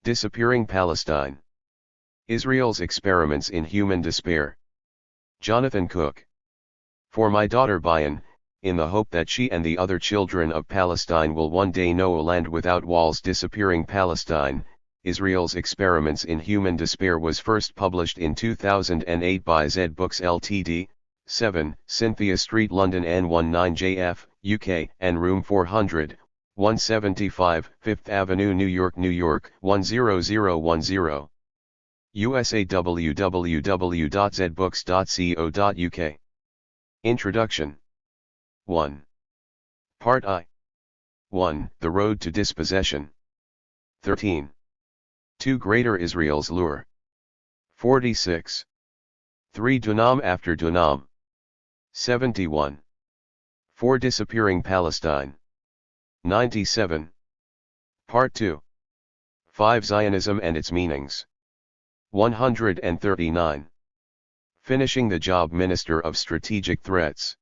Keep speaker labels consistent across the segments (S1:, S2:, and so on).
S1: Disappearing Palestine. Israel's experiments in human despair. Jonathan Cook. For my daughter Bayan, in the hope that she and the other children of Palestine will one day know a land without walls. Disappearing Palestine, Israel's experiments in human despair was first published in 2008 by Z Books Ltd., 7, Cynthia Street, London N19JF, UK, and room 400, 175, 5th Avenue, New York, 10010. USA www.zbooks.co.uk. Introduction. 1. Part I. 1. The Road to Dispossession. 13. To Greater Israel's Lure. 46. 3 Dunam after Dunam. 71. 4 Disappearing Palestine. 97. Part 2. 5 Zionism and its Meanings. 139. Finishing the Job, Minister of Strategic Threats.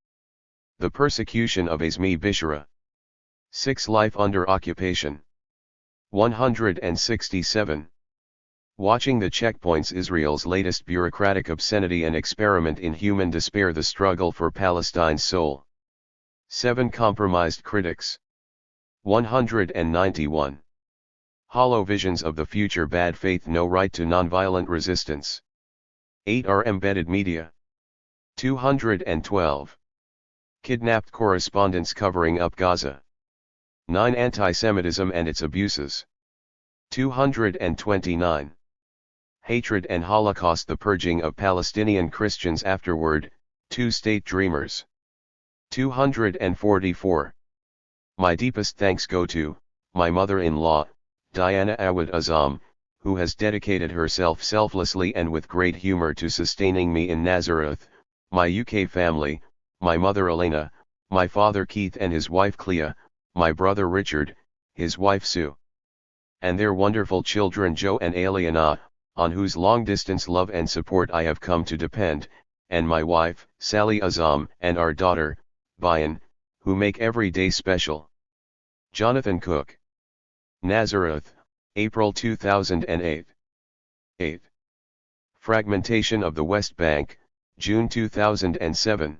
S1: The Persecution of Azmi Bishara. 6 Life under Occupation. 167. Watching the Checkpoints, Israel's latest bureaucratic obscenity and experiment in human despair, the struggle for Palestine's soul. 7 Compromised Critics. 191. Hollow Visions of the Future, Bad Faith, No Right to Nonviolent Resistance. 8 Our Embedded Media. 212. Kidnapped Correspondents Covering Up Gaza. 9 Anti-Semitism and Its Abuses. 229. Hatred and Holocaust, The Purging of Palestinian Christians Afterward, 2 State Dreamers. 244. My deepest thanks go to my mother-in-law, Diana Awad Azam, who has dedicated herself selflessly and with great humor to sustaining me in Nazareth, my UK family, my mother Elena, my father Keith and his wife Clea, my brother Richard, his wife Sue, and their wonderful children Joe and Aliana, on whose long-distance love and support I have come to depend, and my wife, Sally Azam, and our daughter, Bayan, who make every day special. Jonathan Cook. Nazareth, April 2008. 8. Fragmentation of the West Bank, June 2007.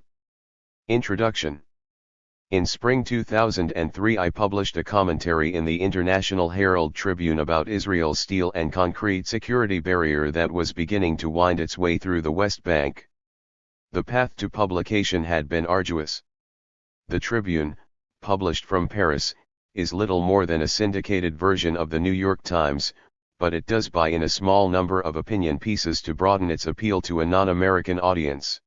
S1: Introduction. In spring 2003 I published a commentary in the International Herald Tribune about Israel's steel and concrete security barrier that was beginning to wind its way through the West Bank. The path to publication had been arduous. The Tribune, published from Paris, is little more than a syndicated version of the New York Times, but it does buy in a small number of opinion pieces to broaden its appeal to a non-American audience.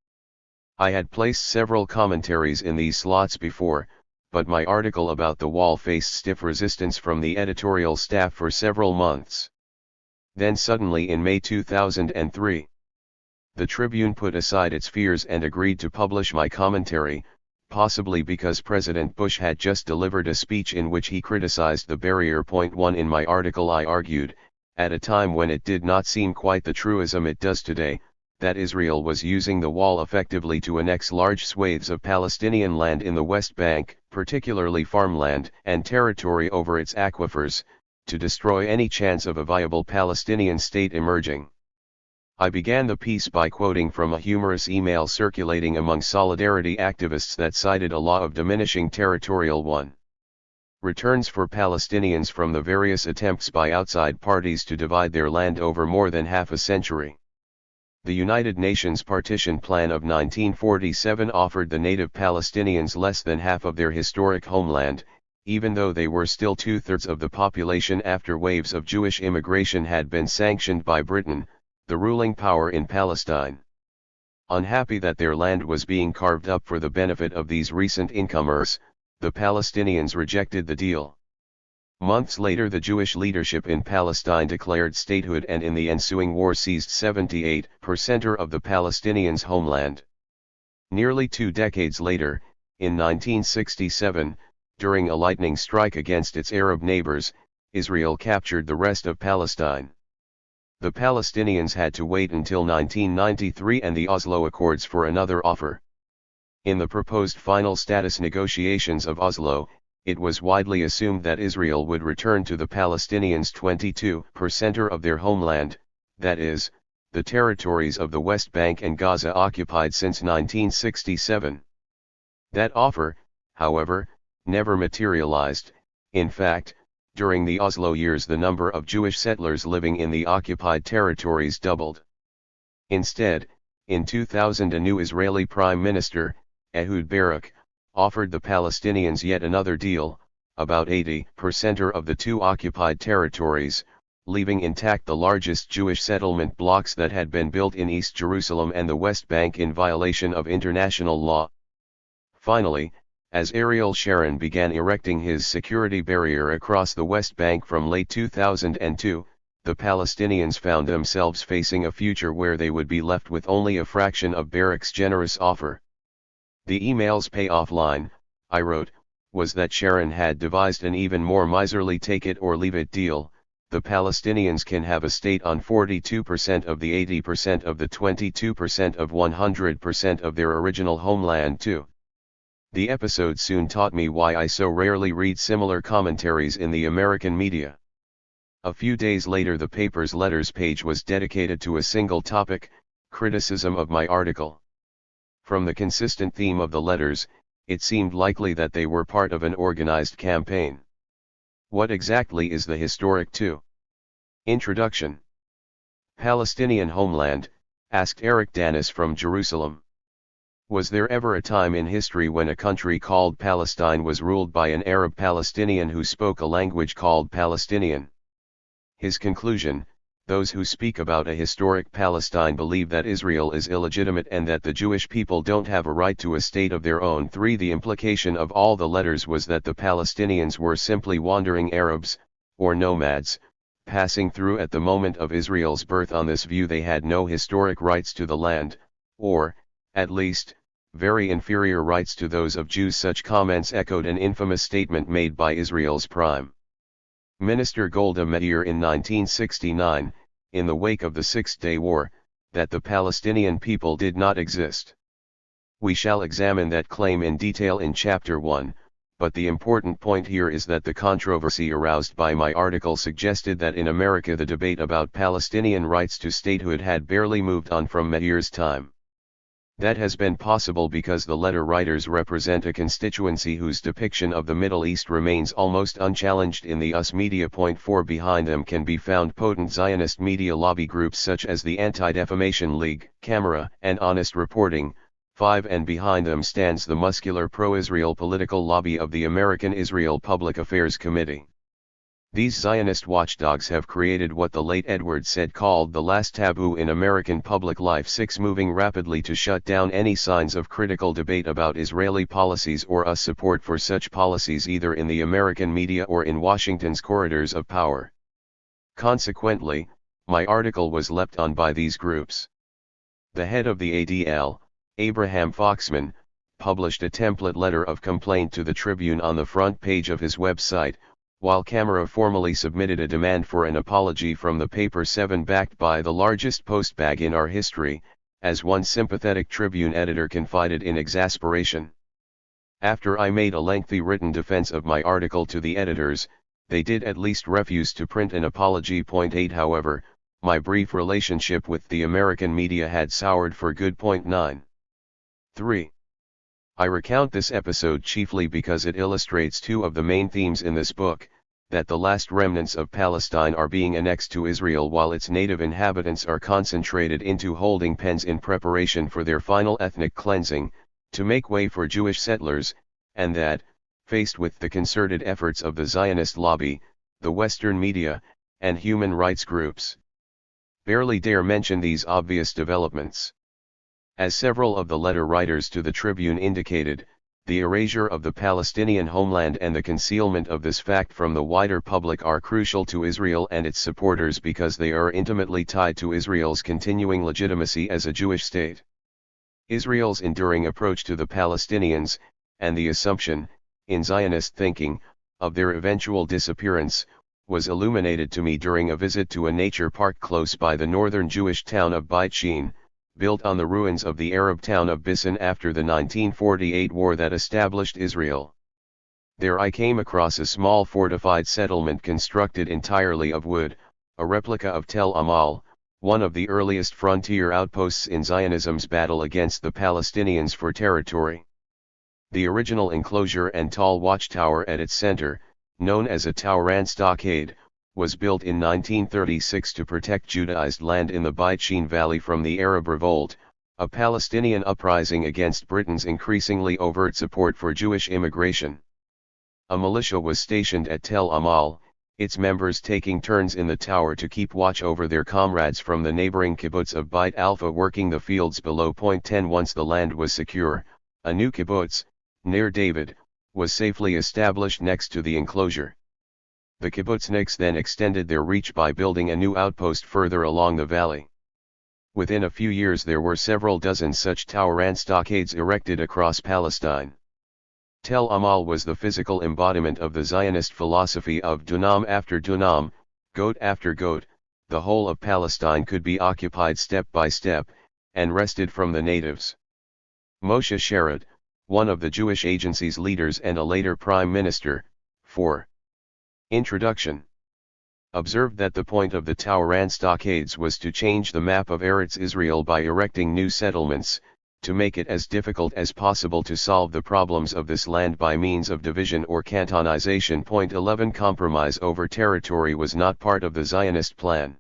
S1: I had placed several commentaries in these slots before, but my article about the wall faced stiff resistance from the editorial staff for several months. Then suddenly in May 2003, the Tribune put aside its fears and agreed to publish my commentary, possibly because President Bush had just delivered a speech in which he criticized the barrier. 1 In my article I argued, at a time when it did not seem quite the truism it does today, that Israel was using the wall effectively to annex large swathes of Palestinian land in the West Bank, particularly farmland and territory over its aquifers, to destroy any chance of a viable Palestinian state emerging. I began the piece by quoting from a humorous email circulating among solidarity activists that cited a law of diminishing territorial returns for Palestinians from the various attempts by outside parties to divide their land over more than half a century. The United Nations Partition Plan of 1947 offered the native Palestinians less than half of their historic homeland, even though they were still 2/3 of the population after waves of Jewish immigration had been sanctioned by Britain, the ruling power in Palestine. Unhappy that their land was being carved up for the benefit of these recent incomers, the Palestinians rejected the deal. Months later the Jewish leadership in Palestine declared statehood and in the ensuing war seized 78% of the Palestinians' homeland. Nearly 2 decades later, in 1967, during a lightning strike against its Arab neighbors, Israel captured the rest of Palestine. The Palestinians had to wait until 1993 and the Oslo Accords for another offer. In the proposed final status negotiations of Oslo, it was widely assumed that Israel would return to the Palestinians 22% of their homeland, that is, the territories of the West Bank and Gaza occupied since 1967. That offer, however, never materialized. In fact, during the Oslo years the number of Jewish settlers living in the occupied territories doubled. Instead, in 2000 a new Israeli Prime Minister, Ehud Barak, offered the Palestinians yet another deal, about 80% of the two occupied territories, leaving intact the largest Jewish settlement blocks that had been built in East Jerusalem and the West Bank in violation of international law. Finally, as Ariel Sharon began erecting his security barrier across the West Bank from late 2002, the Palestinians found themselves facing a future where they would be left with only a fraction of Barak's generous offer. The email's payoff line, I wrote, was that Sharon had devised an even more miserly take-it-or-leave-it deal. The Palestinians can have a state on 42% of the 80% of the 22% of 100% of their original homeland too. The episode soon taught me why I so rarely read similar commentaries in the American media. A few days later the paper's letters page was dedicated to a single topic, criticism of my article. From the consistent theme of the letters, it seemed likely that they were part of an organized campaign. What exactly is the historic II? Introduction. Palestinian homeland, asked Eric Danis from Jerusalem. Was there ever a time in history when a country called Palestine was ruled by an Arab Palestinian who spoke a language called Palestinian? His conclusion: those who speak about a historic Palestine believe that Israel is illegitimate and that the Jewish people don't have a right to a state of their own. 3. The implication of all the letters was that the Palestinians were simply wandering Arabs, or nomads, passing through at the moment of Israel's birth. On this view they had no historic rights to the land, or, at least, very inferior rights to those of Jews. Such comments echoed an infamous statement made by Israel's Prime Minister Golda Meir in 1969, in the wake of the Six-Day War, that the Palestinian people did not exist. We shall examine that claim in detail in Chapter 1, but the important point here is that the controversy aroused by my article suggested that in America the debate about Palestinian rights to statehood had barely moved on from Meir's time. That has been possible because the letter writers represent a constituency whose depiction of the Middle East remains almost unchallenged in the US media. 4. Behind them can be found potent Zionist media lobby groups such as the Anti-Defamation League, Camera, and Honest Reporting. 5. And behind them stands the muscular pro-Israel political lobby of the American Israel Public Affairs Committee. These Zionist watchdogs have created what the late Edward Said called the last taboo in American public life. 6. Moving rapidly to shut down any signs of critical debate about Israeli policies or support for such policies either in the American media or in Washington's corridors of power. Consequently, my article was leapt on by these groups. The head of the ADL, Abraham Foxman, published a template letter of complaint to the Tribune on the front page of his website, while Camera formally submitted a demand for an apology from the paper. 7. Backed by the largest postbag in our history, as one sympathetic Tribune editor confided in exasperation. After I made a lengthy written defense of my article to the editors, they did at least refuse to print an apology. 8. However, my brief relationship with the American media had soured for good. 9. 3. I recount this episode chiefly because it illustrates two of the main themes in this book, that the last remnants of Palestine are being annexed to Israel while its native inhabitants are concentrated into holding pens in preparation for their final ethnic cleansing, to make way for Jewish settlers, and that, faced with the concerted efforts of the Zionist lobby, the Western media, and human rights groups, barely dare mention these obvious developments. As several of the letter writers to the Tribune indicated, the erasure of the Palestinian homeland and the concealment of this fact from the wider public are crucial to Israel and its supporters because they are intimately tied to Israel's continuing legitimacy as a Jewish state. Israel's enduring approach to the Palestinians, and the assumption, in Zionist thinking, of their eventual disappearance, was illuminated to me during a visit to a nature park close by the northern Jewish town of Beit Shean, built on the ruins of the Arab town of Bisan after the 1948 war that established Israel. There I came across a small fortified settlement constructed entirely of wood, a replica of Tel Amal, one of the earliest frontier outposts in Zionism's battle against the Palestinians for territory. The original enclosure and tall watchtower at its center, known as a Tauran stockade, was built in 1936 to protect Judaized land in the Beitchein Valley from the Arab Revolt, a Palestinian uprising against Britain's increasingly overt support for Jewish immigration. A militia was stationed at Tel Amal, its members taking turns in the tower to keep watch over their comrades from the neighboring kibbutz of Beit Alpha working the fields below Point 10. Once the land was secure, a new kibbutz, Ner David, was safely established next to the enclosure. The kibbutzniks then extended their reach by building a new outpost further along the valley. Within a few years there were several dozen such Tauran stockades erected across Palestine. Tel Amal was the physical embodiment of the Zionist philosophy of dunam after dunam, goat after goat. The whole of Palestine could be occupied step by step, and wrested from the natives. Moshe Sharad, one of the Jewish Agency's leaders and a later prime minister, 4. Introduction. Observed that the point of the Tauran stockades was to change the map of Eretz Israel by erecting new settlements, to make it as difficult as possible to solve the problems of this land by means of division or cantonization. Point 11. Compromise over territory was not part of the Zionist plan.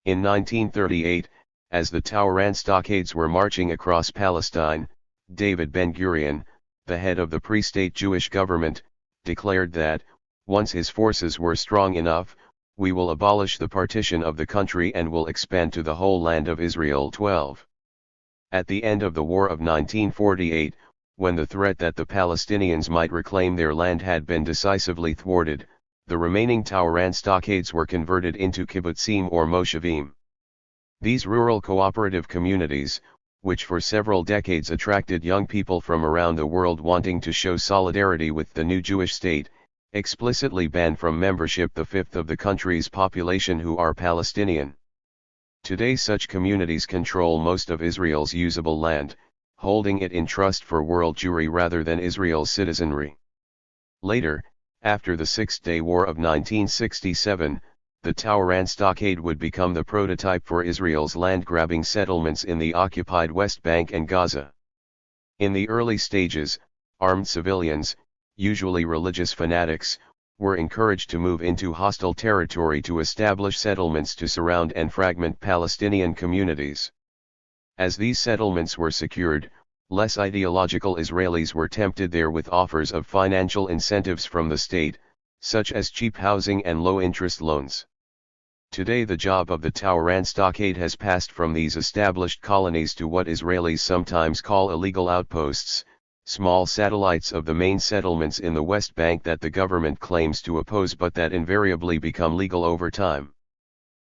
S1: In 1938, as the Tauran stockades were marching across Palestine, David Ben-Gurion, the head of the pre-state Jewish government, declared that, once his forces were strong enough, we will abolish the partition of the country and will expand to the whole land of Israel. 12. At the end of the War of 1948, when the threat that the Palestinians might reclaim their land had been decisively thwarted, the remaining Tauran stockades were converted into kibbutzim or moshavim. These rural cooperative communities, which for several decades attracted young people from around the world wanting to show solidarity with the new Jewish state, explicitly banned from membership the fifth of the country's population who are Palestinian. Today such communities control most of Israel's usable land, holding it in trust for world Jewry rather than Israel's citizenry. Later, after the Six-Day War of 1967, the Tauran stockade would become the prototype for Israel's land-grabbing settlements in the occupied West Bank and Gaza. In the early stages, armed civilians, usually religious fanatics, were encouraged to move into hostile territory to establish settlements to surround and fragment Palestinian communities. As these settlements were secured, less ideological Israelis were tempted there with offers of financial incentives from the state, such as cheap housing and low-interest loans. Today the job of the Tauran stockade has passed from these established colonies to what Israelis sometimes call illegal outposts, small satellites of the main settlements in the West Bank that the government claims to oppose but that invariably become legal over time.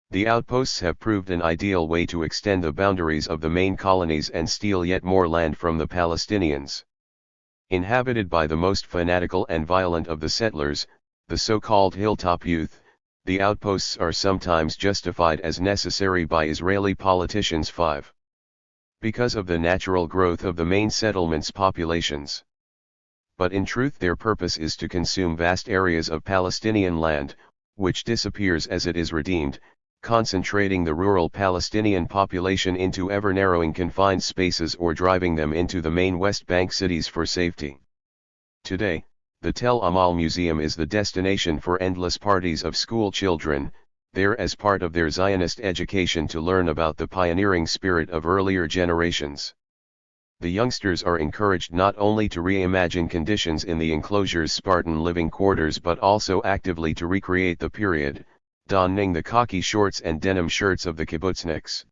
S1: The outposts have proved an ideal way to extend the boundaries of the main colonies and steal yet more land from the Palestinians. Inhabited by the most fanatical and violent of the settlers, the so-called hilltop youth, the outposts are sometimes justified as necessary by Israeli politicians. 5. Because of the natural growth of the main settlements' populations. But in truth their purpose is to consume vast areas of Palestinian land, which disappears as it is redeemed, concentrating the rural Palestinian population into ever-narrowing confined spaces or driving them into the main West Bank cities for safety. Today, the Tel Amal Museum is the destination for endless parties of school children, there as part of their Zionist education to learn about the pioneering spirit of earlier generations. The youngsters are encouraged not only to reimagine conditions in the enclosure's Spartan living quarters but also actively to recreate the period, donning the khaki shorts and denim shirts of the kibbutzniks.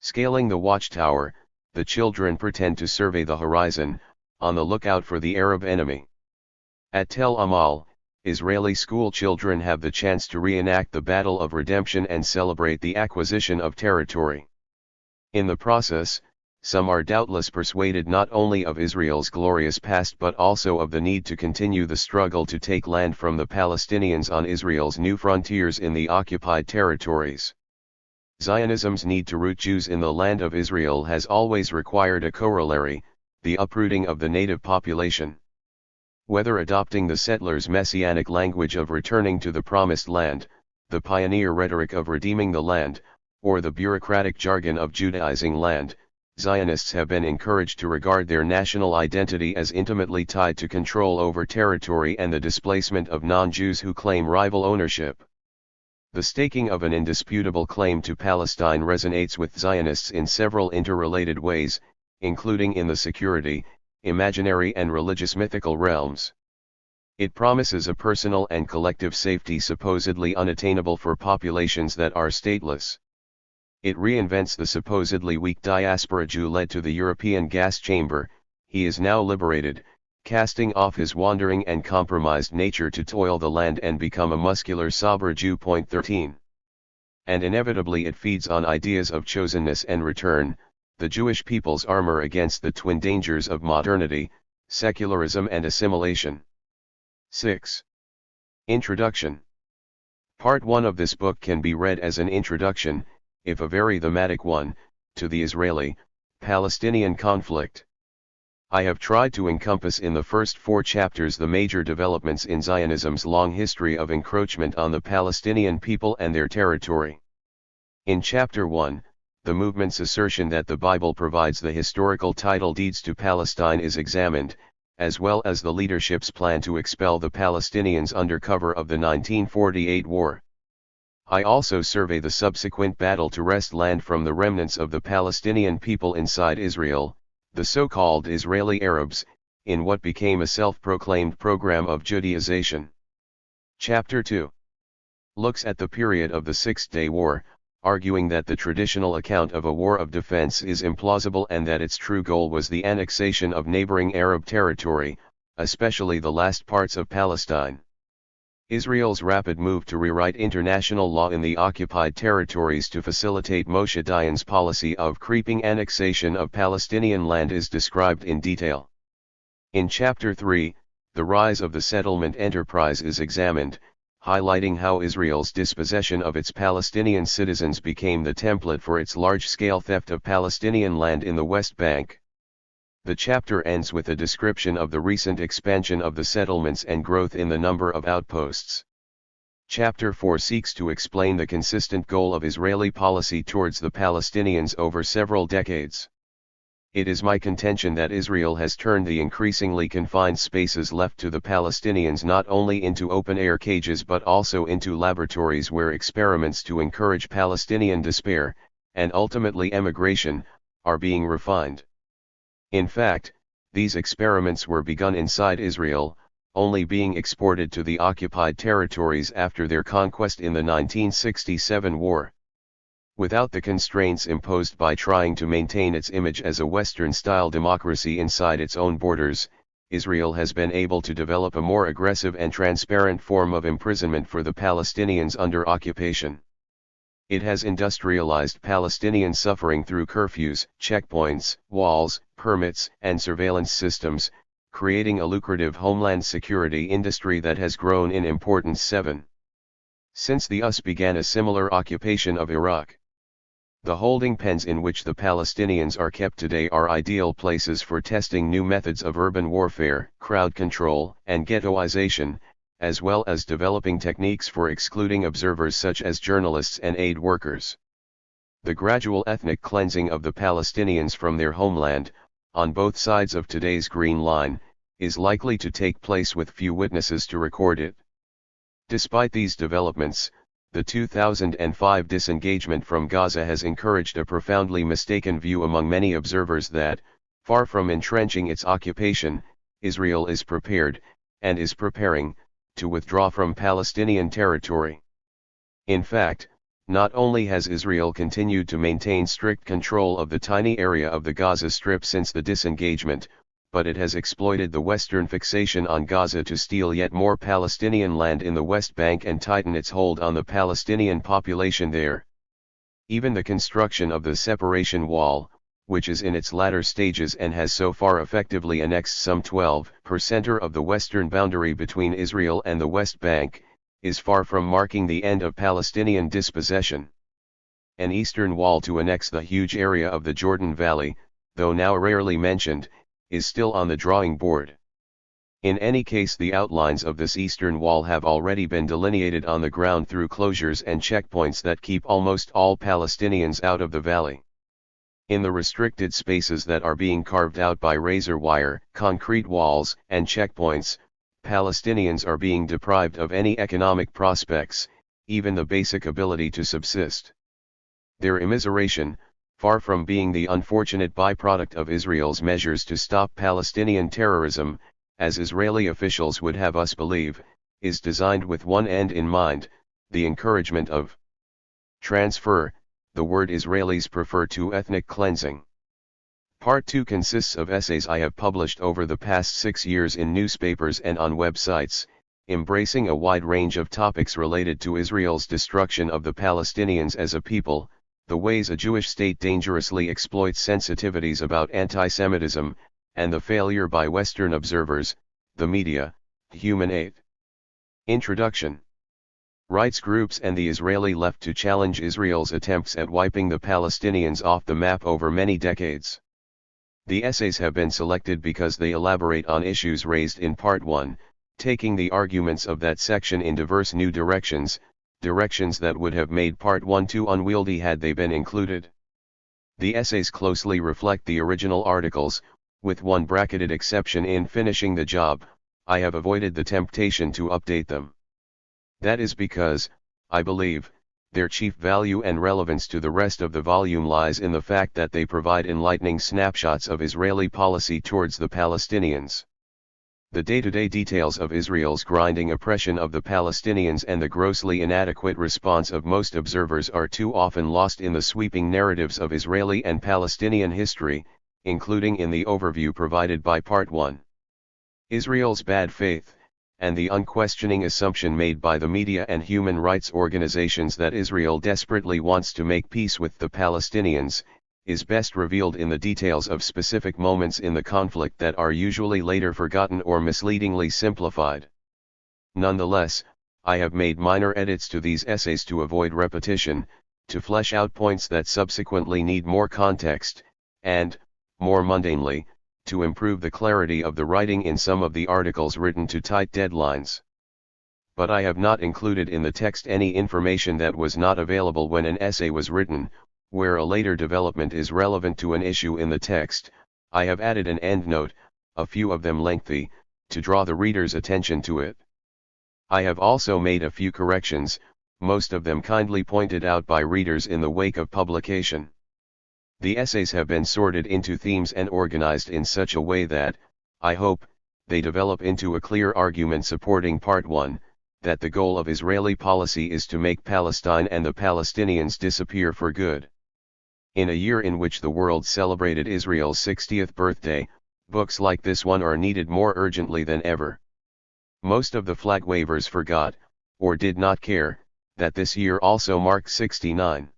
S1: Scaling the watchtower, the children pretend to survey the horizon, on the lookout for the Arab enemy. At Tel Amal, Israeli school children have the chance to reenact the Battle of Redemption and celebrate the acquisition of territory. In the process, some are doubtless persuaded not only of Israel's glorious past but also of the need to continue the struggle to take land from the Palestinians on Israel's new frontiers in the occupied territories. Zionism's need to root Jews in the land of Israel has always required a corollary, the uprooting of the native population. Whether adopting the settlers' messianic language of returning to the promised land, the pioneer rhetoric of redeeming the land, or the bureaucratic jargon of Judaizing land, Zionists have been encouraged to regard their national identity as intimately tied to control over territory and the displacement of non-Jews who claim rival ownership. The staking of an indisputable claim to Palestine resonates with Zionists in several interrelated ways, including in the security, imaginary and religious mythical realms. It promises a personal and collective safety supposedly unattainable for populations that are stateless. It reinvents the supposedly weak diaspora Jew led to the European gas chamber. He is now liberated, casting off his wandering and compromised nature to toil the land and become a muscular sober Jew. 13. And inevitably it feeds on ideas of chosenness and return, the Jewish people's armor against the twin dangers of modernity, secularism and assimilation. 6. Introduction. Part 1 of this book can be read as an introduction, if a very thematic one, to the Israeli-Palestinian conflict. I have tried to encompass in the first 4 chapters the major developments in Zionism's long history of encroachment on the Palestinian people and their territory. In Chapter 1, the movement's assertion that the Bible provides the historical title deeds to Palestine is examined, as well as the leadership's plan to expel the Palestinians under cover of the 1948 war. I also survey the subsequent battle to wrest land from the remnants of the Palestinian people inside Israel, the so-called Israeli Arabs, in what became a self-proclaimed program of Judaization. Chapter 2 looks at the period of the Six-Day War, arguing that the traditional account of a war of defense is implausible and that its true goal was the annexation of neighboring Arab territory, especially the last parts of Palestine. Israel's rapid move to rewrite international law in the occupied territories to facilitate Moshe Dayan's policy of creeping annexation of Palestinian land is described in detail. In Chapter 3, the rise of the settlement enterprise is examined, highlighting how Israel's dispossession of its Palestinian citizens became the template for its large-scale theft of Palestinian land in the West Bank. The chapter ends with a description of the recent expansion of the settlements and growth in the number of outposts. Chapter 4 seeks to explain the consistent goal of Israeli policy towards the Palestinians over several decades. It is my contention that Israel has turned the increasingly confined spaces left to the Palestinians not only into open-air cages but also into laboratories where experiments to encourage Palestinian despair, and ultimately emigration, are being refined. In fact, these experiments were begun inside Israel, only being exported to the occupied territories after their conquest in the 1967 war. Without the constraints imposed by trying to maintain its image as a Western-style democracy inside its own borders, Israel has been able to develop a more aggressive and transparent form of imprisonment for the Palestinians under occupation. It has industrialized Palestinian suffering through curfews, checkpoints, walls, permits, and surveillance systems, creating a lucrative homeland security industry that has grown in importance. 7. Since the US began a similar occupation of Iraq. The holding pens in which the Palestinians are kept today are ideal places for testing new methods of urban warfare, crowd control, and ghettoization, as well as developing techniques for excluding observers such as journalists and aid workers. The gradual ethnic cleansing of the Palestinians from their homeland, on both sides of today's Green Line, is likely to take place with few witnesses to record it. Despite these developments, the 2005 disengagement from Gaza has encouraged a profoundly mistaken view among many observers that, far from entrenching its occupation, Israel is prepared, and is preparing, to withdraw from Palestinian territory. In fact, not only has Israel continued to maintain strict control of the tiny area of the Gaza Strip since the disengagement, but it has exploited the Western fixation on Gaza to steal yet more Palestinian land in the West Bank and tighten its hold on the Palestinian population there. Even the construction of the separation wall, which is in its latter stages and has so far effectively annexed some 12% of the western boundary between Israel and the West Bank, is far from marking the end of Palestinian dispossession. An eastern wall to annex the huge area of the Jordan Valley, though now rarely mentioned, is still on the drawing board. In any case, the outlines of this eastern wall have already been delineated on the ground through closures and checkpoints that keep almost all Palestinians out of the valley. In the restricted spaces that are being carved out by razor wire, concrete walls, and checkpoints, Palestinians are being deprived of any economic prospects, even the basic ability to subsist. Their immiseration, far from being the unfortunate byproduct of Israel's measures to stop Palestinian terrorism, as Israeli officials would have us believe, is designed with one end in mind, the encouragement of transfer, the word Israelis prefer to ethnic cleansing. Part 2 consists of essays I have published over the past 6 years in newspapers and on websites, embracing a wide range of topics related to Israel's destruction of the Palestinians as a people, the ways a Jewish state dangerously exploits sensitivities about anti-Semitism, and the failure by Western observers, the media, human aid. Introduction. Rights groups and the Israeli left to challenge Israel's attempts at wiping the Palestinians off the map over many decades. The essays have been selected because they elaborate on issues raised in Part 1, taking the arguments of that section in diverse new directions, directions that would have made Part 1 too unwieldy had they been included. The essays closely reflect the original articles, with one bracketed exception. In finishing the job, I have avoided the temptation to update them. That is because, I believe, their chief value and relevance to the rest of the volume lies in the fact that they provide enlightening snapshots of Israeli policy towards the Palestinians. The day-to-day details of Israel's grinding oppression of the Palestinians and the grossly inadequate response of most observers are too often lost in the sweeping narratives of Israeli and Palestinian history, including in the overview provided by Part 1. Israel's bad faith, and the unquestioning assumption made by the media and human rights organizations that Israel desperately wants to make peace with the Palestinians, is best revealed in the details of specific moments in the conflict that are usually later forgotten or misleadingly simplified. Nonetheless, I have made minor edits to these essays to avoid repetition, to flesh out points that subsequently need more context, and, more mundanely, to improve the clarity of the writing in some of the articles written to tight deadlines. But I have not included in the text any information that was not available when an essay was written. Where a later development is relevant to an issue in the text, I have added an endnote, a few of them lengthy, to draw the reader's attention to it. I have also made a few corrections, most of them kindly pointed out by readers in the wake of publication. The essays have been sorted into themes and organized in such a way that, I hope, they develop into a clear argument supporting Part 1, that the goal of Israeli policy is to make Palestine and the Palestinians disappear for good. In a year in which the world celebrated Israel's 60th birthday, books like this one are needed more urgently than ever. Most of the flag wavers forgot, or did not care, that this year also marked 69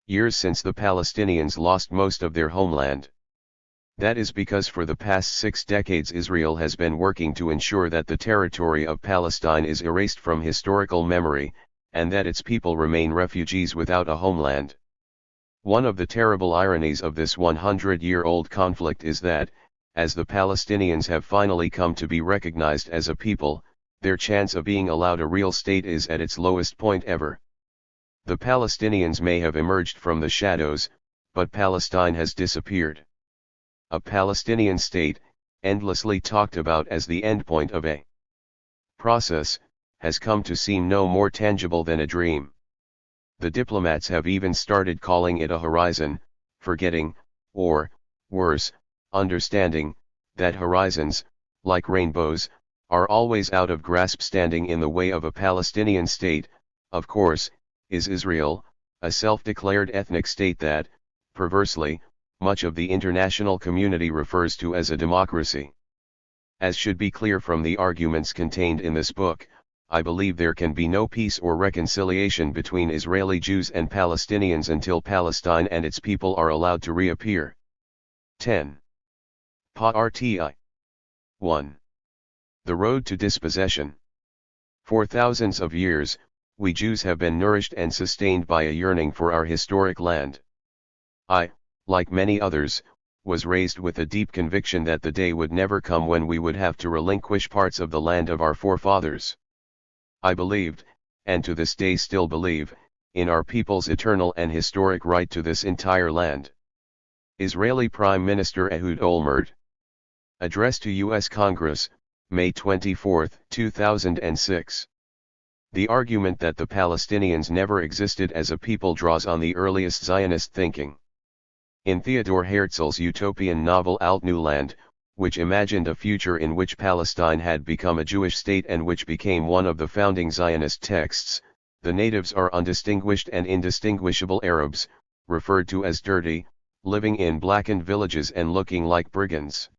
S1: years since the Palestinians lost most of their homeland. That is because for the past 6 decades Israel has been working to ensure that the territory of Palestine is erased from historical memory, and that its people remain refugees without a homeland. One of the terrible ironies of this 100-year-old conflict is that, as the Palestinians have finally come to be recognized as a people, their chance of being allowed a real state is at its lowest point ever. The Palestinians may have emerged from the shadows, but Palestine has disappeared. A Palestinian state, endlessly talked about as the endpoint of a process, has come to seem no more tangible than a dream. The diplomats have even started calling it a horizon, forgetting, or, worse, understanding, that horizons, like rainbows, are always out of grasp. Standing in the way of a Palestinian state, of course, is Israel, a self-declared ethnic state that, perversely, much of the international community refers to as a democracy. As should be clear from the arguments contained in this book, I believe there can be no peace or reconciliation between Israeli Jews and Palestinians until Palestine and its people are allowed to reappear. 10. Pa-RTI 1. The road to dispossession. For thousands of years, we Jews have been nourished and sustained by a yearning for our historic land. I, like many others, was raised with a deep conviction that the day would never come when we would have to relinquish parts of the land of our forefathers. I believed, and to this day still believe, in our people's eternal and historic right to this entire land. Israeli Prime Minister Ehud Olmert. Address to U.S. Congress, May 24, 2006. The argument that the Palestinians never existed as a people draws on the earliest Zionist thinking. In Theodor Herzl's utopian novel Alt Neuland, which imagined a future in which Palestine had become a Jewish state and which became one of the founding Zionist texts, the natives are undistinguished and indistinguishable Arabs, referred to as dirty, living in blackened villages and looking like brigands.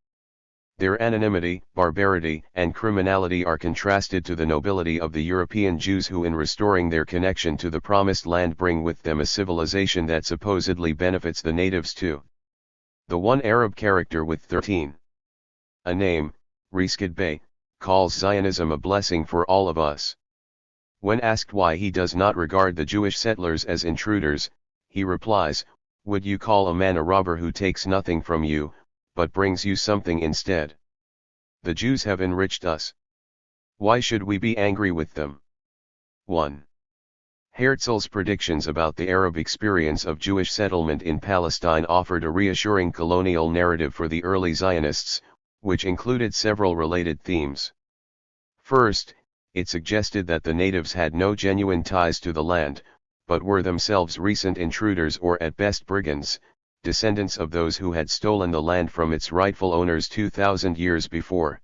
S1: Their anonymity, barbarity, and criminality are contrasted to the nobility of the European Jews who in restoring their connection to the Promised Land bring with them a civilization that supposedly benefits the natives too. The one Arab character with 13. A name, Rizkid Bey, calls Zionism a blessing for all of us. When asked why he does not regard the Jewish settlers as intruders, he replies, "Would you call a man a robber who takes nothing from you, but brings you something instead? The Jews have enriched us. Why should we be angry with them?" 1. Herzl's predictions about the Arab experience of Jewish settlement in Palestine offered a reassuring colonial narrative for the early Zionists, which included several related themes. First, it suggested that the natives had no genuine ties to the land, but were themselves recent intruders or at best brigands, descendants of those who had stolen the land from its rightful owners 2,000 years before.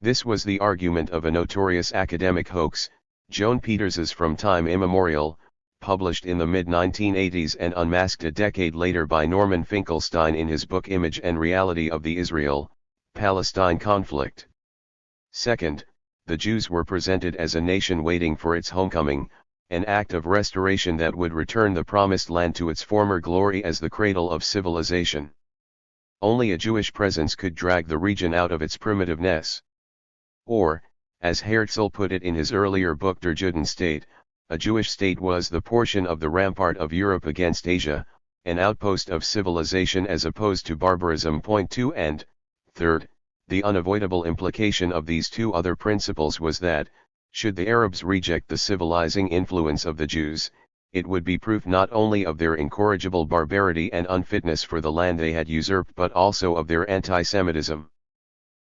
S1: This was the argument of a notorious academic hoax, Joan Peters's From Time Immemorial, published in the mid-1980s and unmasked a decade later by Norman Finkelstein in his book Image and Reality of the Israel-Palestine Conflict. Second, the Jews were presented as a nation waiting for its homecoming, an act of restoration that would return the Promised Land to its former glory as the cradle of civilization. Only a Jewish presence could drag the region out of its primitiveness. Or, as Herzl put it in his earlier book Der Judenstate, a Jewish state was the portion of the rampart of Europe against Asia, an outpost of civilization as opposed to barbarism. Point 2 and, third, the unavoidable implication of these two other principles was that, should the Arabs reject the civilizing influence of the Jews, it would be proof not only of their incorrigible barbarity and unfitness for the land they had usurped but also of their anti-Semitism.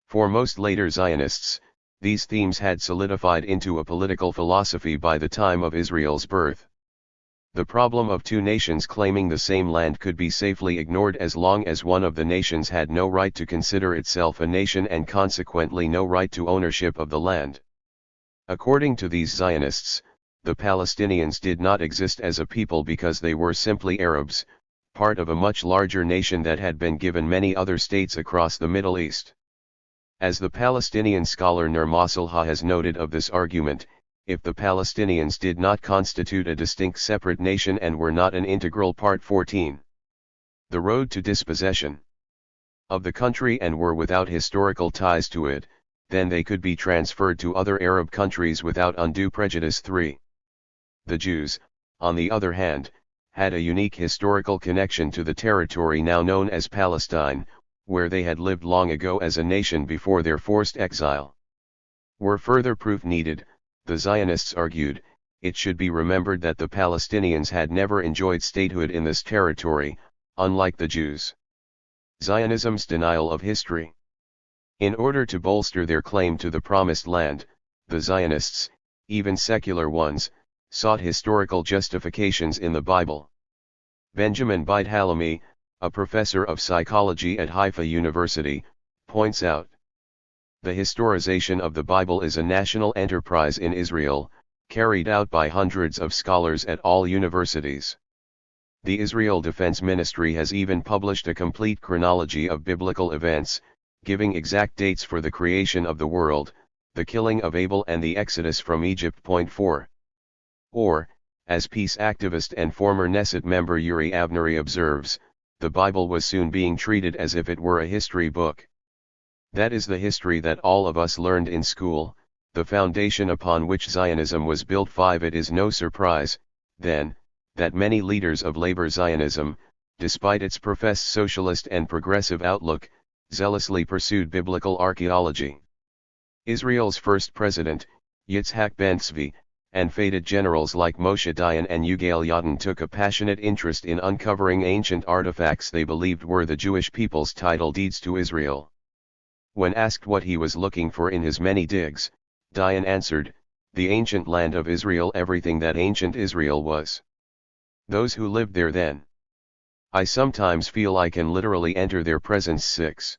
S1: For most later Zionists, these themes had solidified into a political philosophy by the time of Israel's birth. The problem of two nations claiming the same land could be safely ignored as long as one of the nations had no right to consider itself a nation and consequently no right to ownership of the land. According to these Zionists, the Palestinians did not exist as a people because they were simply Arabs, part of a much larger nation that had been given many other states across the Middle East. As the Palestinian scholar Nur Masalha has noted of this argument, if the Palestinians did not constitute a distinct separate nation and were not an integral part 14. The road to dispossession of the country and were without historical ties to it, then they could be transferred to other Arab countries without undue prejudice. 3. The Jews, on the other hand, had a unique historical connection to the territory now known as Palestine, where they had lived long ago as a nation before their forced exile. Were further proof needed, the Zionists argued, it should be remembered that the Palestinians had never enjoyed statehood in this territory, unlike the Jews. Zionism's denial of history. In order to bolster their claim to the Promised Land, the Zionists, even secular ones, sought historical justifications in the Bible. Benjamin Beit Halimi, a professor of psychology at Haifa University, points out, the historization of the Bible is a national enterprise in Israel, carried out by hundreds of scholars at all universities. The Israel Defense Ministry has even published a complete chronology of biblical events, giving exact dates for the creation of the world, the killing of Abel and the Exodus from Egypt. 4. Or, as peace activist and former Knesset member Yuri Avneri observes, the Bible was soon being treated as if it were a history book. That is the history that all of us learned in school, the foundation upon which Zionism was built. 5. It is no surprise, then, that many leaders of labor Zionism, despite its professed socialist and progressive outlook, zealously pursued biblical archaeology. Israel's first president, Yitzhak Ben-Zvi, and fated generals like Moshe Dayan and Yigael Yadin took a passionate interest in uncovering ancient artifacts they believed were the Jewish people's title deeds to Israel. When asked what he was looking for in his many digs, Dayan answered, "The ancient land of Israel, everything that ancient Israel was. Those who lived there then. I sometimes feel I can literally enter their presence." 6.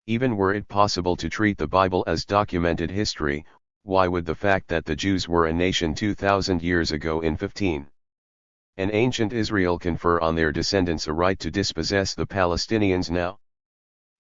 S1: Even were it possible to treat the Bible as documented history, why would the fact that the Jews were a nation 2,000 years ago in 15. an ancient Israel confer on their descendants a right to dispossess the Palestinians now?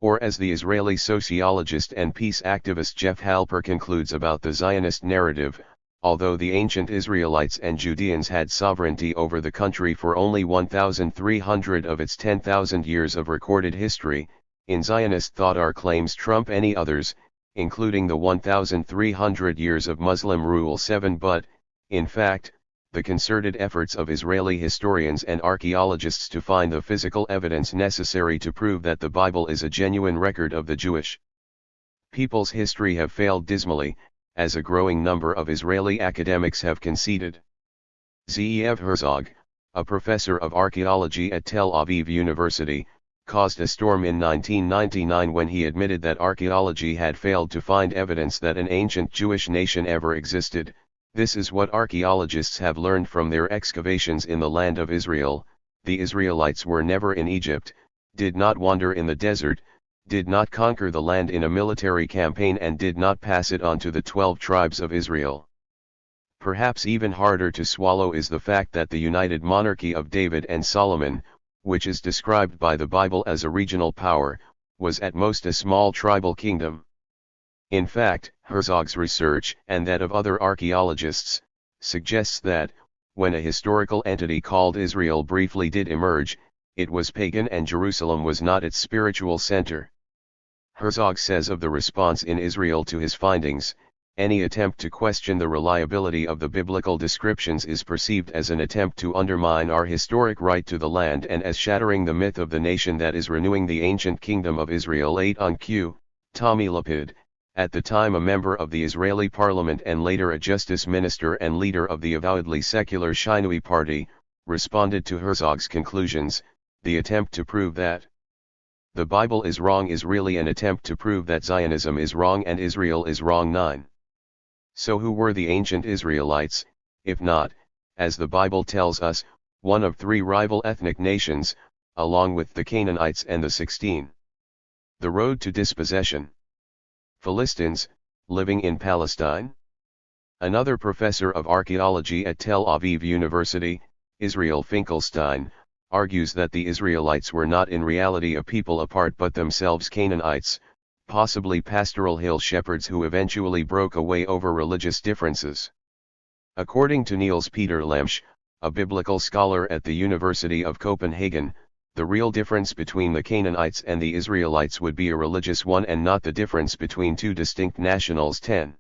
S1: Or as the Israeli sociologist and peace activist Jeff Halper concludes about the Zionist narrative, although the ancient Israelites and Judeans had sovereignty over the country for only 1,300 of its 10,000 years of recorded history, in Zionist thought our claims trump any others, including the 1,300 years of Muslim rule. 7. But, in fact, the concerted efforts of Israeli historians and archaeologists to find the physical evidence necessary to prove that the Bible is a genuine record of the Jewish people's history have failed dismally, as a growing number of Israeli academics have conceded. Zeev Herzog, a professor of archaeology at Tel Aviv University, caused a storm in 1999 when he admitted that archaeology had failed to find evidence that an ancient Jewish nation ever existed. This is what archaeologists have learned from their excavations in the land of Israel. The Israelites were never in Egypt, did not wander in the desert, did not conquer the land in a military campaign, and did not pass it on to the 12 tribes of Israel. Perhaps even harder to swallow is the fact that the united monarchy of David and Solomon, which is described by the Bible as a regional power, was at most a small tribal kingdom. In fact, Herzog's research, and that of other archaeologists, suggests that, when a historical entity called Israel briefly did emerge, it was pagan and Jerusalem was not its spiritual center. Herzog says of the response in Israel to his findings, any attempt to question the reliability of the biblical descriptions is perceived as an attempt to undermine our historic right to the land and as shattering the myth of the nation that is renewing the ancient kingdom of Israel. 8 on Q. Tommy Lapid, at the time a member of the Israeli parliament and later a justice minister and leader of the avowedly secular Shinui party, responded to Herzog's conclusions. The attempt to prove that the Bible is wrong is really an attempt to prove that Zionism is wrong and Israel is wrong. 9. So who were the ancient Israelites, if not, as the Bible tells us, one of 3 rival ethnic nations, along with the Canaanites and the 16. The road to dispossession. Philistines, living in Palestine? Another professor of archaeology at Tel Aviv University, Israel Finkelstein, argues that the Israelites were not in reality a people apart but themselves Canaanites, possibly pastoral hill shepherds who eventually broke away over religious differences. According to Niels Peter Lemsch, a biblical scholar at the University of Copenhagen, the real difference between the Canaanites and the Israelites would be a religious one and not the difference between 2 distinct nationals. 10.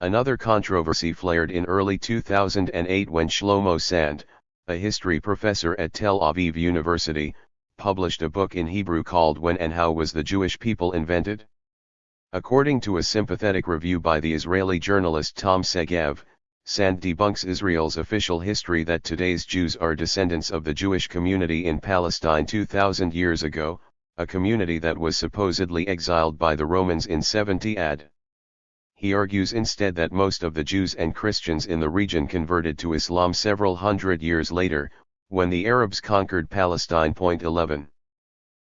S1: Another controversy flared in early 2008 when Shlomo Sand, a history professor at Tel Aviv University, published a book in Hebrew called When and How Was the Jewish People Invented? According to a sympathetic review by the Israeli journalist Tom Segev, Sand debunks Israel's official history that today's Jews are descendants of the Jewish community in Palestine 2,000 years ago, a community that was supposedly exiled by the Romans in 70 AD. He argues instead that most of the Jews and Christians in the region converted to Islam several hundred years later, when the Arabs conquered Palestine. 11.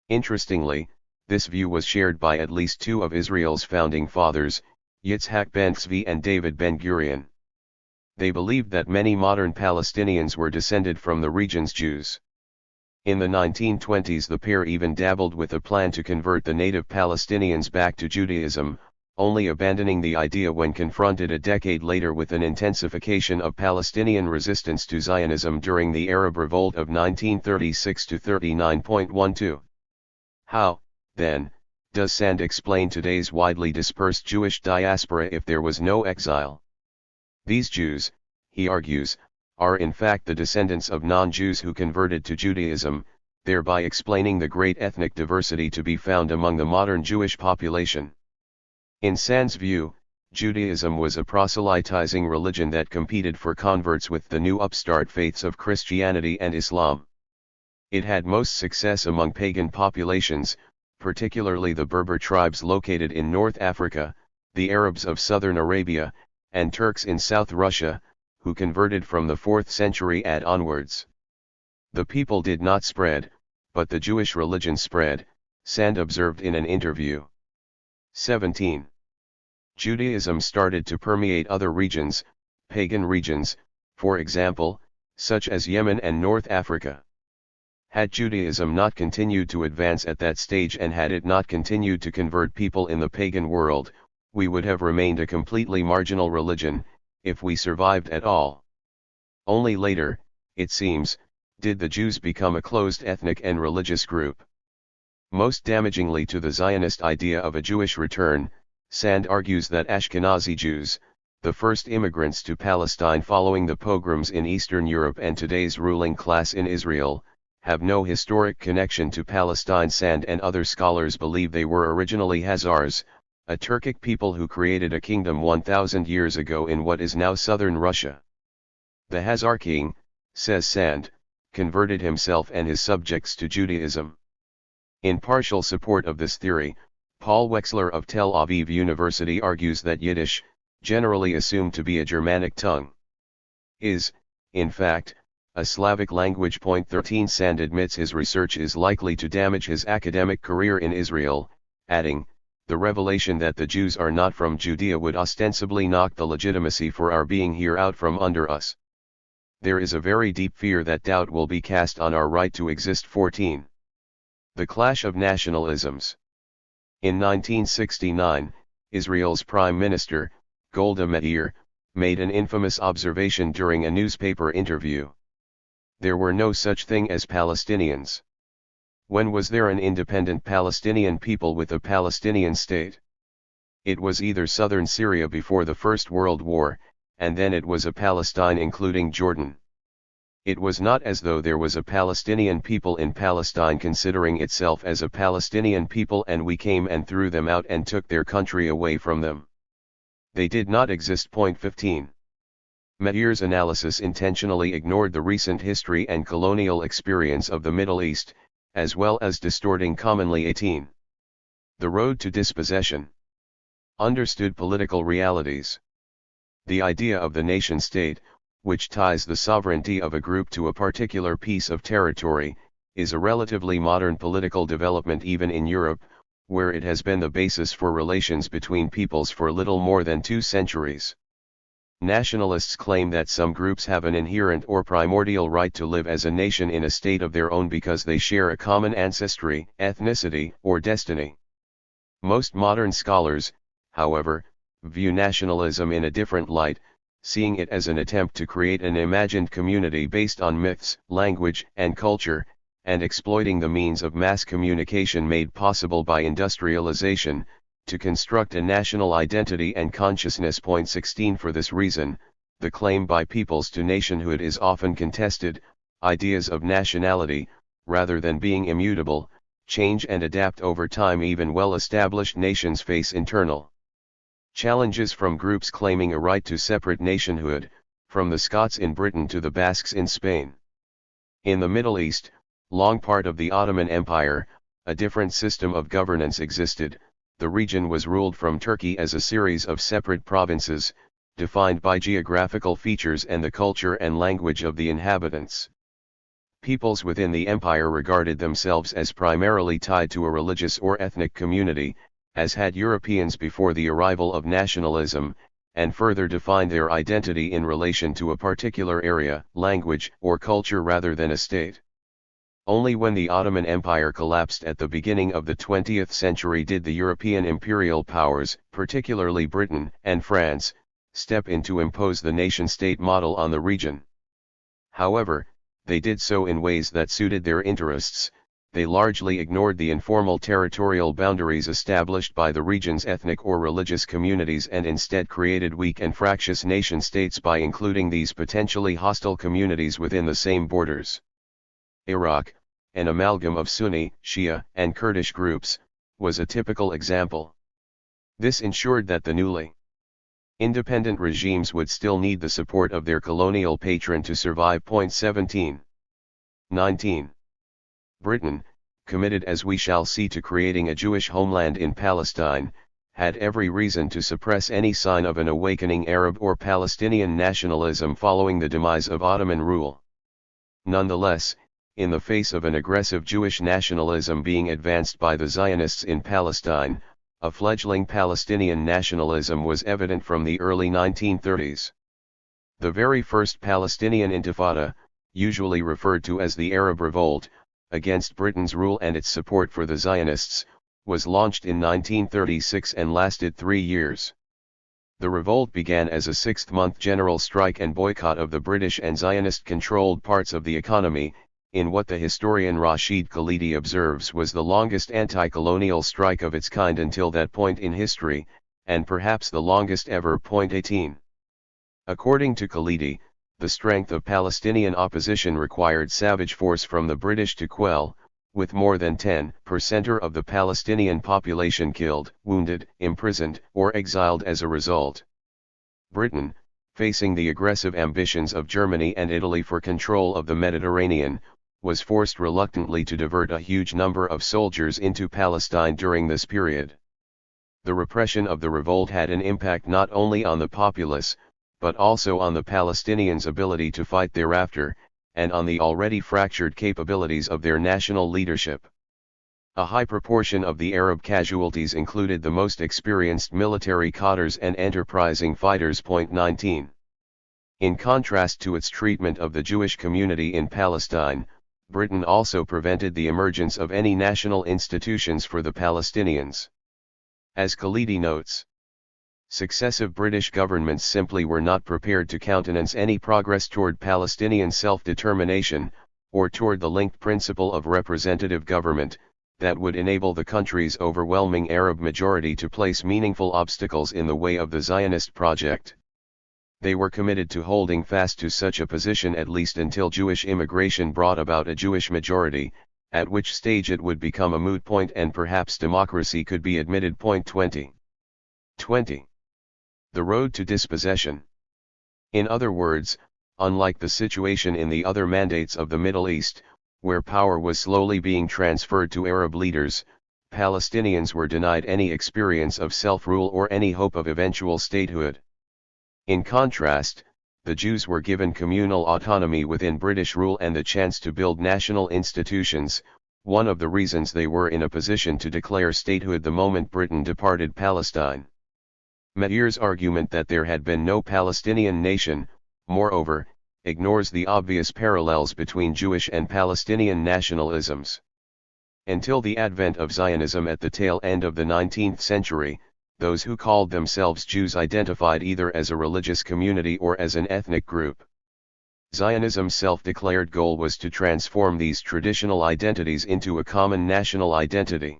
S1: Interestingly, this view was shared by at least 2 of Israel's founding fathers, Yitzhak Ben-Zvi and David Ben-Gurion. They believed that many modern Palestinians were descended from the region's Jews. In the 1920s the pair even dabbled with a plan to convert the native Palestinians back to Judaism, only abandoning the idea when confronted a decade later with an intensification of Palestinian resistance to Zionism during the Arab Revolt of 1936–39. How, then, does Sand explain today's widely dispersed Jewish diaspora if there was no exile? These Jews, he argues, are in fact the descendants of non-Jews who converted to Judaism. thereby explaining the great ethnic diversity to be found among the modern Jewish population. In Sand's view, Judaism was a proselytizing religion that competed for converts with the new upstart faiths of Christianity and Islam. It had most success among pagan populations, particularly the Berber tribes located in North Africa, the Arabs of southern Arabia, and Turks in South Russia, who converted from the 4th century AD onwards. The people did not spread, but the Jewish religion spread, Sand observed in an interview. 17. Judaism started to permeate other regions, pagan regions, for example, such as Yemen and North Africa. Had Judaism not continued to advance at that stage and had it not continued to convert people in the pagan world, we would have remained a completely marginal religion, if we survived at all. Only later, it seems, did the Jews become a closed ethnic and religious group. Most damagingly to the Zionist idea of a Jewish return, Sand argues that Ashkenazi Jews, the first immigrants to Palestine following the pogroms in Eastern Europe and today's ruling class in Israel, have no historic connection to Palestine. Sand and other scholars believe they were originally Khazars, a Turkic people who created a kingdom 1,000 years ago in what is now southern Russia. The Khazar king, says Sand, converted himself and his subjects to Judaism. In partial support of this theory, Paul Wexler of Tel Aviv University argues that Yiddish, generally assumed to be a Germanic tongue, is, in fact, a Slavic language. 13 Sand admits his research is likely to damage his academic career in Israel, adding, the revelation that the Jews are not from Judea would ostensibly knock the legitimacy for our being here out from under us. There is a very deep fear that doubt will be cast on our right to exist. 14. The clash of nationalisms. In 1969, Israel's Prime Minister, Golda Meir, made an infamous observation during a newspaper interview. There were no such thing as Palestinians. When was there an independent Palestinian people with a Palestinian state? It was either southern Syria before the First World War, and then it was a Palestine including Jordan. It was not as though there was a Palestinian people in Palestine considering itself as a Palestinian people and we came and threw them out and took their country away from them. They did not exist. 15. Meir's analysis intentionally ignored the recent history and colonial experience of the Middle East, as well as distorting commonly 18. The road to dispossession. Understood political realities. The idea of the nation-state, which ties the sovereignty of a group to a particular piece of territory, is a relatively modern political development even in Europe, where it has been the basis for relations between peoples for little more than 2 centuries. Nationalists claim that some groups have an inherent or primordial right to live as a nation in a state of their own because they share a common ancestry, ethnicity, or destiny. Most modern scholars, however, view nationalism in a different light, seeing it as an attempt to create an imagined community based on myths, language, and culture, and exploiting the means of mass communication made possible by industrialization, to construct a national identity and consciousness. 16 For this reason, the claim by peoples to nationhood is often contested. Ideas of nationality, rather than being immutable, change and adapt over time. Even well-established nations face internal challenges from groups claiming a right to separate nationhood, from the Scots in Britain to the Basques in Spain. In the Middle East, long part of the Ottoman Empire, a different system of governance existed. The region was ruled from Turkey as a series of separate provinces, defined by geographical features and the culture and language of the inhabitants. Peoples within the empire regarded themselves as primarily tied to a religious or ethnic community, as had Europeans before the arrival of nationalism, and further defined their identity in relation to a particular area, language, or culture rather than a state. Only when the Ottoman Empire collapsed at the beginning of the 20th century did the European imperial powers, particularly Britain and France, step in to impose the nation-state model on the region. However, they did so in ways that suited their interests. They largely ignored the informal territorial boundaries established by the region's ethnic or religious communities and instead created weak and fractious nation-states by including these potentially hostile communities within the same borders. Iraq, an amalgam of Sunni, Shia, and Kurdish groups, was a typical example. This ensured that the newly independent regimes would still need the support of their colonial patron to survive. 19. Britain, committed as we shall see to creating a Jewish homeland in Palestine, had every reason to suppress any sign of an awakening Arab or Palestinian nationalism following the demise of Ottoman rule. Nonetheless, in the face of an aggressive Jewish nationalism being advanced by the Zionists in Palestine, a fledgling Palestinian nationalism was evident from the early 1930s. The very first Palestinian Intifada, usually referred to as the Arab Revolt, against Britain's rule and its support for the Zionists, was launched in 1936 and lasted 3 years. The revolt began as a 6-month general strike and boycott of the British and Zionist-controlled parts of the economy, in what the historian Rashid Khalidi observes was the longest anti-colonial strike of its kind until that point in history, and perhaps the longest ever. 18. According to Khalidi, the strength of Palestinian opposition required savage force from the British to quell, with more than 10% of the Palestinian population killed, wounded, imprisoned, or exiled as a result. Britain, facing the aggressive ambitions of Germany and Italy for control of the Mediterranean, was forced reluctantly to divert a huge number of soldiers into Palestine during this period. The repression of the revolt had an impact not only on the populace, but also on the Palestinians' ability to fight thereafter, and on the already fractured capabilities of their national leadership. A high proportion of the Arab casualties included the most experienced military cadres and enterprising fighters. 19. In contrast to its treatment of the Jewish community in Palestine, Britain also prevented the emergence of any national institutions for the Palestinians. As Khalidi notes, successive British governments simply were not prepared to countenance any progress toward Palestinian self-determination, or toward the linked principle of representative government, that would enable the country's overwhelming Arab majority to place meaningful obstacles in the way of the Zionist project. They were committed to holding fast to such a position at least until Jewish immigration brought about a Jewish majority, at which stage it would become a moot point and perhaps democracy could be admitted. 20. The road to dispossession. In other words, unlike the situation in the other mandates of the Middle East, where power was slowly being transferred to Arab leaders, Palestinians were denied any experience of self-rule or any hope of eventual statehood. In contrast, the Jews were given communal autonomy within British rule and the chance to build national institutions, one of the reasons they were in a position to declare statehood the moment Britain departed Palestine. Meir's argument that there had been no Palestinian nation, moreover, ignores the obvious parallels between Jewish and Palestinian nationalisms. Until the advent of Zionism at the tail end of the 19th century, those who called themselves Jews identified either as a religious community or as an ethnic group. Zionism's self-declared goal was to transform these traditional identities into a common national identity.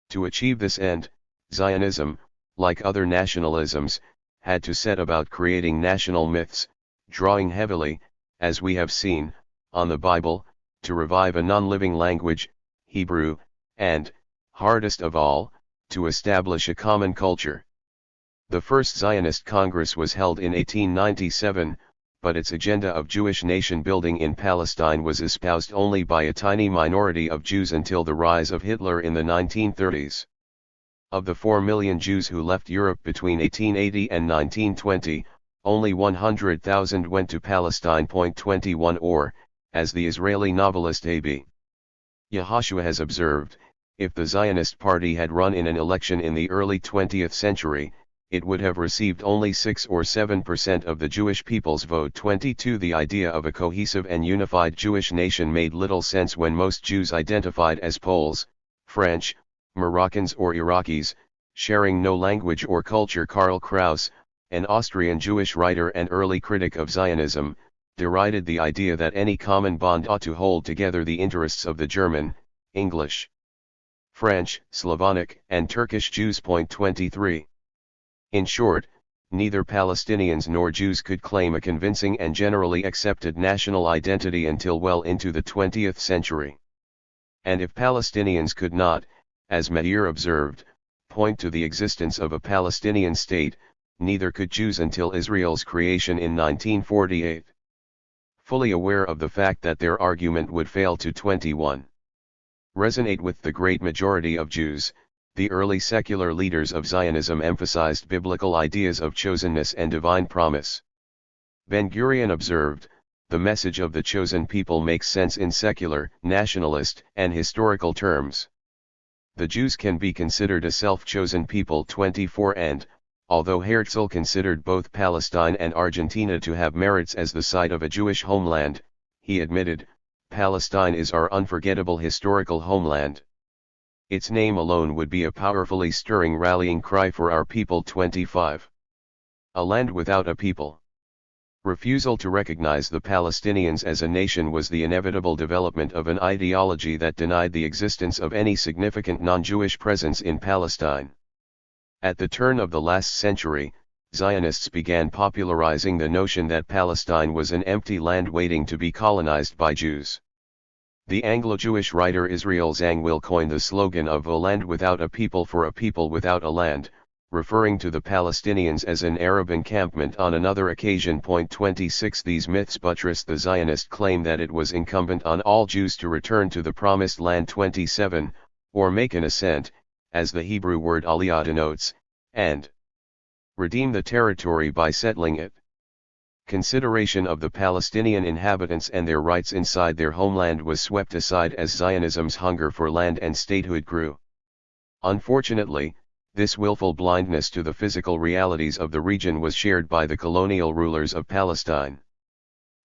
S1: To achieve this end, Zionism, like other nationalisms, had to set about creating national myths, drawing heavily, as we have seen, on the Bible, to revive a non-living language, Hebrew, and, hardest of all, to establish a common culture. The first Zionist Congress was held in 1897, but its agenda of Jewish nation-building in Palestine was espoused only by a tiny minority of Jews until the rise of Hitler in the 1930s. Of the 4 million Jews who left Europe between 1880 and 1920, only 100,000 went to Palestine. 21 Or, as the Israeli novelist A.B. Yehoshua has observed, if the Zionist Party had run in an election in the early 20th century, it would have received only 6 or 7% of the Jewish people's vote. 22 The idea of a cohesive and unified Jewish nation made little sense when most Jews identified as Poles, French, Moroccans or Iraqis, sharing no language or culture. Karl Kraus, an Austrian Jewish writer and early critic of Zionism, derided the idea that any common bond ought to hold together the interests of the German, English, French, Slavonic, and Turkish Jews. 23. In short, neither Palestinians nor Jews could claim a convincing and generally accepted national identity until well into the 20th century. And if Palestinians could not, as Meir observed, point to the existence of a Palestinian state, neither could Jews until Israel's creation in 1948. Fully aware of the fact that their argument would fail to 21. Resonate with the great majority of Jews, the early secular leaders of Zionism emphasized biblical ideas of chosenness and divine promise. Ben-Gurion observed, the message of the chosen people makes sense in secular, nationalist, and historical terms. The Jews can be considered a self-chosen people 24 and, although Herzl considered both Palestine and Argentina to have merits as the site of a Jewish homeland, he admitted, Palestine is our unforgettable historical homeland. Its name alone would be a powerfully stirring rallying cry for our people 25. A land without a people. Refusal to recognize the Palestinians as a nation was the inevitable development of an ideology that denied the existence of any significant non-Jewish presence in Palestine. At the turn of the last century, Zionists began popularizing the notion that Palestine was an empty land waiting to be colonized by Jews. The Anglo-Jewish writer Israel Zangwill coined the slogan of a land without a people for a people without a land, referring to the Palestinians as an Arab encampment on another occasion. 26 These myths buttress the Zionist claim that it was incumbent on all Jews to return to the Promised Land 27, or make an ascent, as the Hebrew word aliyah denotes, and redeem the territory by settling it. Consideration of the Palestinian inhabitants and their rights inside their homeland was swept aside as Zionism's hunger for land and statehood grew. Unfortunately, this willful blindness to the physical realities of the region was shared by the colonial rulers of Palestine.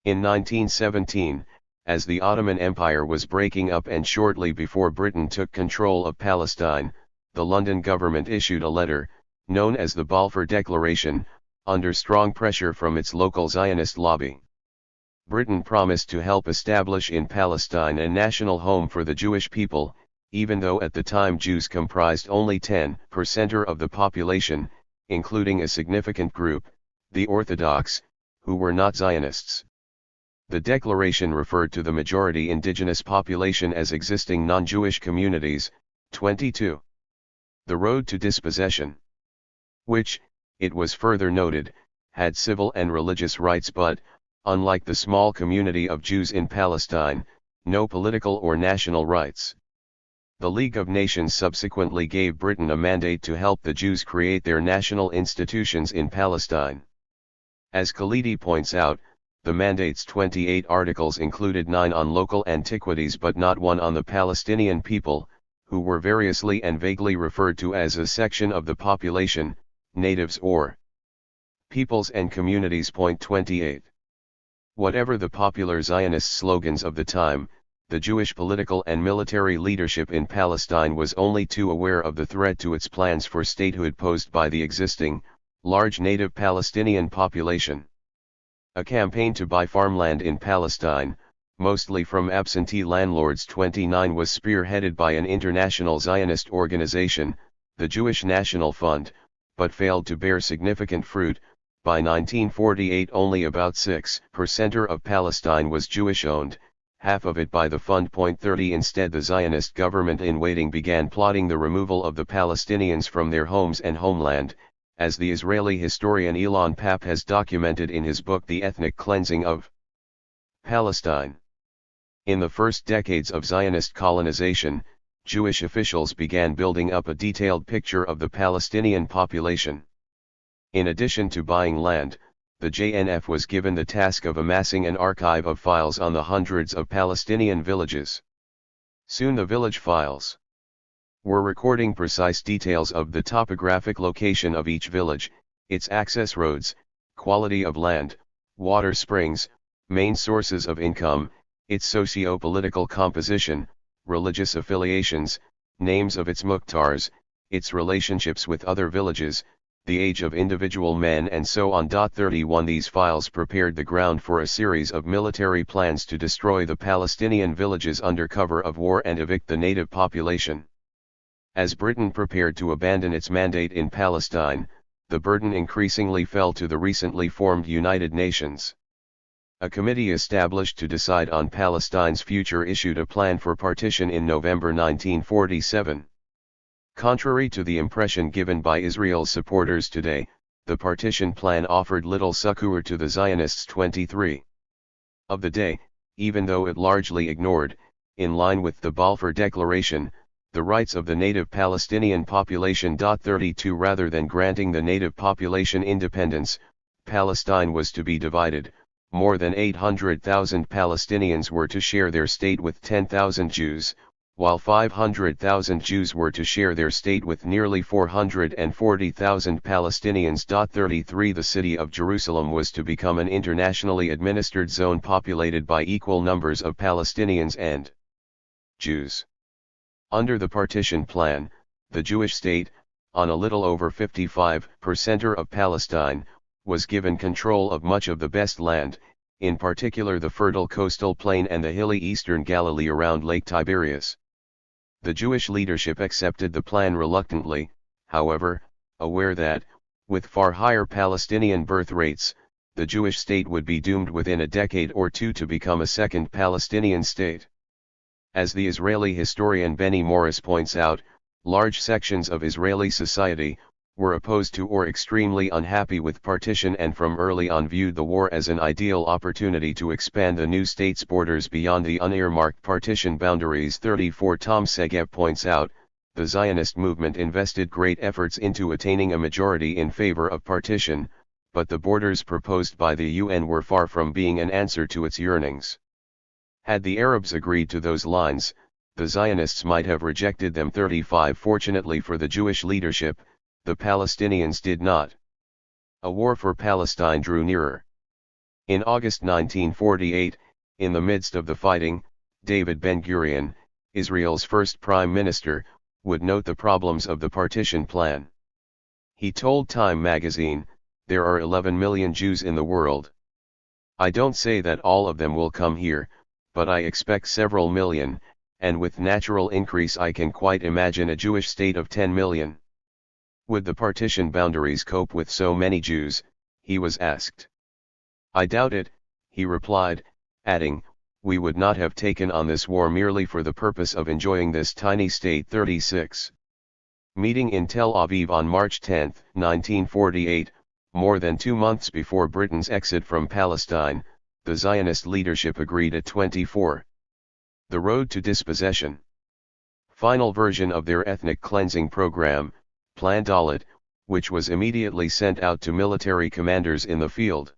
S1: In 1917, as the Ottoman Empire was breaking up and shortly before Britain took control of Palestine, the London government issued a letter, known as the Balfour Declaration, under strong pressure from its local Zionist lobby. Britain promised to help establish in Palestine a national home for the Jewish people, even though at the time Jews comprised only 10% of the population, including a significant group, the Orthodox, who were not Zionists. The declaration referred to the majority indigenous population as existing non-Jewish communities. 22. The road to dispossession, which, it was further noted, had civil and religious rights but, unlike the small community of Jews in Palestine, no political or national rights. The League of Nations subsequently gave Britain a mandate to help the Jews create their national institutions in Palestine. As Khalidi points out, the mandate's 28 articles included 9 on local antiquities but not one on the Palestinian people, who were variously and vaguely referred to as a section of the population, natives or peoples and communities. 28. Whatever the popular Zionist slogans of the time, the Jewish political and military leadership in Palestine was only too aware of the threat to its plans for statehood posed by the existing, large native Palestinian population. A campaign to buy farmland in Palestine, mostly from absentee landlords. 29 was spearheaded by an international Zionist organization, the Jewish National Fund, but failed to bear significant fruit. By 1948 only about 6% of Palestine was Jewish-owned, half of it by the fund. 30 Instead the Zionist government in waiting began plotting the removal of the Palestinians from their homes and homeland, as the Israeli historian Elon Papp has documented in his book The Ethnic Cleansing of Palestine. In the first decades of Zionist colonization, Jewish officials began building up a detailed picture of the Palestinian population. In addition to buying land, the JNF was given the task of amassing an archive of files on the hundreds of Palestinian villages. Soon the village files were recording precise details of the topographic location of each village, its access roads, quality of land, water springs, main sources of income, its socio-political composition, religious affiliations, names of its muhtars, its relationships with other villages, the age of individual men and so on. 31 These files prepared the ground for a series of military plans to destroy the Palestinian villages under cover of war and evict the native population. As Britain prepared to abandon its mandate in Palestine, the burden increasingly fell to the recently formed United Nations. A committee established to decide on Palestine's future issued a plan for partition in November 1947. Contrary to the impression given by Israel's supporters today, the partition plan offered little succor to the Zionists. 23 of the day, even though it largely ignored, in line with the Balfour Declaration, the rights of the native Palestinian population. 32 Rather than granting the native population independence, Palestine was to be divided. More than 800,000 Palestinians were to share their state with 10,000 Jews, while 500,000 Jews were to share their state with nearly 440,000 Palestinians. 33 The city of Jerusalem was to become an internationally administered zone populated by equal numbers of Palestinians and Jews. Under the partition plan, the Jewish state, on a little over 55% of Palestine, was given control of much of the best land, in particular the fertile coastal plain and the hilly eastern Galilee around Lake Tiberias. The Jewish leadership accepted the plan reluctantly, however, aware that, with far higher Palestinian birth rates, the Jewish state would be doomed within a decade or two to become a second Palestinian state. As the Israeli historian Benny Morris points out, large sections of Israeli society were opposed to or extremely unhappy with partition and from early on viewed the war as an ideal opportunity to expand the new state's borders beyond the unearmarked partition boundaries. 34 Tom Segev points out, the Zionist movement invested great efforts into attaining a majority in favor of partition, but the borders proposed by the UN were far from being an answer to its yearnings. Had the Arabs agreed to those lines, the Zionists might have rejected them. 35 Fortunately for the Jewish leadership, the Palestinians did not. A war for Palestine drew nearer. In August 1948, in the midst of the fighting, David Ben-Gurion, Israel's first prime minister, would note the problems of the partition plan. He told Time magazine, "There are 11 million Jews in the world. I don't say that all of them will come here, but I expect several million, and with natural increase I can quite imagine a Jewish state of 10 million. Would the partition boundaries cope with so many Jews?" he was asked. "I doubt it," he replied, adding, "We would not have taken on this war merely for the purpose of enjoying this tiny state." 36. Meeting in Tel Aviv on March 10, 1948, more than 2 months before Britain's exit from Palestine, the Zionist leadership agreed at 24. The road to dispossession. Final version of their ethnic cleansing program, Plan Dalet, which was immediately sent out to military commanders in the field.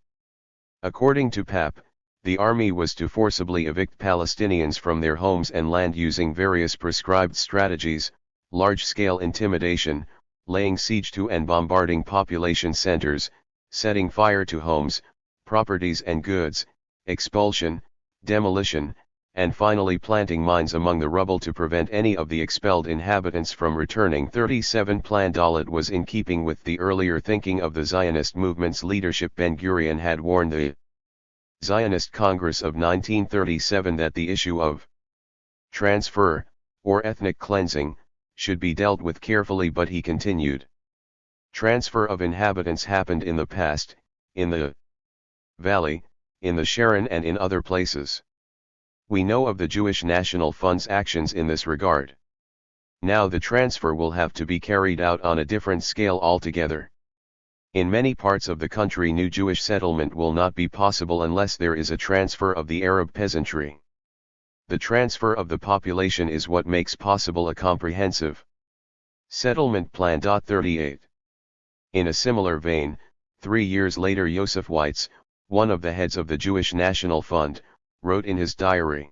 S1: According to PAP, the army was to forcibly evict Palestinians from their homes and land using various prescribed strategies: large-scale intimidation, laying siege to and bombarding population centers, setting fire to homes, properties and goods, expulsion, demolition, and finally planting mines among the rubble to prevent any of the expelled inhabitants from returning. 37 Plan Dalet was in keeping with the earlier thinking of the Zionist movement's leadership. Ben-Gurion had warned the Zionist Congress of 1937 that the issue of transfer, or ethnic cleansing, should be dealt with carefully, but he continued, "Transfer of inhabitants happened in the past, in the Valley, in the Sharon and in other places. We know of the Jewish National Fund's actions in this regard. Now the transfer will have to be carried out on a different scale altogether. In many parts of the country new Jewish settlement will not be possible unless there is a transfer of the Arab peasantry. The transfer of the population is what makes possible a comprehensive settlement plan." 38. In a similar vein, 3 years later Yosef Weitz, one of the heads of the Jewish National Fund, wrote in his diary,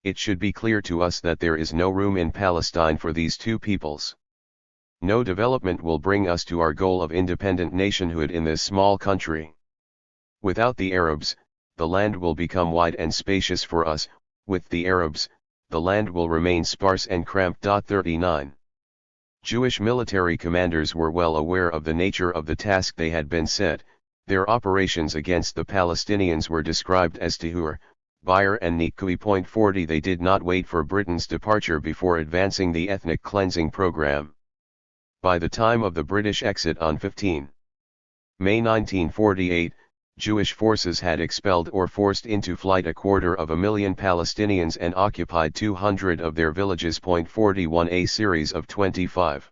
S1: "It should be clear to us that there is no room in Palestine for these two peoples. No development will bring us to our goal of independent nationhood in this small country. Without the Arabs, the land will become wide and spacious for us; with the Arabs, the land will remain sparse and cramped." 39. Jewish military commanders were well aware of the nature of the task they had been set. Their operations against the Palestinians were described as tahur, Bayer and Nikui. 40 They did not wait for Britain's departure before advancing the ethnic cleansing program. By the time of the British exit on 15 May 1948, Jewish forces had expelled or forced into flight 250,000 Palestinians and occupied 200 of their villages. 41 A series of 25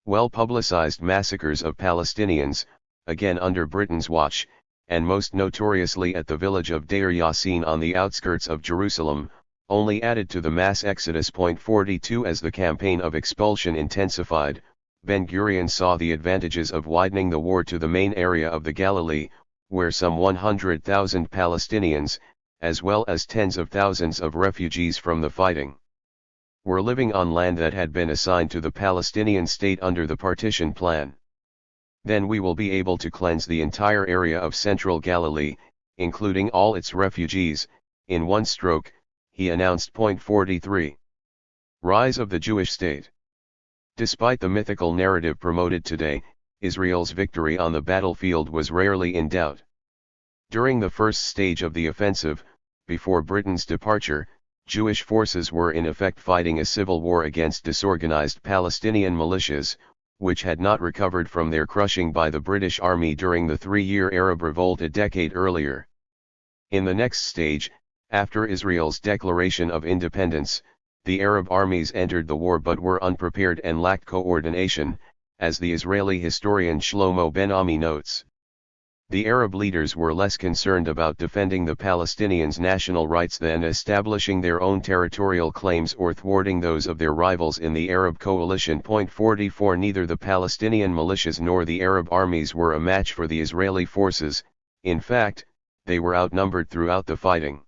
S1: well-publicized massacres of Palestinians, again under Britain's watch, and most notoriously at the village of Deir Yassin on the outskirts of Jerusalem, only added to the mass exodus. 42 As the campaign of expulsion intensified, Ben-Gurion saw the advantages of widening the war to the main area of the Galilee, where some 100,000 Palestinians, as well as tens of thousands of refugees from the fighting, were living on land that had been assigned to the Palestinian state under the partition plan. Then we will be able to cleanse the entire area of central Galilee, including all its refugees, in one stroke, he announced. 43 Rise of the Jewish State. Despite the mythical narrative promoted today, Israel's victory on the battlefield was rarely in doubt. During the first stage of the offensive, before Britain's departure, Jewish forces were in effect fighting a civil war against disorganized Palestinian militias, which had not recovered from their crushing by the British Army during the 3-year Arab Revolt a decade earlier. In the next stage, after Israel's declaration of independence, the Arab armies entered the war but were unprepared and lacked coordination, as the Israeli historian Shlomo Ben-Ami notes. The Arab leaders were less concerned about defending the Palestinians' national rights than establishing their own territorial claims or thwarting those of their rivals in the Arab coalition. 44 Neither the Palestinian militias nor the Arab armies were a match for the Israeli forces, in fact, they were outnumbered throughout the fighting.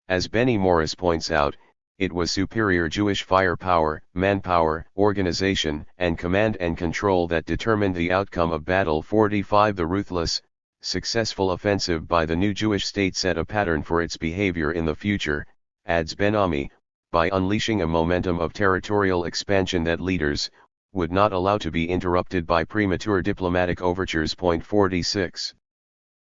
S1: As Benny Morris points out, it was superior Jewish firepower, manpower, organization, and command and control that determined the outcome of Battle 45. The ruthless, successful offensive by the new Jewish state set a pattern for its behavior in the future, adds Ben-Ami, by unleashing a momentum of territorial expansion that leaders would not allow to be interrupted by premature diplomatic overtures. 46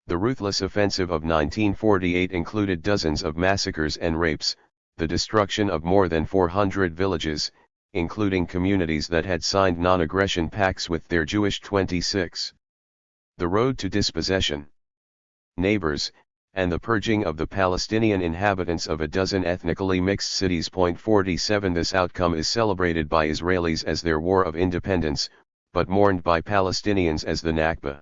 S1: The ruthless offensive of 1948 included dozens of massacres and rapes, the destruction of more than 400 villages, including communities that had signed non-aggression pacts with their Jewish 26. The road to dispossession, neighbors, and the purging of the Palestinian inhabitants of a dozen ethnically mixed cities. 47 This outcome is celebrated by Israelis as their war of independence, but mourned by Palestinians as the Nakba.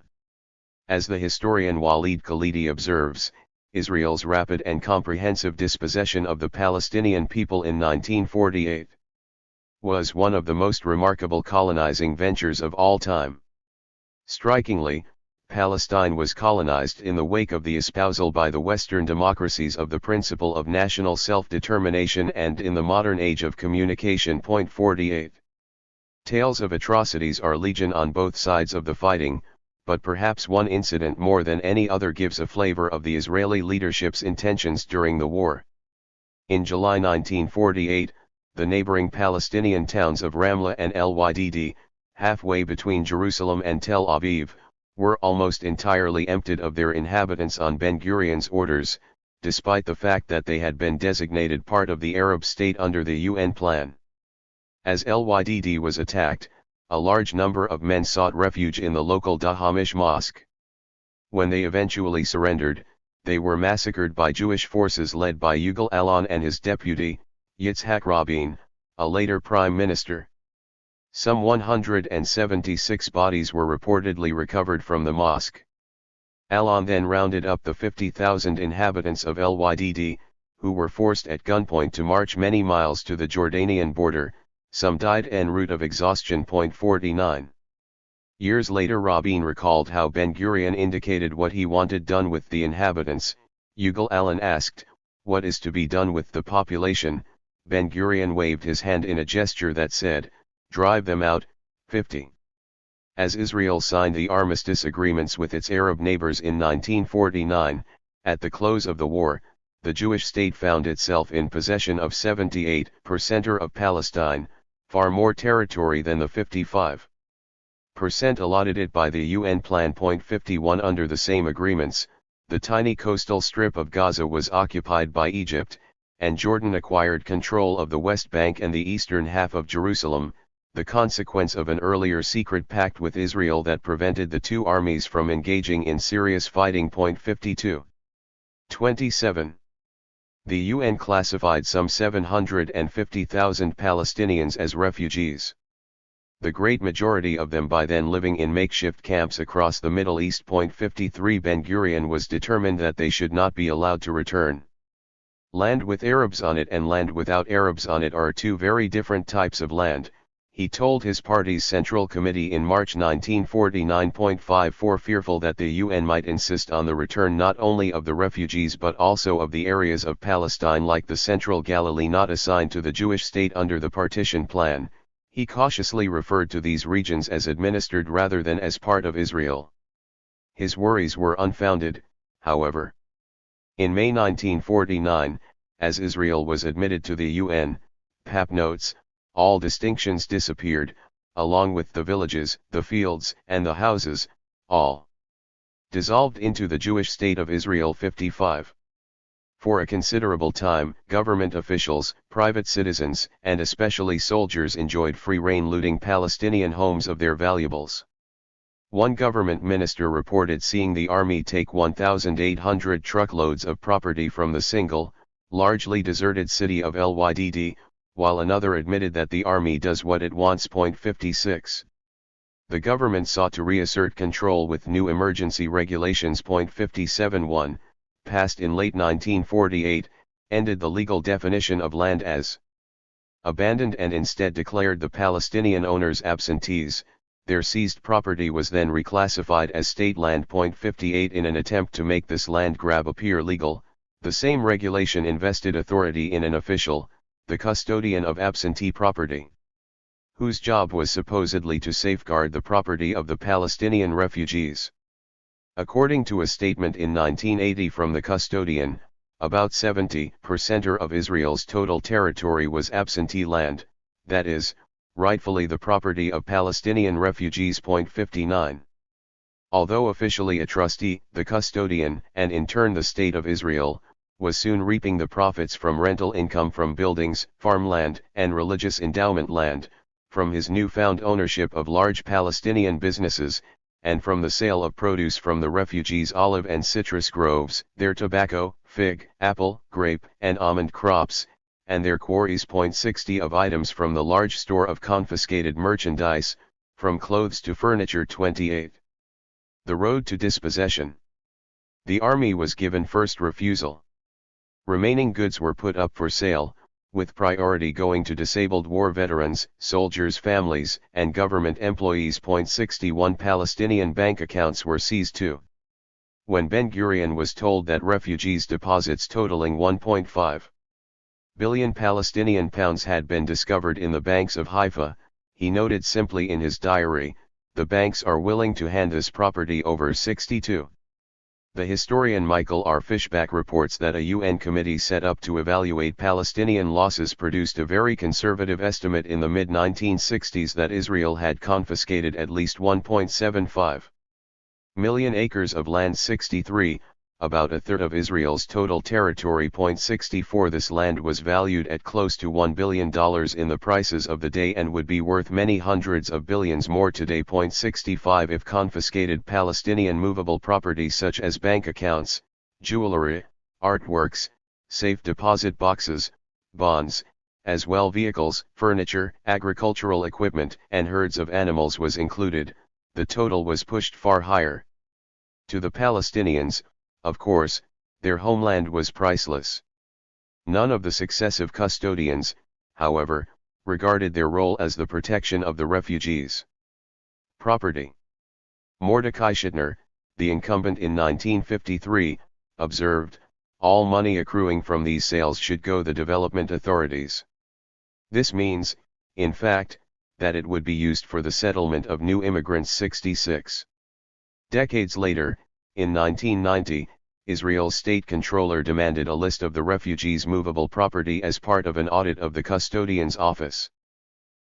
S1: As the historian Walid Khalidi observes, Israel's rapid and comprehensive dispossession of the Palestinian people in 1948 was one of the most remarkable colonizing ventures of all time. Strikingly, Palestine was colonized in the wake of the espousal by the Western democracies of the principle of national self-determination and in the modern age of communication. 48 Tales of atrocities are legion on both sides of the fighting, but perhaps one incident more than any other gives a flavor of the Israeli leadership's intentions during the war. In July 1948, the neighboring Palestinian towns of Ramla and Lydd, halfway between Jerusalem and Tel Aviv, were almost entirely emptied of their inhabitants on Ben-Gurion's orders, despite the fact that they had been designated part of the Arab state under the UN plan. As Lydd was attacked, a large number of men sought refuge in the local Dahamish mosque. When they eventually surrendered, they were massacred by Jewish forces led by Yigal Allon and his deputy, Yitzhak Rabin, a later prime minister. Some 176 bodies were reportedly recovered from the mosque. Allon then rounded up the 50,000 inhabitants of Lydd, who were forced at gunpoint to march many miles to the Jordanian border. Some died en route of exhaustion. 49 Years later Rabin recalled how Ben-Gurion indicated what he wanted done with the inhabitants. Yigal Allon asked, "What is to be done with the population?" Ben-Gurion waved his hand in a gesture that said, "Drive them out." 50 As Israel signed the armistice agreements with its Arab neighbors in 1949, at the close of the war, the Jewish state found itself in possession of 78% of Palestine, far more territory than the 55% allotted it by the UN Plan. 51 Under the same agreements, the tiny coastal strip of Gaza was occupied by Egypt, and Jordan acquired control of the West Bank and the eastern half of Jerusalem, the consequence of an earlier secret pact with Israel that prevented the two armies from engaging in serious fighting. 52. 27. The UN classified some 750,000 Palestinians as refugees. The great majority of them by then living in makeshift camps across the Middle East. 53. Ben-Gurion was determined that they should not be allowed to return. Land with Arabs on it and land without Arabs on it are two very different types of land, he told his party's Central Committee in March 1949. 54. Fearful that the UN might insist on the return not only of the refugees but also of the areas of Palestine like the Central Galilee not assigned to the Jewish state under the partition plan, he cautiously referred to these regions as administered rather than as part of Israel. His worries were unfounded, however. In May 1949, as Israel was admitted to the UN, Papp notes, all distinctions disappeared, along with the villages, the fields, and the houses, all dissolved into the Jewish state of Israel. 55. For a considerable time, government officials, private citizens, and especially soldiers enjoyed free rein looting Palestinian homes of their valuables. One government minister reported seeing the army take 1,800 truckloads of property from the single, largely deserted city of Lydd, while another admitted that the army does what it wants. 56. The government sought to reassert control with new emergency regulations. 57. 1, passed in late 1948, ended the legal definition of land as abandoned and instead declared the Palestinian owners absentees. Their seized property was then reclassified as state land. 58. In an attempt to make this land grab appear legal, the same regulation invested authority in an official, the custodian of absentee property, whose job was supposedly to safeguard the property of the Palestinian refugees. According to a statement in 1980 from the custodian, about 70% of Israel's total territory was absentee land, that is, rightfully the property of Palestinian refugees. 59. Although officially a trustee, the custodian, and in turn the State of Israel, was soon reaping the profits from rental income from buildings, farmland, and religious endowment land, from his newfound ownership of large Palestinian businesses, and from the sale of produce from the refugees' olive and citrus groves, their tobacco, fig, apple, grape, and almond crops, and their quarries. 60 of items from the large store of confiscated merchandise, from clothes to furniture. 28. The road to dispossession. The army was given first refusal. Remaining goods were put up for sale, with priority going to disabled war veterans, soldiers' families, and government employees. 61 Palestinian bank accounts were seized too. When Ben-Gurion was told that refugees' deposits totaling 1.5 billion Palestinian pounds had been discovered in the banks of Haifa, he noted simply in his diary, "The banks are willing to hand this property over." 62. The historian Michael R. Fishback reports that a UN committee set up to evaluate Palestinian losses produced a very conservative estimate in the mid-1960s that Israel had confiscated at least 1.75 million acres of land. 63, about a third of Israel's total territory. 64 This land was valued at close to $1 billion in the prices of the day and would be worth many hundreds of billions more today. 65 If confiscated Palestinian movable property such as bank accounts, jewelry, artworks, safe deposit boxes, bonds, as well vehicles, furniture, agricultural equipment, and herds of animals was included, the total was pushed far higher. To the Palestinians, of course, their homeland was priceless. None of the successive custodians, however, regarded their role as the protection of the refugees' property. Mordecai Schittner, the incumbent in 1953, observed, "All money accruing from these sales should go the development authorities." This means, in fact, that it would be used for the settlement of new immigrants. 66. Decades later, in 1990, Israel's state controller demanded a list of the refugees' movable property as part of an audit of the custodian's office.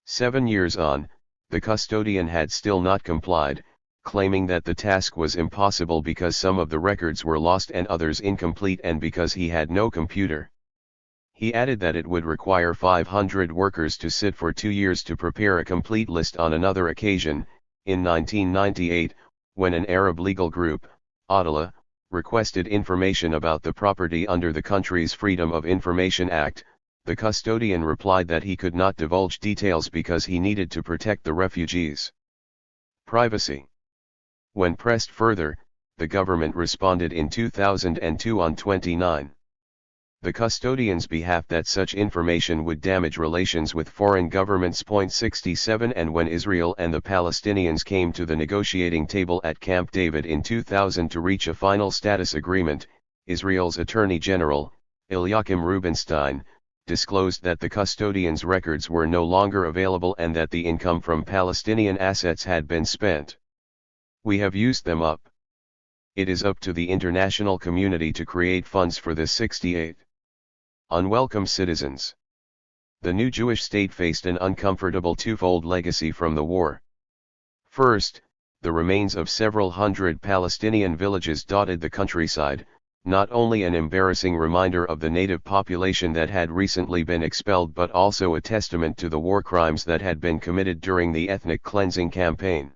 S1: 7 years on, the custodian had still not complied, claiming that the task was impossible because some of the records were lost and others incomplete and because he had no computer. He added that it would require 500 workers to sit for 2 years to prepare a complete list. On another occasion, in 1998, when an Arab legal group, Adala, requested information about the property under the country's Freedom of Information Act, the custodian replied that he could not divulge details because he needed to protect the refugees' privacy. When pressed further, the government responded in 2002 on 29 the custodian's behalf that such information would damage relations with foreign governments. 67 And when Israel and the Palestinians came to the negotiating table at Camp David in 2000 to reach a final status agreement, Israel's Attorney General, Eliakim Rubinstein, disclosed that the custodian's records were no longer available and that the income from Palestinian assets had been spent. "We have used them up. It is up to the international community to create funds for the 68 unwelcome citizens." The new Jewish state faced an uncomfortable twofold legacy from the war. First, the remains of several hundred Palestinian villages dotted the countryside, not only an embarrassing reminder of the native population that had recently been expelled but also a testament to the war crimes that had been committed during the ethnic cleansing campaign.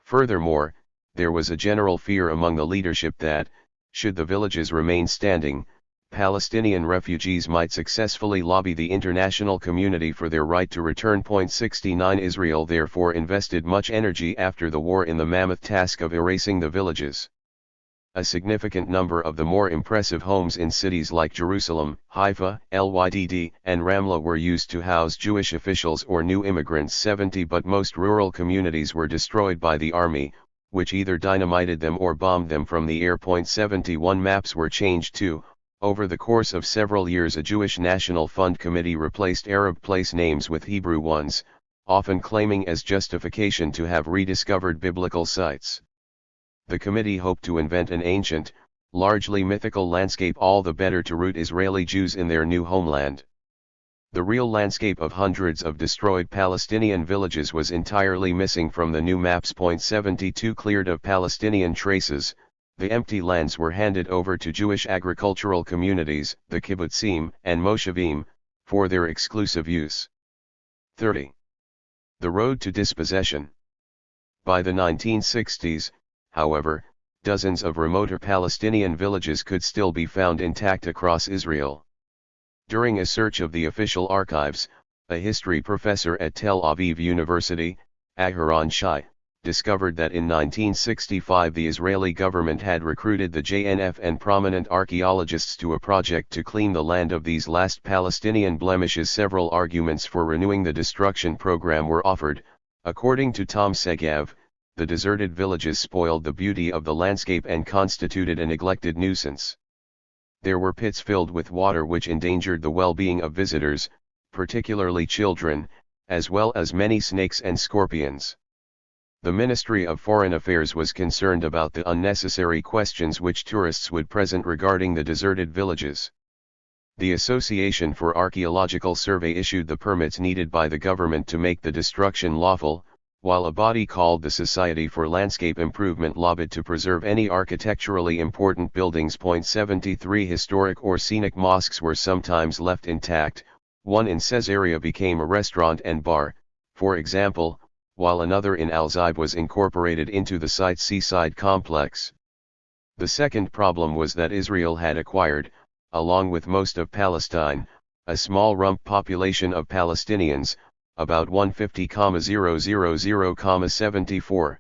S1: Furthermore, there was a general fear among the leadership that, should the villages remain standing, Palestinian refugees might successfully lobby the international community for their right to return. 69 Israel therefore invested much energy after the war in the mammoth task of erasing the villages. A significant number of the more impressive homes in cities like Jerusalem, Haifa, Lydd, and Ramla were used to house Jewish officials or new immigrants. 70 But most rural communities were destroyed by the army, which either dynamited them or bombed them from the air. 71 Maps were changed too. Over the course of several years, a Jewish National Fund committee replaced Arab place names with Hebrew ones, often claiming as justification to have rediscovered biblical sites. The committee hoped to invent an ancient, largely mythical landscape all the better to root Israeli Jews in their new homeland. The real landscape of hundreds of destroyed Palestinian villages was entirely missing from the new maps. 72 Cleared of Palestinian traces, the empty lands were handed over to Jewish agricultural communities, the kibbutzim and moshavim, for their exclusive use. 30. The road to dispossession. By the 1960s, however, dozens of remoter Palestinian villages could still be found intact across Israel. During a search of the official archives, a history professor at Tel Aviv University, Aharon Shai, discovered that in 1965 the Israeli government had recruited the JNF and prominent archaeologists to a project to clean the land of these last Palestinian blemishes. Several arguments for renewing the destruction program were offered. According to Tom Segav, the deserted villages spoiled the beauty of the landscape and constituted a neglected nuisance. There were pits filled with water which endangered the well-being of visitors, particularly children, as well as many snakes and scorpions. The Ministry of Foreign Affairs was concerned about the unnecessary questions which tourists would present regarding the deserted villages. The Association for Archaeological Survey issued the permits needed by the government to make the destruction lawful, while a body called the Society for Landscape Improvement lobbied to preserve any architecturally important buildings. 73 Historic or scenic mosques were sometimes left intact. One in Caesarea became a restaurant and bar, for example, while another in Al-Zaib was incorporated into the site's seaside complex. The second problem was that Israel had acquired, along with most of Palestine, a small rump population of Palestinians, about 150,000,74,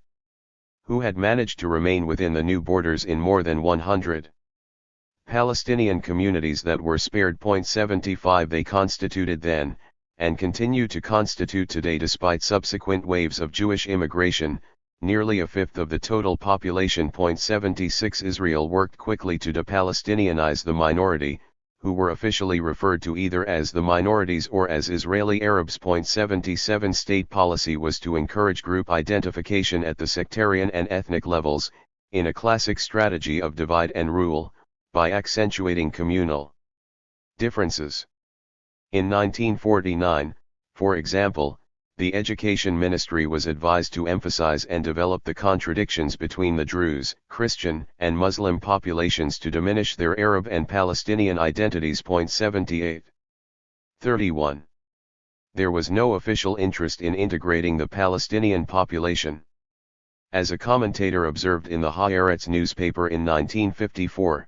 S1: who had managed to remain within the new borders in more than 100 Palestinian communities that were spared. 75 They constituted then, and continue to constitute today despite subsequent waves of Jewish immigration, nearly a fifth of the total population. 76 Israel worked quickly to de-Palestinianize the minority, who were officially referred to either as the minorities or as Israeli Arabs. 77 State policy was to encourage group identification at the sectarian and ethnic levels, in a classic strategy of divide and rule, by accentuating communal differences. In 1949, for example, The Education Ministry was advised to emphasize and develop the contradictions between the Druze, Christian, and Muslim populations to diminish their Arab and Palestinian identities. 78. 31. There was no official interest in integrating the Palestinian population. As a commentator observed in the Haaretz newspaper in 1954,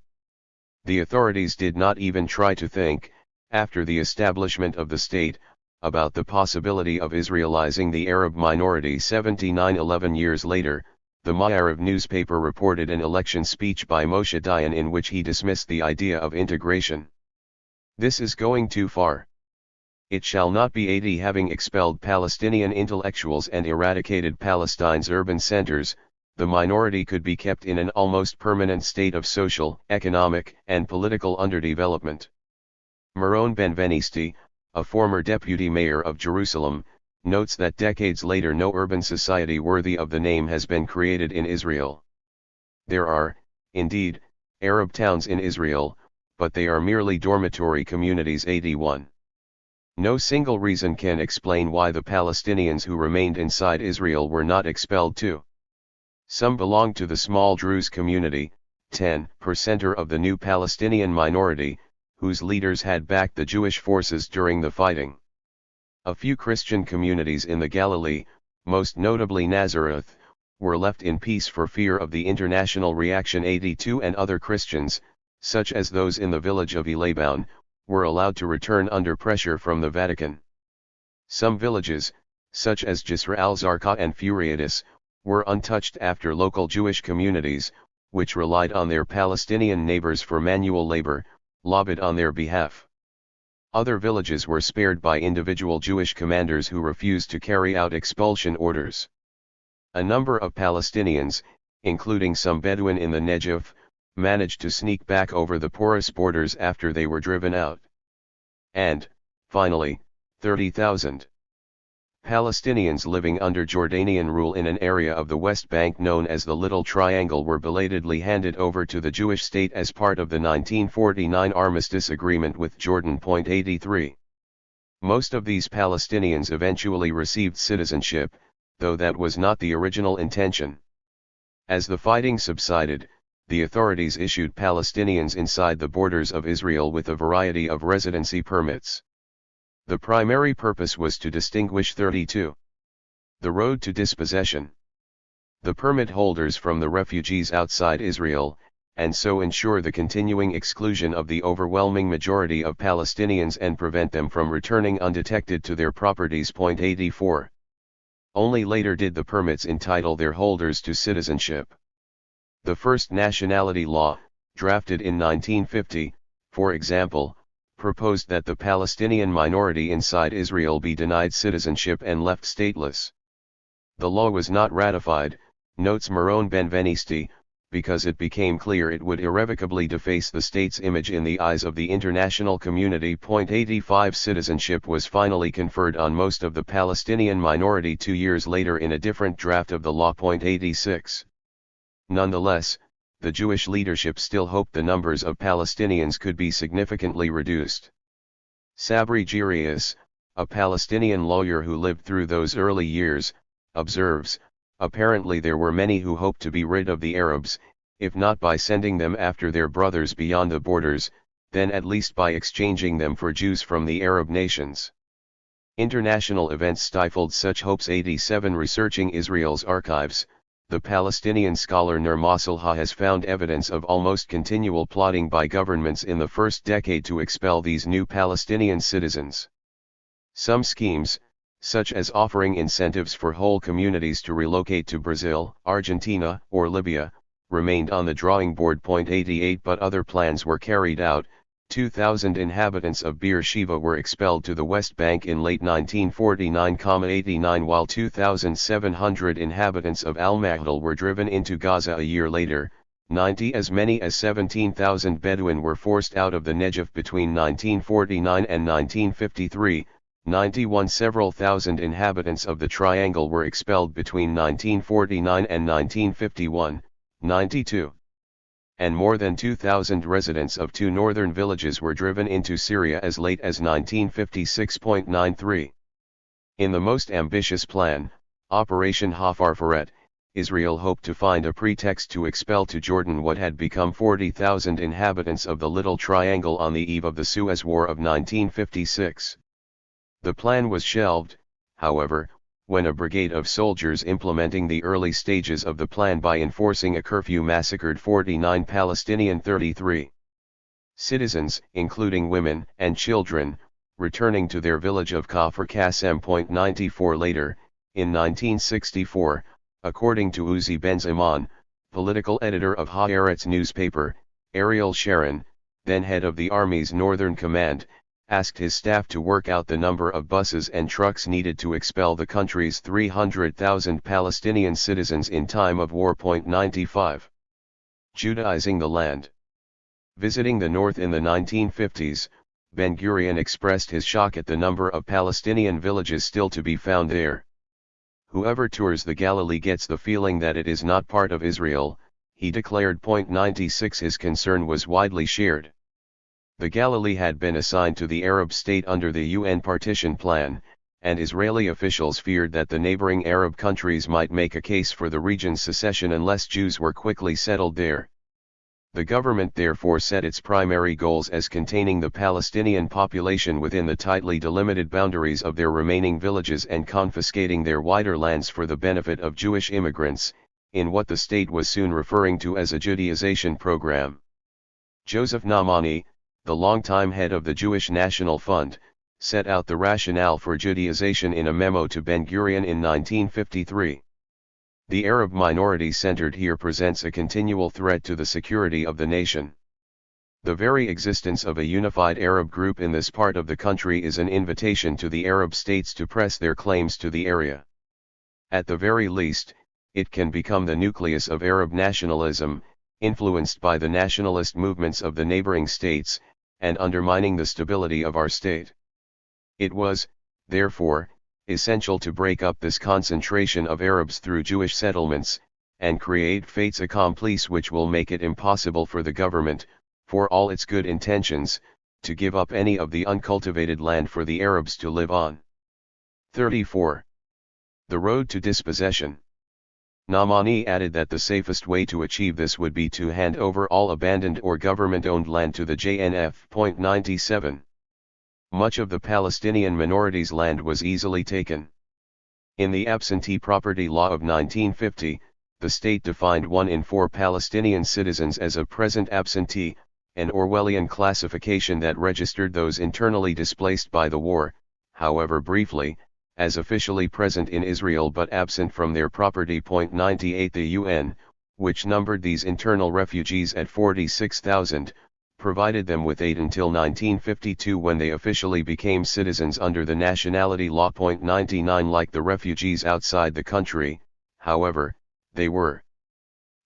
S1: the authorities did not even try to think, after the establishment of the state, about the possibility of Israelizing the Arab minority. 11 years later, the Ma'ariv newspaper reported an election speech by Moshe Dayan in which he dismissed the idea of integration. This is going too far. It shall not be AD having expelled Palestinian intellectuals and eradicated Palestine's urban centers, the minority could be kept in an almost permanent state of social, economic, and political underdevelopment. Meron Benvenisti, a former deputy mayor of Jerusalem, notes that decades later no urban society worthy of the name has been created in Israel. There are, indeed, Arab towns in Israel, but they are merely dormitory communities. 81. No single reason can explain why the Palestinians who remained inside Israel were not expelled too. Some belonged to the small Druze community, 10% of the new Palestinian minority, whose leaders had backed the Jewish forces during the fighting. A few Christian communities in the Galilee, most notably Nazareth, were left in peace for fear of the international reaction. 82 and other Christians, such as those in the village of Elaboun, were allowed to return under pressure from the Vatican. Some villages, such as Jisr al-Zarqa and Furiatis, were untouched after local Jewish communities, which relied on their Palestinian neighbors for manual labor, lobbied on their behalf. Other villages were spared by individual Jewish commanders who refused to carry out expulsion orders. A number of Palestinians, including some Bedouin in the Negev, managed to sneak back over the porous borders after they were driven out. And, finally, 30,000 Palestinians living under Jordanian rule in an area of the West Bank known as the Little Triangle were belatedly handed over to the Jewish state as part of the 1949 Armistice Agreement with Jordan. 83. Most of these Palestinians eventually received citizenship, though that was not the original intention. As the fighting subsided, the authorities issued Palestinians inside the borders of Israel with a variety of residency permits. The primary purpose was to distinguish 32. The road to dispossession. The permit holders from the refugees outside Israel, and so ensure the continuing exclusion of the overwhelming majority of Palestinians and prevent them from returning undetected to their properties. 84. Only later did the permits entitle their holders to citizenship. The first nationality law, drafted in 1950, for example, proposed that the Palestinian minority inside Israel be denied citizenship and left stateless. The law was not ratified, notes Meron Benvenisti, because it became clear it would irrevocably deface the state's image in the eyes of the international community. 85 Citizenship was finally conferred on most of the Palestinian minority 2 years later in a different draft of the law. 86. Nonetheless, the Jewish leadership still hoped the numbers of Palestinians could be significantly reduced. Sabri Jirius, a Palestinian lawyer who lived through those early years, observes, apparently there were many who hoped to be rid of the Arabs, if not by sending them after their brothers beyond the borders, then at least by exchanging them for Jews from the Arab nations. International events stifled such hopes. 87 Researching Israel's archives, the Palestinian scholar Nur Masalha has found evidence of almost continual plotting by governments in the first decade to expel these new Palestinian citizens. Some schemes, such as offering incentives for whole communities to relocate to Brazil, Argentina, or Libya, remained on the drawing board. 88 But other plans were carried out. 2,000 inhabitants of Beersheba were expelled to the West Bank in late 1949-89 while 2,700 inhabitants of Al-Mahdal were driven into Gaza a year later. 90 As many as 17,000 Bedouin were forced out of the Negev between 1949 and 1953. 91 Several thousand inhabitants of the Triangle were expelled between 1949 and 1951. 92. And more than 2,000 residents of 2 northern villages were driven into Syria as late as 1956. 93. In the most ambitious plan, Operation Hafarfaret, Israel hoped to find a pretext to expel to Jordan what had become 40,000 inhabitants of the Little Triangle on the eve of the Suez War of 1956. The plan was shelved, however, when a brigade of soldiers implementing the early stages of the plan by enforcing a curfew massacred 49 Palestinian 33 citizens, including women and children, returning to their village of Kafr Qassem. 94 later, in 1964, according to Uzi Ben-Zaman, political editor of Haaretz newspaper, Ariel Sharon, then head of the Army's Northern Command, asked his staff to work out the number of buses and trucks needed to expel the country's 300,000 Palestinian citizens in time of war. 95. Judaizing the land. Visiting the north in the 1950s, Ben-Gurion expressed his shock at the number of Palestinian villages still to be found there. Whoever tours the Galilee gets the feeling that it is not part of Israel, he declared. 96. His concern was widely shared. The Galilee had been assigned to the Arab state under the UN partition plan, and Israeli officials feared that the neighboring Arab countries might make a case for the region's secession unless Jews were quickly settled there. The government therefore set its primary goals as containing the Palestinian population within the tightly delimited boundaries of their remaining villages and confiscating their wider lands for the benefit of Jewish immigrants, in what the state was soon referring to as a Judaization program. Joseph Naamani, the longtime head of the Jewish National Fund, set out the rationale for Judaization in a memo to Ben-Gurion in 1953. The Arab minority centered here presents a continual threat to the security of the nation. The very existence of a unified Arab group in this part of the country is an invitation to the Arab states to press their claims to the area. At the very least, it can become the nucleus of Arab nationalism, influenced by the nationalist movements of the neighboring states, and undermining the stability of our state. It was, therefore, essential to break up this concentration of Arabs through Jewish settlements, and create fates accomplices which will make it impossible for the government, for all its good intentions, to give up any of the uncultivated land for the Arabs to live on. 34. The road to dispossession. Naamani added that the safest way to achieve this would be to hand over all abandoned or government-owned land to the JNF. 97. Much of the Palestinian minority's land was easily taken. In the absentee property law of 1950, the state defined 1 in 4 Palestinian citizens as a present absentee, an Orwellian classification that registered those internally displaced by the war, however briefly, as officially present in Israel but absent from their property. 98. The UN, which numbered these internal refugees at 46,000, provided them with aid until 1952 when they officially became citizens under the nationality law. 99. Like the refugees outside the country, however, they were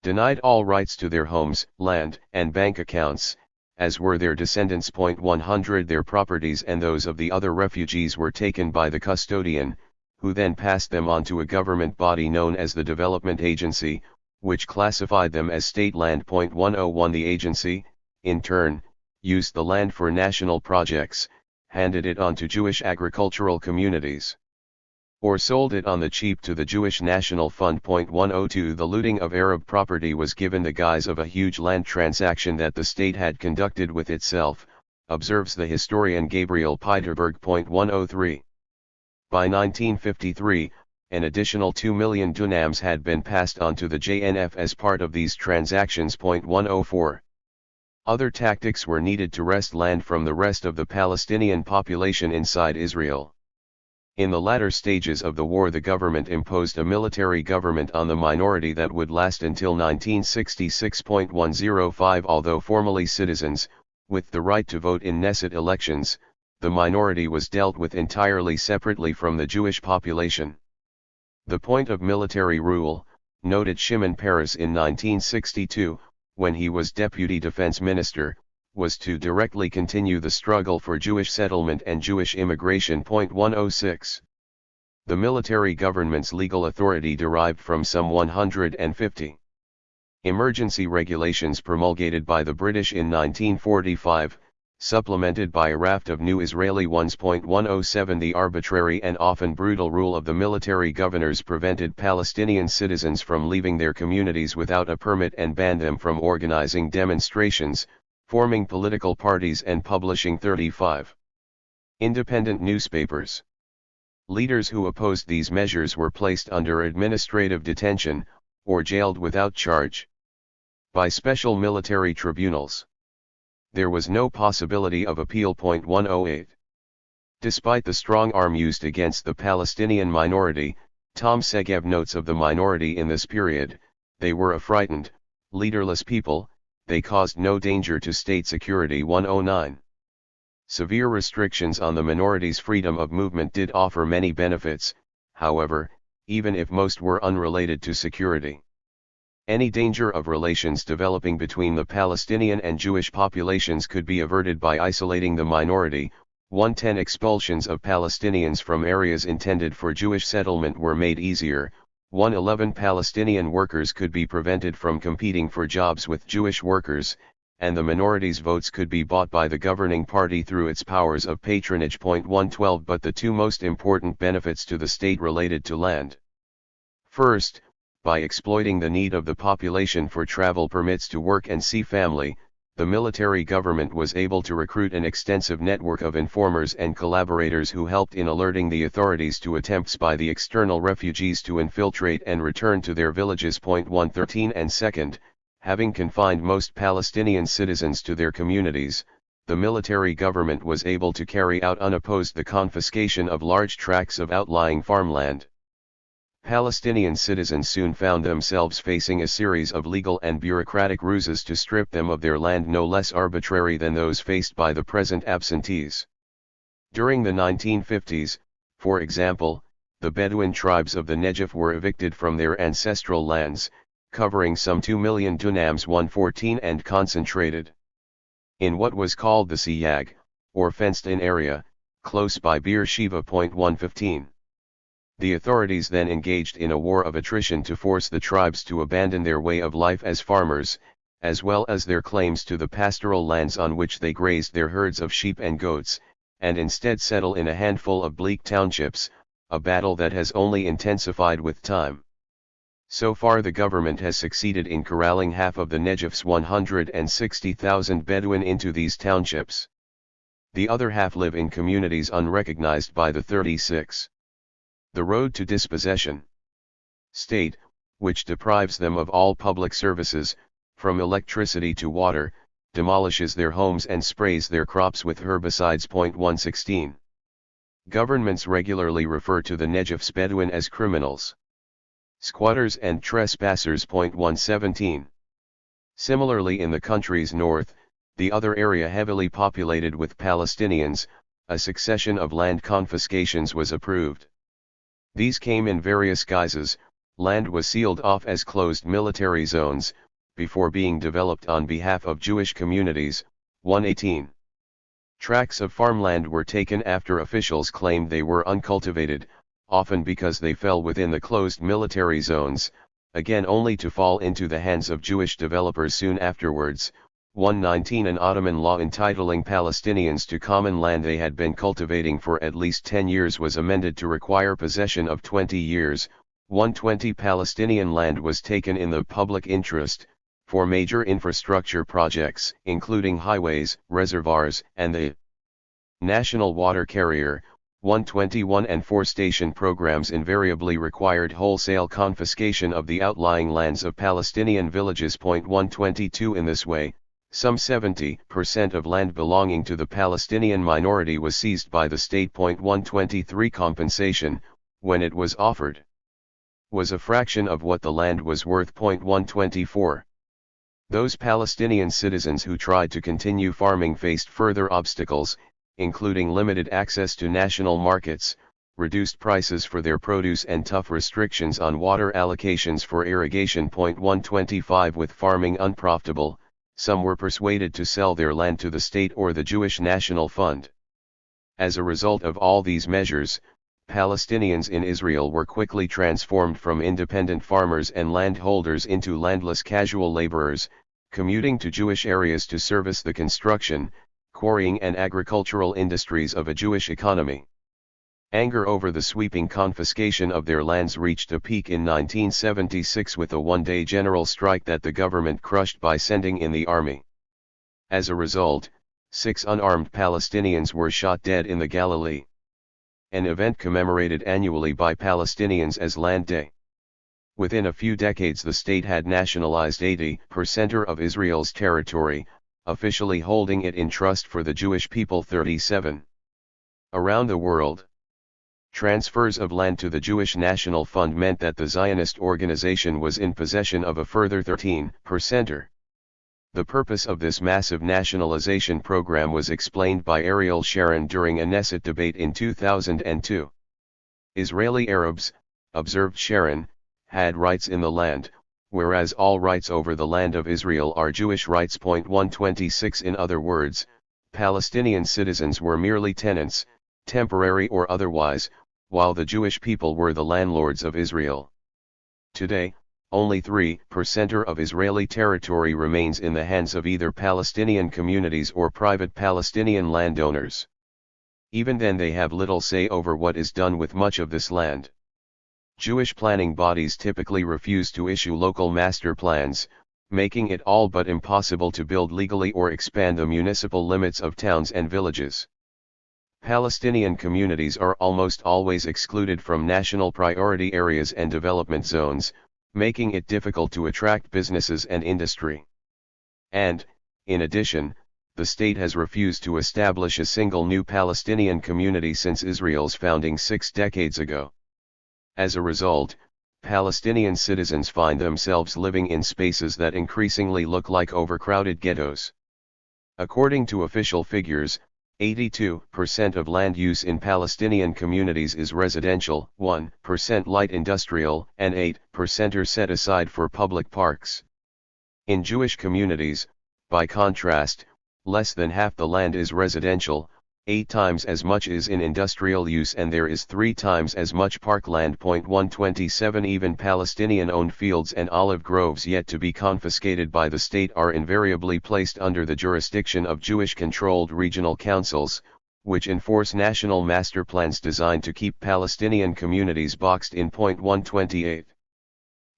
S1: denied all rights to their homes, land, and bank accounts, as were their descendants. 100. Their properties and those of the other refugees were taken by the custodian, who then passed them on to a government body known as the Development Agency, which classified them as state land. 101. The agency, in turn, used the land for national projects, handed it on to Jewish agricultural communities, or sold it on the cheap to the Jewish National Fund. 102. The looting of Arab property was given the guise of a huge land transaction that the state had conducted with itself, observes the historian Gabriel Peiterberg. 103. By 1953, an additional 2 million dunams had been passed on to the JNF as part of these transactions. 104. Other tactics were needed to wrest land from the rest of the Palestinian population inside Israel. In the latter stages of the war, the government imposed a military government on the minority that would last until 1966. 105. Although formally citizens, with the right to vote in Knesset elections, the minority was dealt with entirely separately from the Jewish population. The point of military rule, noted Shimon Peres in 1962, when he was Deputy Defense Minister, was to directly continue the struggle for Jewish settlement and Jewish immigration. 106. The military government's legal authority derived from some 150 emergency regulations promulgated by the British in 1945, supplemented by a raft of new Israeli ones. 107 The arbitrary and often brutal rule of the military governors prevented Palestinian citizens from leaving their communities without a permit and banned them from organizing demonstrations, forming political parties and publishing 35 independent newspapers. Leaders who opposed these measures were placed under administrative detention, or jailed without charge, by special military tribunals. There was no possibility of appeal. 108. Despite the strong arm used against the Palestinian minority, Tom Segev notes of the minority in this period, they were a frightened, leaderless people, they caused no danger to state security. 109. Severe restrictions on the minority's freedom of movement did offer many benefits, however, even if most were unrelated to security. Any danger of relations developing between the Palestinian and Jewish populations could be averted by isolating the minority. 110 Expulsions of Palestinians from areas intended for Jewish settlement were made easier. 111 Palestinian workers could be prevented from competing for jobs with Jewish workers, and the minority's votes could be bought by the governing party through its powers of patronage. 112 But the two most important benefits to the state related to land. First, by exploiting the need of the population for travel permits to work and see family, the military government was able to recruit an extensive network of informers and collaborators who helped in alerting the authorities to attempts by the external refugees to infiltrate and return to their villages. 113 And second, having confined most Palestinian citizens to their communities, the military government was able to carry out unopposed the confiscation of large tracts of outlying farmland. Palestinian citizens soon found themselves facing a series of legal and bureaucratic ruses to strip them of their land no less arbitrary than those faced by the present absentees. During the 1950s, for example, the Bedouin tribes of the Negev were evicted from their ancestral lands, covering some 2 million dunams. 114 And concentrated in what was called the Siyag, or fenced-in area, close by Beersheba. 115. The authorities then engaged in a war of attrition to force the tribes to abandon their way of life as farmers, as well as their claims to the pastoral lands on which they grazed their herds of sheep and goats, and instead settle in a handful of bleak townships, a battle that has only intensified with time. So far the government has succeeded in corralling half of the Negev's 160,000 Bedouin into these townships. The other half live in communities unrecognized by the 36. The road to dispossession state, which deprives them of all public services, from electricity to water, demolishes their homes and sprays their crops with herbicides. 116. Governments regularly refer to the Negev's Bedouin as criminals, squatters and trespassers. 117. Similarly in the country's north, the other area heavily populated with Palestinians, a succession of land confiscations was approved. These came in various guises. Land was sealed off as closed military zones, before being developed on behalf of Jewish communities. 118. Tracts of farmland were taken after officials claimed they were uncultivated, often because they fell within the closed military zones, again only to fall into the hands of Jewish developers soon afterwards. 119. An Ottoman law entitling Palestinians to common land they had been cultivating for at least 10 years was amended to require possession of 20 years. 120. Palestinian land was taken in the public interest, for major infrastructure projects, including highways, reservoirs, and the national water carrier. 121. And forestation programs invariably required wholesale confiscation of the outlying lands of Palestinian villages. 122. In this way, some 70% of land belonging to the Palestinian minority was seized by the state. 123. Compensation, when it was offered, was a fraction of what the land was worth. 124. Those Palestinian citizens who tried to continue farming faced further obstacles, including limited access to national markets, reduced prices for their produce and tough restrictions on water allocations for irrigation. 125. With farming unprofitable, some were persuaded to sell their land to the state or the Jewish National Fund. As a result of all these measures, Palestinians in Israel were quickly transformed from independent farmers and landholders into landless casual laborers, commuting to Jewish areas to service the construction, quarrying and agricultural industries of a Jewish economy. Anger over the sweeping confiscation of their lands reached a peak in 1976 with a one-day general strike that the government crushed by sending in the army. As a result, 6 unarmed Palestinians were shot dead in the Galilee. An event commemorated annually by Palestinians as Land Day. Within a few decades the state had nationalized 80% of Israel's territory, officially holding it in trust for the Jewish people. 37. Around the world, transfers of land to the Jewish National Fund meant that the Zionist organization was in possession of a further 13%. The purpose of this massive nationalization program was explained by Ariel Sharon during a Knesset debate in 2002. Israeli Arabs, observed Sharon, had rights in the land, whereas all rights over the land of Israel are Jewish rights. 126. In other words, Palestinian citizens were merely tenants, temporary or otherwise, while the Jewish people were the landlords of Israel. Today, only 3% of Israeli territory remains in the hands of either Palestinian communities or private Palestinian landowners. Even then they have little say over what is done with much of this land. Jewish planning bodies typically refuse to issue local master plans, making it all but impossible to build legally or expand the municipal limits of towns and villages. Palestinian communities are almost always excluded from national priority areas and development zones, making it difficult to attract businesses and industry. And, in addition, the state has refused to establish a single new Palestinian community since Israel's founding 6 decades ago. As a result, Palestinian citizens find themselves living in spaces that increasingly look like overcrowded ghettos. According to official figures, 82% of land use in Palestinian communities is residential, 1% light industrial, and 8% are set aside for public parks. In Jewish communities, by contrast, less than half the land is residential, 8 times as much is in industrial use, and there is 3 times as much parkland. 127. Even Palestinian-owned fields and olive groves yet to be confiscated by the state are invariably placed under the jurisdiction of Jewish-controlled regional councils, which enforce national master plans designed to keep Palestinian communities boxed in. 128.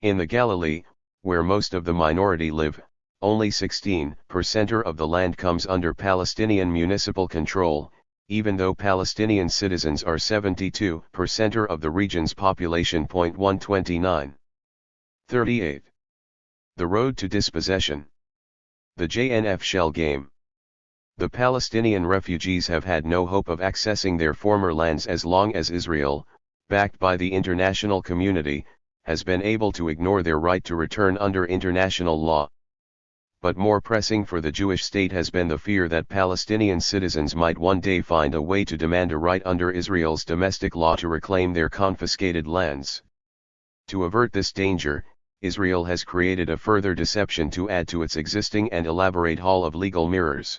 S1: In the Galilee, where most of the minority live, only 16% of the land comes under Palestinian municipal control, even though Palestinian citizens are 72% of the region's population. 129. 38. The road to dispossession. The JNF shell game. The Palestinian refugees have had no hope of accessing their former lands as long as Israel, backed by the international community, has been able to ignore their right to return under international law. But more pressing for the Jewish state has been the fear that Palestinian citizens might one day find a way to demand a right under Israel's domestic law to reclaim their confiscated lands. To avert this danger, Israel has created a further deception to add to its existing and elaborate hall of legal mirrors.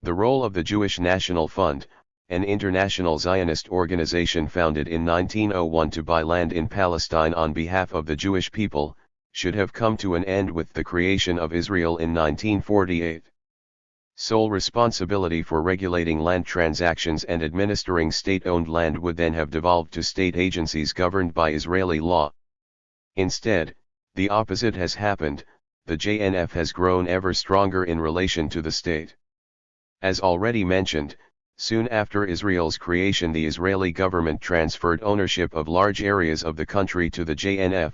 S1: The role of the Jewish National Fund, an international Zionist organization founded in 1901 to buy land in Palestine on behalf of the Jewish people, should have come to an end with the creation of Israel in 1948. Sole responsibility for regulating land transactions and administering state-owned land would then have devolved to state agencies governed by Israeli law. Instead, the opposite has happened. The JNF has grown ever stronger in relation to the state. As already mentioned, soon after Israel's creation the Israeli government transferred ownership of large areas of the country to the JNF,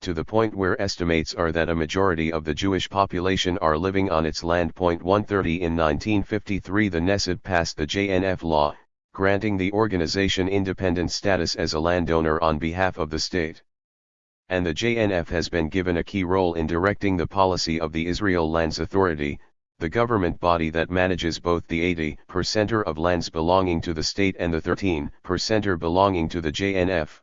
S1: to the point where estimates are that a majority of the Jewish population are living on its land. 130. In 1953 the Knesset passed the JNF law, granting the organization independent status as a landowner on behalf of the state. And the JNF has been given a key role in directing the policy of the Israel Lands Authority, the government body that manages both the 80% of lands belonging to the state and the 13% belonging to the JNF.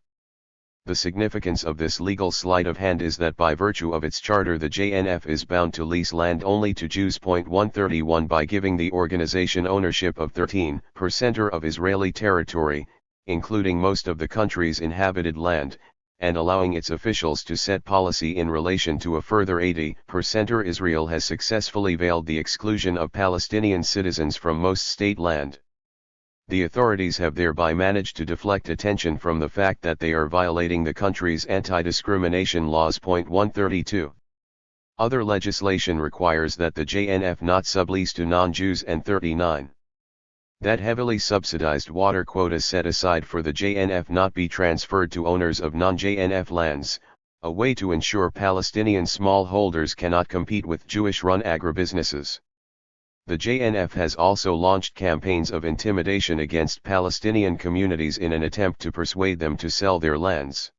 S1: The significance of this legal sleight of hand is that by virtue of its charter the JNF is bound to lease land only to Jews. 131 By giving the organization ownership of 13% of Israeli territory, including most of the country's inhabited land, and allowing its officials to set policy in relation to a further 80%. Israel has successfully veiled the exclusion of Palestinian citizens from most state land. The authorities have thereby managed to deflect attention from the fact that they are violating the country's anti-discrimination laws. 132. Other legislation requires that the JNF not sublease to non-Jews, and 39. That heavily subsidized water quotas set aside for the JNF not be transferred to owners of non-JNF lands, a way to ensure Palestinian smallholders cannot compete with Jewish-run agribusinesses. The JNF has also launched campaigns of intimidation against Palestinian communities in an attempt to persuade them to sell their lands.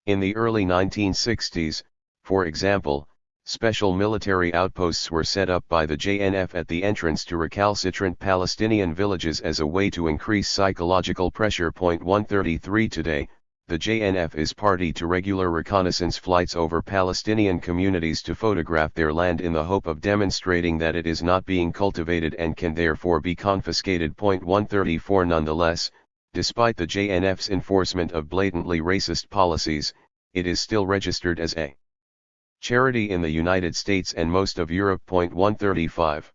S1: In the early 1960s, for example, special military outposts were set up by the JNF at the entrance to recalcitrant Palestinian villages as a way to increase psychological pressure. 133 Today, the JNF is party to regular reconnaissance flights over Palestinian communities to photograph their land in the hope of demonstrating that it is not being cultivated and can therefore be confiscated. 134 Nonetheless, despite the JNF's enforcement of blatantly racist policies, it is still registered as a charity in the United States and most of Europe. 135.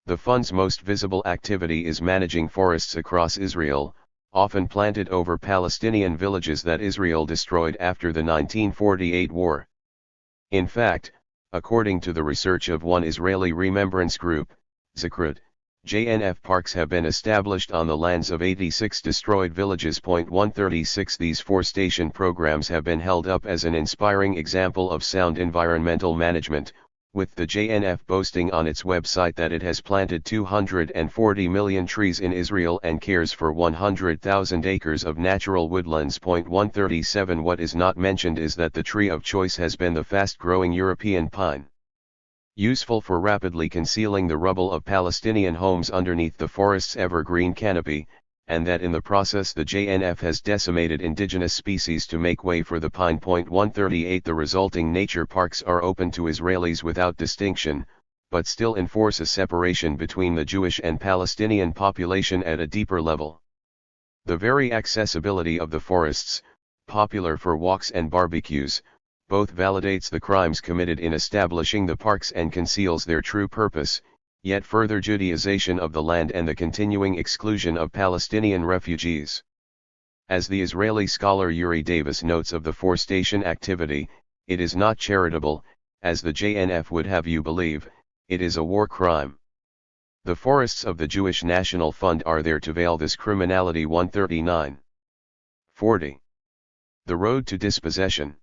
S1: The fund's most visible activity is managing forests across Israel, often planted over Palestinian villages that Israel destroyed after the 1948 war. In fact, according to the research of one Israeli remembrance group, Zakrut, JNF parks have been established on the lands of 86 destroyed villages. 136 These forestation programs have been held up as an inspiring example of sound environmental management, with the JNF boasting on its website that it has planted 240 million trees in Israel and cares for 100,000 acres of natural woodlands. 137 What is not mentioned is that the tree of choice has been the fast-growing European pine, useful for rapidly concealing the rubble of Palestinian homes underneath the forest's evergreen canopy, and that in the process the JNF has decimated indigenous species to make way for the pine. 138 The resulting nature parks are open to Israelis without distinction, but still enforce a separation between the Jewish and Palestinian population at a deeper level. The very accessibility of the forests, popular for walks and barbecues, both validates the crimes committed in establishing the parks and conceals their true purpose, yet further Judaization of the land and the continuing exclusion of Palestinian refugees. As the Israeli scholar Yuri Davis notes of the forestation activity, it is not charitable, as the JNF would have you believe, it is a war crime. The forests of the Jewish National Fund are there to veil this criminality. 139. 40. The road to dispossession.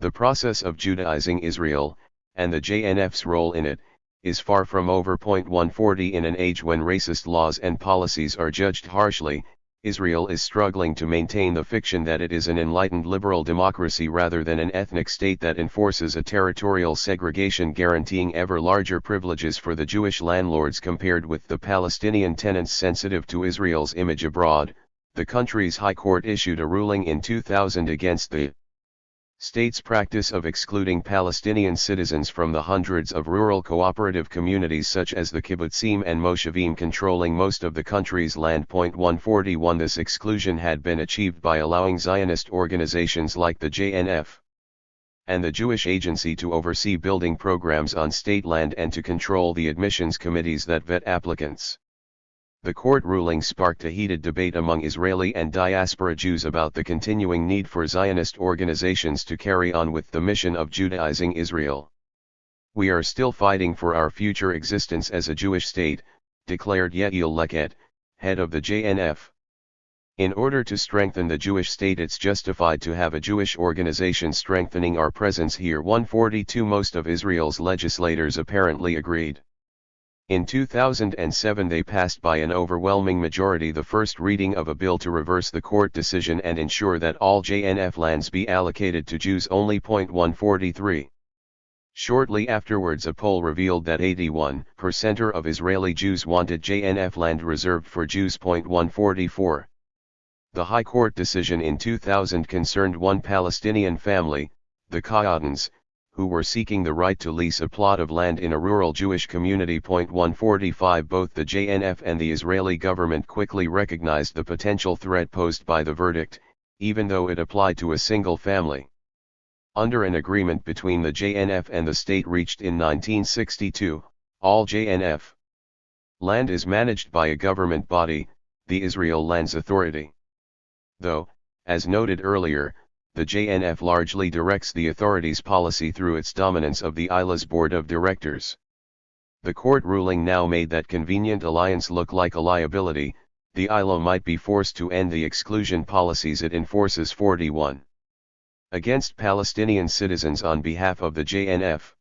S1: The process of Judaizing Israel, and the JNF's role in it, is far from over. 140 In an age when racist laws and policies are judged harshly, Israel is struggling to maintain the fiction that it is an enlightened liberal democracy rather than an ethnic state that enforces a territorial segregation guaranteeing ever larger privileges for the Jewish landlords compared with the Palestinian tenants sensitive to Israel's image abroad. The country's High Court issued a ruling in 2000 against the state's practice of excluding Palestinian citizens from the hundreds of rural cooperative communities such as the kibbutzim and moshavim controlling most of the country's land. 141 This exclusion had been achieved by allowing Zionist organizations like the JNF and the Jewish Agency to oversee building programs on state land and to control the admissions committees that vet applicants. The court ruling sparked a heated debate among Israeli and diaspora Jews about the continuing need for Zionist organizations to carry on with the mission of Judaizing Israel. "We are still fighting for our future existence as a Jewish state," declared Yael Leket, head of the JNF. "In order to strengthen the Jewish state, it's justified to have a Jewish organization strengthening our presence here." 142 Most of Israel's legislators apparently agreed. In 2007 they passed by an overwhelming majority the first reading of a bill to reverse the court decision and ensure that all JNF lands be allocated to Jews only. 143. Shortly afterwards a poll revealed that 81% of Israeli Jews wanted JNF land reserved for Jews. 144. The High Court decision in 2000 concerned one Palestinian family, the Kayadans, who were seeking the right to lease a plot of land in a rural Jewish community. 145 Both the JNF and the Israeli government quickly recognized the potential threat posed by the verdict, even though it applied to a single family. Under an agreement between the JNF and the state reached in 1962, all JNF land is managed by a government body, the Israel Lands Authority. Though, as noted earlier, the JNF largely directs the authority's policy through its dominance of the ILA's board of directors. The court ruling now made that convenient alliance look like a liability. The ILA might be forced to end the exclusion policies it enforces 41 against Palestinian citizens on behalf of the JNF.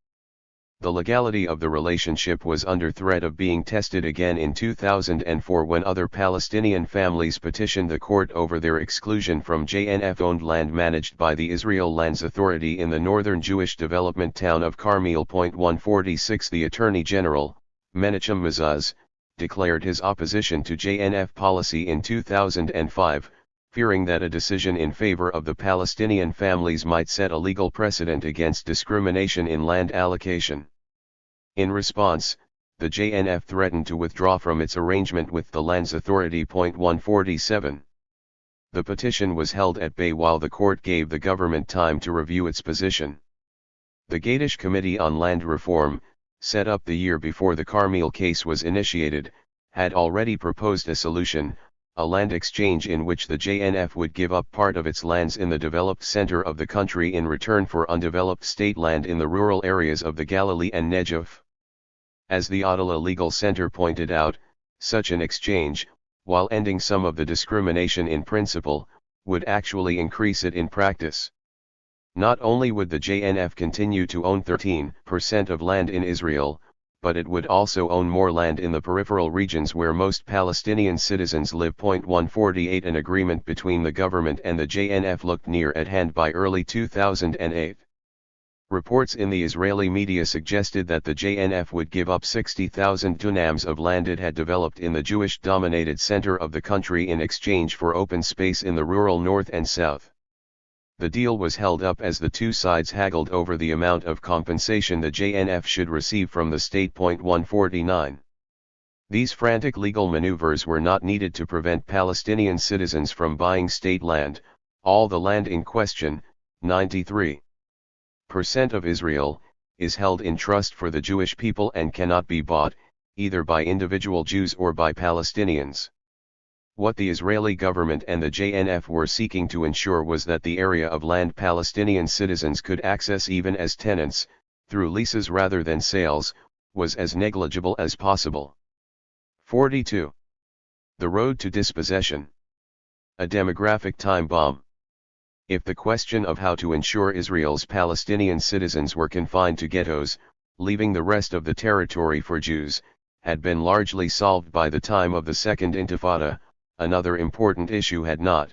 S1: The legality of the relationship was under threat of being tested again in 2004 when other Palestinian families petitioned the court over their exclusion from JNF-owned land managed by the Israel Lands Authority in the northern Jewish development town of Carmel. 146 The Attorney General, Menachem Mezuz, declared his opposition to JNF policy in 2005, fearing that a decision in favor of the Palestinian families might set a legal precedent against discrimination in land allocation. In response, the JNF threatened to withdraw from its arrangement with the Lands Authority. 147. The petition was held at bay while the court gave the government time to review its position. The Gadish Committee on Land Reform, set up the year before the Carmel case was initiated, had already proposed a solution, a land exchange in which the JNF would give up part of its lands in the developed center of the country in return for undeveloped state land in the rural areas of the Galilee and Negev. As the Adala Legal Center pointed out, such an exchange, while ending some of the discrimination in principle, would actually increase it in practice. Not only would the JNF continue to own 13% of land in Israel, but it would also own more land in the peripheral regions where most Palestinian citizens live. 148 An agreement between the government and the JNF looked near at hand by early 2008. Reports in the Israeli media suggested that the JNF would give up 60,000 dunams of land it had developed in the Jewish-dominated center of the country in exchange for open space in the rural north and south. The deal was held up as the two sides haggled over the amount of compensation the JNF should receive from the state. 149. These frantic legal maneuvers were not needed to prevent Palestinian citizens from buying state land. All the land in question, 93% of Israel, is held in trust for the Jewish people and cannot be bought, either by individual Jews or by Palestinians. What the Israeli government and the JNF were seeking to ensure was that the area of land Palestinian citizens could access even as tenants, through leases rather than sales, was as negligible as possible. 42. The road to dispossession. A demographic time bomb. If the question of how to ensure Israel's Palestinian citizens were confined to ghettos, leaving the rest of the territory for Jews, had been largely solved by the time of the Second Intifada, another important issue had not.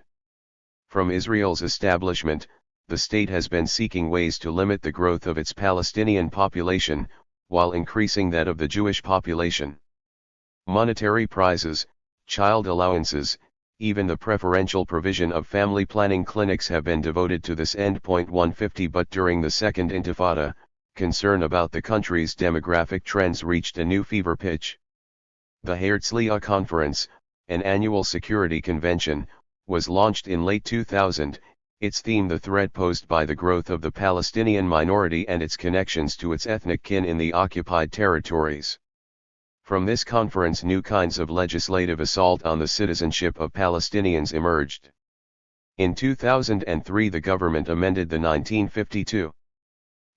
S1: From Israel's establishment, the state has been seeking ways to limit the growth of its Palestinian population, while increasing that of the Jewish population. Monetary prizes, child allowances, even the preferential provision of family planning clinics have been devoted to this end. 150 But during the Second Intifada, concern about the country's demographic trends reached a new fever pitch. The Herzliya Conference, an annual security convention, was launched in late 2000, its theme the threat posed by the growth of the Palestinian minority and its connections to its ethnic kin in the occupied territories. From this conference new kinds of legislative assault on the citizenship of Palestinians emerged. In 2003 the government amended the 1952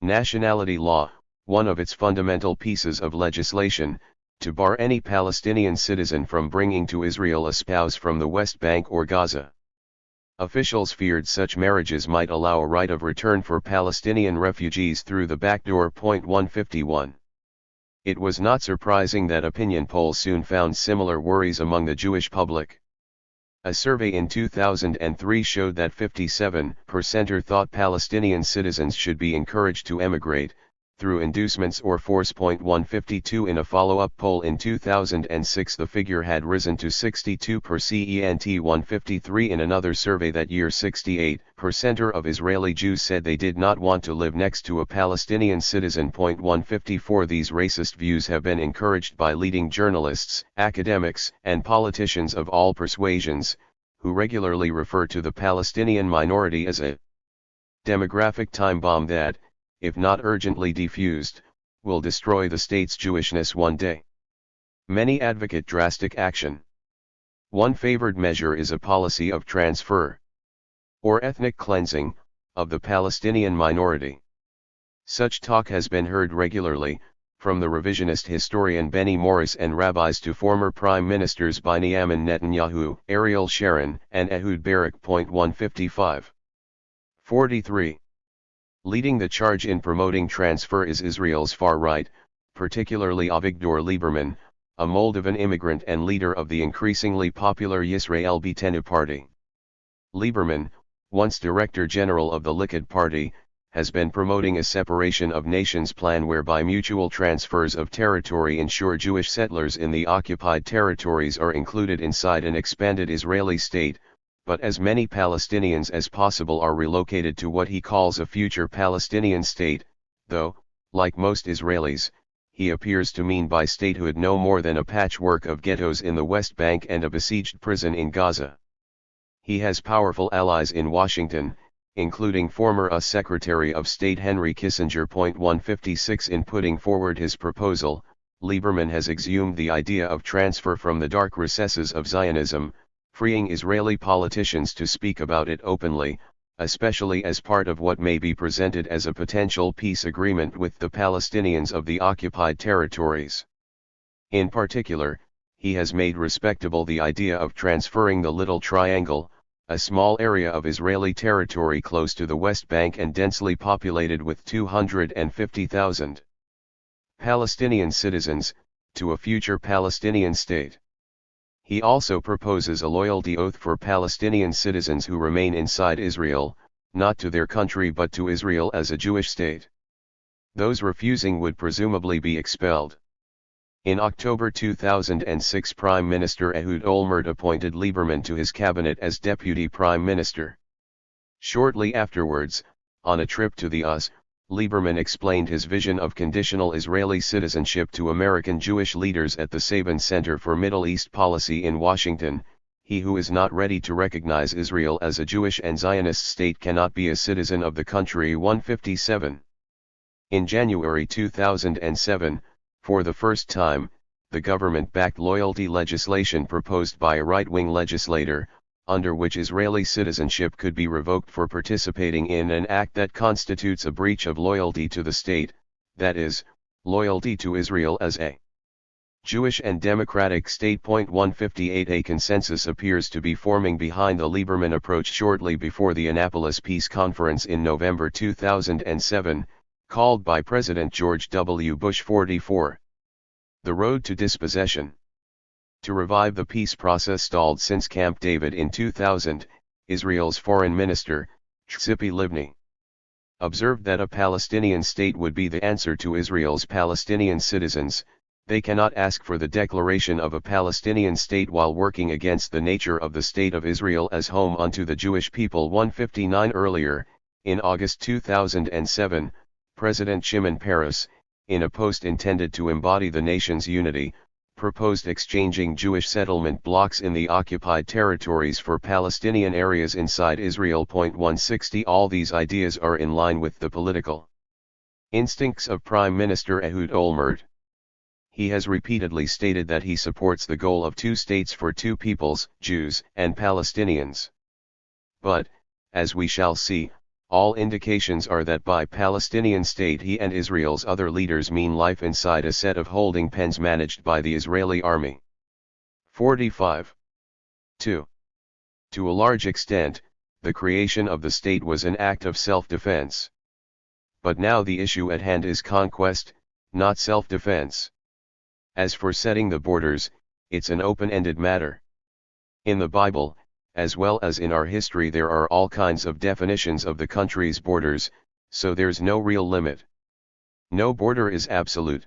S1: Nationality Law, one of its fundamental pieces of legislation, to bar any Palestinian citizen from bringing to Israel a spouse from the West Bank or Gaza. Officials feared such marriages might allow a right of return for Palestinian refugees through the back door. 151. It was not surprising that opinion polls soon found similar worries among the Jewish public. A survey in 2003 showed that 57% thought Palestinian citizens should be encouraged to emigrate, through inducements or force. 152 In a follow-up poll in 2006 the figure had risen to 62%. 153 In another survey that year 68% of Israeli Jews said they did not want to live next to a Palestinian citizen. 154 These racist views have been encouraged by leading journalists, academics, and politicians of all persuasions, who regularly refer to the Palestinian minority as a demographic time bomb that, if not urgently defused, will destroy the state's Jewishness one day. Many advocate drastic action. One favored measure is a policy of transfer or ethnic cleansing of the Palestinian minority. Such talk has been heard regularly, from the revisionist historian Benny Morris and rabbis to former prime ministers Benjamin Netanyahu, Ariel Sharon, and Ehud Barak. 155. 43. Leading the charge in promoting transfer is Israel's far right, particularly Avigdor Lieberman, a Moldovan immigrant and leader of the increasingly popular Yisrael Beitenu party. Lieberman, once Director General of the Likud party, has been promoting a separation of nations plan whereby mutual transfers of territory ensure Jewish settlers in the occupied territories are included inside an expanded Israeli state, but as many Palestinians as possible are relocated to what he calls a future Palestinian state, though, like most Israelis, he appears to mean by statehood no more than a patchwork of ghettos in the West Bank and a besieged prison in Gaza. He has powerful allies in Washington, including former US Secretary of State Henry Kissinger. 156. In putting forward his proposal, Lieberman has exhumed the idea of transfer from the dark recesses of Zionism, freeing Israeli politicians to speak about it openly, especially as part of what may be presented as a potential peace agreement with the Palestinians of the occupied territories. In particular, he has made respectable the idea of transferring the Little Triangle, a small area of Israeli territory close to the West Bank and densely populated with 250,000 Palestinian citizens, to a future Palestinian state. He also proposes a loyalty oath for Palestinian citizens who remain inside Israel, not to their country but to Israel as a Jewish state. Those refusing would presumably be expelled. In October 2006, Prime Minister Ehud Olmert appointed Lieberman to his cabinet as Deputy Prime Minister. Shortly afterwards, on a trip to the US, Lieberman explained his vision of conditional Israeli citizenship to American Jewish leaders at the Sabin Center for Middle East Policy in Washington. He who is not ready to recognize Israel as a Jewish and Zionist state cannot be a citizen of the country. 157. In January 2007, for the first time, the government-backed loyalty legislation proposed by a right-wing legislator, under which Israeli citizenship could be revoked for participating in an act that constitutes a breach of loyalty to the state, that is, loyalty to Israel as a Jewish and democratic state. 158. A consensus appears to be forming behind the Lieberman approach shortly before the Annapolis Peace Conference in November 2007, called by President George W. Bush. 44. The road to dispossession. To revive the peace process stalled since Camp David in 2000, Israel's foreign minister, Tzipi Livni, observed that a Palestinian state would be the answer to Israel's Palestinian citizens. They cannot ask for the declaration of a Palestinian state while working against the nature of the state of Israel as home unto the Jewish people. 159. Earlier, in August 2007, President Shimon Peres, in a post intended to embody the nation's unity, proposed exchanging Jewish settlement blocks in the occupied territories for Palestinian areas inside Israel. 160. All these ideas are in line with the political instincts of Prime Minister Ehud Olmert. He has repeatedly stated that he supports the goal of two states for two peoples, Jews and Palestinians. But, as we shall see, all indications are that by Palestinian state he and Israel's other leaders mean life inside a set of holding pens managed by the Israeli army. 45. 2. To a large extent, the creation of the state was an act of self-defense. But now the issue at hand is conquest, not self-defense. As for setting the borders, it's an open-ended matter. In the Bible, as well as in our history, there are all kinds of definitions of the country's borders, so there's no real limit. No border is absolute.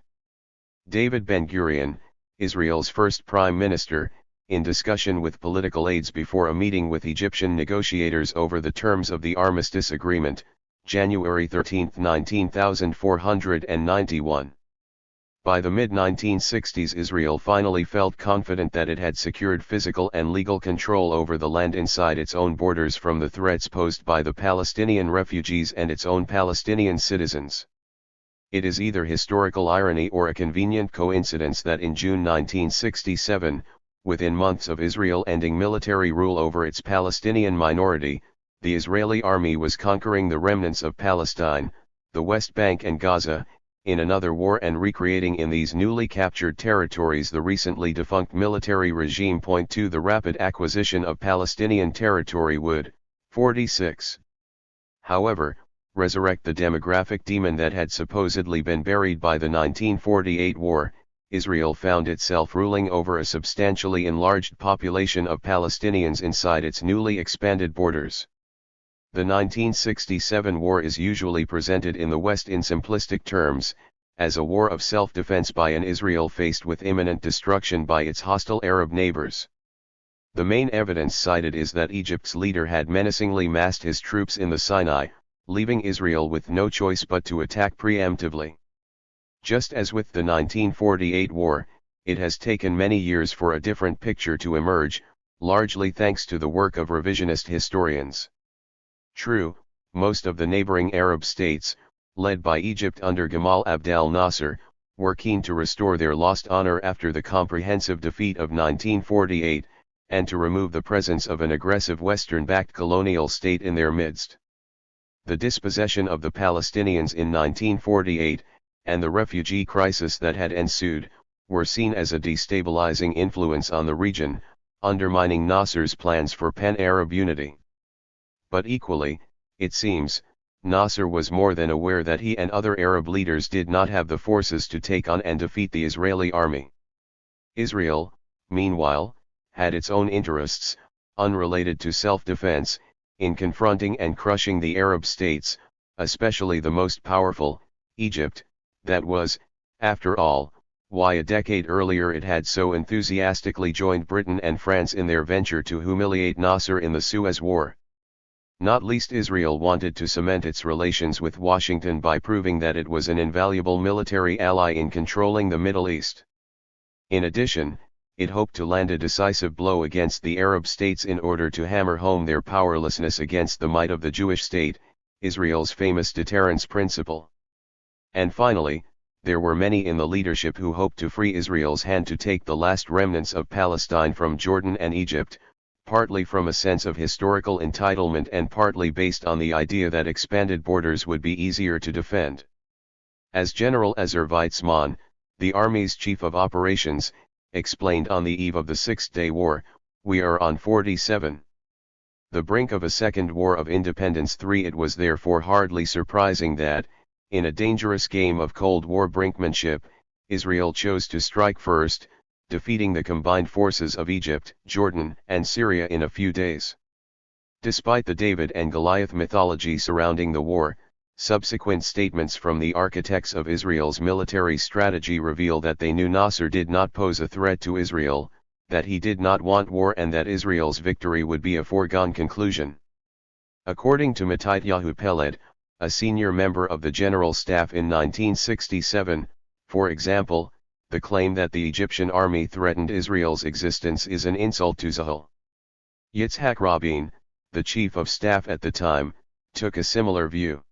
S1: David Ben-Gurion, Israel's first prime minister, in discussion with political aides before a meeting with Egyptian negotiators over the terms of the Armistice Agreement, January 13, 19491. By the mid-1960s, Israel finally felt confident that it had secured physical and legal control over the land inside its own borders from the threats posed by the Palestinian refugees and its own Palestinian citizens. It is either historical irony or a convenient coincidence that in June 1967, within months of Israel ending military rule over its Palestinian minority, the Israeli army was conquering the remnants of Palestine, the West Bank and Gaza, in another war, and recreating in these newly captured territories the recently defunct military regime. Point 2. The rapid acquisition of Palestinian territory would, 46. However, resurrect the demographic demon that had supposedly been buried by the 1948 war. Israel found itself ruling over a substantially enlarged population of Palestinians inside its newly expanded borders. The 1967 war is usually presented in the West in simplistic terms, as a war of self-defense by an Israel faced with imminent destruction by its hostile Arab neighbors. The main evidence cited is that Egypt's leader had menacingly massed his troops in the Sinai, leaving Israel with no choice but to attack preemptively. Just as with the 1948 war, it has taken many years for a different picture to emerge, largely thanks to the work of revisionist historians. True, most of the neighboring Arab states, led by Egypt under Gamal Abdel Nasser, were keen to restore their lost honor after the comprehensive defeat of 1948, and to remove the presence of an aggressive Western-backed colonial state in their midst. The dispossession of the Palestinians in 1948, and the refugee crisis that had ensued, were seen as a destabilizing influence on the region, undermining Nasser's plans for pan-Arab unity. But equally, it seems, Nasser was more than aware that he and other Arab leaders did not have the forces to take on and defeat the Israeli army. Israel, meanwhile, had its own interests, unrelated to self-defense, in confronting and crushing the Arab states, especially the most powerful, Egypt. That was, after all, why a decade earlier it had so enthusiastically joined Britain and France in their venture to humiliate Nasser in the Suez War. Not least Israel wanted to cement its relations with Washington by proving that it was an invaluable military ally in controlling the Middle East. In addition, it hoped to land a decisive blow against the Arab states in order to hammer home their powerlessness against the might of the Jewish state, Israel's famous deterrence principle. And finally, there were many in the leadership who hoped to free Israel's hand to take the last remnants of Palestine from Jordan and Egypt, partly from a sense of historical entitlement and partly based on the idea that expanded borders would be easier to defend. As General Ezer Weizmann, the Army's chief of operations, explained on the eve of the Six-Day War, "We are on 47. The brink of a second war of independence. 3. It was therefore hardly surprising that, in a dangerous game of Cold War brinkmanship, Israel chose to strike first, defeating the combined forces of Egypt, Jordan, and Syria in a few days. Despite the David and Goliath mythology surrounding the war, subsequent statements from the architects of Israel's military strategy reveal that they knew Nasser did not pose a threat to Israel, that he did not want war, and that Israel's victory would be a foregone conclusion. According to Matityahu Peled, a senior member of the General Staff in 1967, for example, the claim that the Egyptian army threatened Israel's existence is an insult to Zahal. Yitzhak Rabin, the chief of staff at the time, took a similar view.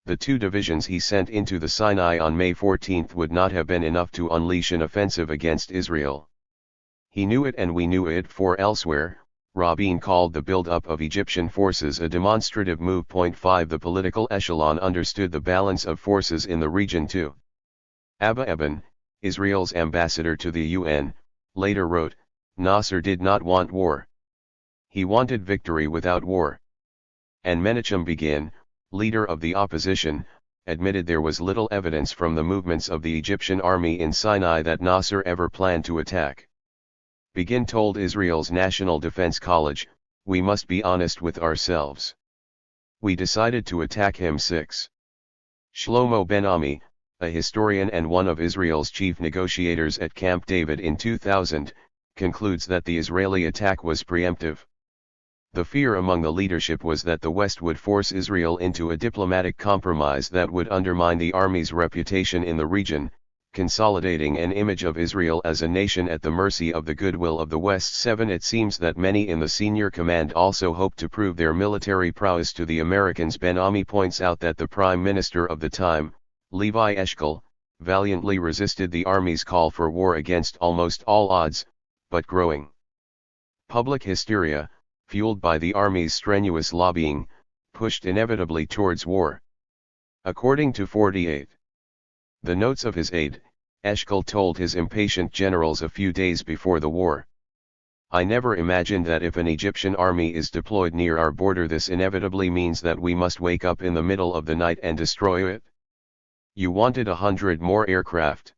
S1: The 2 divisions he sent into the Sinai on May 14 would not have been enough to unleash an offensive against Israel. He knew it and we knew it, for elsewhere, Rabin called the build-up of Egyptian forces a demonstrative move. 5. The political echelon understood the balance of forces in the region too. Abba Eban, Israel's ambassador to the UN, later wrote, "Nasser did not want war. He wanted victory without war." And Menachem Begin, leader of the opposition, admitted there was little evidence from the movements of the Egyptian army in Sinai that Nasser ever planned to attack. Begin told Israel's National Defense College, "We must be honest with ourselves. We decided to attack him." 6. Shlomo Ben-Ami, a historian and one of Israel's chief negotiators at Camp David in 2000, concludes that the Israeli attack was preemptive. The fear among the leadership was that the West would force Israel into a diplomatic compromise that would undermine the army's reputation in the region, consolidating an image of Israel as a nation at the mercy of the goodwill of the West. 7. It seems that many in the senior command also hoped to prove their military prowess to the Americans. Ben-Ami points out that the Prime Minister of the time, Levi Eshkol, valiantly resisted the Army's call for war against almost all odds, but growing public hysteria, fueled by the Army's strenuous lobbying, pushed inevitably towards war. According to 48. The notes of his aide, Eshkol told his impatient generals a few days before the war, "I never imagined that if an Egyptian army is deployed near our border, this inevitably means that we must wake up in the middle of the night and destroy it. You wanted 100 more aircraft.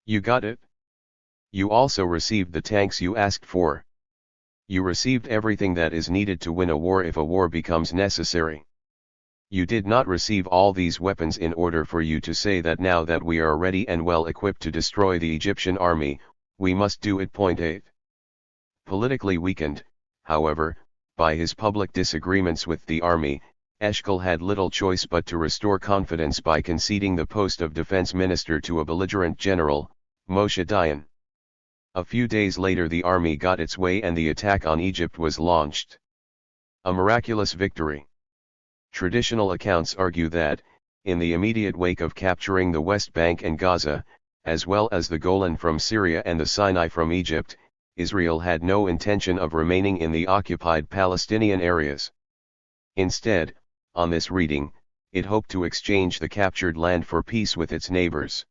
S1: You got it. You also received the tanks you asked for. You received everything that is needed to win a war if a war becomes necessary. You did not receive all these weapons in order for you to say that now that we are ready and well equipped to destroy the Egyptian army, we must do it." 8. Politically weakened, however, by his public disagreements with the army, Eshkol had little choice but to restore confidence by conceding the post of defense minister to a belligerent general, Moshe Dayan. A few days later the army got its way and the attack on Egypt was launched. A miraculous victory. Traditional accounts argue that, in the immediate wake of capturing the West Bank and Gaza, as well as the Golan from Syria and the Sinai from Egypt, Israel had no intention of remaining in the occupied Palestinian areas. Instead, on this reading, it hoped to exchange the captured land for peace with its neighbors.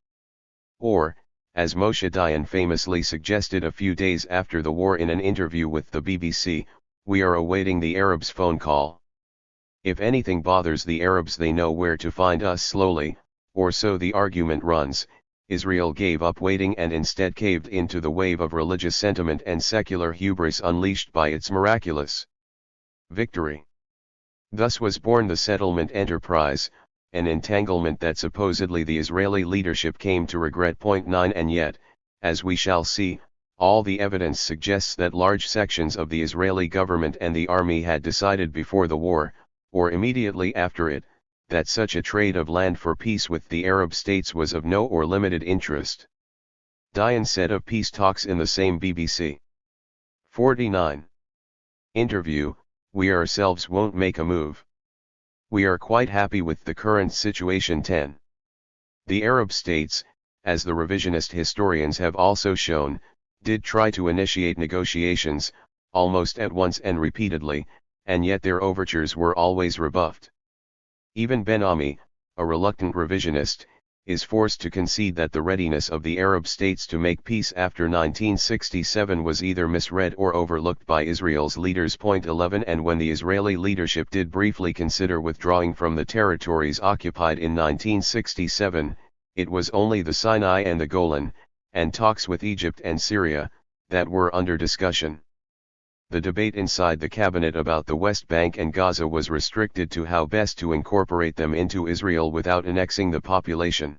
S1: Or, as Moshe Dayan famously suggested a few days after the war in an interview with the BBC, "We are awaiting the Arabs' phone call. If anything bothers the Arabs, they know where to find us." Slowly, or so the argument runs, Israel gave up waiting and instead caved into the wave of religious sentiment and secular hubris unleashed by its miraculous victory. Thus was born the settlement enterprise, an entanglement that supposedly the Israeli leadership came to regret. 9. And yet, as we shall see, all the evidence suggests that large sections of the Israeli government and the army had decided before the war, or immediately after it, that such a trade of land for peace with the Arab states was of no or limited interest. Dayan said of peace talks in the same BBC. 49. Interview, "We ourselves won't make a move. We are quite happy with the current situation." 10. The Arab states, as the revisionist historians have also shown, did try to initiate negotiations, almost at once and repeatedly, and yet their overtures were always rebuffed. Even Ben-Ami, a reluctant revisionist, is forced to concede that the readiness of the Arab states to make peace after 1967 was either misread or overlooked by Israel's leaders. 11. And when the Israeli leadership did briefly consider withdrawing from the territories occupied in 1967, it was only the Sinai and the Golan, and talks with Egypt and Syria, that were under discussion. The debate inside the cabinet about the West Bank and Gaza was restricted to how best to incorporate them into Israel without annexing the population.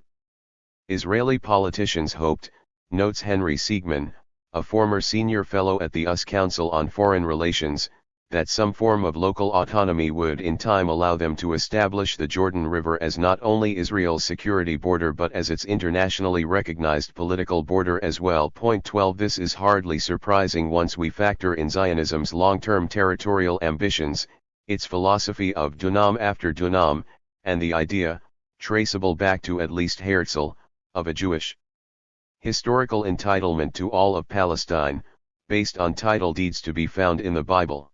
S1: Israeli politicians hoped, notes Henry Siegman, a former senior fellow at the US Council on Foreign Relations, that some form of local autonomy would in time allow them to establish the Jordan River as not only Israel's security border but as its internationally recognized political border as well. 12. This is hardly surprising once we factor in Zionism's long-term territorial ambitions, its philosophy of dunam after dunam, and the idea, traceable back to at least Herzl, of a Jewish historical entitlement to all of Palestine, based on title deeds to be found in the Bible.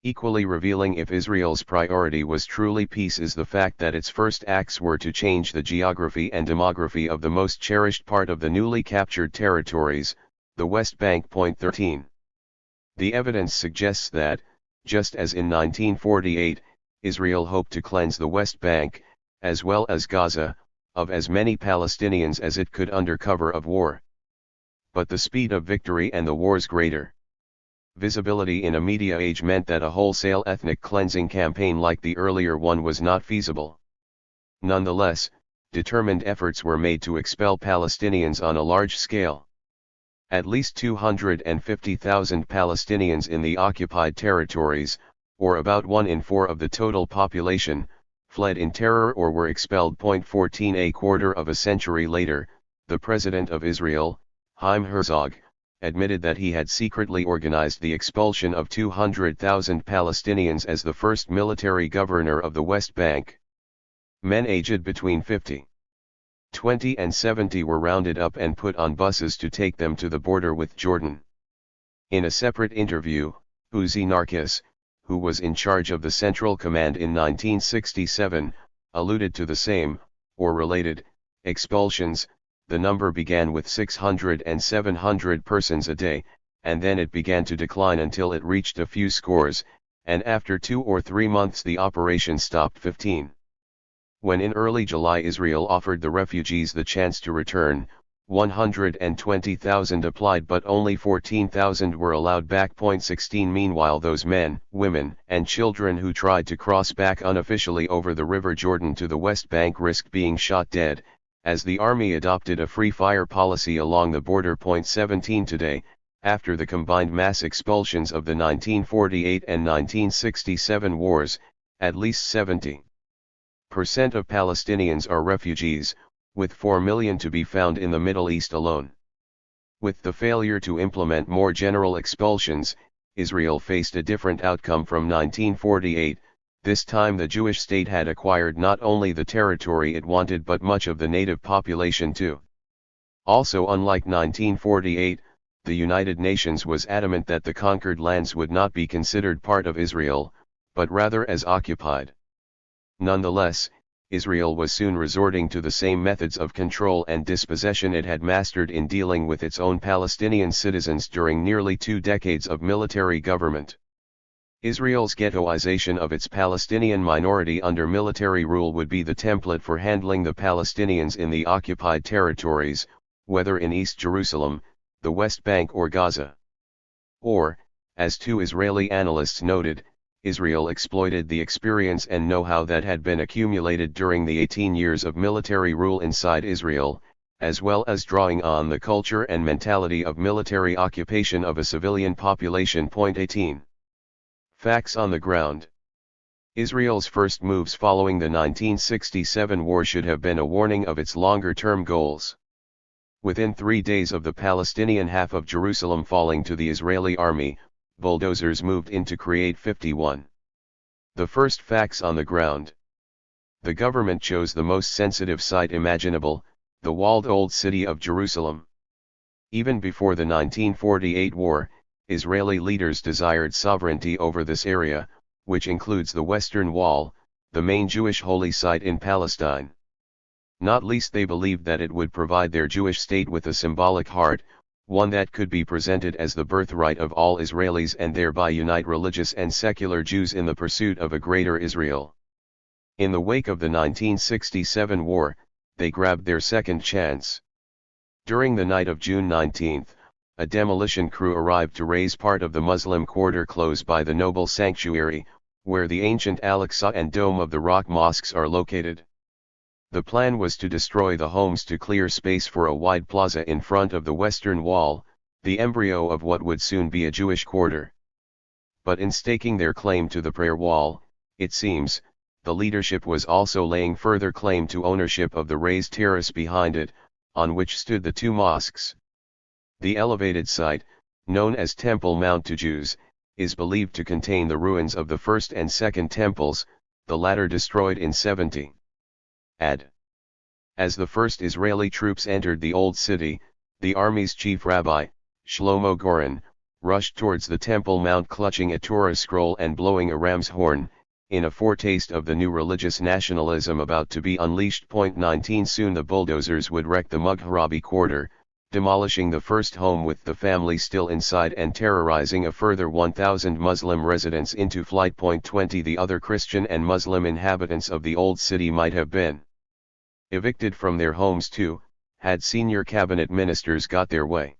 S1: Equally revealing if Israel's priority was truly peace is the fact that its first acts were to change the geography and demography of the most cherished part of the newly captured territories, the West Bank. 13. The evidence suggests that, just as in 1948, Israel hoped to cleanse the West Bank, as well as Gaza, of as many Palestinians as it could under cover of war. But the speed of victory and the war's greater visibility in a media age meant that a wholesale ethnic cleansing campaign like the earlier one was not feasible. Nonetheless, determined efforts were made to expel Palestinians on a large scale. At least 250,000 Palestinians in the occupied territories, or about 1 in 4 of the total population, fled in terror or were expelled. 14. A quarter of a century later, the President of Israel, Chaim Herzog, admitted that he had secretly organized the expulsion of 200,000 Palestinians as the first military governor of the West Bank. Men aged between 50, 20 and 70 were rounded up and put on buses to take them to the border with Jordan. In a separate interview, Uzi Narkis, who was in charge of the Central Command in 1967, alluded to the same, or related, expulsions. The number began with 600 and 700 persons a day, and then it began to decline until it reached a few scores, and after 2 or 3 months the operation stopped 15. When in early July Israel offered the refugees the chance to return, 120,000 applied but only 14,000 were allowed back. 16 Meanwhile, those men, women, and children who tried to cross back unofficially over the River Jordan to the West Bank risked being shot dead, as the army adopted a free fire policy along the border. 17 Today, after the combined mass expulsions of the 1948 and 1967 wars, at least 70% of Palestinians are refugees, with 4 million to be found in the Middle East alone. With the failure to implement more general expulsions, Israel faced a different outcome from 1948. This time the Jewish state had acquired not only the territory it wanted but much of the native population too. Also, unlike 1948, the United Nations was adamant that the conquered lands would not be considered part of Israel, but rather as occupied. Nonetheless, Israel was soon resorting to the same methods of control and dispossession it had mastered in dealing with its own Palestinian citizens during nearly 2 decades of military government. Israel's ghettoization of its Palestinian minority under military rule would be the template for handling the Palestinians in the occupied territories, whether in East Jerusalem, the West Bank or Gaza. Or, as 2 Israeli analysts noted, Israel exploited the experience and know-how that had been accumulated during the 18 years of military rule inside Israel, as well as drawing on the culture and mentality of military occupation of a civilian population. 18. Facts on the ground. Israel's first moves following the 1967 war should have been a warning of its longer-term goals. Within 3 days of the Palestinian half of Jerusalem falling to the Israeli army, bulldozers moved in to create 51. The first facts on the ground. The government chose the most sensitive site imaginable, the walled old city of Jerusalem. Even before the 1948 war, Israeli leaders desired sovereignty over this area, which includes the Western Wall, the main Jewish holy site in Palestine. Not least they believed that it would provide their Jewish state with a symbolic heart, one that could be presented as the birthright of all Israelis and thereby unite religious and secular Jews in the pursuit of a greater Israel. In the wake of the 1967 war, they grabbed their second chance. During the night of June 19, a demolition crew arrived to raze part of the Muslim quarter close by the noble sanctuary, where the ancient Al-Aqsa and Dome of the Rock mosques are located. The plan was to destroy the homes to clear space for a wide plaza in front of the Western Wall, the embryo of what would soon be a Jewish quarter. But in staking their claim to the prayer wall, it seems, the leadership was also laying further claim to ownership of the raised terrace behind it, on which stood the 2 mosques. The elevated site, known as Temple Mount to Jews, is believed to contain the ruins of the first and second temples, the latter destroyed in 70 AD. As the first Israeli troops entered the Old City, the army's chief rabbi, Shlomo Goren, rushed towards the Temple Mount clutching a Torah scroll and blowing a ram's horn, in a foretaste of the new religious nationalism about to be unleashed. 19 Soon the bulldozers would wreck the Mughrabi quarter, demolishing the first home with the family still inside and terrorizing a further 1,000 Muslim residents into flight. 20 The other Christian and Muslim inhabitants of the Old City might have been evicted from their homes too, had senior cabinet ministers got their way.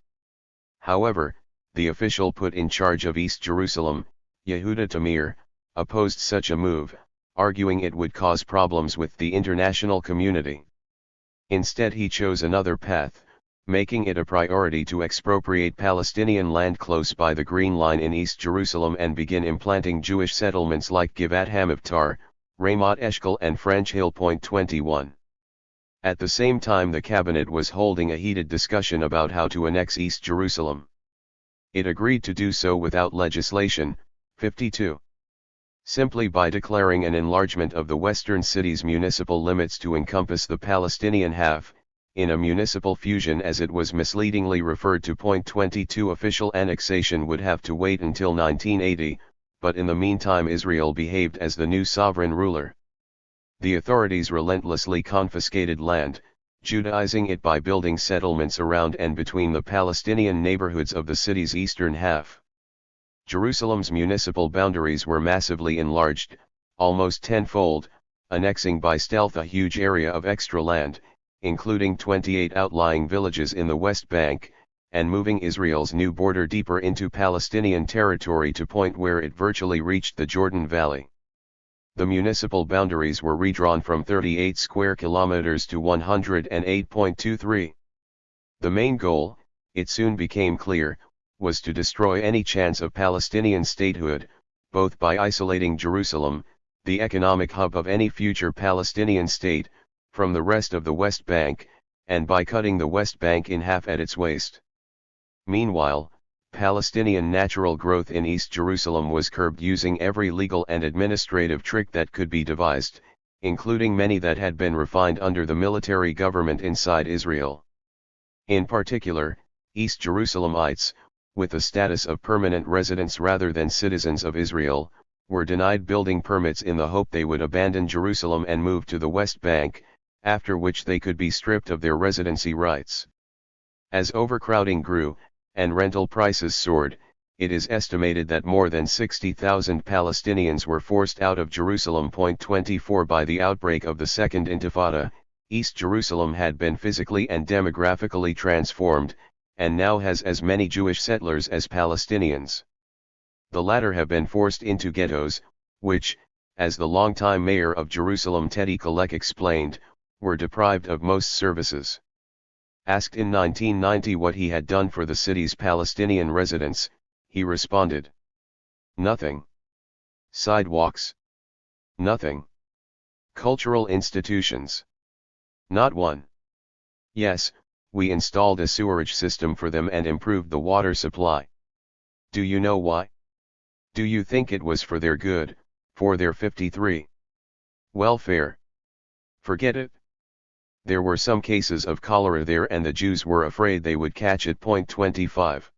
S1: However, the official put in charge of East Jerusalem, Yehuda Tamir, opposed such a move, arguing it would cause problems with the international community. Instead he chose another path, making it a priority to expropriate Palestinian land close by the Green Line in East Jerusalem and begin implanting Jewish settlements like Givat Hamivtar, Ramat Eshkol and French Hill. 21. At the same time, the cabinet was holding a heated discussion about how to annex East Jerusalem. It agreed to do so without legislation. 52. Simply by declaring an enlargement of the western city's municipal limits to encompass the Palestinian half, in a municipal fusion as it was misleadingly referred to. 22 Official annexation would have to wait until 1980, but in the meantime Israel behaved as the new sovereign ruler. The authorities relentlessly confiscated land, Judaizing it by building settlements around and between the Palestinian neighborhoods of the city's eastern half. Jerusalem's municipal boundaries were massively enlarged, almost tenfold, annexing by stealth a huge area of extra land, including 28 outlying villages in the West Bank, and moving Israel's new border deeper into Palestinian territory to point where it virtually reached the Jordan Valley. The municipal boundaries were redrawn from 38 square kilometers to 108.23. The main goal, it soon became clear, was to destroy any chance of Palestinian statehood, both by isolating Jerusalem, the economic hub of any future Palestinian state, from the rest of the West Bank, and by cutting the West Bank in half at its waist. Meanwhile, Palestinian natural growth in East Jerusalem was curbed using every legal and administrative trick that could be devised, including many that had been refined under the military government inside Israel. In particular, East Jerusalemites, with the status of permanent residents rather than citizens of Israel, were denied building permits in the hope they would abandon Jerusalem and move to the West Bank, after which they could be stripped of their residency rights. As overcrowding grew, and rental prices soared, it is estimated that more than 60,000 Palestinians were forced out of Jerusalem. 24 By the outbreak of the Second Intifada, East Jerusalem had been physically and demographically transformed, and now has as many Jewish settlers as Palestinians. The latter have been forced into ghettos, which, as the longtime mayor of Jerusalem Teddy Kollek explained, were deprived of most services. Asked in 1990 what he had done for the city's Palestinian residents, he responded, "Nothing. Sidewalks? Nothing. Cultural institutions? Not one. Yes, we installed a sewerage system for them and improved the water supply. Do you know why? Do you think it was for their good, for their 53 welfare? Forget it. There were some cases of cholera there and the Jews were afraid they would catch it." 25.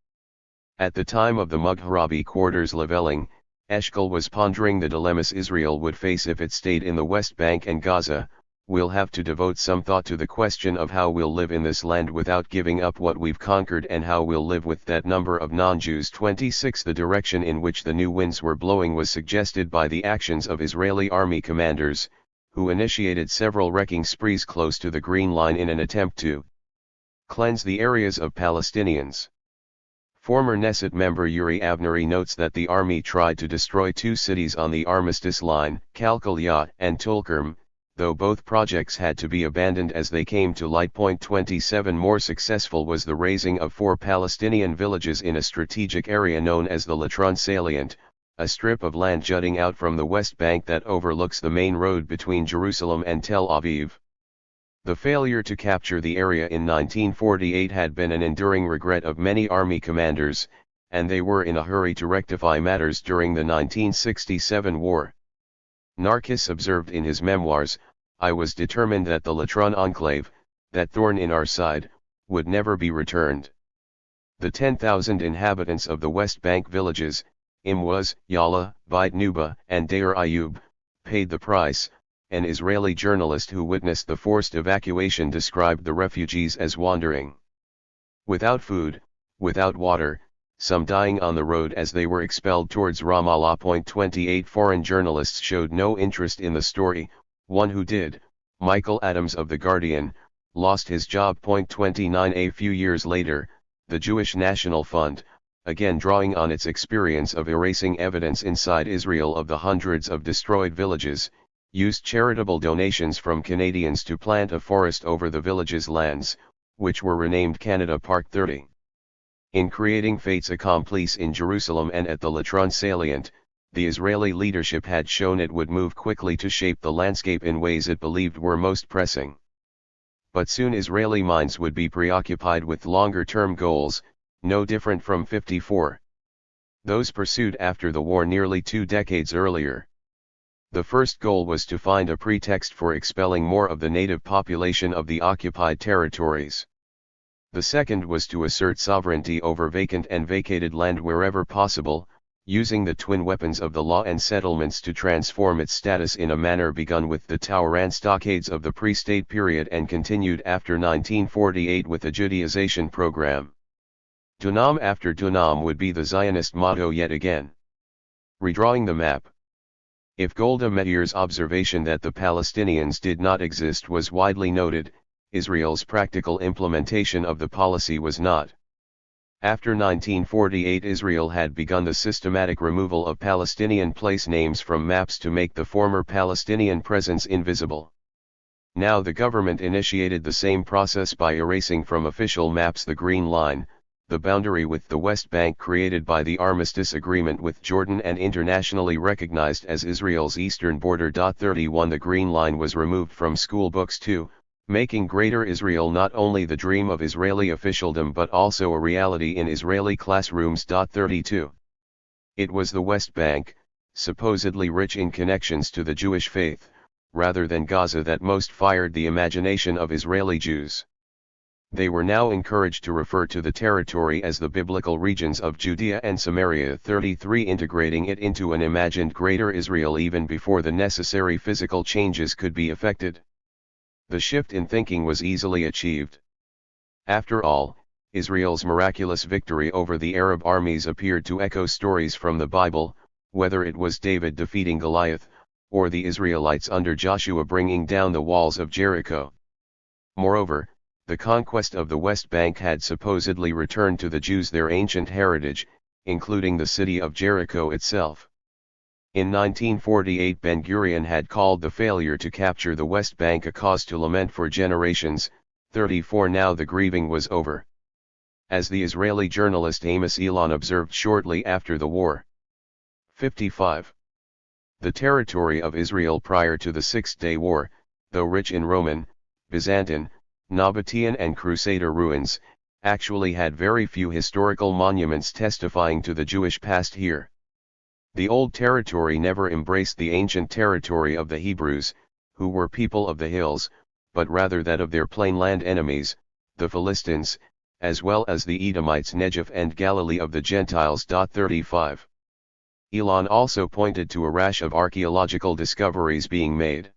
S1: At the time of the Mughrabi quarters leveling, Eshkol was pondering the dilemmas Israel would face if it stayed in the West Bank and Gaza. "We'll have to devote some thought to the question of how we'll live in this land without giving up what we've conquered and how we'll live with that number of non-Jews." 26. The direction in which the new winds were blowing was suggested by the actions of Israeli army commanders, who initiated several wrecking sprees close to the Green Line in an attempt to cleanse the areas of Palestinians. Former Knesset member Yuri Avneri notes that the army tried to destroy two cities on the Armistice Line, Kalkalia and Tulkarm, though both projects had to be abandoned as they came to light. 27. More successful was the razing of 4 Palestinian villages in a strategic area known as the Latron Salient, a strip of land jutting out from the West Bank that overlooks the main road between Jerusalem and Tel Aviv. The failure to capture the area in 1948 had been an enduring regret of many army commanders, and they were in a hurry to rectify matters during the 1967 war. Narkis observed in his memoirs, "I was determined that the Latron enclave, that thorn in our side, would never be returned." The 10,000 inhabitants of the West Bank villages, Imwaz, Yala, Beit Nuba, and Deir Ayub, paid the price. An Israeli journalist who witnessed the forced evacuation described the refugees as wandering without food, without water, some dying on the road as they were expelled towards Ramallah. 28. Foreign journalists showed no interest in the story. One who did, Michael Adams of The Guardian, lost his job. 29. A few years later, the Jewish National Fund, again drawing on its experience of erasing evidence inside Israel of the hundreds of destroyed villages, used charitable donations from Canadians to plant a forest over the village's lands, which were renamed Canada Park 30. In creating fates accomplis in Jerusalem and at the Latron Salient, the Israeli leadership had shown it would move quickly to shape the landscape in ways it believed were most pressing. but soon Israeli minds would be preoccupied with longer-term goals, no different from 54. Those pursued after the war nearly 2 decades earlier. The first goal was to find a pretext for expelling more of the native population of the occupied territories. The second was to assert sovereignty over vacant and vacated land wherever possible, using the twin weapons of the law and settlements to transform its status in a manner begun with the Tauran stockades of the pre-state period and continued after 1948 with the Judaization program. Dunam after Dunam would be the Zionist motto yet again. Redrawing the map. If Golda Meir's observation that the Palestinians did not exist was widely noted, Israel's practical implementation of the policy was not. After 1948, Israel had begun the systematic removal of Palestinian place names from maps to make the former Palestinian presence invisible. Now the government initiated the same process by erasing from official maps the Green Line, the boundary with the West Bank created by the Armistice Agreement with Jordan and internationally recognized as Israel's eastern border. 31 The Green Line was removed from school books too, making Greater Israel not only the dream of Israeli officialdom but also a reality in Israeli classrooms. 32 It was the West Bank, supposedly rich in connections to the Jewish faith, rather than Gaza that most fired the imagination of Israeli Jews. They were now encouraged to refer to the territory as the biblical regions of Judea and Samaria. 33 Integrating it into an imagined Greater Israel even before the necessary physical changes could be effected. The shift in thinking was easily achieved. After all, Israel's miraculous victory over the Arab armies appeared to echo stories from the Bible, whether it was David defeating Goliath, or the Israelites under Joshua bringing down the walls of Jericho. Moreover, the conquest of the West Bank had supposedly returned to the Jews their ancient heritage, including the city of Jericho itself. In 1948 Ben-Gurion had called the failure to capture the West Bank a cause to lament for generations. 34 Now the grieving was over. As the Israeli journalist Amos Elon observed shortly after the war. 55. The territory of Israel prior to the Six-Day War, though rich in Roman, Byzantine, Nabatean and Crusader ruins, actually had very few historical monuments testifying to the Jewish past here. The Old Territory never embraced the ancient territory of the Hebrews, who were people of the hills, but rather that of their plainland enemies, the Philistines, as well as the Edomites Negev and Galilee of the Gentiles. 35. Elon also pointed to a rash of archaeological discoveries being made.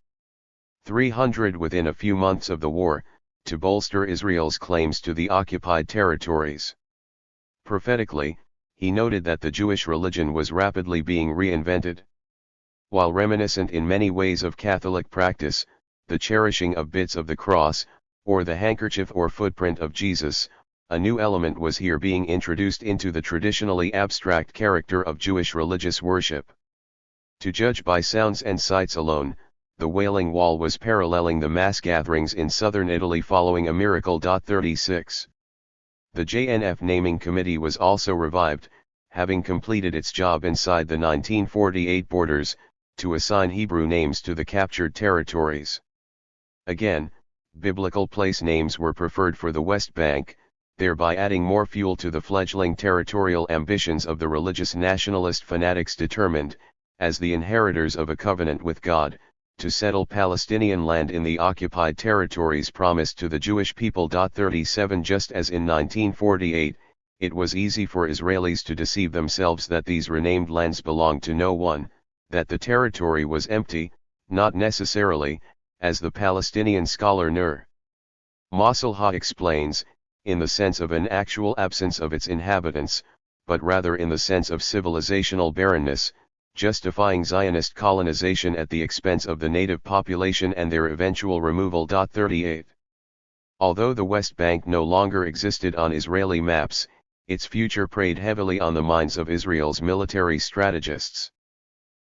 S1: 300 within a few months of the war, to bolster Israel's claims to the occupied territories. Prophetically, he noted that the Jewish religion was rapidly being reinvented. While reminiscent in many ways of Catholic practice, the cherishing of bits of the cross, or the handkerchief or footprint of Jesus, a new element was here being introduced into the traditionally abstract character of Jewish religious worship. To judge by sounds and sights alone, the Wailing Wall was paralleling the mass gatherings in southern Italy following a miracle. 36. The JNF naming committee was also revived, having completed its job inside the 1948 borders, to assign Hebrew names to the captured territories. Again, biblical place names were preferred for the West Bank, thereby adding more fuel to the fledgling territorial ambitions of the religious nationalist fanatics determined, as the inheritors of a covenant with God, to settle Palestinian land in the occupied territories promised to the Jewish people. 37 Just as in 1948, it was easy for Israelis to deceive themselves that these renamed lands belonged to no one, that the territory was empty, not necessarily, as the Palestinian scholar Nur Masalha explains, in the sense of an actual absence of its inhabitants, but rather in the sense of civilizational barrenness, justifying Zionist colonization at the expense of the native population and their eventual removal. 38. Although the West Bank no longer existed on Israeli maps, its future preyed heavily on the minds of Israel's military strategists.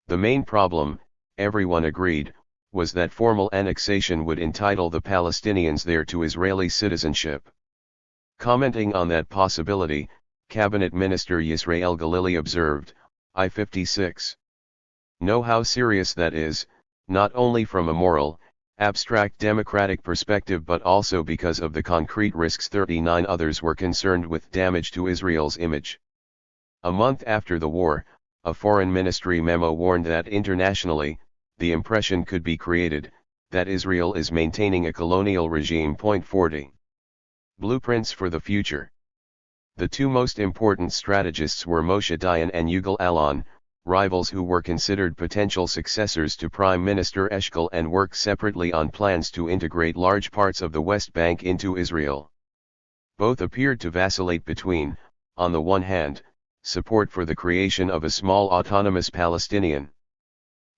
S1: The main problem, everyone agreed, was that formal annexation would entitle the Palestinians there to Israeli citizenship. Commenting on that possibility, Cabinet Minister Yisrael Galili observed, I-56. Know how serious that is, not only from a moral, abstract democratic perspective, but also because of the concrete risks. 39 others were concerned with damage to Israel's image. A month after the war, a foreign ministry memo warned that internationally, the impression could be created that Israel is maintaining a colonial regime. 40. Blueprints for the future. The two most important strategists were Moshe Dayan and Yigal Allon, rivals who were considered potential successors to Prime Minister Eshkol and worked separately on plans to integrate large parts of the West Bank into Israel. Both appeared to vacillate between, on the one hand, support for the creation of a small autonomous Palestinian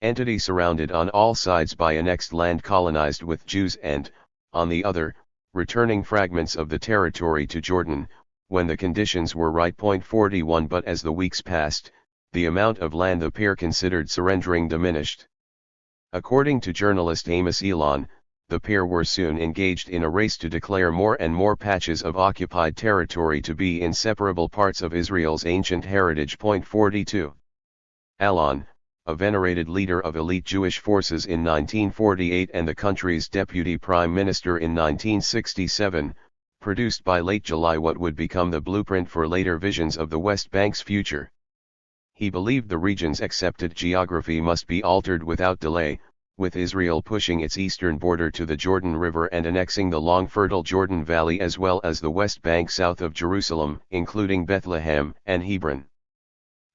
S1: entity surrounded on all sides by annexed land colonized with Jews and, on the other, returning fragments of the territory to Jordan, when the conditions were right. 41 But as the weeks passed, the amount of land the pair considered surrendering diminished. According to journalist Amos Elon, the pair were soon engaged in a race to declare more and more patches of occupied territory to be inseparable parts of Israel's ancient heritage. 42. Allon, a venerated leader of elite Jewish forces in 1948 and the country's deputy prime minister in 1967, produced by late July what would become the blueprint for later visions of the West Bank's future. He believed the region's accepted geography must be altered without delay, with Israel pushing its eastern border to the Jordan River and annexing the long fertile Jordan Valley as well as the West Bank south of Jerusalem, including Bethlehem and Hebron.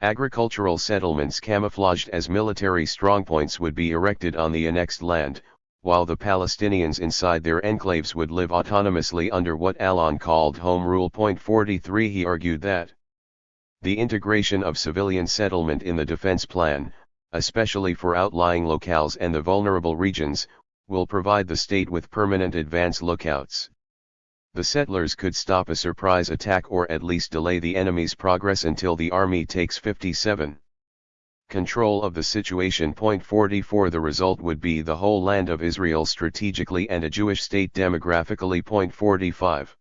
S1: Agricultural settlements camouflaged as military strongpoints would be erected on the annexed land, while the Palestinians inside their enclaves would live autonomously under what Allon called Home Rule. 43 He argued that the integration of civilian settlement in the defense plan, especially for outlying locales and the vulnerable regions, will provide the state with permanent advance lookouts. The settlers could stop a surprise attack or at least delay the enemy's progress until the army takes 57. Control of the situation. 44 The result would be the whole land of Israel strategically and a Jewish state demographically. 45.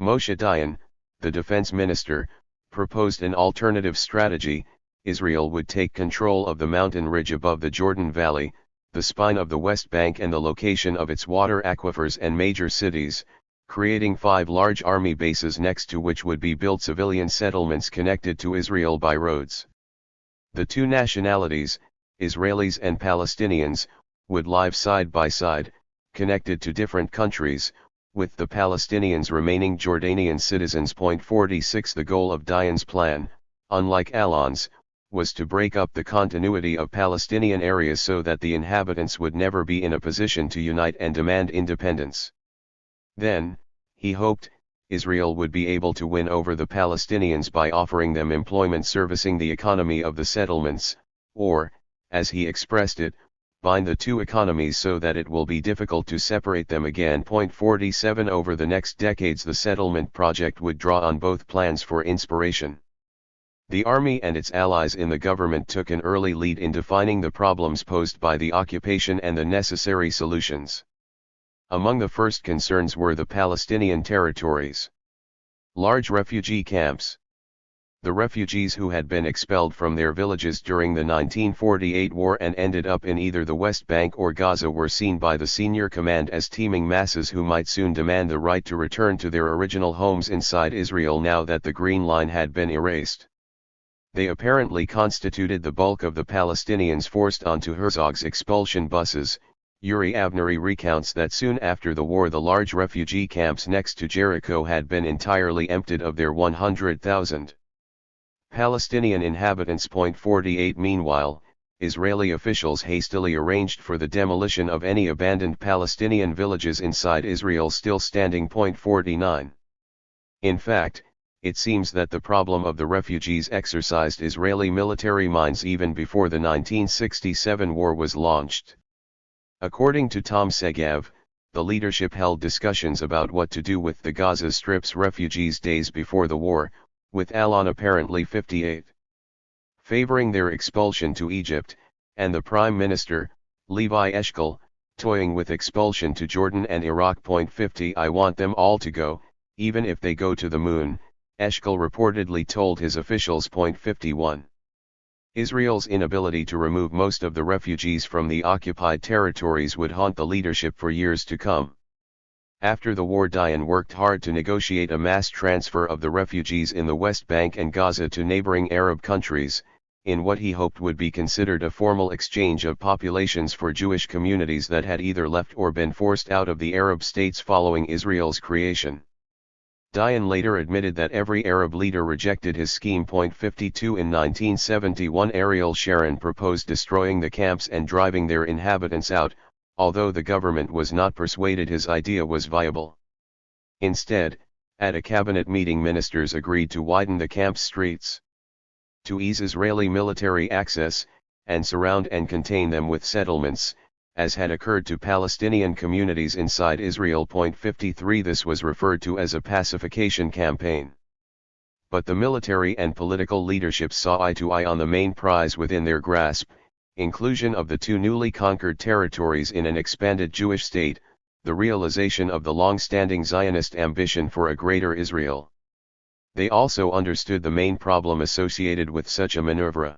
S1: Moshe Dayan, the defense minister, proposed an alternative strategy. Israel would take control of the mountain ridge above the Jordan Valley, the spine of the West Bank and the location of its water aquifers and major cities, creating 5 large army bases next to which would be built civilian settlements connected to Israel by roads. The two nationalities, Israelis and Palestinians, would live side by side, connected to different countries, with the Palestinians remaining Jordanian citizens. 46 The goal of Dayan's plan, unlike Allon's, was to break up the continuity of Palestinian areas so that the inhabitants would never be in a position to unite and demand independence. Then, he hoped, Israel would be able to win over the Palestinians by offering them employment servicing the economy of the settlements, or, as he expressed it, bind the two economies so that it will be difficult to separate them again. 47 Over the next decades the settlement project would draw on both plans for inspiration. The army and its allies in the government took an early lead in defining the problems posed by the occupation and the necessary solutions. Among the first concerns were the Palestinian territories. Large refugee camps. The refugees who had been expelled from their villages during the 1948 war and ended up in either the West Bank or Gaza were seen by the senior command as teeming masses who might soon demand the right to return to their original homes inside Israel now that the Green Line had been erased. They apparently constituted the bulk of the Palestinians forced onto Herzog's expulsion buses. Yuri Avnery recounts that soon after the war the large refugee camps next to Jericho had been entirely emptied of their 100,000 Palestinian inhabitants. 48 Meanwhile, Israeli officials hastily arranged for the demolition of any abandoned Palestinian villages inside Israel still standing. 49. In fact, it seems that the problem of the refugees exercised Israeli military minds even before the 1967 war was launched. According to Tom Segev, the leadership held discussions about what to do with the Gaza Strip's refugees days before the war, with Allon apparently 58. Favoring their expulsion to Egypt, and the Prime Minister, Levi Eshkol, toying with expulsion to Jordan and Iraq. 50 I want them all to go, even if they go to the moon, Eshkol reportedly told his officials. 51. Israel's inability to remove most of the refugees from the occupied territories would haunt the leadership for years to come. After the war, Dayan worked hard to negotiate a mass transfer of the refugees in the West Bank and Gaza to neighboring Arab countries, in what he hoped would be considered a formal exchange of populations for Jewish communities that had either left or been forced out of the Arab states following Israel's creation. Dayan later admitted that every Arab leader rejected his scheme. 52 In 1971, Ariel Sharon proposed destroying the camps and driving their inhabitants out, although the government was not persuaded his idea was viable. Instead, at a cabinet meeting, ministers agreed to widen the camp's streets to ease Israeli military access, and surround and contain them with settlements, as had occurred to Palestinian communities inside Israel. 53 This was referred to as a pacification campaign. But the military and political leadership saw eye to eye on the main prize within their grasp: inclusion of the two newly conquered territories in an expanded Jewish state, the realization of the long-standing Zionist ambition for a greater Israel. They also understood the main problem associated with such a maneuver.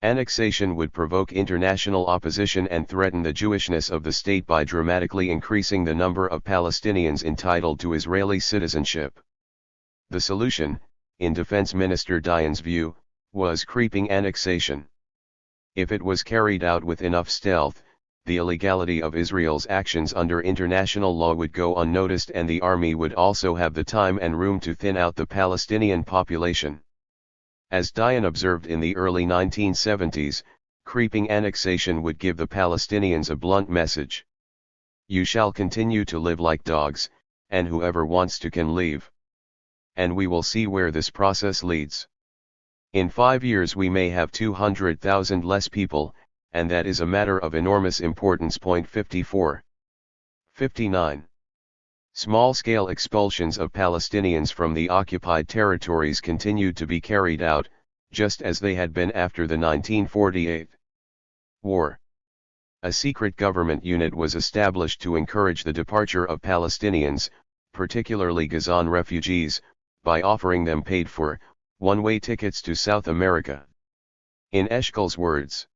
S1: Annexation would provoke international opposition and threaten the Jewishness of the state by dramatically increasing the number of Palestinians entitled to Israeli citizenship. The solution, in Defense Minister Dayan's view, was creeping annexation. If it was carried out with enough stealth, the illegality of Israel's actions under international law would go unnoticed, and the army would also have the time and room to thin out the Palestinian population. As Dayan observed in the early 1970s, creeping annexation would give the Palestinians a blunt message: you shall continue to live like dogs, and whoever wants to can leave. And we will see where this process leads. In 5 years we may have 200,000 less people, and that is a matter of enormous importance. 54. 59. Small-scale expulsions of Palestinians from the occupied territories continued to be carried out, just as they had been after the 1948 war. A secret government unit was established to encourage the departure of Palestinians, particularly Gazan refugees, by offering them paid-for, one-way tickets to South America. In Eshkol's words,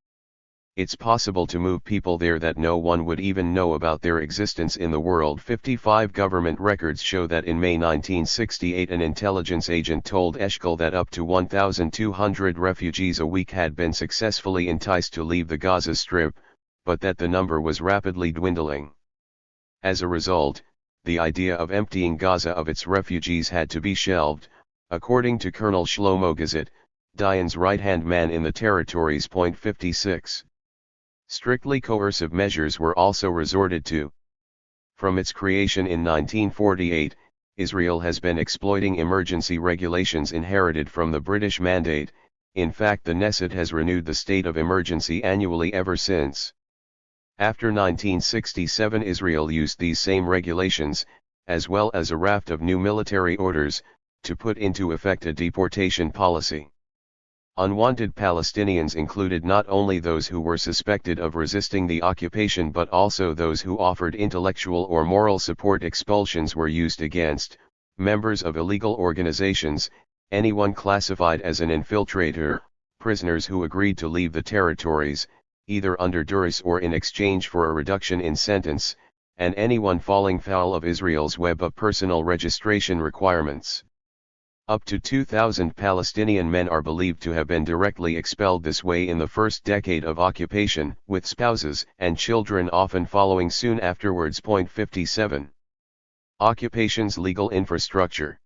S1: "It's possible to move people there that no one would even know about their existence in the world." 55 Government records show that in May 1968 an intelligence agent told Eshkol that up to 1,200 refugees a week had been successfully enticed to leave the Gaza Strip, but that the number was rapidly dwindling. As a result, the idea of emptying Gaza of its refugees had to be shelved, according to Colonel Shlomo Gazit, Dayan's right-hand man in the territories. 56. Strictly coercive measures were also resorted to. From its creation in 1948, Israel has been exploiting emergency regulations inherited from the British Mandate. In fact, the Knesset has renewed the state of emergency annually ever since. After 1967, Israel used these same regulations, as well as a raft of new military orders, to put into effect a deportation policy. Unwanted Palestinians included not only those who were suspected of resisting the occupation but also those who offered intellectual or moral support. Expulsions were used against members of illegal organizations, anyone classified as an infiltrator, prisoners who agreed to leave the territories, either under duress or in exchange for a reduction in sentence, and anyone falling foul of Israel's web of personal registration requirements. Up to 2,000 Palestinian men are believed to have been directly expelled this way in the first decade of occupation, with spouses and children often following soon afterwards. 57. Occupation's legal infrastructure.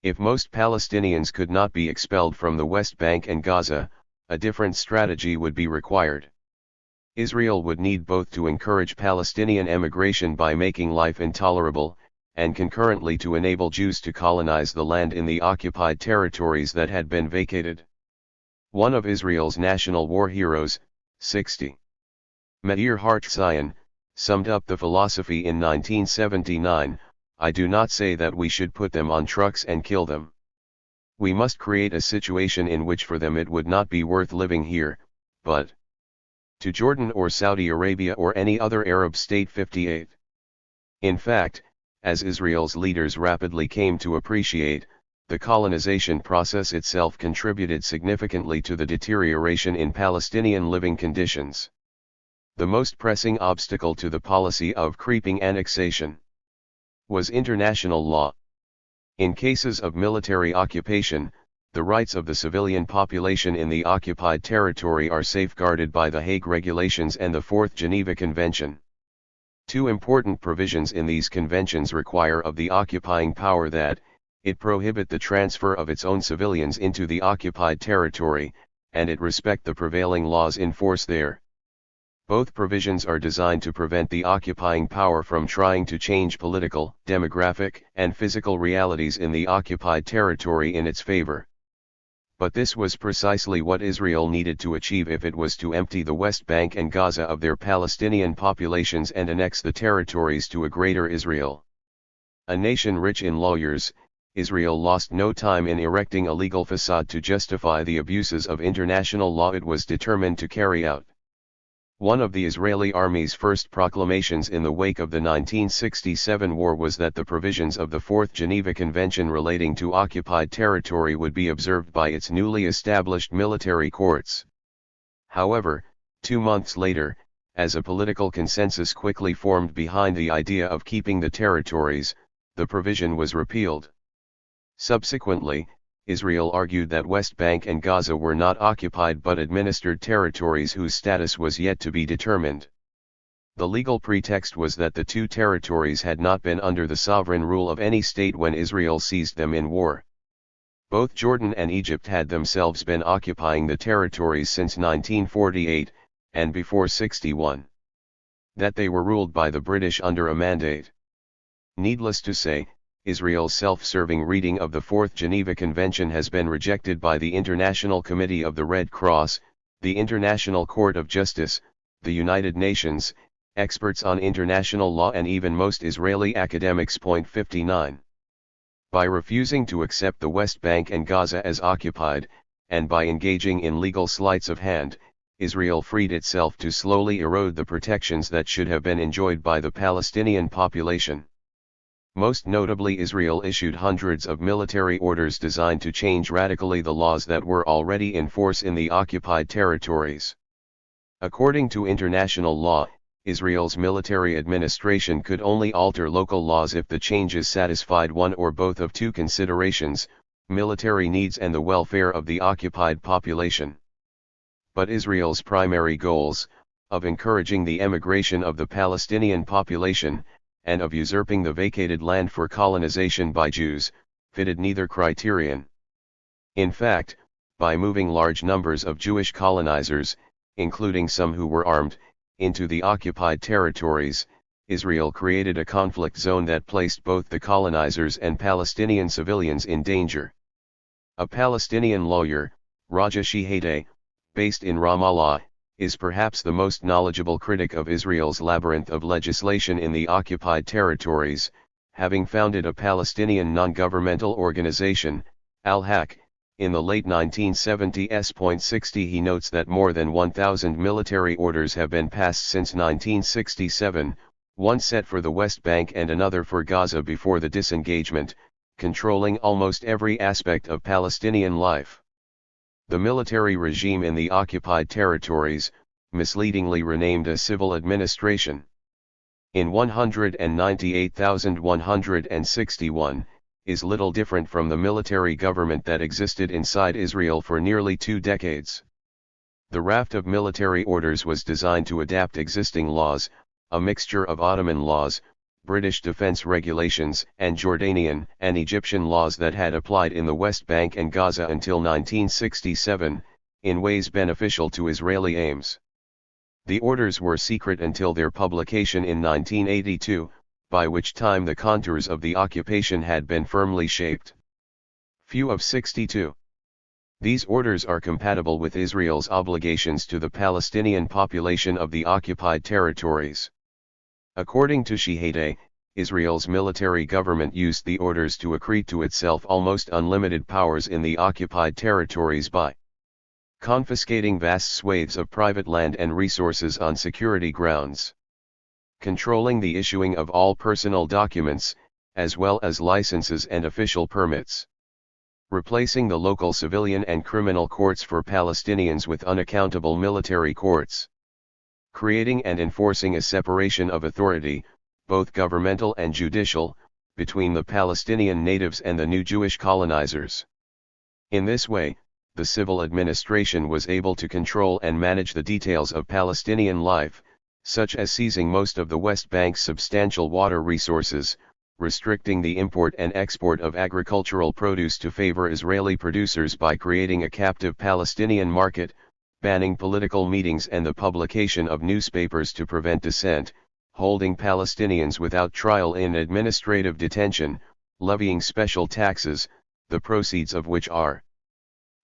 S1: If most Palestinians could not be expelled from the West Bank and Gaza, a different strategy would be required. Israel would need both to encourage Palestinian emigration by making life intolerable, and concurrently to enable Jews to colonize the land in the occupied territories that had been vacated. One of Israel's national war heroes, 60. Meir Hartzion, summed up the philosophy in 1979, "I do not say that we should put them on trucks and kill them. We must create a situation in which for them it would not be worth living here, but to Jordan or Saudi Arabia or any other Arab state." 58. In fact, as Israel's leaders rapidly came to appreciate, the colonization process itself contributed significantly to the deterioration in Palestinian living conditions. The most pressing obstacle to the policy of creeping annexation was international law. In cases of military occupation, the rights of the civilian population in the occupied territory are safeguarded by the Hague Regulations and the Fourth Geneva Convention. Two important provisions in these conventions require of the occupying power that it prohibit the transfer of its own civilians into the occupied territory, and it respect the prevailing laws in force there. Both provisions are designed to prevent the occupying power from trying to change political, demographic, and physical realities in the occupied territory in its favor. But this was precisely what Israel needed to achieve if it was to empty the West Bank and Gaza of their Palestinian populations and annex the territories to a greater Israel. A nation rich in lawyers, Israel lost no time in erecting a legal facade to justify the abuses of international law it was determined to carry out. One of the Israeli army's first proclamations in the wake of the 1967 war was that the provisions of the Fourth Geneva Convention relating to occupied territory would be observed by its newly established military courts. However, 2 months later, as a political consensus quickly formed behind the idea of keeping the territories, the provision was repealed. Subsequently, Israel argued that West Bank and Gaza were not occupied but administered territories whose status was yet to be determined. The legal pretext was that the two territories had not been under the sovereign rule of any state when Israel seized them in war. Both Jordan and Egypt had themselves been occupying the territories since 1948, and before 61. That they were ruled by the British under a mandate. Needless to say, Israel's self-serving reading of the Fourth Geneva Convention has been rejected by the International Committee of the Red Cross, the International Court of Justice, the United Nations, experts on international law and even most Israeli academics. 59. By refusing to accept the West Bank and Gaza as occupied, and by engaging in legal sleights of hand, Israel freed itself to slowly erode the protections that should have been enjoyed by the Palestinian population. Most notably, Israel issued hundreds of military orders designed to change radically the laws that were already in force in the occupied territories. According to international law, Israel's military administration could only alter local laws if the changes satisfied one or both of two considerations: military needs and the welfare of the occupied population. But Israel's primary goals, of encouraging the emigration of the Palestinian population, and of usurping the vacated land for colonization by Jews, fitted neither criterion. In fact, by moving large numbers of Jewish colonizers, including some who were armed, into the occupied territories, Israel created a conflict zone that placed both the colonizers and Palestinian civilians in danger. A Palestinian lawyer, Raja Shihadeh, based in Ramallah, is perhaps the most knowledgeable critic of Israel's labyrinth of legislation in the occupied territories, having founded a Palestinian non-governmental organization, Al-Haq, in the late 1970s. 60. He notes that more than 1,000 military orders have been passed since 1967, one set for the West Bank and another for Gaza before the disengagement, controlling almost every aspect of Palestinian life. The military regime in the occupied territories, misleadingly renamed a civil administration. In 198,161, is little different from the military government that existed inside Israel for nearly 2 decades. The raft of military orders was designed to adapt existing laws, a mixture of Ottoman laws, British defense regulations, and Jordanian and Egyptian laws that had applied in the West Bank and Gaza until 1967, in ways beneficial to Israeli aims. The orders were secret until their publication in 1982, by which time the contours of the occupation had been firmly shaped. Few of 62. These orders are compatible with Israel's obligations to the Palestinian population of the occupied territories. According to Shihadeh, Israel's military government used the orders to accrete to itself almost unlimited powers in the occupied territories by confiscating vast swathes of private land and resources on security grounds, controlling the issuing of all personal documents, as well as licenses and official permits, replacing the local civilian and criminal courts for Palestinians with unaccountable military courts, creating and enforcing a separation of authority, both governmental and judicial, between the Palestinian natives and the new Jewish colonizers. In this way, the civil administration was able to control and manage the details of Palestinian life, such as seizing most of the West Bank's substantial water resources, restricting the import and export of agricultural produce to favor Israeli producers by creating a captive Palestinian market, banning political meetings and the publication of newspapers to prevent dissent, holding Palestinians without trial in administrative detention, levying special taxes, the proceeds of which are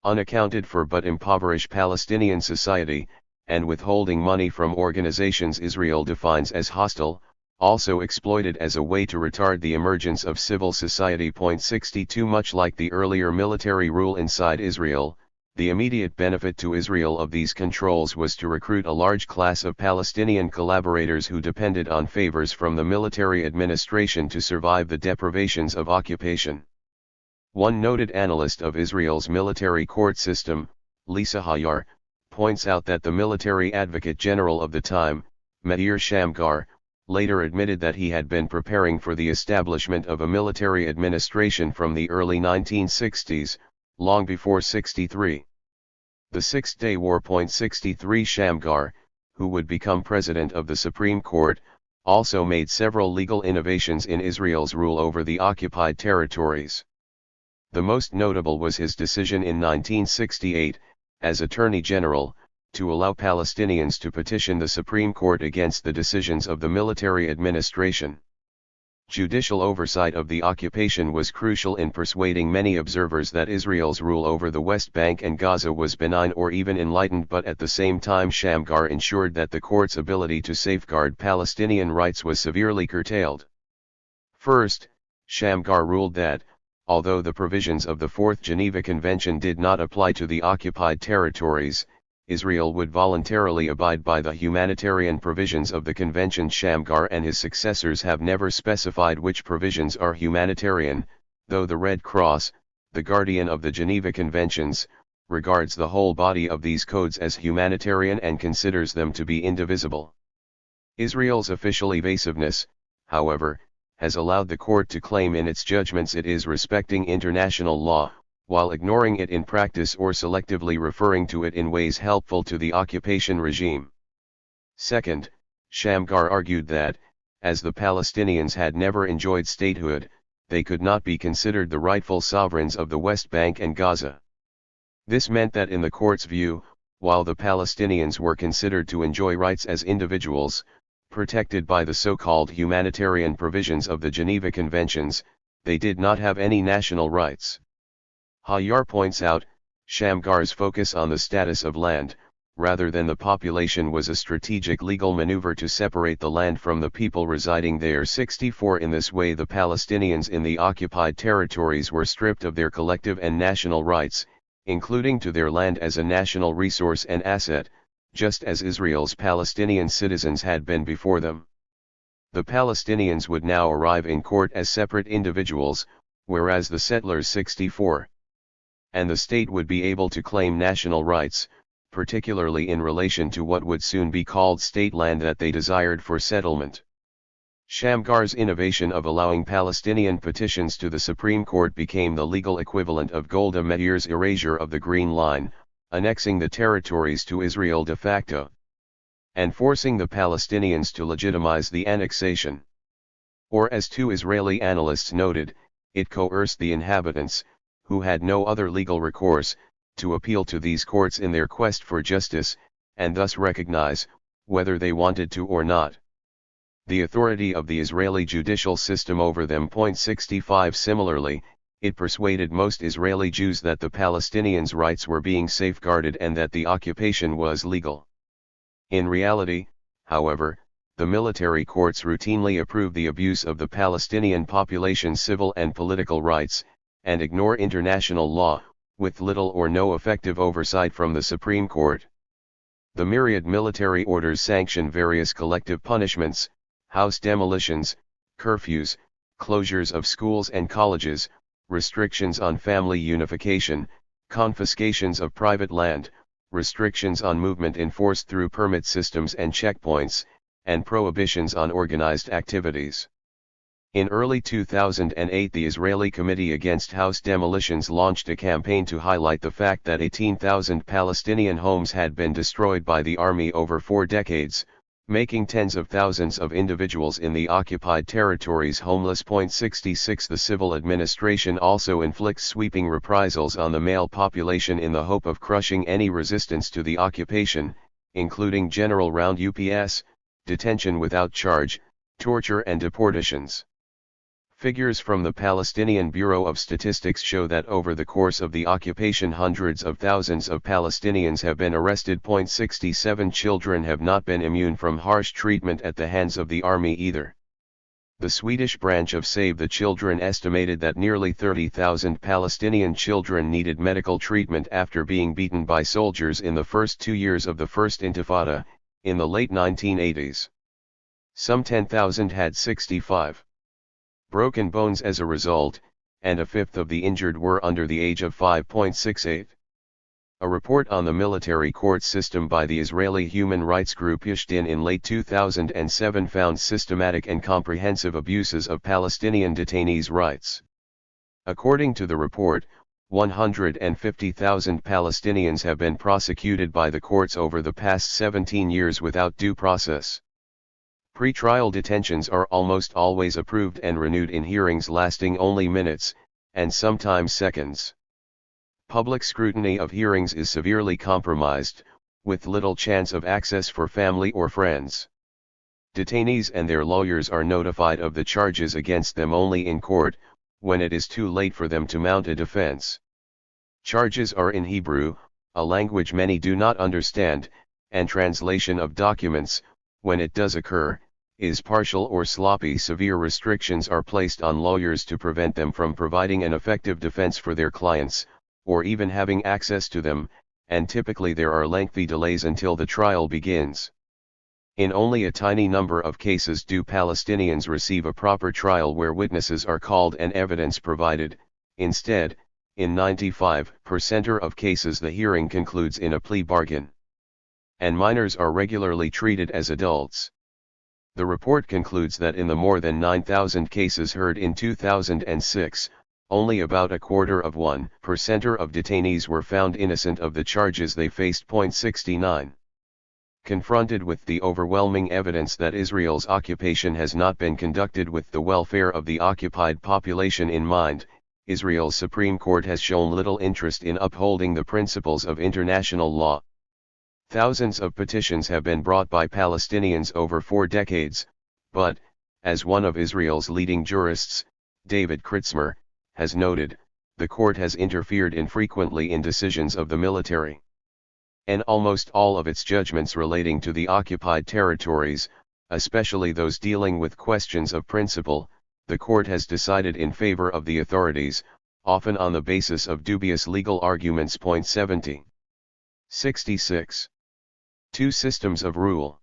S1: unaccounted for but impoverish Palestinian society, and withholding money from organizations Israel defines as hostile, also exploited as a way to retard the emergence of civil society. 62 Much like the earlier military rule inside Israel, the immediate benefit to Israel of these controls was to recruit a large class of Palestinian collaborators who depended on favors from the military administration to survive the deprivations of occupation. One noted analyst of Israel's military court system, Lisa Hayar, points out that the military advocate general of the time, Meir Shamgar, later admitted that he had been preparing for the establishment of a military administration from the early 1960s, long before 63. The Six-Day War. 63 Shamgar, who would become president of the Supreme Court, also made several legal innovations in Israel's rule over the occupied territories. The most notable was his decision in 1968, as Attorney General, to allow Palestinians to petition the Supreme Court against the decisions of the military administration. Judicial oversight of the occupation was crucial in persuading many observers that Israel's rule over the West Bank and Gaza was benign or even enlightened, but at the same time Shamgar ensured that the court's ability to safeguard Palestinian rights was severely curtailed. First, Shamgar ruled that, although the provisions of the Fourth Geneva Convention did not apply to the occupied territories, Israel would voluntarily abide by the humanitarian provisions of the convention. Shamgar and his successors have never specified which provisions are humanitarian, though the Red Cross, the guardian of the Geneva Conventions, regards the whole body of these codes as humanitarian and considers them to be indivisible. Israel's official evasiveness, however, has allowed the court to claim in its judgments it is respecting international law, while ignoring it in practice or selectively referring to it in ways helpful to the occupation regime. Second, Shamgar argued that, as the Palestinians had never enjoyed statehood, they could not be considered the rightful sovereigns of the West Bank and Gaza. This meant that in the court's view, while the Palestinians were considered to enjoy rights as individuals, protected by the so-called humanitarian provisions of the Geneva Conventions, they did not have any national rights. Hayar points out, Shamgar's focus on the status of land, rather than the population, was a strategic legal maneuver to separate the land from the people residing there. 64 In this way the Palestinians in the occupied territories were stripped of their collective and national rights, including to their land as a national resource and asset, just as Israel's Palestinian citizens had been before them. The Palestinians would now arrive in court as separate individuals, whereas the settlers 64. And the state would be able to claim national rights, particularly in relation to what would soon be called state land that they desired for settlement. Shamgar's innovation of allowing Palestinian petitions to the Supreme Court became the legal equivalent of Golda Meir's erasure of the Green Line, annexing the territories to Israel de facto, and forcing the Palestinians to legitimize the annexation. Or, as two Israeli analysts noted, it coerced the inhabitants, who had no other legal recourse, to appeal to these courts in their quest for justice, and thus recognize, whether they wanted to or not, the authority of the Israeli judicial system over them. 65 Similarly, it persuaded most Israeli Jews that the Palestinians' rights were being safeguarded and that the occupation was legal. In reality, however, the military courts routinely approve the abuse of the Palestinian population's civil and political rights, and ignore international law, with little or no effective oversight from the Supreme Court. The myriad military orders sanction various collective punishments, house demolitions, curfews, closures of schools and colleges, restrictions on family unification, confiscations of private land, restrictions on movement enforced through permit systems and checkpoints, and prohibitions on organized activities. In early 2008, the Israeli Committee Against House Demolitions launched a campaign to highlight the fact that 18,000 Palestinian homes had been destroyed by the army over 4 decades, making tens of thousands of individuals in the occupied territories homeless. 66 The civil administration also inflicts sweeping reprisals on the male population in the hope of crushing any resistance to the occupation, including general round ups, detention without charge, torture and deportations. Figures from the Palestinian Bureau of Statistics show that over the course of the occupation hundreds of thousands of Palestinians have been arrested. 67 Children have not been immune from harsh treatment at the hands of the army either. The Swedish branch of Save the Children estimated that nearly 30,000 Palestinian children needed medical treatment after being beaten by soldiers in the first 2 years of the First Intifada, in the late 1980s. Some 10,000 had 65 broken bones as a result, and a fifth of the injured were under the age of 5.68. A report on the military court system by the Israeli human rights group Yishdin in late 2007 found systematic and comprehensive abuses of Palestinian detainees' rights. According to the report, 150,000 Palestinians have been prosecuted by the courts over the past 17 years without due process. Pre-trial detentions are almost always approved and renewed in hearings lasting only minutes, and sometimes seconds. Public scrutiny of hearings is severely compromised, with little chance of access for family or friends. Detainees and their lawyers are notified of the charges against them only in court, when it is too late for them to mount a defense. Charges are in Hebrew, a language many do not understand, and translation of documents, when it does occur, is partial or sloppy. Severe restrictions are placed on lawyers to prevent them from providing an effective defense for their clients, or even having access to them, and typically there are lengthy delays until the trial begins. In only a tiny number of cases do Palestinians receive a proper trial where witnesses are called and evidence provided. Instead, in 95% of cases the hearing concludes in a plea bargain. And minors are regularly treated as adults. The report concludes that in the more than 9,000 cases heard in 2006, only about 0.25% of detainees were found innocent of the charges they faced. 69. Confronted with the overwhelming evidence that Israel's occupation has not been conducted with the welfare of the occupied population in mind, Israel's Supreme Court has shown little interest in upholding the principles of international law. Thousands of petitions have been brought by Palestinians over 4 decades, but, as one of Israel's leading jurists, David Kritzmer, has noted, the court has interfered infrequently in decisions of the military. And almost all of its judgments relating to the occupied territories, especially those dealing with questions of principle, the court has decided in favor of the authorities, often on the basis of dubious legal arguments. 70. 66. 2 systems of rule.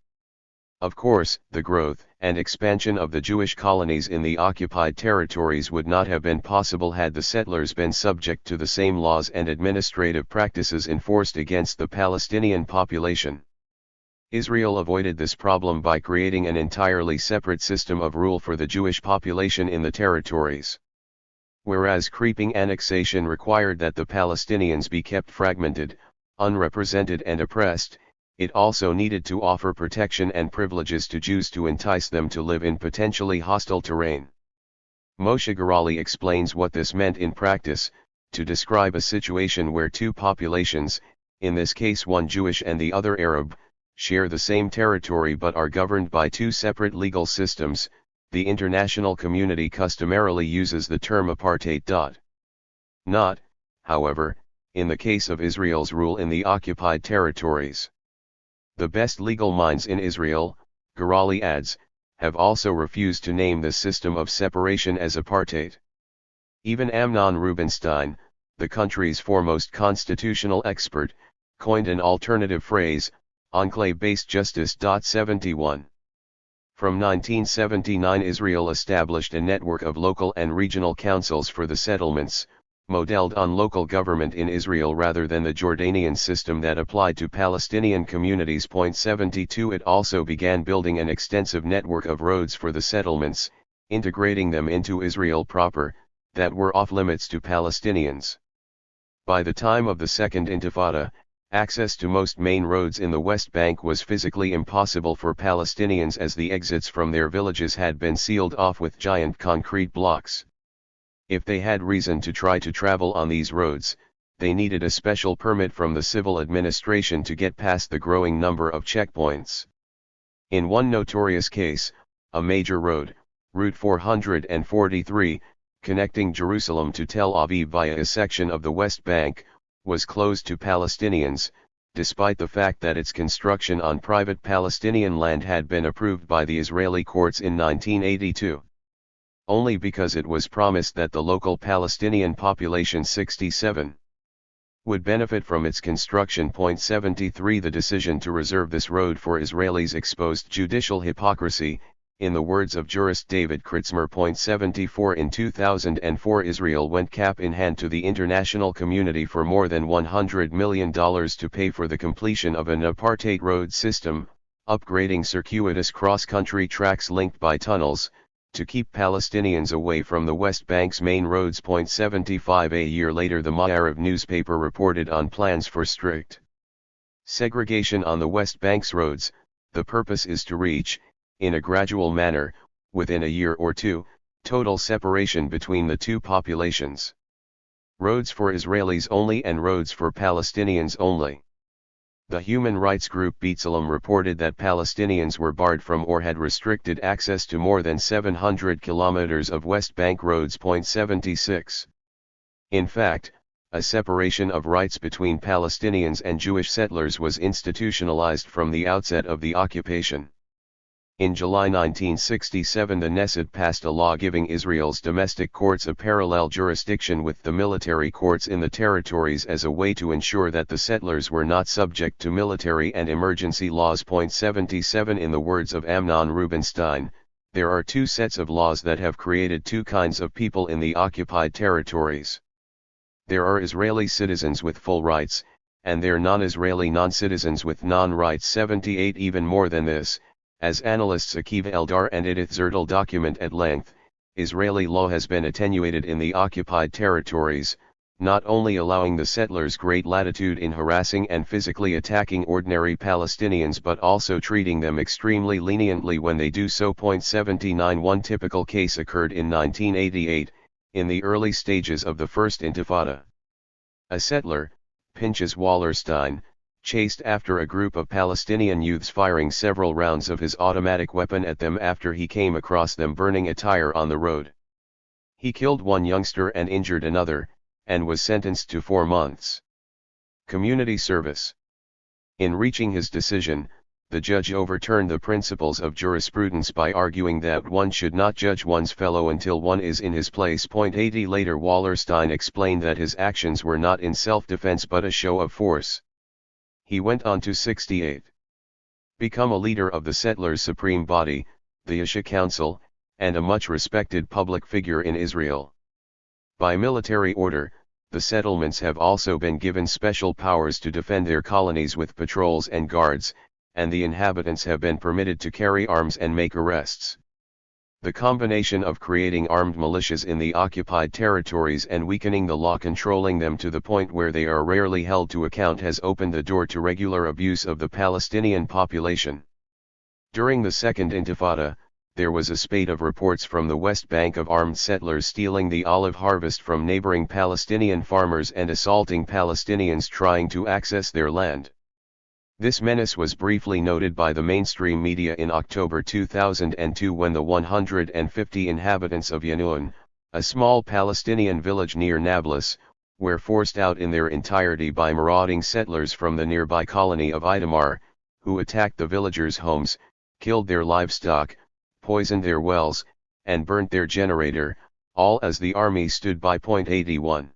S1: Of course, the growth and expansion of the Jewish colonies in the occupied territories would not have been possible had the settlers been subject to the same laws and administrative practices enforced against the Palestinian population. Israel avoided this problem by creating an entirely separate system of rule for the Jewish population in the territories. Whereas creeping annexation required that the Palestinians be kept fragmented, unrepresented and oppressed, it also needed to offer protection and privileges to Jews to entice them to live in potentially hostile terrain. Moshe Garali explains what this meant in practice, to describe a situation where 2 populations, in this case one Jewish and the other Arab, share the same territory but are governed by 2 separate legal systems. The international community customarily uses the term apartheid. Not, however, in the case of Israel's rule in the occupied territories. The best legal minds in Israel, Garali adds, have also refused to name this system of separation as apartheid. Even Amnon Rubinstein, the country's foremost constitutional expert, coined an alternative phrase, enclave-based justice. 71. From 1979 Israel established a network of local and regional councils for the settlements, modeled on local government in Israel rather than the Jordanian system that applied to Palestinian communities. 72 It also began building an extensive network of roads for the settlements, integrating them into Israel proper, that were off limits to Palestinians. By the time of the Second Intifada, access to most main roads in the West Bank was physically impossible for Palestinians as the exits from their villages had been sealed off with giant concrete blocks. If they had reason to try to travel on these roads, they needed a special permit from the civil administration to get past the growing number of checkpoints. In one notorious case, a major road, Route 443, connecting Jerusalem to Tel Aviv via a section of the West Bank, was closed to Palestinians, despite the fact that its construction on private Palestinian land had been approved by the Israeli courts in 1982. Only because it was promised that the local Palestinian population 67 would benefit from its construction. 73 The decision to reserve this road for Israelis exposed judicial hypocrisy, in the words of jurist David Kritzmer. 74 In 2004 Israel went cap in hand to the international community for more than $100 million to pay for the completion of an apartheid road system, upgrading circuitous cross-country tracks linked by tunnels, to keep Palestinians away from the West Bank's main roads. 75 A year later the Ma'ariv newspaper reported on plans for strict segregation on the West Bank's roads. The purpose is to reach, in a gradual manner, within a year or two, total separation between the two populations. Roads for Israelis only and roads for Palestinians only. The human rights group B'Tselem reported that Palestinians were barred from or had restricted access to more than 700 kilometers of West Bank roads. 76. In fact, a separation of rights between Palestinians and Jewish settlers was institutionalized from the outset of the occupation. In July 1967 the Knesset passed a law giving Israel's domestic courts a parallel jurisdiction with the military courts in the territories as a way to ensure that the settlers were not subject to military and emergency laws. 77 In the words of Amnon Rubinstein, there are two sets of laws that have created two kinds of people in the occupied territories. There are Israeli citizens with full rights, and there are non-Israeli non-citizens with non-rights. 78 Even more than this, as analysts Akiva Eldar and Edith Zertel document at length, Israeli law has been attenuated in the occupied territories, not only allowing the settlers great latitude in harassing and physically attacking ordinary Palestinians but also treating them extremely leniently when they do so. 79 One typical case occurred in 1988, in the early stages of the First Intifada. A settler, Pinchas Wallerstein, chased after a group of Palestinian youths firing several rounds of his automatic weapon at them after he came across them burning a tire on the road. He killed one youngster and injured another, and was sentenced to 4 months. Community service. In reaching his decision, the judge overturned the principles of jurisprudence by arguing that one should not judge one's fellow until one is in his place. 80 Later Wallerstein explained that his actions were not in self-defense but a show of force. He went on to 68. Become a leader of the settlers' supreme body, the Yesha Council, and a much respected public figure in Israel. By military order, the settlements have also been given special powers to defend their colonies with patrols and guards, and the inhabitants have been permitted to carry arms and make arrests. The combination of creating armed militias in the occupied territories and weakening the law controlling them to the point where they are rarely held to account has opened the door to regular abuse of the Palestinian population. During the Second Intifada, there was a spate of reports from the West Bank of armed settlers stealing the olive harvest from neighboring Palestinian farmers and assaulting Palestinians trying to access their land. This menace was briefly noted by the mainstream media in October 2002 when the 150 inhabitants of Yanun, a small Palestinian village near Nablus, were forced out in their entirety by marauding settlers from the nearby colony of Itamar, who attacked the villagers' homes, killed their livestock, poisoned their wells, and burnt their generator, all as the army stood by. 81.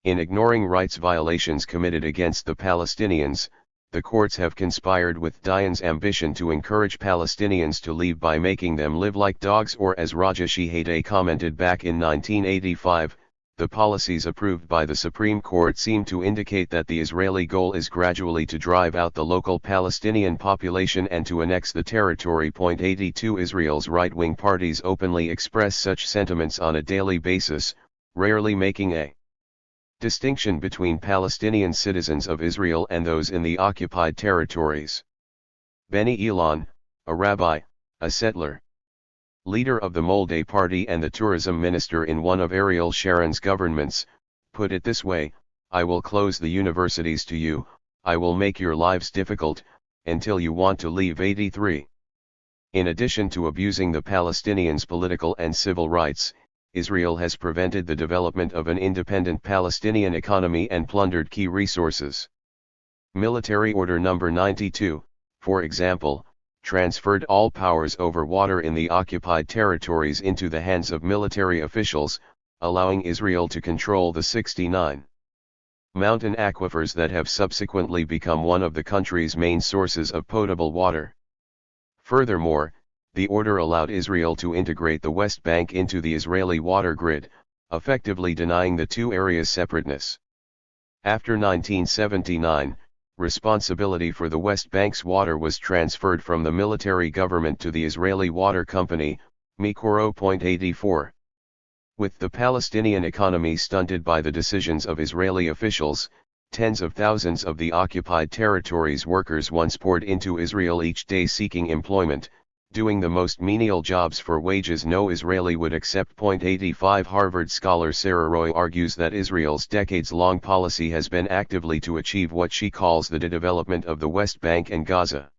S1: In ignoring rights violations committed against the Palestinians, the courts have conspired with Dayan's ambition to encourage Palestinians to leave by making them live like dogs, or as Rajesh Haiday commented back in 1985, the policies approved by the Supreme Court seem to indicate that the Israeli goal is gradually to drive out the local Palestinian population and to annex the territory. 82 Israel's right-wing parties openly express such sentiments on a daily basis, rarely making a distinction between Palestinian citizens of Israel and those in the occupied territories. Benny Elon, a rabbi, a settler, leader of the Molde Party and the tourism minister in one of Ariel Sharon's governments, put it this way: I will close the universities to you, I will make your lives difficult, until you want to leave. 83. In addition to abusing the Palestinians' political and civil rights, Israel has prevented the development of an independent Palestinian economy and plundered key resources. Military Order No. 92, for example, transferred all powers over water in the occupied territories into the hands of military officials, allowing Israel to control the 69 mountain aquifers that have subsequently become one of the country's main sources of potable water. Furthermore, the order allowed Israel to integrate the West Bank into the Israeli water grid, effectively denying the two areas separateness. After 1979, responsibility for the West Bank's water was transferred from the military government to the Israeli Water Company, Mikoro. 84. With the Palestinian economy stunted by the decisions of Israeli officials, tens of thousands of the occupied territories' workers once poured into Israel each day seeking employment, doing the most menial jobs for wages no Israeli would accept. 85 Harvard scholar Sarah Roy argues that Israel's decades-long policy has been actively to achieve what she calls the de-development of the West Bank and Gaza.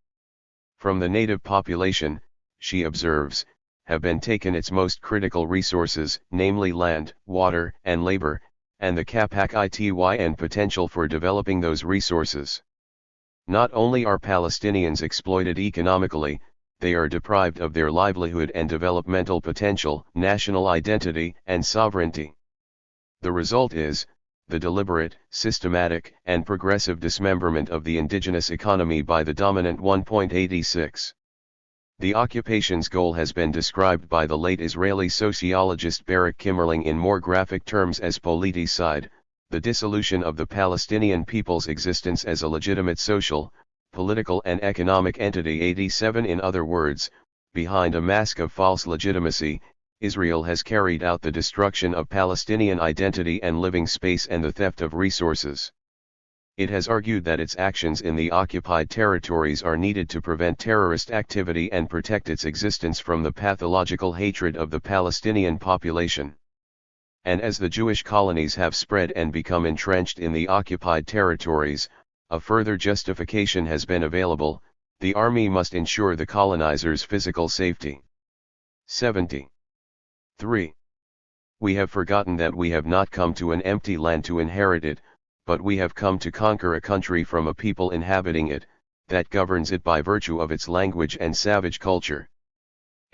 S1: From the native population, she observes, have been taken its most critical resources, namely land, water, and labor, and the capacity and potential for developing those resources. Not only are Palestinians exploited economically, they are deprived of their livelihood and developmental potential, national identity, and sovereignty. The result is, the deliberate, systematic, and progressive dismemberment of the indigenous economy by the dominant 1.86. The occupation's goal has been described by the late Israeli sociologist Barak Kimmerling in more graphic terms as politicide, the dissolution of the Palestinian people's existence as a legitimate social, political and economic entity. 87 In other words, behind a mask of false legitimacy, Israel has carried out the destruction of Palestinian identity and living space and the theft of resources. It has argued that its actions in the occupied territories are needed to prevent terrorist activity and protect its existence from the pathological hatred of the Palestinian population. And as the Jewish colonies have spread and become entrenched in the occupied territories, a further justification has been available: the army must ensure the colonizers' physical safety. 70. 3. We have forgotten that we have not come to an empty land to inherit it, but we have come to conquer a country from a people inhabiting it, that governs it by virtue of its language and savage culture.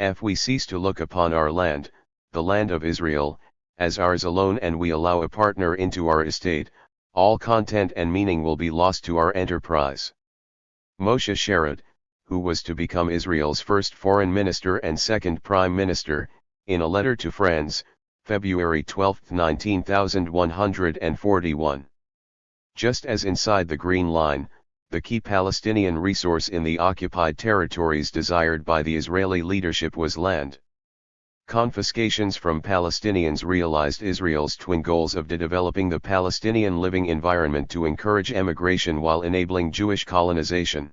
S1: If we cease to look upon our land, the land of Israel, as ours alone, and we allow a partner into our estate, all content and meaning will be lost to our enterprise. Moshe Sharad, who was to become Israel's first foreign minister and second prime minister, in a letter to friends, February 12, 19141. Just as inside the Green Line, the key Palestinian resource in the occupied territories desired by the Israeli leadership was land. Confiscations from Palestinians realized Israel's twin goals of de-developing the Palestinian living environment to encourage emigration while enabling Jewish colonization.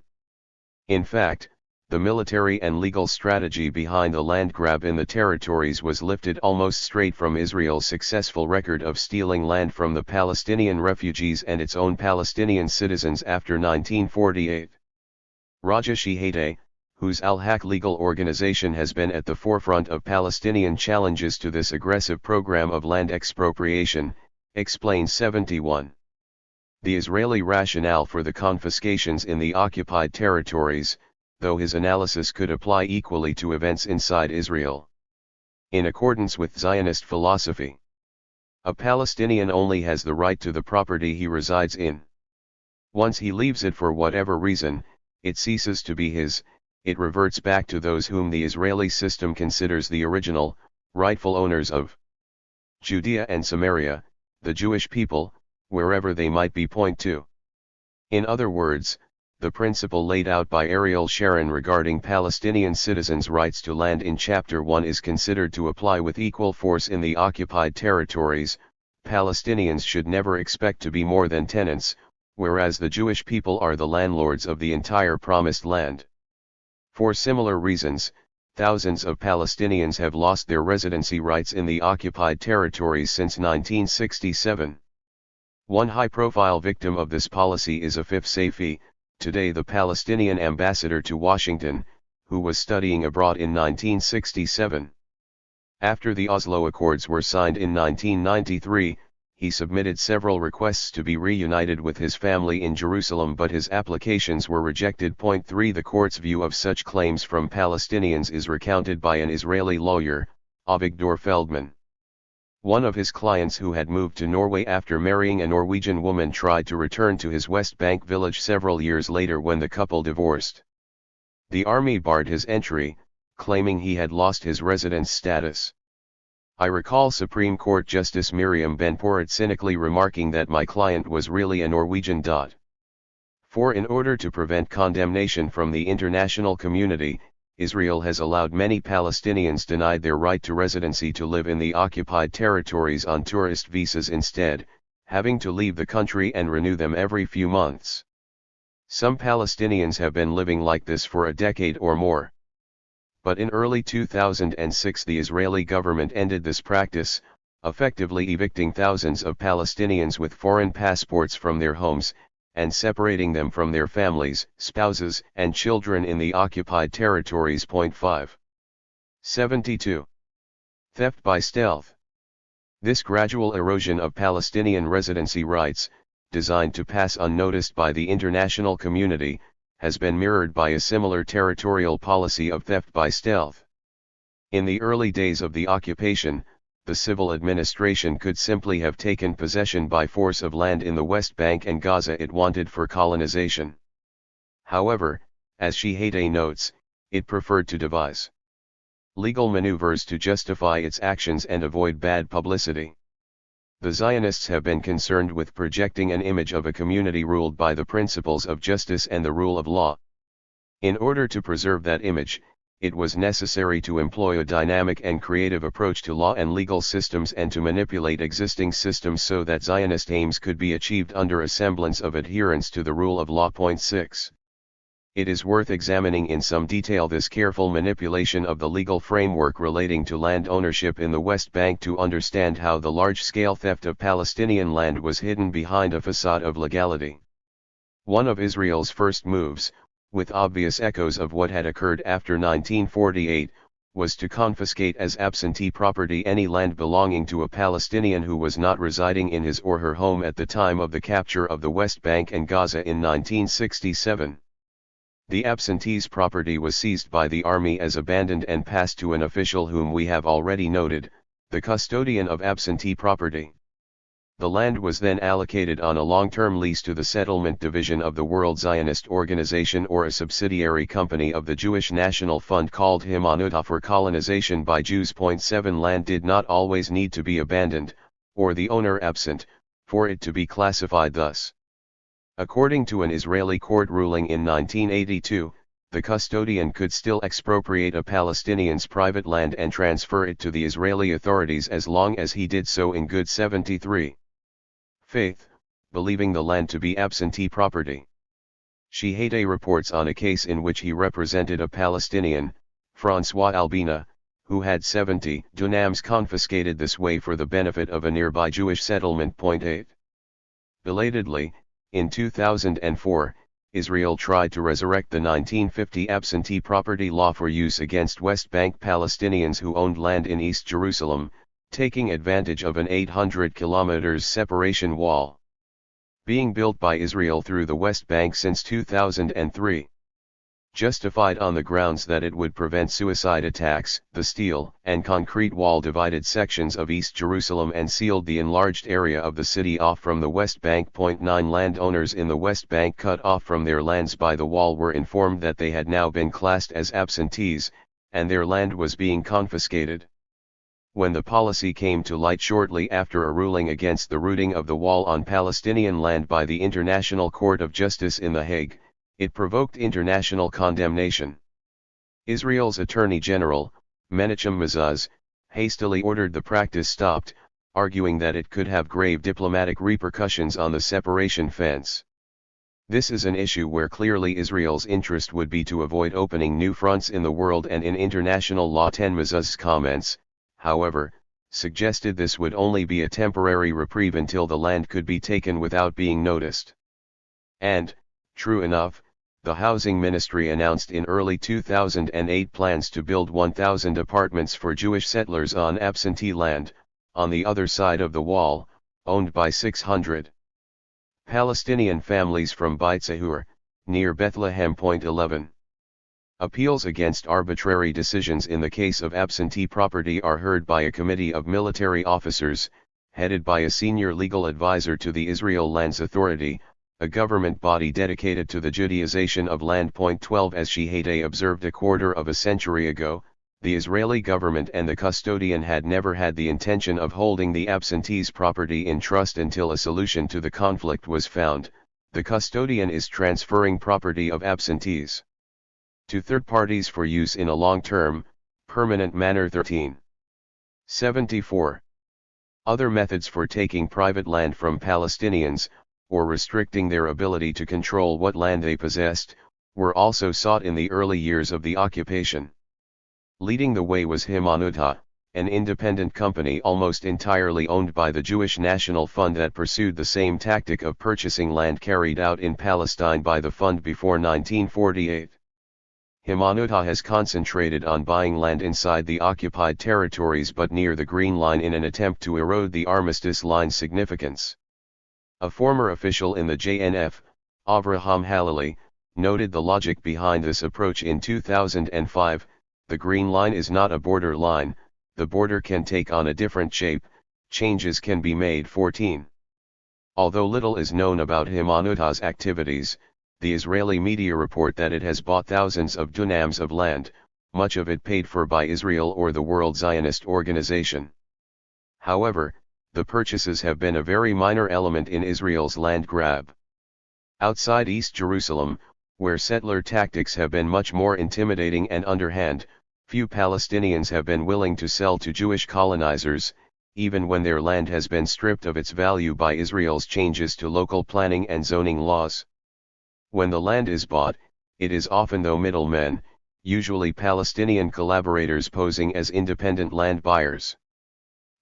S1: In fact, the military and legal strategy behind the land grab in the territories was lifted almost straight from Israel's successful record of stealing land from the Palestinian refugees and its own Palestinian citizens after 1948. Rajesh Haiday, whose Al-Haq legal organization has been at the forefront of Palestinian challenges to this aggressive program of land expropriation, explains 71. The Israeli rationale for the confiscations in the occupied territories, though his analysis could apply equally to events inside Israel. In accordance with Zionist philosophy, a Palestinian only has the right to the property he resides in. Once he leaves it for whatever reason, it ceases to be his, it reverts back to those whom the Israeli system considers the original, rightful owners of Judea and Samaria, the Jewish people, wherever they might be point to. In other words, the principle laid out by Ariel Sharon regarding Palestinian citizens' rights to land in Chapter 1 is considered to apply with equal force in the occupied territories. Palestinians should never expect to be more than tenants, whereas the Jewish people are the landlords of the entire Promised Land. For similar reasons, thousands of Palestinians have lost their residency rights in the occupied territories since 1967. One high-profile victim of this policy is Afif Saifi, today the Palestinian ambassador to Washington, who was studying abroad in 1967. After the Oslo Accords were signed in 1993, he submitted several requests to be reunited with his family in Jerusalem, but his applications were rejected. 3 The court's view of such claims from Palestinians is recounted by an Israeli lawyer, Avigdor Feldman. One of his clients who had moved to Norway after marrying a Norwegian woman tried to return to his West Bank village several years later when the couple divorced. The army barred his entry, claiming he had lost his residence status. I recall Supreme Court Justice Miriam Ben-Porat cynically remarking that my client was really a Norwegian. For in order to prevent condemnation from the international community, Israel has allowed many Palestinians denied their right to residency to live in the occupied territories on tourist visas instead, having to leave the country and renew them every few months. Some Palestinians have been living like this for a decade or more. But in early 2006 the Israeli government ended this practice, effectively evicting thousands of Palestinians with foreign passports from their homes, and separating them from their families, spouses, and children in the occupied territories. 5. 72. Theft by stealth. This gradual erosion of Palestinian residency rights, designed to pass unnoticed by the international community, has been mirrored by a similar territorial policy of theft by stealth. In the early days of the occupation, the civil administration could simply have taken possession by force of land in the West Bank and Gaza it wanted for colonization. However, as Shihete notes, it preferred to devise legal maneuvers to justify its actions and avoid bad publicity. The Zionists have been concerned with projecting an image of a community ruled by the principles of justice and the rule of law. In order to preserve that image, it was necessary to employ a dynamic and creative approach to law and legal systems and to manipulate existing systems so that Zionist aims could be achieved under a semblance of adherence to the rule of law. 6. It is worth examining in some detail this careful manipulation of the legal framework relating to land ownership in the West Bank to understand how the large-scale theft of Palestinian land was hidden behind a facade of legality. One of Israel's first moves, with obvious echoes of what had occurred after 1948, was to confiscate as absentee property any land belonging to a Palestinian who was not residing in his or her home at the time of the capture of the West Bank and Gaza in 1967. The absentee's property was seized by the army as abandoned and passed to an official whom we have already noted, the custodian of absentee property. The land was then allocated on a long-term lease to the Settlement Division of the World Zionist Organization or a subsidiary company of the Jewish National Fund called Himanuta for colonization by Jews. 7 Land did not always need to be abandoned, or the owner absent, for it to be classified thus. According to an Israeli court ruling in 1982, the custodian could still expropriate a Palestinian's private land and transfer it to the Israeli authorities as long as he did so in good 73 faith, believing the land to be absentee property. Shihete reports on a case in which he represented a Palestinian, Francois Albina, who had 70 dunams confiscated this way for the benefit of a nearby Jewish settlement. 8. Belatedly, in 2004, Israel tried to resurrect the 1950 absentee property law for use against West Bank Palestinians who owned land in East Jerusalem, taking advantage of an 800 km separation wall being built by Israel through the West Bank since 2003. justified on the grounds that it would prevent suicide attacks. The steel and concrete wall divided sections of East Jerusalem and sealed the enlarged area of the city off from the West Bank. 9 Landowners in the West Bank cut off from their lands by the wall were informed that they had now been classed as absentees, and their land was being confiscated. When the policy came to light shortly after a ruling against the rooting of the wall on Palestinian land by the International Court of Justice in The Hague, it provoked international condemnation. Israel's Attorney General, Menachem Mezuz, hastily ordered the practice stopped, arguing that it could have grave diplomatic repercussions on the separation fence. This is an issue where clearly Israel's interest would be to avoid opening new fronts in the world and in international law. 10 Mezuz's comments, however, suggested this would only be a temporary reprieve until the land could be taken without being noticed. And, true enough, the Housing Ministry announced in early 2008 plans to build 1,000 apartments for Jewish settlers on absentee land, on the other side of the wall, owned by 600 Palestinian families from Beit Zahur, near Bethlehem. 11. Appeals against arbitrary decisions in the case of absentee property are heard by a committee of military officers, headed by a senior legal advisor to the Israel Lands Authority, a government body dedicated to the Judaization of land. 12 As Shihadeh observed a quarter of a century ago, the Israeli government and the custodian had never had the intention of holding the absentee's property in trust until a solution to the conflict was found. The custodian is transferring property of absentees to third parties for use in a long-term, permanent manner. 1374. Other methods for taking private land from Palestinians, or restricting their ability to control what land they possessed, were also sought in the early years of the occupation. Leading the way was Himanutah, an independent company almost entirely owned by the Jewish National Fund that pursued the same tactic of purchasing land carried out in Palestine by the fund before 1948. Himanutah has concentrated on buying land inside the occupied territories but near the Green Line in an attempt to erode the Armistice Line's significance. A former official in the JNF, Avraham Halili, noted the logic behind this approach in 2005. The Green Line is not a border line, the border can take on a different shape, changes can be made. 14. Although little is known about Himanutah's activities, the Israeli media report that it has bought thousands of dunams of land, much of it paid for by Israel or the World Zionist Organization. However, the purchases have been a very minor element in Israel's land grab. Outside East Jerusalem, where settler tactics have been much more intimidating and underhand, few Palestinians have been willing to sell to Jewish colonizers, even when their land has been stripped of its value by Israel's changes to local planning and zoning laws. When the land is bought, it is often through middlemen, usually Palestinian collaborators posing as independent land buyers.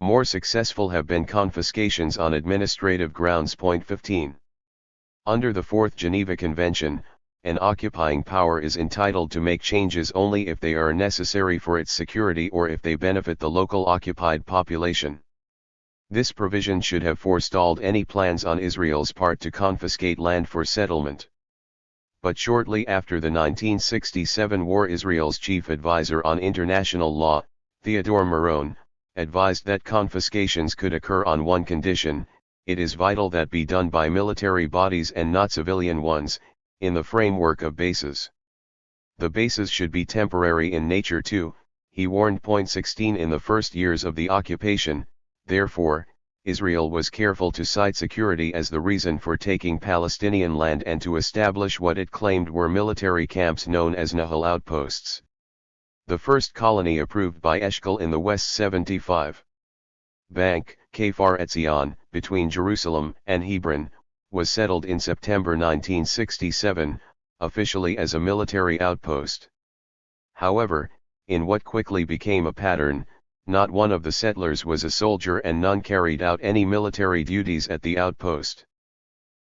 S1: More successful have been confiscations on administrative grounds. 15. Under the Fourth Geneva Convention, an occupying power is entitled to make changes only if they are necessary for its security or if they benefit the local occupied population. This provision should have forestalled any plans on Israel's part to confiscate land for settlement. But shortly after the 1967 war, Israel's chief advisor on international law, Theodore Meron, advised that confiscations could occur on one condition: it is vital that be done by military bodies and not civilian ones, in the framework of bases. The bases should be temporary in nature too, he warned. 16 In the first years of the occupation, therefore, Israel was careful to cite security as the reason for taking Palestinian land and to establish what it claimed were military camps known as Nahal outposts. The first colony approved by Eshkol in the West 75 Bank, Kfar Etzion, between Jerusalem and Hebron, was settled in September 1967, officially as a military outpost. However, in what quickly became a pattern, not one of the settlers was a soldier and none carried out any military duties at the outpost.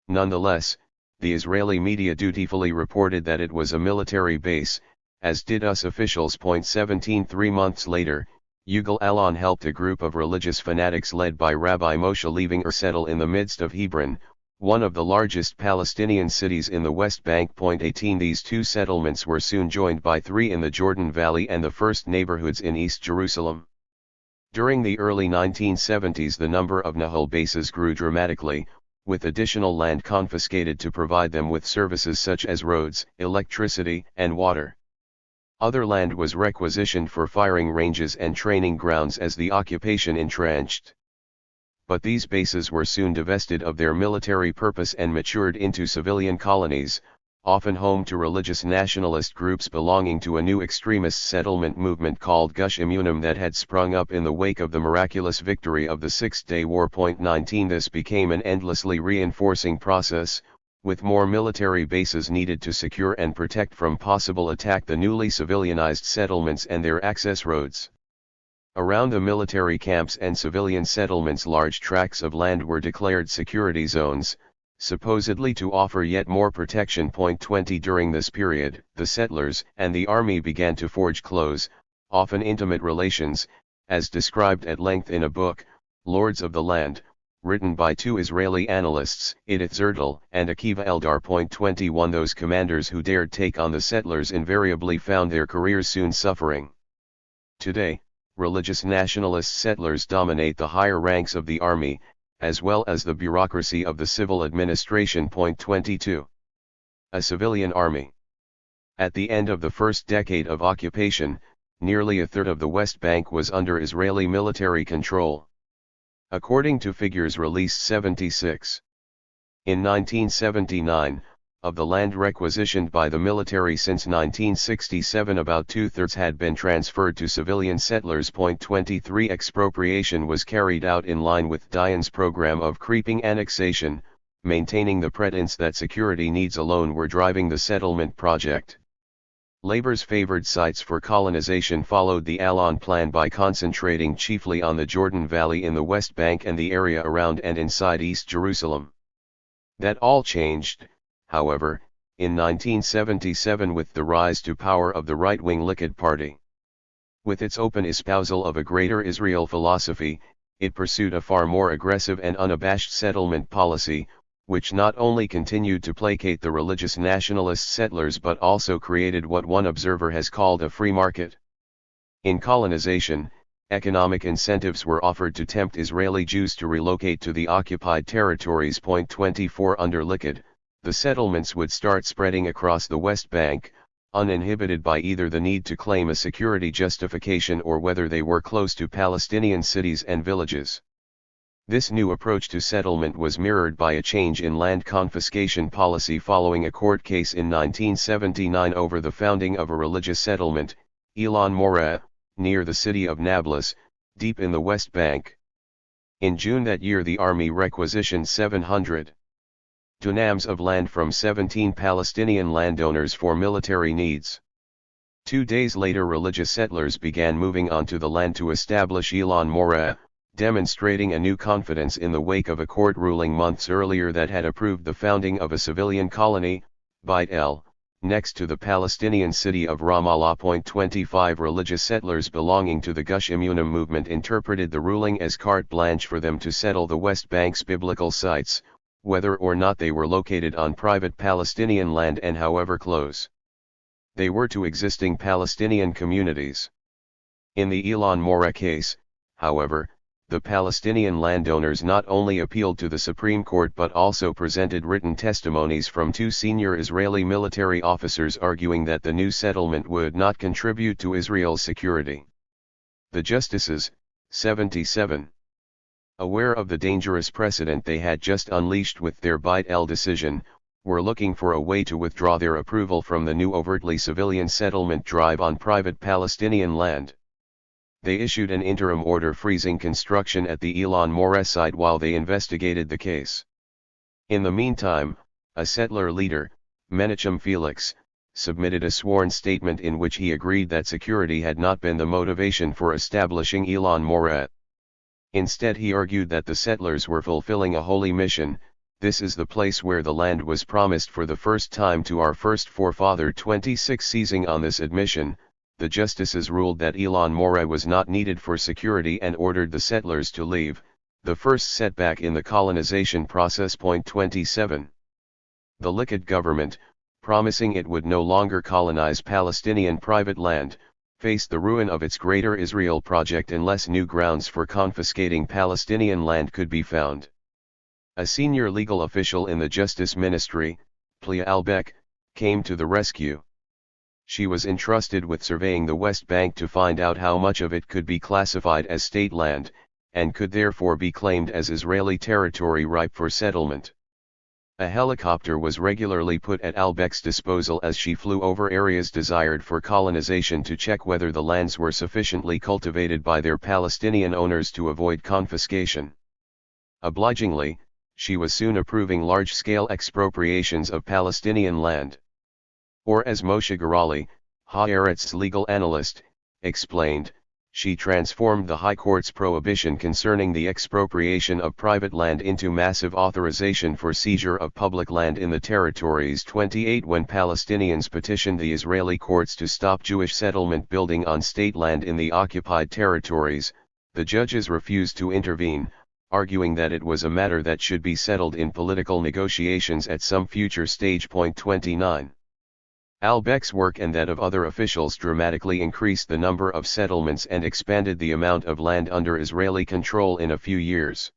S1: Nonetheless, the Israeli media dutifully reported that it was a military base, as did US officials. 17 3 months later, Yugal Alon helped a group of religious fanatics led by Rabbi Moshe leaving settle in the midst of Hebron, one of the largest Palestinian cities in the West Bank. 18 These two settlements were soon joined by three in the Jordan Valley and the first neighborhoods in East Jerusalem. During the early 1970s the number of Nahal bases grew dramatically, with additional land confiscated to provide them with services such as roads, electricity, and water. Other land was requisitioned for firing ranges and training grounds as the occupation entrenched. But these bases were soon divested of their military purpose and matured into civilian colonies, often home to religious nationalist groups belonging to a new extremist settlement movement called Gush Emunim that had sprung up in the wake of the miraculous victory of the Six-Day War. 19 This became an endlessly reinforcing process, with more military bases needed to secure and protect from possible attack the newly civilianized settlements and their access roads. Around the military camps and civilian settlements large tracts of land were declared security zones, supposedly to offer yet more protection. 20 During this period, the settlers and the army began to forge close, often intimate relations, as described at length in a book, Lords of the Land, written by two Israeli analysts, Edith Zertel and Akiva Eldar. 21 Those commanders who dared take on the settlers invariably found their careers soon suffering. Today, religious nationalist settlers dominate the higher ranks of the army, as well as the bureaucracy of the civil administration. 22. A civilian army. At the end of the first decade of occupation, nearly a third of the West Bank was under Israeli military control. According to figures released 76. In 1979, of the land requisitioned by the military since 1967 about two-thirds had been transferred to civilian settlers. 23 Expropriation was carried out in line with Dayan's program of creeping annexation, maintaining the pretense that security needs alone were driving the settlement project. Labor's favored sites for colonization followed the Alon plan by concentrating chiefly on the Jordan Valley in the West Bank and the area around and inside East Jerusalem. That all changed, however, in 1977 with the rise to power of the right-wing Likud Party. With its open espousal of a Greater Israel philosophy, it pursued a far more aggressive and unabashed settlement policy, which not only continued to placate the religious nationalist settlers but also created what one observer has called a free market. In colonization, economic incentives were offered to tempt Israeli Jews to relocate to the occupied territories. 24 Under Likud, the settlements would start spreading across the West Bank, uninhibited by either the need to claim a security justification or whether they were close to Palestinian cities and villages. This new approach to settlement was mirrored by a change in land confiscation policy following a court case in 1979 over the founding of a religious settlement, Elon Moreh, near the city of Nablus, deep in the West Bank. In June that year the army requisitioned 700 dunams of land from 17 Palestinian landowners for military needs. 2 days later religious settlers began moving onto the land to establish Elon Moreh, demonstrating a new confidence in the wake of a court ruling months earlier that had approved the founding of a civilian colony, Beit El, next to the Palestinian city of Ramallah. 25 Religious settlers belonging to the Gush Emunim movement interpreted the ruling as carte blanche for them to settle the West Bank's biblical sites, whether or not they were located on private Palestinian land and however close they were to existing Palestinian communities. In the Elon Moreh case, however, the Palestinian landowners not only appealed to the Supreme Court but also presented written testimonies from 2 senior Israeli military officers arguing that the new settlement would not contribute to Israel's security. The justices, 77, aware of the dangerous precedent they had just unleashed with their Beit El decision, were looking for a way to withdraw their approval from the new overtly civilian settlement drive on private Palestinian land. They issued an interim order freezing construction at the Elon Moreh site while they investigated the case. In the meantime, a settler leader, Menachem Felix, submitted a sworn statement in which he agreed that security had not been the motivation for establishing Elon Moreh. Instead he argued that the settlers were fulfilling a holy mission. This is the place where the land was promised for the first time to our first forefather. 26 Seizing on this admission, the justices ruled that Elon Moreh was not needed for security and ordered the settlers to leave. The first setback in the colonization process. Point 27. The Likud government, promising it would no longer colonize Palestinian private land, faced the ruin of its Greater Israel project unless new grounds for confiscating Palestinian land could be found. A senior legal official in the Justice Ministry, Plea Albeck, came to the rescue. She was entrusted with surveying the West Bank to find out how much of it could be classified as state land, and could therefore be claimed as Israeli territory ripe for settlement. A helicopter was regularly put at Albeck's disposal as she flew over areas desired for colonization to check whether the lands were sufficiently cultivated by their Palestinian owners to avoid confiscation. Obligingly, she was soon approving large-scale expropriations of Palestinian land. Or as Moshe Garali, Haaretz's legal analyst, explained, she transformed the High Court's prohibition concerning the expropriation of private land into massive authorization for seizure of public land in the territories. 28 When Palestinians petitioned the Israeli courts to stop Jewish settlement building on state land in the occupied territories, the judges refused to intervene, arguing that it was a matter that should be settled in political negotiations at some future stage. Point 29. Albeck's work and that of other officials dramatically increased the number of settlements and expanded the amount of land under Israeli control in a few years.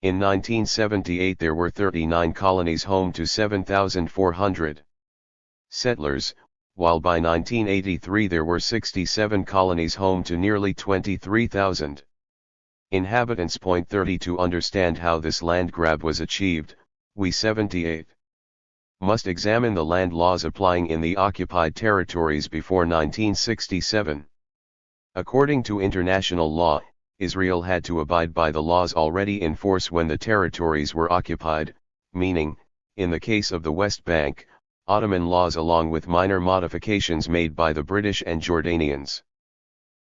S1: In 1978 there were 39 colonies home to 7,400 settlers, while by 1983 there were 67 colonies home to nearly 23,000 inhabitants. Point 30 To understand how this land grab was achieved, we 78 must examine the land laws applying in the occupied territories before 1967. According to international law, Israel had to abide by the laws already in force when the territories were occupied, meaning, in the case of the West Bank, Ottoman laws along with minor modifications made by the British and Jordanians.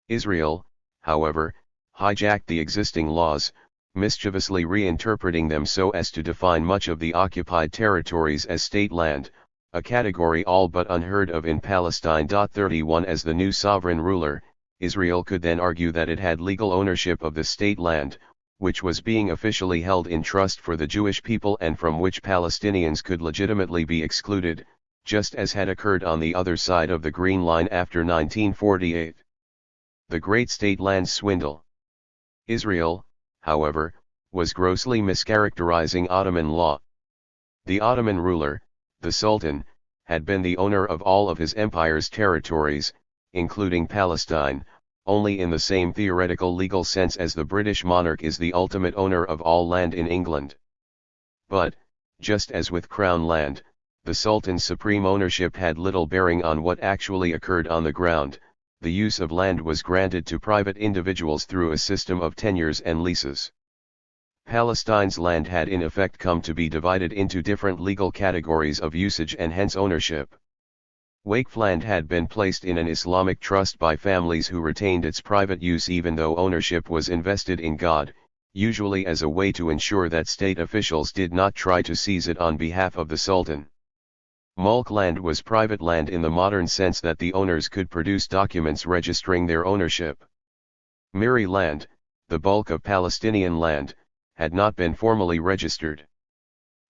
S1: Israel, however, hijacked the existing laws, mischievously reinterpreting them so as to define much of the occupied territories as state land, a category all but unheard of in Palestine. 31 As the new sovereign ruler, Israel could then argue that it had legal ownership of the state land, which was being officially held in trust for the Jewish people and from which Palestinians could legitimately be excluded, just as had occurred on the other side of the Green Line after 1948. The Great State Land Swindle. Israel, however, was grossly mischaracterizing Ottoman law. The Ottoman ruler, the Sultan, had been the owner of all of his empire's territories, including Palestine, only in the same theoretical legal sense as the British monarch is the ultimate owner of all land in England. But, just as with Crown land, the Sultan's supreme ownership had little bearing on what actually occurred on the ground. The use of land was granted to private individuals through a system of tenures and leases. Palestine's land had in effect come to be divided into different legal categories of usage and hence ownership. Waqf land had been placed in an Islamic trust by families who retained its private use even though ownership was invested in God, usually as a way to ensure that state officials did not try to seize it on behalf of the Sultan. Mulk land was private land in the modern sense that the owners could produce documents registering their ownership. Miri land, the bulk of Palestinian land, had not been formally registered.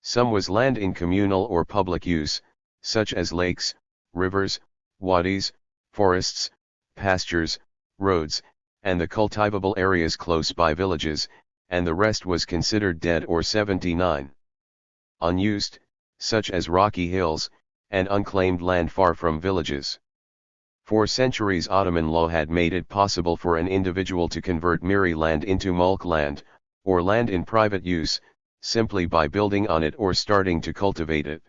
S1: Some was land in communal or public use, such as lakes, rivers, wadis, forests, pastures, roads, and the cultivable areas close by villages, and the rest was considered dead or 79. Unused, such as rocky hills, and unclaimed land far from villages. For centuries Ottoman law had made it possible for an individual to convert Miri land into mulk land, or land in private use, simply by building on it or starting to cultivate it.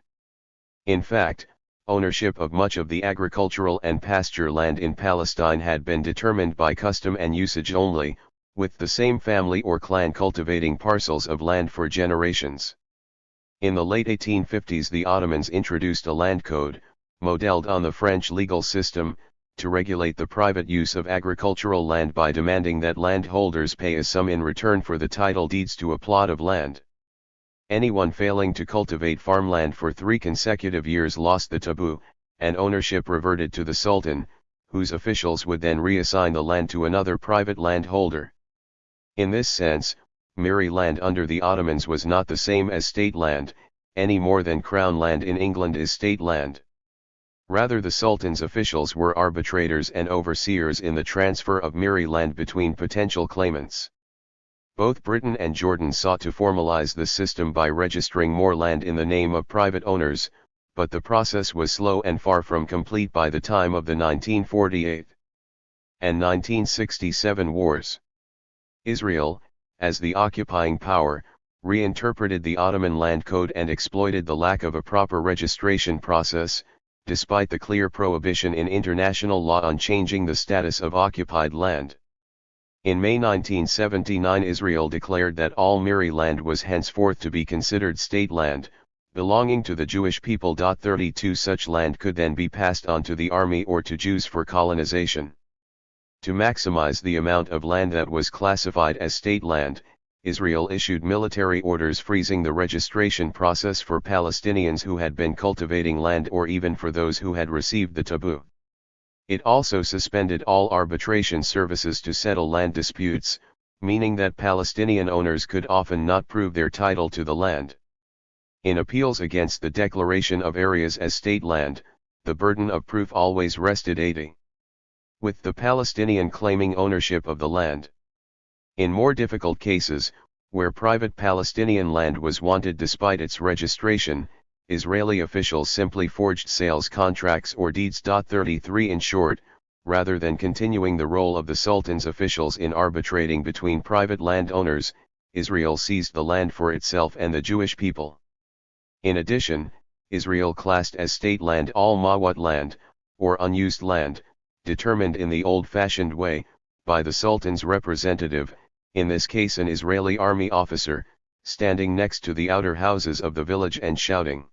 S1: In fact, ownership of much of the agricultural and pasture land in Palestine had been determined by custom and usage only, with the same family or clan cultivating parcels of land for generations. In the late 1850s the Ottomans introduced a land code, modeled on the French legal system, to regulate the private use of agricultural land by demanding that landholders pay a sum in return for the title deeds to a plot of land. Anyone failing to cultivate farmland for 3 consecutive years lost the taboo, and ownership reverted to the Sultan, whose officials would then reassign the land to another private landholder. In this sense, Miri land under the Ottomans was not the same as state land, any more than crown land in England is state land. Rather, the Sultan's officials were arbitrators and overseers in the transfer of Miri land between potential claimants. Both Britain and Jordan sought to formalize the system by registering more land in the name of private owners, but the process was slow and far from complete by the time of the 1948 and 1967 wars. Israel, as the occupying power, reinterpreted the Ottoman land code and exploited the lack of a proper registration process, despite the clear prohibition in international law on changing the status of occupied land. In May 1979, Israel declared that all Miri land was henceforth to be considered state land, belonging to the Jewish people. 32 Such land could then be passed on to the army or to Jews for colonization. To maximize the amount of land that was classified as state land, Israel issued military orders freezing the registration process for Palestinians who had been cultivating land or even for those who had received the taboo. It also suspended all arbitration services to settle land disputes, meaning that Palestinian owners could often not prove their title to the land. In appeals against the declaration of areas as state land, the burden of proof always rested with the Palestinian claiming ownership of the land. In more difficult cases, where private Palestinian land was wanted despite its registration, Israeli officials simply forged sales contracts or deeds. 33 In short, rather than continuing the role of the Sultan's officials in arbitrating between private landowners, Israel seized the land for itself and the Jewish people. In addition, Israel classed as state land all mawat land, or unused land, determined in the old-fashioned way, by the Sultan's representative, in this case an Israeli army officer, standing next to the outer houses of the village and shouting.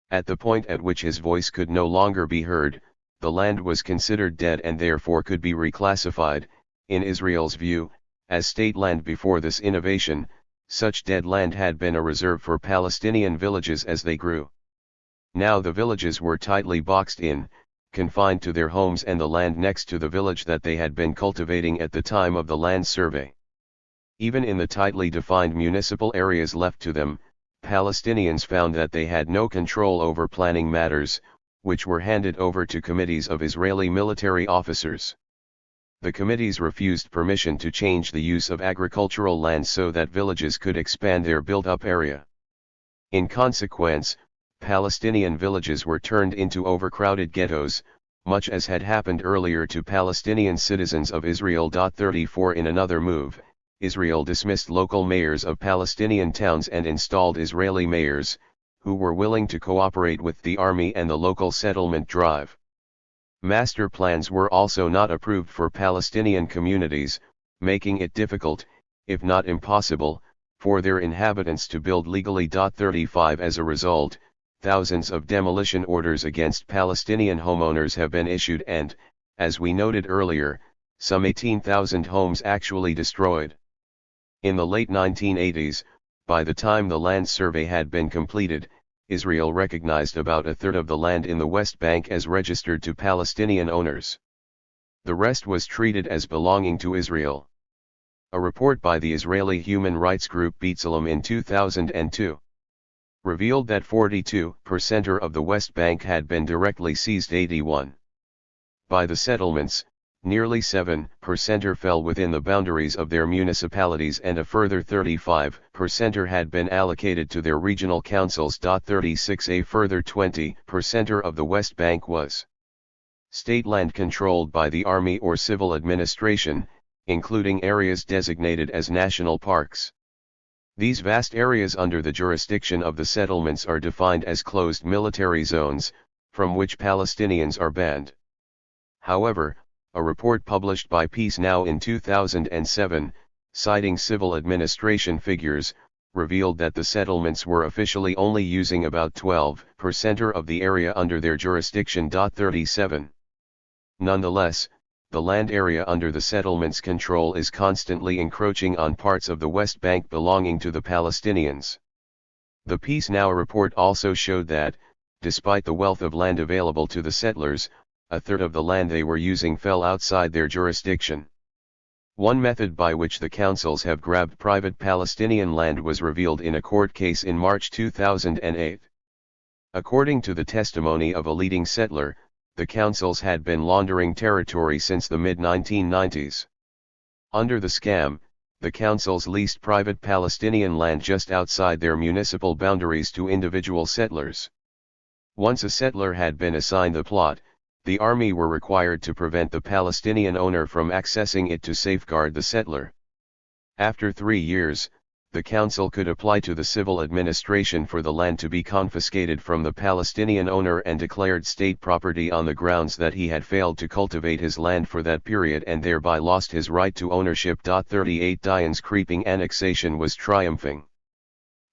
S1: At the point at which his voice could no longer be heard, the land was considered dead and therefore could be reclassified, in Israel's view, as state land. Before this innovation, such dead land had been a reserve for Palestinian villages as they grew. Now the villages were tightly boxed in, confined to their homes and the land next to the village that they had been cultivating at the time of the land survey. Even in the tightly defined municipal areas left to them, Palestinians found that they had no control over planning matters, which were handed over to committees of Israeli military officers. The committees refused permission to change the use of agricultural land so that villages could expand their built-up area. In consequence, Palestinian villages were turned into overcrowded ghettos, much as had happened earlier to Palestinian citizens of Israel. 34 In another move, Israel dismissed local mayors of Palestinian towns and installed Israeli mayors, who were willing to cooperate with the army and the local settlement drive. Master plans were also not approved for Palestinian communities, making it difficult, if not impossible, for their inhabitants to build legally. 35 As a result, thousands of demolition orders against Palestinian homeowners have been issued and, as we noted earlier, some 18,000 homes actually destroyed. In the late 1980s, by the time the land survey had been completed, Israel recognized about a third of the land in the West Bank as registered to Palestinian owners. The rest was treated as belonging to Israel. A report by the Israeli human rights group B'Tselem in 2002 revealed that 42% of the West Bank had been directly seized. 81 by the settlements, nearly 7% fell within the boundaries of their municipalities and a further 35% had been allocated to their regional councils. 36 A further 20% of the West Bank was state land controlled by the army or civil administration, including areas designated as national parks. These vast areas under the jurisdiction of the settlements are defined as closed military zones, from which Palestinians are banned. However, a report published by Peace Now in 2007, citing civil administration figures, revealed that the settlements were officially only using about 12% of the area under their jurisdiction. 37 Nonetheless, the land area under the settlement's control is constantly encroaching on parts of the West Bank belonging to the Palestinians. The Peace Now report also showed that, despite the wealth of land available to the settlers, a third of the land they were using fell outside their jurisdiction. One method by which the councils have grabbed private Palestinian land was revealed in a court case in March 2008. According to the testimony of a leading settler, the councils had been laundering territory since the mid-1990s. Under the scam, the councils leased private Palestinian land just outside their municipal boundaries to individual settlers. Once a settler had been assigned the plot, the army were required to prevent the Palestinian owner from accessing it to safeguard the settler. After 3 years, the council could apply to the civil administration for the land to be confiscated from the Palestinian owner and declared state property on the grounds that he had failed to cultivate his land for that period and thereby lost his right to ownership. 38 Dayan's creeping annexation was triumphing.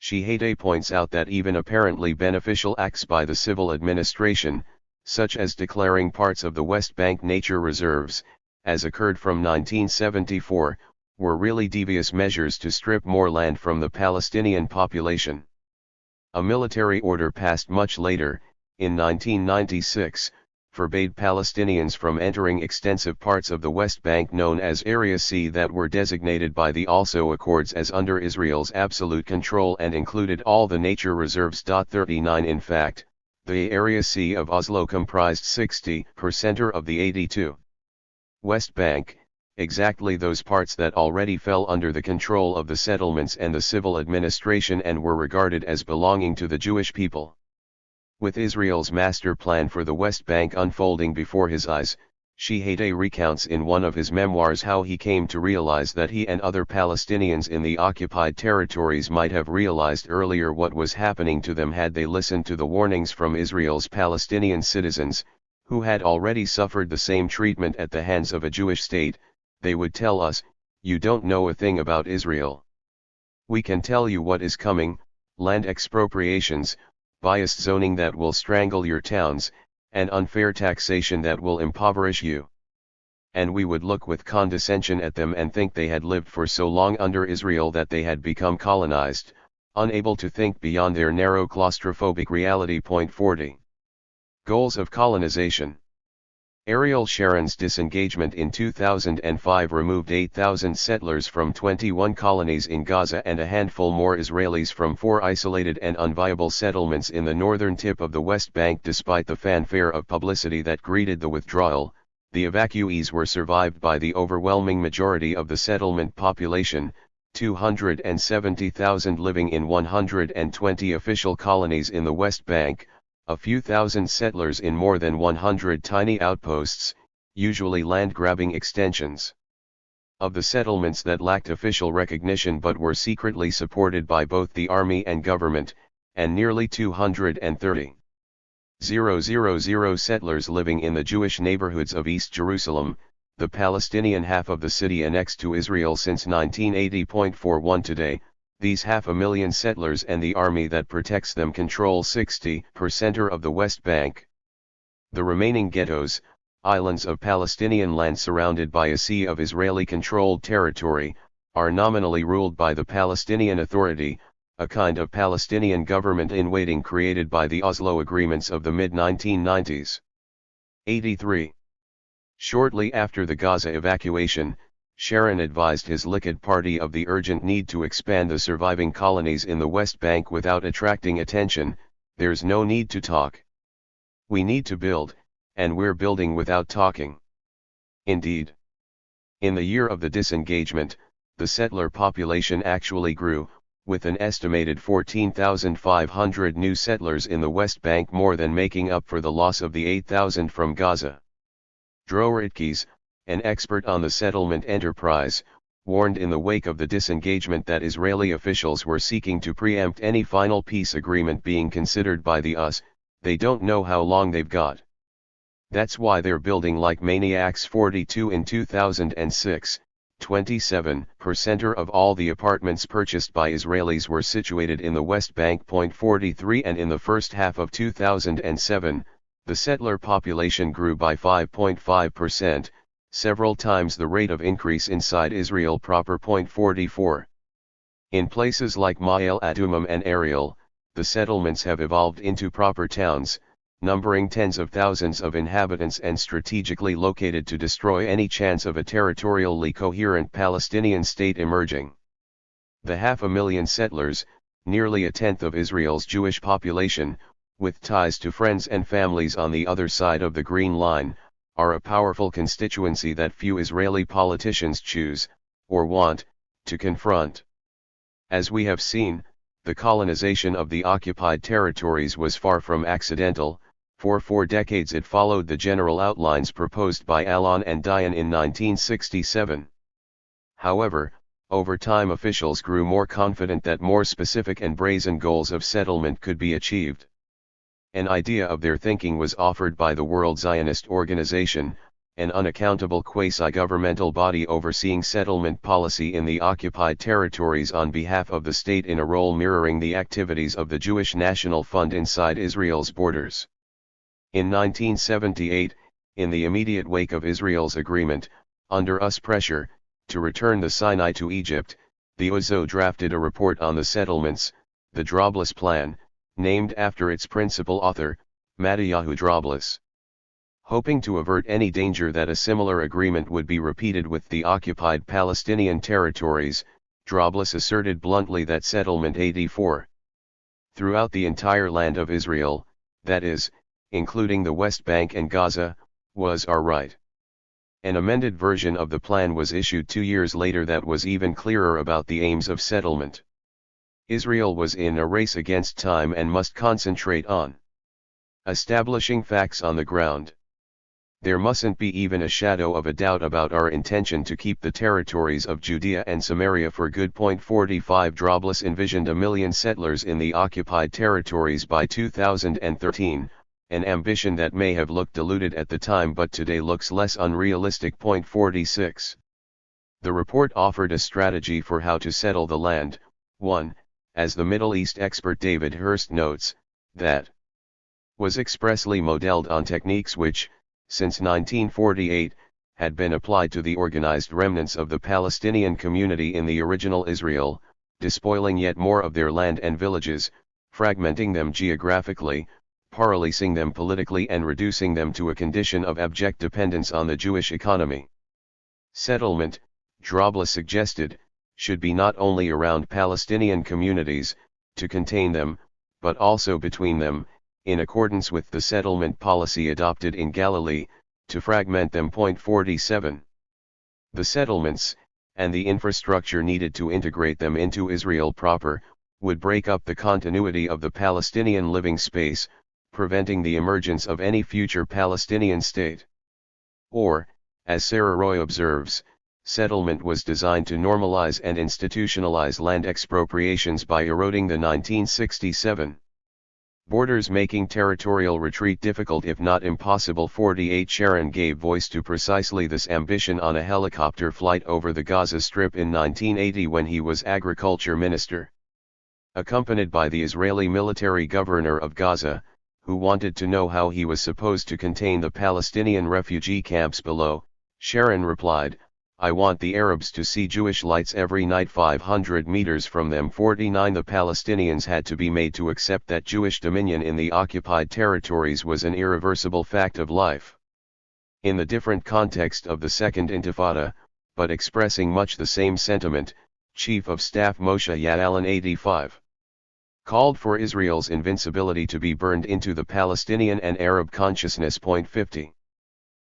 S1: Shihede points out that even apparently beneficial acts by the civil administration, such as declaring parts of the West Bank nature reserves, as occurred from 1974, were really devious measures to strip more land from the Palestinian population. A military order passed much later, in 1996, forbade Palestinians from entering extensive parts of the West Bank known as Area C that were designated by the Oslo Accords as under Israel's absolute control and included all the nature reserves. 39 In fact, the Area C of Oslo comprised 60% of the 82 West Bank, exactly those parts that already fell under the control of the settlements and the civil administration and were regarded as belonging to the Jewish people. With Israel's master plan for the West Bank unfolding before his eyes, Shihede recounts in one of his memoirs how he came to realize that he and other Palestinians in the occupied territories might have realized earlier what was happening to them had they listened to the warnings from Israel's Palestinian citizens, who had already suffered the same treatment at the hands of a Jewish state. They would tell us, "You don't know a thing about Israel. We can tell you what is coming: land expropriations, biased zoning that will strangle your towns, and unfair taxation that will impoverish you." And we would look with condescension at them and think they had lived for so long under Israel that they had become colonized, unable to think beyond their narrow claustrophobic reality. 40. Goals of colonization. Ariel Sharon's disengagement in 2005 removed 8,000 settlers from 21 colonies in Gaza and a handful more Israelis from 4 isolated and unviable settlements in the northern tip of the West Bank. Despite the fanfare of publicity that greeted the withdrawal, the evacuees were survived by the overwhelming majority of the settlement population, 270,000 living in 120 official colonies in the West Bank, a few thousand settlers in more than 100 tiny outposts, usually land-grabbing extensions. Of the settlements that lacked official recognition but were secretly supported by both the army and government, and nearly 230,000 settlers living in the Jewish neighborhoods of East Jerusalem, the Palestinian half of the city annexed to Israel since 1980.41 today. These 500,000 settlers and the army that protects them control 60% of the West Bank. The remaining ghettos, islands of Palestinian land surrounded by a sea of Israeli-controlled territory, are nominally ruled by the Palestinian Authority, a kind of Palestinian government in waiting created by the Oslo agreements of the mid-1990s. 83. Shortly after the Gaza evacuation, Sharon advised his Likud party of the urgent need to expand the surviving colonies in the West Bank without attracting attention. "There's no need to talk. We need to build, and we're building without talking." Indeed. In the year of the disengagement, the settler population actually grew, with an estimated 14,500 new settlers in the West Bank, more than making up for the loss of the 8,000 from Gaza. Dror Itkes, an expert on the settlement enterprise, warned in the wake of the disengagement that Israeli officials were seeking to preempt any final peace agreement being considered by the US. "They don't know how long they've got. That's why they're building like maniacs." 42. In 2006, 27% of all the apartments purchased by Israelis were situated in the West Bank. 43. And in the first half of 2007, the settler population grew by 5.5%. Several times the rate of increase inside Israel proper. 44. In places like Ma'ale Adumim and Ariel, the settlements have evolved into proper towns, numbering tens of thousands of inhabitants and strategically located to destroy any chance of a territorially coherent Palestinian state emerging. The 500,000 settlers, nearly a tenth of Israel's Jewish population, with ties to friends and families on the other side of the Green Line, are a powerful constituency that few Israeli politicians choose, or want, to confront. As we have seen, the colonization of the occupied territories was far from accidental. For 4 decades it followed the general outlines proposed by Allon and Dayan in 1967. However, over time officials grew more confident that more specific and brazen goals of settlement could be achieved. An idea of their thinking was offered by the World Zionist Organization, an unaccountable quasi-governmental body overseeing settlement policy in the occupied territories on behalf of the state in a role mirroring the activities of the Jewish National Fund inside Israel's borders. In 1978, in the immediate wake of Israel's agreement, under US pressure, to return the Sinai to Egypt, the USO drafted a report on the settlements, the Droblus Plan, named after its principal author, Mattiyahu Droblus. Hoping to avert any danger that a similar agreement would be repeated with the occupied Palestinian territories, Droblus asserted bluntly that settlement 84 throughout the entire land of Israel, that is, including the West Bank and Gaza, was our right. An amended version of the plan was issued 2 years later that was even clearer about the aims of settlement. Israel was in a race against time and must concentrate on establishing facts on the ground. There mustn't be even a shadow of a doubt about our intention to keep the territories of Judea and Samaria for good. 45 Droblus envisioned 1 million settlers in the occupied territories by 2013, an ambition that may have looked deluded at the time but today looks less unrealistic. 46. The report offered a strategy for how to settle the land. 1. As the Middle East expert David Hurst notes, that was expressly modeled on techniques which, since 1948, had been applied to the organized remnants of the Palestinian community in the original Israel, despoiling yet more of their land and villages, fragmenting them geographically, paralyzing them politically and reducing them to a condition of abject dependence on the Jewish economy. Settlement, Droblus suggested, should be not only around Palestinian communities, to contain them, but also between them, in accordance with the settlement policy adopted in Galilee, to fragment them. 47. The settlements, and the infrastructure needed to integrate them into Israel proper, would break up the continuity of the Palestinian living space, preventing the emergence of any future Palestinian state. Or, as Sarah Roy observes, settlement was designed to normalize and institutionalize land expropriations by eroding the 1967 borders, making territorial retreat difficult if not impossible. 48 Sharon gave voice to precisely this ambition on a helicopter flight over the Gaza Strip in 1980 when he was agriculture minister. Accompanied by the Israeli military governor of Gaza, who wanted to know how he was supposed to contain the Palestinian refugee camps below, Sharon replied, "I want the Arabs to see Jewish lights every night 500 meters from them." 49 The Palestinians had to be made to accept that Jewish dominion in the occupied territories was an irreversible fact of life. In the different context of the Second Intifada, but expressing much the same sentiment, Chief of Staff Moshe Ya'alon 85 called for Israel's invincibility to be burned into the Palestinian and Arab consciousness. 50.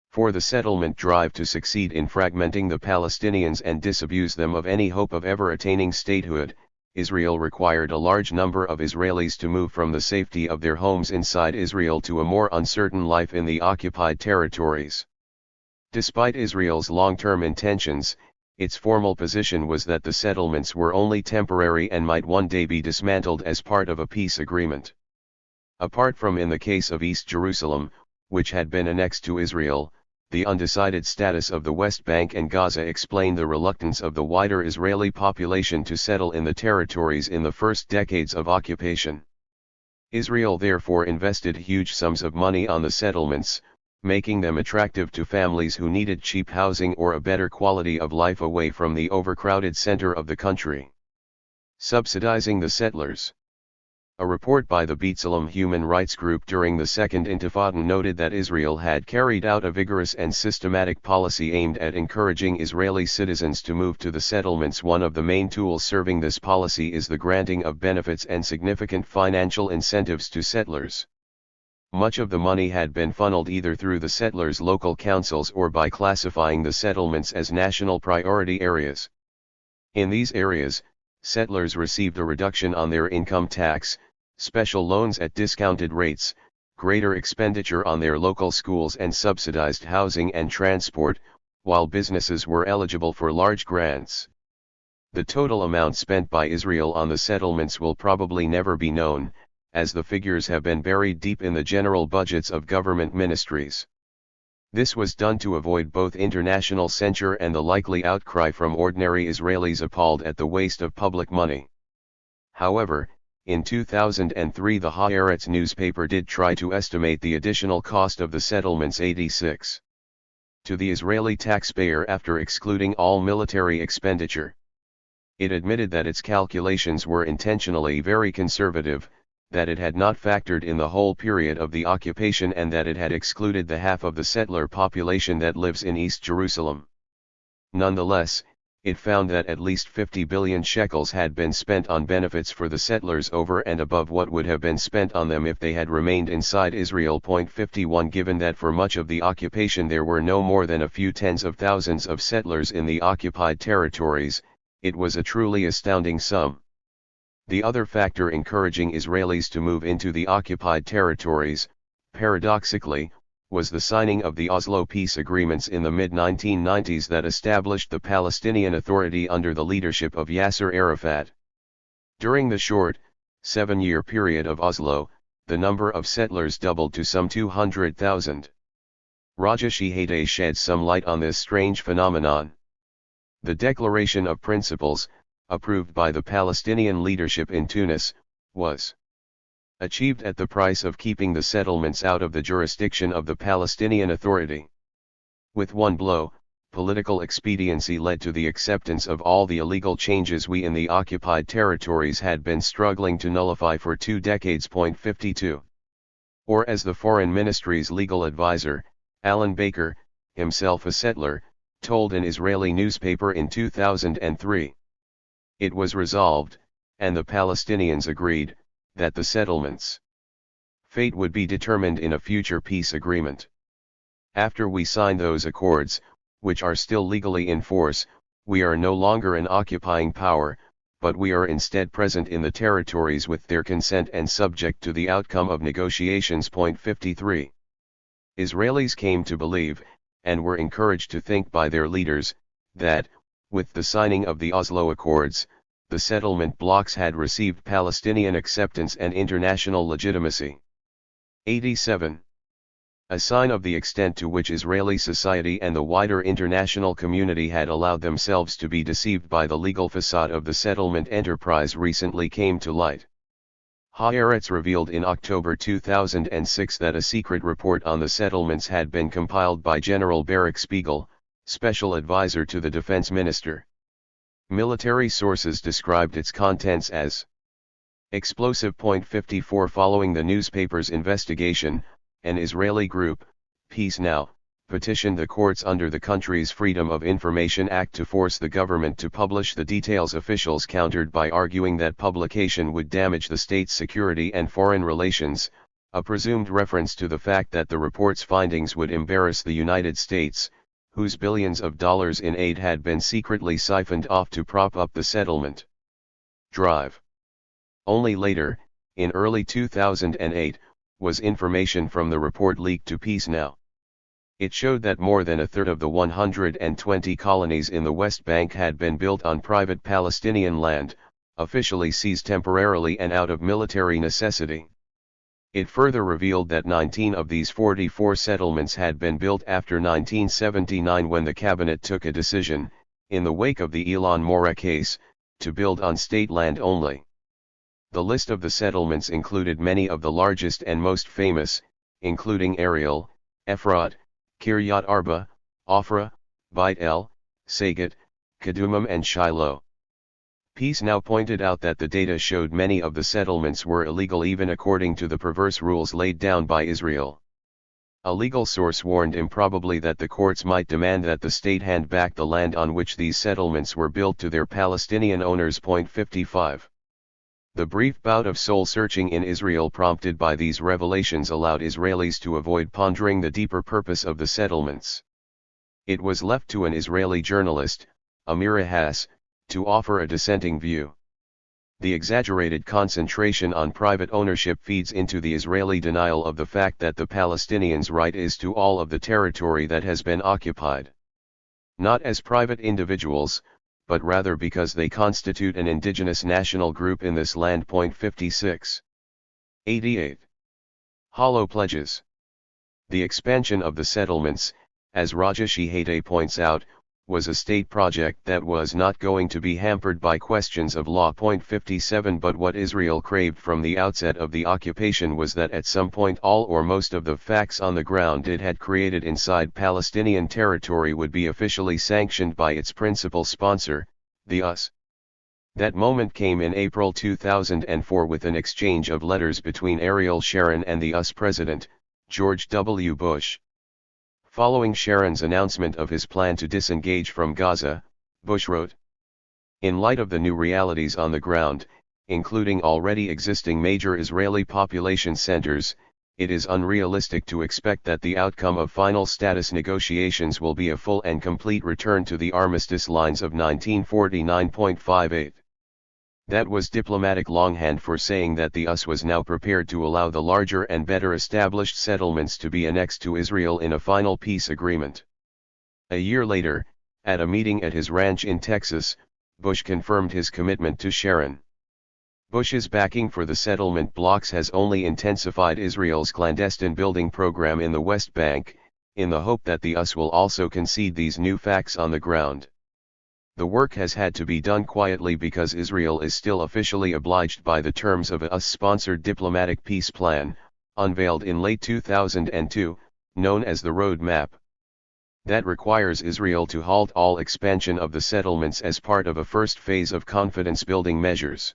S1: For the settlement drive to succeed in fragmenting the Palestinians and disabuse them of any hope of ever attaining statehood, Israel required a large number of Israelis to move from the safety of their homes inside Israel to a more uncertain life in the occupied territories. Despite Israel's long-term intentions, its formal position was that the settlements were only temporary and might one day be dismantled as part of a peace agreement. Apart from in the case of East Jerusalem, which had been annexed to Israel, the undecided status of the West Bank and Gaza explained the reluctance of the wider Israeli population to settle in the territories in the first decades of occupation. Israel therefore invested huge sums of money on the settlements, making them attractive to families who needed cheap housing or a better quality of life away from the overcrowded center of the country. Subsidizing the settlers. A report by the B'Tselem human rights group during the Second Intifada noted that Israel had carried out a vigorous and systematic policy aimed at encouraging Israeli citizens to move to the settlements. One of the main tools serving this policy is the granting of benefits and significant financial incentives to settlers. Much of the money had been funneled either through the settlers' local councils or by classifying the settlements as national priority areas. In these areas, settlers received a reduction on their income tax, special loans at discounted rates, greater expenditure on their local schools and subsidized housing and transport, while businesses were eligible for large grants. The total amount spent by Israel on the settlements will probably never be known, as the figures have been buried deep in the general budgets of government ministries. This was done to avoid both international censure and the likely outcry from ordinary Israelis appalled at the waste of public money. However, in 2003 the Haaretz newspaper did try to estimate the additional cost of the settlements 86 to the Israeli taxpayer after excluding all military expenditure. It admitted that its calculations were intentionally very conservative, that it had not factored in the whole period of the occupation and that it had excluded the half of the settler population that lives in East Jerusalem. Nonetheless, it found that at least 50 billion shekels had been spent on benefits for the settlers over and above what would have been spent on them if they had remained inside Israel. 51 Given that for much of the occupation there were no more than a few tens of thousands of settlers in the occupied territories, it was a truly astounding sum. The other factor encouraging Israelis to move into the occupied territories, paradoxically, was the signing of the Oslo peace agreements in the mid-1990s that established the Palestinian Authority under the leadership of Yasser Arafat. During the short, 7-year period of Oslo, the number of settlers doubled to some 200,000. Raja Shihade sheds some light on this strange phenomenon. The Declaration of Principles, approved by the Palestinian leadership in Tunis, was achieved at the price of keeping the settlements out of the jurisdiction of the Palestinian Authority. With one blow, political expediency led to the acceptance of all the illegal changes we in the occupied territories had been struggling to nullify for 2 decades. 52. Or as the Foreign Ministry's legal advisor, Alan Baker, himself a settler, told an Israeli newspaper in 2003. It was resolved, and the Palestinians agreed, that the settlements' fate would be determined in a future peace agreement. After we sign those accords, which are still legally in force, we are no longer an occupying power, but we are instead present in the territories with their consent and subject to the outcome of negotiations. 53. Israelis came to believe, and were encouraged to think by their leaders, that, with the signing of the Oslo Accords, the settlement blocks had received Palestinian acceptance and international legitimacy. 87. A sign of the extent to which Israeli society and the wider international community had allowed themselves to be deceived by the legal facade of the settlement enterprise recently came to light. Haaretz revealed in October 2006 that a secret report on the settlements had been compiled by General Barak Spiegel, special advisor to the defense minister. Military sources described its contents as explosive. 54 Following the newspaper's investigation, an Israeli group, Peace Now, petitioned the courts under the country's Freedom of Information Act to force the government to publish the details. Officials countered by arguing that publication would damage the state's security and foreign relations, a presumed reference to the fact that the report's findings would embarrass the United States, whose billions of dollars in aid had been secretly siphoned off to prop up the settlement drive. Only later, in early 2008, was information from the report leaked to Peace Now. It showed that more than a third of the 120 colonies in the West Bank had been built on private Palestinian land, officially seized temporarily and out of military necessity. It further revealed that 19 of these 44 settlements had been built after 1979 when the cabinet took a decision, in the wake of the Elon Mora case, to build on state land only. The list of the settlements included many of the largest and most famous, including Ariel, Efrat, Kiryat Arba, Ofra, Beit El, Sagat, Kadumim and Shiloh. Peace now pointed out that the data showed many of the settlements were illegal even according to the perverse rules laid down by Israel. A legal source warned improbably that the courts might demand that the state hand back the land on which these settlements were built to their Palestinian owners. 55. The brief bout of soul-searching in Israel prompted by these revelations allowed Israelis to avoid pondering the deeper purpose of the settlements. It was left to an Israeli journalist, Amira Hass, to offer a dissenting view. The exaggerated concentration on private ownership feeds into the Israeli denial of the fact that the Palestinians' right is to all of the territory that has been occupied. Not as private individuals, but rather because they constitute an indigenous national group in this land. 56. 88. Hollow pledges. The expansion of the settlements, as Rajesh Hete points out, was a state project that was not going to be hampered by questions of law. 57 But what Israel craved from the outset of the occupation was that at some point all or most of the facts on the ground it had created inside Palestinian territory would be officially sanctioned by its principal sponsor, the US. That moment came in April 2004 with an exchange of letters between Ariel Sharon and the US President, George W. Bush. Following Sharon's announcement of his plan to disengage from Gaza, Bush wrote, "In light of the new realities on the ground, including already existing major Israeli population centers, it is unrealistic to expect that the outcome of final status negotiations will be a full and complete return to the armistice lines of 1949.58. That was diplomatic longhand for saying that the US was now prepared to allow the larger and better established settlements to be annexed to Israel in a final peace agreement. A year later, at a meeting at his ranch in Texas, Bush confirmed his commitment to Sharon. Bush's backing for the settlement blocks has only intensified Israel's clandestine building program in the West Bank, in the hope that the US will also concede these new facts on the ground. The work has had to be done quietly because Israel is still officially obliged by the terms of a US-sponsored diplomatic peace plan, unveiled in late 2002, known as the Road Map. That requires Israel to halt all expansion of the settlements as part of a first phase of confidence-building measures.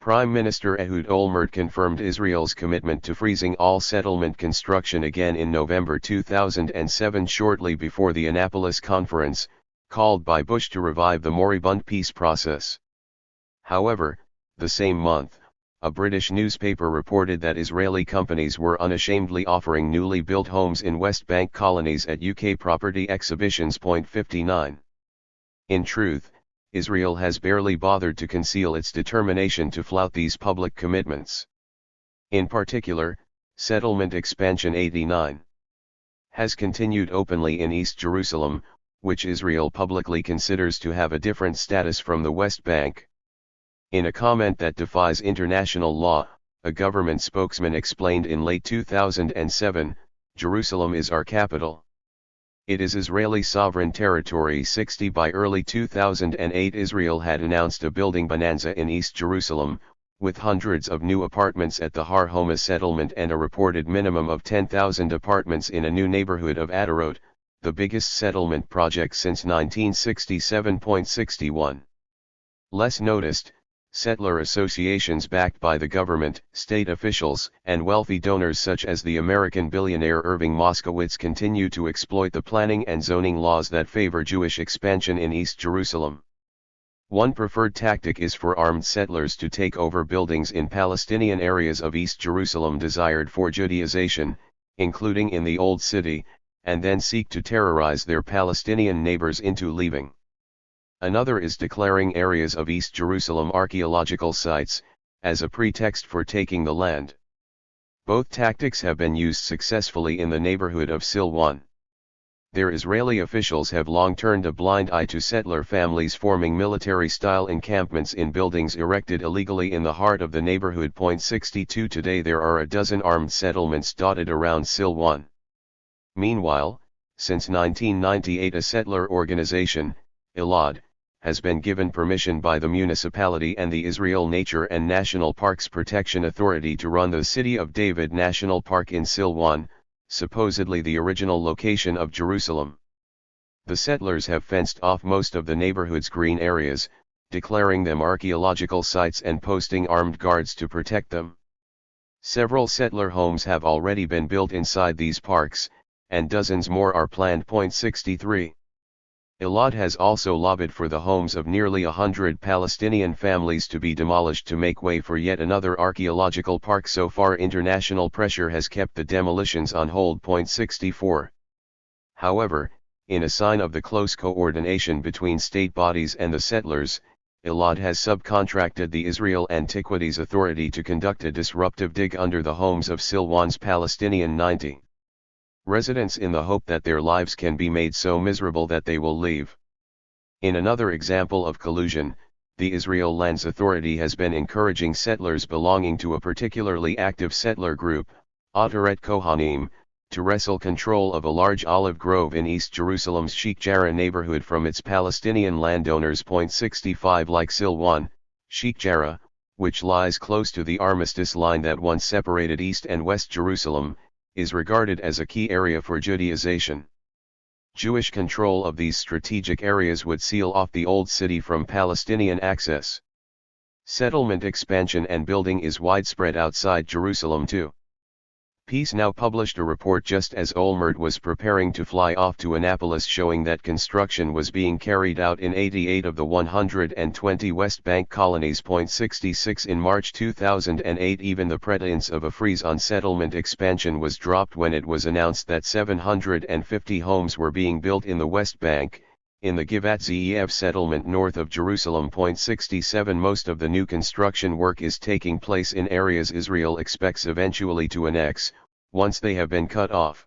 S1: Prime Minister Ehud Olmert confirmed Israel's commitment to freezing all settlement construction again in November 2007 shortly before the Annapolis Conference, called by Bush to revive the moribund peace process. However, the same month, a British newspaper reported that Israeli companies were unashamedly offering newly built homes in West Bank colonies at UK property exhibitions. 59. In truth, Israel has barely bothered to conceal its determination to flout these public commitments. In particular, settlement expansion 89 has continued openly in East Jerusalem, which Israel publicly considers to have a different status from the West Bank. In a comment that defies international law, a government spokesman explained in late 2007, "Jerusalem is our capital. It is Israeli sovereign territory." 60 By early 2008 Israel had announced a building bonanza in East Jerusalem, with hundreds of new apartments at the Har Homa settlement and a reported minimum of 10,000 apartments in a new neighborhood of Adarot, the biggest settlement project since 1967.61. Less noticed, settler associations backed by the government, state officials, and wealthy donors such as the American billionaire Irving Moskowitz continue to exploit the planning and zoning laws that favor Jewish expansion in East Jerusalem. One preferred tactic is for armed settlers to take over buildings in Palestinian areas of East Jerusalem desired for Judaization, including in the Old City, and then seek to terrorize their Palestinian neighbors into leaving. Another is declaring areas of East Jerusalem archaeological sites, as a pretext for taking the land. Both tactics have been used successfully in the neighborhood of Silwan. Their Israeli officials have long turned a blind eye to settler families forming military-style encampments in buildings erected illegally in the heart of the neighborhood. 62 Today there are a dozen armed settlements dotted around Silwan. Meanwhile, since 1998 a settler organization, Elad, has been given permission by the municipality and the Israel Nature and National Parks Protection Authority to run the City of David National Park in Silwan, supposedly the original location of Jerusalem. The settlers have fenced off most of the neighborhood's green areas, declaring them archaeological sites and posting armed guards to protect them. Several settler homes have already been built inside these parks, and dozens more are planned. 63. Elad has also lobbied for the homes of nearly 100 Palestinian families to be demolished to make way for yet another archaeological park. So far, international pressure has kept the demolitions on hold. 64. However, in a sign of the close coordination between state bodies and the settlers, Elad has subcontracted the Israel Antiquities Authority to conduct a disruptive dig under the homes of Silwan's Palestinian 90 residents in the hope that their lives can be made so miserable that they will leave. In another example of collusion, the Israel Lands Authority has been encouraging settlers belonging to a particularly active settler group, Ataret Kohanim, to wrestle control of a large olive grove in East Jerusalem's Sheikh Jarrah neighborhood from its Palestinian landowners. 65 Like Silwan, Sheikh Jarrah, which lies close to the armistice line that once separated East and West Jerusalem, is regarded as a key area for Judaization. Jewish control of these strategic areas would seal off the Old City from Palestinian access. Settlement expansion and building is widespread outside Jerusalem too. Peace Now published a report just as Olmert was preparing to fly off to Annapolis showing that construction was being carried out in 88 of the 120 West Bank colonies. 66 In March 2008, even the pretense of a freeze on settlement expansion was dropped when it was announced that 750 homes were being built in the West Bank, in the Givat Ze'ev settlement north of Jerusalem. 67 Most of the new construction work is taking place in areas Israel expects eventually to annex, once they have been cut off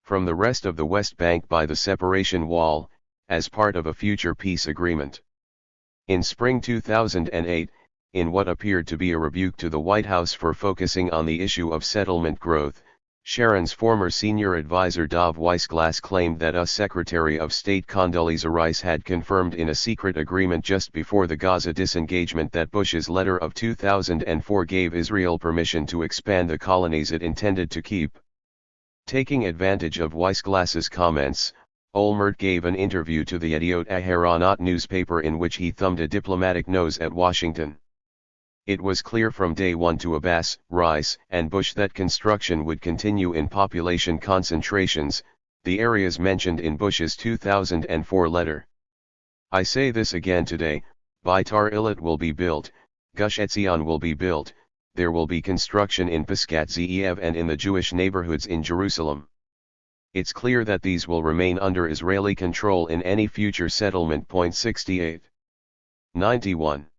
S1: from the rest of the West Bank by the separation wall, as part of a future peace agreement. In spring 2008, in what appeared to be a rebuke to the White House for focusing on the issue of settlement growth, Sharon's former senior advisor Dov Weissglass claimed that Secretary of State Condoleezza Rice had confirmed in a secret agreement just before the Gaza disengagement that Bush's letter of 2004 gave Israel permission to expand the colonies it intended to keep. Taking advantage of Weissglass's comments, Olmert gave an interview to the Yediot Aharonot newspaper in which he thumbed a diplomatic nose at Washington. It was clear from day one to Abbas, Rice, and Bush that construction would continue in population concentrations, the areas mentioned in Bush's 2004 letter. I say this again today, Beitar Illit will be built, Gush Etzion will be built, there will be construction in Pisgat Ze'ev and in the Jewish neighborhoods in Jerusalem. It's clear that these will remain under Israeli control in any future settlement. 68. 91.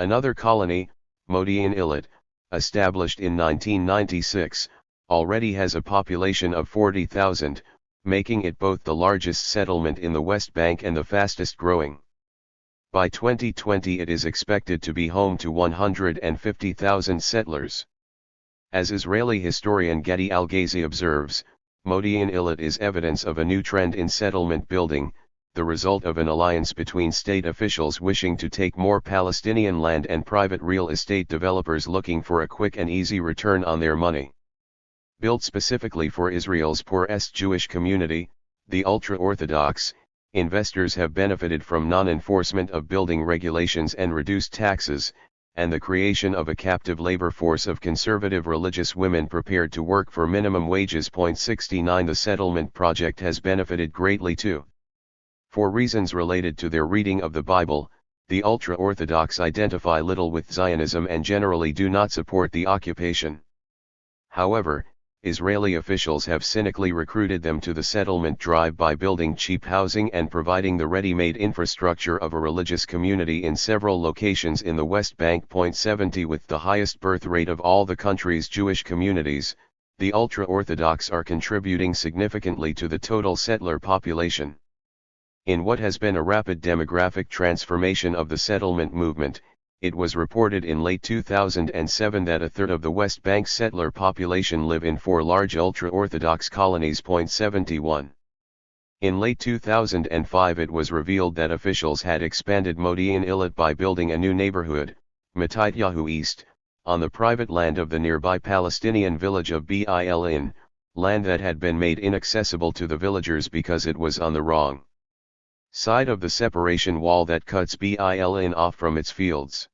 S1: Another colony, Modi'in Illit, established in 1996, already has a population of 40,000, making it both the largest settlement in the West Bank and the fastest growing. By 2020 it is expected to be home to 150,000 settlers. As Israeli historian Gedi Al-Ghazi observes, Modi'in Illit is evidence of a new trend in settlement building, the result of an alliance between state officials wishing to take more Palestinian land and private real estate developers looking for a quick and easy return on their money. Built specifically for Israel's poorest Jewish community, the ultra-Orthodox, investors have benefited from non-enforcement of building regulations and reduced taxes, and the creation of a captive labor force of conservative religious women prepared to work for minimum wages. 69 The settlement project has benefited greatly too. For reasons related to their reading of the Bible, the ultra-Orthodox identify little with Zionism and generally do not support the occupation. However, Israeli officials have cynically recruited them to the settlement drive by building cheap housing and providing the ready-made infrastructure of a religious community in several locations in the West Bank. 70 With the highest birth rate of all the country's Jewish communities, the ultra-Orthodox are contributing significantly to the total settler population. In what has been a rapid demographic transformation of the settlement movement, it was reported in late 2007 that a third of the West Bank settler population live in 4 large ultra-Orthodox colonies. 71. In late 2005 it was revealed that officials had expanded Modi'in Illit by building a new neighborhood, Matityahu East, on the private land of the nearby Palestinian village of Bil'in, land that had been made inaccessible to the villagers because it was on the wrong side of the separation wall that cuts Bilin off from its fields.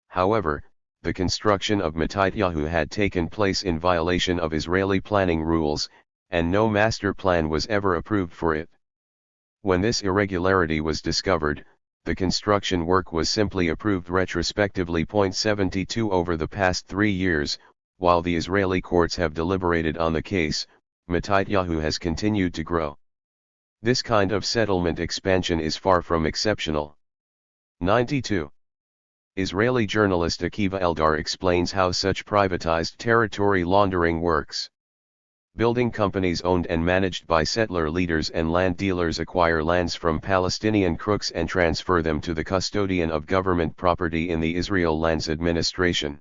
S1: However, the construction of Matityahu had taken place in violation of Israeli planning rules, and no master plan was ever approved for it. When this irregularity was discovered, the construction work was simply approved retrospectively. 72 Over the past 3 years, while the Israeli courts have deliberated on the case, Matityahu has continued to grow. This kind of settlement expansion is far from exceptional. 92. Israeli journalist Akiva Eldar explains how such privatized territory laundering works. Building companies owned and managed by settler leaders and land dealers acquire lands from Palestinian crooks and transfer them to the custodian of government property in the Israel Lands Administration.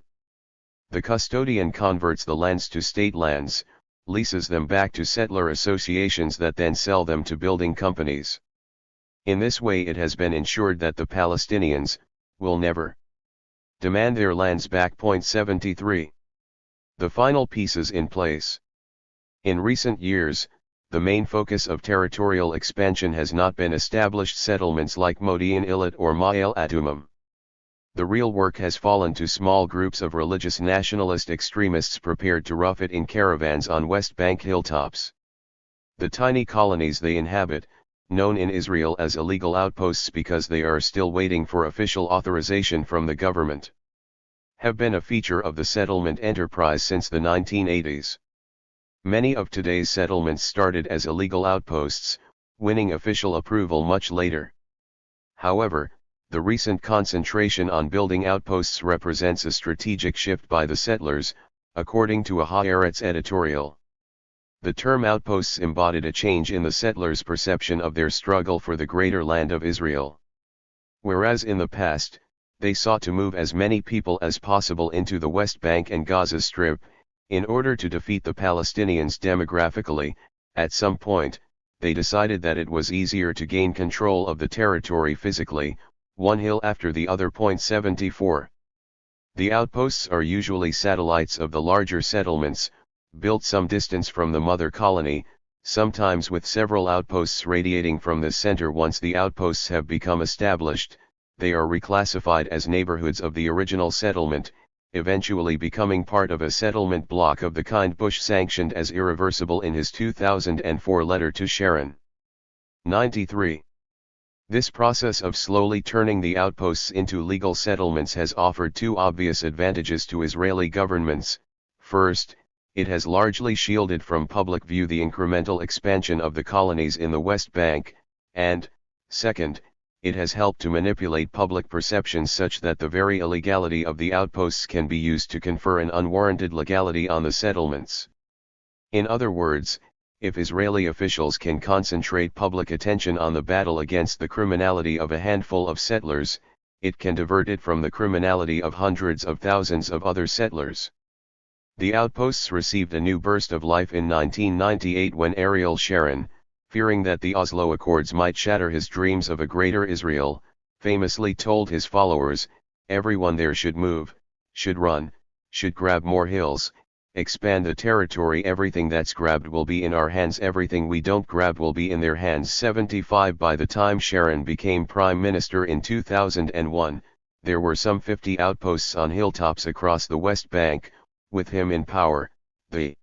S1: The custodian converts the lands to state lands, leases them back to settler associations that then sell them to building companies. In this way it has been ensured that the Palestinians will never demand their lands back. 73. The final pieces in place. In recent years, the main focus of territorial expansion has not been established settlements like Modi'in Illit or Ma'ale Adumim. The real work has fallen to small groups of religious nationalist extremists prepared to rough it in caravans on West Bank hilltops. The tiny colonies they inhabit, known in Israel as illegal outposts because they are still waiting for official authorization from the government, have been a feature of the settlement enterprise since the 1980s. Many of today's settlements started as illegal outposts, winning official approval much later. However, the recent concentration on building outposts represents a strategic shift by the settlers, according to a Haaretz editorial. The term outposts embodied a change in the settlers' perception of their struggle for the greater land of Israel. Whereas in the past, they sought to move as many people as possible into the West Bank and Gaza Strip, in order to defeat the Palestinians demographically, at some point, they decided that it was easier to gain control of the territory physically, one hill after the other. 74. The outposts are usually satellites of the larger settlements, built some distance from the mother colony, sometimes with several outposts radiating from the center. Once the outposts have become established, they are reclassified as neighborhoods of the original settlement, eventually becoming part of a settlement block of the kind Bush sanctioned as irreversible in his 2004 letter to Sharon. 93. This process of slowly turning the outposts into legal settlements has offered two obvious advantages to Israeli governments. First, it has largely shielded from public view the incremental expansion of the colonies in the West Bank, and, second, it has helped to manipulate public perceptions such that the very illegality of the outposts can be used to confer an unwarranted legality on the settlements. In other words, if Israeli officials can concentrate public attention on the battle against the criminality of a handful of settlers, it can divert it from the criminality of hundreds of thousands of other settlers. The outposts received a new burst of life in 1998 when Ariel Sharon, fearing that the Oslo Accords might shatter his dreams of a greater Israel, famously told his followers, "Everyone there should move, should run, should grab more hills, expand the territory. Everything that's grabbed will be in our hands, everything we don't grab will be in their hands." 75. By the time Sharon became Prime Minister in 2001, there were some 50 outposts on hilltops across the West Bank. With him in power, the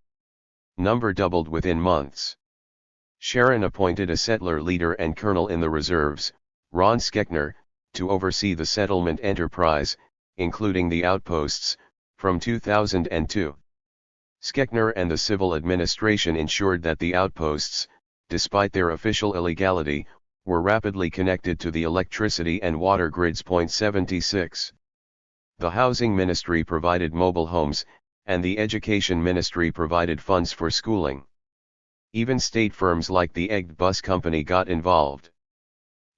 S1: number doubled within months. Sharon appointed a settler leader and colonel in the reserves, Ron Skechner, to oversee the settlement enterprise, including the outposts, from 2002. Skechner and the civil administration ensured that the outposts, despite their official illegality, were rapidly connected to the electricity and water grids. 76. The Housing Ministry provided mobile homes, and the Education Ministry provided funds for schooling. Even state firms like the Egged Bus Company got involved.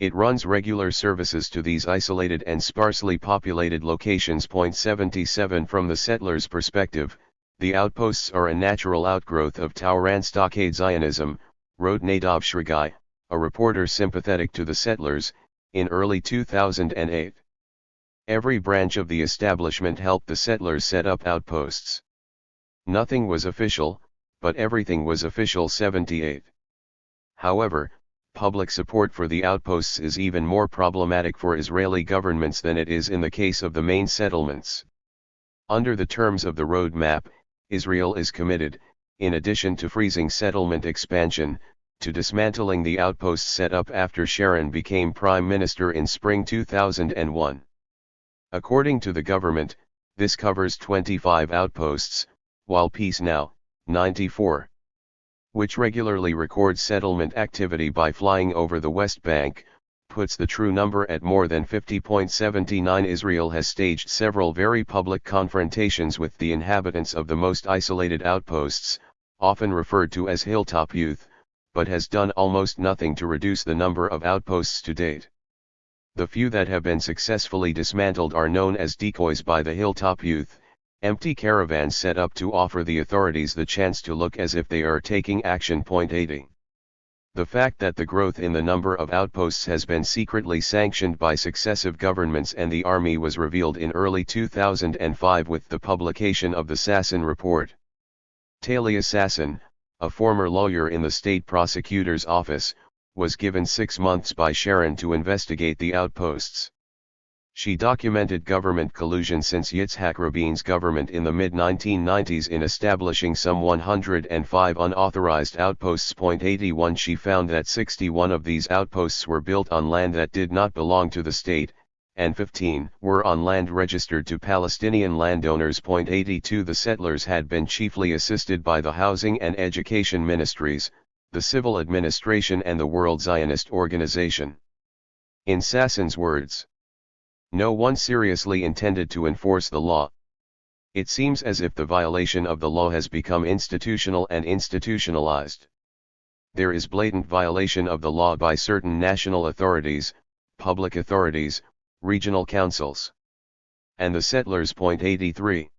S1: It runs regular services to these isolated and sparsely populated locations. 77. From the settlers' perspective, the outposts are a natural outgrowth of Tauran stockade Zionism, wrote Nadav Shragai, a reporter sympathetic to the settlers, in early 2008. Every branch of the establishment helped the settlers set up outposts. Nothing was official, but everything was official. 78. However, public support for the outposts is even more problematic for Israeli governments than it is in the case of the main settlements. Under the terms of the roadmap, Israel is committed, in addition to freezing settlement expansion, to dismantling the outposts set up after Sharon became prime minister in spring 2001. According to the government, this covers 25 outposts, while Peace Now, 94, which regularly records settlement activity by flying over the West Bank, puts the true number at more than 50.79. Israel has staged several very public confrontations with the inhabitants of the most isolated outposts, often referred to as hilltop youth, but has done almost nothing to reduce the number of outposts to date. The few that have been successfully dismantled are known as decoys by the hilltop youth, empty caravans set up to offer the authorities the chance to look as if they are taking action. 80. The fact that the growth in the number of outposts has been secretly sanctioned by successive governments and the army was revealed in early 2005 with the publication of the Sasson report. Talia Sasson, a former lawyer in the state prosecutor's office, was given 6 months by Sharon to investigate the outposts. She documented government collusion since Yitzhak Rabin's government in the mid-1990s in establishing some 105 unauthorized outposts. 81. She found that 61 of these outposts were built on land that did not belong to the state, and 15 were on land registered to Palestinian landowners. 82. The settlers had been chiefly assisted by the housing and education ministries, the civil administration and the World Zionist Organization. In Sasson's words, no one seriously intended to enforce the law. It seems as if the violation of the law has become institutional and institutionalized. There is blatant violation of the law by certain national authorities, public authorities, regional councils, and the settlers. 83.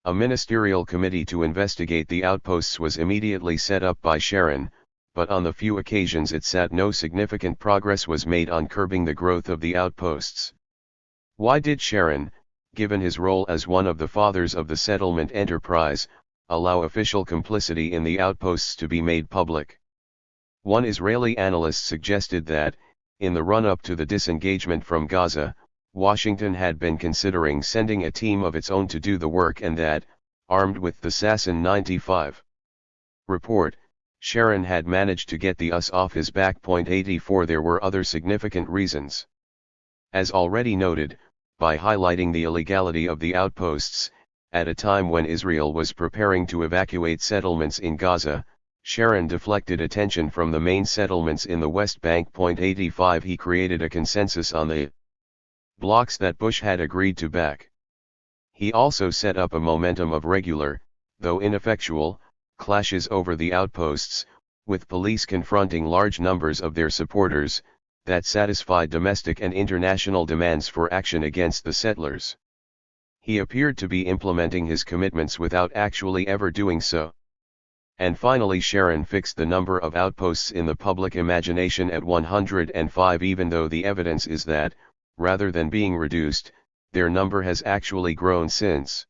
S1: A ministerial committee to investigate the outposts was immediately set up by Sharon, but on the few occasions it sat, no significant progress was made on curbing the growth of the outposts. Why did Sharon, given his role as one of the fathers of the settlement enterprise, allow official complicity in the outposts to be made public? One Israeli analyst suggested that, in the run-up to the disengagement from Gaza, Washington had been considering sending a team of its own to do the work and that, armed with the Sasson 95 report, Sharon had managed to get the US off his back. 84. There were other significant reasons. As already noted, by highlighting the illegality of the outposts, at a time when Israel was preparing to evacuate settlements in Gaza, Sharon deflected attention from the main settlements in the West Bank. 85. He created a consensus on the blocks that Bush had agreed to back. He also set up a momentum of regular, though ineffectual, clashes over the outposts, with police confronting large numbers of their supporters, that satisfied domestic and international demands for action against the settlers. He appeared to be implementing his commitments without actually ever doing so. And finally, Sharon fixed the number of outposts in the public imagination at 105, even though the evidence is that, rather than being reduced, their number has actually grown since.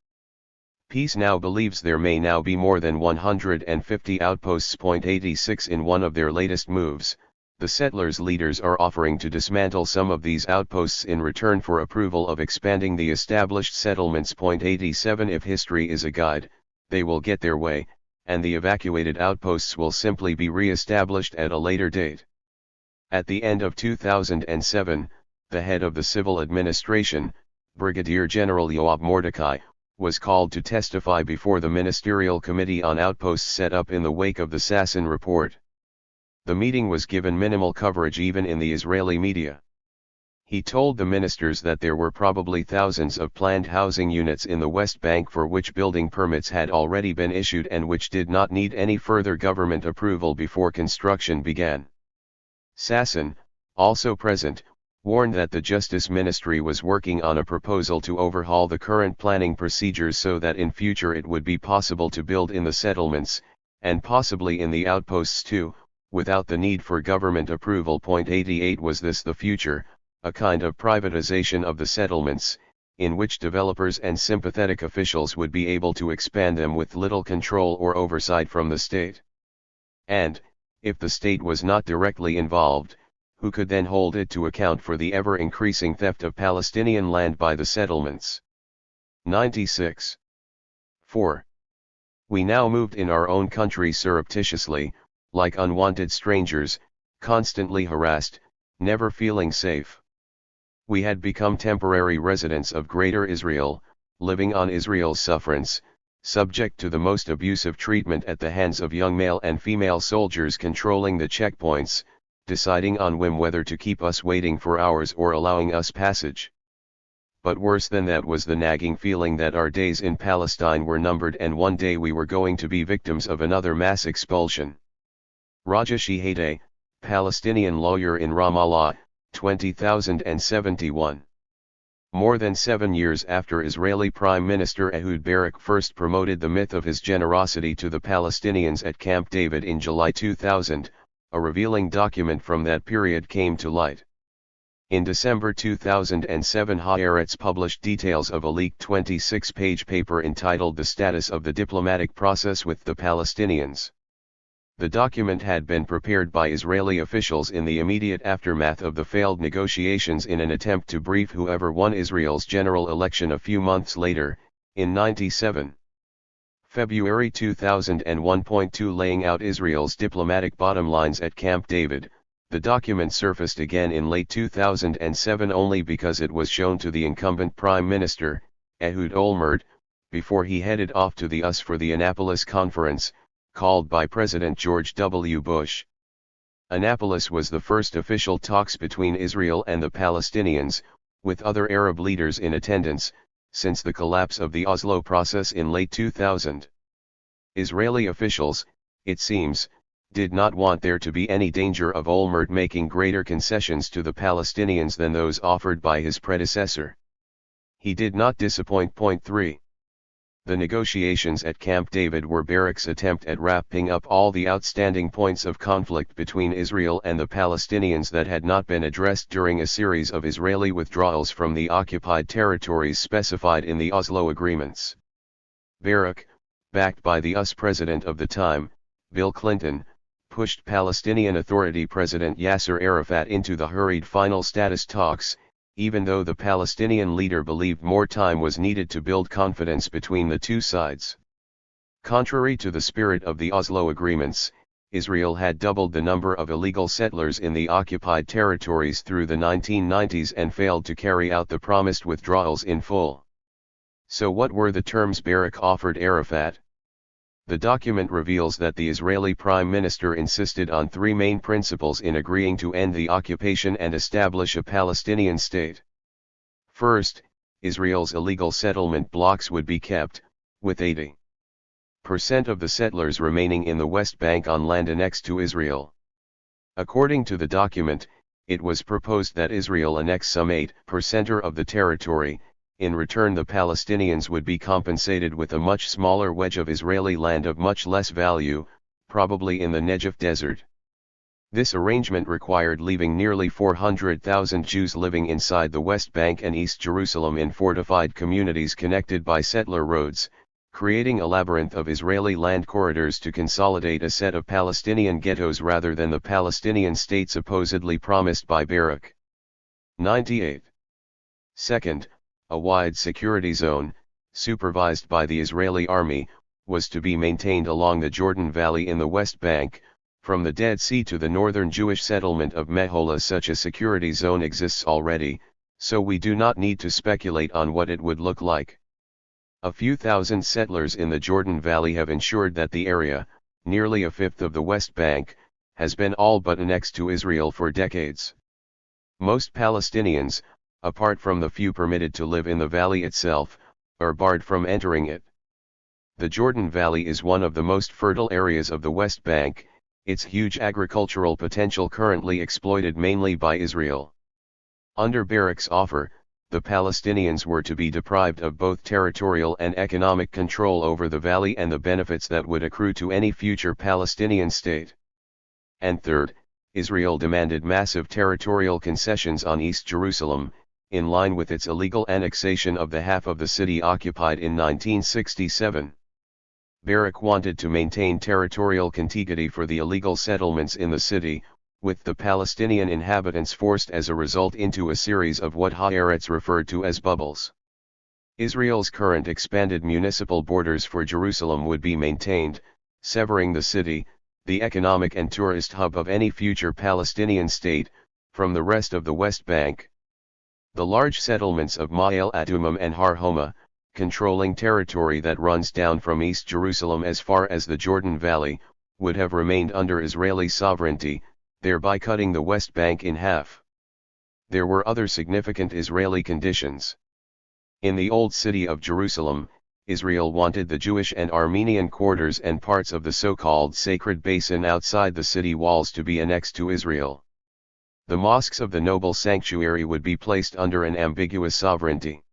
S1: Peace Now believes there may now be more than 150 outposts. 86. In one of their latest moves, the settlers' leaders are offering to dismantle some of these outposts in return for approval of expanding the established settlements. 87. If history is a guide, they will get their way, and the evacuated outposts will simply be re-established at a later date. At the end of 2007, the head of the civil administration, Brigadier General Yoav Mordecai, was called to testify before the Ministerial Committee on Outposts set up in the wake of the Sasson report. The meeting was given minimal coverage even in the Israeli media. He told the ministers that there were probably thousands of planned housing units in the West Bank for which building permits had already been issued and which did not need any further government approval before construction began. Sasson, also present, warned that the Justice Ministry was working on a proposal to overhaul the current planning procedures so that in future it would be possible to build in the settlements, and possibly in the outposts too, without the need for government approval. 88. Was this the future, a kind of privatization of the settlements, in which developers and sympathetic officials would be able to expand them with little control or oversight from the state? And, If the state was not directly involved, who could then hold it to account for the ever-increasing theft of Palestinian land by the settlements? 96. 4. We now moved in our own country surreptitiously, like unwanted strangers, constantly harassed, never feeling safe. We had become temporary residents of Greater Israel, living on Israel's sufferance, subject to the most abusive treatment at the hands of young male and female soldiers controlling the checkpoints, deciding on whim whether to keep us waiting for hours or allowing us passage. But worse than that was the nagging feeling that our days in Palestine were numbered and one day we were going to be victims of another mass expulsion. Raja Shihade, Palestinian lawyer in Ramallah, 20,071. More than 7 years after Israeli Prime Minister Ehud Barak first promoted the myth of his generosity to the Palestinians at Camp David in July 2000, a revealing document from that period came to light. In December 2007, Haaretz published details of a leaked 26-page paper entitled The Status of the Diplomatic Process with the Palestinians. The document had been prepared by Israeli officials in the immediate aftermath of the failed negotiations in an attempt to brief whoever won Israel's general election a few months later, in 97. February 2001.2 Laying out Israel's diplomatic bottom lines at Camp David. The document surfaced again in late 2007 only because it was shown to the incumbent Prime Minister, Ehud Olmert, before he headed off to the US for the Annapolis Conference, called by President George W. Bush. Annapolis was the first official talks between Israel and the Palestinians, with other Arab leaders in attendance, since the collapse of the Oslo process in late 2000. Israeli officials, it seems, did not want there to be any danger of Olmert making greater concessions to the Palestinians than those offered by his predecessor. He did not disappoint. Point 3. The negotiations at Camp David were Barak's attempt at wrapping up all the outstanding points of conflict between Israel and the Palestinians that had not been addressed during a series of Israeli withdrawals from the occupied territories specified in the Oslo agreements. Barak, backed by the US president of the time, Bill Clinton, pushed Palestinian Authority President Yasser Arafat into the hurried final status talks, even though the Palestinian leader believed more time was needed to build confidence between the two sides. Contrary to the spirit of the Oslo agreements, Israel had doubled the number of illegal settlers in the occupied territories through the 1990s and failed to carry out the promised withdrawals in full. So what were the terms Barak offered Arafat? The document reveals that the Israeli Prime Minister insisted on three main principles in agreeing to end the occupation and establish a Palestinian state. First, Israel's illegal settlement blocks would be kept, with 80% of the settlers remaining in the West Bank on land annexed to Israel. According to the document, it was proposed that Israel annex some 8% of the territory. In return, the Palestinians would be compensated with a much smaller wedge of Israeli land of much less value, probably in the Negev desert. This arrangement required leaving nearly 400,000 Jews living inside the West Bank and East Jerusalem in fortified communities connected by settler roads, creating a labyrinth of Israeli land corridors to consolidate a set of Palestinian ghettos rather than the Palestinian state supposedly promised by Barak. 98. Second, a wide security zone, supervised by the Israeli army, was to be maintained along the Jordan Valley in the West Bank, from the Dead Sea to the northern Jewish settlement of Mehola. Such a security zone exists already, so we do not need to speculate on what it would look like. A few thousand settlers in the Jordan Valley have ensured that the area, nearly a fifth of the West Bank, has been all but annexed to Israel for decades. Most Palestinians, apart from the few permitted to live in the valley itself, are barred from entering it. The Jordan Valley is one of the most fertile areas of the West Bank, its huge agricultural potential currently exploited mainly by Israel. Under Barak's offer, the Palestinians were to be deprived of both territorial and economic control over the valley and the benefits that would accrue to any future Palestinian state. And third, Israel demanded massive territorial concessions on East Jerusalem, in line with its illegal annexation of the half of the city occupied in 1967. Barak wanted to maintain territorial contiguity for the illegal settlements in the city, with the Palestinian inhabitants forced as a result into a series of what Haaretz referred to as bubbles. Israel's current expanded municipal borders for Jerusalem would be maintained, severing the city, the economic and tourist hub of any future Palestinian state, from the rest of the West Bank. The large settlements of Ma'ale Adumim and Har Homa, controlling territory that runs down from East Jerusalem as far as the Jordan Valley, would have remained under Israeli sovereignty, thereby cutting the West Bank in half. There were other significant Israeli conditions. In the Old City of Jerusalem, Israel wanted the Jewish and Armenian quarters and parts of the so-called Sacred Basin outside the city walls to be annexed to Israel. The mosques of the noble sanctuary would be placed under an ambiguous sovereignty,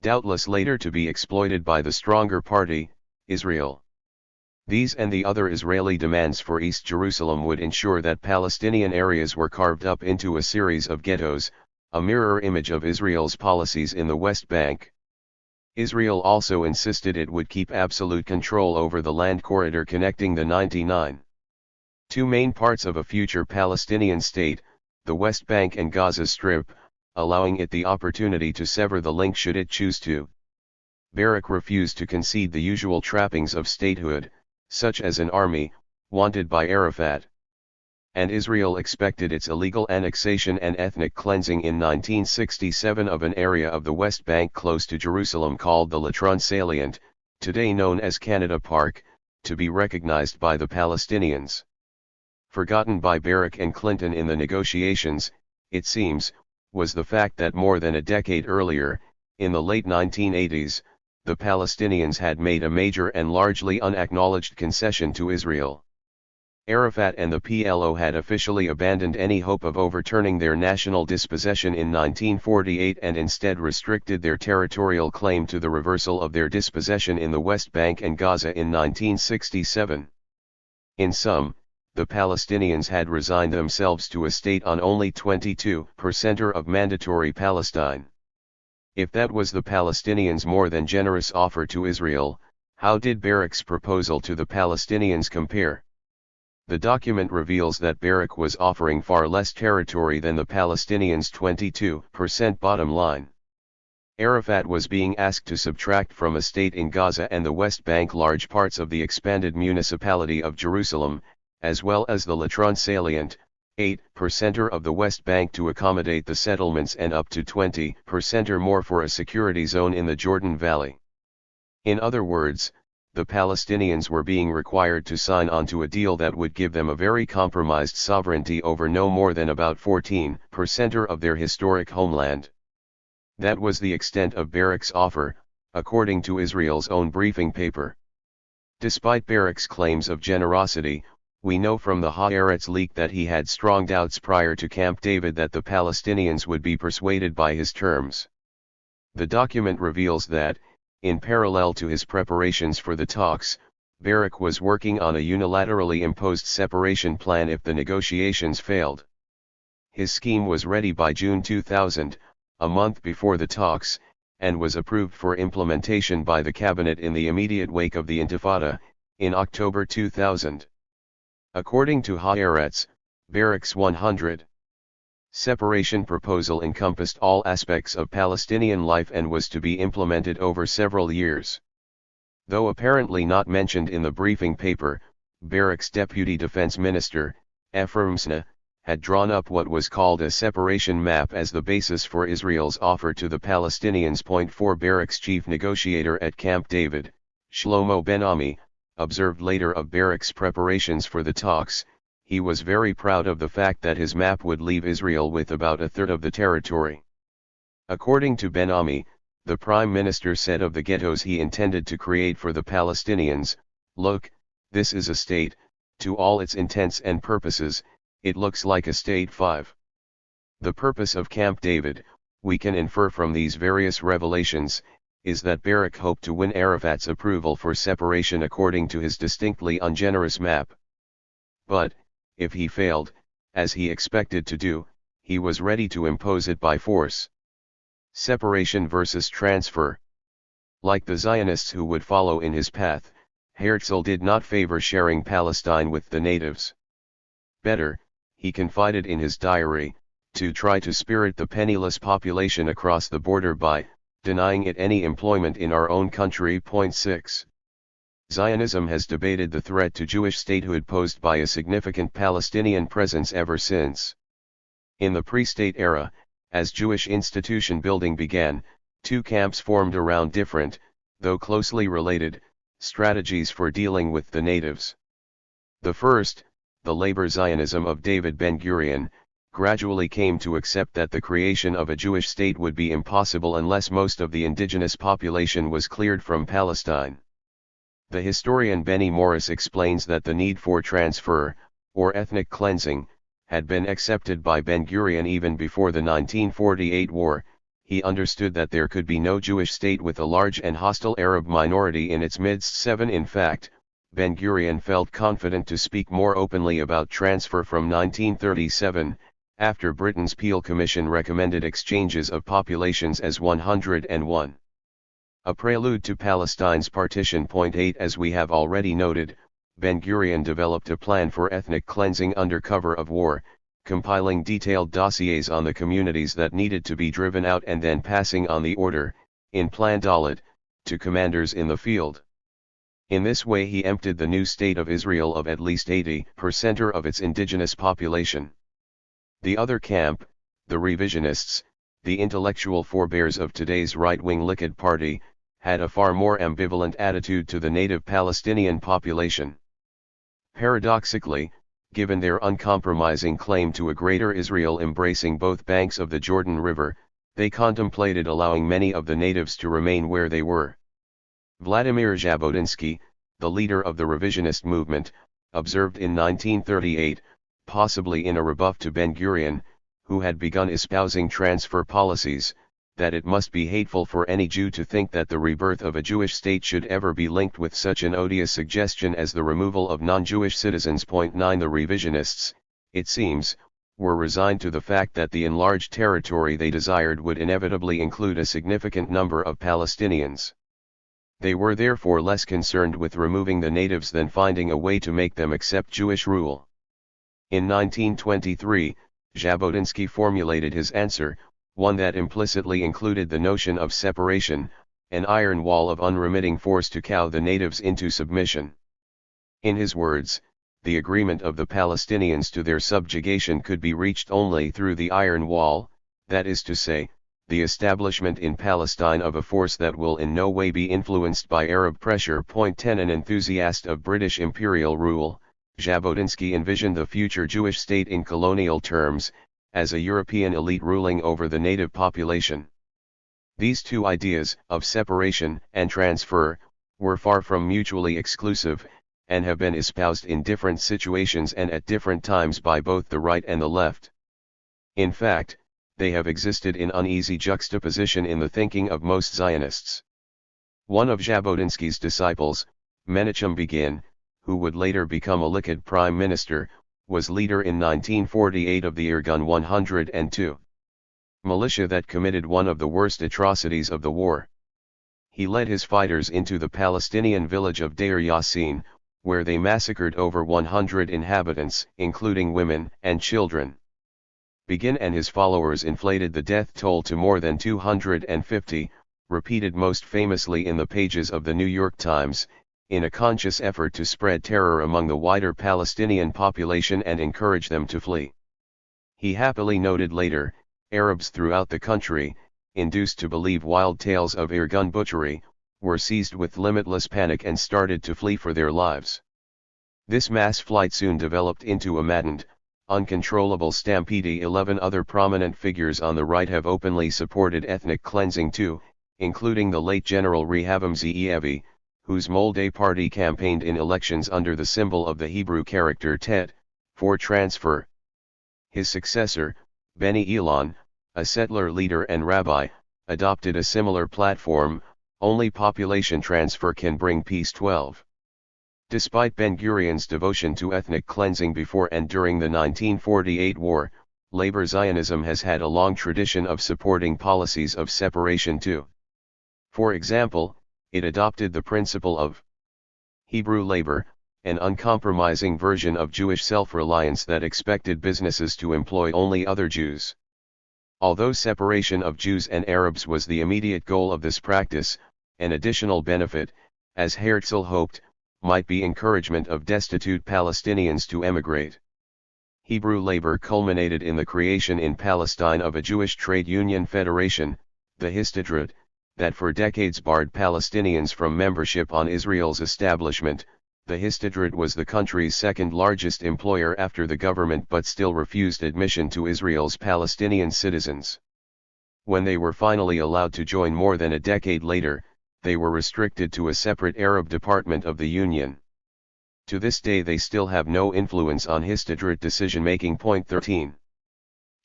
S1: doubtless later to be exploited by the stronger party, Israel. These and the other Israeli demands for East Jerusalem would ensure that Palestinian areas were carved up into a series of ghettos, a mirror image of Israel's policies in the West Bank. Israel also insisted it would keep absolute control over the land corridor connecting the 92 main parts of a future Palestinian state, the West Bank and Gaza Strip, allowing it the opportunity to sever the link should it choose to. Barak refused to concede the usual trappings of statehood, such as an army, wanted by Arafat. And Israel expected its illegal annexation and ethnic cleansing in 1967 of an area of the West Bank close to Jerusalem called the Latron Salient, today known as Canada Park, to be recognized by the Palestinians. Forgotten by Barak and Clinton in the negotiations, it seems, was the fact that more than a decade earlier, in the late 1980s, the Palestinians had made a major and largely unacknowledged concession to Israel. Arafat and the PLO had officially abandoned any hope of overturning their national dispossession in 1948 and instead restricted their territorial claim to the reversal of their dispossession in the West Bank and Gaza in 1967. In sum, the Palestinians had resigned themselves to a state on only 22% of mandatory Palestine. If that was the Palestinians' more than generous offer to Israel, how did Barak's proposal to the Palestinians compare? The document reveals that Barak was offering far less territory than the Palestinians' 22% bottom line. Arafat was being asked to subtract from a state in Gaza and the West Bank large parts of the expanded municipality of Jerusalem, as well as the Latron Salient, 8% of the West Bank to accommodate the settlements and up to 20% or more for a security zone in the Jordan Valley. In other words, the Palestinians were being required to sign on to a deal that would give them a very compromised sovereignty over no more than about 14% of their historic homeland. That was the extent of Barak's offer, according to Israel's own briefing paper. Despite Barak's claims of generosity, we know from the Haaretz leak that he had strong doubts prior to Camp David that the Palestinians would be persuaded by his terms. The document reveals that, in parallel to his preparations for the talks, Barak was working on a unilaterally imposed separation plan if the negotiations failed. His scheme was ready by June 2000, a month before the talks, and was approved for implementation by the cabinet in the immediate wake of the Intifada, in October 2000. According to Haaretz, Barak's 100 separation proposal encompassed all aspects of Palestinian life and was to be implemented over several years. Though apparently not mentioned in the briefing paper, Barak's deputy defense minister, Ephraim Sna, had drawn up what was called a separation map as the basis for Israel's offer to the Palestinians. For Barak's chief negotiator at Camp David, Shlomo Ben-Ami, observed later of Barak's preparations for the talks, he was very proud of the fact that his map would leave Israel with about a third of the territory. According to Ben-Ami, the prime minister said of the ghettos he intended to create for the Palestinians, "Look, this is a state, to all its intents and purposes, it looks like a state 5. The purpose of Camp David, we can infer from these various revelations, is that Barak hoped to win Arafat's approval for separation according to his distinctly ungenerous map. But, if he failed, as he expected to do, he was ready to impose it by force. Separation versus transfer. Like the Zionists who would follow in his path, Herzl did not favor sharing Palestine with the natives. Better, he confided in his diary, to try to spirit the penniless population across the border by denying it any employment in our own country. 6. Zionism has debated the threat to Jewish statehood posed by a significant Palestinian presence ever since. In the pre-state era, as Jewish institution building began, two camps formed around different, though closely related, strategies for dealing with the natives. The first, the labor Zionism of David Ben-Gurion, gradually came to accept that the creation of a Jewish state would be impossible unless most of the indigenous population was cleared from Palestine. The historian Benny Morris explains that the need for transfer, or ethnic cleansing, had been accepted by Ben-Gurion even before the 1948 war. He understood that there could be no Jewish state with a large and hostile Arab minority in its midst. 7. In fact, Ben-Gurion felt confident to speak more openly about transfer from 1937, after Britain's Peel Commission recommended exchanges of populations as 101. A prelude to Palestine's partition. 8. As we have already noted, Ben-Gurion developed a plan for ethnic cleansing under cover of war, compiling detailed dossiers on the communities that needed to be driven out and then passing on the order, in Plan Dalet, to commanders in the field. In this way he emptied the new state of Israel of at least 80% of its indigenous population. The other camp, the revisionists, the intellectual forebears of today's right-wing Likud party, had a far more ambivalent attitude to the native Palestinian population. Paradoxically, given their uncompromising claim to a greater Israel embracing both banks of the Jordan River, they contemplated allowing many of the natives to remain where they were. Vladimir Jabotinsky, the leader of the revisionist movement, observed in 1938, possibly in a rebuff to Ben-Gurion, who had begun espousing transfer policies, that it must be hateful for any Jew to think that the rebirth of a Jewish state should ever be linked with such an odious suggestion as the removal of non-Jewish citizens. 9. The revisionists, it seems, were resigned to the fact that the enlarged territory they desired would inevitably include a significant number of Palestinians. They were therefore less concerned with removing the natives than finding a way to make them accept Jewish rule. In 1923, Jabotinsky formulated his answer, one that implicitly included the notion of separation, an iron wall of unremitting force to cow the natives into submission. In his words, the agreement of the Palestinians to their subjugation could be reached only through the iron wall, that is to say, the establishment in Palestine of a force that will in no way be influenced by Arab pressure. 10. An enthusiast of British imperial rule, Jabotinsky envisioned the future Jewish state in colonial terms, as a European elite ruling over the native population. These two ideas, of separation and transfer, were far from mutually exclusive, and have been espoused in different situations and at different times by both the right and the left. In fact, they have existed in uneasy juxtaposition in the thinking of most Zionists. One of Jabotinsky's disciples, Menachem Begin, who would later become a Likud prime minister, was leader in 1948 of the Irgun 102 militia that committed one of the worst atrocities of the war. He led his fighters into the Palestinian village of Deir Yassin, where they massacred over 100 inhabitants, including women and children. Begin and his followers inflated the death toll to more than 250, repeated most famously in the pages of the New York Times, in a conscious effort to spread terror among the wider Palestinian population and encourage them to flee. He happily noted later, Arabs throughout the country, induced to believe wild tales of Irgun butchery, were seized with limitless panic and started to flee for their lives. This mass flight soon developed into a maddened, uncontrollable stampede. 11 other prominent figures on the right have openly supported ethnic cleansing too, including the late General Rehavam Ze'evi, whose Molday party campaigned in elections under the symbol of the Hebrew character Tet, for transfer. His successor, Benny Elon, a settler leader and rabbi, adopted a similar platform, only population transfer can bring peace. 12. Despite Ben-Gurion's devotion to ethnic cleansing before and during the 1948 war, labor Zionism has had a long tradition of supporting policies of separation too. For example, it adopted the principle of Hebrew labor, an uncompromising version of Jewish self-reliance that expected businesses to employ only other Jews. Although separation of Jews and Arabs was the immediate goal of this practice, an additional benefit, as Herzl hoped, might be encouragement of destitute Palestinians to emigrate. Hebrew labor culminated in the creation in Palestine of a Jewish trade union federation, the Histadrut, that for decades barred Palestinians from membership on Israel's establishment. The Histadrut was the country's second largest employer after the government but still refused admission to Israel's Palestinian citizens. When they were finally allowed to join more than a decade later, they were restricted to a separate Arab department of the Union. To this day they still have no influence on Histadrut decision-making. Point 13.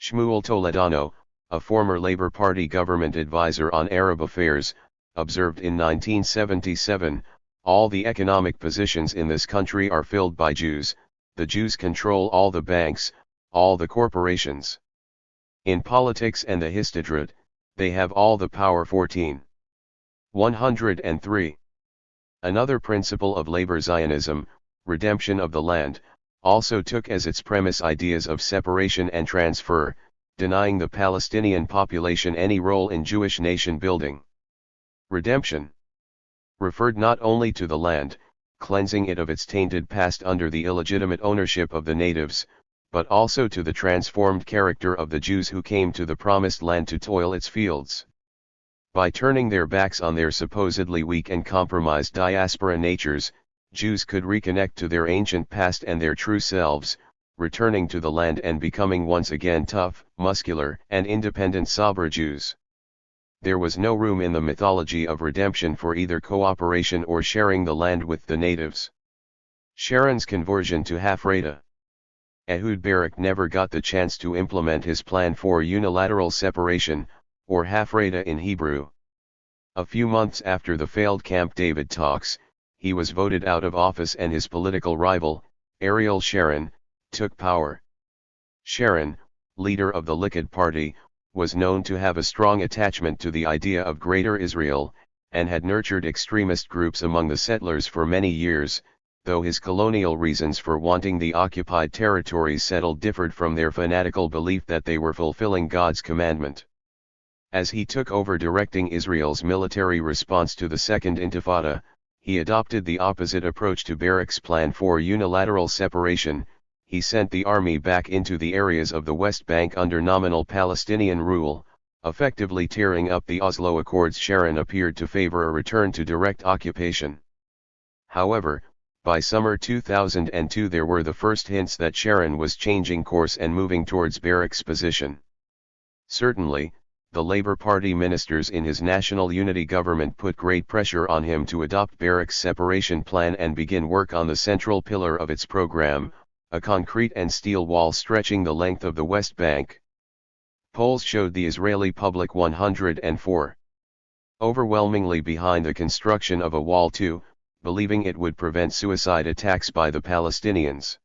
S1: Shmuel Toledano, a former Labour Party government advisor on Arab affairs, observed in 1977, "All the economic positions in this country are filled by Jews, the Jews control all the banks, all the corporations. In politics and the Histadrut, they have all the power." 14. 103. Another principle of labor Zionism, redemption of the land, also took as its premise ideas of separation and transfer, denying the Palestinian population any role in Jewish nation building. Redemption referred not only to the land, cleansing it of its tainted past under the illegitimate ownership of the natives, but also to the transformed character of the Jews who came to the Promised Land to toil its fields. By turning their backs on their supposedly weak and compromised diaspora natures, Jews could reconnect to their ancient past and their true selves, returning to the land and becoming once again tough, muscular, and independent Sabra Jews. There was no room in the mythology of redemption for either cooperation or sharing the land with the natives. Sharon's conversion to Hafreda. Ehud Barak never got the chance to implement his plan for unilateral separation, or Hafreda in Hebrew. A few months after the failed Camp David talks, he was voted out of office and his political rival, Ariel Sharon, took power. Sharon, leader of the Likud Party, was known to have a strong attachment to the idea of Greater Israel, and had nurtured extremist groups among the settlers for many years, though his colonial reasons for wanting the occupied territories settled differed from their fanatical belief that they were fulfilling God's commandment. As he took over directing Israel's military response to the Second Intifada, he adopted the opposite approach to Barak's plan for unilateral separation. He sent the army back into the areas of the West Bank under nominal Palestinian rule, effectively tearing up the Oslo Accords. Sharon appeared to favor a return to direct occupation. However, by summer 2002 there were the first hints that Sharon was changing course and moving towards Barak's position. Certainly, the Labour Party ministers in his national unity government put great pressure on him to adopt Barak's separation plan and begin work on the central pillar of its program, a concrete and steel wall stretching the length of the West Bank. Polls showed the Israeli public 104 overwhelmingly behind the construction of a wall too, believing it would prevent suicide attacks by the Palestinians.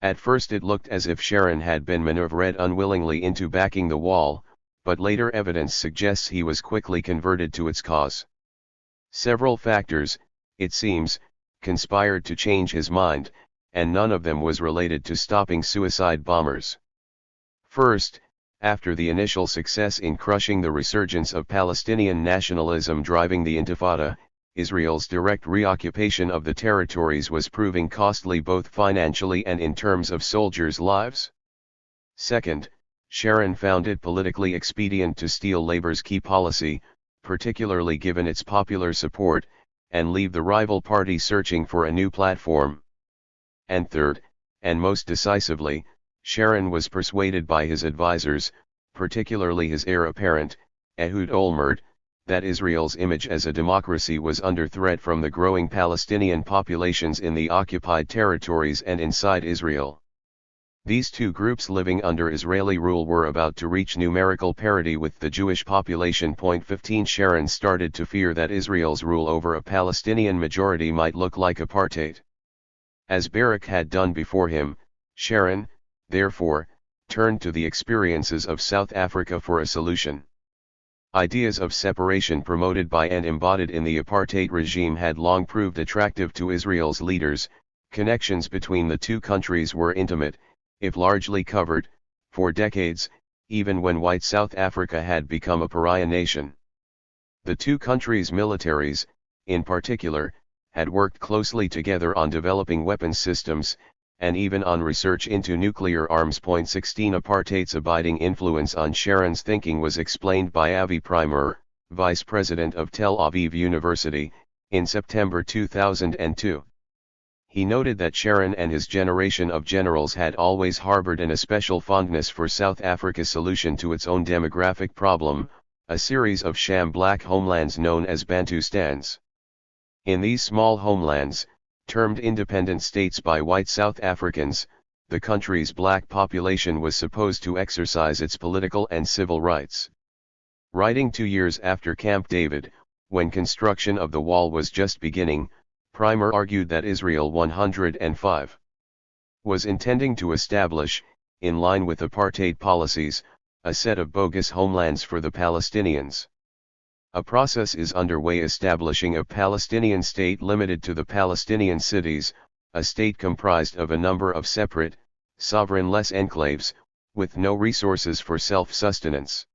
S1: At first it looked as if Sharon had been maneuvered unwillingly into backing the wall, but later evidence suggests he was quickly converted to its cause. Several factors, it seems, conspired to change his mind, and none of them was related to stopping suicide bombers. First, after the initial success in crushing the resurgence of Palestinian nationalism driving the Intifada, Israel's direct reoccupation of the territories was proving costly both financially and in terms of soldiers' lives. Second, Sharon found it politically expedient to steal Labour's key policy, particularly given its popular support, and leave the rival party searching for a new platform. And third, and most decisively, Sharon was persuaded by his advisers, particularly his heir apparent, Ehud Olmert, that Israel's image as a democracy was under threat from the growing Palestinian populations in the occupied territories and inside Israel. These two groups living under Israeli rule were about to reach numerical parity with the Jewish population. 15 Sharon started to fear that Israel's rule over a Palestinian majority might look like apartheid. As Barak had done before him, Sharon, therefore, turned to the experiences of South Africa for a solution. Ideas of separation promoted by and embodied in the apartheid regime had long proved attractive to Israel's leaders. Connections between the two countries were intimate, if largely covert, for decades, even when white South Africa had become a pariah nation. The two countries' militaries, in particular, had worked closely together on developing weapons systems, and even on research into nuclear arms. 16 Apartheid's abiding influence on Sharon's thinking was explained by Avi Primer, vice president of Tel Aviv University, in September 2002. He noted that Sharon and his generation of generals had always harbored an especial fondness for South Africa's solution to its own demographic problem, a series of sham black homelands known as Bantustans. In these small homelands, termed independent states by white South Africans, the country's black population was supposed to exercise its political and civil rights. Writing 2 years after Camp David, when construction of the wall was just beginning, Primer argued that Israel 105 was intending to establish, in line with apartheid policies, a set of bogus homelands for the Palestinians. A process is underway establishing a Palestinian state limited to the Palestinian cities, a state comprised of a number of separate, sovereign-less enclaves, with no resources for self-sustenance.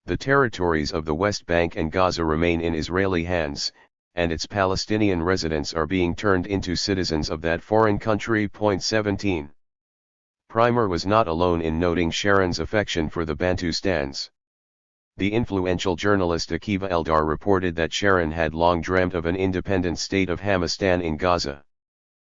S1: The territories of the West Bank and Gaza remain in Israeli hands, and its Palestinian residents are being turned into citizens of that foreign country. 17. Primer was not alone in noting Sharon's affection for the Bantustans. The influential journalist Akiva Eldar reported that Sharon had long dreamt of an independent state of Hamistan in Gaza.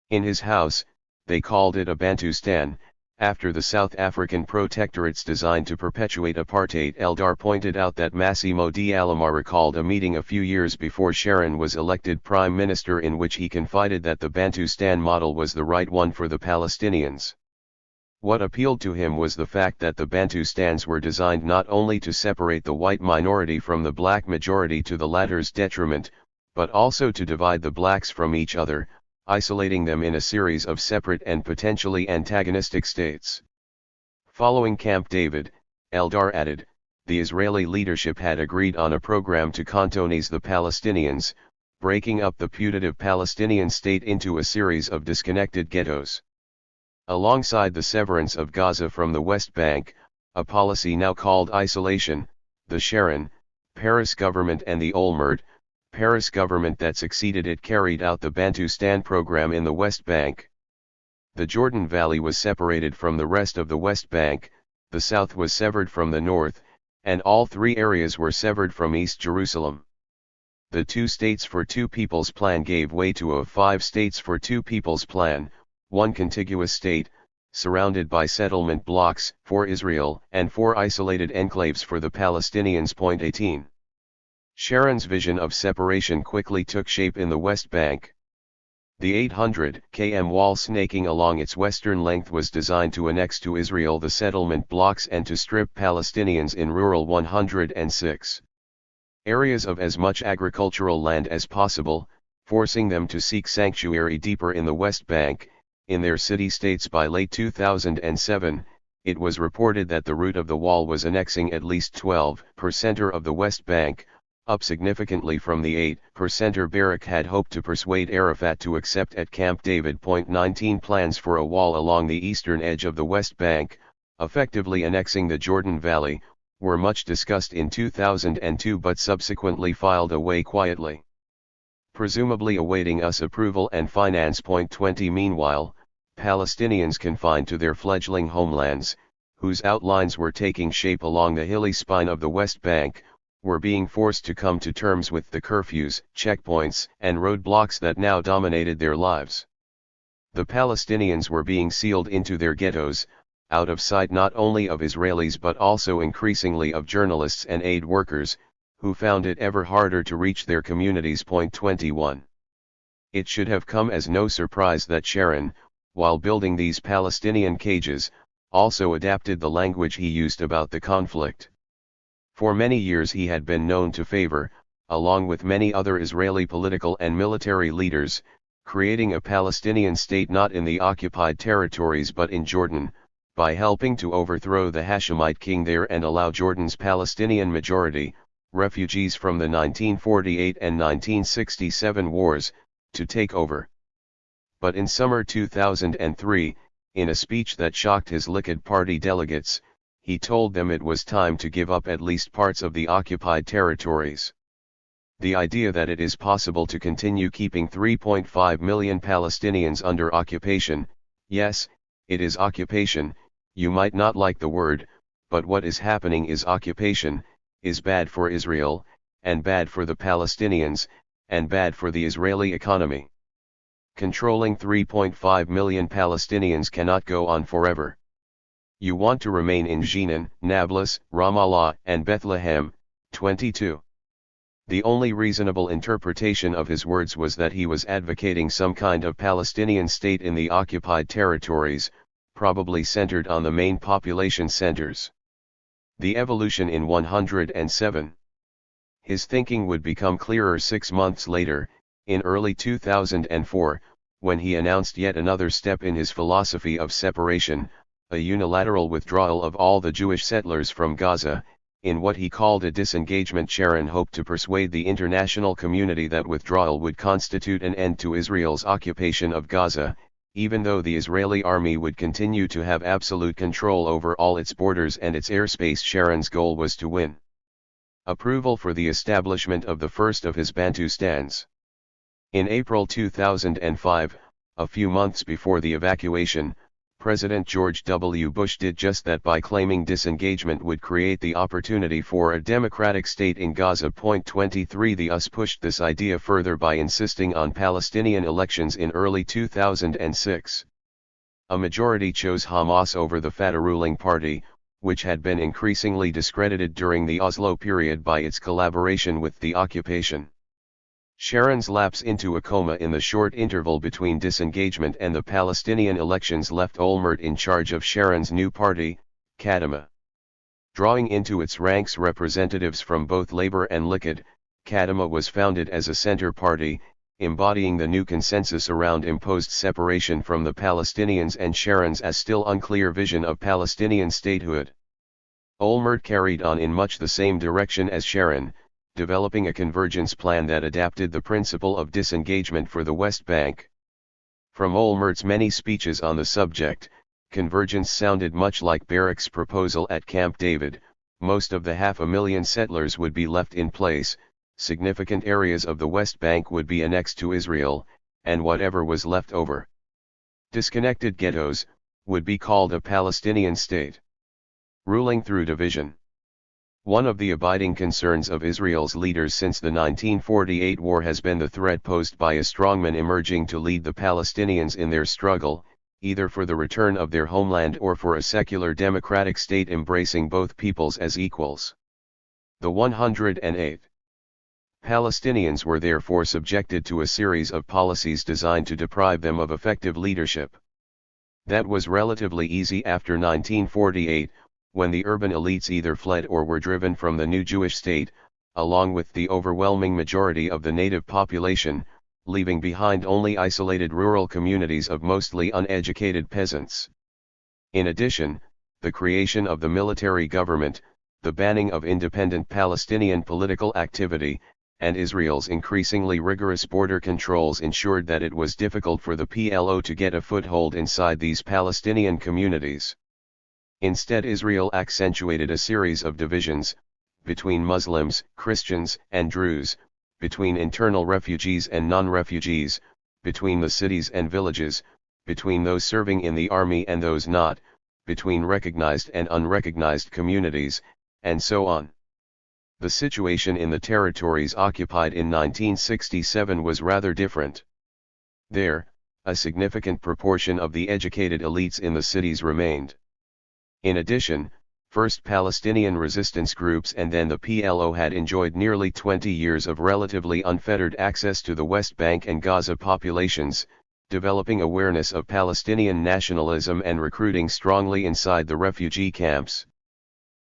S1: In his house, they called it a Bantustan, after the South African protectorates designed to perpetuate apartheid. Eldar pointed out that Massimo D'Alema recalled a meeting a few years before Sharon was elected prime minister in which he confided that the Bantustan model was the right one for the Palestinians. What appealed to him was the fact that the Bantustans were designed not only to separate the white minority from the black majority to the latter's detriment, but also to divide the blacks from each other, isolating them in a series of separate and potentially antagonistic states. Following Camp David, Eldar added, the Israeli leadership had agreed on a program to cantonize the Palestinians, breaking up the putative Palestinian state into a series of disconnected ghettos. Alongside the severance of Gaza from the West Bank, a policy now called isolation, the Sharon, Peres government and the Olmert, Peres government that succeeded it carried out the Bantustan program in the West Bank. The Jordan Valley was separated from the rest of the West Bank, the south was severed from the north, and all three areas were severed from East Jerusalem. The two states for two peoples plan gave way to a 5 states for two peoples plan, one contiguous state, surrounded by settlement blocks for Israel and 4 isolated enclaves for the Palestinians. 18. Sharon's vision of separation quickly took shape in the West Bank. The 800 km wall snaking along its western length was designed to annex to Israel the settlement blocks and to strip Palestinians in rural 106 areas of as much agricultural land as possible, forcing them to seek sanctuary deeper in the West Bank. In their city-states by late 2007, it was reported that the route of the wall was annexing at least 12% of the West Bank, up significantly from the 8% Barak had hoped to persuade Arafat to accept at Camp David. 19 Plans for a wall along the eastern edge of the West Bank, effectively annexing the Jordan Valley, were much discussed in 2002 but subsequently filed away quietly, presumably awaiting US approval and finance. 20 Meanwhile, Palestinians confined to their fledgling homelands, whose outlines were taking shape along the hilly spine of the West Bank, were being forced to come to terms with the curfews, checkpoints, and roadblocks that now dominated their lives. The Palestinians were being sealed into their ghettos, out of sight not only of Israelis but also increasingly of journalists and aid workers, who found it ever harder to reach their communities. 21. It should have come as no surprise that Sharon, while building these Palestinian cages, also adapted the language he used about the conflict. For many years he had been known to favor, along with many other Israeli political and military leaders, creating a Palestinian state not in the occupied territories but in Jordan, by helping to overthrow the Hashemite king there and allow Jordan's Palestinian majority, refugees from the 1948 and 1967 wars, to take over. But in summer 2003, in a speech that shocked his Likud party delegates, he told them it was time to give up at least parts of the occupied territories. The idea that it is possible to continue keeping 3.5 million Palestinians under occupation, yes, it is occupation, you might not like the word, but what is happening is occupation, is bad for Israel, and bad for the Palestinians, and bad for the Israeli economy. Controlling 3.5 million Palestinians cannot go on forever. You want to remain in Jenin, Nablus, Ramallah, and Bethlehem. 22. The only reasonable interpretation of his words was that he was advocating some kind of Palestinian state in the occupied territories, probably centered on the main population centers. The evolution in 107. His thinking would become clearer 6 months later, in early 2004, when he announced yet another step in his philosophy of separation, a unilateral withdrawal of all the Jewish settlers from Gaza. In what he called a disengagement, Sharon hoped to persuade the international community that withdrawal would constitute an end to Israel's occupation of Gaza, even though the Israeli army would continue to have absolute control over all its borders and its airspace. Sharon's goal was to win approval for the establishment of the first of his Bantustans. In April 2005, a few months before the evacuation, President George W. Bush did just that by claiming disengagement would create the opportunity for a democratic state in Gaza. 23 The US pushed this idea further by insisting on Palestinian elections in early 2006. A majority chose Hamas over the Fatah ruling party, which had been increasingly discredited during the Oslo period by its collaboration with the occupation. Sharon's lapse into a coma in the short interval between disengagement and the Palestinian elections left Olmert in charge of Sharon's new party, Kadima. Drawing into its ranks representatives from both Labour and Likud, Kadima was founded as a center party, embodying the new consensus around imposed separation from the Palestinians and Sharon's as still unclear vision of Palestinian statehood. Olmert carried on in much the same direction as Sharon, developing a convergence plan that adapted the principle of disengagement for the West Bank. From Olmert's many speeches on the subject, convergence sounded much like Barak's proposal at Camp David. Most of the 500,000 settlers would be left in place, significant areas of the West Bank would be annexed to Israel, and whatever was left over, disconnected ghettos, would be called a Palestinian state. Ruling through division. One of the abiding concerns of Israel's leaders since the 1948 war has been the threat posed by a strongman emerging to lead the Palestinians in their struggle, either for the return of their homeland or for a secular democratic state embracing both peoples as equals. The 108 Palestinians were therefore subjected to a series of policies designed to deprive them of effective leadership. That was relatively easy after 1948, when the urban elites either fled or were driven from the new Jewish state, along with the overwhelming majority of the native population, leaving behind only isolated rural communities of mostly uneducated peasants. In addition, the creation of the military government, the banning of independent Palestinian political activity, and Israel's increasingly rigorous border controls ensured that it was difficult for the PLO to get a foothold inside these Palestinian communities. Instead, Israel accentuated a series of divisions, between Muslims, Christians, and Druze, between internal refugees and non-refugees, between the cities and villages, between those serving in the army and those not, between recognized and unrecognized communities, and so on. The situation in the territories occupied in 1967 was rather different. There, a significant proportion of the educated elites in the cities remained. In addition, first Palestinian resistance groups and then the PLO had enjoyed nearly 20 years of relatively unfettered access to the West Bank and Gaza populations, developing awareness of Palestinian nationalism and recruiting strongly inside the refugee camps.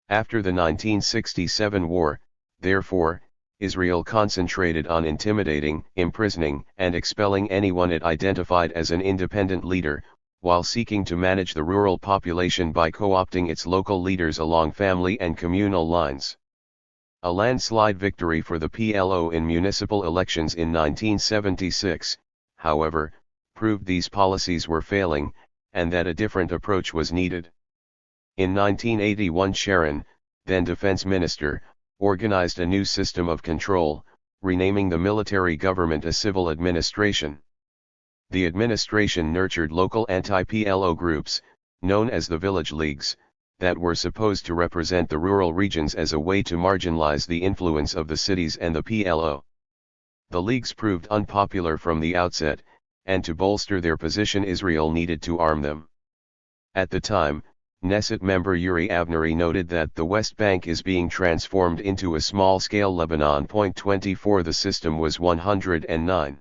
S1: After the 1967 war, therefore, Israel concentrated on intimidating, imprisoning, and expelling anyone it identified as an independent leader, while seeking to manage the rural population by co-opting its local leaders along family and communal lines. A landslide victory for the PLO in municipal elections in 1976, however, proved these policies were failing, and that a different approach was needed. In 1981 Sharon, then defense minister, organized a new system of control, renaming the military government a civil administration. The administration nurtured local anti-PLO groups, known as the village leagues, that were supposed to represent the rural regions as a way to marginalize the influence of the cities and the PLO. The leagues proved unpopular from the outset, and to bolster their position Israel needed to arm them. At the time, Knesset member Yuri Avneri noted that the West Bank is being transformed into a small-scale Lebanon. 24 The system was 109.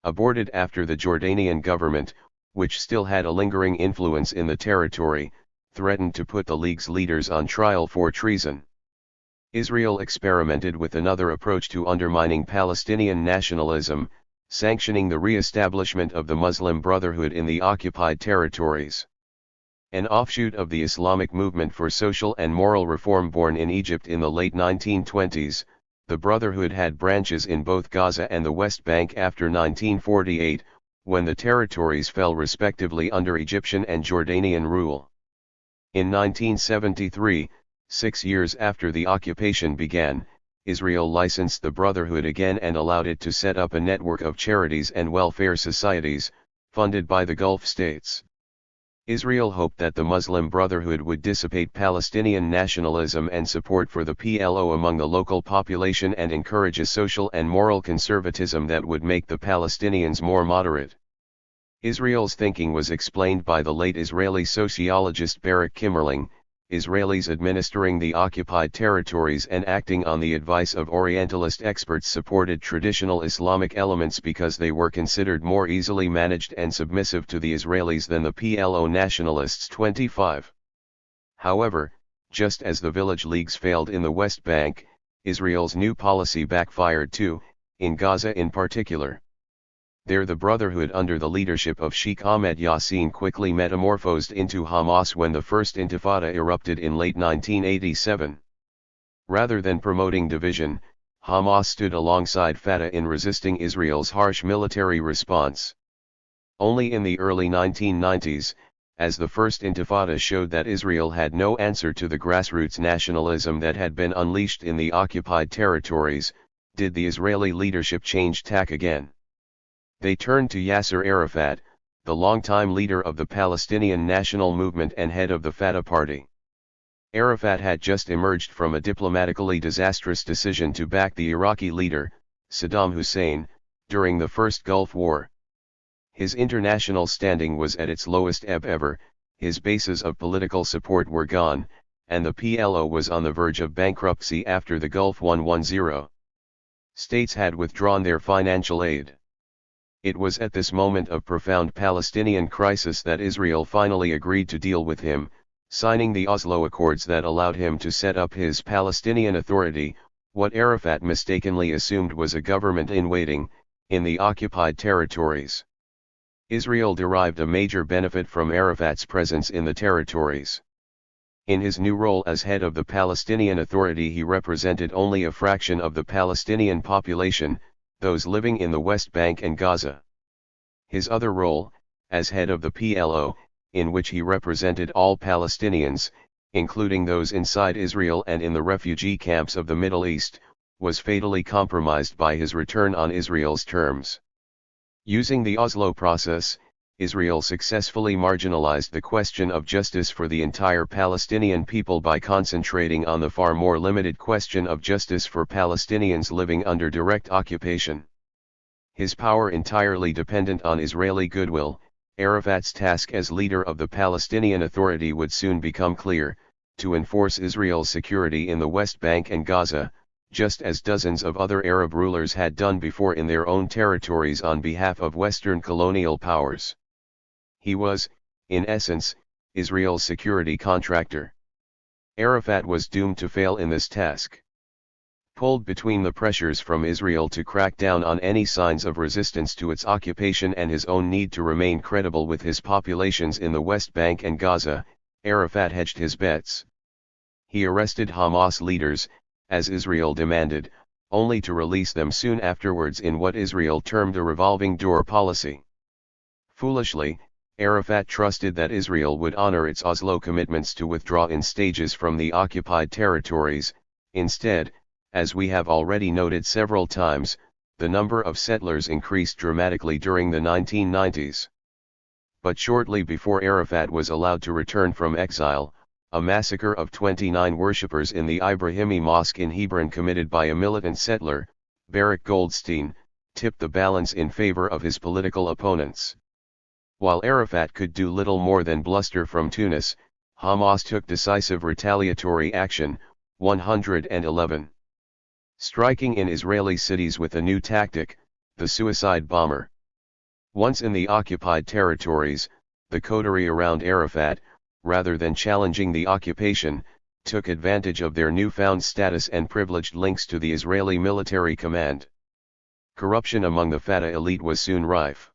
S1: Aborted after the Jordanian government, which still had a lingering influence in the territory, threatened to put the League's leaders on trial for treason. Israel experimented with another approach to undermining Palestinian nationalism, sanctioning the re-establishment of the Muslim Brotherhood in the occupied territories. An offshoot of the Islamic movement for social and moral reform born in Egypt in the late 1920s, the Brotherhood had branches in both Gaza and the West Bank after 1948, when the territories fell respectively under Egyptian and Jordanian rule. In 1973, 6 years after the occupation began, Israel licensed the Brotherhood again and allowed it to set up a network of charities and welfare societies, funded by the Gulf states. Israel hoped that the Muslim Brotherhood would dissipate Palestinian nationalism and support for the PLO among the local population and encourage a social and moral conservatism that would make the Palestinians more moderate. Israel's thinking was explained by the late Israeli sociologist Barak Kimmerling. Israelis administering the occupied territories and acting on the advice of Orientalist experts supported traditional Islamic elements because they were considered more easily managed and submissive to the Israelis than the PLO nationalists. 25. However, just as the village leagues failed in the West Bank, Israel's new policy backfired too, in Gaza in particular. There the Brotherhood under the leadership of Sheikh Ahmed Yassin quickly metamorphosed into Hamas when the First Intifada erupted in late 1987. Rather than promoting division, Hamas stood alongside Fatah in resisting Israel's harsh military response. Only in the early 1990s, as the First Intifada showed that Israel had no answer to the grassroots nationalism that had been unleashed in the occupied territories, did the Israeli leadership change tack again. They turned to Yasser Arafat, the longtime leader of the Palestinian National Movement and head of the Fatah Party. Arafat had just emerged from a diplomatically disastrous decision to back the Iraqi leader, Saddam Hussein, during the First Gulf War. His international standing was at its lowest ebb ever, his bases of political support were gone, and the PLO was on the verge of bankruptcy after the Gulf 110. States had withdrawn their financial aid. It was at this moment of profound Palestinian crisis that Israel finally agreed to deal with him, signing the Oslo Accords that allowed him to set up his Palestinian Authority, what Arafat mistakenly assumed was a government in waiting, in the occupied territories. Israel derived a major benefit from Arafat's presence in the territories. In his new role as head of the Palestinian Authority he represented only a fraction of the Palestinian population, those living in the West Bank and Gaza. His other role, as head of the PLO, in which he represented all Palestinians, including those inside Israel and in the refugee camps of the Middle East, was fatally compromised by his return on Israel's terms. Using the Oslo process, Israel successfully marginalized the question of justice for the entire Palestinian people by concentrating on the far more limited question of justice for Palestinians living under direct occupation. His power entirely dependent on Israeli goodwill, Arafat's task as leader of the Palestinian Authority would soon become clear: to enforce Israel's security in the West Bank and Gaza, just as dozens of other Arab rulers had done before in their own territories on behalf of Western colonial powers. He was, in essence, Israel's security contractor. Arafat was doomed to fail in this task. Pulled between the pressures from Israel to crack down on any signs of resistance to its occupation and his own need to remain credible with his populations in the West Bank and Gaza, Arafat hedged his bets. He arrested Hamas leaders, as Israel demanded, only to release them soon afterwards in what Israel termed a revolving door policy. Foolishly, Arafat trusted that Israel would honor its Oslo commitments to withdraw in stages from the occupied territories. Instead, as we have already noted several times, the number of settlers increased dramatically during the 1990s. But shortly before Arafat was allowed to return from exile, a massacre of 29 worshippers in the Ibrahimi Mosque in Hebron committed by a militant settler, Barak Goldstein, tipped the balance in favor of his political opponents. While Arafat could do little more than bluster from Tunis, Hamas took decisive retaliatory action. 111. Striking in Israeli cities with a new tactic, the suicide bomber. Once in the occupied territories, the coterie around Arafat, rather than challenging the occupation, took advantage of their newfound status and privileged links to the Israeli military command. Corruption among the Fatah elite was soon rife.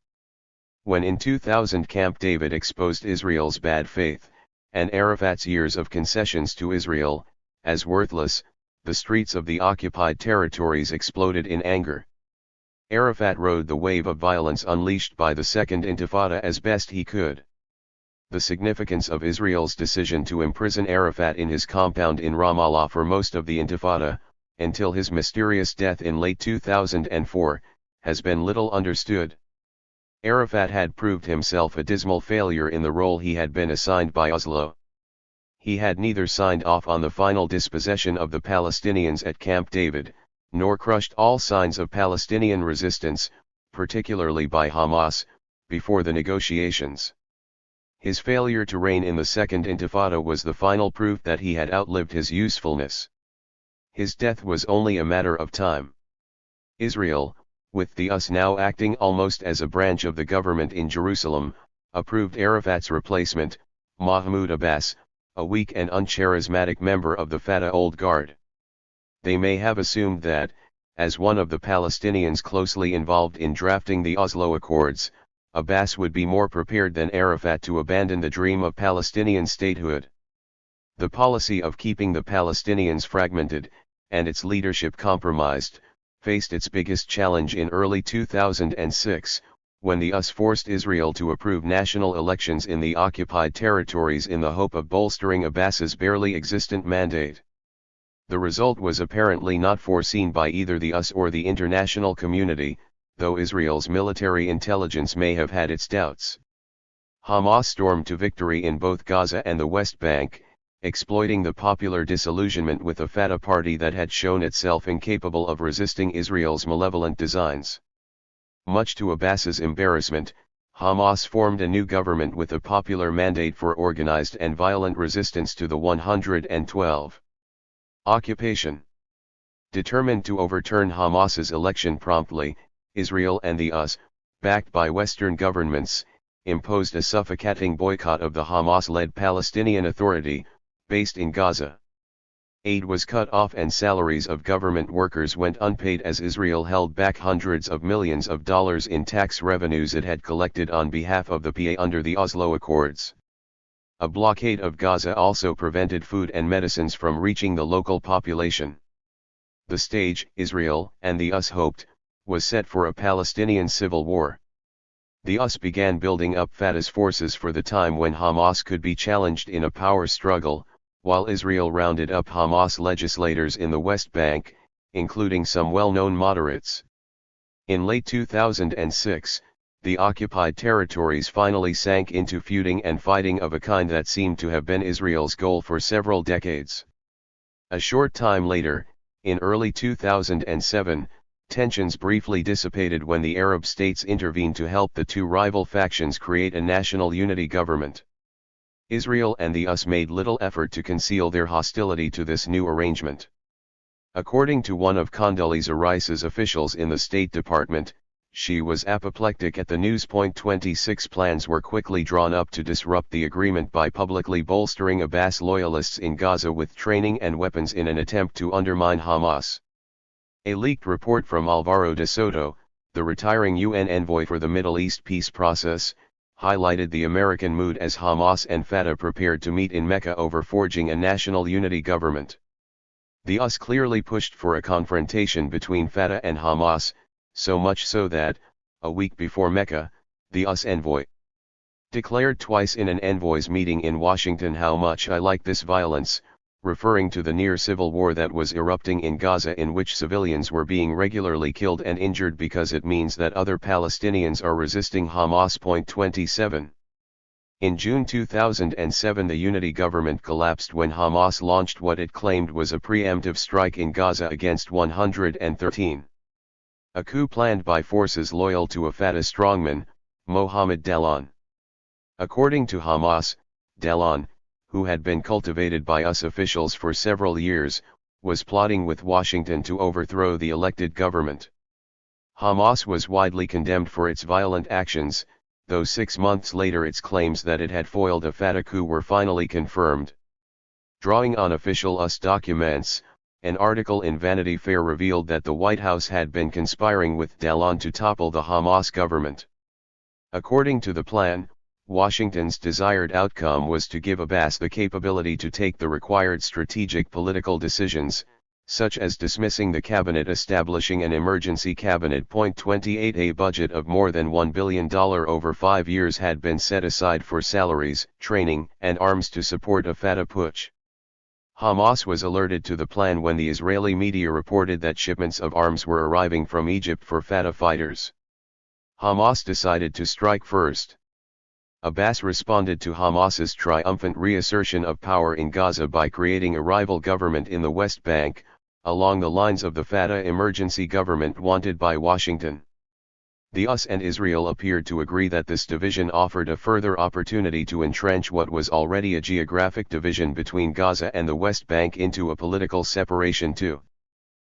S1: When in 2000 Camp David exposed Israel's bad faith, and Arafat's years of concessions to Israel, as worthless, the streets of the occupied territories exploded in anger. Arafat rode the wave of violence unleashed by the Second Intifada as best he could. The significance of Israel's decision to imprison Arafat in his compound in Ramallah for most of the Intifada, until his mysterious death in late 2004, has been little understood. Arafat had proved himself a dismal failure in the role he had been assigned by Oslo. He had neither signed off on the final dispossession of the Palestinians at Camp David, nor crushed all signs of Palestinian resistance, particularly by Hamas, before the negotiations. His failure to reign in the Second Intifada was the final proof that he had outlived his usefulness. His death was only a matter of time. Israel, with the US now acting almost as a branch of the government in Jerusalem, approved Arafat's replacement, Mahmoud Abbas, a weak and uncharismatic member of the Fatah Old Guard. They may have assumed that, as one of the Palestinians closely involved in drafting the Oslo Accords, Abbas would be more prepared than Arafat to abandon the dream of Palestinian statehood. The policy of keeping the Palestinians fragmented, and its leadership compromised, faced its biggest challenge in early 2006, when the US forced Israel to approve national elections in the occupied territories in the hope of bolstering Abbas's barely existent mandate. The result was apparently not foreseen by either the US or the international community, though Israel's military intelligence may have had its doubts. Hamas stormed to victory in both Gaza and the West Bank, exploiting the popular disillusionment with a Fatah party that had shown itself incapable of resisting Israel's malevolent designs. Much to Abbas's embarrassment, Hamas formed a new government with a popular mandate for organized and violent resistance to the 112. Occupation. Determined to overturn Hamas's election promptly, Israel and the US, backed by Western governments, imposed a suffocating boycott of the Hamas-led Palestinian Authority, based in Gaza. Aid was cut off and salaries of government workers went unpaid as Israel held back hundreds of millions of dollars in tax revenues it had collected on behalf of the PA under the Oslo Accords. A blockade of Gaza also prevented food and medicines from reaching the local population. The stage, Israel and the US hoped, was set for a Palestinian civil war. The US began building up Fatah's forces for the time when Hamas could be challenged in a power struggle, while Israel rounded up Hamas legislators in the West Bank, including some well-known moderates. In late 2006, the occupied territories finally sank into feuding and fighting of a kind that seemed to have been Israel's goal for several decades. A short time later, in early 2007, tensions briefly dissipated when the Arab states intervened to help the two rival factions create a national unity government. Israel and the US made little effort to conceal their hostility to this new arrangement. According to one of Condoleezza Rice's officials in the State Department, she was apoplectic at the news. 26 plans were quickly drawn up to disrupt the agreement by publicly bolstering Abbas loyalists in Gaza with training and weapons in an attempt to undermine Hamas. A leaked report from Alvaro de Soto, the retiring UN envoy for the Middle East peace process, highlighted the American mood as Hamas and Fatah prepared to meet in Mecca over forging a national unity government. The US clearly pushed for a confrontation between Fatah and Hamas, so much so that, a week before Mecca, the US envoy declared twice in an envoys meeting in Washington, "How much I like this violence," referring to the near civil war that was erupting in Gaza, in which civilians were being regularly killed and injured because it means that other Palestinians are resisting Hamas. 27. In June 2007, the unity government collapsed when Hamas launched what it claimed was a preemptive strike in Gaza against 113. A coup planned by forces loyal to a Fatah strongman, Mohammed Dallon. According to Hamas, Dallon, who had been cultivated by US officials for several years, was plotting with Washington to overthrow the elected government. Hamas was widely condemned for its violent actions, though 6 months later its claims that it had foiled a Fatah coup were finally confirmed. Drawing on official US documents, an article in Vanity Fair revealed that the White House had been conspiring with Dallon to topple the Hamas government. According to the plan, Washington's desired outcome was to give Abbas the capability to take the required strategic political decisions, such as dismissing the cabinet, establishing an emergency cabinet. 28. A budget of more than $1 billion over 5 years had been set aside for salaries, training, and arms to support a Fatah putsch. Hamas was alerted to the plan when the Israeli media reported that shipments of arms were arriving from Egypt for Fatah fighters. Hamas decided to strike first. Abbas responded to Hamas's triumphant reassertion of power in Gaza by creating a rival government in the West Bank, along the lines of the Fatah emergency government wanted by Washington. The US and Israel appeared to agree that this division offered a further opportunity to entrench what was already a geographic division between Gaza and the West Bank into a political separation too.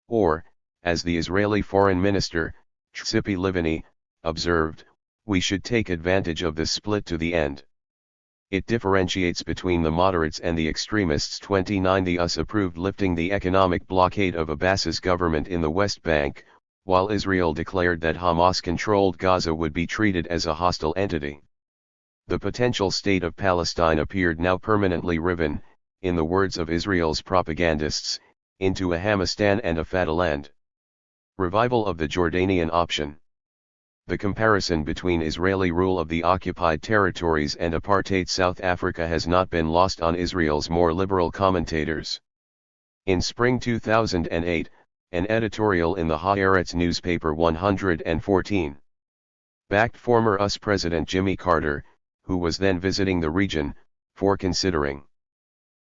S1: Or, as the Israeli Foreign Minister, Tzipi Livni, observed, "We should take advantage of this split to the end." It differentiates between the moderates and the extremists. 29. The US approved lifting the economic blockade of Abbas's government in the West Bank, while Israel declared that Hamas-controlled Gaza would be treated as a hostile entity. The potential state of Palestine appeared now permanently riven, in the words of Israel's propagandists, into a Hamistan and a Fatahland. Revival of the Jordanian option. The comparison between Israeli rule of the occupied territories and apartheid South Africa has not been lost on Israel's more liberal commentators. In spring 2008, an editorial in the Haaretz newspaper 114 backed former US President Jimmy Carter, who was then visiting the region, for considering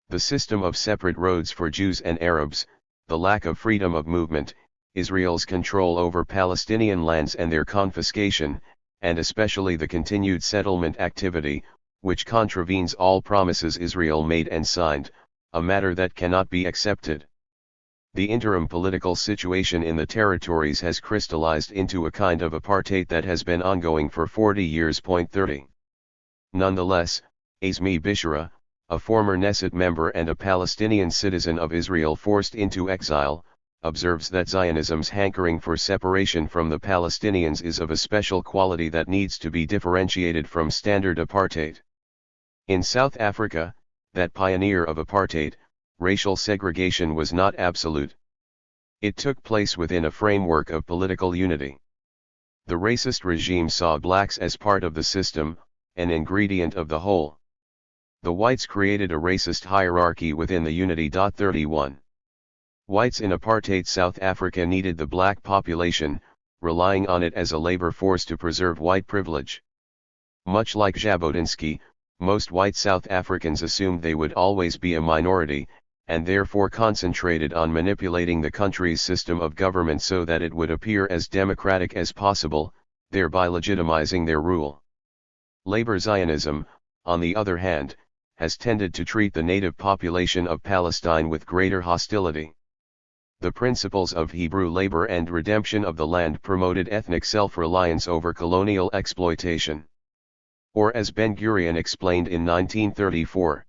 S1: the system of separate roads for Jews and Arabs, the lack of freedom of movement, Israel's control over Palestinian lands and their confiscation, and especially the continued settlement activity, which contravenes all promises Israel made and signed, a matter that cannot be accepted. The interim political situation in the territories has crystallized into a kind of apartheid that has been ongoing for 40 years. 30. Nonetheless, Azmi Bishara, a former Knesset member and a Palestinian citizen of Israel forced into exile, observes that Zionism's hankering for separation from the Palestinians is of a special quality that needs to be differentiated from standard apartheid. In South Africa, that pioneer of apartheid, racial segregation was not absolute. It took place within a framework of political unity. The racist regime saw blacks as part of the system, an ingredient of the whole. The whites created a racist hierarchy within the unity. 31. Whites in apartheid South Africa needed the black population, relying on it as a labor force to preserve white privilege. Much like Jabotinsky, most white South Africans assumed they would always be a minority, and therefore concentrated on manipulating the country's system of government so that it would appear as democratic as possible, thereby legitimizing their rule. Labor Zionism, on the other hand, has tended to treat the native population of Palestine with greater hostility. The principles of Hebrew labor and redemption of the land promoted ethnic self-reliance over colonial exploitation. Or as Ben-Gurion explained in 1934,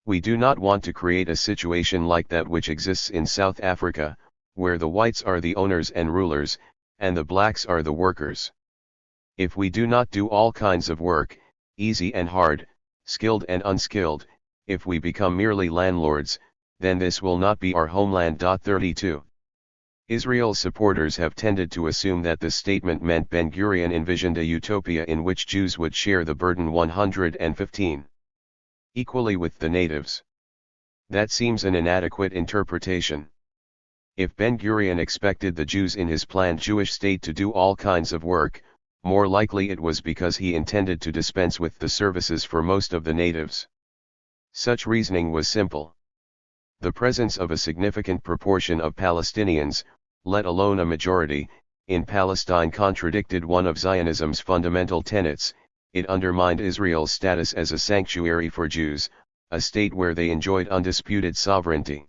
S1: "We do not want to create a situation like that which exists in South Africa, where the whites are the owners and rulers, and the blacks are the workers. If we do not do all kinds of work, easy and hard, skilled and unskilled, if we become merely landlords, then this will not be our homeland. 32. Israel's supporters have tended to assume that this statement meant Ben-Gurion envisioned a utopia in which Jews would share the burden 115 equally with the natives. That seems an inadequate interpretation. If Ben-Gurion expected the Jews in his planned Jewish state to do all kinds of work, more likely it was because he intended to dispense with the services for most of the natives. Such reasoning was simple. The presence of a significant proportion of Palestinians, let alone a majority, in Palestine contradicted one of Zionism's fundamental tenets. It undermined Israel's status as a sanctuary for Jews, a state where they enjoyed undisputed sovereignty.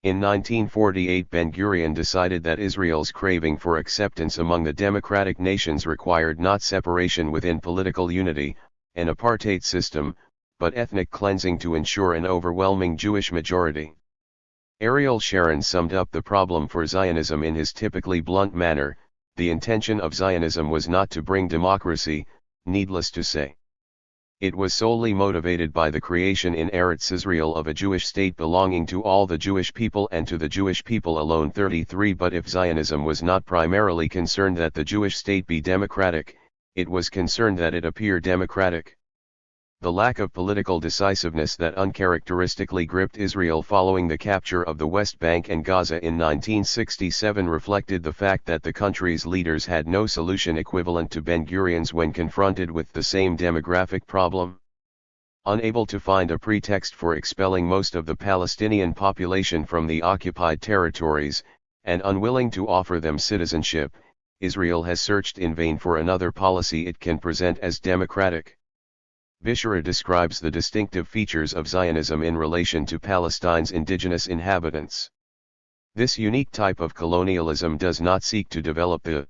S1: In 1948, Ben-Gurion decided that Israel's craving for acceptance among the democratic nations required not separation within political unity, an apartheid system, but ethnic cleansing to ensure an overwhelming Jewish majority. Ariel Sharon summed up the problem for Zionism in his typically blunt manner: the intention of Zionism was not to bring democracy, needless to say. It was solely motivated by the creation in Eretz Israel of a Jewish state belonging to all the Jewish people and to the Jewish people alone. 33. But if Zionism was not primarily concerned that the Jewish state be democratic, it was concerned that it appear democratic. The lack of political decisiveness that uncharacteristically gripped Israel following the capture of the West Bank and Gaza in 1967 reflected the fact that the country's leaders had no solution equivalent to Ben-Gurion's when confronted with the same demographic problem. Unable to find a pretext for expelling most of the Palestinian population from the occupied territories, and unwilling to offer them citizenship, Israel has searched in vain for another policy it can present as democratic. Bishara describes the distinctive features of Zionism in relation to Palestine's indigenous inhabitants. This unique type of colonialism does not seek to develop the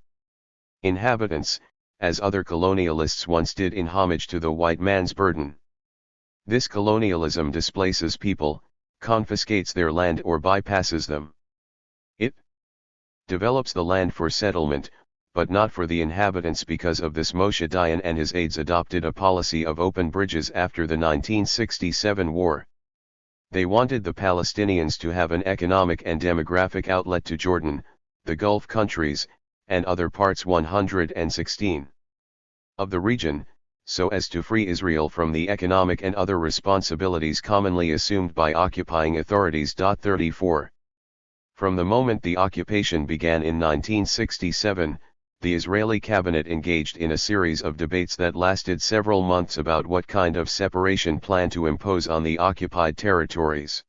S1: inhabitants, as other colonialists once did in homage to the white man's burden. This colonialism displaces people, confiscates their land or bypasses them. It develops the land for settlement, but not for the inhabitants. Because of this, Moshe Dayan and his aides adopted a policy of open bridges after the 1967 war. They wanted the Palestinians to have an economic and demographic outlet to Jordan, the Gulf countries, and other parts 116 of the region, so as to free Israel from the economic and other responsibilities commonly assumed by occupying authorities. 34. From the moment the occupation began in 1967, the Israeli cabinet engaged in a series of debates that lasted several months about what kind of separation plan to impose on the occupied territories.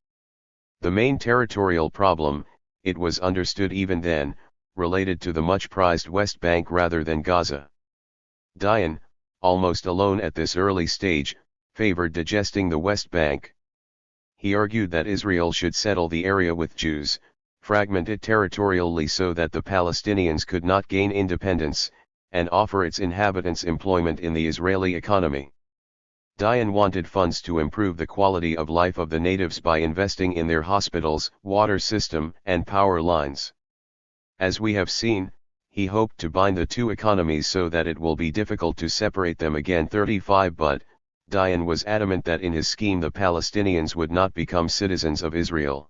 S1: The main territorial problem, it was understood even then, related to the much-prized West Bank rather than Gaza. Dayan, almost alone at this early stage, favored digesting the West Bank. He argued that Israel should settle the area with Jews, fragment it territorially so that the Palestinians could not gain independence, and offer its inhabitants employment in the Israeli economy. Dayan wanted funds to improve the quality of life of the natives by investing in their hospitals, water system, and power lines. As we have seen, he hoped to bind the two economies so that it will be difficult to separate them again. 35. But Dayan was adamant that in his scheme the Palestinians would not become citizens of Israel.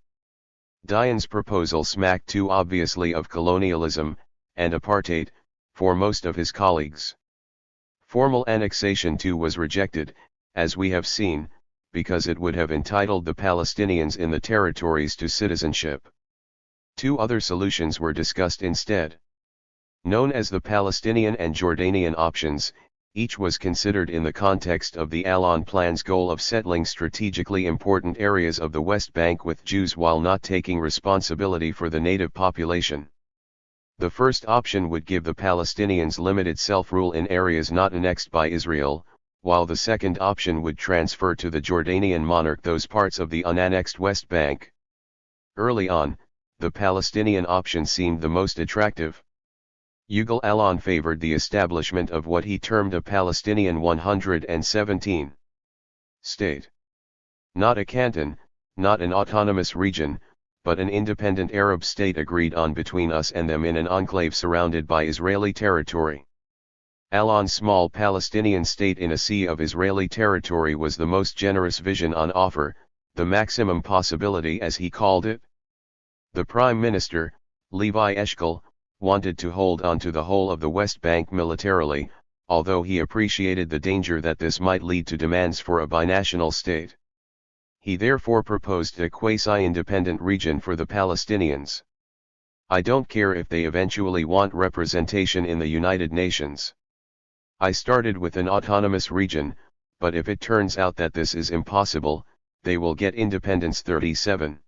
S1: Dayan's proposal smacked too obviously of colonialism and apartheid for most of his colleagues. Formal annexation too was rejected, as we have seen, because it would have entitled the Palestinians in the territories to citizenship. Two other solutions were discussed instead. Known as the Palestinian and Jordanian options, each was considered in the context of the Allon Plan's goal of settling strategically important areas of the West Bank with Jews while not taking responsibility for the native population. The first option would give the Palestinians limited self-rule in areas not annexed by Israel, while the second option would transfer to the Jordanian monarch those parts of the unannexed West Bank. Early on, the Palestinian option seemed the most attractive. Yugal Allon favored the establishment of what he termed a Palestinian 117 state. Not a canton, not an autonomous region, but an independent Arab state agreed on between us and them in an enclave surrounded by Israeli territory. Allon's small Palestinian state in a sea of Israeli territory was the most generous vision on offer, the maximum possibility as he called it. The Prime Minister, Levi Eshkol, wanted to hold on to the whole of the West Bank militarily, although he appreciated the danger that this might lead to demands for a binational state. He therefore proposed a quasi-independent region for the Palestinians. I don't care if they eventually want representation in the United Nations. I started with an autonomous region, but if it turns out that this is impossible, they will get independence. 37.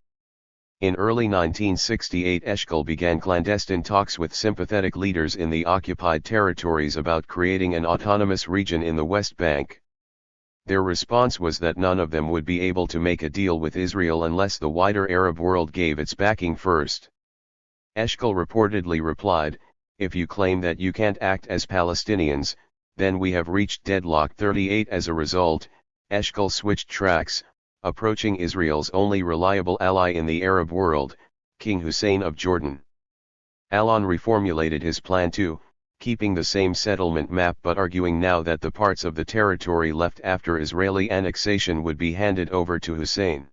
S1: In early 1968, Eshkol began clandestine talks with sympathetic leaders in the occupied territories about creating an autonomous region in the West Bank. Their response was that none of them would be able to make a deal with Israel unless the wider Arab world gave its backing first. Eshkol reportedly replied, "If you claim that you can't act as Palestinians, then we have reached deadlock." 38. As a result, Eshkol switched tracks, approaching Israel's only reliable ally in the Arab world, King Hussein of Jordan. Alon reformulated his plan too, keeping the same settlement map but arguing now that the parts of the territory left after Israeli annexation would be handed over to Hussein.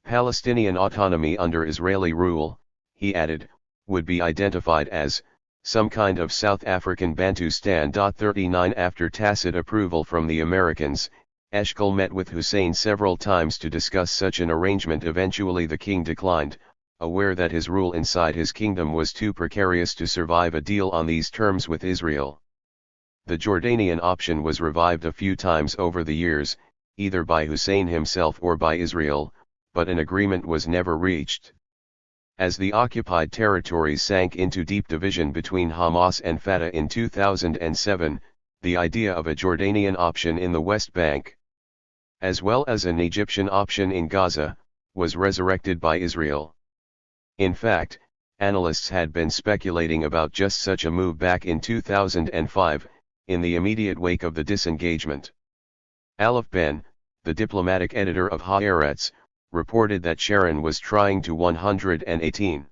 S1: Palestinian autonomy under Israeli rule, he added, would be identified as some kind of South African Bantustan. 39. After tacit approval from the Americans, Eshkol met with Hussein several times to discuss such an arrangement. Eventually the king declined, aware that his rule inside his kingdom was too precarious to survive a deal on these terms with Israel. The Jordanian option was revived a few times over the years, either by Hussein himself or by Israel, but an agreement was never reached. As the occupied territories sank into deep division between Hamas and Fatah in 2007, the idea of a Jordanian option in the West Bank, as well as an Egyptian option in Gaza, was resurrected by Israel. In fact, analysts had been speculating about just such a move back in 2005, in the immediate wake of the disengagement. Aleph Ben, the diplomatic editor of Haaretz, reported that Sharon was trying to 118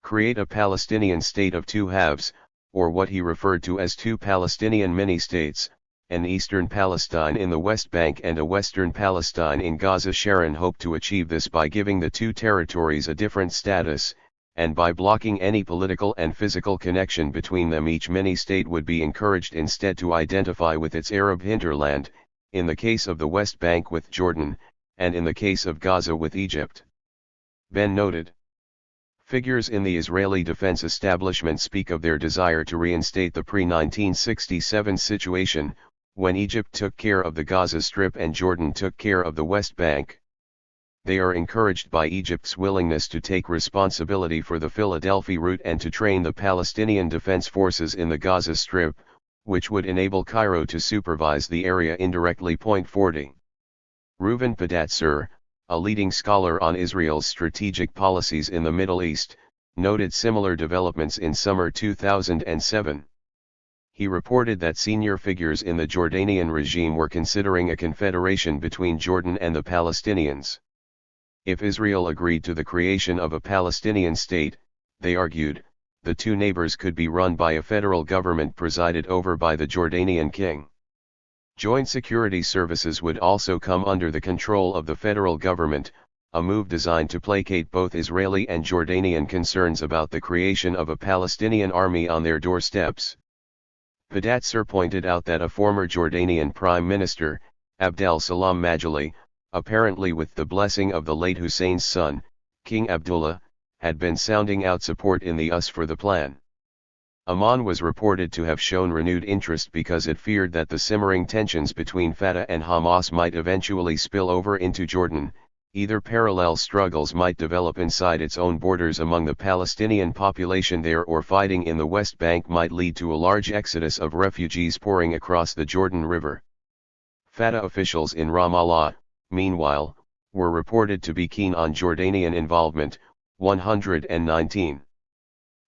S1: create a Palestinian state of two halves, or what he referred to as two Palestinian mini-states, an eastern Palestine in the West Bank and a western Palestine in Gaza. Sharon hoped to achieve this by giving the two territories a different status, and by blocking any political and physical connection between them. Each mini-state would be encouraged instead to identify with its Arab hinterland, in the case of the West Bank with Jordan, and in the case of Gaza with Egypt. Ben noted, figures in the Israeli defense establishment speak of their desire to reinstate the pre-1967 situation, when Egypt took care of the Gaza Strip and Jordan took care of the West Bank. They are encouraged by Egypt's willingness to take responsibility for the Philadelphia route and to train the Palestinian Defense Forces in the Gaza Strip, which would enable Cairo to supervise the area indirectly. 40. Reuven Padatzer, a leading scholar on Israel's strategic policies in the Middle East, noted similar developments in summer 2007. He reported that senior figures in the Jordanian regime were considering a confederation between Jordan and the Palestinians. If Israel agreed to the creation of a Palestinian state, they argued, the two neighbors could be run by a federal government presided over by the Jordanian king. Joint security services would also come under the control of the federal government, a move designed to placate both Israeli and Jordanian concerns about the creation of a Palestinian army on their doorsteps. Padatzer pointed out that a former Jordanian Prime Minister, Abdel Salam Majali, apparently with the blessing of the late Hussein's son, King Abdullah, had been sounding out support in the US for the plan. Amman was reported to have shown renewed interest because it feared that the simmering tensions between Fatah and Hamas might eventually spill over into Jordan. Either parallel struggles might develop inside its own borders among the Palestinian population there, or fighting in the West Bank might lead to a large exodus of refugees pouring across the Jordan River. Fatah officials in Ramallah, meanwhile, were reported to be keen on Jordanian involvement. 119.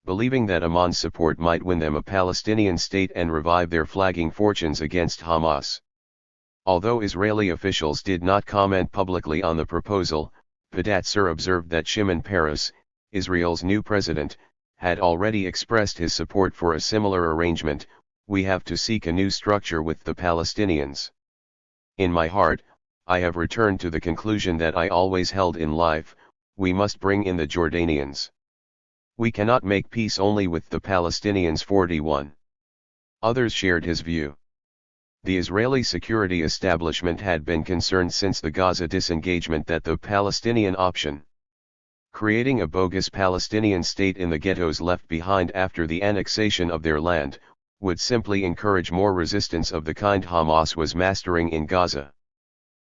S1: Believing that Amman's support might win them a Palestinian state and revive their flagging fortunes against Hamas. Although Israeli officials did not comment publicly on the proposal, Padatzer observed that Shimon Peres, Israel's new president, had already expressed his support for a similar arrangement. We have to seek a new structure with the Palestinians. In my heart, I have returned to the conclusion that I always held in life: we must bring in the Jordanians. We cannot make peace only with the Palestinians. 41. Others shared his view. The Israeli security establishment had been concerned since the Gaza disengagement that the Palestinian option, creating a bogus Palestinian state in the ghettos left behind after the annexation of their land, would simply encourage more resistance of the kind Hamas was mastering in Gaza.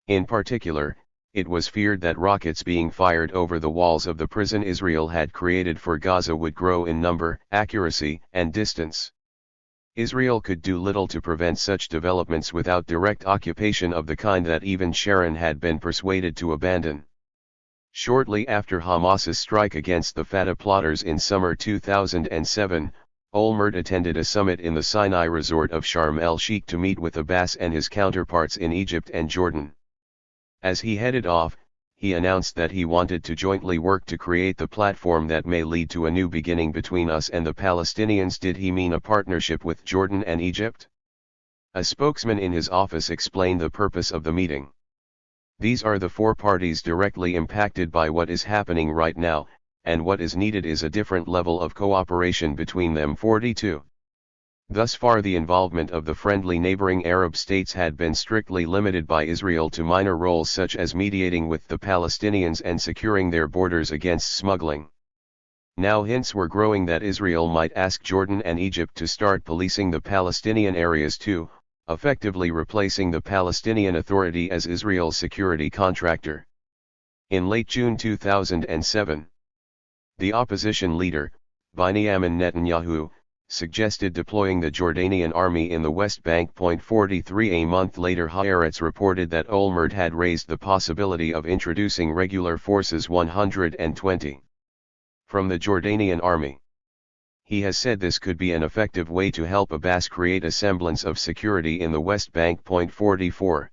S1: In particular, it was feared that rockets being fired over the walls of the prison Israel had created for Gaza would grow in number, accuracy, and distance. Israel could do little to prevent such developments without direct occupation of the kind that even Sharon had been persuaded to abandon. Shortly after Hamas's strike against the Fatah plotters in summer 2007, Olmert attended a summit in the Sinai resort of Sharm el-Sheikh to meet with Abbas and his counterparts in Egypt and Jordan. As he headed off, he announced that he wanted to jointly work to create the platform that may lead to a new beginning between us and the Palestinians. Did he mean a partnership with Jordan and Egypt? A spokesman in his office explained the purpose of the meeting. These are the four parties directly impacted by what is happening right now, and what is needed is a different level of cooperation between them. 42. Thus far the involvement of the friendly neighboring Arab states had been strictly limited by Israel to minor roles such as mediating with the Palestinians and securing their borders against smuggling. Now hints were growing that Israel might ask Jordan and Egypt to start policing the Palestinian areas too, effectively replacing the Palestinian Authority as Israel's security contractor. In late June 2007, the opposition leader, Benjamin Netanyahu, suggested deploying the Jordanian army in the West Bank. 43. A month later, Haaretz reported that Olmert had raised the possibility of introducing regular forces 120 from the Jordanian army. He has said this could be an effective way to help Abbas create a semblance of security in the West Bank. 44.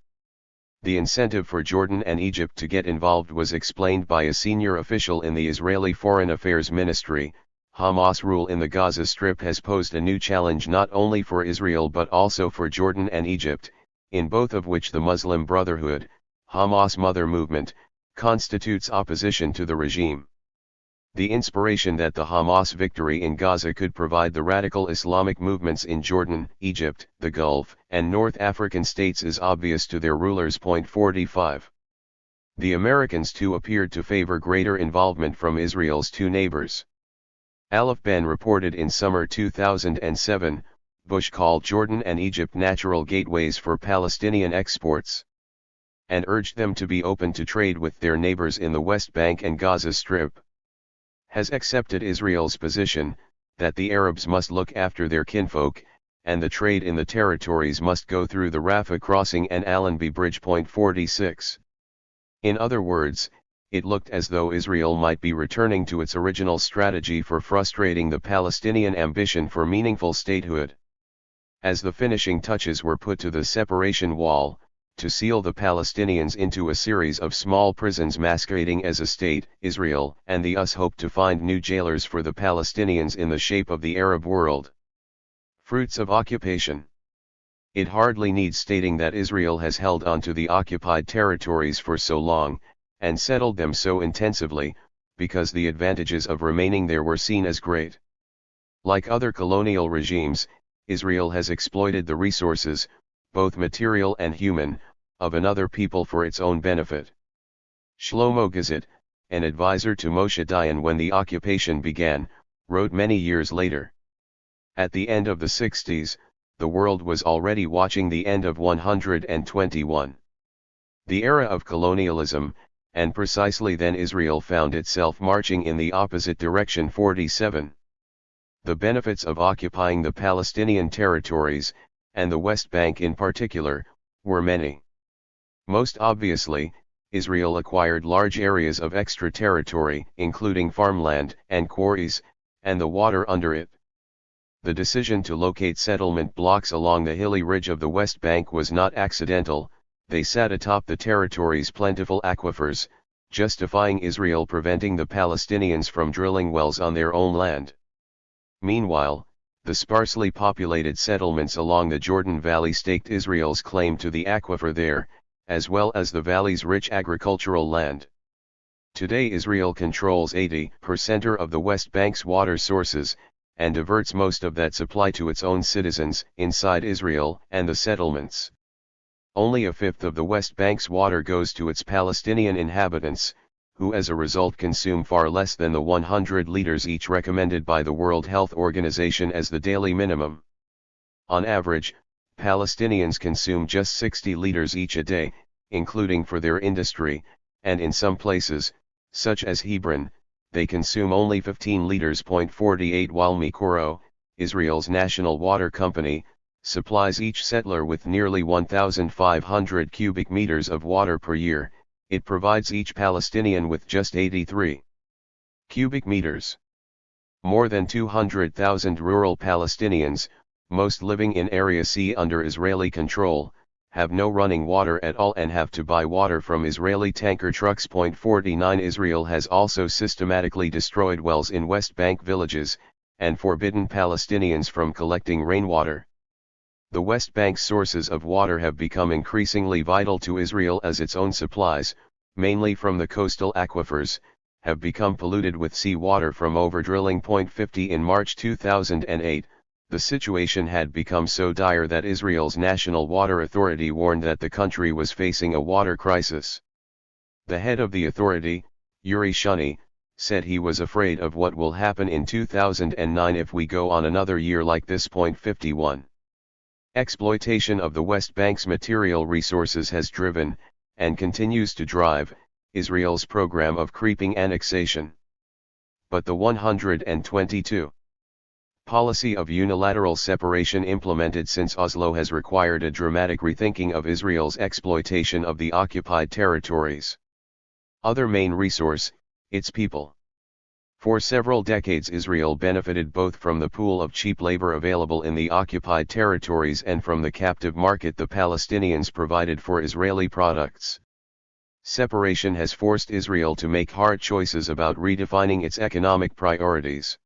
S1: The incentive for Jordan and Egypt to get involved was explained by a senior official in the Israeli Foreign Affairs Ministry. Hamas rule in the Gaza Strip has posed a new challenge not only for Israel but also for Jordan and Egypt, in both of which the Muslim Brotherhood, Hamas Mother Movement, constitutes opposition to the regime. The inspiration that the Hamas victory in Gaza could provide the radical Islamic movements in Jordan, Egypt, the Gulf, and North African states is obvious to their rulers. 45. The Americans too appeared to favor greater involvement from Israel's two neighbors. Aleph Ben reported in summer 2007, Bush called Jordan and Egypt natural gateways for Palestinian exports, and urged them to be open to trade with their neighbors in the West Bank and Gaza Strip. Has accepted Israel's position, that the Arabs must look after their kinfolk, and the trade in the territories must go through the Rafah crossing and Allenby Bridge. 46. In other words, it looked as though Israel might be returning to its original strategy for frustrating the Palestinian ambition for meaningful statehood. As the finishing touches were put to the separation wall, to seal the Palestinians into a series of small prisons masquerading as a state, Israel and the US hoped to find new jailers for the Palestinians in the shape of the Arab world. Fruits of occupation. It hardly needs stating that Israel has held on to the occupied territories for so long, and settled them so intensively, because the advantages of remaining there were seen as great. Like other colonial regimes, Israel has exploited the resources, both material and human, of another people for its own benefit. Shlomo Gazit, an advisor to Moshe Dayan when the occupation began, wrote many years later. At the end of the 60s, the world was already watching the end of 121. The era of colonialism, and precisely then Israel found itself marching in the opposite direction. 47. The benefits of occupying the Palestinian territories, and the West Bank in particular, were many. Most obviously, Israel acquired large areas of extra territory, including farmland and quarries, and the water under it. The decision to locate settlement blocks along the hilly ridge of the West Bank was not accidental. They sat atop the territory's plentiful aquifers, justifying Israel preventing the Palestinians from drilling wells on their own land. Meanwhile, the sparsely populated settlements along the Jordan Valley staked Israel's claim to the aquifer there, as well as the valley's rich agricultural land. Today Israel controls 80% of the West Bank's water sources, and diverts most of that supply to its own citizens inside Israel and the settlements. Only a fifth of the West Bank's water goes to its Palestinian inhabitants, who as a result consume far less than the 100 liters each recommended by the World Health Organization as the daily minimum. On average, Palestinians consume just 60 liters each a day, including for their industry, and in some places, such as Hebron, they consume only 15 liters. 48 While Mikoro, Israel's national water company, supplies each settler with nearly 1,500 cubic meters of water per year, it provides each Palestinian with just 83 cubic meters. More than 200,000 rural Palestinians, most living in Area C under Israeli control, have no running water at all and have to buy water from Israeli tanker trucks. 49 Israel has also systematically destroyed wells in West Bank villages, and forbidden Palestinians from collecting rainwater. The West Bank's sources of water have become increasingly vital to Israel as its own supplies, mainly from the coastal aquifers, have become polluted with seawater from overdrilling. 50 In March 2008, the situation had become so dire that Israel's National Water Authority warned that the country was facing a water crisis. The head of the authority, Yuri Shuni, said he was afraid of what will happen in 2009 if we go on another year like this. 51. Exploitation of the West Bank's material resources has driven, and continues to drive, Israel's program of creeping annexation. But the 122 policy of unilateral separation implemented since Oslo has required a dramatic rethinking of Israel's exploitation of the occupied territories. Other main resource, its people. For several decades Israel benefited both from the pool of cheap labor available in the occupied territories and from the captive market the Palestinians provided for Israeli products. Separation has forced Israel to make hard choices about redefining its economic priorities.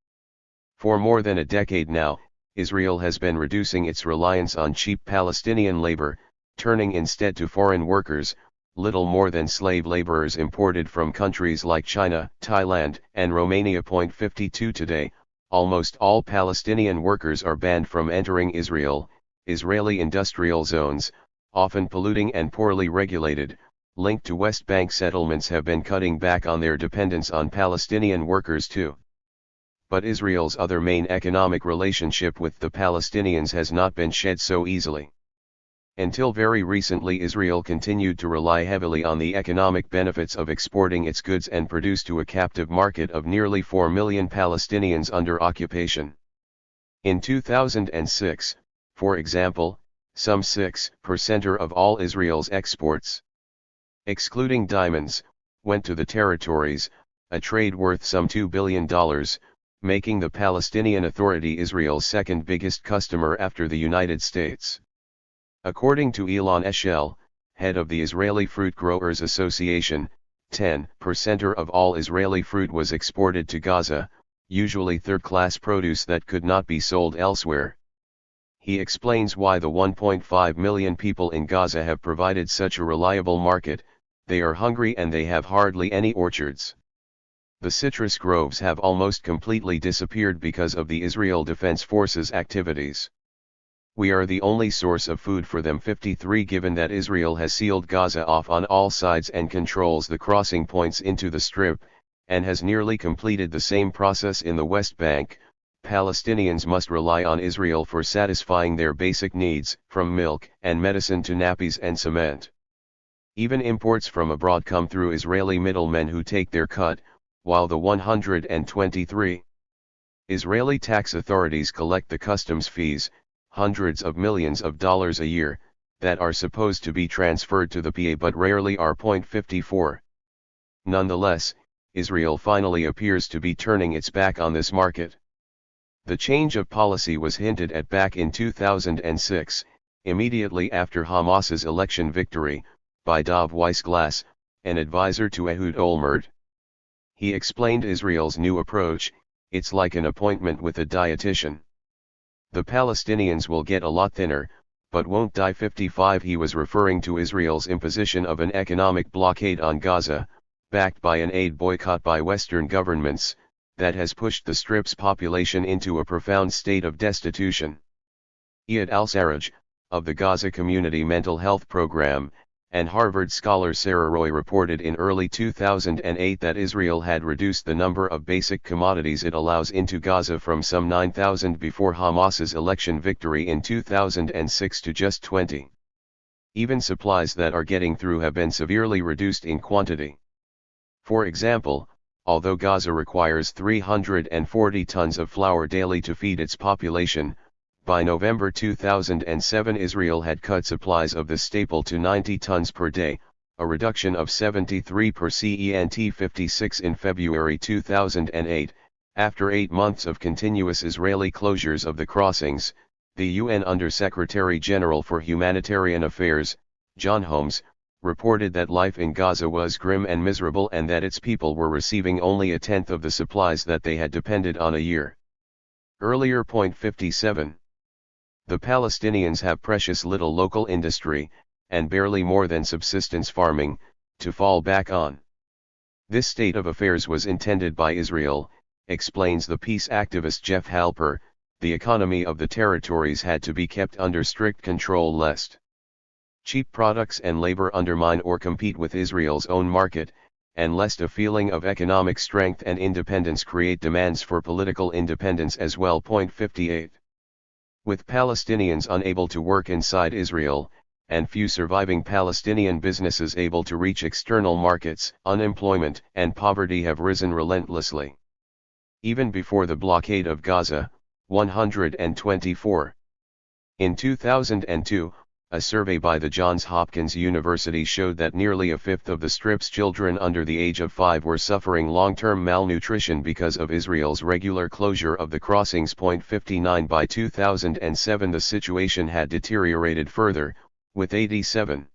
S1: For more than a decade now, Israel has been reducing its reliance on cheap Palestinian labor, turning instead to foreign workers, little more than slave laborers imported from countries like China, Thailand, and Romania. 52 Today, almost all Palestinian workers are banned from entering Israel. Israeli industrial zones, often polluting and poorly regulated, linked to West Bank settlements have been cutting back on their dependence on Palestinian workers too. But Israel's other main economic relationship with the Palestinians has not been shed so easily. Until very recently Israel continued to rely heavily on the economic benefits of exporting its goods and produce to a captive market of nearly 4 million Palestinians under occupation. In 2006, for example, some 6% of all Israel's exports, excluding diamonds, went to the territories, a trade worth some $2 billion, making the Palestinian Authority Israel's second biggest customer after the United States. According to Elon Eshel, head of the Israeli Fruit Growers Association, 10% of all Israeli fruit was exported to Gaza, usually third-class produce that could not be sold elsewhere. He explains why the 1.5 million people in Gaza have provided such a reliable market: they are hungry and they have hardly any orchards. The citrus groves have almost completely disappeared because of the Israel Defense Forces activities. We are the only source of food for them. 53 Given that Israel has sealed Gaza off on all sides and controls the crossing points into the Strip, and has nearly completed the same process in the West Bank, Palestinians must rely on Israel for satisfying their basic needs, from milk and medicine to nappies and cement. Even imports from abroad come through Israeli middlemen who take their cut, while the 123 Israeli tax authorities collect the customs fees, hundreds of millions of dollars a year, that are supposed to be transferred to the PA but rarely are. 54. Nonetheless, Israel finally appears to be turning its back on this market. The change of policy was hinted at back in 2006, immediately after Hamas's election victory, by Dov Weissglass, an advisor to Ehud Olmert. He explained Israel's new approach: it's like an appointment with a dietitian. The Palestinians will get a lot thinner, but won't die 55. He was referring to Israel's imposition of an economic blockade on Gaza, backed by an aid boycott by Western governments, that has pushed the Strip's population into a profound state of destitution. Iyad al-Sarraj, of the Gaza Community Mental Health Program, and Harvard scholar Sarah Roy reported in early 2008 that Israel had reduced the number of basic commodities it allows into Gaza from some 9,000 before Hamas's election victory in 2006 to just 20. Even supplies that are getting through have been severely reduced in quantity. For example, although Gaza requires 340 tons of flour daily to feed its population, by November 2007 Israel had cut supplies of the staple to 90 tons per day, a reduction of 73% 56 in February 2008. After 8 months of continuous Israeli closures of the crossings, the UN Under-Secretary General for Humanitarian Affairs, John Holmes, reported that life in Gaza was grim and miserable and that its people were receiving only a tenth of the supplies that they had depended on a year earlier. 57. The Palestinians have precious little local industry, and barely more than subsistence farming, to fall back on. This state of affairs was intended by Israel, explains the peace activist Jeff Halper. The economy of the territories had to be kept under strict control lest cheap products and labor undermine or compete with Israel's own market, and lest a feeling of economic strength and independence create demands for political independence as well. 58. With Palestinians unable to work inside Israel, and few surviving Palestinian businesses able to reach external markets, unemployment and poverty have risen relentlessly. Even before the blockade of Gaza, 124. In 2002, a survey by the Johns Hopkins University showed that nearly a fifth of the Strip's children under the age of 5 were suffering long-term malnutrition because of Israel's regular closure of the crossings. 59. By 2007 the situation had deteriorated further, with 87%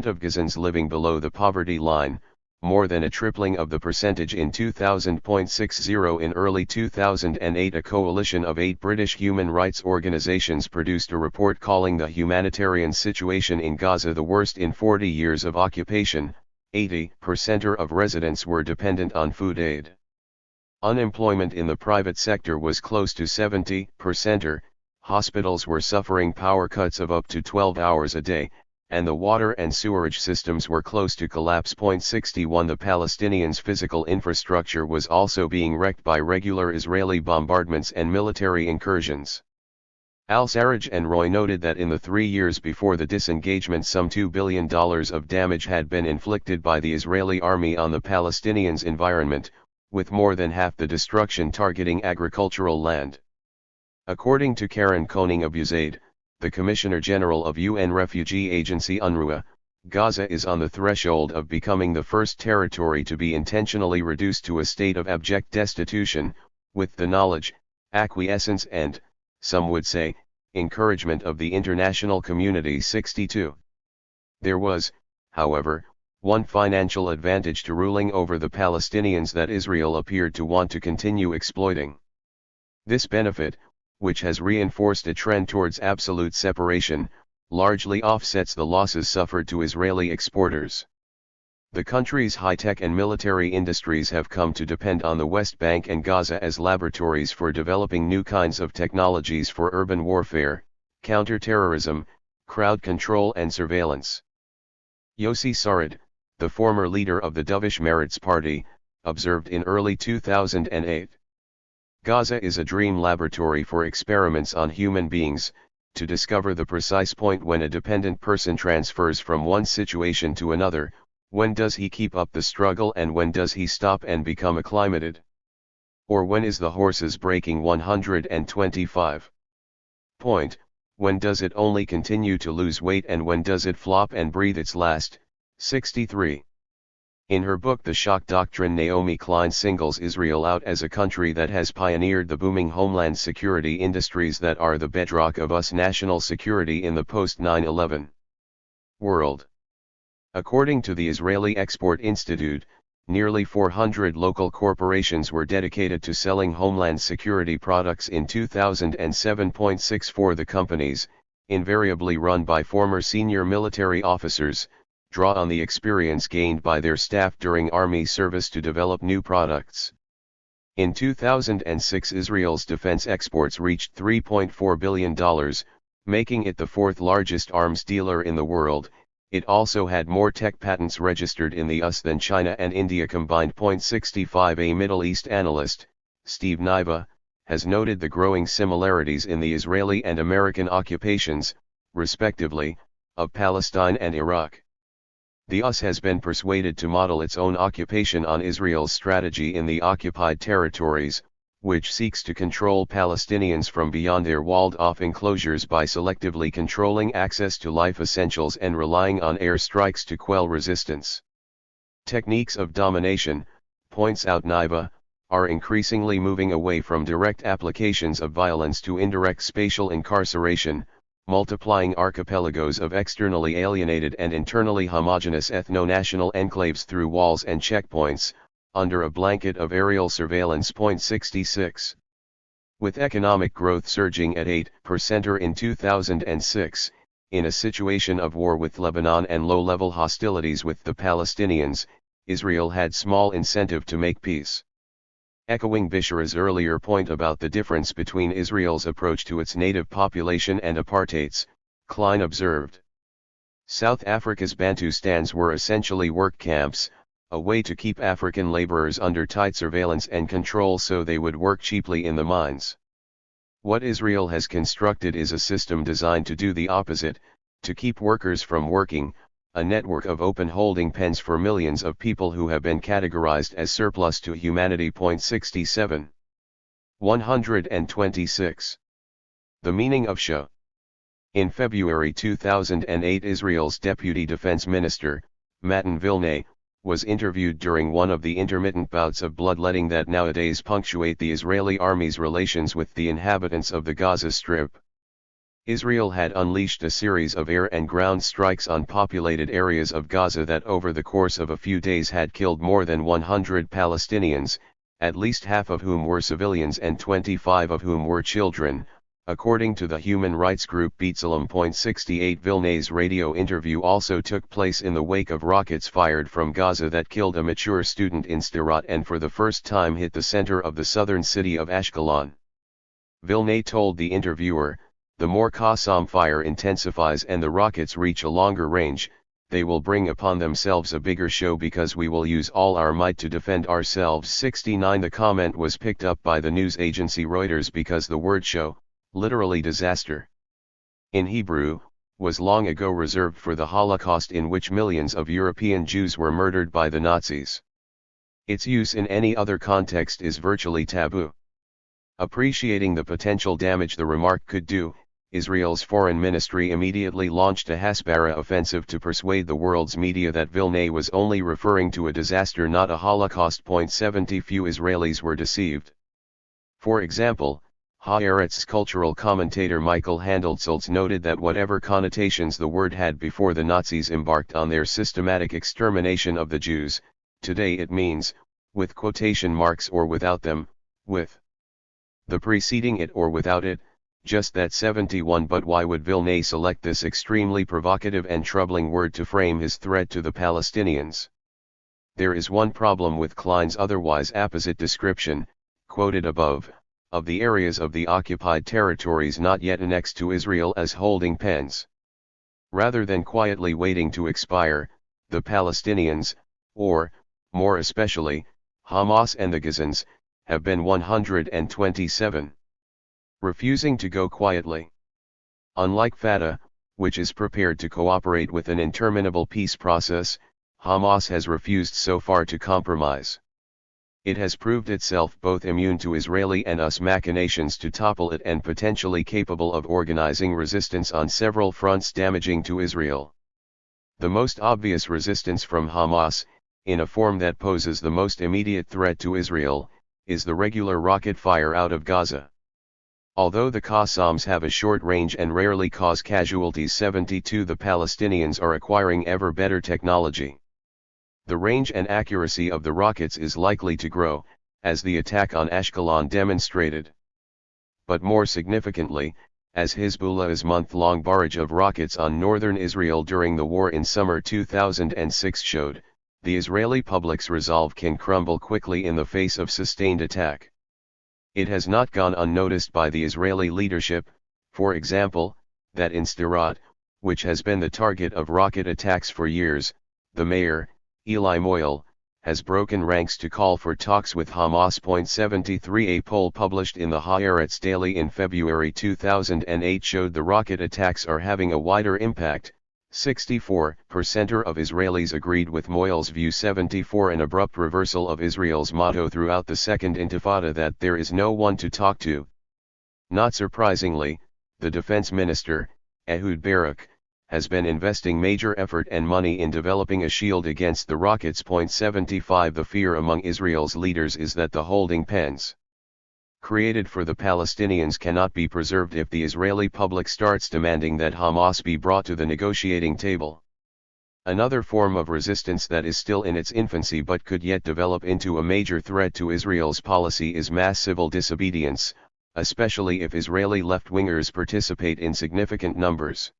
S1: of Gazans living below the poverty line, more than a tripling of the percentage in 2000.60. In early 2008 a coalition of 8 British human rights organisations produced a report calling the humanitarian situation in Gaza the worst in 40 years of occupation. 80% of residents were dependent on food aid. Unemployment in the private sector was close to 70%. Hospitals were suffering power cuts of up to 12 hours a day, and the water and sewerage systems were close to collapse. 61. The Palestinians' physical infrastructure was also being wrecked by regular Israeli bombardments and military incursions. Al-Sarraj and Roy noted that in the 3 years before the disengagement some $2 billion of damage had been inflicted by the Israeli army on the Palestinians' environment, with more than half the destruction targeting agricultural land. According to Karen Koning-Abuzaid, the Commissioner General of UN Refugee Agency UNRWA, Gaza is on the threshold of becoming the first territory to be intentionally reduced to a state of abject destitution, with the knowledge, acquiescence and, some would say, encouragement of the international community. 62. There was, however, one financial advantage to ruling over the Palestinians that Israel appeared to want to continue exploiting. This benefit, which has reinforced a trend towards absolute separation, largely offsets the losses suffered to Israeli exporters. The country's high-tech and military industries have come to depend on the West Bank and Gaza as laboratories for developing new kinds of technologies for urban warfare, counter-terrorism, crowd control and surveillance. Yossi Sarid, the former leader of the Dovish Meretz Party, observed in early 2008. Gaza is a dream laboratory for experiments on human beings, to discover the precise point when a dependent person transfers from one situation to another. When does he keep up the struggle and when does he stop and become acclimated? Or when is the horse's breaking 125 point, when does it only continue to lose weight and when does it flop and breathe its last? 63. In her book The Shock Doctrine, Naomi Klein singles Israel out as a country that has pioneered the booming homeland security industries that are the bedrock of US national security in the post-9/11 world. According to the Israeli Export Institute, nearly 400 local corporations were dedicated to selling homeland security products in 2007. 64. The companies, invariably run by former senior military officers, draw on the experience gained by their staff during army service to develop new products. In 2006, Israel's defense exports reached $3.4 billion, making it the fourth largest arms dealer in the world. It also had more tech patents registered in the US than China and India combined. 65 A Middle East analyst, Steve Niva, has noted the growing similarities in the Israeli and American occupations, respectively, of Palestine and Iraq. The US has been persuaded to model its own occupation on Israel's strategy in the occupied territories, which seeks to control Palestinians from beyond their walled-off enclosures by selectively controlling access to life essentials and relying on air strikes to quell resistance. Techniques of domination, points out Niva, are increasingly moving away from direct applications of violence to indirect spatial incarceration, multiplying archipelagos of externally alienated and internally homogeneous ethno-national enclaves through walls and checkpoints, under a blanket of aerial surveillance. 66. With economic growth surging at 8% in 2006, in a situation of war with Lebanon and low-level hostilities with the Palestinians, Israel had small incentive to make peace. Echoing Bishara's earlier point about the difference between Israel's approach to its native population and apartheid's, Klein observed. South Africa's Bantustans were essentially work camps, a way to keep African laborers under tight surveillance and control so they would work cheaply in the mines. What Israel has constructed is a system designed to do the opposite, to keep workers from working, a network of open holding pens for millions of people who have been categorized as surplus to humanity. 67. 126. The meaning of Shah. In February 2008, Israel's Deputy Defense Minister, Matan Vilnay, was interviewed during one of the intermittent bouts of bloodletting that nowadays punctuate the Israeli army's relations with the inhabitants of the Gaza Strip. Israel had unleashed a series of air and ground strikes on populated areas of Gaza that over the course of a few days had killed more than 100 Palestinians, at least half of whom were civilians and 25 of whom were children, according to the human rights group B'Tselem. 68. Vilnay's radio interview also took place in the wake of rockets fired from Gaza that killed a mature student in Sderot and for the first time hit the center of the southern city of Ashkelon. Vilnay told the interviewer, "The more Qassam fire intensifies and the rockets reach a longer range, they will bring upon themselves a bigger show because we will use all our might to defend ourselves." 69. The comment was picked up by the news agency Reuters because the word show, literally disaster, in Hebrew, was long ago reserved for the Holocaust in which millions of European Jews were murdered by the Nazis. Its use in any other context is virtually taboo. Appreciating the potential damage the remark could do, Israel's foreign ministry immediately launched a Hasbara offensive to persuade the world's media that Vilnay was only referring to a disaster, not a Holocaust. 70. Few Israelis were deceived. For example, Haaretz's cultural commentator Michael Handelshultz noted that whatever connotations the word had before the Nazis embarked on their systematic extermination of the Jews, today it means, with quotation marks or without them, with the preceding it or without it, just that. 71. But why would Vilnay select this extremely provocative and troubling word to frame his threat to the Palestinians? There is one problem with Klein's otherwise apposite description, quoted above, of the areas of the occupied territories not yet annexed to Israel as holding pens. Rather than quietly waiting to expire, the Palestinians, or, more especially, Hamas and the Gazans, have been 127. Refusing to go quietly. Unlike Fatah, which is prepared to cooperate with an interminable peace process, Hamas has refused so far to compromise. It has proved itself both immune to Israeli and US machinations to topple it and potentially capable of organizing resistance on several fronts damaging to Israel. The most obvious resistance from Hamas, in a form that poses the most immediate threat to Israel, is the regular rocket fire out of Gaza. Although the Qassams have a short range and rarely cause casualties. 72. The Palestinians are acquiring ever better technology. The range and accuracy of the rockets is likely to grow, as the attack on Ashkelon demonstrated. But more significantly, as Hezbollah's month-long barrage of rockets on northern Israel during the war in summer 2006 showed, the Israeli public's resolve can crumble quickly in the face of sustained attack. It has not gone unnoticed by the Israeli leadership, for example, that in Sderot, which has been the target of rocket attacks for years, the mayor, Eli Moyle, has broken ranks to call for talks with Hamas. 73 A poll published in the Haaretz Daily in February 2008 showed the rocket attacks are having a wider impact. 64% of Israelis agreed with Moyle's view. 74 An abrupt reversal of Israel's motto throughout the Second Intifada that there is no one to talk to. Not surprisingly, the defense minister, Ehud Barak, has been investing major effort and money in developing a shield against the rockets. 75 The fear among Israel's leaders is that the holding pens created for the Palestinians cannot be preserved if the Israeli public starts demanding that Hamas be brought to the negotiating table. Another form of resistance that is still in its infancy but could yet develop into a major threat to Israel's policy is mass civil disobedience, especially if Israeli left-wingers participate in significant numbers.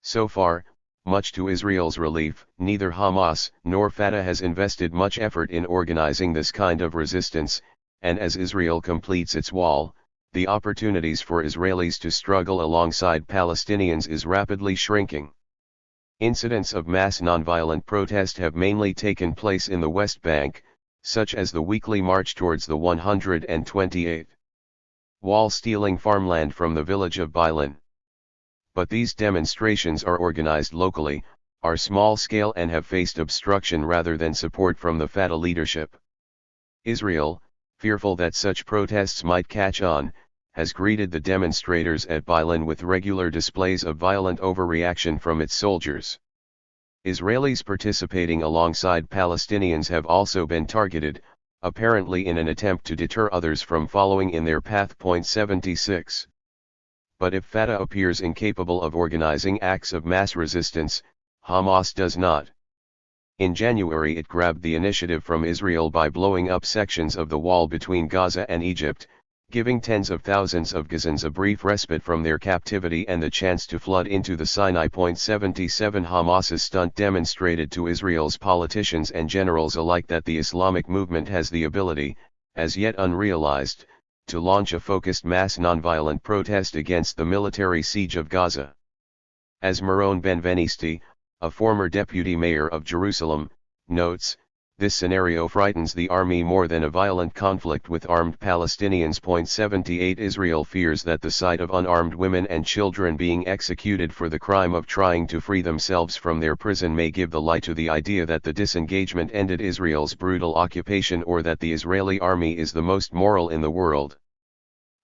S1: So far, much to Israel's relief, neither Hamas nor Fatah has invested much effort in organizing this kind of resistance, and as Israel completes its wall, the opportunities for Israelis to struggle alongside Palestinians is rapidly shrinking. Incidents of mass nonviolent protest have mainly taken place in the West Bank, such as the weekly march towards the 128th wall stealing farmland from the village of Beilan. But these demonstrations are organized locally, are small-scale and have faced obstruction rather than support from the Fatah leadership. Israel, fearful that such protests might catch on, has greeted the demonstrators at Beilan with regular displays of violent overreaction from its soldiers. Israelis participating alongside Palestinians have also been targeted, apparently in an attempt to deter others from following in their path. 76. But if Fatah appears incapable of organizing acts of mass resistance, Hamas does not. In January it grabbed the initiative from Israel by blowing up sections of the wall between Gaza and Egypt, giving tens of thousands of Gazans a brief respite from their captivity and the chance to flood into the Sinai. 77 Hamas's stunt demonstrated to Israel's politicians and generals alike that the Islamic movement has the ability, as yet unrealized, to launch a focused mass nonviolent protest against the military siege of Gaza. As Meron Benvenisti, a former deputy mayor of Jerusalem, notes, this scenario frightens the army more than a violent conflict with armed Palestinians. 78 Israel fears that the sight of unarmed women and children being executed for the crime of trying to free themselves from their prison may give the lie to the idea that the disengagement ended Israel's brutal occupation or that the Israeli army is the most moral in the world.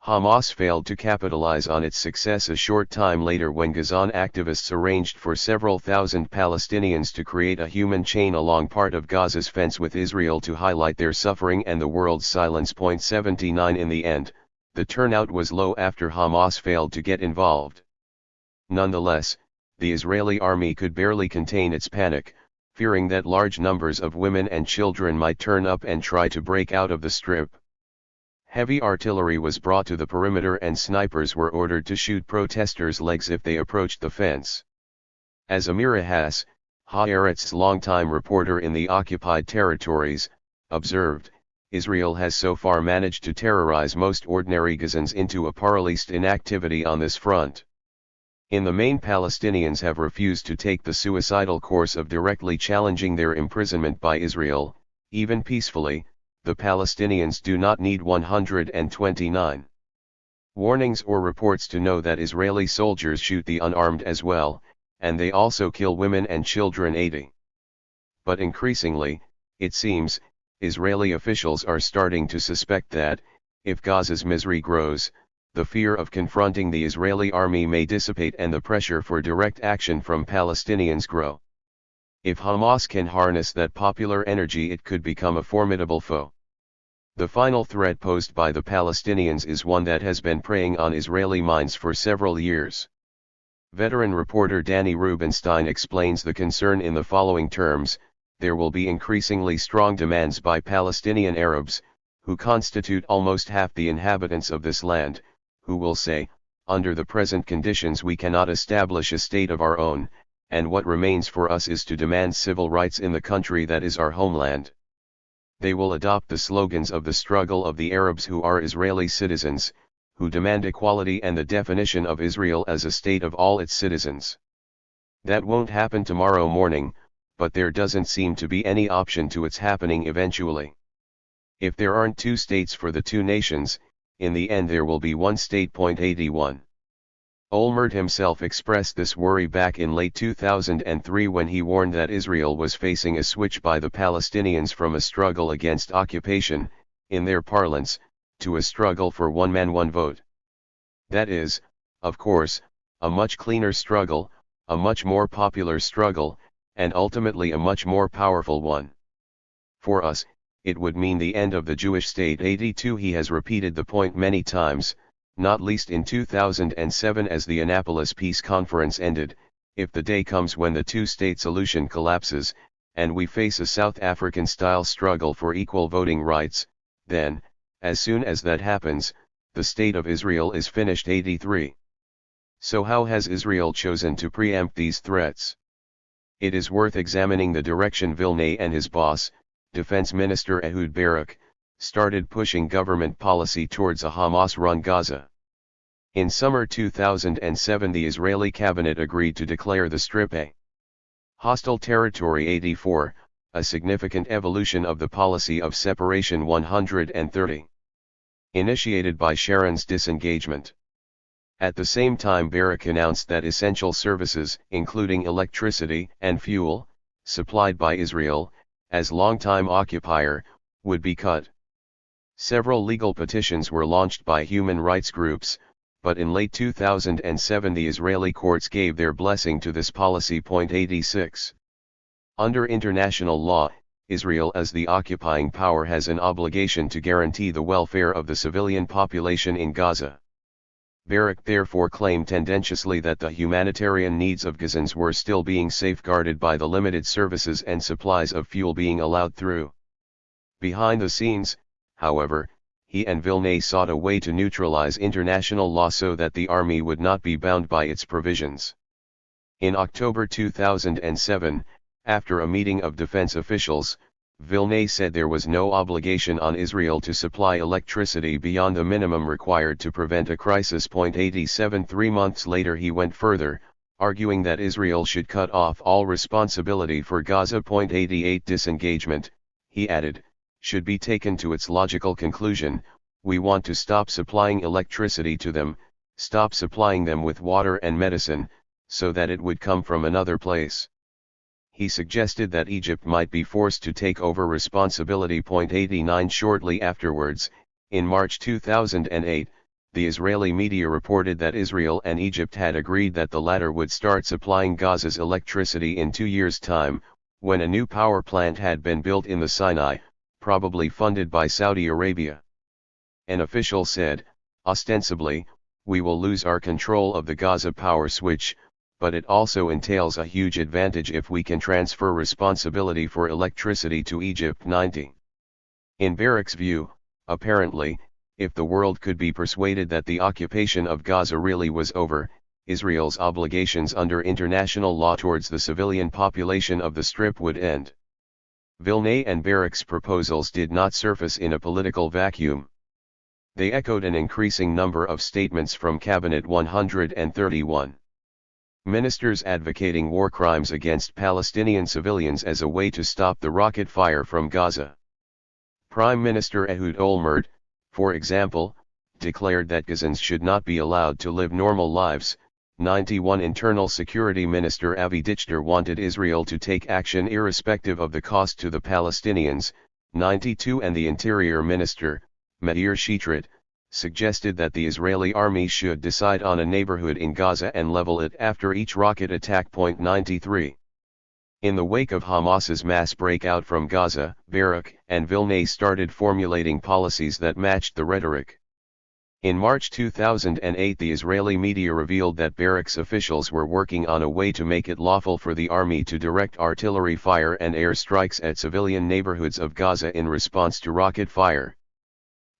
S1: Hamas failed to capitalize on its success a short time later when Gazan activists arranged for several thousand Palestinians to create a human chain along part of Gaza's fence with Israel to highlight their suffering and the world's silence. 79 In the end, the turnout was low after Hamas failed to get involved. Nonetheless, the Israeli army could barely contain its panic, fearing that large numbers of women and children might turn up and try to break out of the strip. Heavy artillery was brought to the perimeter and snipers were ordered to shoot protesters' legs if they approached the fence. As Amira Hass, Haaretz's longtime reporter in the occupied territories, observed, Israel has so far managed to terrorize most ordinary Gazans into a paralyzed inactivity on this front. In the main, Palestinians have refused to take the suicidal course of directly challenging their imprisonment by Israel, even peacefully. The Palestinians do not need 129 warnings or reports to know that Israeli soldiers shoot the unarmed as well, and they also kill women and children. 80. But increasingly, it seems, Israeli officials are starting to suspect that, if Gaza's misery grows, the fear of confronting the Israeli army may dissipate and the pressure for direct action from Palestinians grow. If Hamas can harness that popular energy, it could become a formidable foe. The final threat posed by the Palestinians is one that has been preying on Israeli minds for several years. Veteran reporter Danny Rubenstein explains the concern in the following terms: there will be increasingly strong demands by Palestinian Arabs, who constitute almost half the inhabitants of this land, who will say, under the present conditions we cannot establish a state of our own, and what remains for us is to demand civil rights in the country that is our homeland. They will adopt the slogans of the struggle of the Arabs who are Israeli citizens, who demand equality and the definition of Israel as a state of all its citizens. That won't happen tomorrow morning, but there doesn't seem to be any option to its happening eventually. If there aren't two states for the two nations, in the end there will be one state. 81. Olmert himself expressed this worry back in late 2003 when he warned that Israel was facing a switch by the Palestinians from a struggle against occupation, in their parlance, to a struggle for one man one vote. That is, of course, a much cleaner struggle, a much more popular struggle, and ultimately a much more powerful one. For us, it would mean the end of the Jewish state. 82. He has repeated the point many times, not least in 2007 as the Annapolis Peace Conference ended. If the day comes when the two-state solution collapses, and we face a South African-style struggle for equal voting rights, then, as soon as that happens, the state of Israel is finished. 83. So how has Israel chosen to preempt these threats? It is worth examining the direction Vilnay and his boss, Defense Minister Ehud Barak, started pushing government policy towards a Hamas-run Gaza. In summer 2007 the Israeli cabinet agreed to declare the Strip a hostile territory. 84, a significant evolution of the policy of separation. 130. Initiated by Sharon's disengagement. At the same time Barak announced that essential services, including electricity and fuel, supplied by Israel, as longtime occupier, would be cut. Several legal petitions were launched by human rights groups, but in late 2007 the Israeli courts gave their blessing to this policy. 86. Under international law, Israel as the occupying power has an obligation to guarantee the welfare of the civilian population in Gaza. Barak therefore claimed tendentiously that the humanitarian needs of Gazans were still being safeguarded by the limited services and supplies of fuel being allowed through. Behind the scenes, however, he and Vilnay sought a way to neutralize international law so that the army would not be bound by its provisions. In October 2007, after a meeting of defense officials, Vilnay said there was no obligation on Israel to supply electricity beyond the minimum required to prevent a crisis. 87. 3 months later he went further, arguing that Israel should cut off all responsibility for Gaza. 88. Disengagement, he added, should be taken to its logical conclusion. We want to stop supplying electricity to them, stop supplying them with water and medicine, so that it would come from another place. He suggested that Egypt might be forced to take over responsibility. 89. Shortly afterwards, in March 2008, the Israeli media reported that Israel and Egypt had agreed that the latter would start supplying Gaza's electricity in 2 years' time, when a new power plant had been built in the Sinai, probably funded by Saudi Arabia. An official said, ostensibly, we will lose our control of the Gaza power switch, but it also entails a huge advantage if we can transfer responsibility for electricity to Egypt. 90. In Barak's view, apparently, if the world could be persuaded that the occupation of Gaza really was over, Israel's obligations under international law towards the civilian population of the Strip would end. Vilnay and Barak's proposals did not surface in a political vacuum. They echoed an increasing number of statements from Cabinet. 131. Ministers advocating war crimes against Palestinian civilians as a way to stop the rocket fire from Gaza. Prime Minister Ehud Olmert, for example, declared that Gazans should not be allowed to live normal lives. 91. Internal Security Minister Avi Dichter wanted Israel to take action irrespective of the cost to the Palestinians. 92. And the Interior Minister, Meir Sheitrit, suggested that the Israeli army should decide on a neighborhood in Gaza and level it after each rocket attack. 93. In the wake of Hamas's mass breakout from Gaza, Barak and Vilnay started formulating policies that matched the rhetoric. In March 2008 the Israeli media revealed that Barak's officials were working on a way to make it lawful for the army to direct artillery fire and air strikes at civilian neighborhoods of Gaza in response to rocket fire.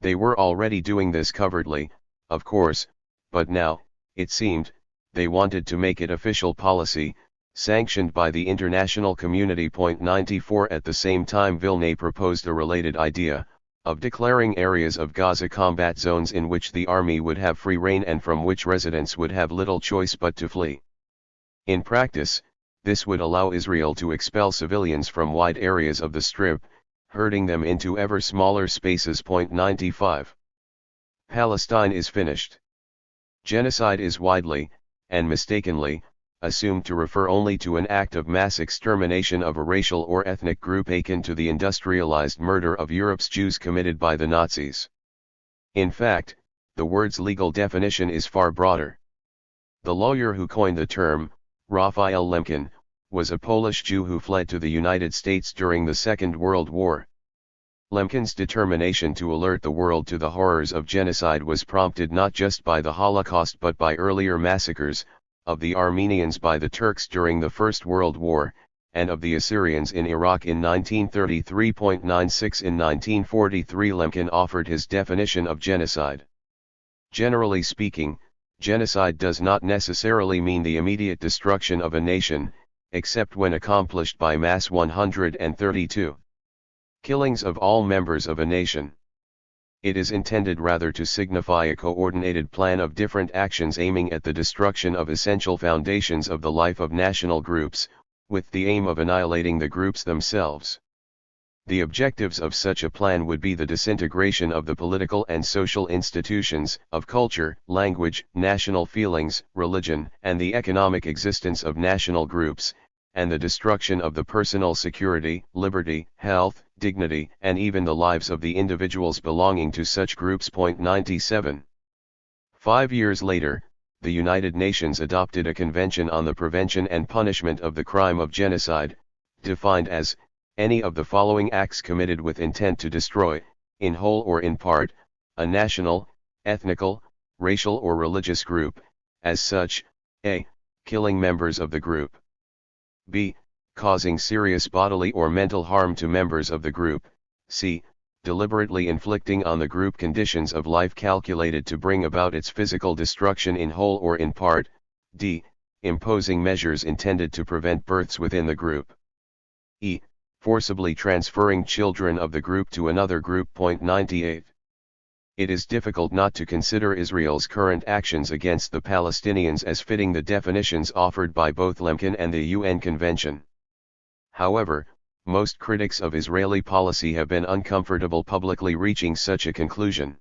S1: They were already doing this covertly, of course, but now, It seemed, they wanted to make it official policy, sanctioned by the international community. 94 At the same time Vilna proposed a related idea, of declaring areas of Gaza combat zones in which the army would have free rein and from which residents would have little choice but to flee. In practice, this would allow Israel to expel civilians from wide areas of the Strip, herding them into ever smaller spaces. 95. Palestine is finished. Genocide is widely, and mistakenly, assumed to refer only to an act of mass extermination of a racial or ethnic group akin to the industrialized murder of Europe's Jews committed by the Nazis. In fact, the word's legal definition is far broader. The lawyer who coined the term, Raphael Lemkin, was a Polish Jew who fled to the United States during the Second World War. Lemkin's determination to alert the world to the horrors of genocide was prompted not just by the Holocaust but by earlier massacres, of the Armenians by the Turks during the First World War, and of the Assyrians in Iraq in 1933. 96 In 1943 Lemkin offered his definition of genocide. Generally speaking, genocide does not necessarily mean the immediate destruction of a nation, except when accomplished by mass 132 killings of all members of a nation. It is intended rather to signify a coordinated plan of different actions aiming at the destruction of essential foundations of the life of national groups, with the aim of annihilating the groups themselves. The objectives of such a plan would be the disintegration of the political and social institutions, of culture, language, national feelings, religion, and the economic existence of national groups, and the destruction of the personal security, liberty, health, dignity, and even the lives of the individuals belonging to such groups. 97. 5 years later, the United Nations adopted a Convention on the Prevention and Punishment of the Crime of Genocide, defined as any of the following acts committed with intent to destroy, in whole or in part, a national, ethnical, racial or religious group, as such, a. killing members of the group, b. causing serious bodily or mental harm to members of the group, c. deliberately inflicting on the group conditions of life calculated to bring about its physical destruction in whole or in part, d. imposing measures intended to prevent births within the group, e. forcibly transferring children of the group to another group. 98. It is difficult not to consider Israel's current actions against the Palestinians as fitting the definitions offered by both Lemkin and the UN Convention. However, most critics of Israeli policy have been uncomfortable publicly reaching such a conclusion.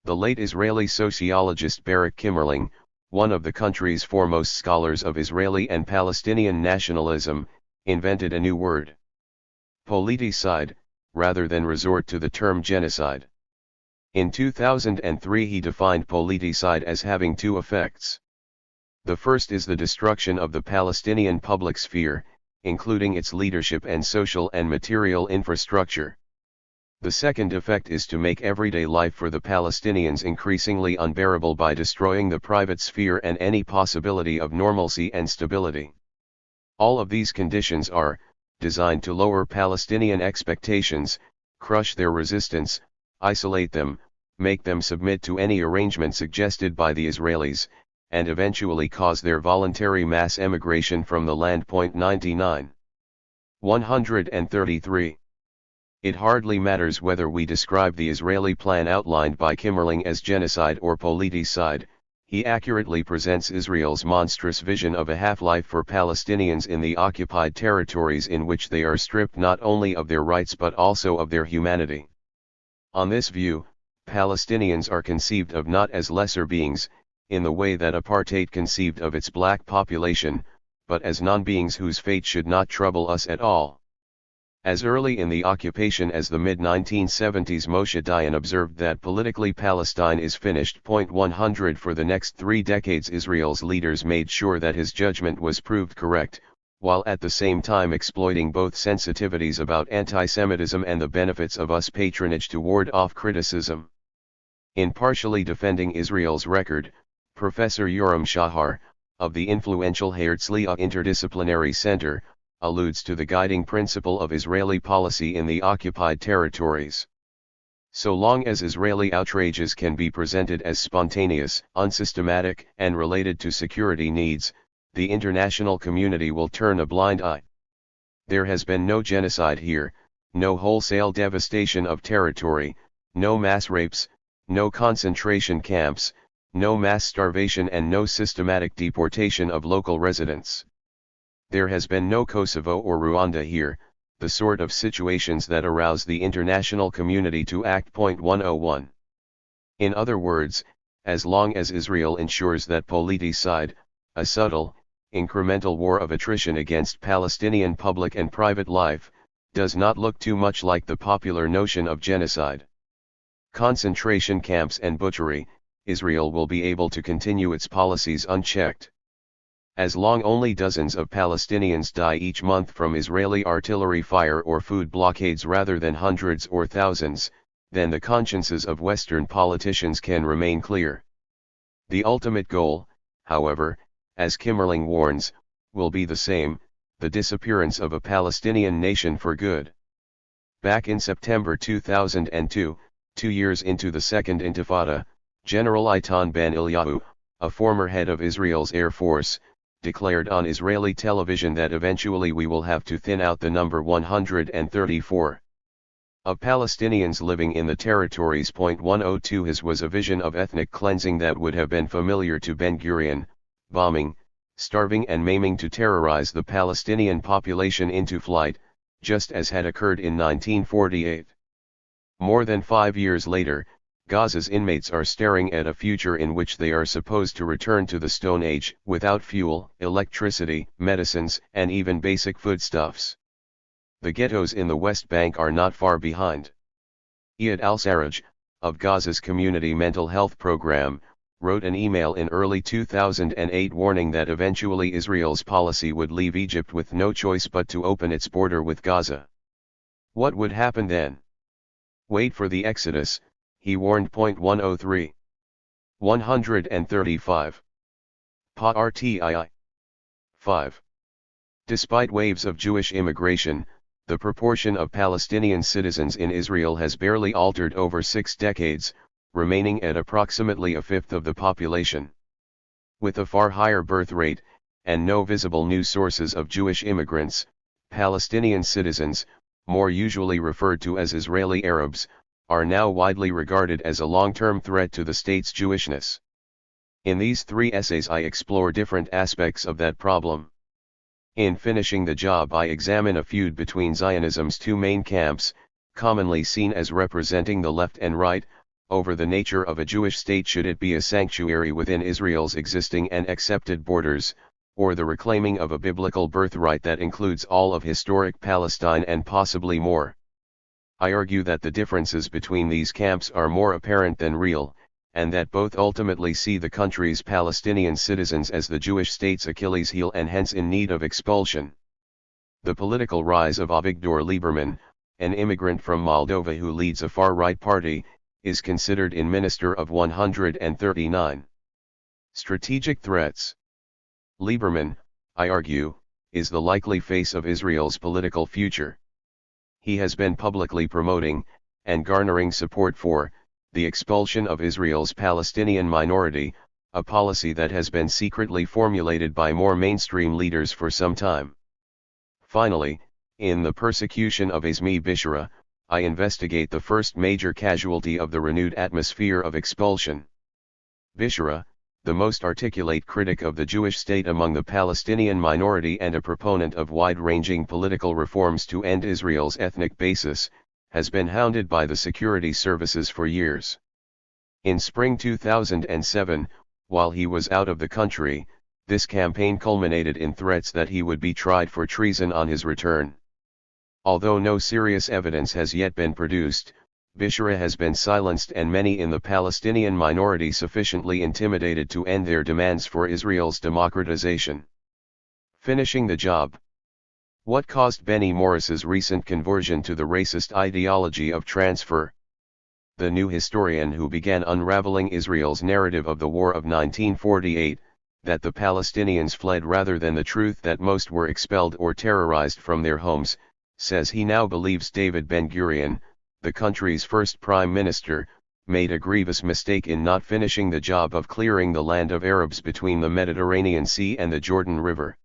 S1: The late Israeli sociologist Barak Kimmerling, one of the country's foremost scholars of Israeli and Palestinian nationalism, invented a new word: politicide, rather than resort to the term genocide. In 2003 he defined politicide as having two effects. The first is the destruction of the Palestinian public sphere, including its leadership and social and material infrastructure. The second effect is to make everyday life for the Palestinians increasingly unbearable by destroying the private sphere and any possibility of normalcy and stability. All of these conditions are designed to lower Palestinian expectations, crush their resistance, isolate them, make them submit to any arrangement suggested by the Israelis, and eventually cause their voluntary mass emigration from the land. 99. 133. It hardly matters whether we describe the Israeli plan outlined by Kimmerling as genocide or politicide, he accurately presents Israel's monstrous vision of a half-life for Palestinians in the occupied territories in which they are stripped not only of their rights but also of their humanity. On this view, Palestinians are conceived of not as lesser beings, in the way that apartheid conceived of its black population, but as non-beings whose fate should not trouble us at all. As early in the occupation as the mid-1970s, Moshe Dayan observed that politically Palestine is finished. 100 For the next 3 decades Israel's leaders made sure that his judgment was proved correct, while at the same time exploiting both sensitivities about anti-Semitism and the benefits of US patronage to ward off criticism. In partially defending Israel's record, Professor Yoram Shahar, of the influential Herzliya Interdisciplinary Center, alludes to the guiding principle of Israeli policy in the occupied territories. So long as Israeli outrages can be presented as spontaneous, unsystematic, and related to security needs, the international community will turn a blind eye. There has been no genocide here, no wholesale devastation of territory, no mass rapes, no concentration camps, no mass starvation, and no systematic deportation of local residents. There has been no Kosovo or Rwanda here, the sort of situations that arouse the international community to act. 101. In other words, as long as Israel ensures that politicide, a subtle, incremental war of attrition against Palestinian public and private life, does not look too much like the popular notion of genocide, concentration camps and butchery, Israel will be able to continue its policies unchecked. As long only dozens of Palestinians die each month from Israeli artillery fire or food blockades rather than hundreds or thousands, then the consciences of Western politicians can remain clear. The ultimate goal, however, as Kimmerling warns, will be the same, the disappearance of a Palestinian nation for good. Back in September 2002, 2 years into the Second Intifada, General Eitan Ben-Eliyahu, a former head of Israel's Air Force, declared on Israeli television that eventually we will have to thin out the number 134 of Palestinians living in the territories. 102. His was a vision of ethnic cleansing that would have been familiar to Ben-Gurion, bombing, starving and maiming to terrorize the Palestinian population into flight, just as had occurred in 1948. More than 5 years later, Gaza's inmates are staring at a future in which they are supposed to return to the Stone Age, without fuel, electricity, medicines, and even basic foodstuffs. The ghettos in the West Bank are not far behind. Iyad al-Sarraj, of Gaza's community mental health program, wrote an email in early 2008 warning that eventually Israel's policy would leave Egypt with no choice but to open its border with Gaza. What would happen then? Wait for the exodus, he warned. 103. 135. Pa-RTII. 5. Despite waves of Jewish immigration, the proportion of Palestinian citizens in Israel has barely altered over 6 decades, remaining at approximately a fifth of the population. With a far higher birth rate, and no visible new sources of Jewish immigrants, Palestinian citizens, more usually referred to as Israeli Arabs, are now widely regarded as a long-term threat to the state's Jewishness. In these 3 essays I explore different aspects of that problem. In finishing the job I examine a feud between Zionism's 2 main camps, commonly seen as representing the left and right, over the nature of a Jewish state. Should it be a sanctuary within Israel's existing and accepted borders, or the reclaiming of a biblical birthright that includes all of historic Palestine and possibly more? I argue that the differences between these camps are more apparent than real, and that both ultimately see the country's Palestinian citizens as the Jewish state's Achilles heel and hence in need of expulsion. The political rise of Avigdor Lieberman, an immigrant from Moldova who leads a far-right party, is considered in Minister of 139. Strategic threats. Lieberman, I argue, is the likely face of Israel's political future. He has been publicly promoting, and garnering support for, the expulsion of Israel's Palestinian minority, a policy that has been secretly formulated by more mainstream leaders for some time. Finally, in The Persecution of Azmi Bishara, I investigate the first major casualty of the renewed atmosphere of expulsion. Bishara, the most articulate critic of the Jewish state among the Palestinian minority and a proponent of wide-ranging political reforms to end Israel's ethnic basis, has been hounded by the security services for years. In spring 2007, while he was out of the country, this campaign culminated in threats that he would be tried for treason on his return. Although no serious evidence has yet been produced, Bishara has been silenced and many in the Palestinian minority sufficiently intimidated to end their demands for Israel's democratization. Finishing the job. What caused Benny Morris's recent conversion to the racist ideology of transfer? The new historian who began unraveling Israel's narrative of the War of 1948, that the Palestinians fled rather than the truth that most were expelled or terrorized from their homes, says he now believes David Ben-Gurion, the country's first prime minister, made a grievous mistake in not finishing the job of clearing the land of Arabs between the Mediterranean Sea and the Jordan River.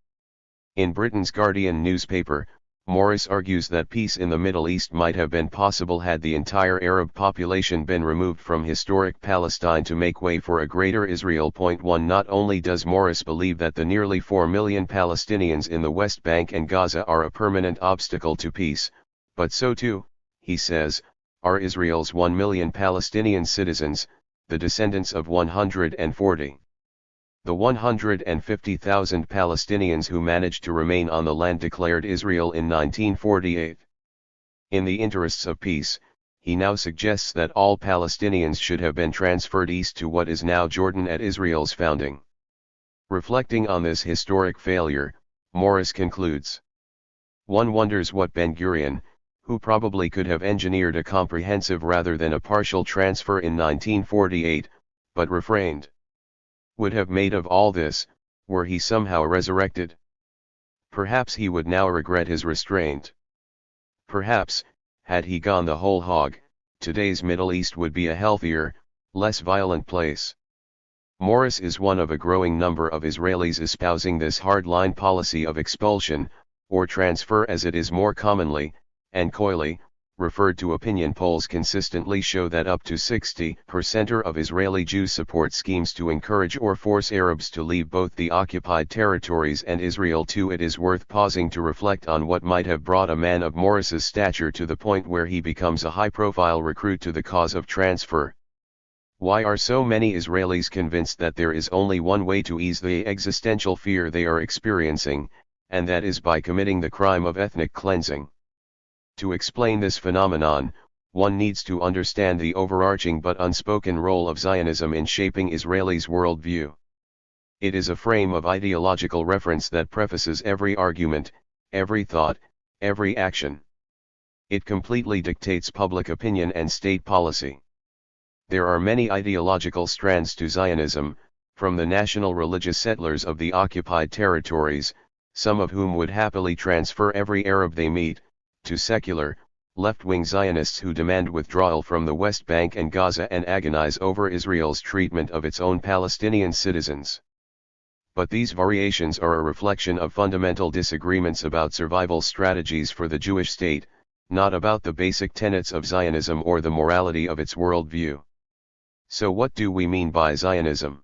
S1: In Britain's Guardian newspaper, Morris argues that peace in the Middle East might have been possible had the entire Arab population been removed from historic Palestine to make way for a greater Israel. 1 Not only does Morris believe that the nearly 4 million Palestinians in the West Bank and Gaza are a permanent obstacle to peace, but so too, he says, are Israel's 1 million Palestinian citizens, the descendants of 140. The 150,000 Palestinians who managed to remain on the land declared Israel in 1948. In the interests of peace, he now suggests that all Palestinians should have been transferred east to what is now Jordan at Israel's founding. Reflecting on this historic failure, Morris concludes, "One wonders what Ben-Gurion, who probably could have engineered a comprehensive rather than a partial transfer in 1948, but refrained, would have made of all this, were he somehow resurrected. Perhaps he would now regret his restraint. Perhaps, had he gone the whole hog, today's Middle East would be a healthier, less violent place." Morris is one of a growing number of Israelis espousing this hardline policy of expulsion, or transfer as it is more commonly, and coyly, referred to. Opinion polls consistently show that up to 60% of Israeli Jews support schemes to encourage or force Arabs to leave both the occupied territories and Israel too. It is worth pausing to reflect on what might have brought a man of Morris's stature to the point where he becomes a high-profile recruit to the cause of transfer. Why are so many Israelis convinced that there is only one way to ease the existential fear they are experiencing, and that is by committing the crime of ethnic cleansing? To explain this phenomenon, one needs to understand the overarching but unspoken role of Zionism in shaping Israelis' worldview. It is a frame of ideological reference that prefaces every argument, every thought, every action. It completely dictates public opinion and state policy. There are many ideological strands to Zionism, from the national religious settlers of the occupied territories, some of whom would happily transfer every Arab they meet, to secular, left-wing Zionists who demand withdrawal from the West Bank and Gaza and agonize over Israel's treatment of its own Palestinian citizens. But these variations are a reflection of fundamental disagreements about survival strategies for the Jewish state, not about the basic tenets of Zionism or the morality of its worldview. So what do we mean by Zionism?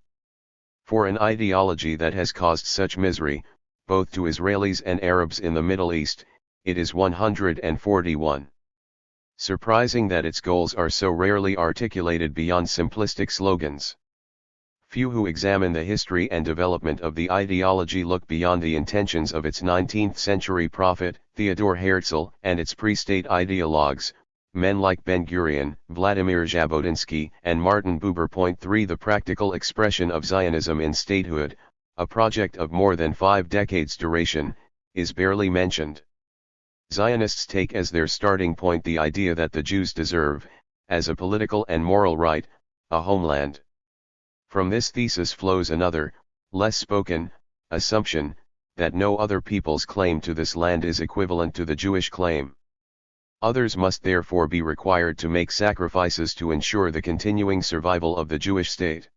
S1: For an ideology that has caused such misery, both to Israelis and Arabs in the Middle East, it is 141. Surprising that its goals are so rarely articulated beyond simplistic slogans. Few who examine the history and development of the ideology look beyond the intentions of its 19th-century prophet, Theodor Herzl, and its pre-state ideologues, men like Ben-Gurion, Vladimir Jabotinsky, and Martin Buber. 3 The practical expression of Zionism in statehood, a project of more than 5 decades duration, is barely mentioned. Zionists take as their starting point the idea that the Jews deserve, as a political and moral right, a homeland. From this thesis flows another, less spoken, assumption, that no other people's claim to this land is equivalent to the Jewish claim. Others must therefore be required to make sacrifices to ensure the continuing survival of the Jewish state.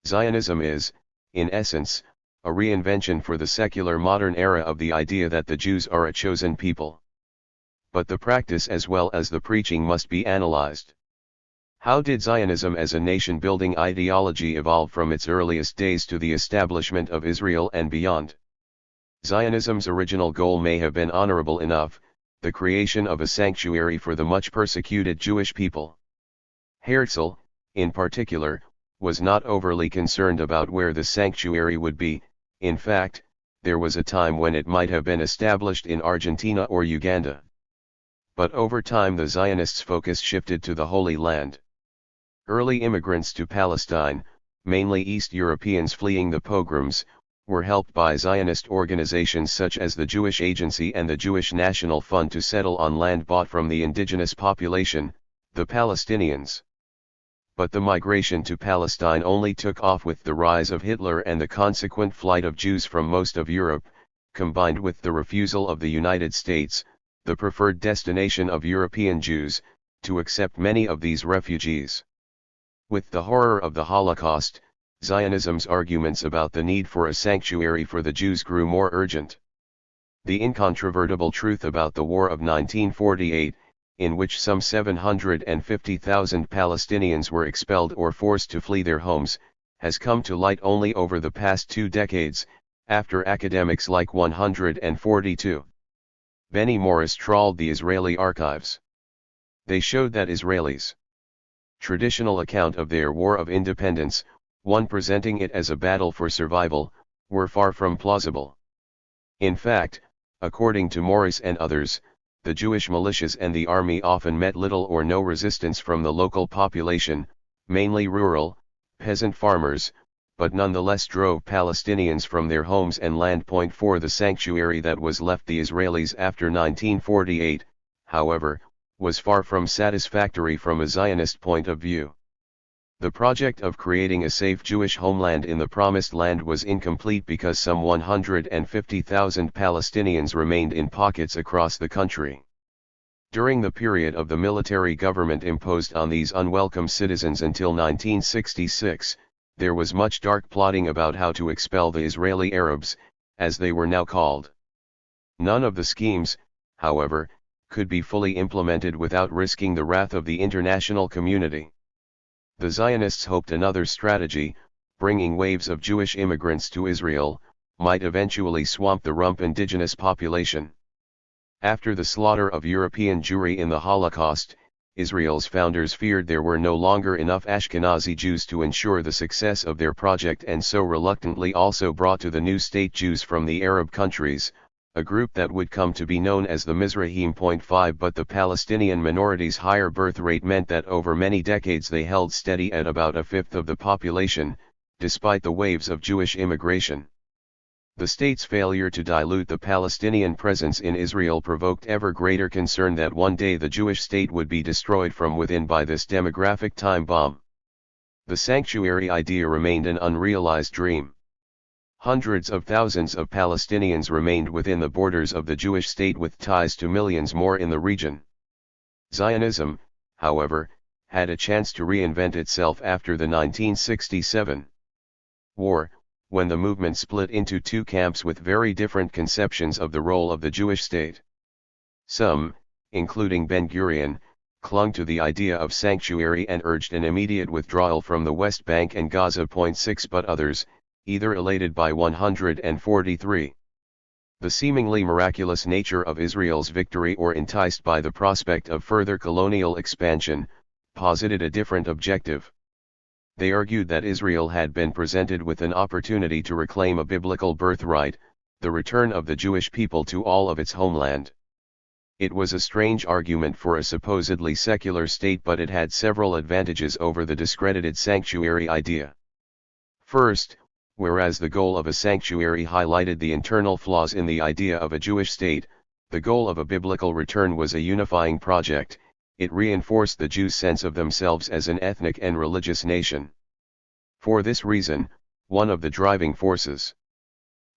S1: Zionism is, in essence, a reinvention for the secular modern era of the idea that the Jews are a chosen people. But the practice as well as the preaching must be analyzed. How did Zionism as a nation-building ideology evolve from its earliest days to the establishment of Israel and beyond? Zionism's original goal may have been honorable enough, the creation of a sanctuary for the much persecuted Jewish people. Herzl, in particular, was not overly concerned about where the sanctuary would be. In fact, there was a time when it might have been established in Argentina or Uganda. But over time the Zionists' focus shifted to the Holy Land. Early immigrants to Palestine, mainly East Europeans fleeing the pogroms, were helped by Zionist organizations such as the Jewish Agency and the Jewish National Fund to settle on land bought from the indigenous population, the Palestinians. But the migration to Palestine only took off with the rise of Hitler and the consequent flight of Jews from most of Europe, combined with the refusal of the United States, the preferred destination of European Jews, to accept many of these refugees. With the horror of the Holocaust, Zionism's arguments about the need for a sanctuary for the Jews grew more urgent. The incontrovertible truth about the War of 1948, in which some 750,000 Palestinians were expelled or forced to flee their homes, has come to light only over the past 2 decades, after academics like 142. Benny Morris trawled the Israeli archives. They showed that Israelis' traditional account of their War of Independence, one presenting it as a battle for survival, were far from plausible. In fact, according to Morris and others, the Jewish militias and the army often met little or no resistance from the local population, mainly rural, peasant farmers, but nonetheless drove Palestinians from their homes and land. For the sanctuary that was left the Israelis after 1948, however, was far from satisfactory from a Zionist point of view. The project of creating a safe Jewish homeland in the Promised Land was incomplete because some 150,000 Palestinians remained in pockets across the country. During the period of the military government imposed on these unwelcome citizens until 1966, there was much dark plotting about how to expel the Israeli Arabs, as they were now called. None of the schemes, however, could be fully implemented without risking the wrath of the international community. The Zionists hoped another strategy, bringing waves of Jewish immigrants to Israel, might eventually swamp the rump indigenous population. After the slaughter of European Jewry in the Holocaust, Israel's founders feared there were no longer enough Ashkenazi Jews to ensure the success of their project, and so reluctantly also brought to the new state Jews from the Arab countries, a group that would come to be known as the Mizrahim. 5 But the Palestinian minority's higher birth rate meant that over many decades they held steady at about a fifth of the population, despite the waves of Jewish immigration. The state's failure to dilute the Palestinian presence in Israel provoked ever greater concern that one day the Jewish state would be destroyed from within by this demographic time bomb. The sanctuary idea remained an unrealized dream. Hundreds of thousands of Palestinians remained within the borders of the Jewish state with ties to millions more in the region. Zionism, however, had a chance to reinvent itself after the 1967 war, when the movement split into 2 camps with very different conceptions of the role of the Jewish state. Some, including Ben-Gurion, clung to the idea of sanctuary and urged an immediate withdrawal from the West Bank and Gaza. 6 But others, either elated by 143, the seemingly miraculous nature of Israel's victory, or enticed by the prospect of further colonial expansion, posited a different objective. They argued that Israel had been presented with an opportunity to reclaim a biblical birthright, the return of the Jewish people to all of its homeland. It was a strange argument for a supposedly secular state, but it had several advantages over the discredited sanctuary idea. First, whereas the goal of a sanctuary highlighted the internal flaws in the idea of a Jewish state, the goal of a biblical return was a unifying project. It reinforced the Jews' sense of themselves as an ethnic and religious nation. For this reason, one of the driving forces,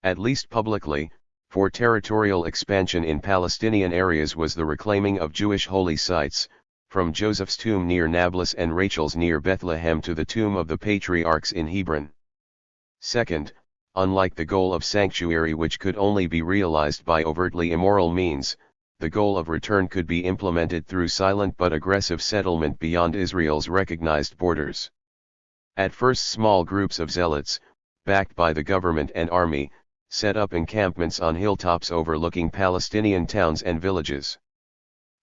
S1: at least publicly, for territorial expansion in Palestinian areas was the reclaiming of Jewish holy sites, from Joseph's tomb near Nablus and Rachel's near Bethlehem to the tomb of the patriarchs in Hebron. Second, unlike the goal of sanctuary, which could only be realized by overtly immoral means, the goal of return could be implemented through silent but aggressive settlement beyond Israel's recognized borders. At first, small groups of zealots, backed by the government and army, set up encampments on hilltops overlooking Palestinian towns and villages.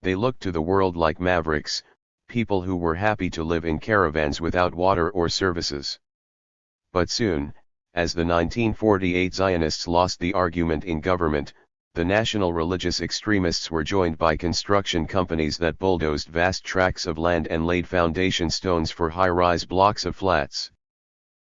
S1: They looked to the world like mavericks, people who were happy to live in caravans without water or services. But soon, as the 1948 Zionists lost the argument in government, the national religious extremists were joined by construction companies that bulldozed vast tracts of land and laid foundation stones for high-rise blocks of flats.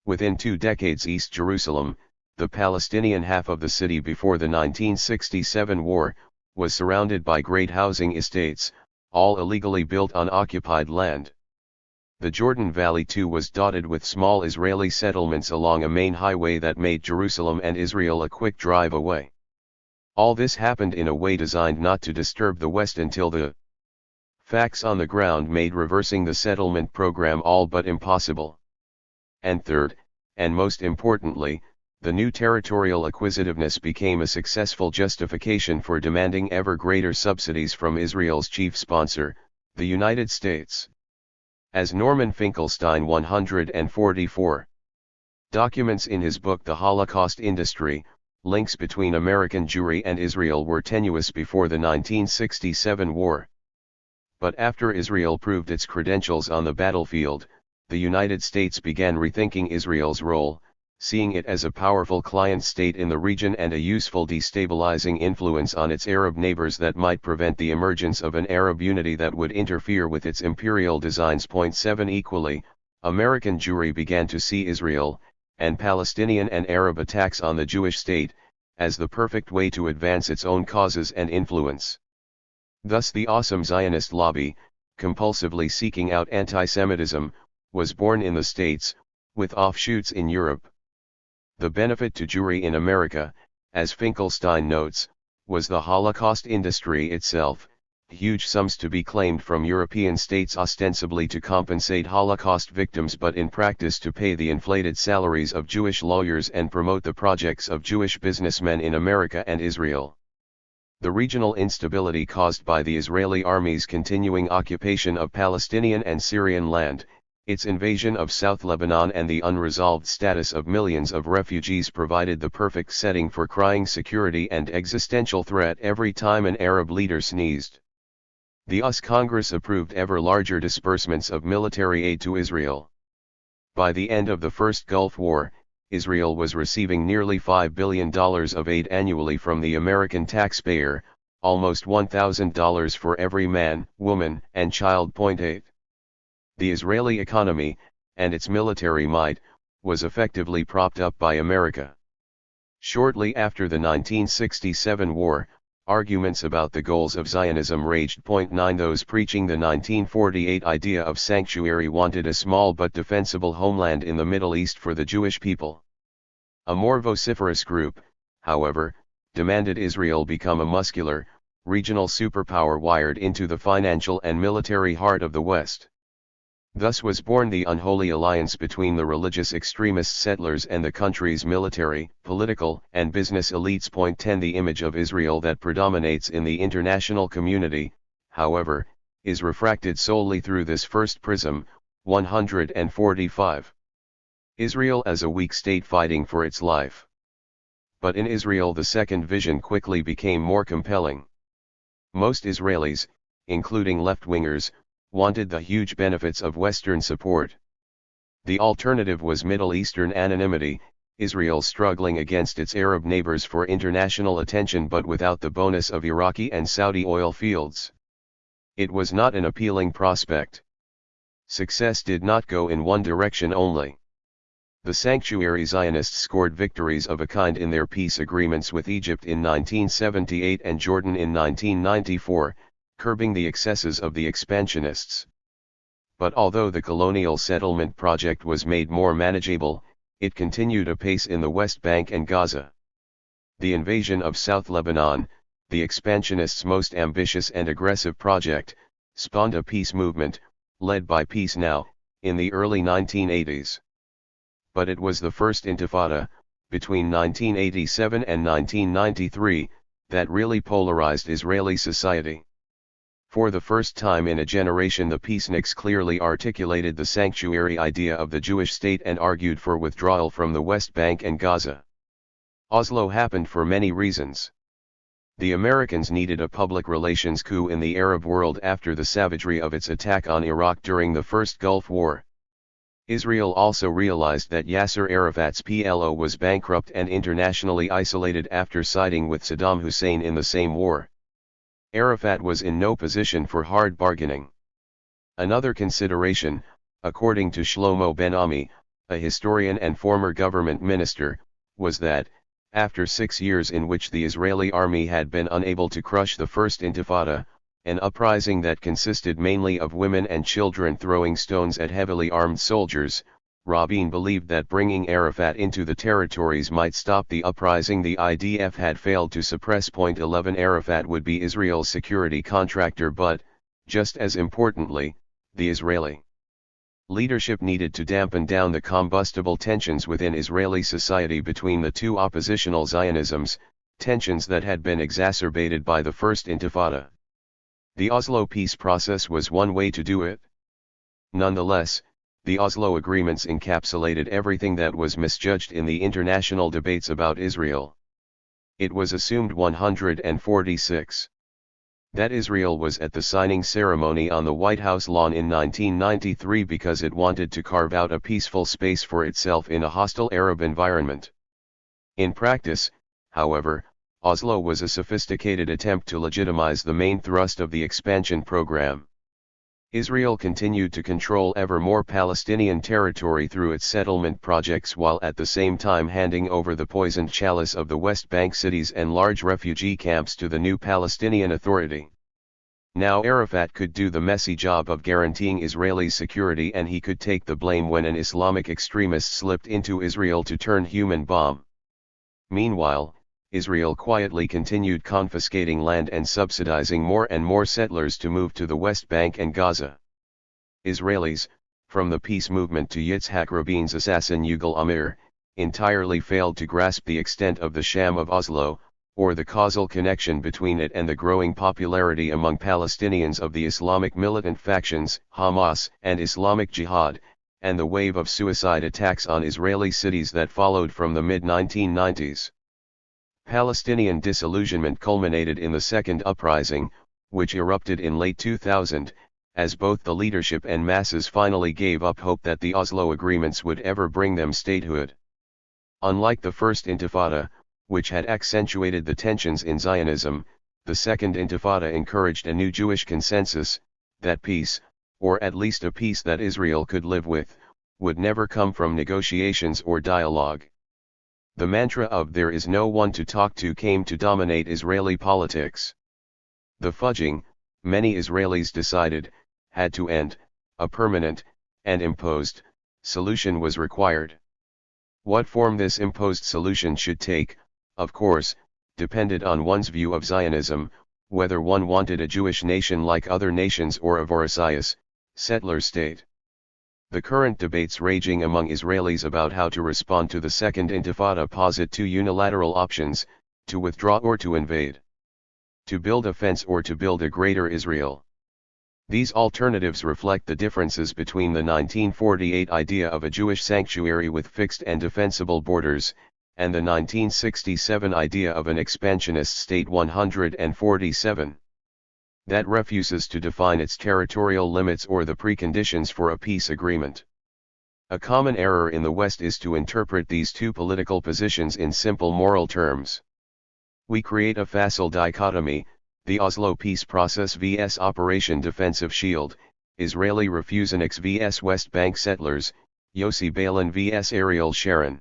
S1: Within 2 decades, East Jerusalem, the Palestinian half of the city before the 1967 war, was surrounded by great housing estates, all illegally built on occupied land. The Jordan Valley too was dotted with small Israeli settlements along a main highway that made Jerusalem and Israel a quick drive away. All this happened in a way designed not to disturb the West until the Facts on the ground made reversing the settlement program all but impossible. And third, and most importantly, the new territorial acquisitiveness became a successful justification for demanding ever greater subsidies from Israel's chief sponsor, the United States. As Norman Finkelstein 144 documents in his book The Holocaust Industry, links between American Jewry and Israel were tenuous before the 1967 war. But after Israel proved its credentials on the battlefield, the United States began rethinking Israel's role, seeing it as a powerful client state in the region and a useful destabilizing influence on its Arab neighbors that might prevent the emergence of an Arab unity that would interfere with its imperial designs. 7 Equally, American Jewry began to see Israel, and Palestinian and Arab attacks on the Jewish state, as the perfect way to advance its own causes and influence. Thus the awesome Zionist lobby, compulsively seeking out anti-Semitism, was born in the States, with offshoots in Europe. The benefit to Jewry in America, as Finkelstein notes, was the Holocaust industry itself, huge sums to be claimed from European states ostensibly to compensate Holocaust victims but in practice to pay the inflated salaries of Jewish lawyers and promote the projects of Jewish businessmen in America and Israel. The regional instability caused by the Israeli army's continuing occupation of Palestinian and Syrian land, its invasion of South Lebanon and the unresolved status of millions of refugees provided the perfect setting for crying security and existential threat every time an Arab leader sneezed. The US Congress approved ever larger disbursements of military aid to Israel. By the end of the First Gulf War, Israel was receiving nearly $5 billion of aid annually from the American taxpayer, almost $1,000 for every man, woman, and child. 8. The Israeli economy, and its military might, was effectively propped up by America. Shortly after the 1967 war, arguments about the goals of Zionism raged. 9 Those preaching the 1948 idea of sanctuary wanted a small but defensible homeland in the Middle East for the Jewish people. A more vociferous group, however, demanded Israel become a muscular, regional superpower wired into the financial and military heart of the West. Thus was born the unholy alliance between the religious extremist settlers and the country's military, political, and business elites. 10 The image of Israel that predominates in the international community, however, is refracted solely through this first prism. 145. Israel as a weak state fighting for its life. But in Israel the second vision quickly became more compelling. Most Israelis, including left-wingers, wanted the huge benefits of Western support. The alternative was Middle Eastern anonymity, Israel struggling against its Arab neighbors for international attention but without the bonus of Iraqi and Saudi oil fields. It was not an appealing prospect. Success did not go in one direction only. The sanctuary Zionists scored victories of a kind in their peace agreements with Egypt in 1978 and Jordan in 1994, curbing the excesses of the expansionists. But although the colonial settlement project was made more manageable, it continued apace in the West Bank and Gaza. The invasion of South Lebanon, the expansionists' most ambitious and aggressive project, spawned a peace movement, led by Peace Now, in the early 1980s. But it was the first intifada, between 1987 and 1993, that really polarized Israeli society. For the first time in a generation the peaceniks clearly articulated the sanctuary idea of the Jewish state and argued for withdrawal from the West Bank and Gaza. Oslo happened for many reasons. The Americans needed a public relations coup in the Arab world after the savagery of its attack on Iraq during the First Gulf War. Israel also realized that Yasser Arafat's PLO was bankrupt and internationally isolated after siding with Saddam Hussein in the same war. Arafat was in no position for hard bargaining. Another consideration, according to Shlomo Ben-Ami, a historian and former government minister, was that, after 6 years in which the Israeli army had been unable to crush the First Intifada, an uprising that consisted mainly of women and children throwing stones at heavily armed soldiers, Rabin believed that bringing Arafat into the territories might stop the uprising the IDF had failed to suppress. 11 Arafat would be Israel's security contractor but, just as importantly, the Israeli leadership needed to dampen down the combustible tensions within Israeli society between the two oppositional Zionisms, tensions that had been exacerbated by the First Intifada. The Oslo peace process was one way to do it. Nonetheless, the Oslo agreements encapsulated everything that was misjudged in the international debates about Israel. It was assumed 146. That Israel was at the signing ceremony on the White House lawn in 1993 because it wanted to carve out a peaceful space for itself in a hostile Arab environment. In practice, however, Oslo was a sophisticated attempt to legitimize the main thrust of the expansion program. Israel continued to control ever more Palestinian territory through its settlement projects while at the same time handing over the poisoned chalice of the West Bank cities and large refugee camps to the new Palestinian Authority. Now Arafat could do the messy job of guaranteeing Israelis security, and he could take the blame when an Islamic extremist slipped into Israel to turn human bomb. Meanwhile, Israel quietly continued confiscating land and subsidizing more and more settlers to move to the West Bank and Gaza. Israelis, from the peace movement to Yitzhak Rabin's assassin Yigal Amir, entirely failed to grasp the extent of the sham of Oslo, or the causal connection between it and the growing popularity among Palestinians of the Islamic militant factions, Hamas and Islamic Jihad, and the wave of suicide attacks on Israeli cities that followed from the mid-1990s. Palestinian disillusionment culminated in the Second Uprising, which erupted in late 2000, as both the leadership and masses finally gave up hope that the Oslo agreements would ever bring them statehood. Unlike the First Intifada, which had accentuated the tensions in Zionism, the Second Intifada encouraged a new Jewish consensus, that peace, or at least a peace that Israel could live with, would never come from negotiations or dialogue. The mantra of "there is no one to talk to" came to dominate Israeli politics. The fudging, many Israelis decided, had to end. A permanent, and imposed, solution was required. What form this imposed solution should take, of course, depended on one's view of Zionism, whether one wanted a Jewish nation like other nations or a Vorasius, settler state. The current debates raging among Israelis about how to respond to the Second Intifada posit two unilateral options: to withdraw or to invade. To build a fence or to build a greater Israel. These alternatives reflect the differences between the 1948 idea of a Jewish sanctuary with fixed and defensible borders, and the 1967 idea of an expansionist state 147. That refuses to define its territorial limits or the preconditions for a peace agreement. A common error in the West is to interpret these two political positions in simple moral terms. We create a facile dichotomy: the Oslo peace process vs Operation Defensive Shield, Israeli refusioniks vs West Bank settlers, Yossi Beilin vs Ariel Sharon.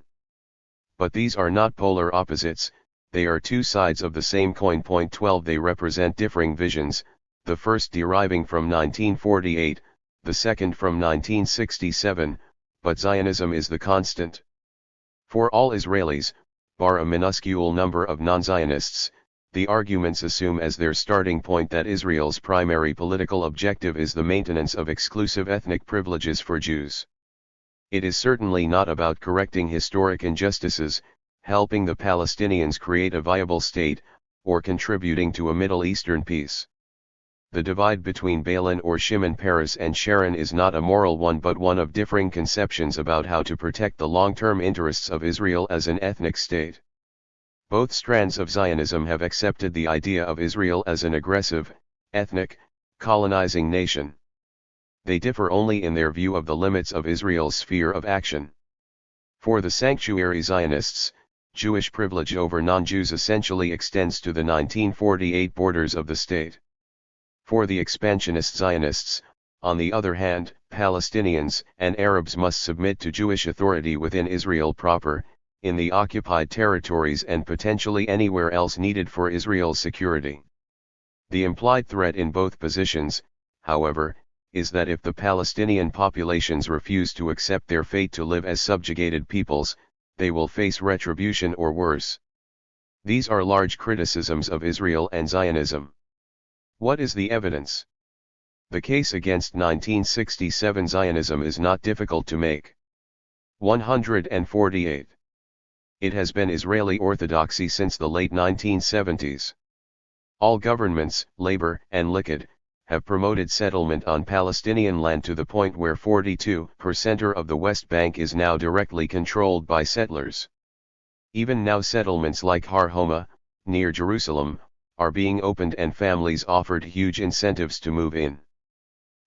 S1: But these are not polar opposites, they are two sides of the same coin. 12 They represent differing visions, the first deriving from 1948, the second from 1967, but Zionism is the constant. For all Israelis, bar a minuscule number of non-Zionists, the arguments assume as their starting point that Israel's primary political objective is the maintenance of exclusive ethnic privileges for Jews. It is certainly not about correcting historic injustices, helping the Palestinians create a viable state, or contributing to a Middle Eastern peace. The divide between Beilin or Shimon Peres and Sharon is not a moral one but one of differing conceptions about how to protect the long-term interests of Israel as an ethnic state. Both strands of Zionism have accepted the idea of Israel as an aggressive, ethnic, colonizing nation. They differ only in their view of the limits of Israel's sphere of action. For the sanctuary Zionists, Jewish privilege over non-Jews essentially extends to the 1948 borders of the state. For the expansionist Zionists, on the other hand, Palestinians and Arabs must submit to Jewish authority within Israel proper, in the occupied territories and potentially anywhere else needed for Israel's security. The implied threat in both positions, however, is that if the Palestinian populations refuse to accept their fate to live as subjugated peoples, they will face retribution or worse. These are large criticisms of Israel and Zionism. What is the evidence? The case against 1967 Zionism is not difficult to make. 148. It has been Israeli orthodoxy since the late 1970s. All governments, Labor and Likud, have promoted settlement on Palestinian land to the point where 42% of the West Bank is now directly controlled by settlers. Even now settlements like Har Homa, near Jerusalem, are being opened and families offered huge incentives to move in.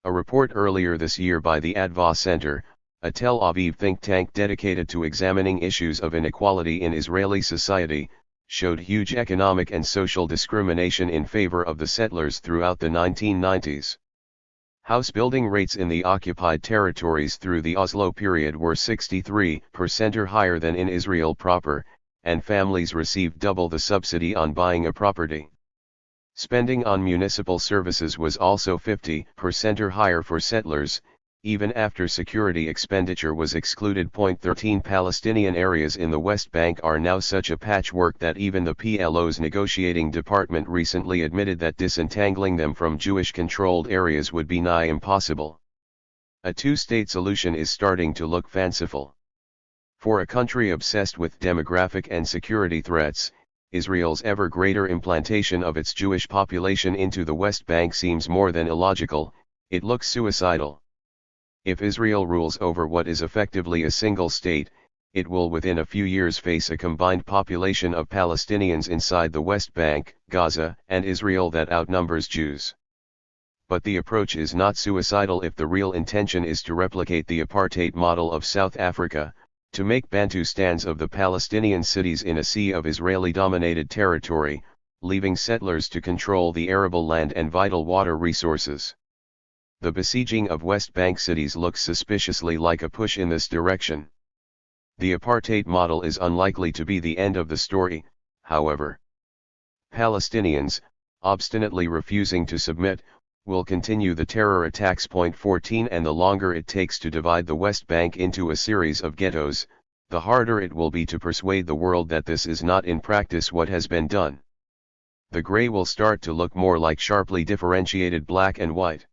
S1: A report earlier this year by the Adva Center, a Tel Aviv think tank dedicated to examining issues of inequality in Israeli society, showed huge economic and social discrimination in favor of the settlers throughout the 1990s. House building rates in the occupied territories through the Oslo period were 63% or higher than in Israel proper, and families received double the subsidy on buying a property. Spending on municipal services was also 50% or higher for settlers, even after security expenditure was excluded. 13 Palestinian areas in the West Bank are now such a patchwork that even the PLO's negotiating department recently admitted that disentangling them from Jewish-controlled areas would be nigh impossible. A two-state solution is starting to look fanciful. For a country obsessed with demographic and security threats, Israel's ever greater implantation of its Jewish population into the West Bank seems more than illogical, it looks suicidal. If Israel rules over what is effectively a single state, it will within a few years face a combined population of Palestinians inside the West Bank, Gaza, and Israel that outnumbers Jews. But the approach is not suicidal if the real intention is to replicate the apartheid model of South Africa, to make Bantustans of the Palestinian cities in a sea of Israeli-dominated territory, leaving settlers to control the arable land and vital water resources. The besieging of West Bank cities looks suspiciously like a push in this direction. The apartheid model is unlikely to be the end of the story, however. Palestinians, obstinately refusing to submit, will continue the terror attacks. 14 And the longer it takes to divide the West Bank into a series of ghettos, the harder it will be to persuade the world that this is not in practice what has been done. The gray will start to look more like sharply differentiated black and white.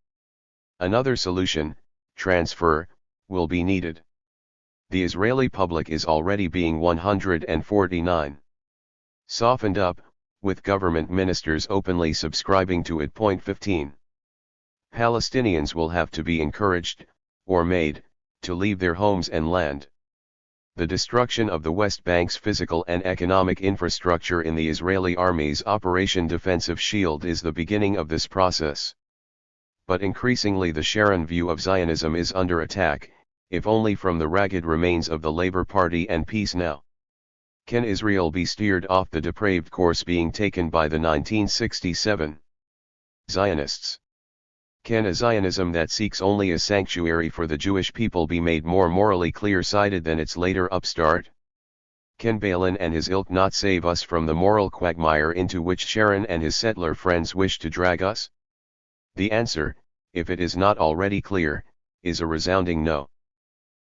S1: Another solution, transfer, will be needed. The Israeli public is already being 149 softened up, with government ministers openly subscribing to it. 15. Palestinians will have to be encouraged, or made, to leave their homes and land. The destruction of the West Bank's physical and economic infrastructure in the Israeli army's Operation Defensive Shield is the beginning of this process. But increasingly the Sharon view of Zionism is under attack, if only from the ragged remains of the Labour Party and Peace Now. Can Israel be steered off the depraved course being taken by the 1967 Zionists? Can a Zionism that seeks only a sanctuary for the Jewish people be made more morally clear-sighted than its later upstart? Can Balin and his ilk not save us from the moral quagmire into which Sharon and his settler friends wish to drag us? The answer, if it is not already clear, is a resounding no.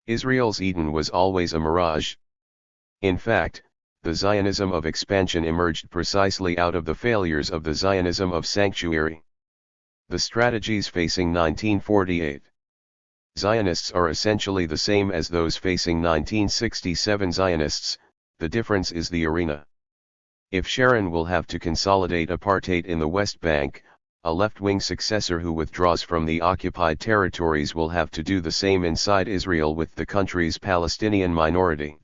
S1: Israel's Eden was always a mirage. In fact, the Zionism of expansion emerged precisely out of the failures of the Zionism of sanctuary. The strategies facing 1948 Zionists are essentially the same as those facing 1967 Zionists, the difference is the arena. If Sharon will have to consolidate apartheid in the West Bank, a left-wing successor who withdraws from the occupied territories will have to do the same inside Israel with the country's Palestinian minority.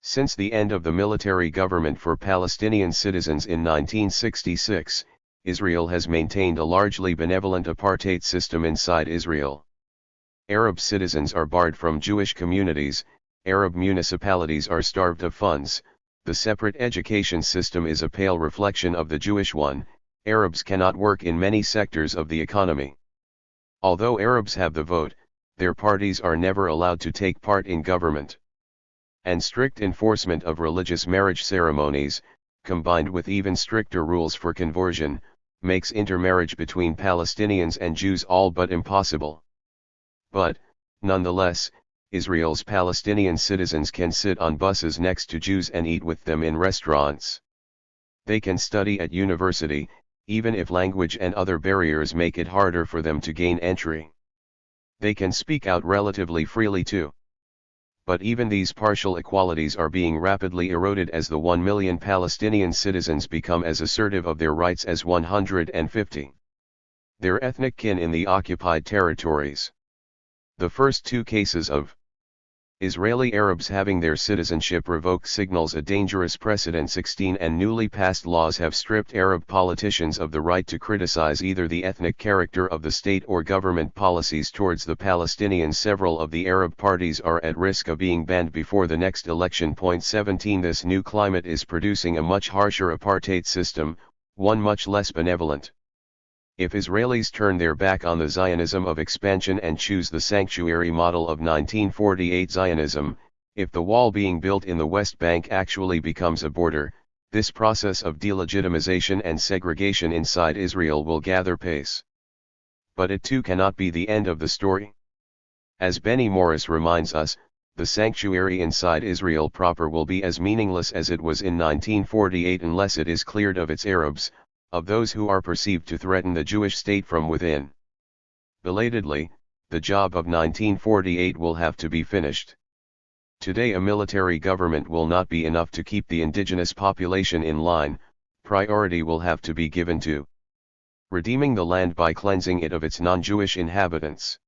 S1: Since the end of the military government for Palestinian citizens in 1966, Israel has maintained a largely benevolent apartheid system inside Israel. Arab citizens are barred from Jewish communities, Arab municipalities are starved of funds, the separate education system is a pale reflection of the Jewish one, Arabs cannot work in many sectors of the economy. Although Arabs have the vote, their parties are never allowed to take part in government. And strict enforcement of religious marriage ceremonies, combined with even stricter rules for conversion, makes intermarriage between Palestinians and Jews all but impossible. But, nonetheless, Israel's Palestinian citizens can sit on buses next to Jews and eat with them in restaurants. They can study at university, even if language and other barriers make it harder for them to gain entry. They can speak out relatively freely too. But even these partial equalities are being rapidly eroded as the 1 million Palestinian citizens become as assertive of their rights as 150. Their ethnic kin in the occupied territories. The first two cases of Israeli Arabs having their citizenship revoked signals a dangerous precedent. 16 and newly passed laws have stripped Arab politicians of the right to criticize either the ethnic character of the state or government policies towards the Palestinians. Several of the Arab parties are at risk of being banned before the next election. 17 This new climate is producing a much harsher apartheid system, one much less benevolent. If Israelis turn their back on the Zionism of expansion and choose the sanctuary model of 1948 Zionism, if the wall being built in the West Bank actually becomes a border, this process of delegitimization and segregation inside Israel will gather pace. But it too cannot be the end of the story. As Benny Morris reminds us, the sanctuary inside Israel proper will be as meaningless as it was in 1948 unless it is cleared of its Arabs, of those who are perceived to threaten the Jewish state from within. Belatedly, the job of 1948 will have to be finished. Today a military government will not be enough to keep the indigenous population in line. Priority will have to be given to redeeming the land by cleansing it of its non-Jewish inhabitants.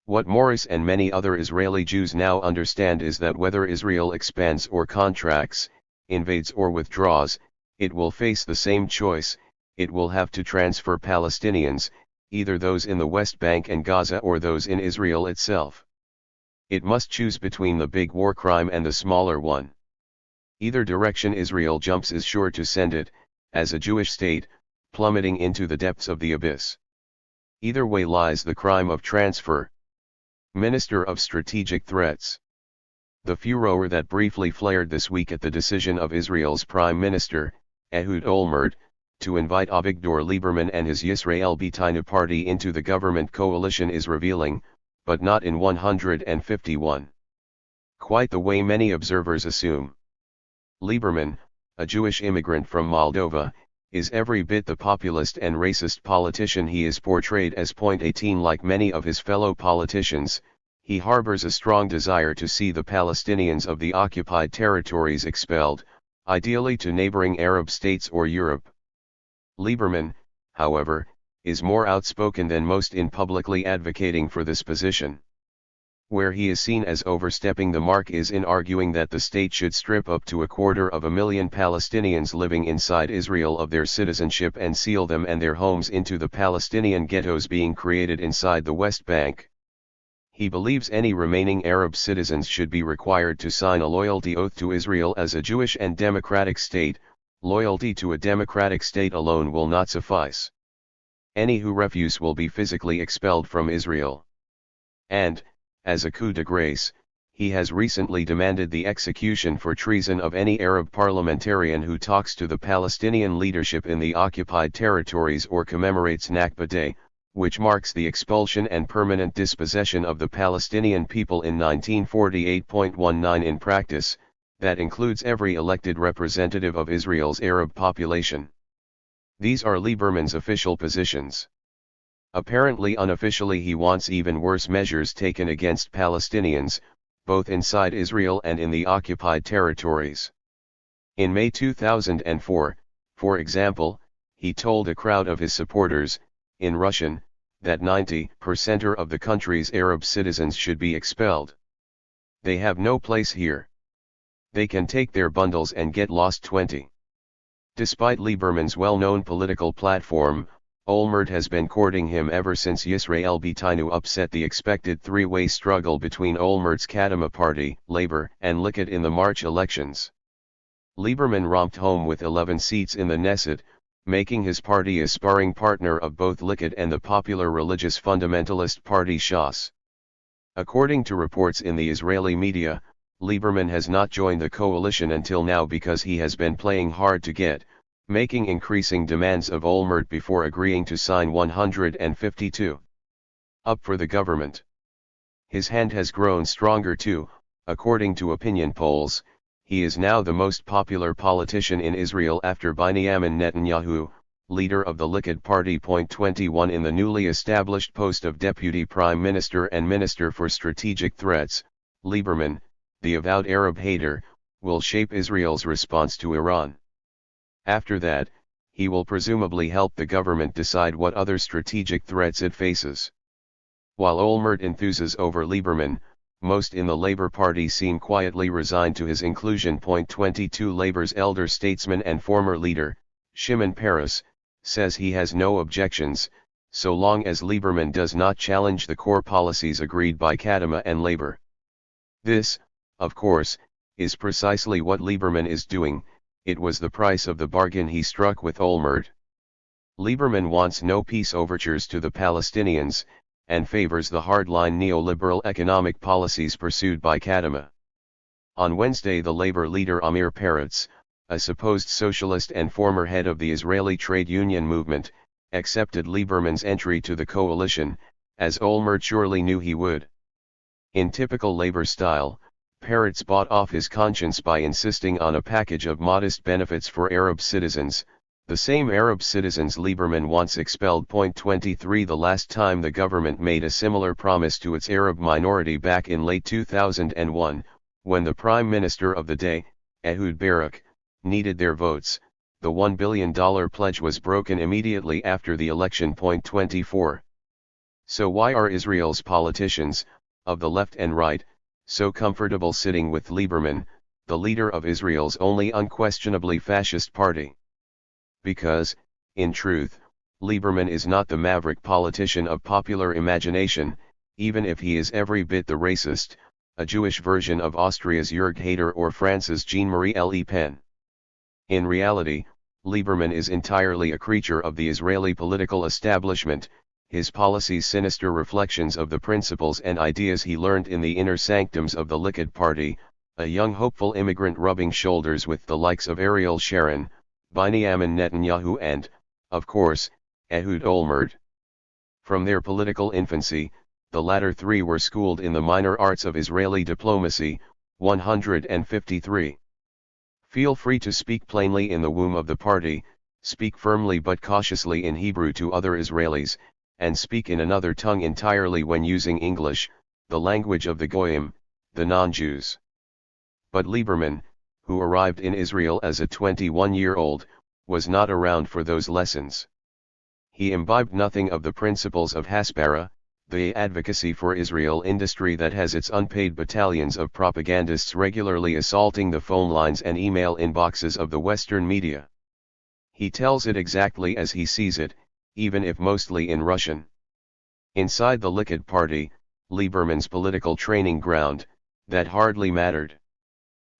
S1: What Morris and many other Israeli Jews now understand is that whether Israel expands or contracts, invades or withdraws, it will face the same choice. It will have to transfer Palestinians, either those in the West Bank and Gaza or those in Israel itself. It must choose between the big war crime and the smaller one. Either direction Israel jumps is sure to send it, as a Jewish state, plummeting into the depths of the abyss. Either way lies the crime of transfer. Minister of Strategic Threats. The furor that briefly flared this week at the decision of Israel's Prime Minister, Ehud Olmert, to invite Avigdor Lieberman and his Yisrael Beiteinu party into the government coalition is revealing, but not in 151. Quite the way many observers assume. Lieberman, a Jewish immigrant from Moldova, is every bit the populist and racist politician he is portrayed as. 18 Like many of his fellow politicians, he harbors a strong desire to see the Palestinians of the occupied territories expelled, ideally to neighboring Arab states or Europe. Lieberman, however, is more outspoken than most in publicly advocating for this position. Where he is seen as overstepping the mark is in arguing that the state should strip up to 250,000 Palestinians living inside Israel of their citizenship and seal them and their homes into the Palestinian ghettos being created inside the West Bank. He believes any remaining Arab citizens should be required to sign a loyalty oath to Israel as a Jewish and democratic state. Loyalty to a democratic state alone will not suffice. Any who refuse will be physically expelled from Israel. And, as a coup de grace, he has recently demanded the execution for treason of any Arab parliamentarian who talks to the Palestinian leadership in the occupied territories or commemorates Nakba Day, which marks the expulsion and permanent dispossession of the Palestinian people in 1948.19 in practice. That includes every elected representative of Israel's Arab population. These are Lieberman's official positions. Apparently unofficially he wants even worse measures taken against Palestinians, both inside Israel and in the occupied territories. In May 2004, for example, he told a crowd of his supporters, in Russian, that 90% of the country's Arab citizens should be expelled. They have no place here. They can take their bundles and get lost. 20. Despite Lieberman's well-known political platform, Olmert has been courting him ever since Yisrael Beiteinu upset the expected three-way struggle between Olmert's Kadima party, Labor, and Likud in the March elections. Lieberman romped home with 11 seats in the Knesset, making his party a sparring partner of both Likud and the popular religious fundamentalist party Shas. According to reports in the Israeli media, Lieberman has not joined the coalition until now because he has been playing hard to get, making increasing demands of Olmert before agreeing to sign 152 up for the government. His hand has grown stronger too. According to opinion polls, he is now the most popular politician in Israel after Benjamin Netanyahu, leader of the Likud Party. 21 In the newly established post of Deputy Prime Minister and Minister for Strategic Threats, Lieberman, the avowed Arab hater, will shape Israel's response to Iran. After that, he will presumably help the government decide what other strategic threats it faces. While Olmert enthuses over Lieberman, most in the Labour Party seem quietly resigned to his inclusion. 22 Labour's elder statesman and former leader, Shimon Peres, says he has no objections, so long as Lieberman does not challenge the core policies agreed by Kadima and Labour. This, of course, is precisely what Lieberman is doing. It was the price of the bargain he struck with Olmert. Lieberman wants no peace overtures to the Palestinians, and favors the hardline neoliberal economic policies pursued by Kadima. On Wednesday, the Labour leader Amir Peretz, a supposed socialist and former head of the Israeli trade union movement, accepted Lieberman's entry to the coalition, as Olmert surely knew he would. In typical Labour style, Peretz bought off his conscience by insisting on a package of modest benefits for Arab citizens, the same Arab citizens Lieberman once expelled. 23 The last time the government made a similar promise to its Arab minority back in late 2001, when the Prime Minister of the day, Ehud Barak, needed their votes, the $1 billion pledge was broken immediately after the election. 24 So why are Israel's politicians, of the left and right, so comfortable sitting with Lieberman, the leader of Israel's only unquestionably fascist party? Because, in truth, Lieberman is not the maverick politician of popular imagination, even if he is every bit the racist, a Jewish version of Austria's Jörg Haider or France's Jean-Marie Le Pen. In reality, Lieberman is entirely a creature of the Israeli political establishment, his policies sinister reflections of the principles and ideas he learned in the inner sanctums of the Likud Party, a young hopeful immigrant rubbing shoulders with the likes of Ariel Sharon, Benjamin Netanyahu and, of course, Ehud Olmert. From their political infancy, the latter three were schooled in the minor arts of Israeli diplomacy. 153. Feel free to speak plainly in the womb of the party, speak firmly but cautiously in Hebrew to other Israelis, and speak in another tongue entirely when using English, the language of the Goyim, the non-Jews. But Lieberman, who arrived in Israel as a 21-year-old, was not around for those lessons. He imbibed nothing of the principles of Hasbara, the advocacy for Israel industry that has its unpaid battalions of propagandists regularly assaulting the phone lines and email inboxes of the Western media. He tells it exactly as he sees it, even if mostly in Russian. Inside the Likud Party, Lieberman's political training ground, that hardly mattered.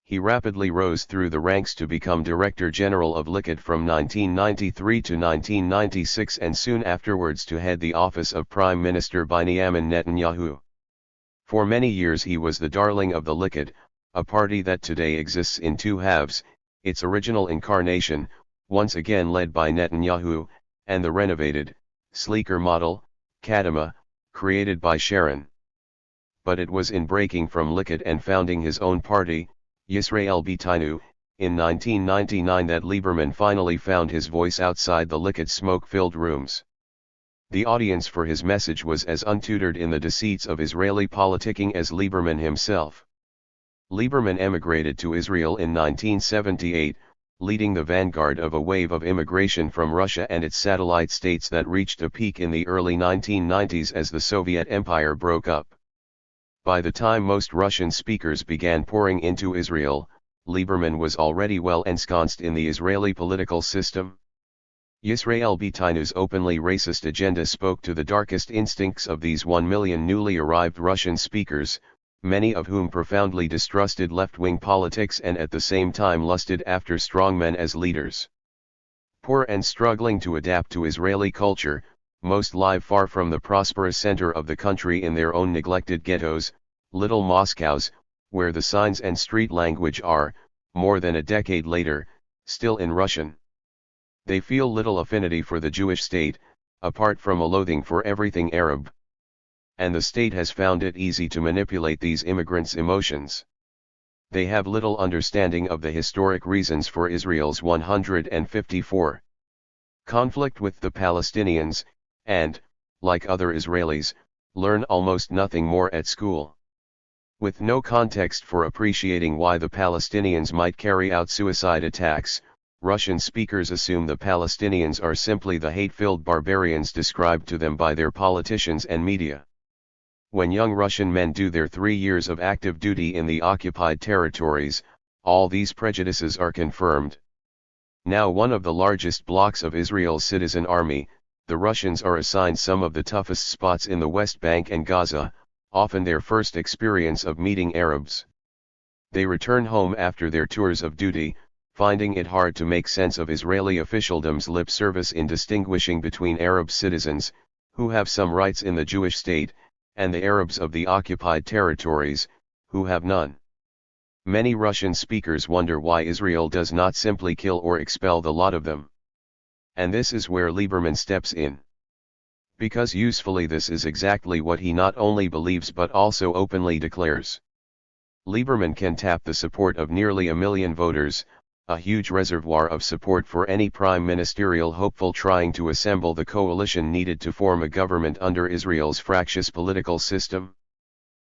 S1: He rapidly rose through the ranks to become Director General of Likud from 1993 to 1996 and soon afterwards to head the office of Prime Minister Benjamin Netanyahu. For many years he was the darling of the Likud, a party that today exists in two halves, its original incarnation, once again led by Netanyahu, and the renovated, sleeker model, Kadima, created by Sharon. But it was in breaking from Likud and founding his own party, Yisrael Beiteinu, in 1999 that Lieberman finally found his voice outside the Likud smoke-filled rooms. The audience for his message was as untutored in the deceits of Israeli politicking as Lieberman himself. Lieberman emigrated to Israel in 1978, leading the vanguard of a wave of immigration from Russia and its satellite states that reached a peak in the early 1990s as the Soviet Empire broke up. By the time most Russian speakers began pouring into Israel, Lieberman was already well ensconced in the Israeli political system. Yisrael Beiteinu's openly racist agenda spoke to the darkest instincts of these 1 million newly arrived Russian speakers, many of whom profoundly distrusted left-wing politics and at the same time lusted after strongmen as leaders. Poor and struggling to adapt to Israeli culture, most live far from the prosperous center of the country in their own neglected ghettos, little Moscows, where the signs and street language are, more than a decade later, still in Russian. They feel little affinity for the Jewish state, apart from a loathing for everything Arab. And the state has found it easy to manipulate these immigrants' emotions. They have little understanding of the historic reasons for Israel's 154 conflict with the Palestinians, and, like other Israelis, learn almost nothing more at school. With no context for appreciating why the Palestinians might carry out suicide attacks, Russian speakers assume the Palestinians are simply the hate-filled barbarians described to them by their politicians and media. When young Russian men do their 3 years of active duty in the occupied territories, all these prejudices are confirmed. Now one of the largest blocks of Israel's citizen army, the Russians are assigned some of the toughest spots in the West Bank and Gaza, often their first experience of meeting Arabs. They return home after their tours of duty, finding it hard to make sense of Israeli officialdom's lip service in distinguishing between Arab citizens, who have some rights in the Jewish state, and the Arabs of the occupied territories, who have none. Many Russian speakers wonder why Israel does not simply kill or expel the lot of them. And this is where Lieberman steps in. Because usefully this is exactly what he not only believes but also openly declares. Lieberman can tap the support of nearly 1 million voters, a huge reservoir of support for any prime ministerial hopeful trying to assemble the coalition needed to form a government under Israel's fractious political system.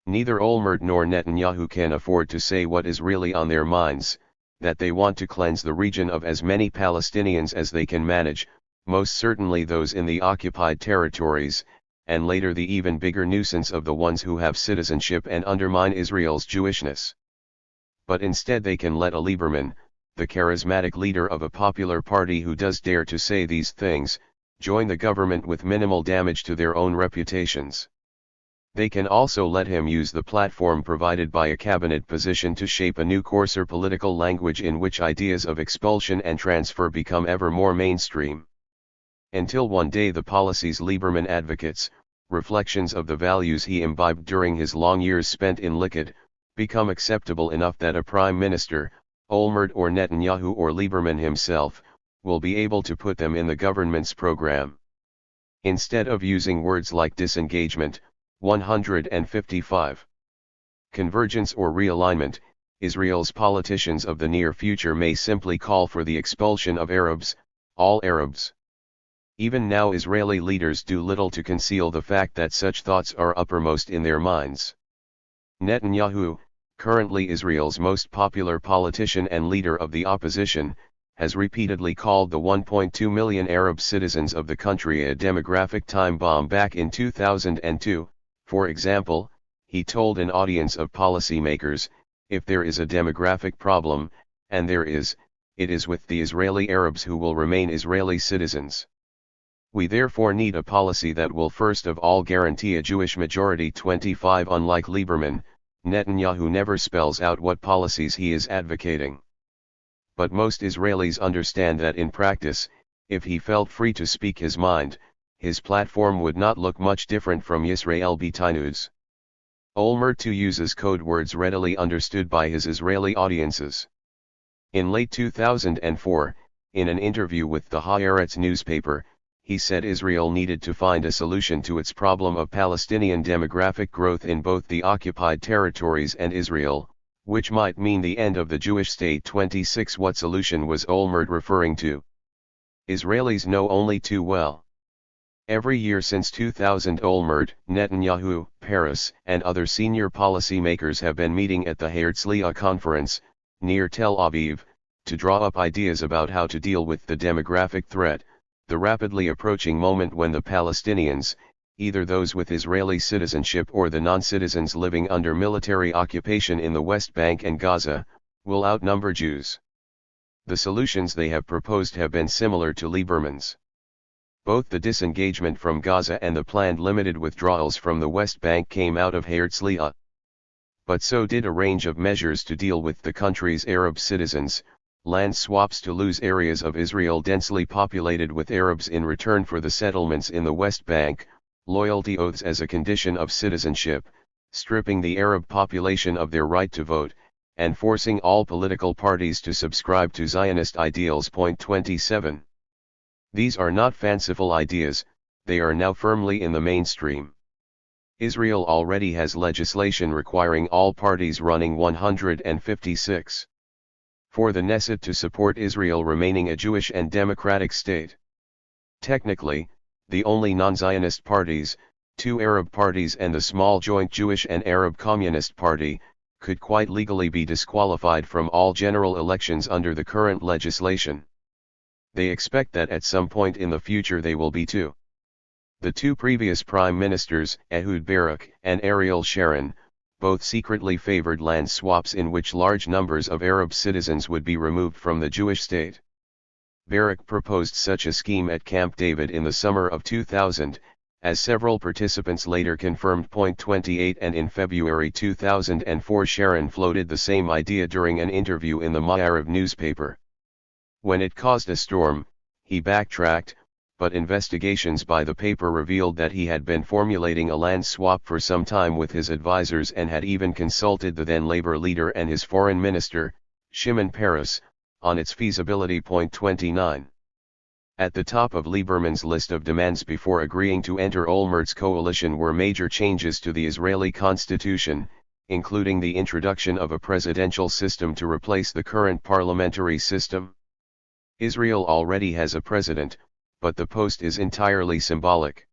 S1: Neither Olmert nor Netanyahu can afford to say what is really on their minds, that they want to cleanse the region of as many Palestinians as they can manage, most certainly those in the occupied territories, and later the even bigger nuisance of the ones who have citizenship and undermine Israel's Jewishness. But instead they can let a Lieberman, the charismatic leader of a popular party who does dare to say these things, join the government with minimal damage to their own reputations. They can also let him use the platform provided by a cabinet position to shape a new coarser political language in which ideas of expulsion and transfer become ever more mainstream. Until one day the policies Lieberman advocates, reflections of the values he imbibed during his long years spent in Likud, become acceptable enough that a prime minister, Olmert or Netanyahu or Lieberman himself, will be able to put them in the government's program. Instead of using words like disengagement, 155. Convergence or realignment, Israel's politicians of the near future may simply call for the expulsion of Arabs, all Arabs. Even now Israeli leaders do little to conceal the fact that such thoughts are uppermost in their minds. Netanyahu, currently Israel's most popular politician and leader of the opposition, has repeatedly called the 1.2 million Arab citizens of the country a demographic time bomb back in 2002. For example, he told an audience of policymakers, if there is a demographic problem, and there is, it is with the Israeli Arabs who will remain Israeli citizens. We therefore need a policy that will first of all guarantee a Jewish majority. 25. Unlike Lieberman, Netanyahu never spells out what policies he is advocating. But most Israelis understand that in practice, if he felt free to speak his mind, his platform would not look much different from Yisrael Beiteinu's. Olmert too uses code words readily understood by his Israeli audiences. In late 2004, in an interview with the Haaretz newspaper, he said Israel needed to find a solution to its problem of Palestinian demographic growth in both the occupied territories and Israel, which might mean the end of the Jewish state. 26. What solution was Olmert referring to? Israelis know only too well. Every year since 2000 Olmert, Netanyahu, Paris, and other senior policymakers have been meeting at the Herzliya conference, near Tel Aviv, to draw up ideas about how to deal with the demographic threat, the rapidly approaching moment when the Palestinians, either those with Israeli citizenship or the non-citizens living under military occupation in the West Bank and Gaza, will outnumber Jews. The solutions they have proposed have been similar to Lieberman's. Both the disengagement from Gaza and the planned limited withdrawals from the West Bank came out of Herzliya. But so did a range of measures to deal with the country's Arab citizens, land swaps to lose areas of Israel densely populated with Arabs in return for the settlements in the West Bank, loyalty oaths as a condition of citizenship, stripping the Arab population of their right to vote, and forcing all political parties to subscribe to Zionist ideals. 27. These are not fanciful ideas, they are now firmly in the mainstream. Israel already has legislation requiring all parties running 156 for the Knesset to support Israel remaining a Jewish and democratic state. Technically, the only non-Zionist parties, two Arab parties and the small joint Jewish and Arab Communist Party, could quite legally be disqualified from all general elections under the current legislation. They expect that at some point in the future they will be too. The two previous prime ministers, Ehud Barak and Ariel Sharon, both secretly favored land swaps in which large numbers of Arab citizens would be removed from the Jewish state. Barak proposed such a scheme at Camp David in the summer of 2000, as several participants later confirmed. 28 And in February 2004 Sharon floated the same idea during an interview in the Ma'ariv newspaper. When it caused a storm, he backtracked, but investigations by the paper revealed that he had been formulating a land swap for some time with his advisors and had even consulted the then Labour leader and his foreign minister, Shimon Peres, on its feasibility. 29. At the top of Lieberman's list of demands before agreeing to enter Olmert's coalition were major changes to the Israeli constitution, including the introduction of a presidential system to replace the current parliamentary system. Israel already has a president, but the post is entirely symbolic.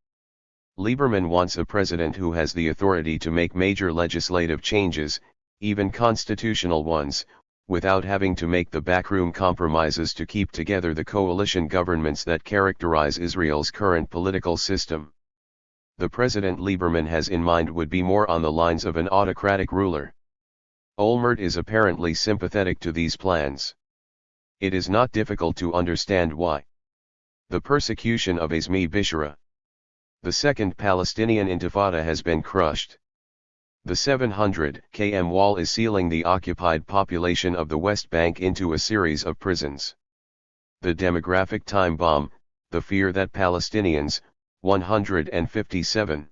S1: Lieberman wants a president who has the authority to make major legislative changes, even constitutional ones, without having to make the backroom compromises to keep together the coalition governments that characterize Israel's current political system. The president Lieberman has in mind would be more on the lines of an autocratic ruler. Olmert is apparently sympathetic to these plans. It is not difficult to understand why. The persecution of Azmi Bishara. The Second Palestinian Intifada has been crushed. The 700 km wall is sealing the occupied population of the West Bank into a series of prisons. The demographic time bomb, the fear that Palestinians, 157,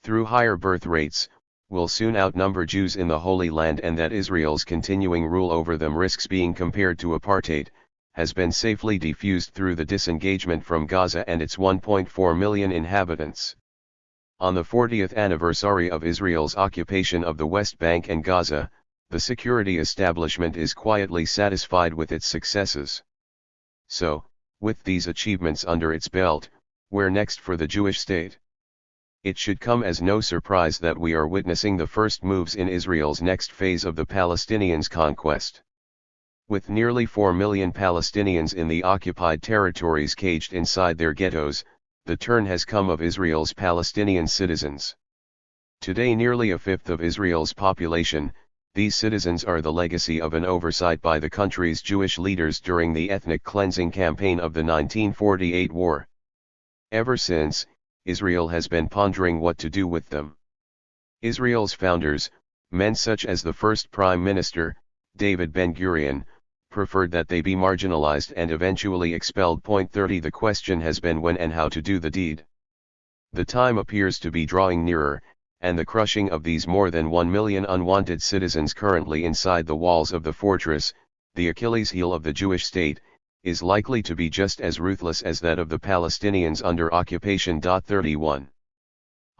S1: through higher birth rates, will soon outnumber Jews in the Holy Land and that Israel's continuing rule over them risks being compared to apartheid, has been safely defused through the disengagement from Gaza and its 1.4 million inhabitants. On the 40th anniversary of Israel's occupation of the West Bank and Gaza, the security establishment is quietly satisfied with its successes. So, with these achievements under its belt, where next for the Jewish state? It should come as no surprise that we are witnessing the first moves in Israel's next phase of the Palestinians' conquest. With nearly 4 million Palestinians in the occupied territories caged inside their ghettos, the turn has come of Israel's Palestinian citizens. Today nearly a fifth of Israel's population, these citizens are the legacy of an oversight by the country's Jewish leaders during the ethnic cleansing campaign of the 1948 war. Ever since, Israel has been pondering what to do with them. Israel's founders, men such as the first Prime Minister, David Ben-Gurion, preferred that they be marginalized and eventually expelled. 30 The question has been when and how to do the deed. The time appears to be drawing nearer, and the crushing of these more than 1 million unwanted citizens currently inside the walls of the fortress, the Achilles heel of the Jewish state, is likely to be just as ruthless as that of the Palestinians under occupation. 31.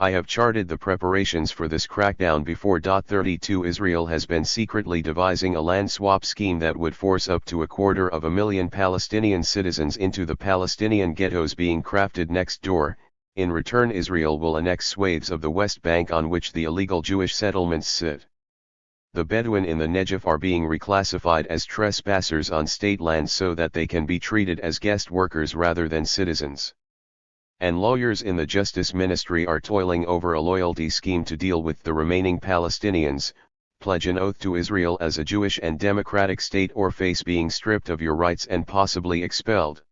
S1: I have charted the preparations for this crackdown before. 32 Israel has been secretly devising a land swap scheme that would force up to 250,000 Palestinian citizens into the Palestinian ghettos being crafted next door. In return, Israel will annex swathes of the West Bank on which the illegal Jewish settlements sit. The Bedouin in the Negev are being reclassified as trespassers on state land so that they can be treated as guest workers rather than citizens. And lawyers in the Justice Ministry are toiling over a loyalty scheme to deal with the remaining Palestinians, pledge an oath to Israel as a Jewish and democratic state or face being stripped of your rights and possibly expelled.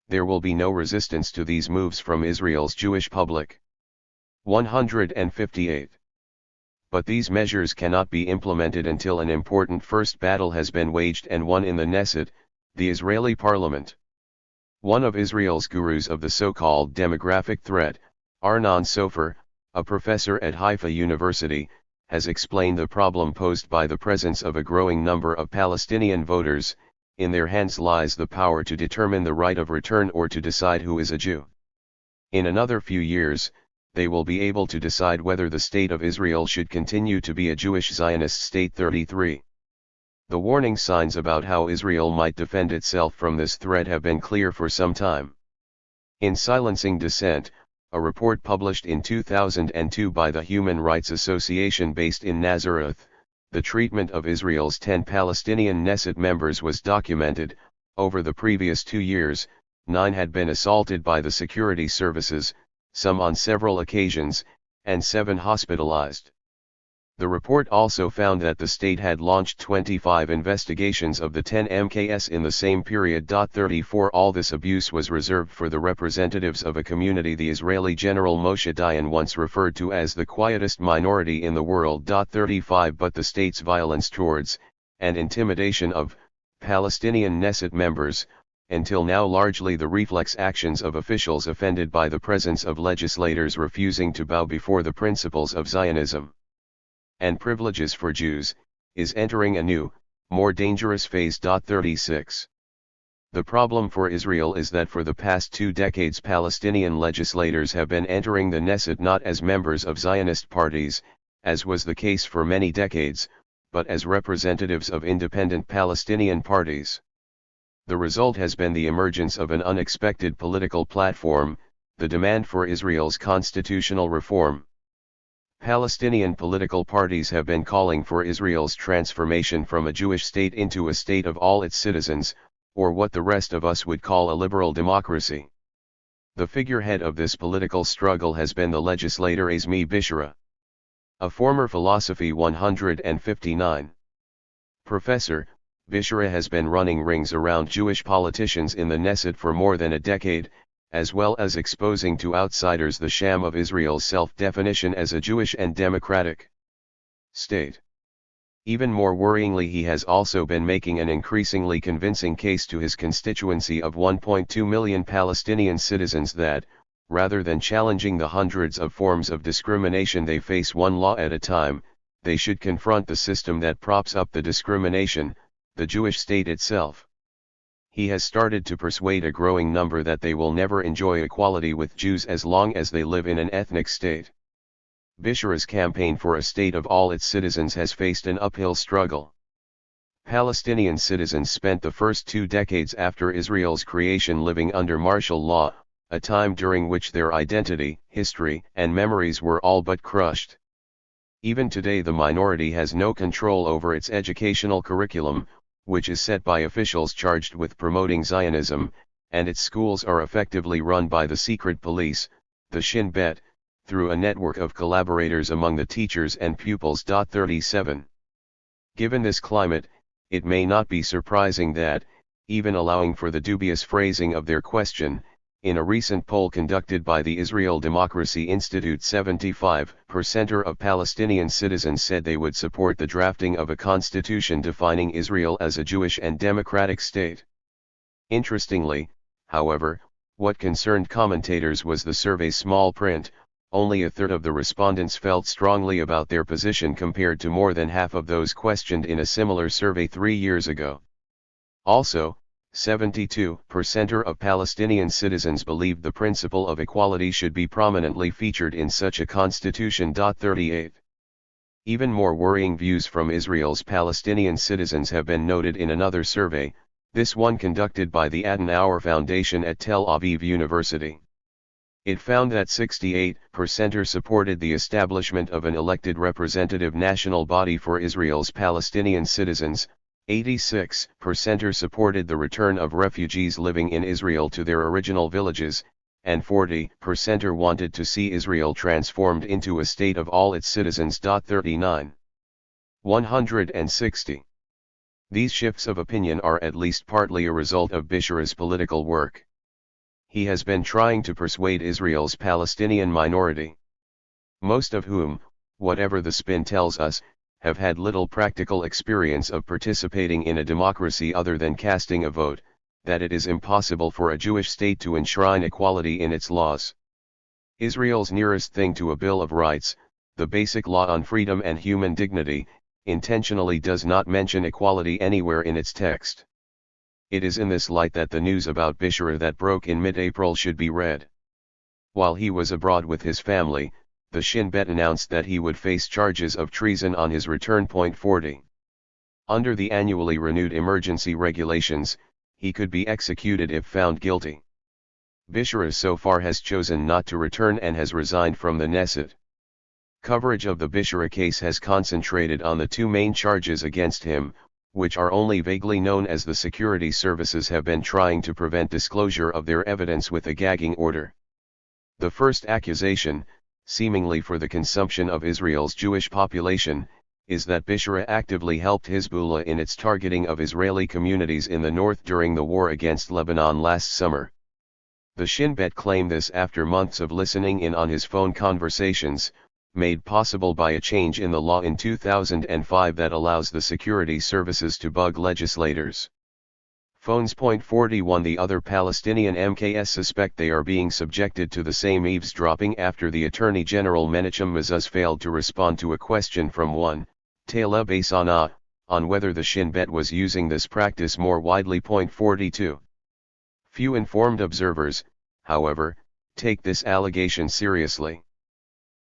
S1: There will be no resistance to these moves from Israel's Jewish public. 158. But these measures cannot be implemented until an important first battle has been waged and won in the Knesset, the Israeli parliament. One of Israel's gurus of the so-called demographic threat, Arnon Sofer, a professor at Haifa University, has explained the problem posed by the presence of a growing number of Palestinian voters. In their hands lies the power to determine the right of return or to decide who is a Jew. In another few years, they will be able to decide whether the State of Israel should continue to be a Jewish Zionist state. 33. The warning signs about how Israel might defend itself from this threat have been clear for some time. In Silencing Dissent, a report published in 2002 by the Human Rights Association based in Nazareth, the treatment of Israel's 10 Palestinian Knesset members was documented. Over the previous 2 years, 9 had been assaulted by the security services, some on several occasions, and 7 hospitalized. The report also found that the state had launched 25 investigations of the 10 MKS in the same period. 34 All this abuse was reserved for the representatives of a community the Israeli General Moshe Dayan once referred to as the quietest minority in the world. 35 But the state's violence towards, and intimidation of, Palestinian Knesset members, until now largely the reflex actions of officials offended by the presence of legislators refusing to bow before the principles of Zionism and privileges for Jews, is entering a new, more dangerous phase. 36. The problem for Israel is that for the past 2 decades Palestinian legislators have been entering the Knesset not as members of Zionist parties, as was the case for many decades, but as representatives of independent Palestinian parties. The result has been the emergence of an unexpected political platform, the demand for Israel's constitutional reform. Palestinian political parties have been calling for Israel's transformation from a Jewish state into a state of all its citizens, or what the rest of us would call a liberal democracy. The figurehead of this political struggle has been the legislator Azmi Bishara, a former philosophy 159 professor. Bishara has been running rings around Jewish politicians in the Knesset for more than a decade, as well as exposing to outsiders the sham of Israel's self-definition as a Jewish and democratic state. Even more worryingly, he has also been making an increasingly convincing case to his constituency of 1.2 million Palestinian citizens that, rather than challenging the hundreds of forms of discrimination they face one law at a time, they should confront the system that props up the discrimination, the Jewish state itself. He has started to persuade a growing number that they will never enjoy equality with Jews as long as they live in an ethnic state. Bishara's campaign for a state of all its citizens has faced an uphill struggle. Palestinian citizens spent the first 2 decades after Israel's creation living under martial law, a time during which their identity, history, and memories were all but crushed. Even today the minority has no control over its educational curriculum, which is set by officials charged with promoting Zionism, and its schools are effectively run by the secret police, the Shin Bet, through a network of collaborators among the teachers and pupils. 37. Given this climate, it may not be surprising that, even allowing for the dubious phrasing of their question, in a recent poll conducted by the Israel Democracy Institute 75% of Palestinian citizens said they would support the drafting of a constitution defining Israel as a Jewish and democratic state. Interestingly, however, what concerned commentators was the survey's small print. Only a third of the respondents felt strongly about their position compared to more than half of those questioned in a similar survey 3 years ago. Also, 72% of Palestinian citizens believed the principle of equality should be prominently featured in such a constitution. 38. Even more worrying views from Israel's Palestinian citizens have been noted in another survey, this one conducted by the Adenauer Foundation at Tel Aviv University. It found that 68% supported the establishment of an elected representative national body for Israel's Palestinian citizens, 86% supported the return of refugees living in Israel to their original villages, and 40% wanted to see Israel transformed into a state of all its citizens. 39. 160. These shifts of opinion are at least partly a result of Bishara's political work. He has been trying to persuade Israel's Palestinian minority, most of whom, whatever the spin tells us, have had little practical experience of participating in a democracy other than casting a vote, that it is impossible for a Jewish state to enshrine equality in its laws. Israel's nearest thing to a Bill of Rights, the basic law on freedom and human dignity, intentionally does not mention equality anywhere in its text. It is in this light that the news about Bishara that broke in mid-April should be read. While he was abroad with his family, the Shin Bet announced that he would face charges of treason on his return. 40. Under the annually renewed emergency regulations, he could be executed if found guilty. Bishara so far has chosen not to return and has resigned from the Knesset. Coverage of the Bishara case has concentrated on the two main charges against him, which are only vaguely known, as the security services have been trying to prevent disclosure of their evidence with a gagging order. The first accusation, seemingly for the consumption of Israel's Jewish population, is that Bishara actively helped Hezbollah in its targeting of Israeli communities in the north during the war against Lebanon last summer. The Shin Bet claimed this after months of listening in on his phone conversations, made possible by a change in the law in 2005 that allows the security services to bug legislators. Phones. 41 The other Palestinian MKS suspect they are being subjected to the same eavesdropping after the Attorney General Menachem Mezuz failed to respond to a question from one, Taleb Sanaa, on whether the Shin Bet was using this practice more widely. 42. Few informed observers, however, take this allegation seriously.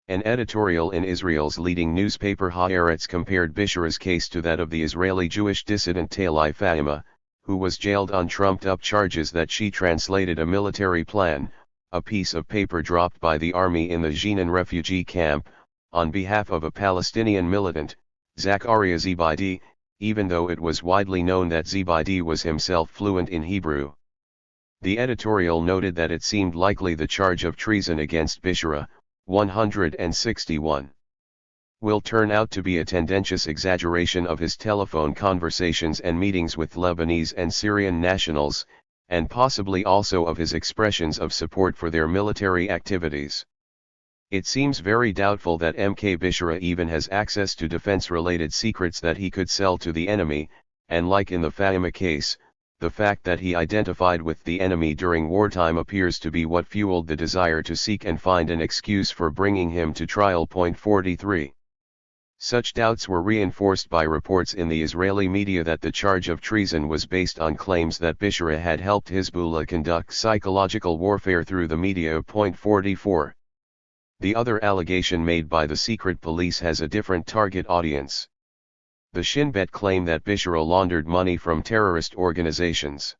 S1: An editorial in Israel's leading newspaper Haaretz compared Bishara's case to that of the Israeli Jewish dissident Talai Fahima, who was jailed on trumped-up charges that she translated a military plan, a piece of paper dropped by the army in the Jenin refugee camp, on behalf of a Palestinian militant, Zachariah Zebaidi, even though it was widely known that Zebaidi was himself fluent in Hebrew. The editorial noted that it seemed likely the charge of treason against Bishara, 161, will turn out to be a tendentious exaggeration of his telephone conversations and meetings with Lebanese and Syrian nationals, and possibly also of his expressions of support for their military activities. It seems very doubtful that MK Bishara even has access to defense-related secrets that he could sell to the enemy, and like in the Fahima case, the fact that he identified with the enemy during wartime appears to be what fueled the desire to seek and find an excuse for bringing him to trial. 43. Such doubts were reinforced by reports in the Israeli media that the charge of treason was based on claims that Bishara had helped Hezbollah conduct psychological warfare through the media. 44. The other allegation made by the secret police has a different target audience. The Shin Bet claim that Bishara laundered money from terrorist organizations.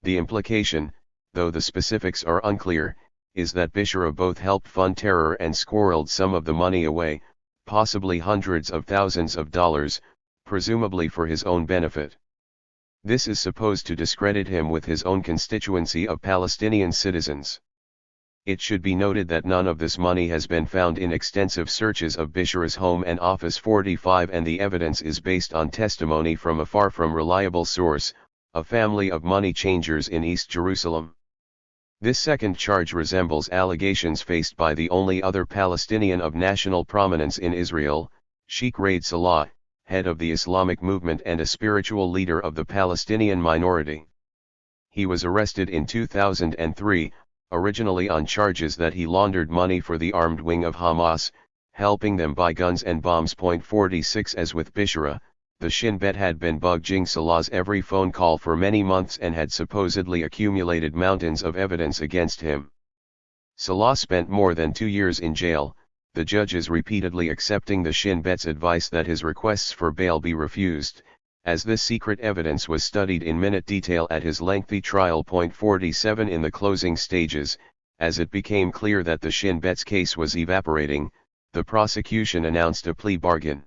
S1: The implication, though the specifics are unclear, is that Bishara both helped fund terror and squirreled some of the money away, possibly hundreds of thousands of dollars, presumably for his own benefit. This is supposed to discredit him with his own constituency of Palestinian citizens. It should be noted that none of this money has been found in extensive searches of Bishara's home and office. 45 And the evidence is based on testimony from a far from reliable source, a family of money changers in East Jerusalem. This second charge resembles allegations faced by the only other Palestinian of national prominence in Israel, Sheikh Raed Salah, head of the Islamic movement and a spiritual leader of the Palestinian minority. He was arrested in 2003, originally on charges that he laundered money for the armed wing of Hamas, helping them buy guns and bombs. 46 As with Bishara, the Shin Bet had been bugging Salah's every phone call for many months and had supposedly accumulated mountains of evidence against him. Salah spent more than 2 years in jail, the judges repeatedly accepting the Shin Bet's advice that his requests for bail be refused, as this secret evidence was studied in minute detail at his lengthy trial. 47 In the closing stages, as it became clear that the Shin Bet's case was evaporating, the prosecution announced a plea bargain.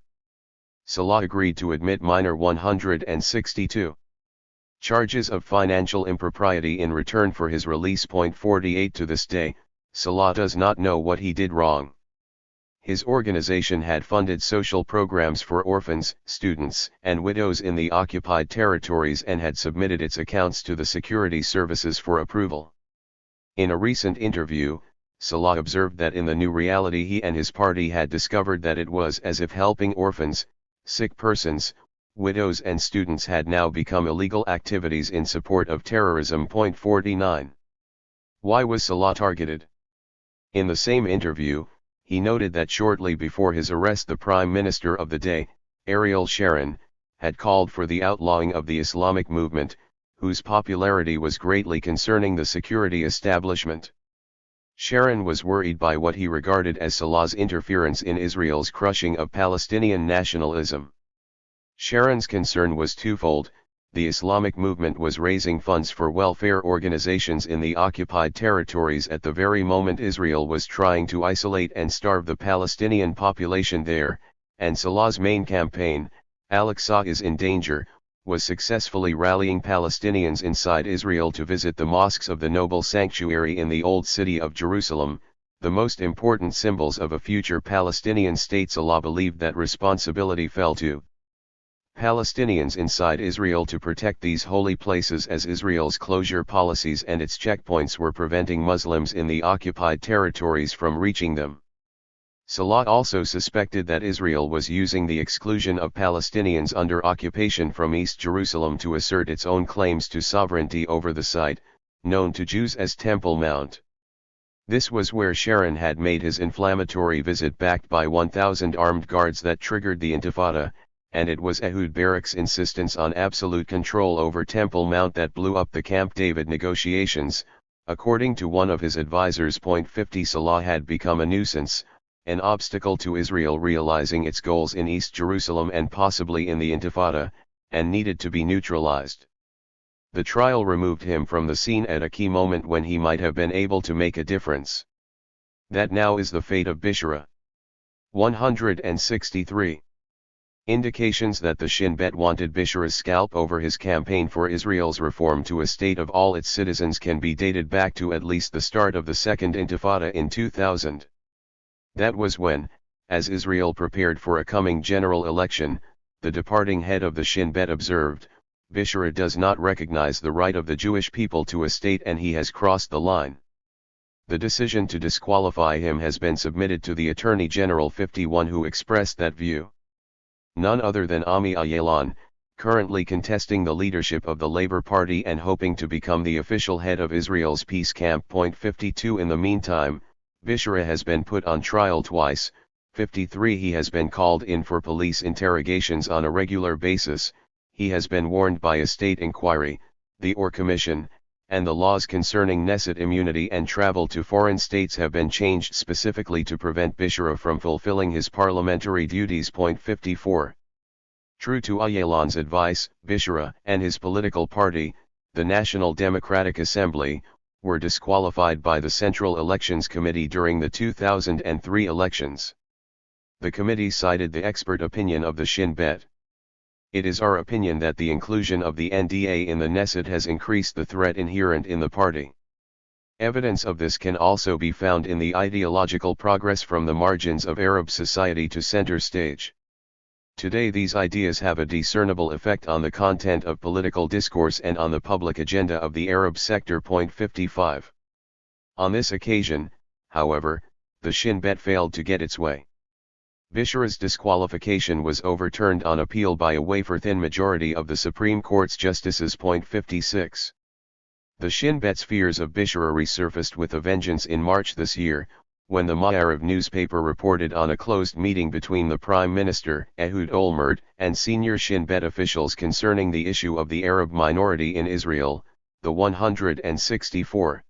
S1: Salah agreed to admit minor 162 charges of financial impropriety in return for his release. 48 To this day, Salah does not know what he did wrong. His organization had funded social programs for orphans, students, and widows in the occupied territories and had submitted its accounts to the security services for approval. In a recent interview, Salah observed that in the new reality he and his party had discovered that it was as if helping orphans, sick persons, widows and students had now become illegal activities in support of terrorism. 49. Why was Salah targeted? In the same interview, he noted that shortly before his arrest the Prime Minister of the day, Ariel Sharon, had called for the outlawing of the Islamic movement, whose popularity was greatly concerning the security establishment. Sharon was worried by what he regarded as Salah's interference in Israel's crushing of Palestinian nationalism. Sharon's concern was twofold: the Islamic movement was raising funds for welfare organizations in the occupied territories at the very moment Israel was trying to isolate and starve the Palestinian population there, and Salah's main campaign, Al-Aqsa is in danger, was successfully rallying Palestinians inside Israel to visit the mosques of the noble sanctuary in the Old City of Jerusalem, the most important symbols of a future Palestinian state. Salah believed that responsibility fell to Palestinians inside Israel to protect these holy places, as Israel's closure policies and its checkpoints were preventing Muslims in the occupied territories from reaching them. Salah also suspected that Israel was using the exclusion of Palestinians under occupation from East Jerusalem to assert its own claims to sovereignty over the site, known to Jews as Temple Mount. This was where Sharon had made his inflammatory visit backed by 1,000 armed guards that triggered the Intifada, and it was Ehud Barak's insistence on absolute control over Temple Mount that blew up the Camp David negotiations. According to one of his advisors, 50 Salah had become a nuisance, an obstacle to Israel realizing its goals in East Jerusalem and possibly in the Intifada, and needed to be neutralized. The trial removed him from the scene at a key moment when he might have been able to make a difference. That now is the fate of Bishara. 163. Indications that the Shin Bet wanted Bishara's scalp over his campaign for Israel's reform to a state of all its citizens can be dated back to at least the start of the Second Intifada in 2000. That was when, as Israel prepared for a coming general election, the departing head of the Shin Bet observed, "Bishara does not recognize the right of the Jewish people to a state and he has crossed the line." The decision to disqualify him has been submitted to the Attorney General 51, who expressed that view. None other than Ami Ayalon, currently contesting the leadership of the Labour Party and hoping to become the official head of Israel's peace camp. 52 In the meantime, Bishara has been put on trial twice. 53 He has been called in for police interrogations on a regular basis. He has been warned by a state inquiry, the Or Commission, and the laws concerning Knesset immunity and travel to foreign states have been changed specifically to prevent Bishara from fulfilling his parliamentary duties. 54. True to Ayalon's advice, Bishara and his political party, the National Democratic Assembly, were disqualified by the Central Elections Committee during the 2003 elections. The committee cited the expert opinion of the Shin Bet. "It is our opinion that the inclusion of the NDA in the Knesset has increased the threat inherent in the party." Evidence of this can also be found in the ideological progress from the margins of Arab society to center stage. Today these ideas have a discernible effect on the content of political discourse and on the public agenda of the Arab sector. 55. On this occasion, however, the Shin Bet failed to get its way. Bishara's disqualification was overturned on appeal by a wafer-thin majority of the Supreme Court's justices. 56. The Shin Bet's fears of Bishara resurfaced with a vengeance in March this year, when the Ma'ariv newspaper reported on a closed meeting between the Prime Minister, Ehud Olmert, and senior Shin Bet officials concerning the issue of the Arab minority in Israel. The 164.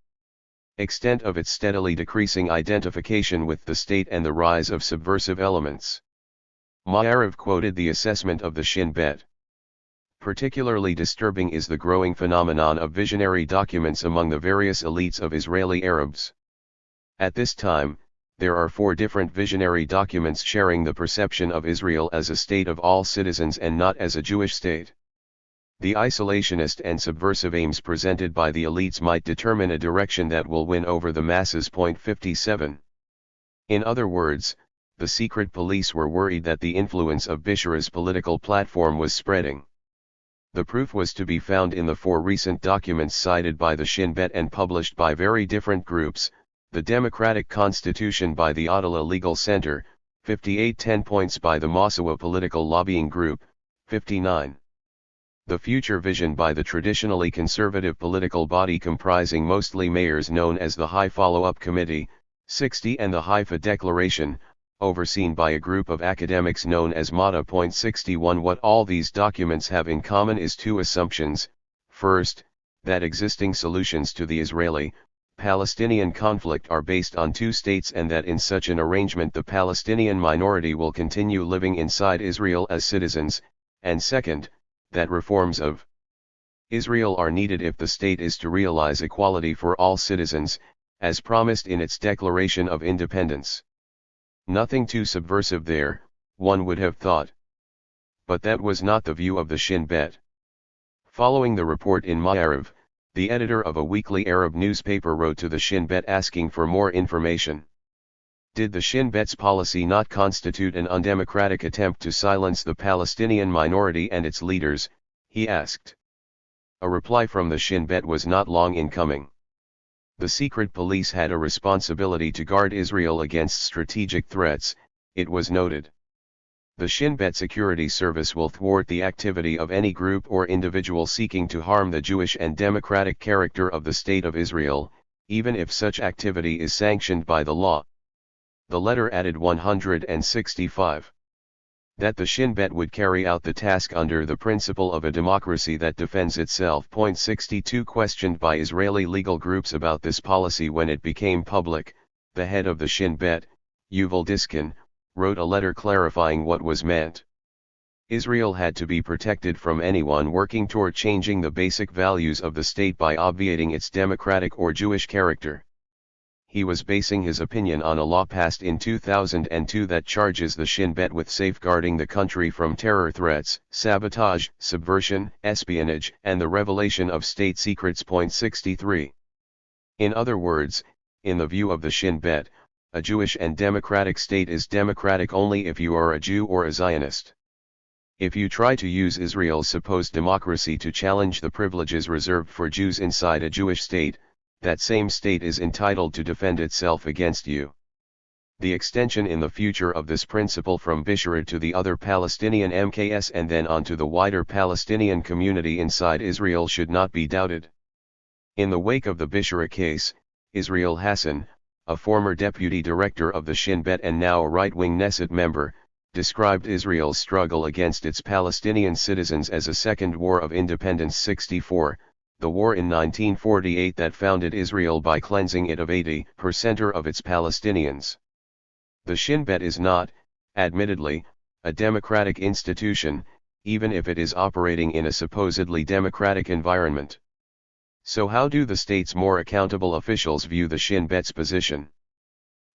S1: Extent of its steadily decreasing identification with the state and the rise of subversive elements. Ma'ariv quoted the assessment of the Shin Bet. Particularly disturbing is the growing phenomenon of visionary documents among the various elites of Israeli Arabs. At this time, there are 4 different visionary documents sharing the perception of Israel as a state of all citizens and not as a Jewish state. The isolationist and subversive aims presented by the elites might determine a direction that will win over the masses. 57. In other words, the secret police were worried that the influence of Bishara's political platform was spreading. The proof was to be found in the 4 recent documents cited by the Shin Bet and published by very different groups: the Democratic Constitution by the Adala Legal Center, 58; 10 Points by the Masawa Political Lobbying Group, 59. The Future Vision by the traditionally conservative political body comprising mostly mayors known as the High Follow-Up Committee, 60, and the Haifa Declaration, overseen by a group of academics known as MATA. 61. What all these documents have in common is 2 assumptions. First, that existing solutions to the Israeli-Palestinian conflict are based on 2 states and that in such an arrangement the Palestinian minority will continue living inside Israel as citizens, and second, that reforms of Israel are needed if the state is to realize equality for all citizens, as promised in its Declaration of Independence. Nothing too subversive there, one would have thought. But that was not the view of the Shin Bet. Following the report in Ma'ariv, the editor of a weekly Arab newspaper wrote to the Shin Bet asking for more information. Did the Shin Bet's policy not constitute an undemocratic attempt to silence the Palestinian minority and its leaders, he asked. A reply from the Shin Bet was not long in coming. The secret police had a responsibility to guard Israel against strategic threats, it was noted. The Shin Bet security service will thwart the activity of any group or individual seeking to harm the Jewish and democratic character of the State of Israel, even if such activity is sanctioned by the law. The letter added 165. That the Shin Bet would carry out the task under the principle of a democracy that defends itself. 62 Questioned by Israeli legal groups about this policy when it became public, the head of the Shin Bet, Yuval Diskin, wrote a letter clarifying what was meant. Israel had to be protected from anyone working toward changing the basic values of the state by obviating its democratic or Jewish character. He was basing his opinion on a law passed in 2002 that charges the Shin Bet with safeguarding the country from terror threats, sabotage, subversion, espionage, and the revelation of state secrets. 63. In other words, in the view of the Shin Bet, a Jewish and democratic state is democratic only if you are a Jew or a Zionist. If you try to use Israel's supposed democracy to challenge the privileges reserved for Jews inside a Jewish state, that same state is entitled to defend itself against you. The extension in the future of this principle from Bisharid to the other Palestinian MKS and then on to the wider Palestinian community inside Israel should not be doubted. In the wake of the Bishara case, Israel Hassan, a former deputy director of the Shin Bet and now a right-wing Knesset member, described Israel's struggle against its Palestinian citizens as a second war of independence. 64. The war in 1948 that founded Israel by cleansing it of 80% of its Palestinians. The Shin Bet is not, admittedly, a democratic institution, even if it is operating in a supposedly democratic environment. So how do the state's more accountable officials view the Shin Bet's position?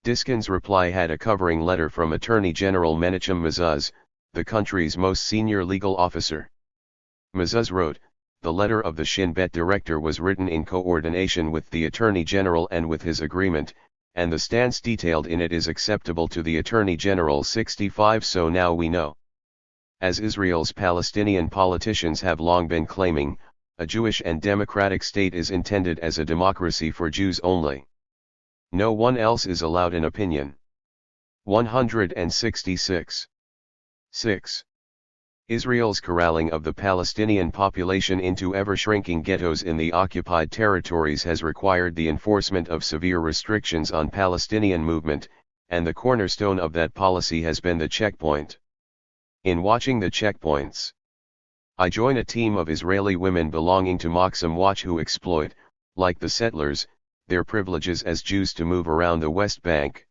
S1: Diskin's reply had a covering letter from Attorney General Menachem Mezuz, the country's most senior legal officer. Mezuz wrote, the letter of the Shin Bet director was written in coordination with the Attorney General and with his agreement, and the stance detailed in it is acceptable to the Attorney General. 65 So now we know. As Israel's Palestinian politicians have long been claiming, a Jewish and democratic state is intended as a democracy for Jews only. No one else is allowed an opinion. 166. 6. Israel's corralling of the Palestinian population into ever-shrinking ghettos in the occupied territories has required the enforcement of severe restrictions on Palestinian movement, and the cornerstone of that policy has been the checkpoint. In watching the checkpoints, I join a team of Israeli women belonging to Maxim Watch who exploit, like the settlers, their privileges as Jews to move around the West Bank.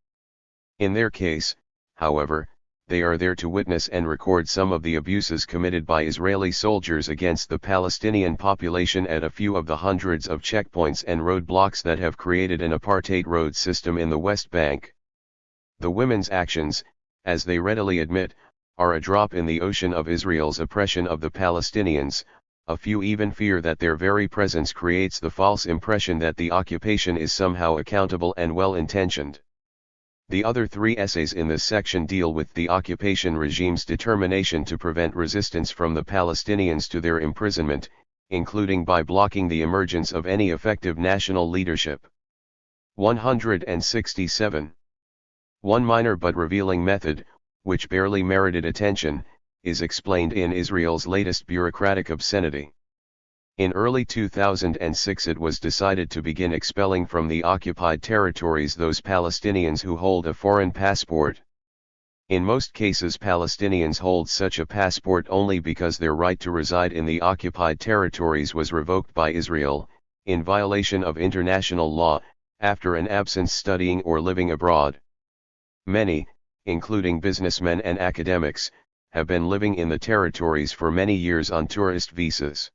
S1: In their case, however, they are there to witness and record some of the abuses committed by Israeli soldiers against the Palestinian population at a few of the hundreds of checkpoints and roadblocks that have created an apartheid road system in the West Bank. The women's actions, as they readily admit, are a drop in the ocean of Israel's oppression of the Palestinians. A few even fear that their very presence creates the false impression that the occupation is somehow accountable and well-intentioned. The other 3 essays in this section deal with the occupation regime's determination to prevent resistance from the Palestinians to their imprisonment, including by blocking the emergence of any effective national leadership. 167. One minor but revealing method, which barely merited attention, is explained in Israel's latest bureaucratic obscenity. In early 2006 it was decided to begin expelling from the occupied territories those Palestinians who hold a foreign passport. In most cases Palestinians hold such a passport only because their right to reside in the occupied territories was revoked by Israel, in violation of international law, after an absence studying or living abroad. Many, including businessmen and academics, have been living in the territories for many years on tourist visas.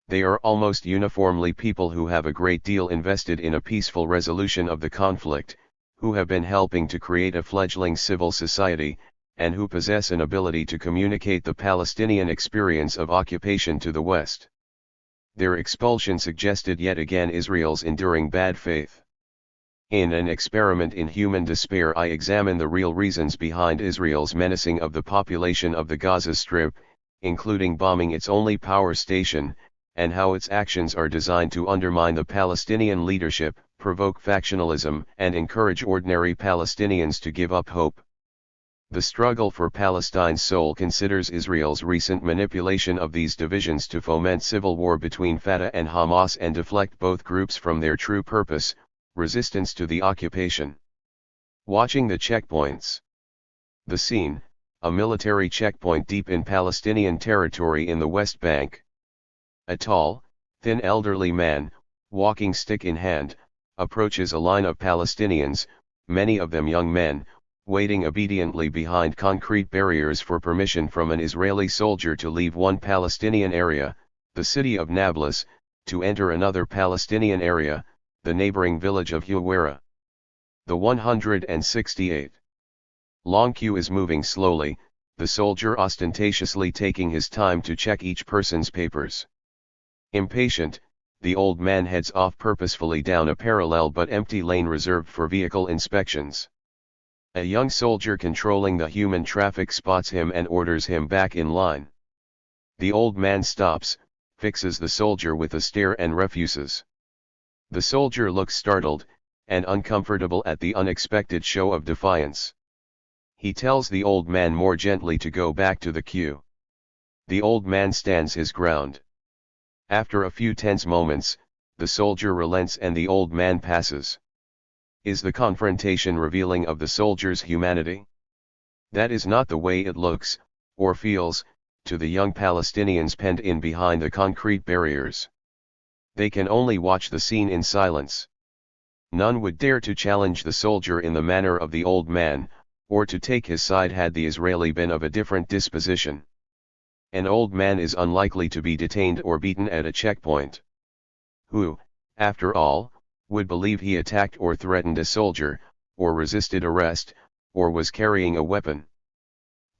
S1: They are almost uniformly people who have a great deal invested in a peaceful resolution of the conflict, who have been helping to create a fledgling civil society, and who possess an ability to communicate the Palestinian experience of occupation to the West. Their expulsion suggested yet again Israel's enduring bad faith. In an experiment in human despair, I examine the real reasons behind Israel's menacing of the population of the Gaza Strip, including bombing its only power station, and how its actions are designed to undermine the Palestinian leadership, provoke factionalism, and encourage ordinary Palestinians to give up hope. The struggle for Palestine's soul considers Israel's recent manipulation of these divisions to foment civil war between Fatah and Hamas and deflect both groups from their true purpose, resistance to the occupation. Watching the checkpoints. The scene, a military checkpoint deep in Palestinian territory in the West Bank. A tall, thin elderly man, walking stick in hand, approaches a line of Palestinians, many of them young men, waiting obediently behind concrete barriers for permission from an Israeli soldier to leave one Palestinian area, the city of Nablus, to enter another Palestinian area, the neighboring village of Huwara. The 168. Long queue is moving slowly, the soldier ostentatiously taking his time to check each person's papers. Impatient, the old man heads off purposefully down a parallel but empty lane reserved for vehicle inspections. A young soldier controlling the human traffic spots him and orders him back in line. The old man stops, fixes the soldier with a stare and refuses. The soldier looks startled, and uncomfortable at the unexpected show of defiance. He tells the old man more gently to go back to the queue. The old man stands his ground. After a few tense moments, the soldier relents and the old man passes. Is the confrontation revealing of the soldier's humanity? That is not the way it looks, or feels, to the young Palestinians penned in behind the concrete barriers. They can only watch the scene in silence. None would dare to challenge the soldier in the manner of the old man, or to take his side had the Israeli been of a different disposition. An old man is unlikely to be detained or beaten at a checkpoint. Who, after all, would believe he attacked or threatened a soldier, or resisted arrest, or was carrying a weapon?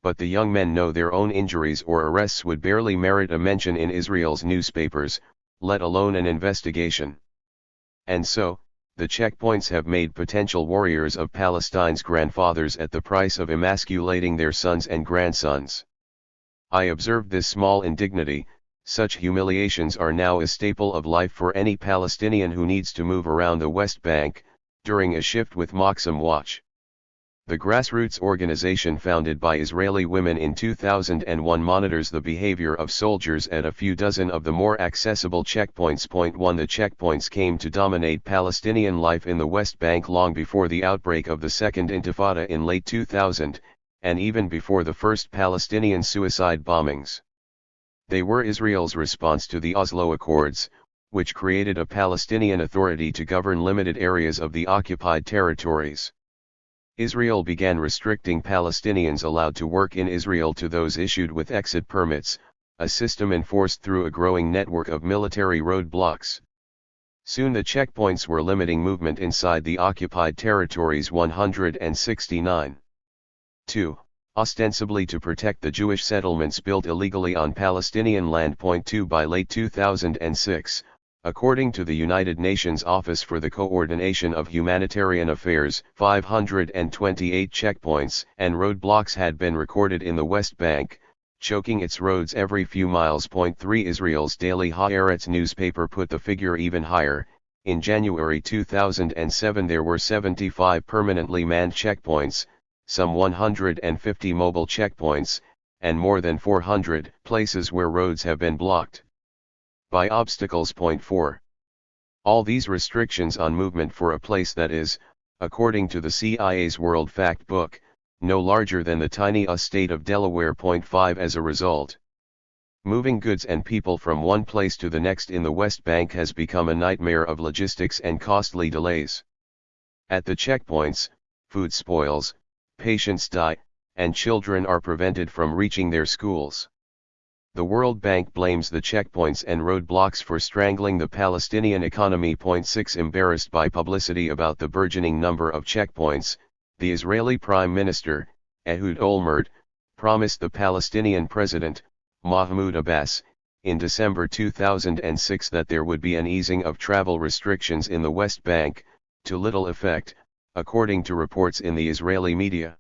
S1: But the young men know their own injuries or arrests would barely merit a mention in Israel's newspapers, let alone an investigation. And so, the checkpoints have made potential warriors of Palestine's grandfathers at the price of emasculating their sons and grandsons. I observed this small indignity. Such humiliations are now a staple of life for any Palestinian who needs to move around the West Bank, during a shift with Moxam Watch. The grassroots organization founded by Israeli women in 2001 monitors the behavior of soldiers at a few dozen of the more accessible checkpoints. 1 The checkpoints came to dominate Palestinian life in the West Bank long before the outbreak of the Second Intifada in late 2000, and even before the first Palestinian suicide bombings. They were Israel's response to the Oslo Accords, which created a Palestinian authority to govern limited areas of the occupied territories. Israel began restricting Palestinians allowed to work in Israel to those issued with exit permits, a system enforced through a growing network of military roadblocks. Soon the checkpoints were limiting movement inside the occupied territories. 169. 2. Ostensibly to protect the Jewish settlements built illegally on Palestinian land. 2 By late 2006, according to the United Nations Office for the Coordination of Humanitarian Affairs, 528 checkpoints and roadblocks had been recorded in the West Bank, choking its roads every few miles. 3 Israel's daily Haaretz newspaper put the figure even higher. In January 2007 there were 75 permanently manned checkpoints, some 150 mobile checkpoints, and more than 400 places where roads have been blocked by obstacles. 4. All these restrictions on movement for a place that is, according to the CIA's World Fact Book, no larger than the tiny state of Delaware. 5 As a result, moving goods and people from one place to the next in the West Bank has become a nightmare of logistics and costly delays. At the checkpoints, food spoils, patients die, and children are prevented from reaching their schools. The World Bank blames the checkpoints and roadblocks for strangling the Palestinian economy. 6 Embarrassed by publicity about the burgeoning number of checkpoints, the Israeli Prime Minister, Ehud Olmert, promised the Palestinian President, Mahmoud Abbas, in December 2006 that there would be an easing of travel restrictions in the West Bank, to little effect, according to reports in the Israeli media.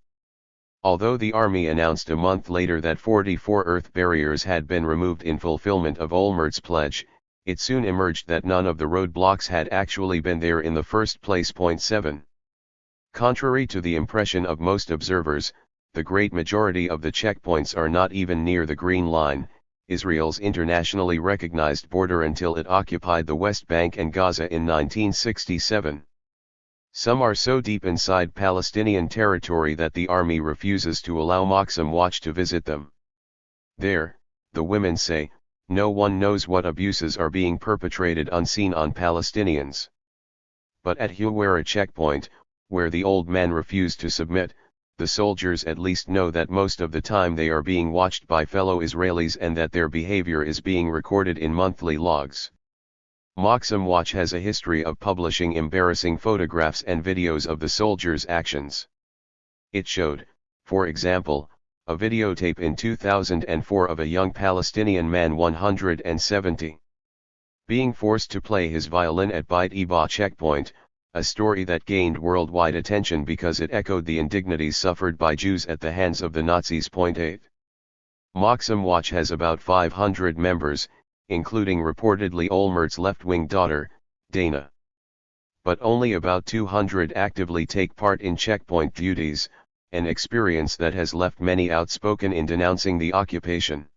S1: Although the army announced a month later that 44 earth barriers had been removed in fulfillment of Olmert's pledge, it soon emerged that none of the roadblocks had actually been there in the first place. 7. Contrary to the impression of most observers, the great majority of the checkpoints are not even near the Green Line, Israel's internationally recognized border, until it occupied the West Bank and Gaza in 1967. Some are so deep inside Palestinian territory that the army refuses to allow Moxam Watch to visit them. There, the women say, no one knows what abuses are being perpetrated unseen on Palestinians. But at Huwara checkpoint, where the old men refuse to submit, the soldiers at least know that most of the time they are being watched by fellow Israelis and that their behavior is being recorded in monthly logs. Moxam Watch has a history of publishing embarrassing photographs and videos of the soldiers' actions. It showed, for example, a videotape in 2004 of a young Palestinian man 170 being forced to play his violin at Beit Eba checkpoint, a story that gained worldwide attention because it echoed the indignities suffered by Jews at the hands of the Nazis. 8. Moxam Watch has about 500 members, including reportedly Olmert's left-wing daughter, Dana. But only about 200 actively take part in checkpoint duties, an experience that has left many outspoken in denouncing the occupation.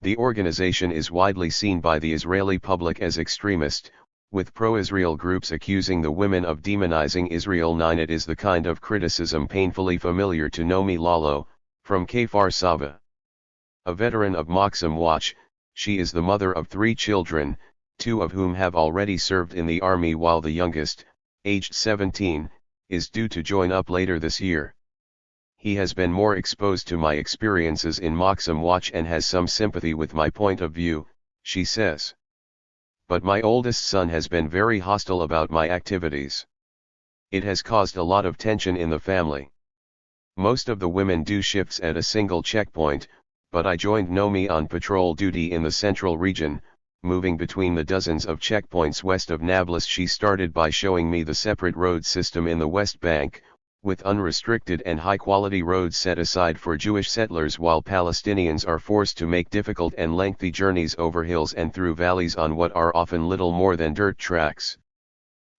S1: The organization is widely seen by the Israeli public as extremist, with pro-Israel groups accusing the women of demonizing Israel. 9. It is the kind of criticism painfully familiar to Nomi Lalo, from Kfar Saba. A veteran of Moxam Watch, she is the mother of 3 children, 2 of whom have already served in the army, while the youngest, aged 17, is due to join up later this year. He has been more exposed to my experiences in Moxam Watch and has some sympathy with my point of view, she says. But my oldest son has been very hostile about my activities. It has caused a lot of tension in the family. Most of the women do shifts at a single checkpoint, but I joined Nomi on patrol duty in the central region, moving between the dozens of checkpoints west of Nablus. She started by showing me the separate road system in the West Bank, with unrestricted and high-quality roads set aside for Jewish settlers, while Palestinians are forced to make difficult and lengthy journeys over hills and through valleys on what are often little more than dirt tracks.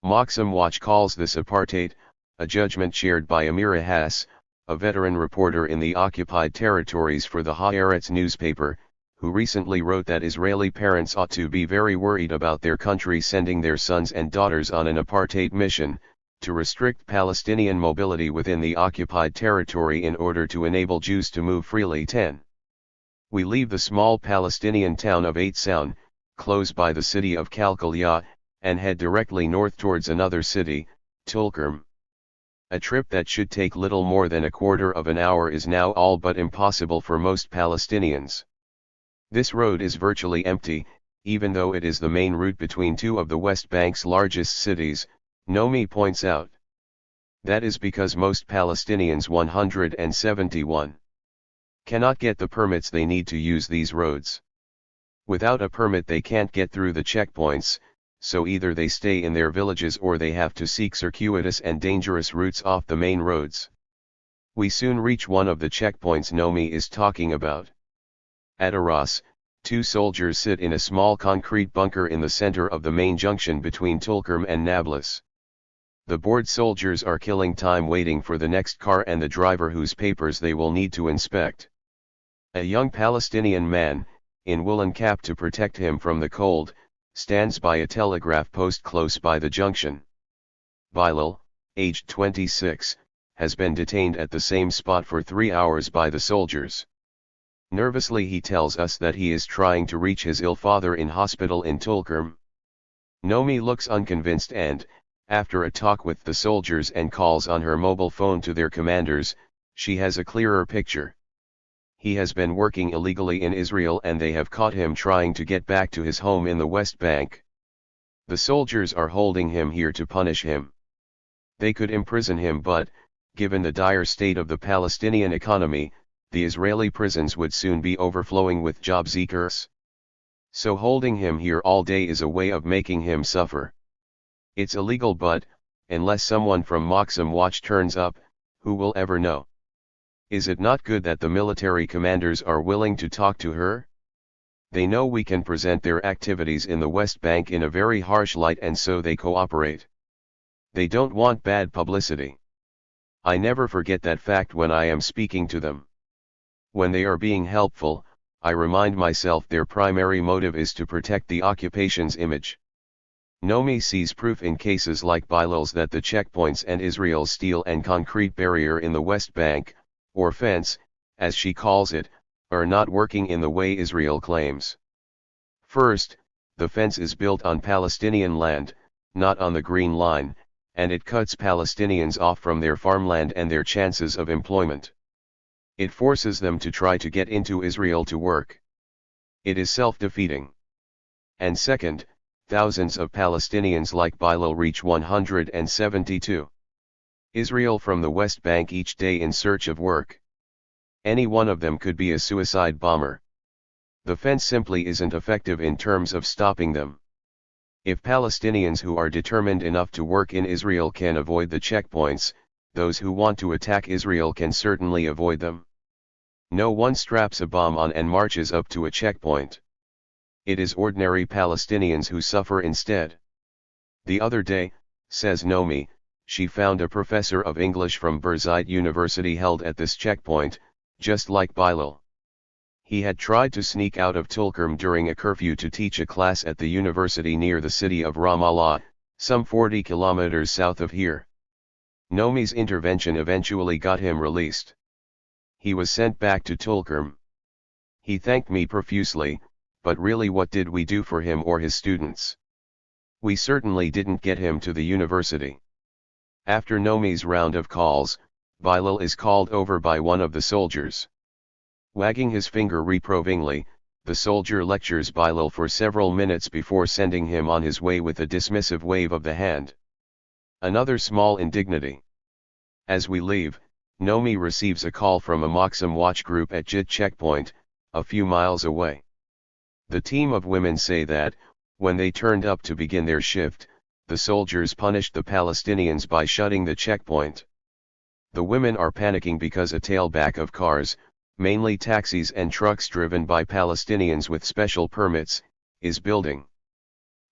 S1: Moxam Watch calls this apartheid, a judgment shared by Amira Hass, a veteran reporter in the occupied territories for the Haaretz newspaper, who recently wrote that Israeli parents ought to be very worried about their country sending their sons and daughters on an apartheid mission, to restrict Palestinian mobility within the occupied territory in order to enable Jews to move freely. 10. We leave the small Palestinian town of Eight Sound, close by the city of Kalkalia, and head directly north towards another city, Tulkarm. A trip that should take little more than a quarter of an hour is now all but impossible for most Palestinians. This road is virtually empty, even though it is the main route between 2 of the West Bank's largest cities, Nomi points out. That is because most Palestinians 171 cannot get the permits they need to use these roads. Without a permit they can't get through the checkpoints, so either they stay in their villages or they have to seek circuitous and dangerous routes off the main roads. We soon reach one of the checkpoints Nomi is talking about. At Arras, 2 soldiers sit in a small concrete bunker in the center of the main junction between Tulkarm and Nablus. The bored soldiers are killing time waiting for the next car and the driver whose papers they will need to inspect. A young Palestinian man, in woolen cap to protect him from the cold, stands by a telegraph post close by the junction. Bilal, aged 26, has been detained at the same spot for 3 hours by the soldiers. Nervously he tells us that he is trying to reach his ill father in hospital in Tulkarm. Nomi looks unconvinced and, after a talk with the soldiers and calls on her mobile phone to their commanders, she has a clearer picture. He has been working illegally in Israel and they have caught him trying to get back to his home in the West Bank. The soldiers are holding him here to punish him. They could imprison him, but, given the dire state of the Palestinian economy, the Israeli prisons would soon be overflowing with job seekers. So holding him here all day is a way of making him suffer. It's illegal, but, unless someone from Maxim Watch turns up, who will ever know? Is it not good that the military commanders are willing to talk to her? They know we can present their activities in the West Bank in a very harsh light, and so they cooperate. They don't want bad publicity. I never forget that fact when I am speaking to them. When they are being helpful, I remind myself their primary motive is to protect the occupation's image. Nomi sees proof in cases like Bilal's that the checkpoints and Israel's steel and concrete barrier in the West Bank, or fence, as she calls it, are not working in the way Israel claims. First, the fence is built on Palestinian land, not on the Green Line, and it cuts Palestinians off from their farmland and their chances of employment. It forces them to try to get into Israel to work. It is self-defeating. And second, thousands of Palestinians like Bilal reach 172 Israel from the West Bank each day in search of work. Any one of them could be a suicide bomber. The fence simply isn't effective in terms of stopping them. If Palestinians who are determined enough to work in Israel can avoid the checkpoints, those who want to attack Israel can certainly avoid them. No one straps a bomb on and marches up to a checkpoint. It is ordinary Palestinians who suffer instead. The other day, says Nomi, she found a professor of English from Birzeit University held at this checkpoint, just like Bilal. He had tried to sneak out of Tulkarm during a curfew to teach a class at the university near the city of Ramallah, some 40 kilometers south of here. Nomi's intervention eventually got him released. He was sent back to Tulkarm. He thanked me profusely, but really what did we do for him or his students? We certainly didn't get him to the university. After Nomi's round of calls, Bilal is called over by one of the soldiers. Wagging his finger reprovingly, the soldier lectures Bilal for several minutes before sending him on his way with a dismissive wave of the hand. Another small indignity. As we leave, Nomi receives a call from a Maxim Watch group at Jit checkpoint, a few miles away. The team of women say that, when they turned up to begin their shift, the soldiers punished the Palestinians by shutting the checkpoint. The women are panicking because a tailback of cars, mainly taxis and trucks driven by Palestinians with special permits, is building.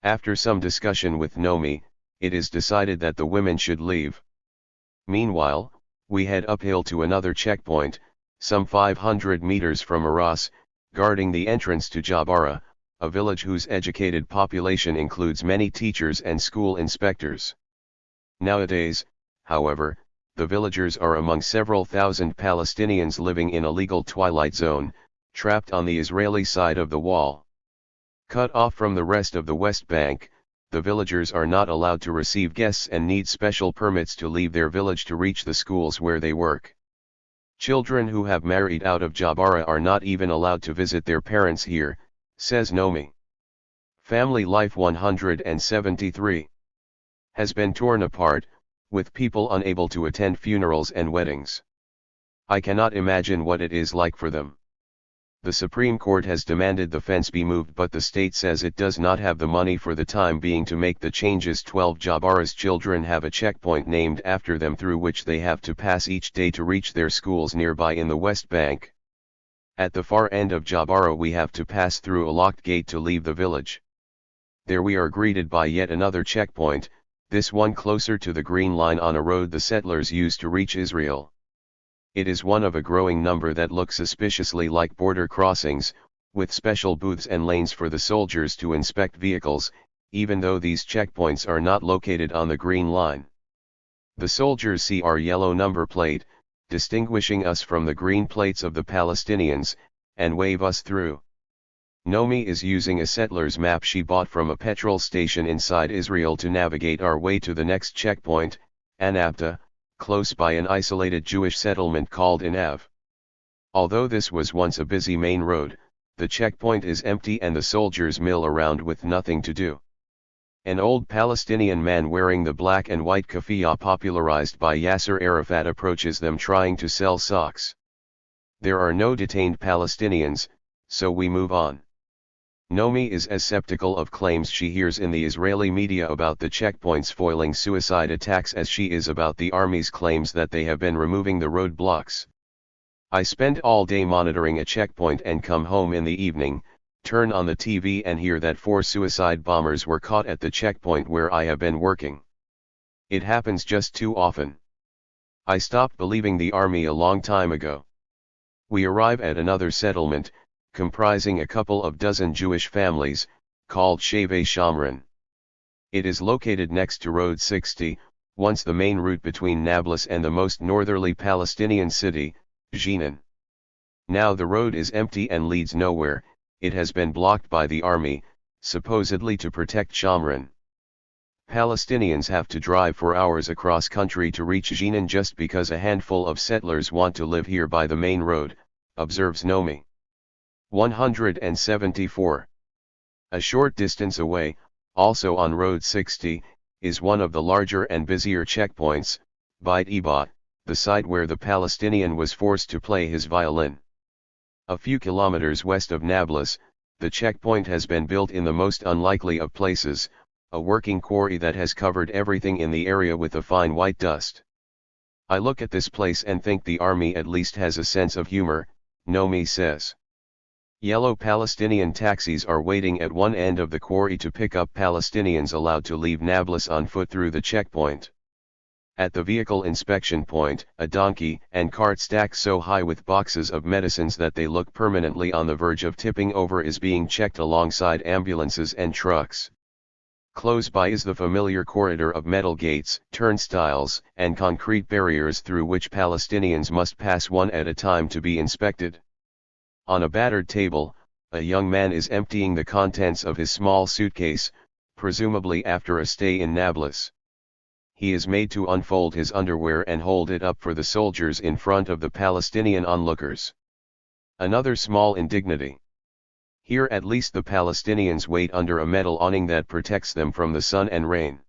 S1: After some discussion with Nomi, it is decided that the women should leave. Meanwhile, we head uphill to another checkpoint, some 500 meters from Arras, guarding the entrance to Jabara, a village whose educated population includes many teachers and school inspectors. Nowadays, however, the villagers are among several thousand Palestinians living in a legal twilight zone, trapped on the Israeli side of the wall. Cut off from the rest of the West Bank, the villagers are not allowed to receive guests and need special permits to leave their village to reach the schools where they work. Children who have married out of Jabara are not even allowed to visit their parents here, says Nomi. Family life 173 has been torn apart, with people unable to attend funerals and weddings. I cannot imagine what it is like for them. The Supreme Court has demanded the fence be moved, but the state says it does not have the money for the time being to make the changes. 12 Jabara's children have a checkpoint named after them through which they have to pass each day to reach their schools nearby in the West Bank. At the far end of Jabara we have to pass through a locked gate to leave the village. There we are greeted by yet another checkpoint, this one closer to the Green Line on a road the settlers used to reach Israel. It is one of a growing number that look suspiciously like border crossings, with special booths and lanes for the soldiers to inspect vehicles, even though these checkpoints are not located on the Green Line. The soldiers see our yellow number plate, distinguishing us from the green plates of the Palestinians, and wave us through. Nomi is using a settler's map she bought from a petrol station inside Israel to navigate our way to the next checkpoint, Anabta, close by an isolated Jewish settlement called Inav. Although this was once a busy main road, the checkpoint is empty and the soldiers mill around with nothing to do. An old Palestinian man wearing the black and white keffiyeh popularized by Yasser Arafat approaches them trying to sell socks. There are no detained Palestinians, so we move on. Nomi is as skeptical of claims she hears in the Israeli media about the checkpoints foiling suicide attacks as she is about the army's claims that they have been removing the roadblocks. I spend all day monitoring a checkpoint and come home in the evening, turn on the TV and hear that 4 suicide bombers were caught at the checkpoint where I have been working. It happens just too often. I stopped believing the army a long time ago. We arrive at another settlement, comprising a couple of dozen Jewish families, called Shavei Shamron. It is located next to Road 60, once the main route between Nablus and the most northerly Palestinian city, Jenin. Now the road is empty and leads nowhere. It has been blocked by the army, supposedly to protect Shamron. Palestinians have to drive for hours across country to reach Jenin just because a handful of settlers want to live here by the main road, observes Nomi. 174. A short distance away, also on Road 60, is one of the larger and busier checkpoints, Beit Eba, the site where the Palestinian was forced to play his violin. A few kilometers west of Nablus, the checkpoint has been built in the most unlikely of places, a working quarry that has covered everything in the area with a fine white dust. I look at this place and think the army at least has a sense of humor, Nomi says. Yellow Palestinian taxis are waiting at one end of the quarry to pick up Palestinians allowed to leave Nablus on foot through the checkpoint. At the vehicle inspection point, a donkey and cart stacked so high with boxes of medicines that they look permanently on the verge of tipping over is being checked alongside ambulances and trucks. Close by is the familiar corridor of metal gates, turnstiles, and concrete barriers through which Palestinians must pass one at a time to be inspected. On a battered table, a young man is emptying the contents of his small suitcase, presumably after a stay in Nablus. He is made to unfold his underwear and hold it up for the soldiers in front of the Palestinian onlookers. Another small indignity. Here at least the Palestinians wait under a metal awning that protects them from the sun and rain.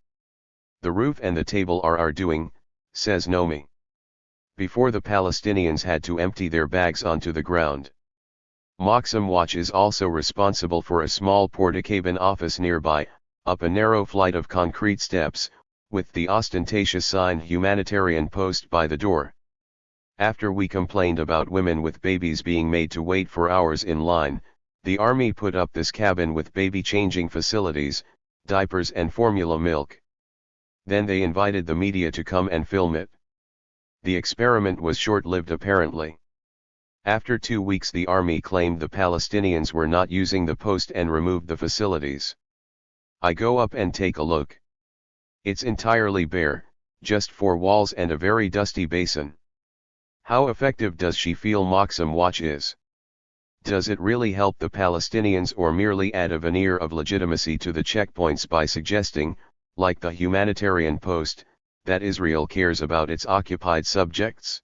S1: The roof and the table are our doing, says Nomi. Before the Palestinians had to empty their bags onto the ground. Moxam Watch is also responsible for a small porta-cabin office nearby, up a narrow flight of concrete steps, with the ostentatious sign Humanitarian Post by the door. After we complained about women with babies being made to wait for hours in line, the army put up this cabin with baby changing facilities, diapers and formula milk. Then they invited the media to come and film it. The experiment was short-lived apparently. After 2 weeks the army claimed the Palestinians were not using the post and removed the facilities. I go up and take a look. It's entirely bare, just 4 walls and a very dusty basin. How effective does she feel Moxam Watch is? Does it really help the Palestinians or merely add a veneer of legitimacy to the checkpoints by suggesting, like the Humanitarian Post, that Israel cares about its occupied subjects?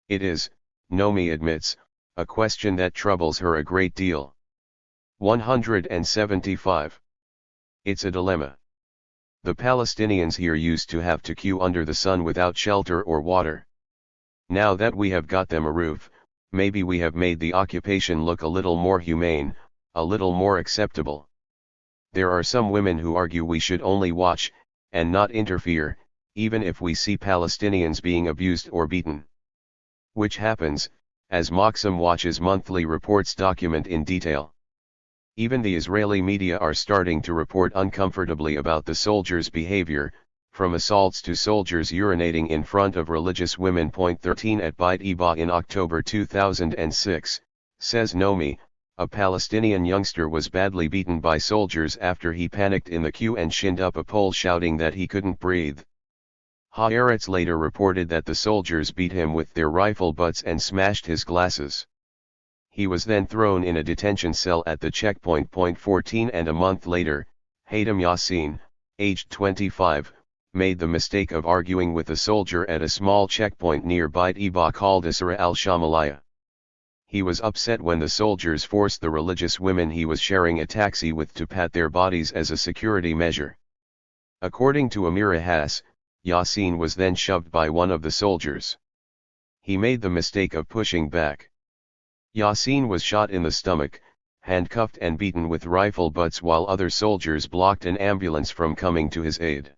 S1: It is, Nomi admits, a question that troubles her a great deal. 175. It's a dilemma. The Palestinians here used to have to queue under the sun without shelter or water. Now that we have got them a roof, maybe we have made the occupation look a little more humane, a little more acceptable. There are some women who argue we should only watch, and not interfere, even if we see Palestinians being abused or beaten. Which happens, as Moxam Watch's monthly reports document in detail. Even the Israeli media are starting to report uncomfortably about the soldiers' behavior, from assaults to soldiers urinating in front of religious women. 13 At Beit Eba in October 2006, says Nomi, a Palestinian youngster was badly beaten by soldiers after he panicked in the queue and shinned up a pole shouting that he couldn't breathe. Haaretz later reported that the soldiers beat him with their rifle butts and smashed his glasses. He was then thrown in a detention cell at the checkpoint. 14 And a month later, Hatem Yassin, aged 25, made the mistake of arguing with a soldier at a small checkpoint near Beit Eba called Isra al-Shamalaya. He was upset when the soldiers forced the religious women he was sharing a taxi with to pat their bodies as a security measure. According to Amira Hass, Yasin was then shoved by one of the soldiers. He made the mistake of pushing back. Yasin was shot in the stomach, handcuffed and beaten with rifle butts while other soldiers blocked an ambulance from coming to his aid.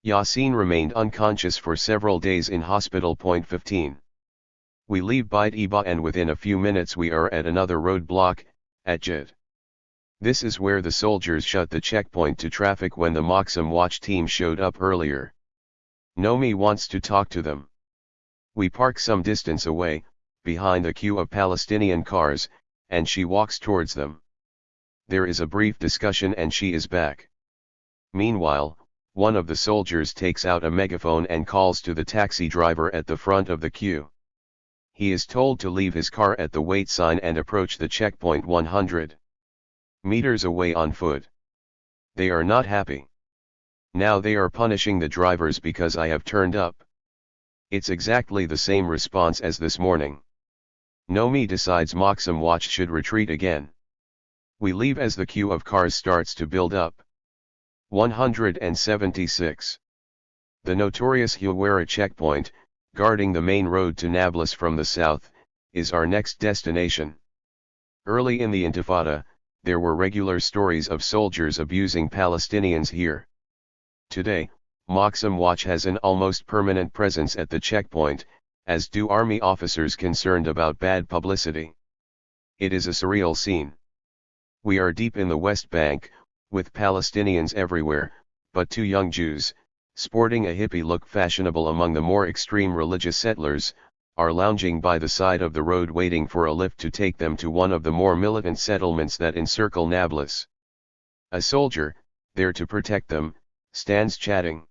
S1: Yasin remained unconscious for several days in hospital. 15. We leave Beit Eba and within a few minutes we are at another roadblock, at Jid. This is where the soldiers shut the checkpoint to traffic when the Moxam watch team showed up earlier. Nomi wants to talk to them. We park some distance away, behind a queue of Palestinian cars, and she walks towards them. There is a brief discussion and she is back. Meanwhile, one of the soldiers takes out a megaphone and calls to the taxi driver at the front of the queue. He is told to leave his car at the wait sign and approach the checkpoint 100 meters away on foot. They are not happy. Now they are punishing the drivers because I have turned up. It's exactly the same response as this morning. Nomi decides Moxam watch should retreat again. We leave as the queue of cars starts to build up. 176. The notorious Huwara checkpoint, guarding the main road to Nablus from the south, is our next destination. Early in the Intifada, there were regular stories of soldiers abusing Palestinians here. Today, Moxam Watch has an almost permanent presence at the checkpoint, as do army officers concerned about bad publicity. It is a surreal scene. We are deep in the West Bank, with Palestinians everywhere, but two young Jews, sporting a hippie look fashionable among the more extreme religious settlers, are lounging by the side of the road waiting for a lift to take them to one of the more militant settlements that encircle Nablus. A soldier, there to protect them, stands chatting.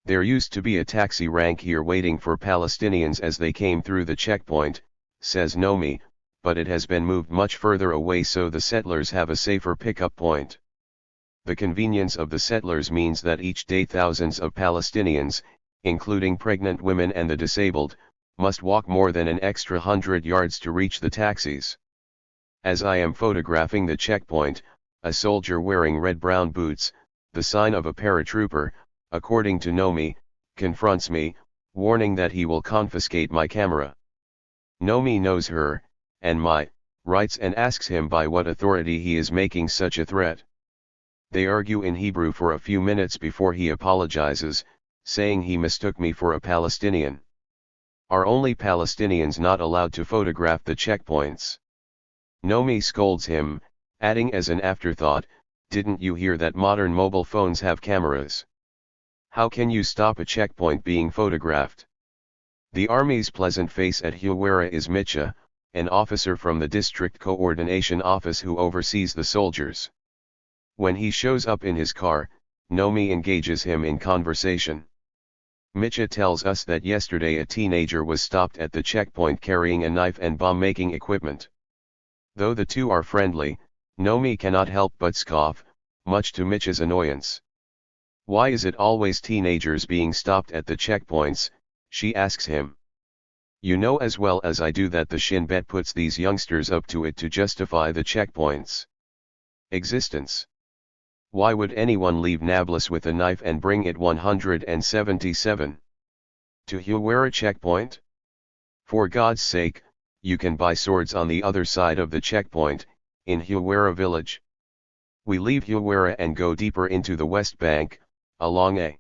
S1: There used to be a taxi rank here waiting for Palestinians as they came through the checkpoint, says Nomi, but it has been moved much further away so the settlers have a safer pickup point. The convenience of the settlers means that each day thousands of Palestinians, including pregnant women and the disabled, must walk more than an extra 100 yards to reach the taxis. As I am photographing the checkpoint, a soldier wearing red-brown boots, the sign of a paratrooper, according to Nomi, confronts me, warning that he will confiscate my camera. Nomi knows her, and writes and asks him by what authority he is making such a threat. They argue in Hebrew for a few minutes before he apologizes, saying he mistook me for a Palestinian. Are only Palestinians not allowed to photograph the checkpoints? Nomi scolds him, adding as an afterthought, "Didn't you hear that modern mobile phones have cameras? How can you stop a checkpoint being photographed?" The army's pleasant face at Huwara is Mitcha, an officer from the district coordination office who oversees the soldiers. When he shows up in his car, Nomi engages him in conversation. Mitcha tells us that yesterday a teenager was stopped at the checkpoint carrying a knife and bomb-making equipment. Though the two are friendly, Nomi cannot help but scoff, much to Mitcha's annoyance. Why is it always teenagers being stopped at the checkpoints, she asks him. You know as well as I do that the Shin Bet puts these youngsters up to it to justify the checkpoints' existence. Why would anyone leave Nablus with a knife and bring it 177 to Huwara checkpoint? For God's sake, you can buy swords on the other side of the checkpoint, in Huwara village. We leave Huwara and go deeper into the West Bank, along a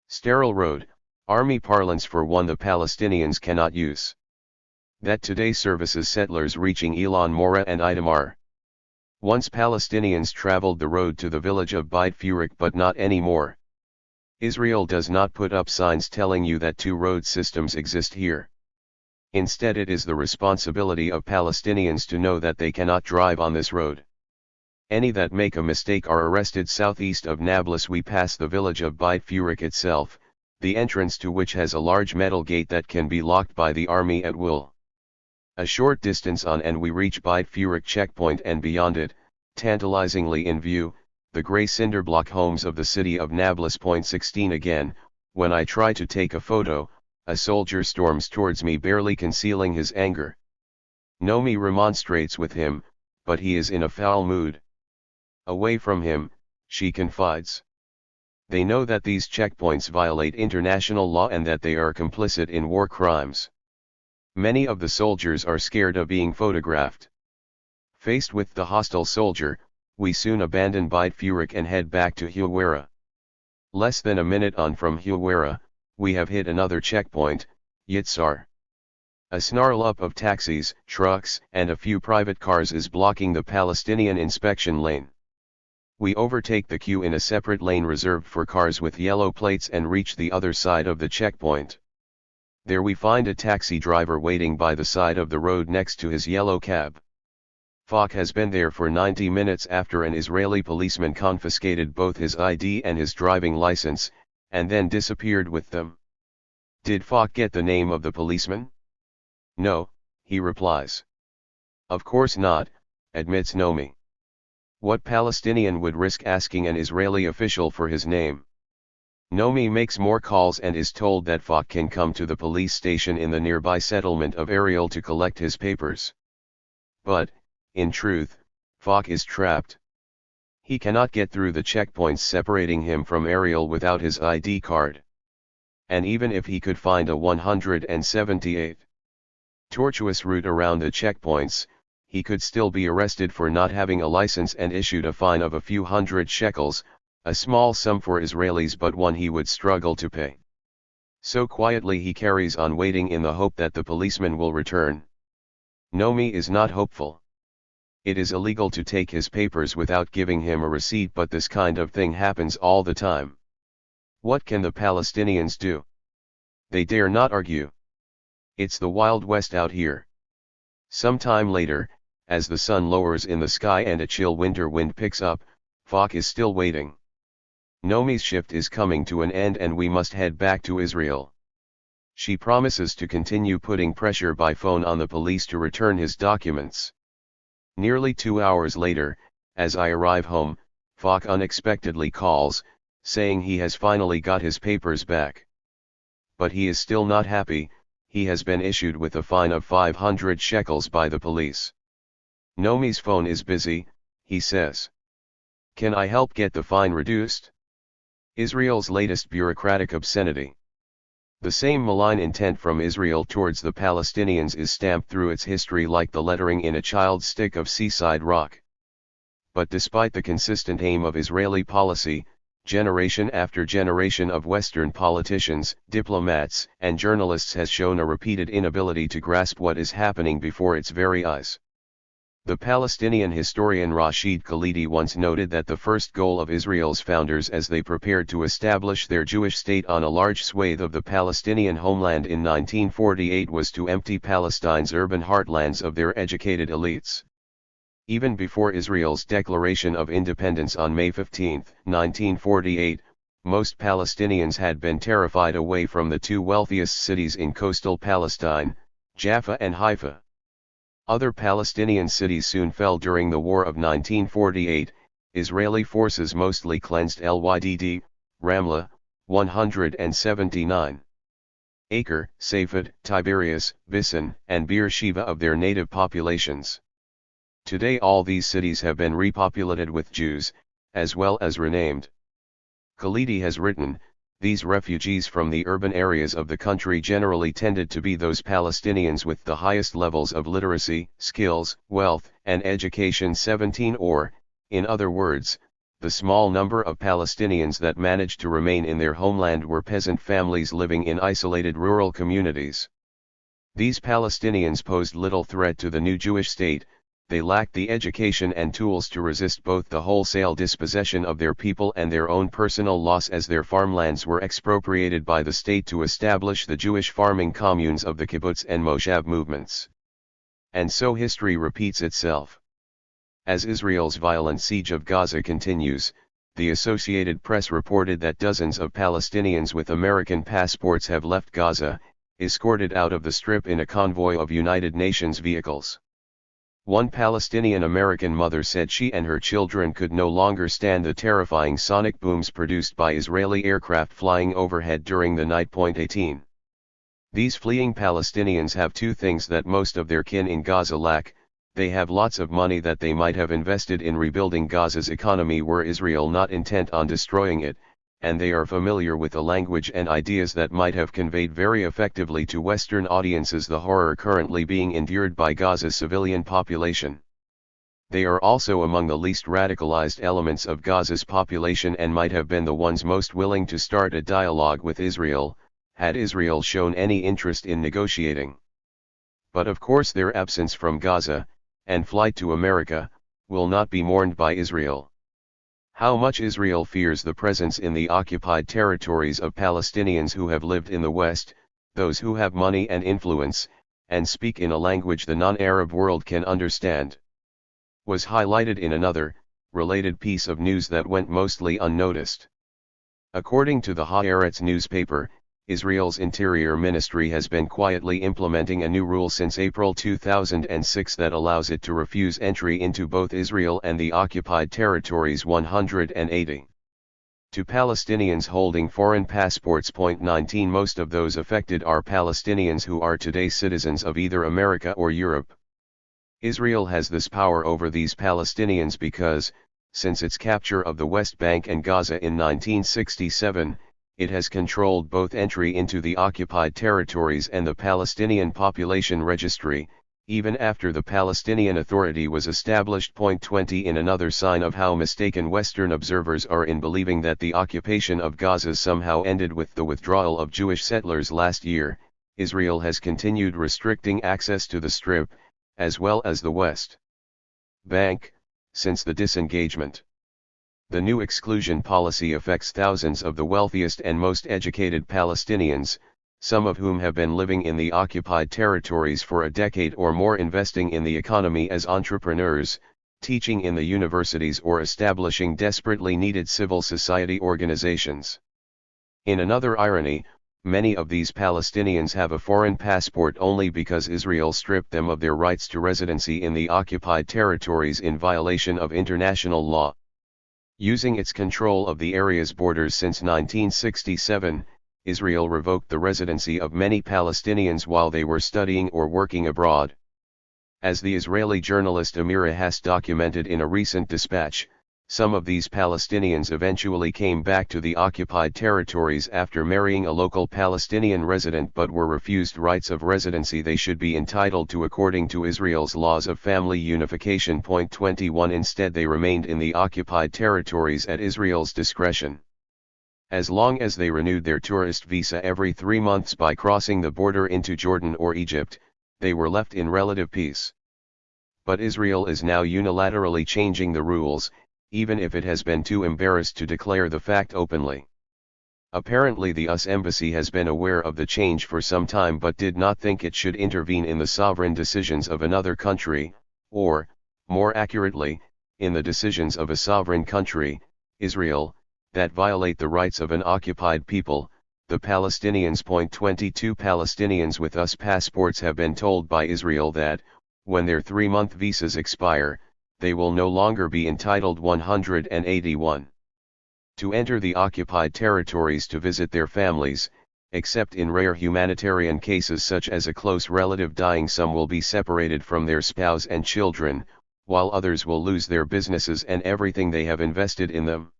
S1: sterile road, army parlance for one the Palestinians cannot use. That today services settlers reaching Elon Moreh and Itamar. Once Palestinians traveled the road to the village of Beit Furik but not anymore. Israel does not put up signs telling you that two road systems exist here. Instead it is the responsibility of Palestinians to know that they cannot drive on this road. Any that make a mistake are arrested. Southeast of Nablus we pass the village of Beit Furik itself, the entrance to which has a large metal gate that can be locked by the army at will. A short distance on and we reach Beit Furik checkpoint and beyond it, tantalizingly in view, the grey cinderblock homes of the city of Nablus. 16 Again, when I try to take a photo, a soldier storms towards me barely concealing his anger. Nomi remonstrates with him, but he is in a foul mood. Away from him, she confides. They know that these checkpoints violate international law and that they are complicit in war crimes. Many of the soldiers are scared of being photographed. Faced with the hostile soldier, we soon abandon Beit Furik and head back to Huwara. Less than a minute on from Huwara, we have hit another checkpoint, Yitzhar. A snarl-up of taxis, trucks, and a few private cars is blocking the Palestinian inspection lane. We overtake the queue in a separate lane reserved for cars with yellow plates and reach the other side of the checkpoint. There we find a taxi driver waiting by the side of the road next to his yellow cab. Falk has been there for 90 minutes after an Israeli policeman confiscated both his ID and his driving license, and then disappeared with them. Did Falk get the name of the policeman? No, he replies. Of course not, admits Nomi. What Palestinian would risk asking an Israeli official for his name? Nomi makes more calls and is told that Falk can come to the police station in the nearby settlement of Ariel to collect his papers. But, in truth, Falk is trapped. He cannot get through the checkpoints separating him from Ariel without his ID card. And even if he could find a 178 tortuous route around the checkpoints, he could still be arrested for not having a license and issued a fine of a few hundred shekels, a small sum for Israelis but one he would struggle to pay. So quietly he carries on waiting in the hope that the policeman will return. Nomi is not hopeful. It is illegal to take his papers without giving him a receipt, but this kind of thing happens all the time. What can the Palestinians do? They dare not argue. It's the Wild West out here. Some time later, as the sun lowers in the sky and a chill winter wind picks up, Falk is still waiting. Nomi's shift is coming to an end and we must head back to Israel. She promises to continue putting pressure by phone on the police to return his documents. Nearly 2 hours later, as I arrive home, Falk unexpectedly calls, saying he has finally got his papers back. But he is still not happy. He has been issued with a fine of 500 shekels by the police. Nomi's phone is busy, he says. Can I help get the fine reduced? Israel's latest bureaucratic obscenity. The same malign intent from Israel towards the Palestinians is stamped through its history like the lettering in a child's stick of seaside rock. But despite the consistent aim of Israeli policy, generation after generation of Western politicians, diplomats, and journalists has shown a repeated inability to grasp what is happening before its very eyes. The Palestinian historian Rashid Khalidi once noted that the first goal of Israel's founders as they prepared to establish their Jewish state on a large swathe of the Palestinian homeland in 1948 was to empty Palestine's urban heartlands of their educated elites. Even before Israel's declaration of independence on May 15, 1948, most Palestinians had been terrified away from the two wealthiest cities in coastal Palestine, Jaffa and Haifa. Other Palestinian cities soon fell during the War of 1948. Israeli forces mostly cleansed Lydd, Ramla, 179 Acre, Safed, Tiberias, Bisan, and Beersheba of their native populations. Today all these cities have been repopulated with Jews, as well as renamed. Khalidi has written, these refugees from the urban areas of the country generally tended to be those Palestinians with the highest levels of literacy, skills, wealth, and education. 17 or, in other words, the small number of Palestinians that managed to remain in their homeland were peasant families living in isolated rural communities. These Palestinians posed little threat to the new Jewish state. They lacked the education and tools to resist both the wholesale dispossession of their people and their own personal loss as their farmlands were expropriated by the state to establish the Jewish farming communes of the kibbutz and moshav movements. And so history repeats itself. As Israel's violent siege of Gaza continues, the Associated Press reported that dozens of Palestinians with American passports have left Gaza, escorted out of the Strip in a convoy of United Nations vehicles. One Palestinian-American mother said she and her children could no longer stand the terrifying sonic booms produced by Israeli aircraft flying overhead during the night. 18. These fleeing Palestinians have two things that most of their kin in Gaza lack: they have lots of money that they might have invested in rebuilding Gaza's economy were Israel not intent on destroying it, and they are familiar with the language and ideas that might have conveyed very effectively to Western audiences the horror currently being endured by Gaza's civilian population. They are also among the least radicalized elements of Gaza's population and might have been the ones most willing to start a dialogue with Israel, had Israel shown any interest in negotiating. But of course their absence from Gaza, and flight to America, will not be mourned by Israel. How much Israel fears the presence in the occupied territories of Palestinians who have lived in the West, those who have money and influence, and speak in a language the non-Arab world can understand, was highlighted in another, related piece of news that went mostly unnoticed. According to the Haaretz newspaper, Israel's Interior Ministry has been quietly implementing a new rule since April 2006 that allows it to refuse entry into both Israel and the occupied territories 180. To Palestinians holding foreign passports. 19 Most of those affected are Palestinians who are today citizens of either America or Europe. Israel has this power over these Palestinians because, since its capture of the West Bank and Gaza in 1967, it has controlled both entry into the occupied territories and the Palestinian Population Registry, even after the Palestinian Authority was established. 20 In another sign of how mistaken Western observers are in believing that the occupation of Gaza somehow ended with the withdrawal of Jewish settlers last year, Israel has continued restricting access to the Strip, as well as the West Bank, since the disengagement. The new exclusion policy affects thousands of the wealthiest and most educated Palestinians, some of whom have been living in the occupied territories for a decade or more, investing in the economy as entrepreneurs, teaching in the universities, or establishing desperately needed civil society organizations. In another irony, many of these Palestinians have a foreign passport only because Israel stripped them of their rights to residency in the occupied territories in violation of international law. Using its control of the area's borders since 1967, Israel revoked the residency of many Palestinians while they were studying or working abroad. As the Israeli journalist Amira Hass documented in a recent dispatch, some of these Palestinians eventually came back to the occupied territories after marrying a local Palestinian resident but were refused rights of residency they should be entitled to according to Israel's laws of family unification. 21 Instead they remained in the occupied territories at Israel's discretion. As long as they renewed their tourist visa every 3 months by crossing the border into Jordan or Egypt, they were left in relative peace. But Israel is now unilaterally changing the rules, even if it has been too embarrassed to declare the fact openly. Apparently the US Embassy has been aware of the change for some time but did not think it should intervene in the sovereign decisions of another country, or, more accurately, in the decisions of a sovereign country, Israel, that violate the rights of an occupied people, the Palestinians. 22 Palestinians with US passports have been told by Israel that, when their 3-month visas expire, they will no longer be entitled 181 to enter the occupied territories to visit their families, except in rare humanitarian cases such as a close relative dying. Some will be separated from their spouse and children, while others will lose their businesses and everything they have invested in them.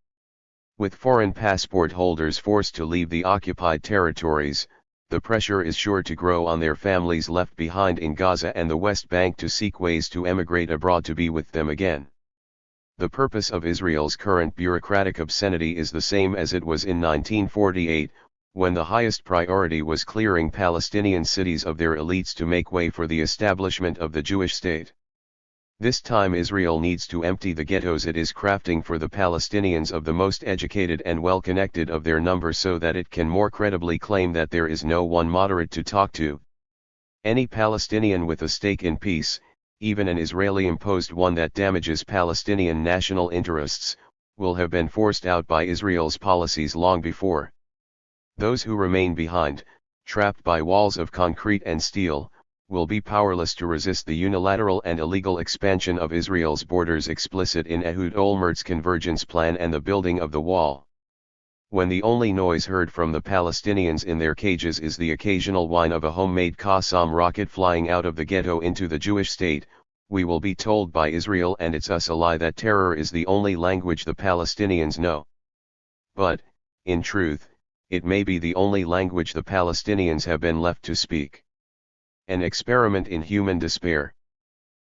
S1: With foreign passport holders forced to leave the occupied territories, the pressure is sure to grow on their families left behind in Gaza and the West Bank to seek ways to emigrate abroad to be with them again. The purpose of Israel's current bureaucratic obscenity is the same as it was in 1948, when the highest priority was clearing Palestinian cities of their elites to make way for the establishment of the Jewish state. This time Israel needs to empty the ghettos it is crafting for the Palestinians of the most educated and well-connected of their number so that it can more credibly claim that there is no one moderate to talk to. Any Palestinian with a stake in peace, even an Israeli-imposed one that damages Palestinian national interests, will have been forced out by Israel's policies long before. Those who remain behind, trapped by walls of concrete and steel, will be powerless to resist the unilateral and illegal expansion of Israel's borders explicit in Ehud Olmert's convergence plan and the building of the wall. When the only noise heard from the Palestinians in their cages is the occasional whine of a homemade Qassam rocket flying out of the ghetto into the Jewish state, we will be told by Israel and its us ally that terror is the only language the Palestinians know. But, in truth, it may be the only language the Palestinians have been left to speak. An experiment in human despair.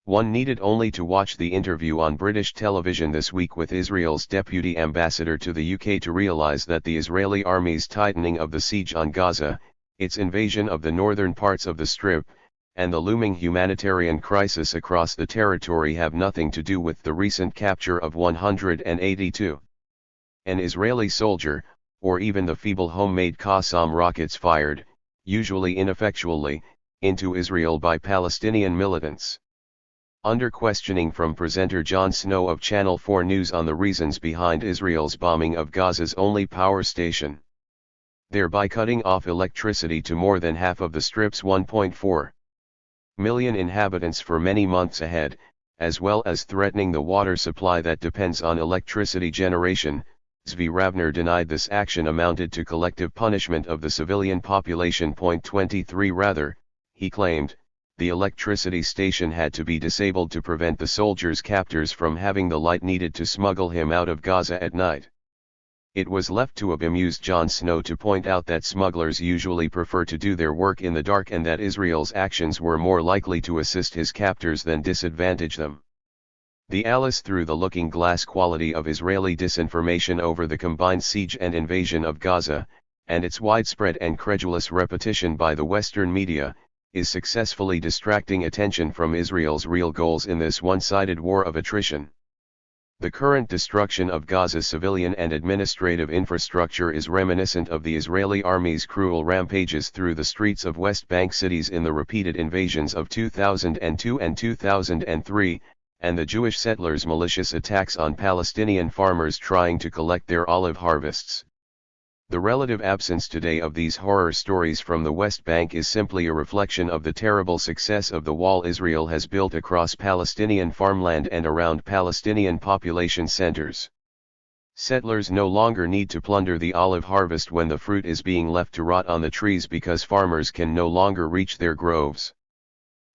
S1: One needed only to watch the interview on British television this week with Israel's deputy ambassador to the UK to realize that the Israeli army's tightening of the siege on Gaza, its invasion of the northern parts of the Strip, and the looming humanitarian crisis across the territory have nothing to do with the recent capture of 182. An Israeli soldier, or even the feeble homemade Qassam rockets fired, usually ineffectually, into Israel by Palestinian militants. Under questioning from presenter Jon Snow of Channel 4 News on the reasons behind Israel's bombing of Gaza's only power station, thereby cutting off electricity to more than half of the Strip's 1.4 million inhabitants for many months ahead, as well as threatening the water supply that depends on electricity generation, Zvi Ravner denied this action amounted to collective punishment of the civilian population. 23 Rather, he claimed, the electricity station had to be disabled to prevent the soldiers' captors from having the light needed to smuggle him out of Gaza at night. It was left to a bemused Jon Snow to point out that smugglers usually prefer to do their work in the dark and that Israel's actions were more likely to assist his captors than disadvantage them. The Alice through the looking glass quality of Israeli disinformation over the combined siege and invasion of Gaza, and its widespread and credulous repetition by the Western media, is successfully distracting attention from Israel's real goals in this one-sided war of attrition. The current destruction of Gaza's civilian and administrative infrastructure is reminiscent of the Israeli army's cruel rampages through the streets of West Bank cities in the repeated invasions of 2002 and 2003, and the Jewish settlers' malicious attacks on Palestinian farmers trying to collect their olive harvests. The relative absence today of these horror stories from the West Bank is simply a reflection of the terrible success of the wall Israel has built across Palestinian farmland and around Palestinian population centers. Settlers no longer need to plunder the olive harvest when the fruit is being left to rot on the trees because farmers can no longer reach their groves.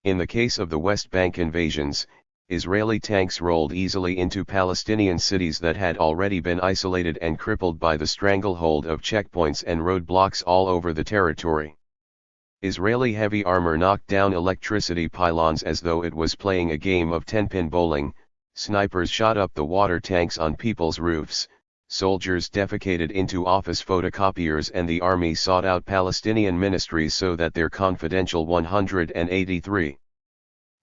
S1: In the case of the West Bank invasions, Israeli tanks rolled easily into Palestinian cities that had already been isolated and crippled by the stranglehold of checkpoints and roadblocks all over the territory. Israeli heavy armor knocked down electricity pylons as though it was playing a game of 10-pin bowling, snipers shot up the water tanks on people's roofs, soldiers defecated into office photocopiers, and the army sought out Palestinian ministries so that their confidential 183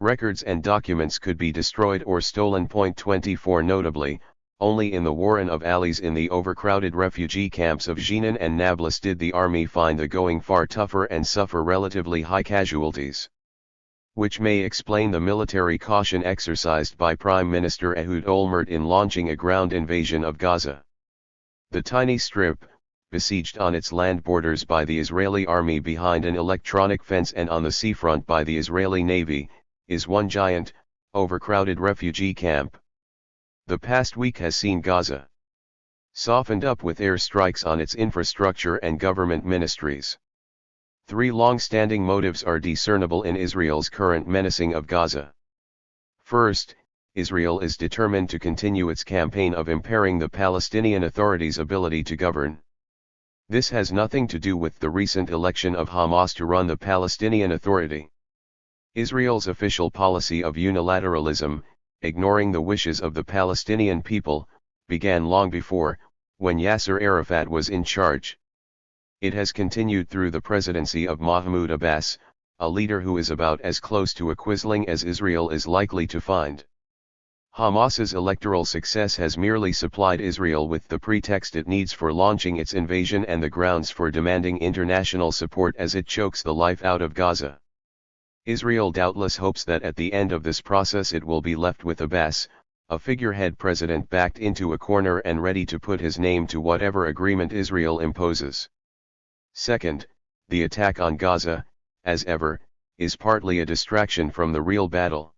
S1: records and documents could be destroyed or stolen. 24 Notably, only in the warren of alleys in the overcrowded refugee camps of Jenin and Nablus did the army find the going far tougher and suffer relatively high casualties. Which may explain the military caution exercised by Prime Minister Ehud Olmert in launching a ground invasion of Gaza. The tiny strip, besieged on its land borders by the Israeli army behind an electronic fence and on the seafront by the Israeli Navy, is one giant, overcrowded refugee camp. The past week has seen Gaza softened up with airstrikes on its infrastructure and government ministries. Three long-standing motives are discernible in Israel's current menacing of Gaza. First, Israel is determined to continue its campaign of impairing the Palestinian Authority's ability to govern. This has nothing to do with the recent election of Hamas to run the Palestinian Authority. Israel's official policy of unilateralism, ignoring the wishes of the Palestinian people, began long before, when Yasser Arafat was in charge. It has continued through the presidency of Mahmoud Abbas, a leader who is about as close to a quisling as Israel is likely to find. Hamas's electoral success has merely supplied Israel with the pretext it needs for launching its invasion and the grounds for demanding international support as it chokes the life out of Gaza. Israel doubtless hopes that at the end of this process it will be left with Abbas, a figurehead president backed into a corner and ready to put his name to whatever agreement Israel imposes. Second, the attack on Gaza, as ever, is partly a distraction from the real battle.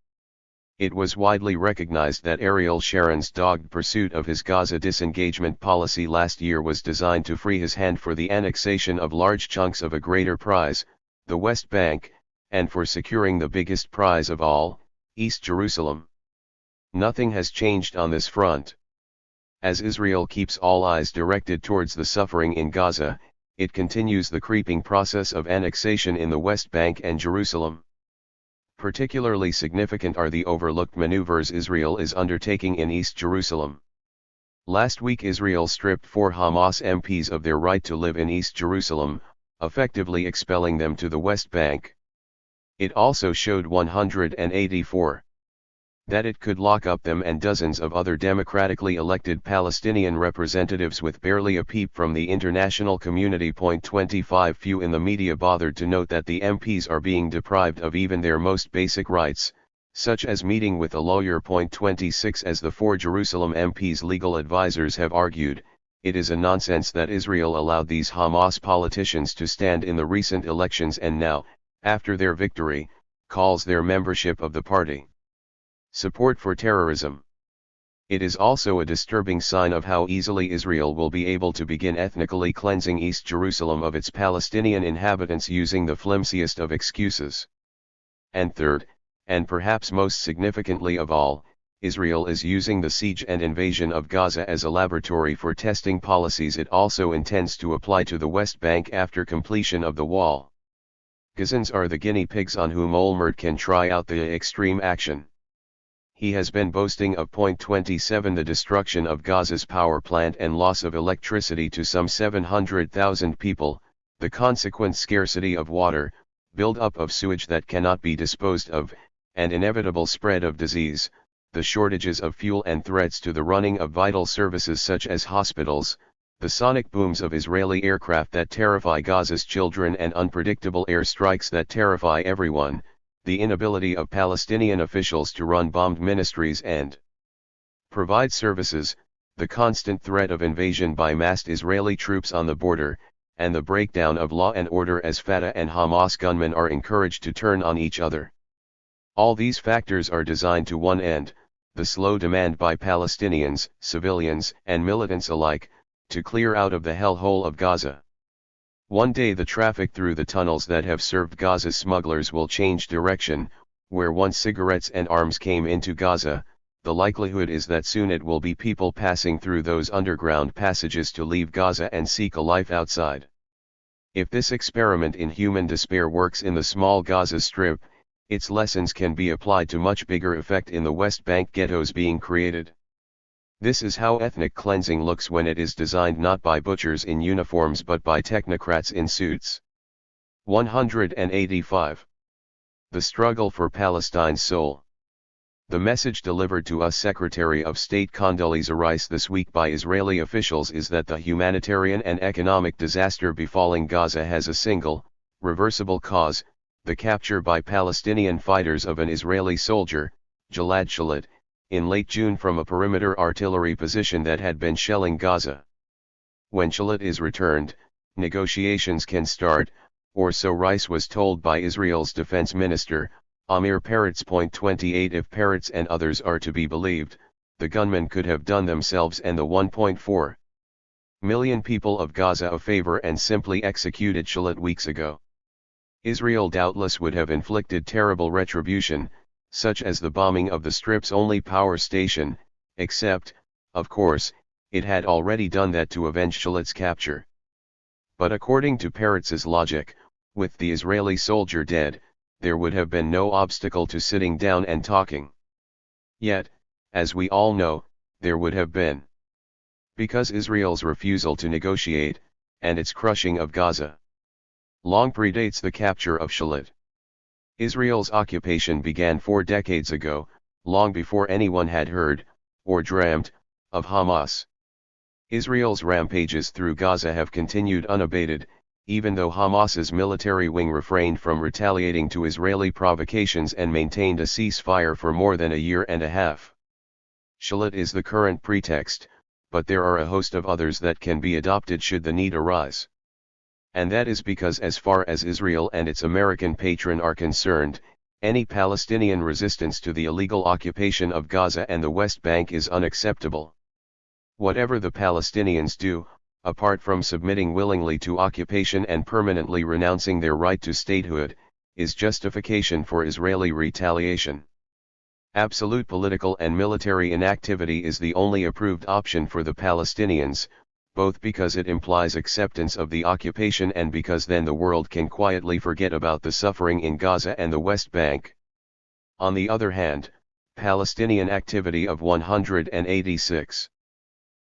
S1: It was widely recognized that Ariel Sharon's dogged pursuit of his Gaza disengagement policy last year was designed to free his hand for the annexation of large chunks of a greater prize, the West Bank, and for securing the biggest prize of all, East Jerusalem. Nothing has changed on this front. As Israel keeps all eyes directed towards the suffering in Gaza, it continues the creeping process of annexation in the West Bank and Jerusalem. Particularly significant are the overlooked maneuvers Israel is undertaking in East Jerusalem. Last week Israel stripped 4 Hamas MPs of their right to live in East Jerusalem, effectively expelling them to the West Bank. It also showed 184 that it could lock up them and dozens of other democratically elected Palestinian representatives with barely a peep from the international community. 25 Few in the media bothered to note that the MPs are being deprived of even their most basic rights, such as meeting with a lawyer. 26 As the 4 Jerusalem MPs' legal advisors have argued, it is a nonsense that Israel allowed these Hamas politicians to stand in the recent elections and now, after their victory, calls their membership of the party support for terrorism. It is also a disturbing sign of how easily Israel will be able to begin ethnically cleansing East Jerusalem of its Palestinian inhabitants using the flimsiest of excuses. And third, and perhaps most significantly of all, Israel is using the siege and invasion of Gaza as a laboratory for testing policies it also intends to apply to the West Bank after completion of the wall. Gazans are the guinea pigs on whom Olmert can try out the extreme action. He has been boasting of 27 the destruction of Gaza's power plant and loss of electricity to some 700,000 people, the consequent scarcity of water, build-up of sewage that cannot be disposed of, and inevitable spread of disease, the shortages of fuel and threats to the running of vital services such as hospitals, the sonic booms of Israeli aircraft that terrify Gaza's children and unpredictable air strikes that terrify everyone, the inability of Palestinian officials to run bombed ministries and provide services, the constant threat of invasion by massed Israeli troops on the border, and the breakdown of law and order as Fatah and Hamas gunmen are encouraged to turn on each other. All these factors are designed to one end, the slow demand by Palestinians, civilians, and militants alike, to clear out of the hellhole of Gaza. One day the traffic through the tunnels that have served Gaza's smugglers will change direction. Where once cigarettes and arms came into Gaza, the likelihood is that soon it will be people passing through those underground passages to leave Gaza and seek a life outside. If this experiment in human despair works in the small Gaza Strip, its lessons can be applied to much bigger effect in the West Bank ghettos being created. This is how ethnic cleansing looks when it is designed not by butchers in uniforms but by technocrats in suits. 185. The struggle for Palestine's soul. The message delivered to us Secretary of State Condoleezza Rice this week by Israeli officials is that the humanitarian and economic disaster befalling Gaza has a single, reversible cause, the capture by Palestinian fighters of an Israeli soldier, Gilad Shalit, in late June from a perimeter artillery position that had been shelling Gaza. When Shalit is returned, negotiations can start, or so Rice was told by Israel's defense minister, Amir Peretz. 28 If Peretz and others are to be believed, the gunmen could have done themselves and the 1.4 million people of Gaza a favor and simply executed Shalit weeks ago. Israel doubtless would have inflicted terrible retribution, such as the bombing of the Strip's only power station, except, of course, it had already done that to avenge Shalit's capture. But according to Peretz's logic, with the Israeli soldier dead, there would have been no obstacle to sitting down and talking. Yet, as we all know, there would have been. Because Israel's refusal to negotiate, and its crushing of Gaza, long predates the capture of Shalit. Israel's occupation began 4 decades ago, long before anyone had heard, or dreamt, of Hamas. Israel's rampages through Gaza have continued unabated, even though Hamas's military wing refrained from retaliating to Israeli provocations and maintained a ceasefire for more than a year and a half. Shalit is the current pretext, but there are a host of others that can be adopted should the need arise. And that is because as far as Israel and its American patron are concerned, Any Palestinian resistance to the illegal occupation of Gaza and the West Bank is unacceptable. Whatever the Palestinians do, apart from submitting willingly to occupation and permanently renouncing their right to statehood, is justification for Israeli retaliation. Absolute political and military inactivity is the only approved option for the Palestinians, both because it implies acceptance of the occupation and because then the world can quietly forget about the suffering in Gaza and the West Bank. On the other hand, Palestinian activity of 186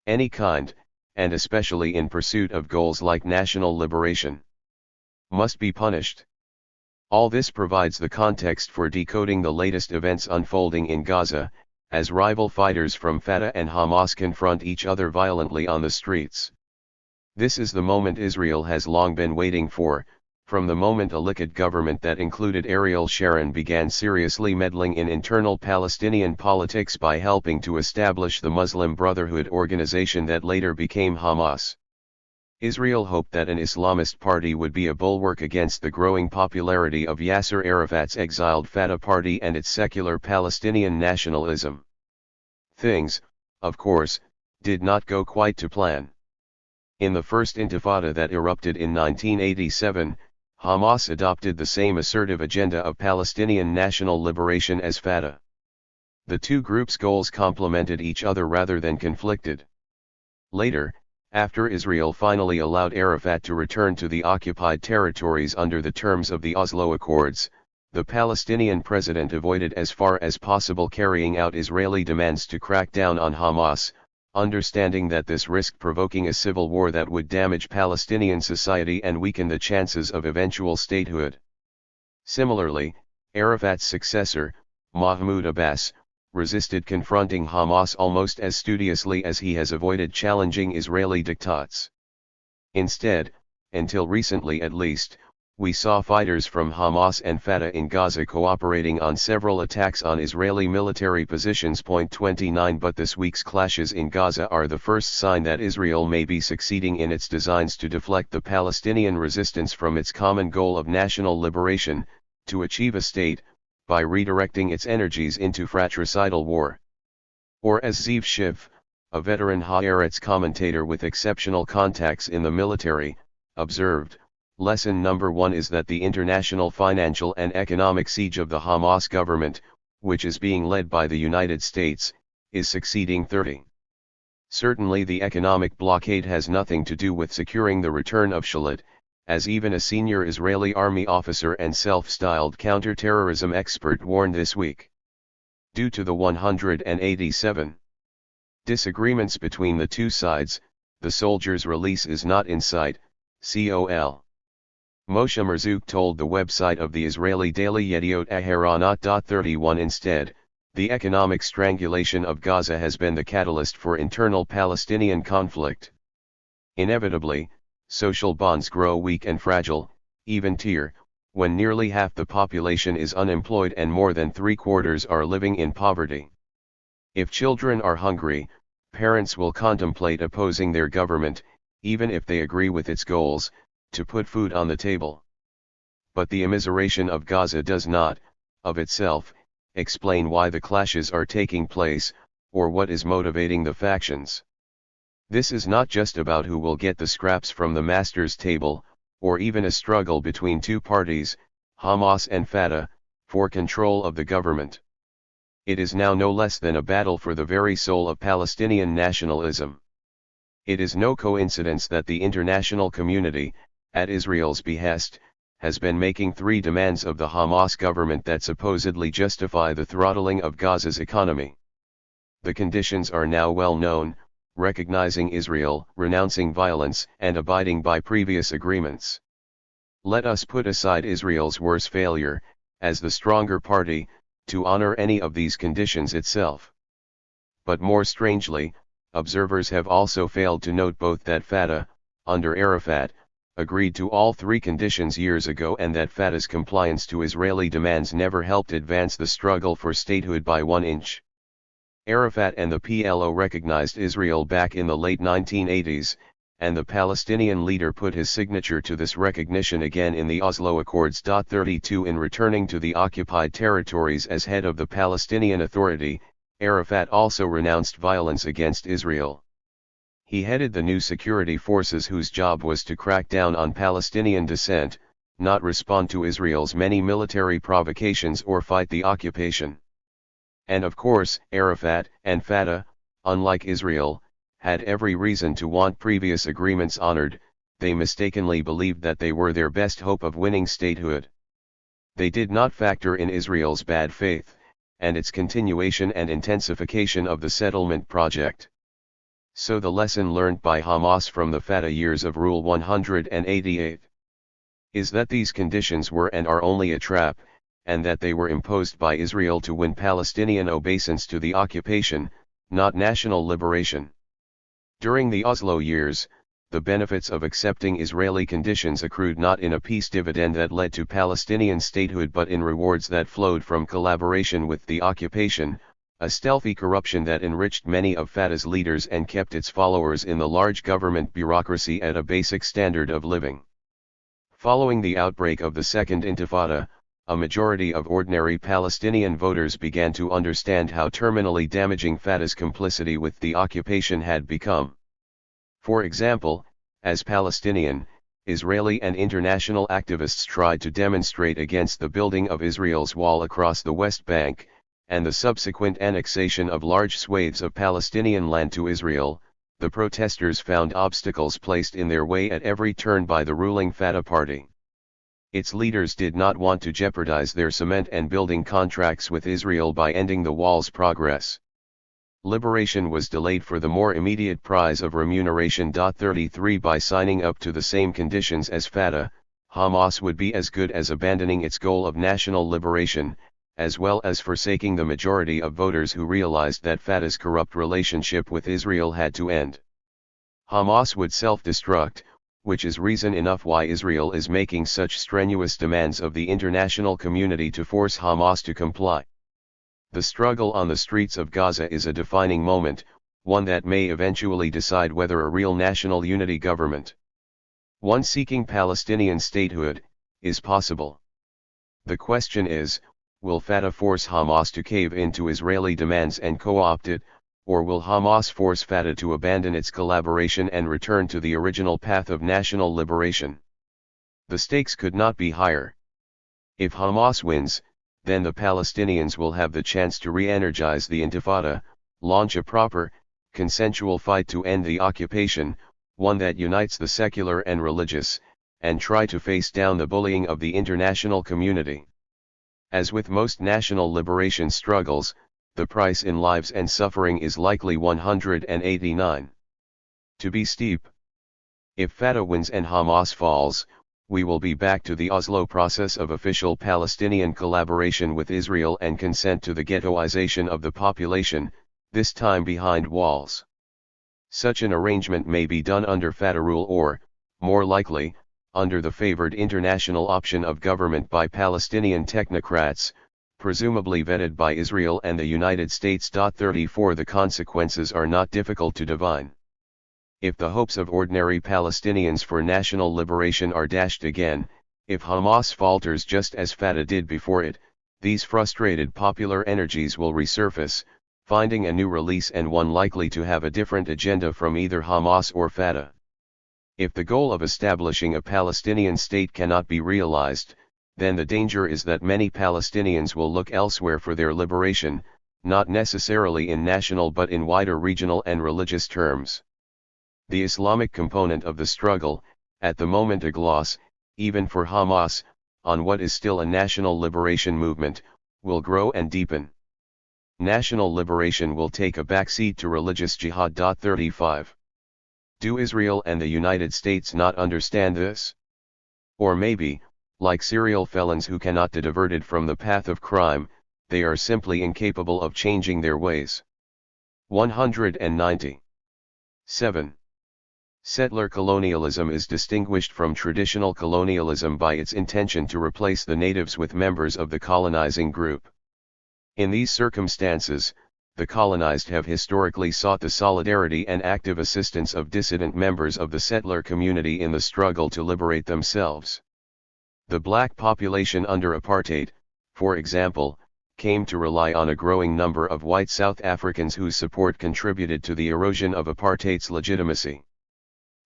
S1: any kind, and especially in pursuit of goals like national liberation, must be punished. All this provides the context for decoding the latest events unfolding in Gaza, as rival fighters from Fatah and Hamas confront each other violently on the streets. This is the moment Israel has long been waiting for, from the moment a Likud government that included Ariel Sharon began seriously meddling in internal Palestinian politics by helping to establish the Muslim Brotherhood organization that later became Hamas. Israel hoped that an Islamist party would be a bulwark against the growing popularity of Yasser Arafat's exiled Fatah party and its secular Palestinian nationalism. Things, of course, did not go quite to plan. In the first intifada that erupted in 1987, Hamas adopted the same assertive agenda of Palestinian national liberation as Fatah. The two groups' goals complemented each other rather than conflicted. Later, after Israel finally allowed Arafat to return to the occupied territories under the terms of the Oslo Accords, the Palestinian president avoided as far as possible carrying out Israeli demands to crack down on Hamas, understanding that this risked provoking a civil war that would damage Palestinian society and weaken the chances of eventual statehood. Similarly, Arafat's successor, Mahmoud Abbas, resisted confronting Hamas almost as studiously as he has avoided challenging Israeli diktats. Instead, until recently at least, we saw fighters from Hamas and Fatah in Gaza cooperating on several attacks on Israeli military positions. 29 But this week's clashes in Gaza are the first sign that Israel may be succeeding in its designs to deflect the Palestinian resistance from its common goal of national liberation, to achieve a state, by redirecting its energies into fratricidal war. Or as Ziv Shiv, a veteran Haaretz commentator with exceptional contacts in the military, observed, lesson number 1 is that the international financial and economic siege of the Hamas government, which is being led by the United States, is succeeding. 30. Certainly the economic blockade has nothing to do with securing the return of Shalit, as even a senior Israeli army officer and self-styled counter-terrorism expert warned this week. Due to the 187 disagreements between the two sides, the soldiers' release is not in sight, col. Moshe Merzouk told the website of the Israeli daily Yediot Aharonot. 31 Instead, the economic strangulation of Gaza has been the catalyst for internal Palestinian conflict. Inevitably, social bonds grow weak and fragile, even when nearly half the population is unemployed and more than 3/4 are living in poverty. If children are hungry, parents will contemplate opposing their government, even if they agree with its goals, to put food on the table. But the immiseration of Gaza does not, of itself, explain why the clashes are taking place, or what is motivating the factions. This is not just about who will get the scraps from the master's table, or even a struggle between two parties, Hamas and Fatah, for control of the government. It is now no less than a battle for the very soul of Palestinian nationalism. It is no coincidence that the international community, at Israel's behest, has been making 3 demands of the Hamas government that supposedly justify the throttling of Gaza's economy. The conditions are now well known: recognizing Israel, renouncing violence, and abiding by previous agreements. Let us put aside Israel's worst failure, as the stronger party, to honor any of these conditions itself. But more strangely, observers have also failed to note both that Fatah, under Arafat, agreed to all 3 conditions years ago, and that Fatah's compliance to Israeli demands never helped advance the struggle for statehood by 1 inch. Arafat and the PLO recognized Israel back in the late 1980s, and the Palestinian leader put his signature to this recognition again in the Oslo Accords. 32 In returning to the occupied territories as head of the Palestinian Authority, Arafat also renounced violence against Israel. He headed the new security forces whose job was to crack down on Palestinian dissent, not respond to Israel's many military provocations or fight the occupation. And of course, Arafat and Fatah, unlike Israel, had every reason to want previous agreements honored. They mistakenly believed that they were their best hope of winning statehood. They did not factor in Israel's bad faith, and its continuation and intensification of the settlement project. So the lesson learned by Hamas from the Fatah years of Rule 188 is that these conditions were and are only a trap, and that they were imposed by Israel to win Palestinian obeisance to the occupation, not national liberation. During the Oslo years, the benefits of accepting Israeli conditions accrued not in a peace dividend that led to Palestinian statehood but in rewards that flowed from collaboration with the occupation, a stealthy corruption that enriched many of Fatah's leaders and kept its followers in the large government bureaucracy at a basic standard of living. Following the outbreak of the Second Intifada, a majority of ordinary Palestinian voters began to understand how terminally damaging Fatah's complicity with the occupation had become. For example, as Palestinian, Israeli and international activists tried to demonstrate against the building of Israel's wall across the West Bank, and the subsequent annexation of large swathes of Palestinian land to Israel, the protesters found obstacles placed in their way at every turn by the ruling Fatah party. Its leaders did not want to jeopardize their cement and building contracts with Israel by ending the wall's progress. Liberation was delayed for the more immediate prize of remuneration. 33 By signing up to the same conditions as Fatah, Hamas would be as good as abandoning its goal of national liberation, as well as forsaking the majority of voters who realized that Fatah's corrupt relationship with Israel had to end. Hamas would self-destruct, which is reason enough why Israel is making such strenuous demands of the international community to force Hamas to comply. The struggle on the streets of Gaza is a defining moment, one that may eventually decide whether a real national unity government, one seeking Palestinian statehood, is possible. The question is, will Fatah force Hamas to cave into Israeli demands and co-opt it, or will Hamas force Fatah to abandon its collaboration and return to the original path of national liberation? The stakes could not be higher. If Hamas wins, then the Palestinians will have the chance to re-energize the Intifada, launch a proper, consensual fight to end the occupation, one that unites the secular and religious, and try to face down the bullying of the international community. As with most national liberation struggles, the price in lives and suffering is likely 189 to be steep. If Fatah wins and Hamas falls, we will be back to the Oslo process of official Palestinian collaboration with Israel and consent to the ghettoization of the population, this time behind walls. Such an arrangement may be done under Fatah rule or, more likely, under the favored international option of government by Palestinian technocrats, presumably vetted by Israel and the United States. 34 The consequences are not difficult to divine. If the hopes of ordinary Palestinians for national liberation are dashed again, if Hamas falters just as Fatah did before it, these frustrated popular energies will resurface, finding a new release and one likely to have a different agenda from either Hamas or Fatah. If the goal of establishing a Palestinian state cannot be realized, then the danger is that many Palestinians will look elsewhere for their liberation, not necessarily in national but in wider regional and religious terms. The Islamic component of the struggle, at the moment a gloss, even for Hamas, on what is still a national liberation movement, will grow and deepen. National liberation will take a backseat to religious jihad. 35 Do Israel and the United States not understand this? Or maybe, like serial felons who cannot be diverted from the path of crime, they are simply incapable of changing their ways. 190. 7. Settler colonialism is distinguished from traditional colonialism by its intention to replace the natives with members of the colonizing group. In these circumstances, the colonized have historically sought the solidarity and active assistance of dissident members of the settler community in the struggle to liberate themselves. The black population under apartheid, for example, came to rely on a growing number of white South Africans whose support contributed to the erosion of apartheid's legitimacy.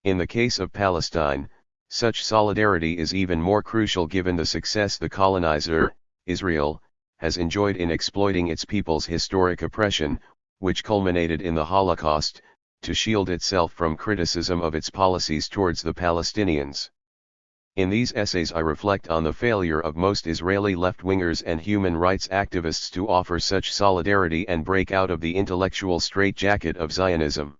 S1: In the case of Palestine, such solidarity is even more crucial given the success the colonizer, Israel, has enjoyed in exploiting its people's historic oppression, which culminated in the Holocaust, to shield itself from criticism of its policies towards the Palestinians. In these essays I reflect on the failure of most Israeli left-wingers and human rights activists to offer such solidarity and break out of the intellectual straitjacket of Zionism.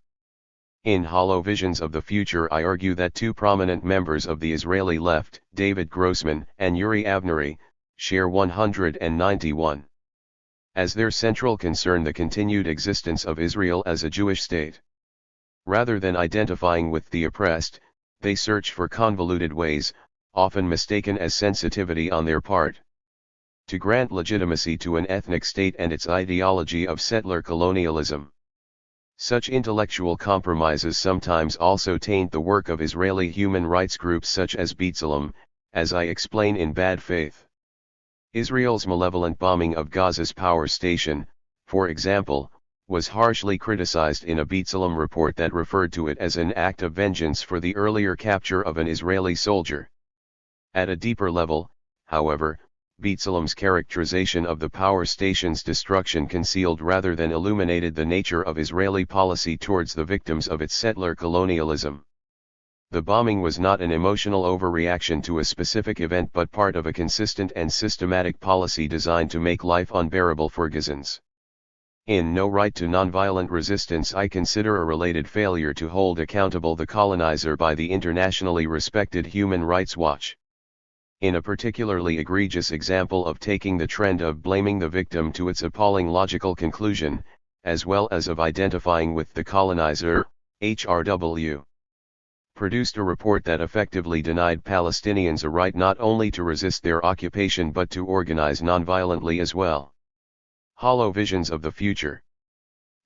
S1: In Hollow Visions of the Future I argue that two prominent members of the Israeli left, David Grossman and Yuri Avnery, share 191 as their central concern the continued existence of Israel as a Jewish state. Rather than identifying with the oppressed, they search for convoluted ways, often mistaken as sensitivity on their part, to grant legitimacy to an ethnic state and its ideology of settler colonialism. Such intellectual compromises sometimes also taint the work of Israeli human rights groups such as B'Tselem, as I explain in Bad Faith. Israel's malevolent bombing of Gaza's power station, for example, was harshly criticized in a B'Tselem report that referred to it as an act of vengeance for the earlier capture of an Israeli soldier. At a deeper level, however, B'Tselem's characterization of the power station's destruction concealed rather than illuminated the nature of Israeli policy towards the victims of its settler colonialism. The bombing was not an emotional overreaction to a specific event but part of a consistent and systematic policy designed to make life unbearable for Gazans. In No Right to Nonviolent Resistance I consider a related failure to hold accountable the colonizer by the internationally respected Human Rights Watch. In a particularly egregious example of taking the trend of blaming the victim to its appalling logical conclusion, as well as of identifying with the colonizer, HRW produced a report that effectively denied Palestinians a right not only to resist their occupation but to organize nonviolently as well. Hollow Visions of the Future.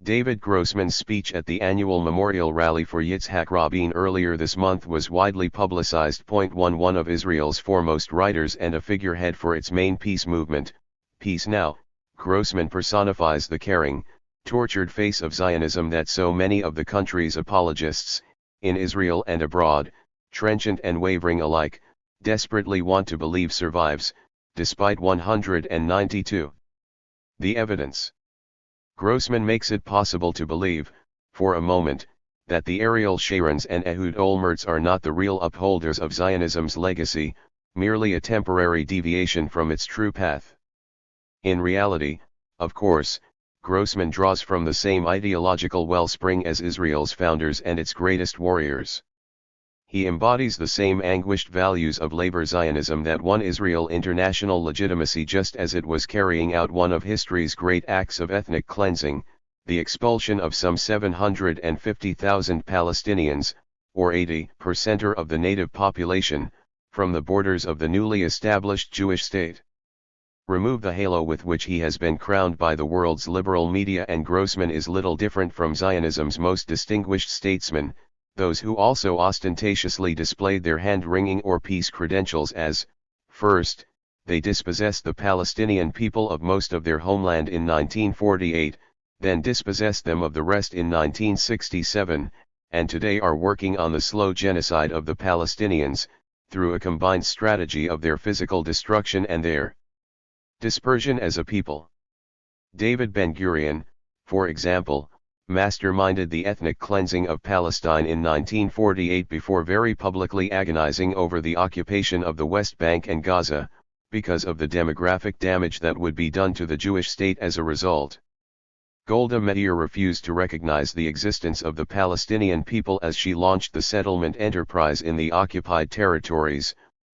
S1: David Grossman's speech at the annual memorial rally for Yitzhak Rabin earlier this month was widely publicized. 11 of Israel's foremost writers and a figurehead for its main peace movement, Peace Now, Grossman personifies the caring, tortured face of Zionism that so many of the country's apologists, in Israel and abroad, trenchant and wavering alike, desperately want to believe survives, despite 192. The evidence. Grossman makes it possible to believe, for a moment, that the Ariel Sharons and Ehud Olmerts are not the real upholders of Zionism's legacy, merely a temporary deviation from its true path. In reality, of course, Grossman draws from the same ideological wellspring as Israel's founders and its greatest warriors. He embodies the same anguished values of labor Zionism that won Israel international legitimacy just as it was carrying out one of history's great acts of ethnic cleansing, the expulsion of some 750,000 Palestinians, or 80% of the native population, from the borders of the newly established Jewish state. Remove the halo with which he has been crowned by the world's liberal media and Grossman is little different from Zionism's most distinguished statesmen, those who also ostentatiously displayed their hand-wringing or peace credentials as, first, they dispossessed the Palestinian people of most of their homeland in 1948, then dispossessed them of the rest in 1967, and today are working on the slow genocide of the Palestinians, through a combined strategy of their physical destruction and their dispersion as a people. David Ben-Gurion, for example, masterminded the ethnic cleansing of Palestine in 1948 before very publicly agonizing over the occupation of the West Bank and Gaza, because of the demographic damage that would be done to the Jewish state as a result. Golda Meir refused to recognize the existence of the Palestinian people as she launched the settlement enterprise in the occupied territories,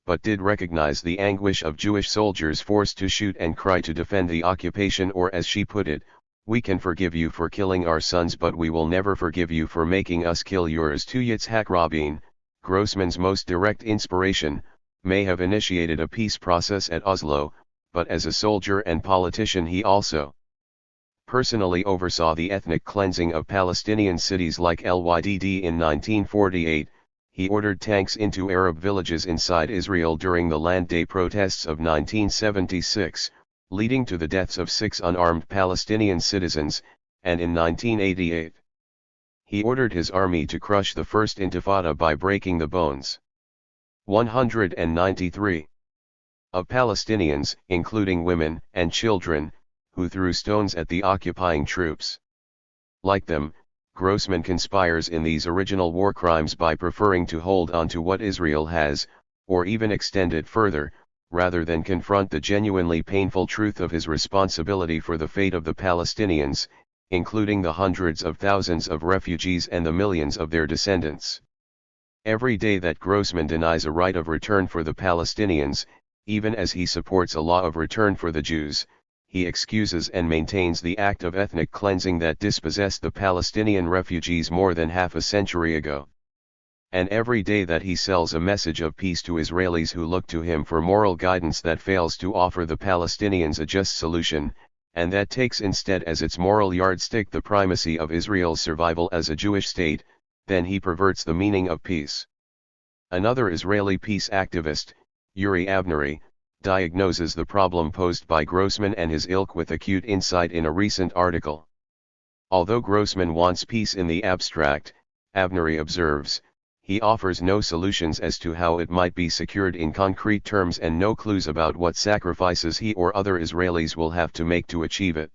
S1: but did recognize the anguish of Jewish soldiers forced to shoot and cry to defend the occupation, or as she put it, "We can forgive you for killing our sons but we will never forgive you for making us kill yours." To Yitzhak Rabin, Grossman's most direct inspiration, may have initiated a peace process at Oslo, but as a soldier and politician he also personally oversaw the ethnic cleansing of Palestinian cities like Lydd in 1948, he ordered tanks into Arab villages inside Israel during the Land Day protests of 1976, leading to the deaths of 6 unarmed Palestinian citizens, and in 1988, he ordered his army to crush the First Intifada by breaking the bones. 193 of Palestinians, including women and children, who threw stones at the occupying troops. Like them, Grossman conspires in these original war crimes by preferring to hold on to what Israel has, or even extend it further, rather than confront the genuinely painful truth of his responsibility for the fate of the Palestinians, including the hundreds of thousands of refugees and the millions of their descendants. Every day that Grossman denies a right of return for the Palestinians, even as he supports a law of return for the Jews, he excuses and maintains the act of ethnic cleansing that dispossessed the Palestinian refugees more than half a century ago. And every day that he sells a message of peace to Israelis who look to him for moral guidance that fails to offer the Palestinians a just solution, and that takes instead as its moral yardstick the primacy of Israel's survival as a Jewish state, then he perverts the meaning of peace. Another Israeli peace activist, Yuri Avnery, diagnoses the problem posed by Grossman and his ilk with acute insight in a recent article. Although Grossman wants peace in the abstract, Avnery observes, he offers no solutions as to how it might be secured in concrete terms and no clues about what sacrifices he or other Israelis will have to make to achieve it.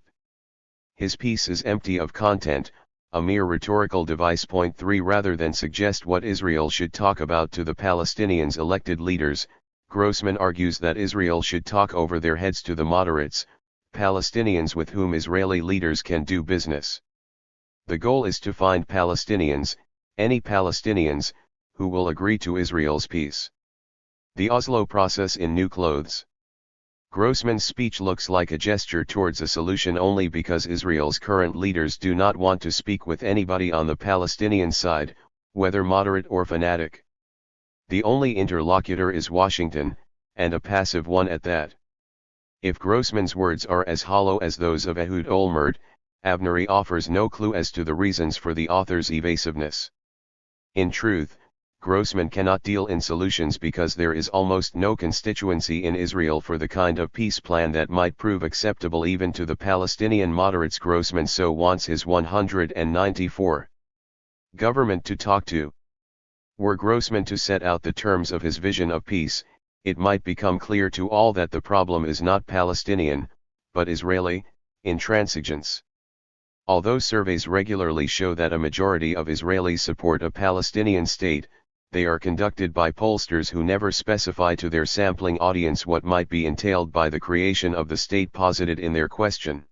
S1: His piece is empty of content, a mere rhetorical device. 3 Rather than suggest what Israel should talk about to the Palestinians' elected leaders, Grossman argues that Israel should talk over their heads to the moderates, Palestinians with whom Israeli leaders can do business. The goal is to find Palestinians, any Palestinians, who will agree to Israel's peace. The Oslo process in new clothes. Grossman's speech looks like a gesture towards a solution only because Israel's current leaders do not want to speak with anybody on the Palestinian side, whether moderate or fanatic. The only interlocutor is Washington, and a passive one at that. If Grossman's words are as hollow as those of Ehud Olmert, Avnery offers no clue as to the reasons for the author's evasiveness. In truth, Grossman cannot deal in solutions because there is almost no constituency in Israel for the kind of peace plan that might prove acceptable even to the Palestinian moderates Grossman so wants his 194 government to talk to. Were Grossman to set out the terms of his vision of peace, it might become clear to all that the problem is not Palestinian, but Israeli, intransigence. Although surveys regularly show that a majority of Israelis support a Palestinian state, they are conducted by pollsters who never specify to their sampling audience what might be entailed by the creation of the state posited in their question.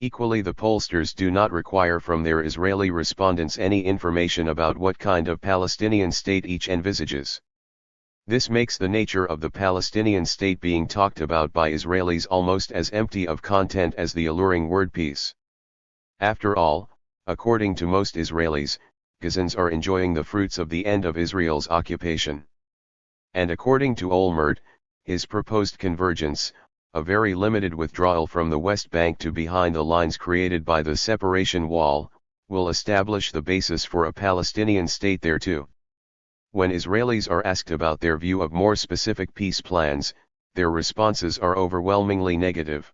S1: Equally, the pollsters do not require from their Israeli respondents any information about what kind of Palestinian state each envisages. This makes the nature of the Palestinian state being talked about by Israelis almost as empty of content as the alluring word peace. After all, according to most Israelis, Gazans are enjoying the fruits of the end of Israel's occupation. And according to Olmert, his proposed convergence, a very limited withdrawal from the West Bank to behind the lines created by the separation wall, will establish the basis for a Palestinian state there too. When Israelis are asked about their view of more specific peace plans, their responses are overwhelmingly negative.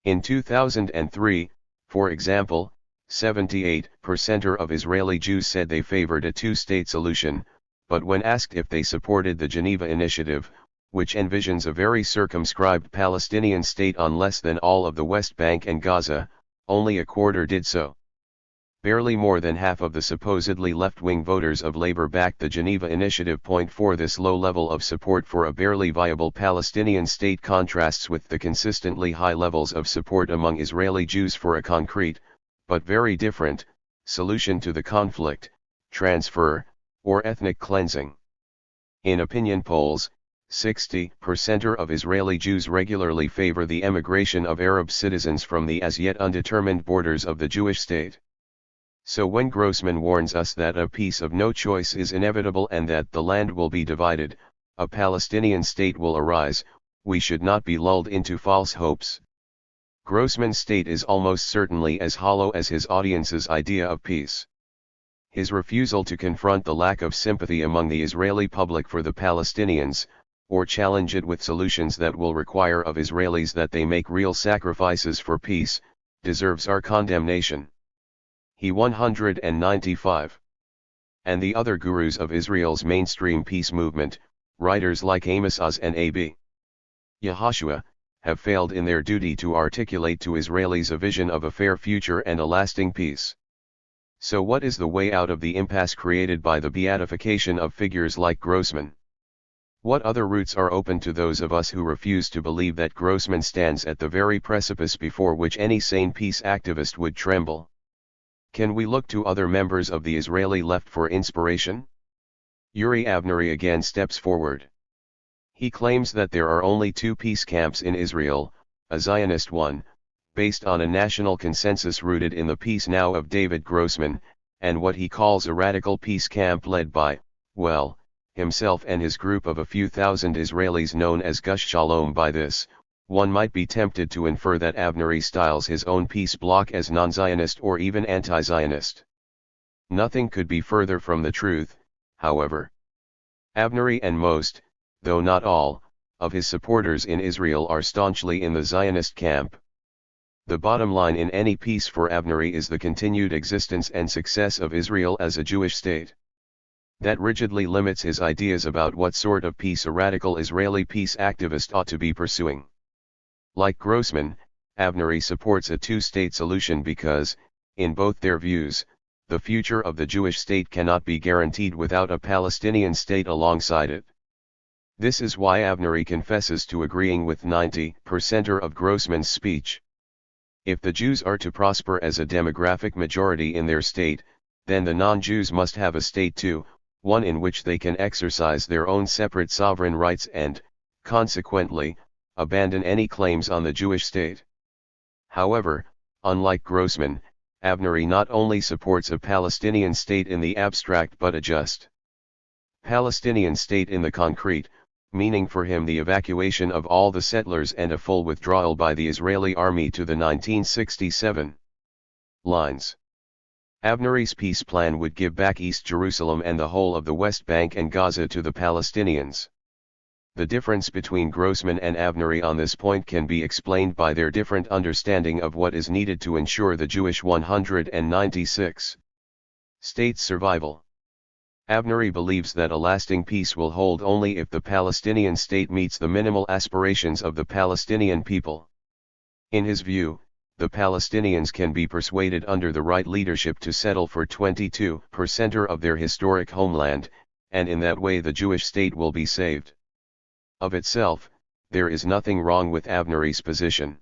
S1: In 2003, for example, 78% of Israeli Jews said they favored a two-state solution, but when asked if they supported the Geneva Initiative, which envisions a very circumscribed Palestinian state on less than all of the West Bank and Gaza, only a quarter did so. Barely more than half of the supposedly left-wing voters of Labour backed the Geneva Initiative. 4 This low level of support for a barely viable Palestinian state contrasts with the consistently high levels of support among Israeli Jews for a concrete, but very different, solution to the conflict, transfer, or ethnic cleansing. In opinion polls, 60% of Israeli Jews regularly favor the emigration of Arab citizens from the as yet undetermined borders of the Jewish state. So when Grossman warns us that a peace of no choice is inevitable and that the land will be divided, a Palestinian state will arise, we should not be lulled into false hopes. Grossman's state is almost certainly as hollow as his audience's idea of peace. His refusal to confront the lack of sympathy among the Israeli public for the Palestinians, or challenge it with solutions that will require of Israelis that they make real sacrifices for peace, deserves our condemnation. He 195. And the other gurus of Israel's mainstream peace movement, writers like Amos Oz and A.B. Yehoshua, have failed in their duty to articulate to Israelis a vision of a fair future and a lasting peace. So what is the way out of the impasse created by the beatification of figures like Grossman? What other routes are open to those of us who refuse to believe that Grossman stands at the very precipice before which any sane peace activist would tremble? Can we look to other members of the Israeli left for inspiration? Uri Avnery again steps forward. He claims that there are only two peace camps in Israel, a Zionist one, based on a national consensus rooted in the peace now of David Grossman, and what he calls a radical peace camp led by, well, himself and his group of a few thousand Israelis known as Gush Shalom. By this, one might be tempted to infer that Avnery styles his own peace bloc as non-Zionist or even anti-Zionist. Nothing could be further from the truth, however. Avnery and most, though not all, of his supporters in Israel are staunchly in the Zionist camp. The bottom line in any peace for Avnery is the continued existence and success of Israel as a Jewish state. That rigidly limits his ideas about what sort of peace a radical Israeli peace activist ought to be pursuing. Like Grossman, Avnery supports a two-state solution because, in both their views, the future of the Jewish state cannot be guaranteed without a Palestinian state alongside it. This is why Avnery confesses to agreeing with 90% of Grossman's speech. If the Jews are to prosper as a demographic majority in their state, then the non-Jews must have a state too, one in which they can exercise their own separate sovereign rights and, consequently, abandon any claims on the Jewish state. However, unlike Grossman, Avnery not only supports a Palestinian state in the abstract but a just Palestinian state in the concrete, meaning for him the evacuation of all the settlers and a full withdrawal by the Israeli army to the 1967 lines. Avnery's peace plan would give back East Jerusalem and the whole of the West Bank and Gaza to the Palestinians. The difference between Grossman and Avnery on this point can be explained by their different understanding of what is needed to ensure the Jewish 196 state's survival. Avnery believes that a lasting peace will hold only if the Palestinian state meets the minimal aspirations of the Palestinian people. In his view, the Palestinians can be persuaded under the right leadership to settle for 22% of their historic homeland, and in that way the Jewish state will be saved. Of itself, there is nothing wrong with Avnery's position.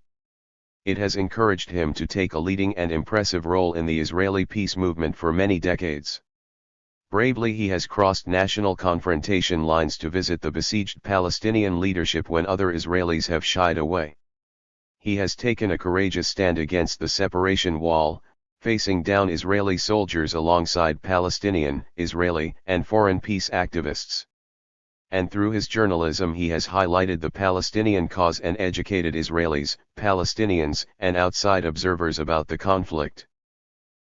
S1: It has encouraged him to take a leading and impressive role in the Israeli peace movement for many decades. Bravely he has crossed national confrontation lines to visit the besieged Palestinian leadership when other Israelis have shied away. He has taken a courageous stand against the separation wall, facing down Israeli soldiers alongside Palestinian, Israeli, and foreign peace activists. And through his journalism he has highlighted the Palestinian cause and educated Israelis, Palestinians, and outside observers about the conflict.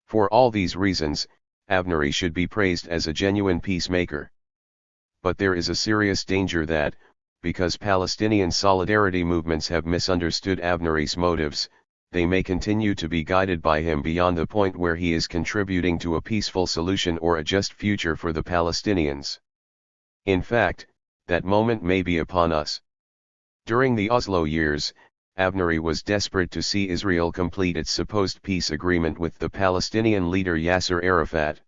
S1: For all these reasons, Avnery should be praised as a genuine peacemaker. But there is a serious danger that, because Palestinian solidarity movements have misunderstood Avnery's motives, they may continue to be guided by him beyond the point where he is contributing to a peaceful solution or a just future for the Palestinians. In fact, that moment may be upon us. During the Oslo years, Avnery was desperate to see Israel complete its supposed peace agreement with the Palestinian leader Yasser Arafat.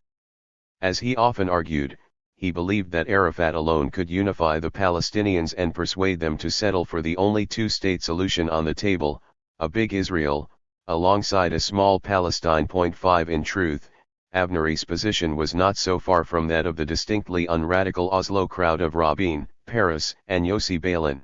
S1: As he often argued, he believed that Arafat alone could unify the Palestinians and persuade them to settle for the only two-state solution on the table, a big Israel, alongside a small Palestine. 5 In truth, Avnery's position was not so far from that of the distinctly unradical Oslo crowd of Rabin, Peres, and Yossi Beilin.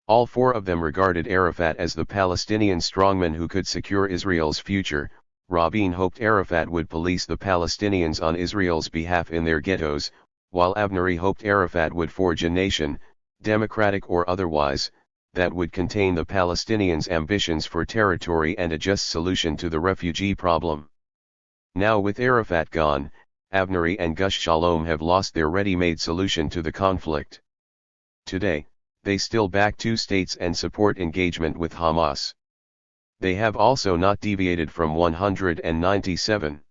S1: All four of them regarded Arafat as the Palestinian strongman who could secure Israel's future. Rabin hoped Arafat would police the Palestinians on Israel's behalf in their ghettos, while Avnery hoped Arafat would forge a nation, democratic or otherwise, that would contain the Palestinians' ambitions for territory and a just solution to the refugee problem. Now with Arafat gone, Avnery and Gush Shalom have lost their ready-made solution to the conflict. Today, they still back two states and support engagement with Hamas. They have also not deviated from 197.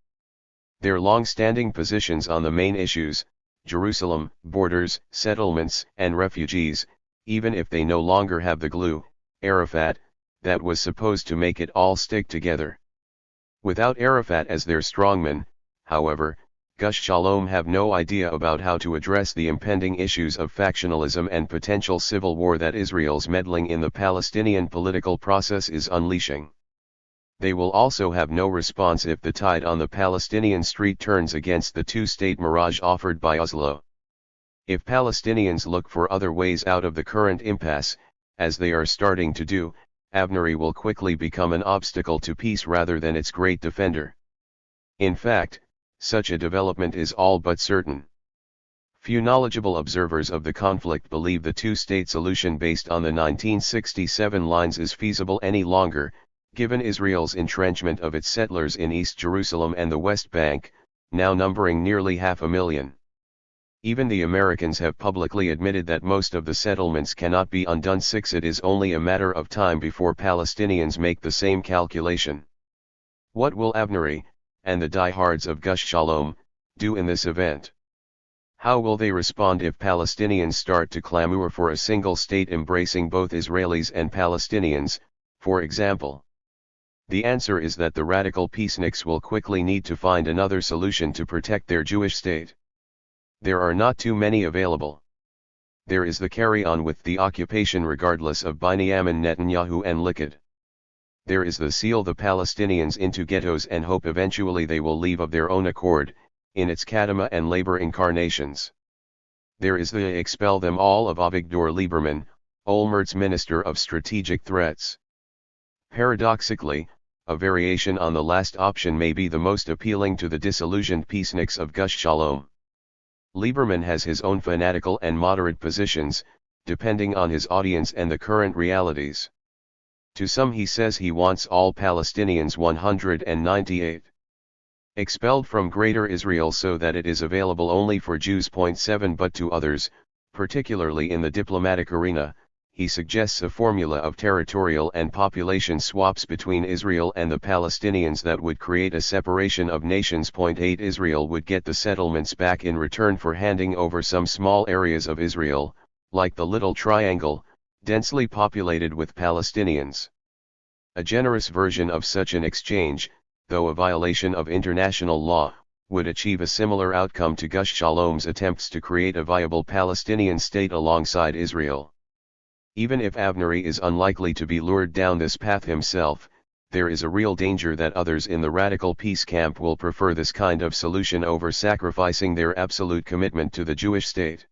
S1: Their long-standing positions on the main issues, Jerusalem, borders, settlements, and refugees, even if they no longer have the glue, Arafat, that was supposed to make it all stick together. Without Arafat as their strongman, however, Gush Shalom have no idea about how to address the impending issues of factionalism and potential civil war that Israel's meddling in the Palestinian political process is unleashing. They will also have no response if the tide on the Palestinian street turns against the two-state mirage offered by Oslo. If Palestinians look for other ways out of the current impasse, as they are starting to do, Avnery will quickly become an obstacle to peace rather than its great defender. In fact, such a development is all but certain. Few knowledgeable observers of the conflict believe the two-state solution based on the 1967 lines is feasible any longer, given Israel's entrenchment of its settlers in East Jerusalem and the West Bank, now numbering nearly 500,000. Even the Americans have publicly admitted that most of the settlements cannot be undone. It is only a matter of time before Palestinians make the same calculation. What will Avnery, and the diehards of Gush Shalom, do in this event? How will they respond if Palestinians start to clamor for a single state embracing both Israelis and Palestinians, for example? The answer is that the radical peaceniks will quickly need to find another solution to protect their Jewish state. There are not too many available. There is the carry on with the occupation regardless of Benjamin Netanyahu and Likud. There is the seal the Palestinians into ghettos and hope eventually they will leave of their own accord, in its Kadima and labor incarnations. There is the expel them all of Avigdor Lieberman, Olmert's Minister of Strategic Threats. Paradoxically, a variation on the last option may be the most appealing to the disillusioned peaceniks of Gush Shalom. Lieberman has his own fanatical and moderate positions, depending on his audience and the current realities. To some he says he wants all Palestinians 198 expelled from Greater Israel so that it is available only for Jews. 7 But to others, particularly in the diplomatic arena, he suggests a formula of territorial and population swaps between Israel and the Palestinians that would create a separation of nations. 8 Israel would get the settlements back in return for handing over some small areas of Israel, like the Little Triangle, densely populated with Palestinians. A generous version of such an exchange, though a violation of international law, would achieve a similar outcome to Gush Shalom's attempts to create a viable Palestinian state alongside Israel. Even if Avnery is unlikely to be lured down this path himself, there is a real danger that others in the radical peace camp will prefer this kind of solution over sacrificing their absolute commitment to the Jewish state.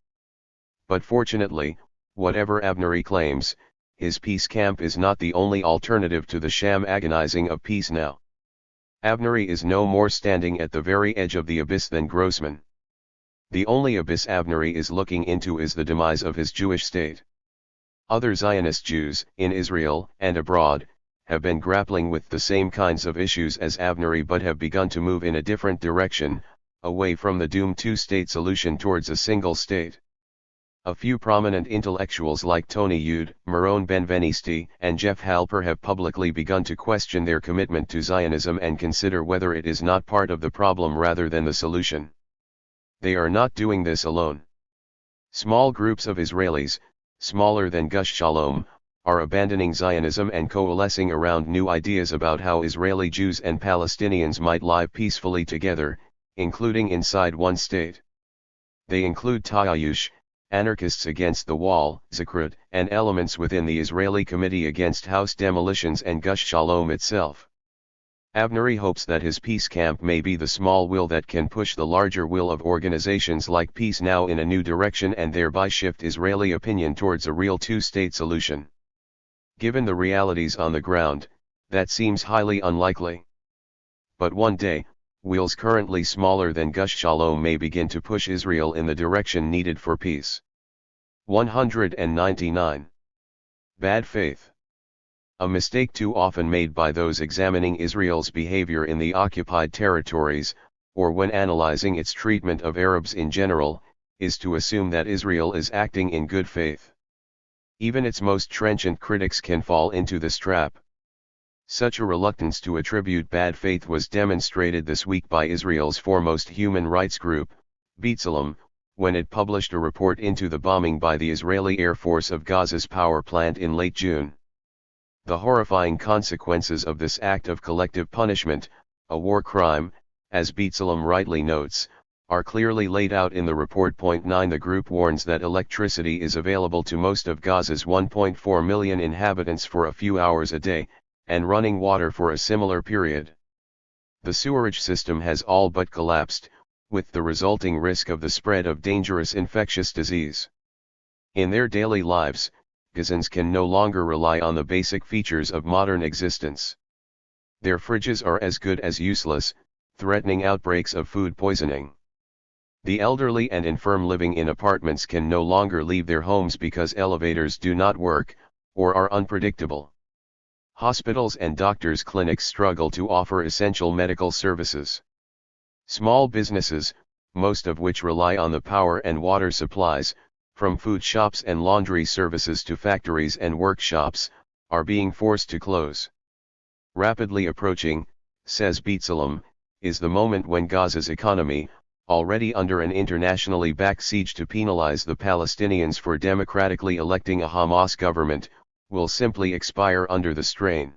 S1: But fortunately, whatever Avnery claims, his peace camp is not the only alternative to the sham agonizing of peace now. Avnery is no more standing at the very edge of the abyss than Grossman. The only abyss Avnery is looking into is the demise of his Jewish state. Other Zionist Jews, in Israel and abroad, have been grappling with the same kinds of issues as Avnery but have begun to move in a different direction, away from the doomed two-state solution towards a single state. A few prominent intellectuals like Tony Yude, Meron Benvenisti, and Jeff Halper have publicly begun to question their commitment to Zionism and consider whether it is not part of the problem rather than the solution. They are not doing this alone. Small groups of Israelis, smaller than Gush Shalom, are abandoning Zionism and coalescing around new ideas about how Israeli Jews and Palestinians might live peacefully together, including inside one state. They include Tayush, Anarchists Against the Wall, Zakrut, and elements within the Israeli Committee Against House Demolitions and Gush Shalom itself. Avnery hopes that his peace camp may be the small will that can push the larger will of organizations like Peace Now in a new direction and thereby shift Israeli opinion towards a real two-state solution. Given the realities on the ground, that seems highly unlikely. But one day, wheels currently smaller than Gush Shalom may begin to push Israel in the direction needed for peace. 199. Bad faith. A mistake too often made by those examining Israel's behavior in the occupied territories, or when analyzing its treatment of Arabs in general, is to assume that Israel is acting in good faith. Even its most trenchant critics can fall into this trap. Such a reluctance to attribute bad faith was demonstrated this week by Israel's foremost human rights group, B'Tselem, when it published a report into the bombing by the Israeli Air Force of Gaza's power plant in late June. The horrifying consequences of this act of collective punishment, a war crime, as B'Tselem rightly notes, are clearly laid out in the report. 9 The group warns that electricity is available to most of Gaza's 1.4 million inhabitants for a few hours a day, and running water for a similar period. The sewerage system has all but collapsed, with the resulting risk of the spread of dangerous infectious disease. In their daily lives, Gazans can no longer rely on the basic features of modern existence. Their fridges are as good as useless, threatening outbreaks of food poisoning. The elderly and infirm living in apartments can no longer leave their homes because elevators do not work, or are unpredictable. Hospitals and doctors' clinics struggle to offer essential medical services. Small businesses, most of which rely on the power and water supplies, from food shops and laundry services to factories and workshops, are being forced to close. Rapidly approaching, says B'Tselem, is the moment when Gaza's economy, already under an internationally backed siege to penalize the Palestinians for democratically electing a Hamas government, will simply expire under the strain.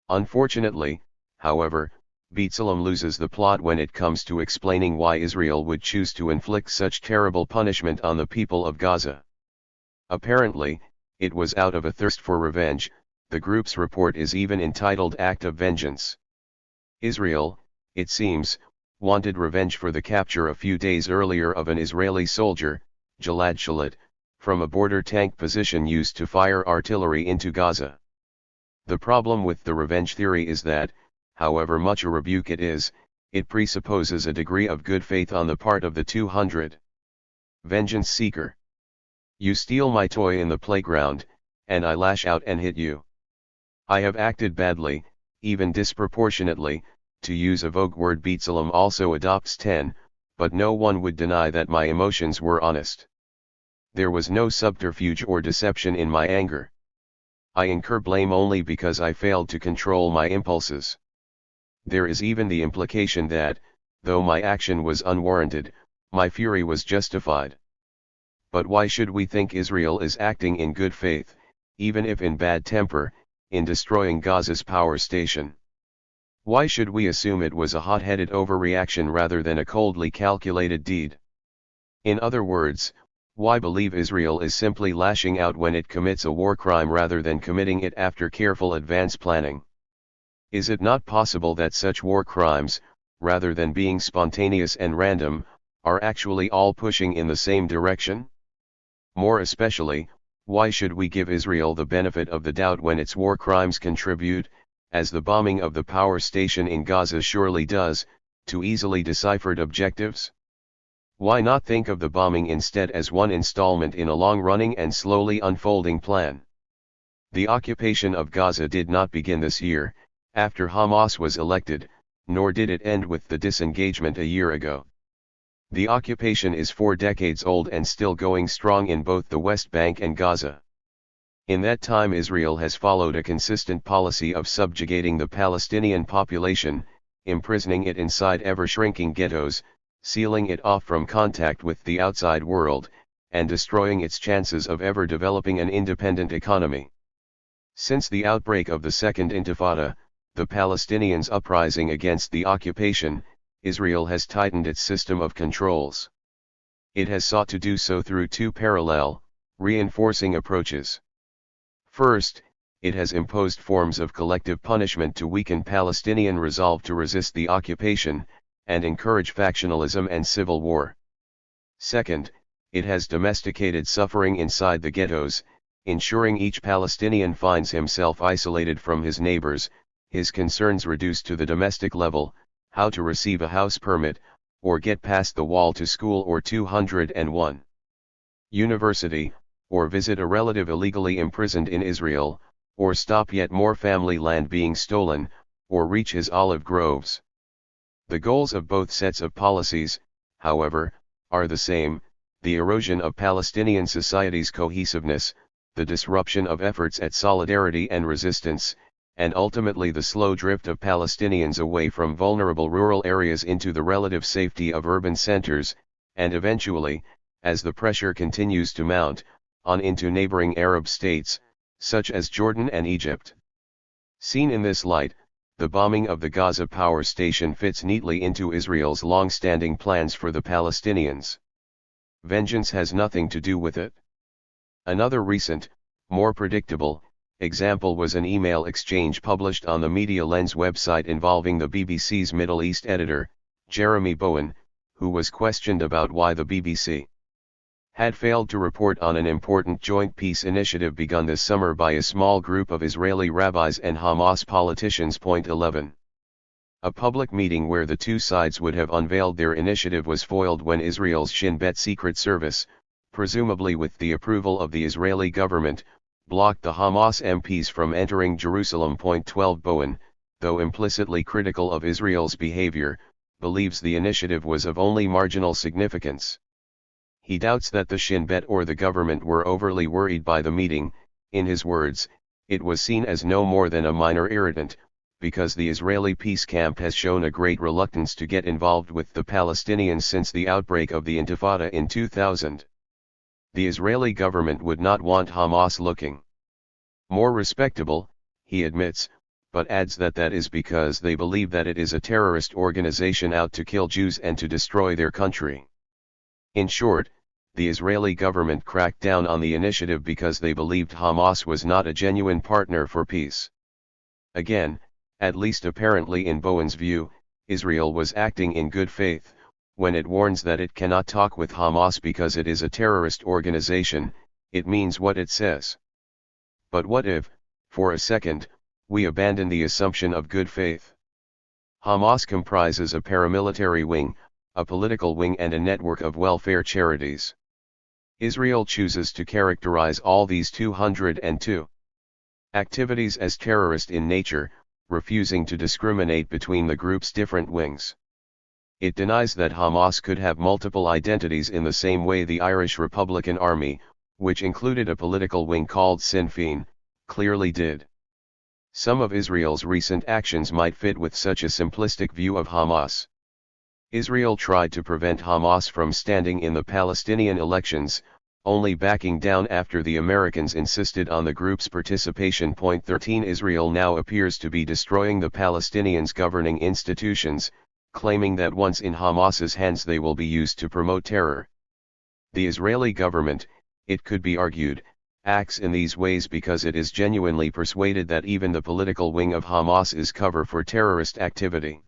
S1: Unfortunately, however, B'Tselem loses the plot when it comes to explaining why Israel would choose to inflict such terrible punishment on the people of Gaza. Apparently, it was out of a thirst for revenge. The group's report is even entitled Act of Vengeance. Israel, it seems, wanted revenge for the capture a few days earlier of an Israeli soldier, Gilad Shalit, from a border tank position used to fire artillery into Gaza. The problem with the revenge theory is that, however much a rebuke it is, it presupposes a degree of good faith on the part of the 200. Vengeance seeker. You steal my toy in the playground, and I lash out and hit you. I have acted badly, even disproportionately, to use a vogue word B'Tselem also adopts 10, but no one would deny that my emotions were honest. There was no subterfuge or deception in my anger. I incur blame only because I failed to control my impulses. There is even the implication that, though my action was unwarranted, my fury was justified. But why should we think Israel is acting in good faith, even if in bad temper, in destroying Gaza's power station? Why should we assume it was a hot-headed overreaction rather than a coldly calculated deed? In other words, why believe Israel is simply lashing out when it commits a war crime rather than committing it after careful advance planning? Is it not possible that such war crimes, rather than being spontaneous and random, are actually all pushing in the same direction? More especially, why should we give Israel the benefit of the doubt when its war crimes contribute, as the bombing of the power station in Gaza surely does, to easily deciphered objectives? Why not think of the bombing instead as one installment in a long-running and slowly unfolding plan? The occupation of Gaza did not begin this year, after Hamas was elected, nor did it end with the disengagement a year ago. The occupation is 4 decades old and still going strong in both the West Bank and Gaza. In that time Israel has followed a consistent policy of subjugating the Palestinian population, imprisoning it inside ever-shrinking ghettos, sealing it off from contact with the outside world, and destroying its chances of ever developing an independent economy. Since the outbreak of the Second Intifada, the Palestinians' uprising against the occupation, Israel has tightened its system of controls. It has sought to do so through 2 parallel, reinforcing approaches. First, it has imposed forms of collective punishment to weaken Palestinian resolve to resist the occupation, and encourage factionalism and civil war. Second, it has domesticated suffering inside the ghettos, ensuring each Palestinian finds himself isolated from his neighbors, his concerns reduced to the domestic level, how to receive a house permit, or get past the wall to school or 201. University, or visit a relative illegally imprisoned in Israel, or stop yet more family land being stolen, or reach his olive groves. The goals of both sets of policies, however, are the same: the erosion of Palestinian society's cohesiveness, the disruption of efforts at solidarity and resistance, and ultimately the slow drift of Palestinians away from vulnerable rural areas into the relative safety of urban centers, and eventually, as the pressure continues to mount, on into neighboring Arab states, such as Jordan and Egypt. Seen in this light, the bombing of the Gaza power station fits neatly into Israel's long-standing plans for the Palestinians. Vengeance has nothing to do with it. Another recent, more predictable, example was an email exchange published on the Media Lens website involving the BBC's Middle East editor, Jeremy Bowen, who was questioned about why the BBC had failed to report on an important joint peace initiative begun this summer by a small group of Israeli rabbis and Hamas politicians. 11. A public meeting where the two sides would have unveiled their initiative was foiled when Israel's Shin Bet Secret Service, presumably with the approval of the Israeli government, blocked the Hamas MPs from entering Jerusalem. 12. Bowen, though implicitly critical of Israel's behavior, believes the initiative was of only marginal significance. He doubts that the Shin Bet or the government were overly worried by the meeting. In his words, it was seen as no more than a minor irritant, because the Israeli peace camp has shown a great reluctance to get involved with the Palestinians since the outbreak of the Intifada in 2000. The Israeli government would not want Hamas looking more respectable, he admits, but adds that that is because they believe that it is a terrorist organization out to kill Jews and to destroy their country. In short, the Israeli government cracked down on the initiative because they believed Hamas was not a genuine partner for peace. Again, at least apparently in Bowen's view, Israel was acting in good faith, when it warns that it cannot talk with Hamas because it is a terrorist organization. It means what it says. But what if, for a second, we abandon the assumption of good faith? Hamas comprises a paramilitary wing, a political wing and a network of welfare charities. Israel chooses to characterize all these 202 activities as terrorist in nature, refusing to discriminate between the group's different wings. It denies that Hamas could have multiple identities in the same way the Irish Republican Army, which included a political wing called Sinn Féin, clearly did. Some of Israel's recent actions might fit with such a simplistic view of Hamas. Israel tried to prevent Hamas from standing in the Palestinian elections, only backing down after the Americans insisted on the group's participation. 13. Israel now appears to be destroying the Palestinians' governing institutions, claiming that once in Hamas's hands they will be used to promote terror. The Israeli government, it could be argued, acts in these ways because it is genuinely persuaded that even the political wing of Hamas is cover for terrorist activity.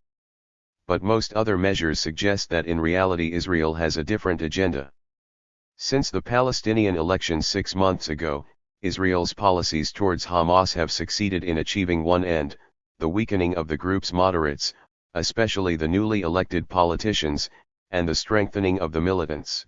S1: But most other measures suggest that in reality Israel has a different agenda. Since the Palestinian elections 6 months ago, Israel's policies towards Hamas have succeeded in achieving one end: the weakening of the group's moderates, especially the newly elected politicians, and the strengthening of the militants.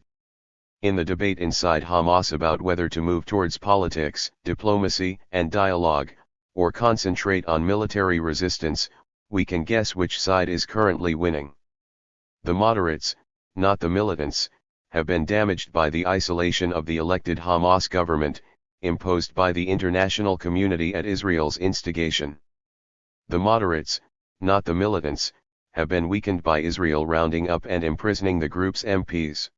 S1: In the debate inside Hamas about whether to move towards politics, diplomacy, and dialogue, or concentrate on military resistance, we can guess which side is currently winning. The moderates, not the militants, have been damaged by the isolation of the elected Hamas government, imposed by the international community at Israel's instigation. The moderates, not the militants, have been weakened by Israel rounding up and imprisoning the group's MPs.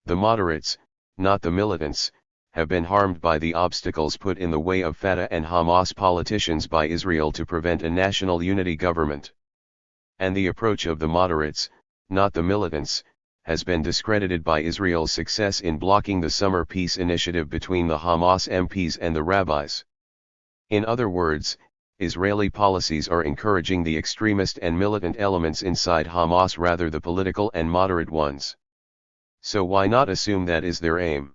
S1: The moderates, not the militants, have been harmed by the obstacles put in the way of Fatah and Hamas politicians by Israel to prevent a national unity government. And the approach of the moderates, not the militants, has been discredited by Israel's success in blocking the summer peace initiative between the Hamas MPs and the rabbis. In other words, Israeli policies are encouraging the extremist and militant elements inside Hamas rather than the political and moderate ones. So why not assume that is their aim?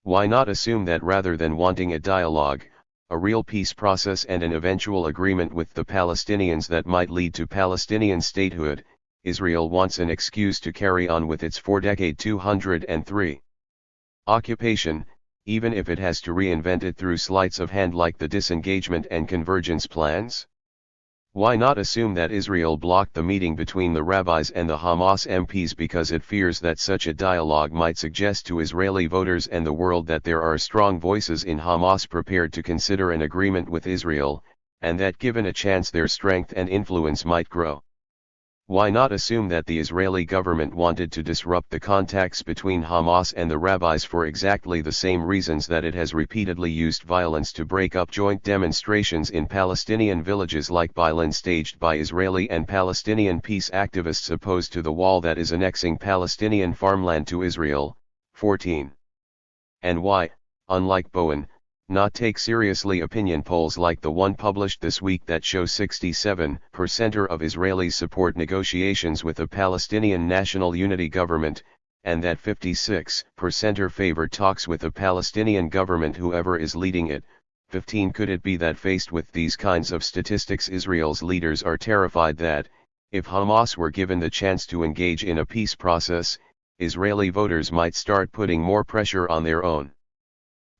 S1: Why not assume that rather than wanting a dialogue, a real peace process and an eventual agreement with the Palestinians that might lead to Palestinian statehood, Israel wants an excuse to carry on with its 4-decade 203 occupation, even if it has to reinvent it through sleights of hand like the disengagement and convergence plans? Why not assume that Israel blocked the meeting between the rabbis and the Hamas MPs because it fears that such a dialogue might suggest to Israeli voters and the world that there are strong voices in Hamas prepared to consider an agreement with Israel, and that given a chance their strength and influence might grow? Why not assume that the Israeli government wanted to disrupt the contacts between Hamas and the rabbis for exactly the same reasons that it has repeatedly used violence to break up joint demonstrations in Palestinian villages like Bilan staged by Israeli and Palestinian peace activists opposed to the wall that is annexing Palestinian farmland to Israel? 14. And why, unlike Bowen, not take seriously opinion polls like the one published this week that show 67% of Israelis support negotiations with a Palestinian national unity government, and that 56% favor talks with a Palestinian government whoever is leading it? 15. Could it be that faced with these kinds of statistics Israel's leaders are terrified that, if Hamas were given the chance to engage in a peace process, Israeli voters might start putting more pressure on their own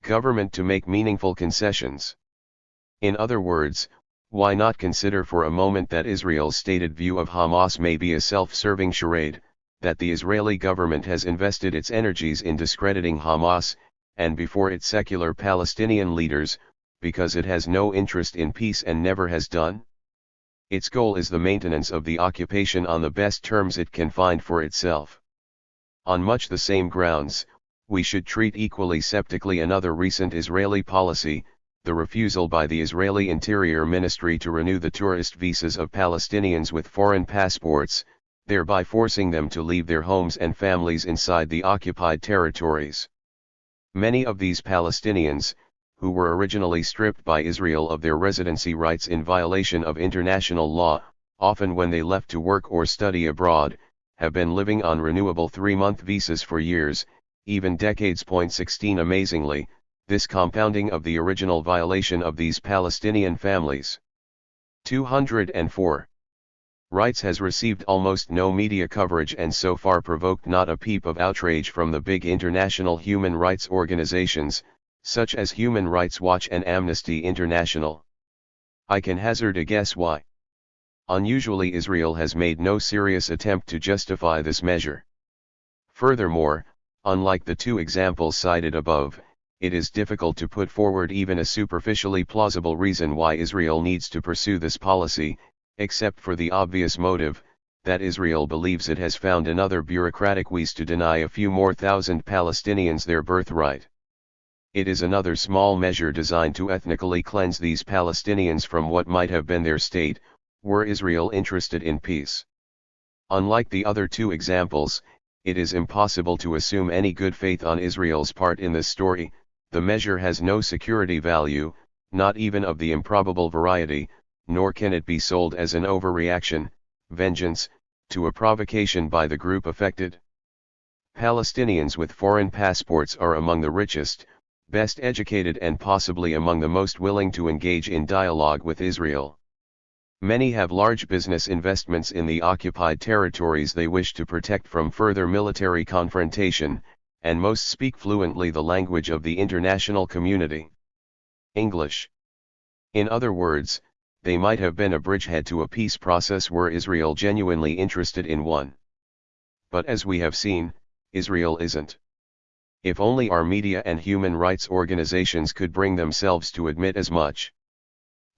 S1: government to make meaningful concessions? In other words, why not consider for a moment that Israel's stated view of Hamas may be a self-serving charade, that the Israeli government has invested its energies in discrediting Hamas, and before its secular Palestinian leaders, because it has no interest in peace and never has done? Its goal is the maintenance of the occupation on the best terms it can find for itself. On much the same grounds, we should treat equally skeptically another recent Israeli policy, the refusal by the Israeli Interior Ministry to renew the tourist visas of Palestinians with foreign passports, thereby forcing them to leave their homes and families inside the occupied territories. Many of these Palestinians, who were originally stripped by Israel of their residency rights in violation of international law, often when they left to work or study abroad, have been living on renewable 3-month visas for years, even decades. 16. Amazingly, this compounding of the original violation of these Palestinian families' 204 rights has received almost no media coverage and so far provoked not a peep of outrage from the big international human rights organizations, such as Human Rights Watch and Amnesty International. I can hazard a guess why. Unusually, Israel has made no serious attempt to justify this measure. Furthermore, unlike the two examples cited above, it is difficult to put forward even a superficially plausible reason why Israel needs to pursue this policy, except for the obvious motive, that Israel believes it has found another bureaucratic ways to deny a few more thousand Palestinians their birthright. It is another small measure designed to ethnically cleanse these Palestinians from what might have been their state, were Israel interested in peace. Unlike the other two examples, it is impossible to assume any good faith on Israel's part in this story. The measure has no security value, not even of the improbable variety, nor can it be sold as an overreaction, vengeance, to a provocation by the group affected. Palestinians with foreign passports are among the richest, best educated and possibly among the most willing to engage in dialogue with Israel. Many have large business investments in the occupied territories they wish to protect from further military confrontation, and most speak fluently the language of the international community: English. In other words, they might have been a bridgehead to a peace process were Israel genuinely interested in one. But as we have seen, Israel isn't. If only our media and human rights organizations could bring themselves to admit as much.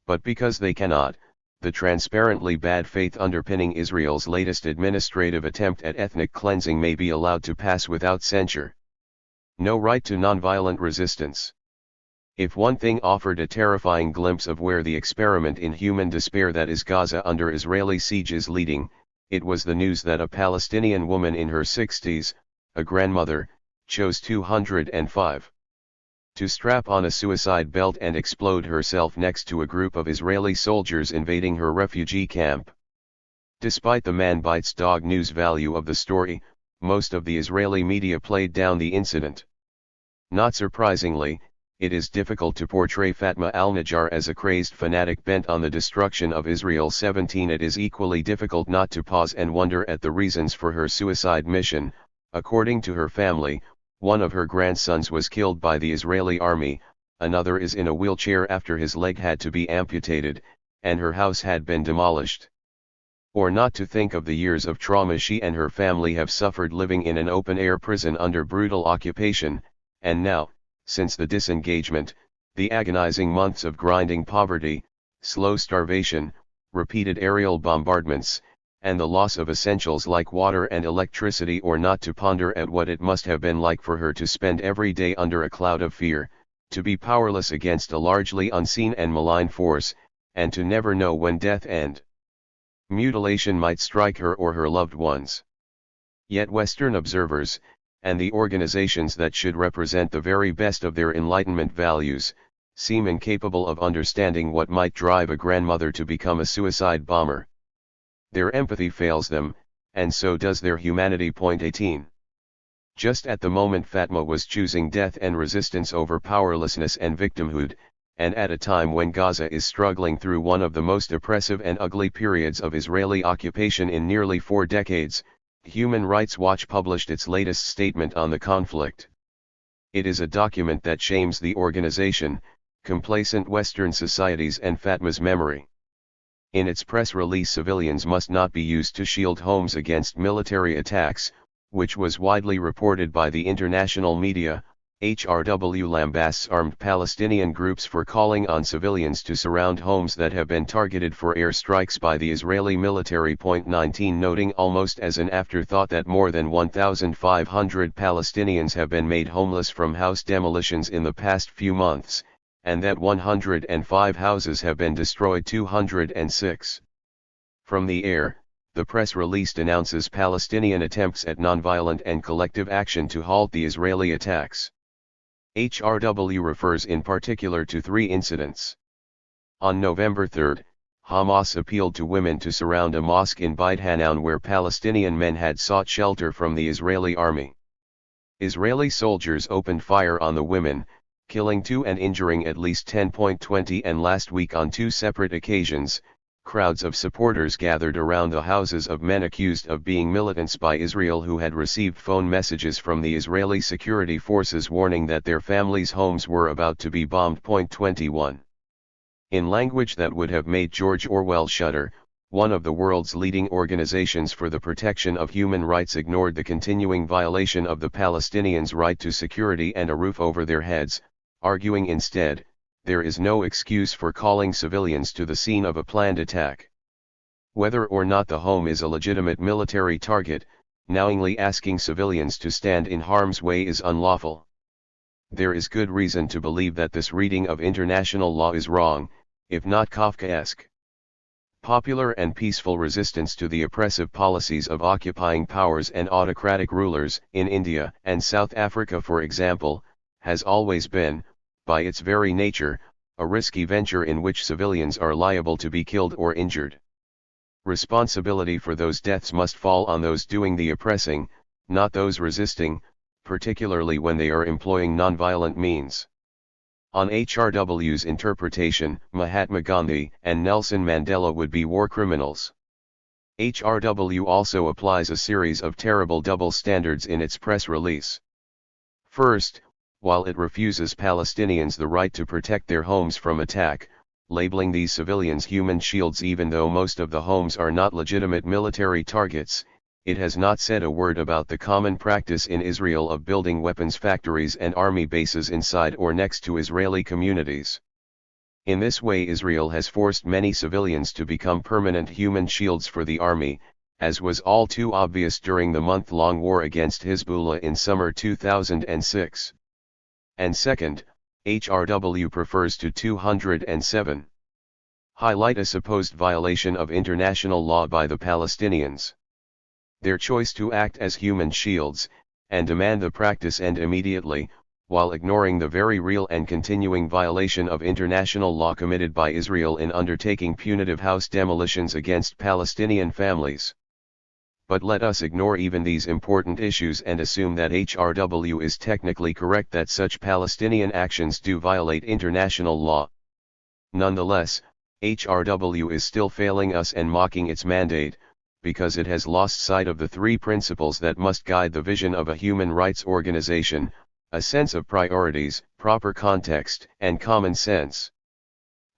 S1: But because they cannot, the transparently bad faith underpinning Israel's latest administrative attempt at ethnic cleansing may be allowed to pass without censure. No right to nonviolent resistance. If one thing offered a terrifying glimpse of where the experiment in human despair that is Gaza under Israeli siege is leading, it was the news that a Palestinian woman in her 60s, a grandmother, chose 205 to strap on a suicide belt and explode herself next to a group of Israeli soldiers invading her refugee camp. Despite the man bites dog news value of the story, most of the Israeli media played down the incident. Not surprisingly, it is difficult to portray Fatma al-Najjar as a crazed fanatic bent on the destruction of Israel. 17. It is equally difficult not to pause and wonder at the reasons for her suicide mission. According to her family, One of her grandsons was killed by the Israeli army, another is in a wheelchair after his leg had to be amputated, and her house had been demolished. Or not to think of the years of trauma she and her family have suffered living in an open-air prison under brutal occupation, and now, since the disengagement, the agonizing months of grinding poverty, slow starvation, repeated aerial bombardments, and the loss of essentials like water and electricity, or not to ponder at what it must have been like for her to spend every day under a cloud of fear, to be powerless against a largely unseen and malign force, and to never know when death and mutilation might strike her or her loved ones. Yet Western observers, and the organizations that should represent the very best of their Enlightenment values, seem incapable of understanding what might drive a grandmother to become a suicide bomber. Their empathy fails them, and so does their humanity. 18. Just at the moment Fatma was choosing death and resistance over powerlessness and victimhood, and at a time when Gaza is struggling through one of the most oppressive and ugly periods of Israeli occupation in nearly 4 decades, Human Rights Watch published its latest statement on the conflict. It is a document that shames the organization, complacent Western societies, and Fatma's memory. In its press release, civilians must not be used to shield homes against military attacks, which was widely reported by the international media. HRW lambasts armed Palestinian groups for calling on civilians to surround homes that have been targeted for airstrikes by the Israeli military. 19, noting almost as an afterthought that more than 1,500 Palestinians have been made homeless from house demolitions in the past few months, and that 105 houses have been destroyed. 206. From the air, the press release denounces Palestinian attempts at nonviolent and collective action to halt the Israeli attacks. HRW refers in particular to 3 incidents. On November 3, Hamas appealed to women to surround a mosque in Beit Hanoun where Palestinian men had sought shelter from the Israeli army. Israeli soldiers opened fire on the women, killing 2 and injuring at least 10. 20, and last week on 2 separate occasions, crowds of supporters gathered around the houses of men accused of being militants by Israel who had received phone messages from the Israeli security forces warning that their families' homes were about to be bombed. 21. In language that would have made George Orwell shudder, one of the world's leading organizations for the protection of human rights ignored the continuing violation of the Palestinians' right to security and a roof over their heads, arguing instead, there is no excuse for calling civilians to the scene of a planned attack. Whether or not the home is a legitimate military target, knowingly asking civilians to stand in harm's way is unlawful. There is good reason to believe that this reading of international law is wrong, if not Kafkaesque. Popular and peaceful resistance to the oppressive policies of occupying powers and autocratic rulers, in India and South Africa for example, has always been, by its very nature, a risky venture in which civilians are liable to be killed or injured. Responsibility for those deaths must fall on those doing the oppressing, not those resisting, particularly when they are employing nonviolent means. On HRW's interpretation, Mahatma Gandhi and Nelson Mandela would be war criminals. HRW also applies a series of terrible double standards in its press release. First, while it refuses Palestinians the right to protect their homes from attack, labeling these civilians human shields even though most of the homes are not legitimate military targets, it has not said a word about the common practice in Israel of building weapons factories and army bases inside or next to Israeli communities. In this way Israel has forced many civilians to become permanent human shields for the army, as was all too obvious during the month-long war against Hezbollah in summer 2006. And second, HRW prefers to 207. Highlight a supposed violation of international law by the Palestinians. Their choice to act as human shields, and demand the practice end immediately, while ignoring the very real and continuing violation of international law committed by Israel in undertaking punitive house demolitions against Palestinian families. But let us ignore even these important issues and assume that HRW is technically correct that such Palestinian actions do violate international law. Nonetheless, HRW is still failing us and mocking its mandate, because it has lost sight of the three principles that must guide the vision of a human rights organization: a sense of priorities, proper context, and common sense.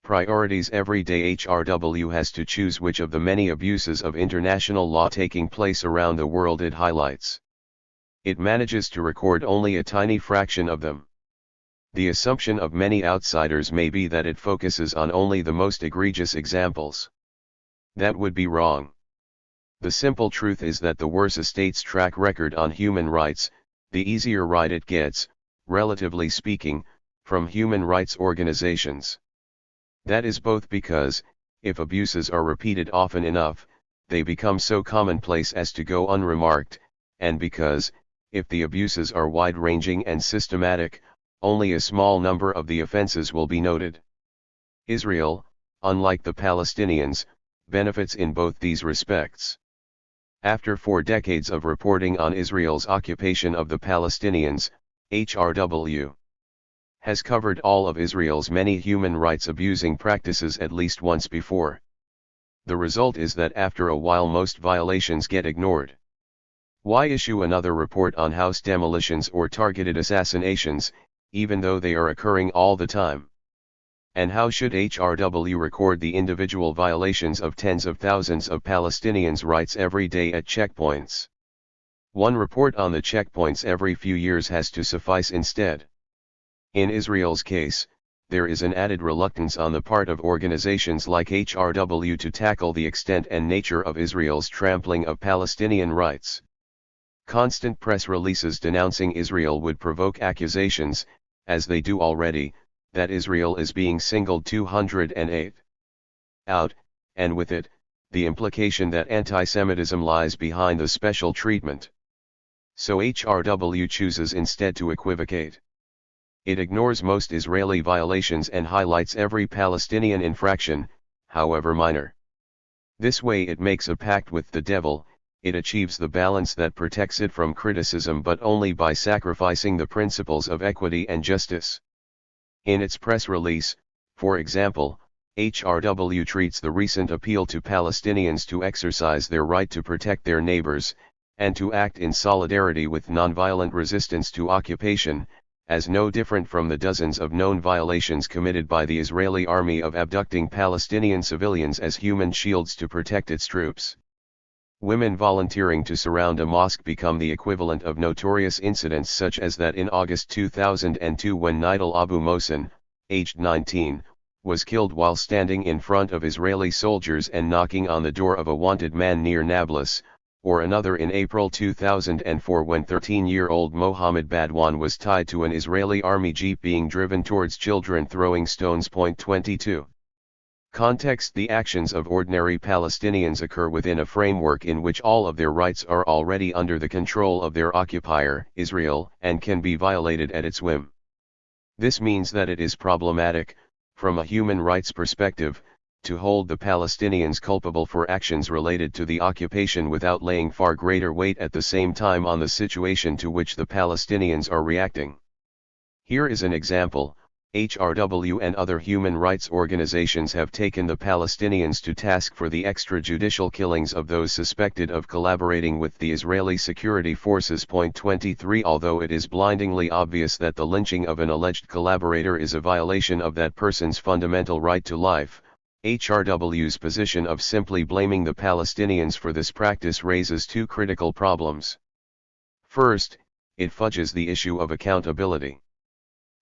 S1: Priorities. Every day HRW has to choose which of the many abuses of international law taking place around the world it highlights. It manages to record only a tiny fraction of them. The assumption of many outsiders may be that it focuses on only the most egregious examples. That would be wrong. The simple truth is that the worse a state's track record on human rights, the easier right it gets, relatively speaking, from human rights organizations. That is both because, if abuses are repeated often enough, they become so commonplace as to go unremarked, and because, if the abuses are wide-ranging and systematic, only a small number of the offenses will be noted. Israel, unlike the Palestinians, benefits in both these respects. After 4 decades of reporting on Israel's occupation of the Palestinians, HRW has covered all of Israel's many human rights abusing practices at least once before. The result is that after a while most violations get ignored. Why issue another report on house demolitions or targeted assassinations, even though they are occurring all the time? And how should HRW record the individual violations of tens of thousands of Palestinians' rights every day at checkpoints? One report on the checkpoints every few years has to suffice instead. In Israel's case, there is an added reluctance on the part of organizations like HRW to tackle the extent and nature of Israel's trampling of Palestinian rights. Constant press releases denouncing Israel would provoke accusations, as they do already, that Israel is being singled 208 out, and with it, the implication that anti-Semitism lies behind the special treatment. So HRW chooses instead to equivocate. It ignores most Israeli violations and highlights every Palestinian infraction, however minor. This way it makes a pact with the devil. It achieves the balance that protects it from criticism, but only by sacrificing the principles of equity and justice. In its press release, for example, HRW treats the recent appeal to Palestinians to exercise their right to protect their neighbors, and to act in solidarity with nonviolent resistance to occupation, as no different from the dozens of known violations committed by the Israeli army of abducting Palestinian civilians as human shields to protect its troops. Women volunteering to surround a mosque become the equivalent of notorious incidents such as that in August 2002 when Nidal Abu Mohsen, aged 19, was killed while standing in front of Israeli soldiers and knocking on the door of a wanted man near Nablus, or another in April 2004 when 13-year-old Mohammed Badwan was tied to an Israeli army jeep being driven towards children throwing stones. 22. Context: the actions of ordinary Palestinians occur within a framework in which all of their rights are already under the control of their occupier, Israel, and can be violated at its whim. This means that it is problematic, from a human rights perspective, to hold the Palestinians culpable for actions related to the occupation without laying far greater weight at the same time on the situation to which the Palestinians are reacting. Here is an example. HRW and other human rights organizations have taken the Palestinians to task for the extrajudicial killings of those suspected of collaborating with the Israeli security forces. 23 Although it is blindingly obvious that the lynching of an alleged collaborator is a violation of that person's fundamental right to life, HRW's position of simply blaming the Palestinians for this practice raises two critical problems. First, it fudges the issue of accountability.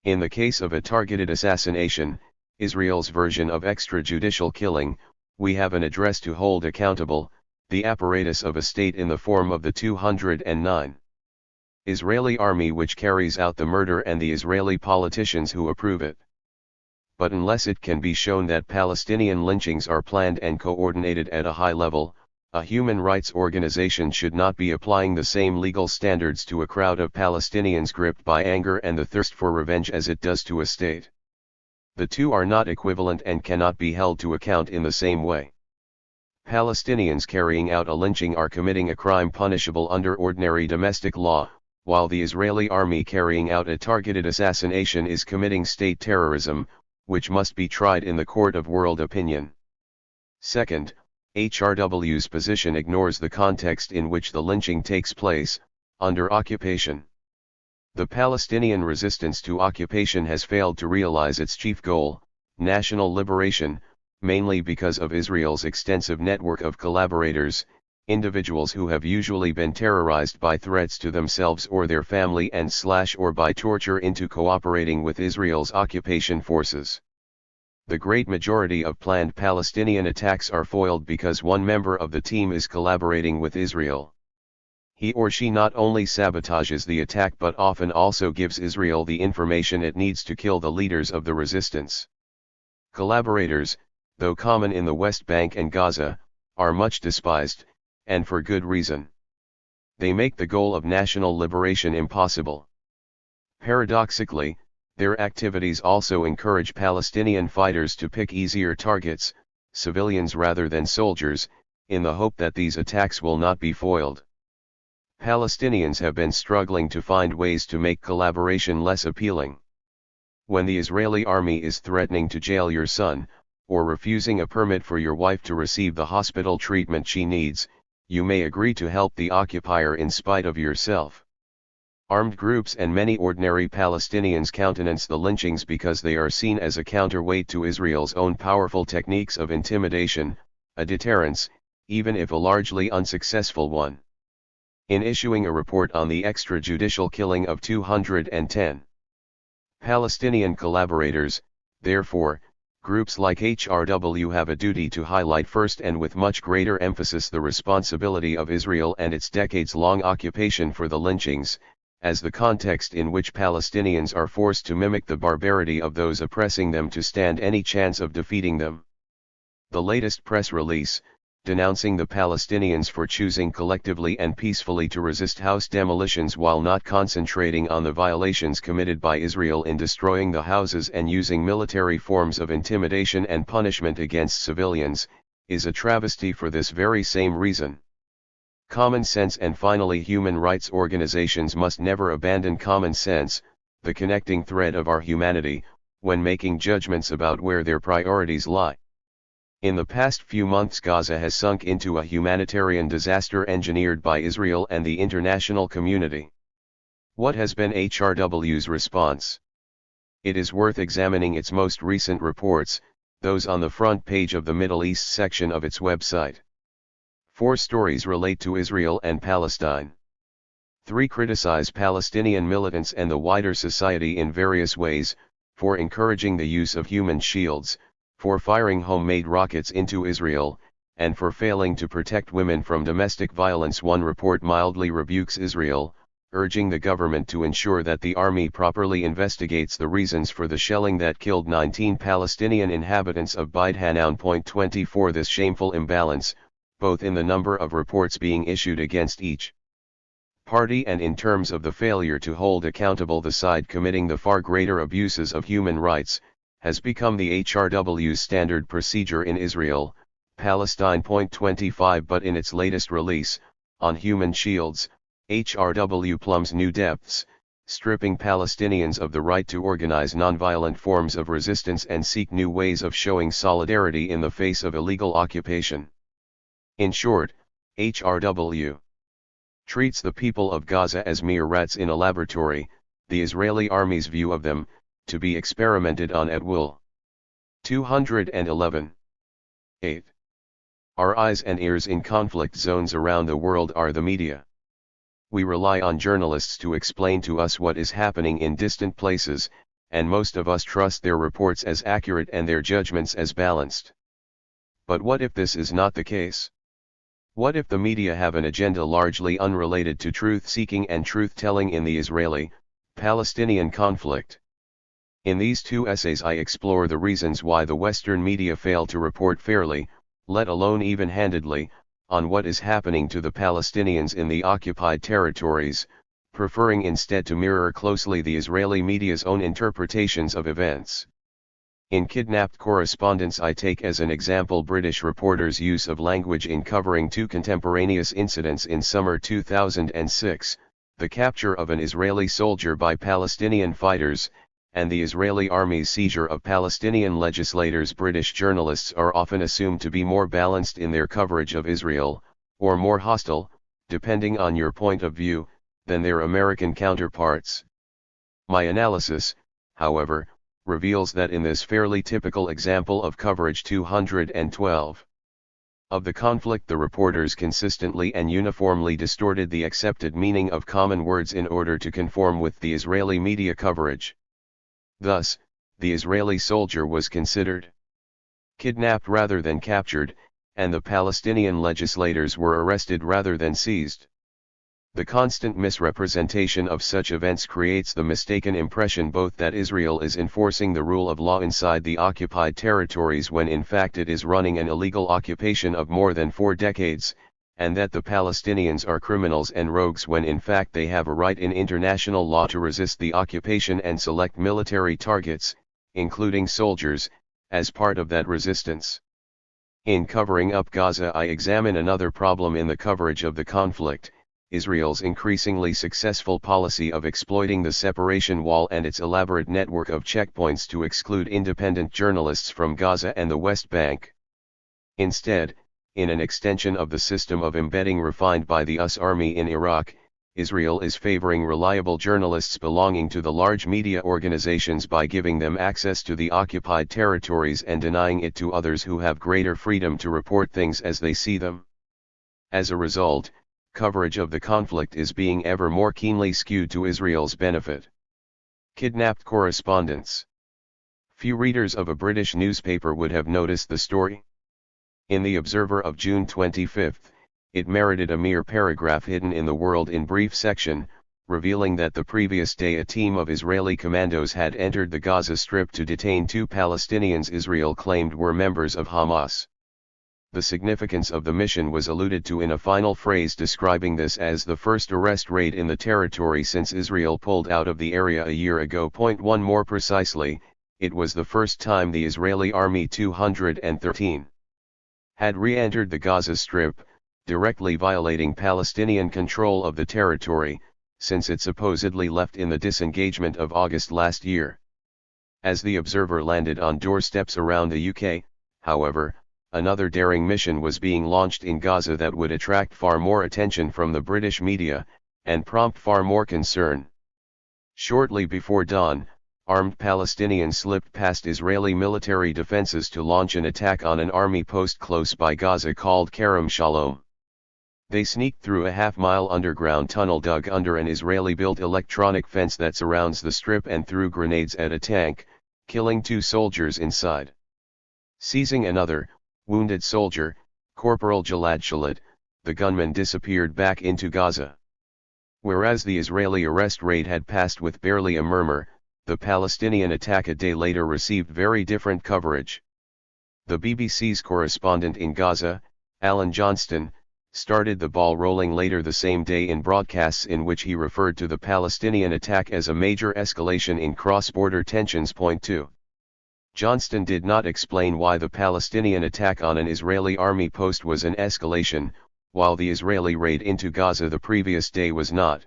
S1: In the case of a targeted assassination, Israel's version of extrajudicial killing, we have an address to hold accountable, the apparatus of a state in the form of the 209 Israeli army which carries out the murder and the Israeli politicians who approve it. But unless it can be shown that Palestinian lynchings are planned and coordinated at a high level, a human rights organization should not be applying the same legal standards to a crowd of Palestinians gripped by anger and the thirst for revenge as it does to a state. The two are not equivalent and cannot be held to account in the same way. Palestinians carrying out a lynching are committing a crime punishable under ordinary domestic law, while the Israeli army carrying out a targeted assassination is committing state terrorism, which must be tried in the court of world opinion. Second, HRW's position ignores the context in which the lynching takes place, under occupation. The Palestinian resistance to occupation has failed to realize its chief goal, national liberation, mainly because of Israel's extensive network of collaborators, individuals who have usually been terrorized by threats to themselves or their family and/or by torture into cooperating with Israel's occupation forces. The great majority of planned Palestinian attacks are foiled because one member of the team is collaborating with Israel. He or she not only sabotages the attack but often also gives Israel the information it needs to kill the leaders of the resistance. Collaborators, though common in the West Bank and Gaza, are much despised, and for good reason. They make the goal of national liberation impossible. Paradoxically, their activities also encourage Palestinian fighters to pick easier targets, civilians rather than soldiers, in the hope that these attacks will not be foiled. Palestinians have been struggling to find ways to make collaboration less appealing. When the Israeli army is threatening to jail your son, or refusing a permit for your wife to receive the hospital treatment she needs, you may agree to help the occupier in spite of yourself. Armed groups and many ordinary Palestinians countenance the lynchings because they are seen as a counterweight to Israel's own powerful techniques of intimidation, a deterrence, even if a largely unsuccessful one. In issuing a report on the extrajudicial killing of 210 Palestinian collaborators, therefore, groups like HRW have a duty to highlight first and with much greater emphasis the responsibility of Israel and its decades-long occupation for the lynchings, as the context in which Palestinians are forced to mimic the barbarity of those oppressing them to stand any chance of defeating them. The latest press release, denouncing the Palestinians for choosing collectively and peacefully to resist house demolitions while not concentrating on the violations committed by Israel in destroying the houses and using military forms of intimidation and punishment against civilians, is a travesty for this very same reason. Common sense and finally human rights organizations must never abandon common sense, the connecting thread of our humanity, when making judgments about where their priorities lie. In the past few months, Gaza has sunk into a humanitarian disaster engineered by Israel and the international community. What has been HRW's response? It is worth examining its most recent reports, those on the front page of the Middle East section of its website. 4 stories relate to Israel and Palestine. 3 criticize Palestinian militants and the wider society in various ways, for encouraging the use of human shields, for firing homemade rockets into Israel, and for failing to protect women from domestic violence. One report mildly rebukes Israel, urging the government to ensure that the army properly investigates the reasons for the shelling that killed 19 Palestinian inhabitants of Beit Hanoun. 24 This shameful imbalance, both in the number of reports being issued against each party and in terms of the failure to hold accountable the side committing the far greater abuses of human rights, has become the HRW's standard procedure in Israel, Palestine. 25 But in its latest release, on human shields, HRW plumbs new depths, stripping Palestinians of the right to organize nonviolent forms of resistance and seek new ways of showing solidarity in the face of illegal occupation. In short, HRW treats the people of Gaza as mere rats in a laboratory, the Israeli army's view of them, to be experimented on at will. 211. 8. Our eyes and ears in conflict zones around the world are the media. We rely on journalists to explain to us what is happening in distant places, and most of us trust their reports as accurate and their judgments as balanced. But what if this is not the case? What if the media have an agenda largely unrelated to truth-seeking and truth-telling in the Israeli-Palestinian conflict? In these 2 essays I explore the reasons why the Western media fail to report fairly, let alone even-handedly, on what is happening to the Palestinians in the occupied territories, preferring instead to mirror closely the Israeli media's own interpretations of events. In Kidnapped Correspondence I take as an example British reporters' use of language in covering 2 contemporaneous incidents in summer 2006, the capture of an Israeli soldier by Palestinian fighters, and the Israeli army's seizure of Palestinian legislators. British journalists are often assumed to be more balanced in their coverage of Israel, or more hostile, depending on your point of view, than their American counterparts. My analysis, however, reveals that in this fairly typical example of coverage 212 of the conflict, the reporters consistently and uniformly distorted the accepted meaning of common words in order to conform with the Israeli media coverage. Thus, the Israeli soldier was considered kidnapped rather than captured, and the Palestinian legislators were arrested rather than seized. The constant misrepresentation of such events creates the mistaken impression both that Israel is enforcing the rule of law inside the occupied territories when in fact it is running an illegal occupation of more than 4 decades, and that the Palestinians are criminals and rogues when in fact they have a right in international law to resist the occupation and select military targets, including soldiers, as part of that resistance. In covering up Gaza, I examine another problem in the coverage of the conflict: Israel's increasingly successful policy of exploiting the separation wall and its elaborate network of checkpoints to exclude independent journalists from Gaza and the West Bank. Instead, in an extension of the system of embedding refined by the US Army in Iraq, Israel is favoring reliable journalists belonging to the large media organizations by giving them access to the occupied territories and denying it to others who have greater freedom to report things as they see them. As a result, coverage of the conflict is being ever more keenly skewed to Israel's benefit. Kidnapped correspondents. Few readers of a British newspaper would have noticed the story. In the Observer of June 25, it merited a mere paragraph hidden in the World in Brief section, revealing that the previous day a team of Israeli commandos had entered the Gaza Strip to detain 2 Palestinians Israel claimed were members of Hamas. The significance of the mission was alluded to in a final phrase describing this as the first arrest raid in the territory since Israel pulled out of the area a year ago. 1 More precisely, it was the first time the Israeli Army 213 had re-entered the Gaza Strip, directly violating Palestinian control of the territory, since it supposedly left in the disengagement of August last year. As the Observer landed on doorsteps around the UK, however, another daring mission was being launched in Gaza that would attract far more attention from the British media, and prompt far more concern. Shortly before dawn, armed Palestinians slipped past Israeli military defenses to launch an attack on an army post close by Gaza called Kerem Shalom. They sneaked through a half-mile underground tunnel dug under an Israeli-built electronic fence that surrounds the strip and threw grenades at a tank, killing 2 soldiers inside. Seizing another, wounded soldier, Corporal Jalad Shalit, the gunman disappeared back into Gaza. Whereas the Israeli arrest raid had passed with barely a murmur, the Palestinian attack a day later received very different coverage. The BBC's correspondent in Gaza, Alan Johnston, started the ball rolling later the same day in broadcasts in which he referred to the Palestinian attack as a major escalation in cross-border tensions. 2. Johnston did not explain why the Palestinian attack on an Israeli army post was an escalation, while the Israeli raid into Gaza the previous day was not.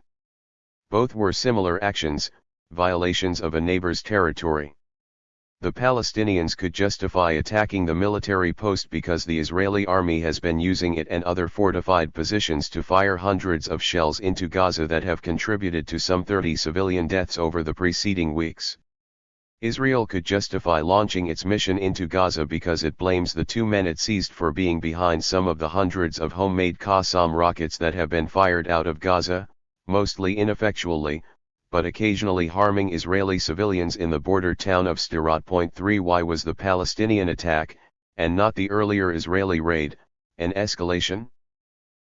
S1: Both were similar actions, violations of a neighbor's territory. The Palestinians could justify attacking the military post because the Israeli army has been using it and other fortified positions to fire hundreds of shells into Gaza that have contributed to some 30 civilian deaths over the preceding weeks. Israel could justify launching its mission into Gaza because it blames the 2 men it seized for being behind some of the hundreds of homemade Qassam rockets that have been fired out of Gaza, mostly ineffectually, but occasionally harming Israeli civilians in the border town of Sderot. 3 Why was the Palestinian attack, and not the earlier Israeli raid, an escalation?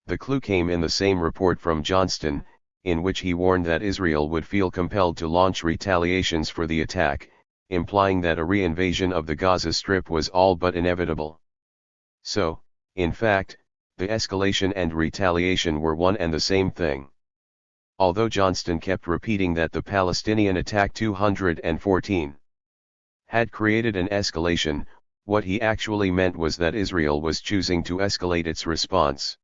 S1: The clue came in the same report from Johnston, in which he warned that Israel would feel compelled to launch retaliations for the attack, implying that a re-invasion of the Gaza Strip was all but inevitable. So, in fact, the escalation and retaliation were one and the same thing. Although Johnston kept repeating that the Palestinian attack 214 had created an escalation, what he actually meant was that Israel was choosing to escalate its response.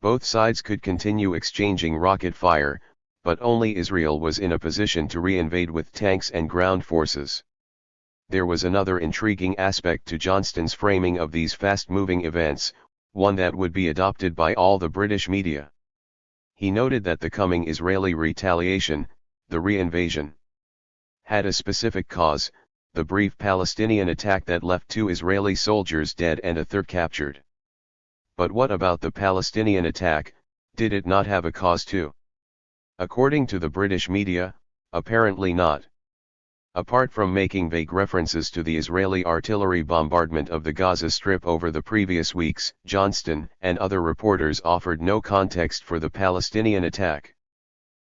S1: Both sides could continue exchanging rocket fire, but only Israel was in a position to reinvade with tanks and ground forces. There was another intriguing aspect to Johnston's framing of these fast-moving events, one that would be adopted by all the British media. He noted that the coming Israeli retaliation, the reinvasion, had a specific cause, the brief Palestinian attack that left 2 Israeli soldiers dead and a third captured. But what about the Palestinian attack? Did it not have a cause too? According to the British media, apparently not. Apart from making vague references to the Israeli artillery bombardment of the Gaza Strip over the previous weeks, Johnston and other reporters offered no context for the Palestinian attack.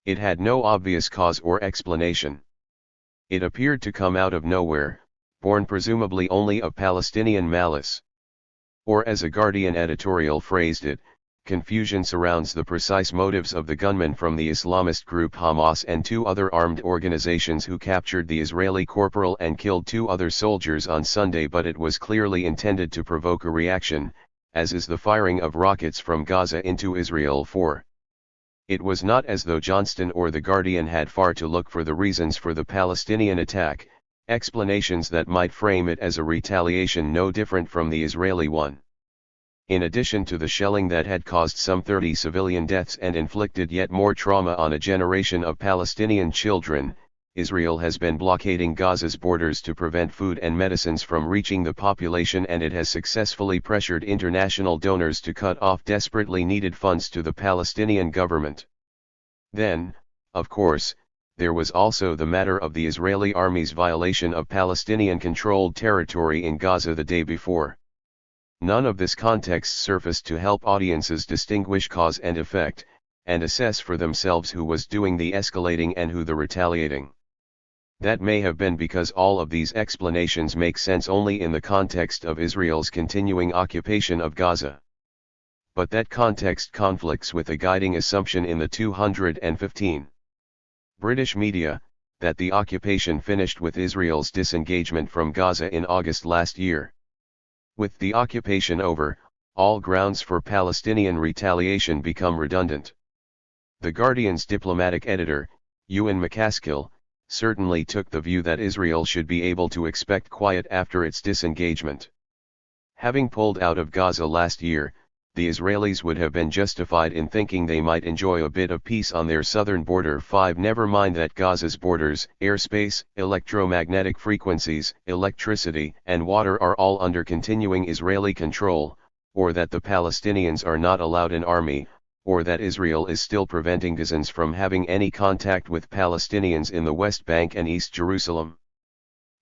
S1: It had no obvious cause or explanation. It appeared to come out of nowhere, born presumably only of Palestinian malice. Or as a Guardian editorial phrased it, confusion surrounds the precise motives of the gunmen from the Islamist group Hamas and 2 other armed organizations who captured the Israeli corporal and killed 2 other soldiers on Sunday, but it was clearly intended to provoke a reaction, as is the firing of rockets from Gaza into Israel. It was not as though Johnston or the Guardian had far to look for the reasons for the Palestinian attack, explanations that might frame it as a retaliation no different from the Israeli one. In addition to the shelling that had caused some 30 civilian deaths and inflicted yet more trauma on a generation of Palestinian children, Israel has been blockading Gaza's borders to prevent food and medicines from reaching the population, and it has successfully pressured international donors to cut off desperately needed funds to the Palestinian government. Then, of course, there was also the matter of the Israeli army's violation of Palestinian-controlled territory in Gaza the day before. None of this context surfaced to help audiences distinguish cause and effect, and assess for themselves who was doing the escalating and who the retaliating. That may have been because all of these explanations make sense only in the context of Israel's continuing occupation of Gaza. But that context conflicts with a guiding assumption in the 215 British media, that the occupation finished with Israel's disengagement from Gaza in August last year. With the occupation over, all grounds for Palestinian retaliation become redundant. The Guardian's diplomatic editor, Ewan McCaskill, certainly took the view that Israel should be able to expect quiet after its disengagement. Having pulled out of Gaza last year, the Israelis would have been justified in thinking they might enjoy a bit of peace on their southern border. Never mind that Gaza's borders, airspace, electromagnetic frequencies, electricity, and water are all under continuing Israeli control, or that the Palestinians are not allowed an army, or that Israel is still preventing Gazans from having any contact with Palestinians in the West Bank and East Jerusalem.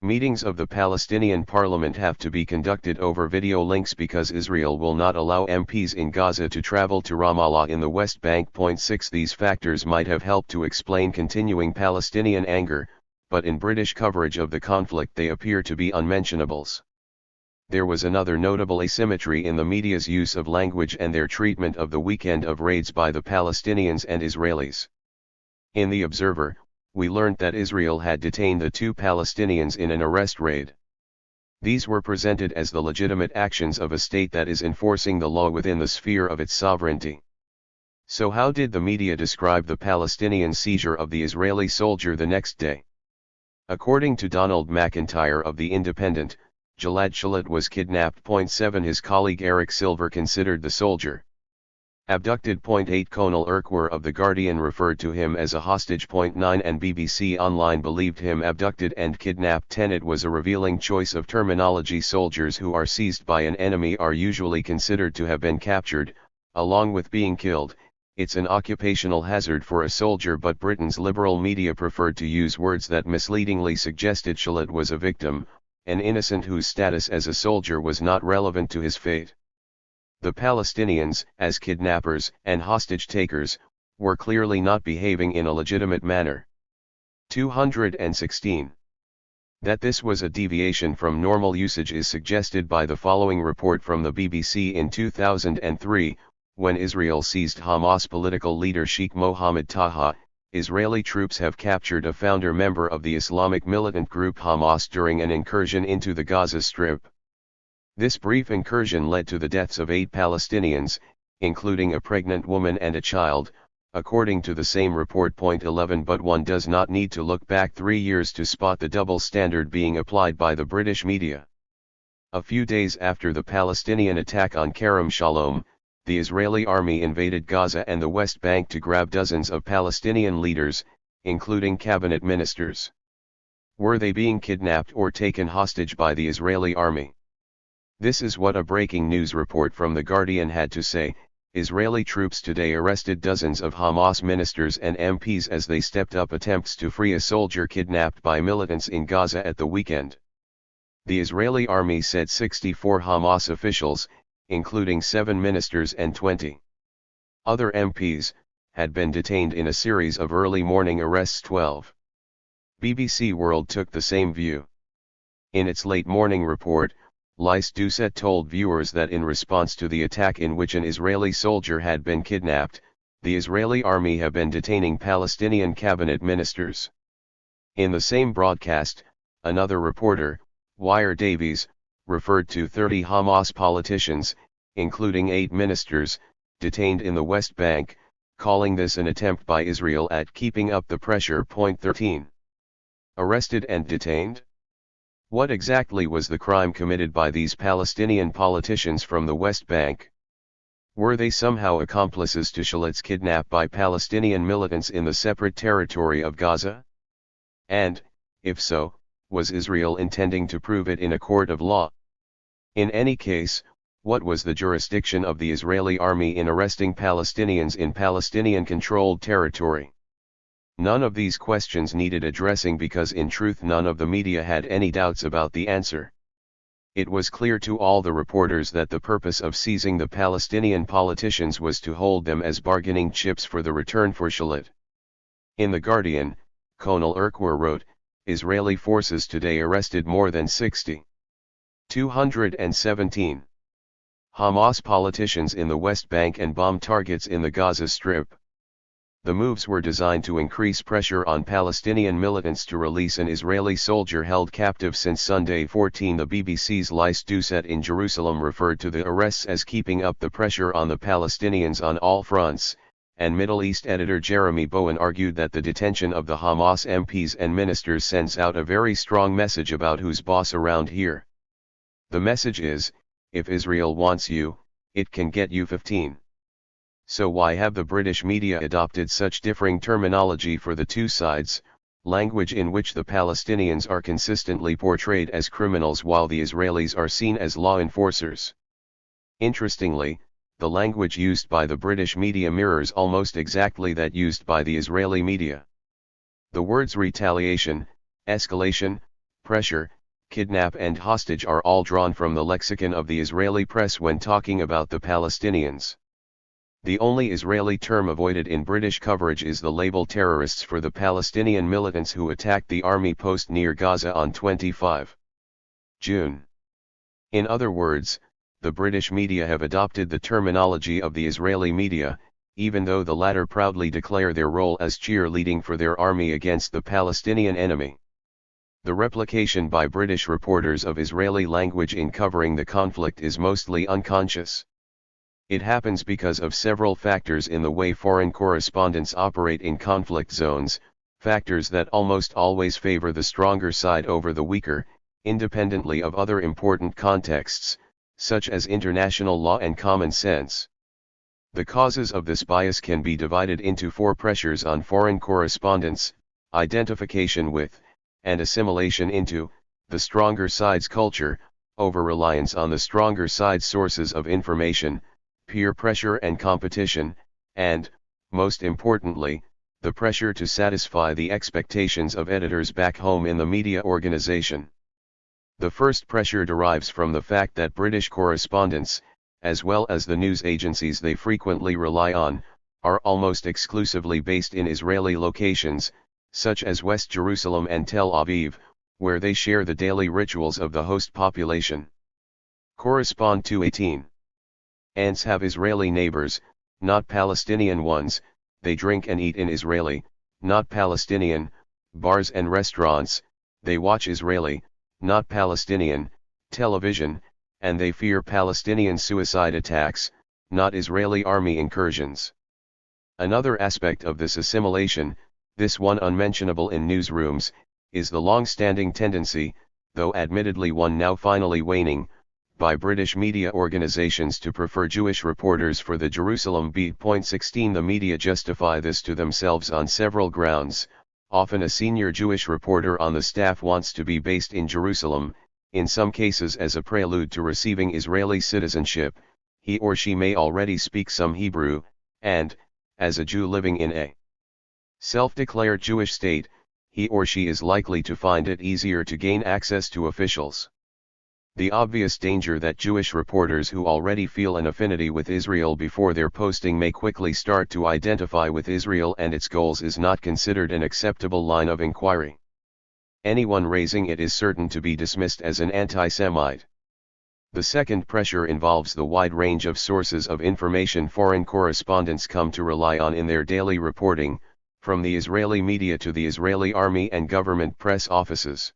S1: Meetings of the Palestinian parliament have to be conducted over video links because Israel will not allow MPs in Gaza to travel to Ramallah in the West Bank. 6 These factors might have helped to explain continuing Palestinian anger, but in British coverage of the conflict they appear to be unmentionables. There was another notable asymmetry in the media's use of language and their treatment of the weekend of raids by the Palestinians and Israelis. In The Observer, we learned that Israel had detained the 2 Palestinians in an arrest raid. These were presented as the legitimate actions of a state that is enforcing the law within the sphere of its sovereignty. So how did the media describe the Palestinian seizure of the Israeli soldier the next day? According to Donald McIntyre of The Independent, Gilad Shalit was kidnapped. 7 His colleague Eric Silver considered the soldier abducted. 8 Conal Urquhart of The Guardian referred to him as a hostage. 9 And BBC Online believed him abducted and kidnapped. 10 It was a revealing choice of terminology. Soldiers who are seized by an enemy are usually considered to have been captured, along with being killed. It's an occupational hazard for a soldier, but Britain's liberal media preferred to use words that misleadingly suggested Shalit was a victim, an innocent whose status as a soldier was not relevant to his fate. The Palestinians, as kidnappers and hostage-takers, were clearly not behaving in a legitimate manner. 216. That this was a deviation from normal usage is suggested by the following report from the BBC in 2003, when Israel seized Hamas political leader Sheikh Mohammed Taha. Israeli troops have captured a founder member of the Islamic militant group Hamas during an incursion into the Gaza Strip. This brief incursion led to the deaths of 8 Palestinians, including a pregnant woman and a child, according to the same report. Point 11. But one does not need to look back 3 years to spot the double standard being applied by the British media. A few days after the Palestinian attack on Kerem Shalom, the Israeli army invaded Gaza and the West Bank to grab dozens of Palestinian leaders, including cabinet ministers. Were they being kidnapped or taken hostage by the Israeli army? This is what a breaking news report from The Guardian had to say. Israeli troops today arrested dozens of Hamas ministers and MPs as they stepped up attempts to free a soldier kidnapped by militants in Gaza at the weekend. The Israeli army said 64 Hamas officials, including 7 ministers and 20 other MPs, had been detained in a series of early morning arrests. 12. BBC World took the same view. In its late morning report, Lyse Doucet told viewers that in response to the attack in which an Israeli soldier had been kidnapped, the Israeli army have been detaining Palestinian cabinet ministers. In the same broadcast, another reporter, Wire Davies, referred to 30 Hamas politicians, including 8 ministers, detained in the West Bank, calling this an attempt by Israel at keeping up the pressure. Point 13. Arrested and detained? What exactly was the crime committed by these Palestinian politicians from the West Bank? Were they somehow accomplices to Shalits kidnapped by Palestinian militants in the separate territory of Gaza? And, if so, was Israel intending to prove it in a court of law? In any case, what was the jurisdiction of the Israeli army in arresting Palestinians in Palestinian-controlled territory? None of these questions needed addressing because in truth none of the media had any doubts about the answer. It was clear to all the reporters that the purpose of seizing the Palestinian politicians was to hold them as bargaining chips for the return for Shalit. In The Guardian, Conal Urquhart wrote, Israeli forces today arrested more than 217 Hamas politicians in the West Bank and bomb targets in the Gaza Strip. The moves were designed to increase pressure on Palestinian militants to release an Israeli soldier held captive since Sunday 14. The BBC's Lyse Doucet in Jerusalem referred to the arrests as keeping up the pressure on the Palestinians on all fronts, and Middle East editor Jeremy Bowen argued that the detention of the Hamas MPs and ministers sends out a very strong message about who's boss around here. The message is, if Israel wants you, it can get you 15. So why have the British media adopted such differing terminology for the two sides, language in which the Palestinians are consistently portrayed as criminals while the Israelis are seen as law enforcers? Interestingly, the language used by the British media mirrors almost exactly that used by the Israeli media. The words retaliation, escalation, pressure, kidnap and hostage are all drawn from the lexicon of the Israeli press when talking about the Palestinians. The only Israeli term avoided in British coverage is the label terrorists for the Palestinian militants who attacked the army post near Gaza on 25 June. In other words, the British media have adopted the terminology of the Israeli media, even though the latter proudly declare their role as cheerleading for their army against the Palestinian enemy. The replication by British reporters of Israeli language in covering the conflict is mostly unconscious. It happens because of several factors in the way foreign correspondents operate in conflict zones, factors that almost always favor the stronger side over the weaker, independently of other important contexts, such as international law and common sense. The causes of this bias can be divided into 4 pressures on foreign correspondents: identification with, and assimilation into, the stronger side's culture, over-reliance on the stronger side's sources of information, peer pressure and competition, and, most importantly, the pressure to satisfy the expectations of editors back home in the media organization. The first pressure derives from the fact that British correspondents, as well as the news agencies they frequently rely on, are almost exclusively based in Israeli locations, such as West Jerusalem and Tel Aviv, where they share the daily rituals of the host population. Correspond to 18. Ants have Israeli neighbors, not Palestinian ones. They drink and eat in Israeli, not Palestinian, bars and restaurants. They watch Israeli, not Palestinian, television, and they fear Palestinian suicide attacks, not Israeli army incursions. Another aspect of this assimilation, this one unmentionable in newsrooms, is the long-standing tendency, though admittedly one now finally waning, by British media organizations to prefer Jewish reporters for the Jerusalem beat. 16 The media justify this to themselves on several grounds. Often a senior Jewish reporter on the staff wants to be based in Jerusalem, in some cases as a prelude to receiving Israeli citizenship. He or she may already speak some Hebrew, and, as a Jew living in a self-declared Jewish state, he or she is likely to find it easier to gain access to officials. The obvious danger that Jewish reporters who already feel an affinity with Israel before their posting may quickly start to identify with Israel and its goals is not considered an acceptable line of inquiry. Anyone raising it is certain to be dismissed as an anti-Semite. The second pressure involves the wide range of sources of information foreign correspondents come to rely on in their daily reporting, from the Israeli media to the Israeli army and government press offices.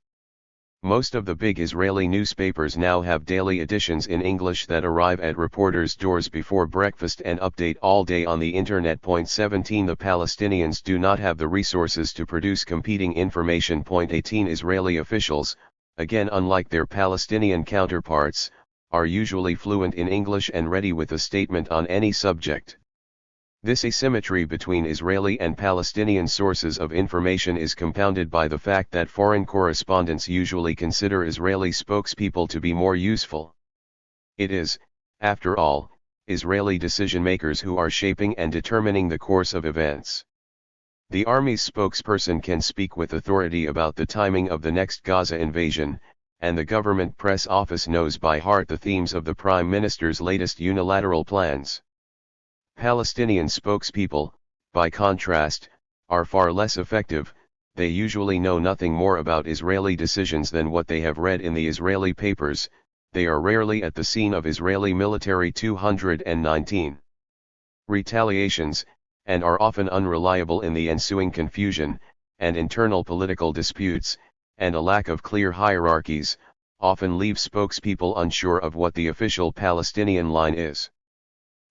S1: Most of the big Israeli newspapers now have daily editions in English that arrive at reporters' doors before breakfast and update all day on the internet. 17 The Palestinians do not have the resources to produce competing information. 18 Israeli officials, again unlike their Palestinian counterparts, are usually fluent in English and ready with a statement on any subject. This asymmetry between Israeli and Palestinian sources of information is compounded by the fact that foreign correspondents usually consider Israeli spokespeople to be more useful. It is, after all, Israeli decision-makers who are shaping and determining the course of events. The army's spokesperson can speak with authority about the timing of the next Gaza invasion, and the government press office knows by heart the themes of the Prime Minister's latest unilateral plans. Palestinian spokespeople, by contrast, are far less effective. They usually know nothing more about Israeli decisions than what they have read in the Israeli papers. They are rarely at the scene of Israeli military 219 retaliations, and are often unreliable in the ensuing confusion, and internal political disputes, and a lack of clear hierarchies, often leave spokespeople unsure of what the official Palestinian line is.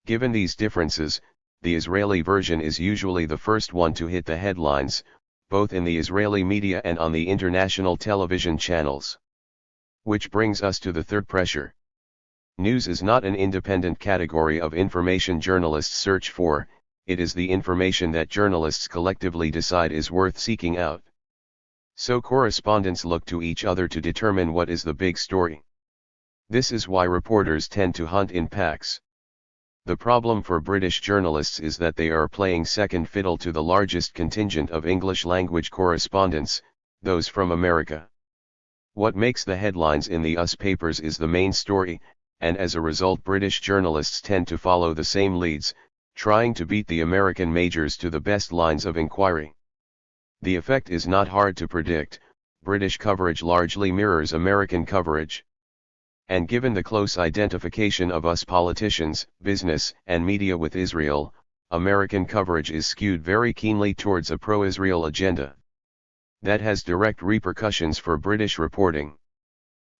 S1: Given these differences, the Israeli version is usually the first one to hit the headlines, both in the Israeli media and on the international television channels. Which brings us to the third pressure. News is not an independent category of information journalists search for, it is the information that journalists collectively decide is worth seeking out. So correspondents look to each other to determine what is the big story. This is why reporters tend to hunt in packs. The problem for British journalists is that they are playing second fiddle to the largest contingent of English-language correspondents, those from America. What makes the headlines in the US papers is the main story, and as a result British journalists tend to follow the same leads, trying to beat the American majors to the best lines of inquiry. The effect is not hard to predict. British coverage largely mirrors American coverage. And given the close identification of us politicians, business, and media with Israel, American coverage is skewed very keenly towards a pro-Israel agenda. That has direct repercussions for British reporting.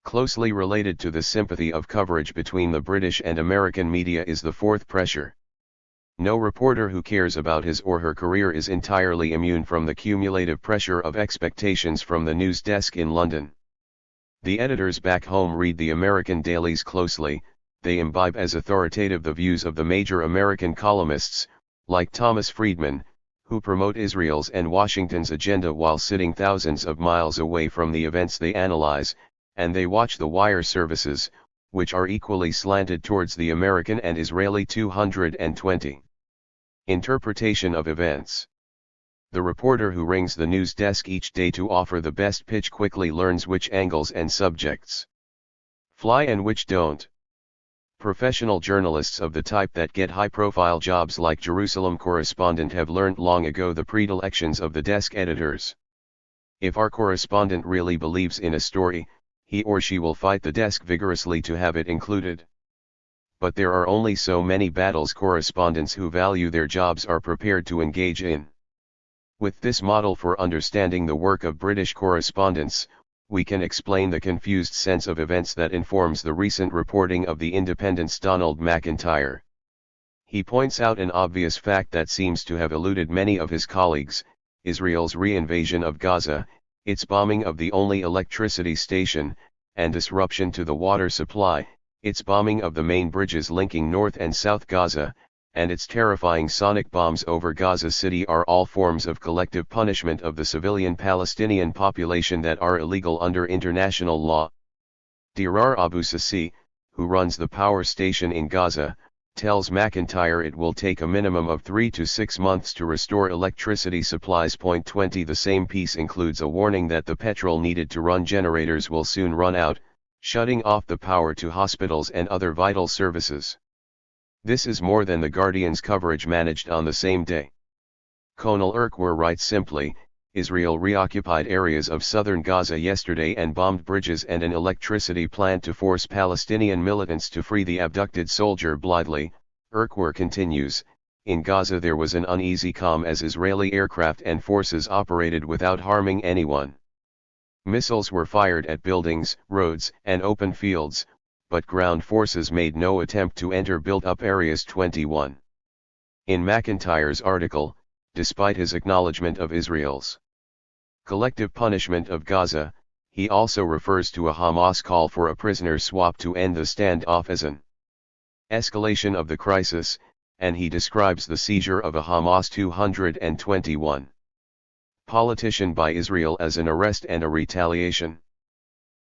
S1: Closely related to the sympathy of coverage between the British and American media is the fourth pressure. No reporter who cares about his or her career is entirely immune from the cumulative pressure of expectations from the news desk in London. The editors back home read the American dailies closely, they imbibe as authoritative the views of the major American columnists, like Thomas Friedman, who promote Israel's and Washington's agenda while sitting thousands of miles away from the events they analyze, and they watch the wire services, which are equally slanted towards the American and Israeli 220 interpretation of events. The reporter who rings the news desk each day to offer the best pitch quickly learns which angles and subjects fly and which don't. Professional journalists of the type that get high-profile jobs like Jerusalem correspondent have learned long ago the predilections of the desk editors. If our correspondent really believes in a story, he or she will fight the desk vigorously to have it included. But there are only so many battles correspondents who value their jobs are prepared to engage in. With this model for understanding the work of British correspondents, we can explain the confused sense of events that informs the recent reporting of The Independent's Donald McIntyre. He points out an obvious fact that seems to have eluded many of his colleagues: Israel's re-invasion of Gaza, its bombing of the only electricity station, and disruption to the water supply, its bombing of the main bridges linking North and South Gaza, and its terrifying sonic bombs over Gaza City are all forms of collective punishment of the civilian Palestinian population that are illegal under international law. Dirar Abu Sassi, who runs the power station in Gaza, tells McIntyre it will take a minimum of 3 to 6 months to restore electricity supplies. 20 The same piece includes a warning that the petrol needed to run generators will soon run out, shutting off the power to hospitals and other vital services. This is more than The Guardian's coverage managed on the same day. Conal Urquhart writes simply, Israel reoccupied areas of southern Gaza yesterday and bombed bridges and an electricity plant to force Palestinian militants to free the abducted soldier blithely. Urquhart continues, in Gaza there was an uneasy calm as Israeli aircraft and forces operated without harming anyone. Missiles were fired at buildings, roads, and open fields, but ground forces made no attempt to enter built-up areas. 21. In McIntyre's article, despite his acknowledgement of Israel's collective punishment of Gaza, he also refers to a Hamas call for a prisoner swap to end the standoff as an escalation of the crisis, and he describes the seizure of a Hamas 221 politician by Israel as an arrest and a retaliation.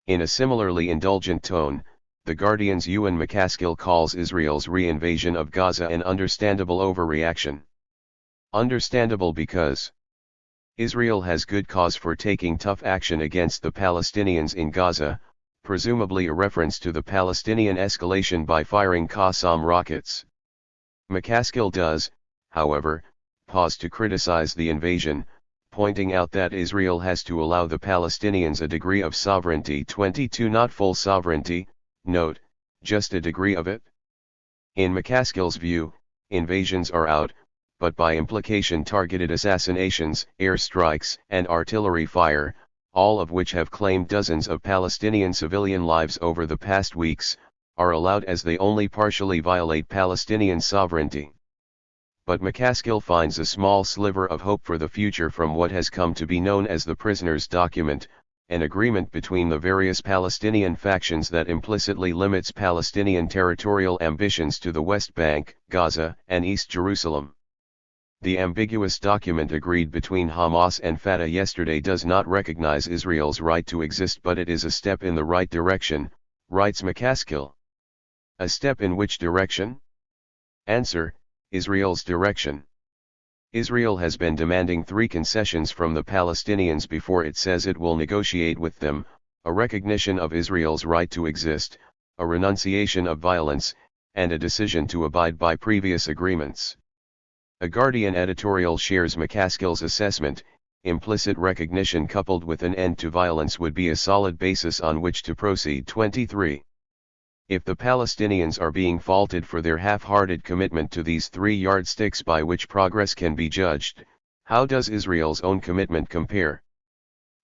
S1: In a similarly indulgent tone, The Guardian's Ewan MacAskill calls Israel's re-invasion of Gaza an understandable overreaction. Understandable because Israel has good cause for taking tough action against the Palestinians in Gaza, presumably a reference to the Palestinian escalation by firing Qassam rockets. MacAskill does, however, pause to criticize the invasion, pointing out that Israel has to allow the Palestinians a degree of sovereignty. 22 Not full sovereignty, note, just a degree of it. In MacAskill's view, invasions are out, but by implication targeted assassinations, airstrikes, and artillery fire, all of which have claimed dozens of Palestinian civilian lives over the past weeks, are allowed as they only partially violate Palestinian sovereignty. But MacAskill finds a small sliver of hope for the future from what has come to be known as the Prisoners' Document, an agreement between the various Palestinian factions that implicitly limits Palestinian territorial ambitions to the West Bank, Gaza, and East Jerusalem. The ambiguous document agreed between Hamas and Fatah yesterday does not recognize Israel's right to exist, but it is a step in the right direction, writes MacAskill. A step in which direction? Answer: Israel's direction. Israel has been demanding 3 concessions from the Palestinians before it says it will negotiate with them: a recognition of Israel's right to exist, a renunciation of violence, and a decision to abide by previous agreements. A Guardian editorial shares MacAskill's assessment: implicit recognition coupled with an end to violence would be a solid basis on which to proceed. 23. If the Palestinians are being faulted for their half-hearted commitment to these 3 yardsticks by which progress can be judged, how does Israel's own commitment compare?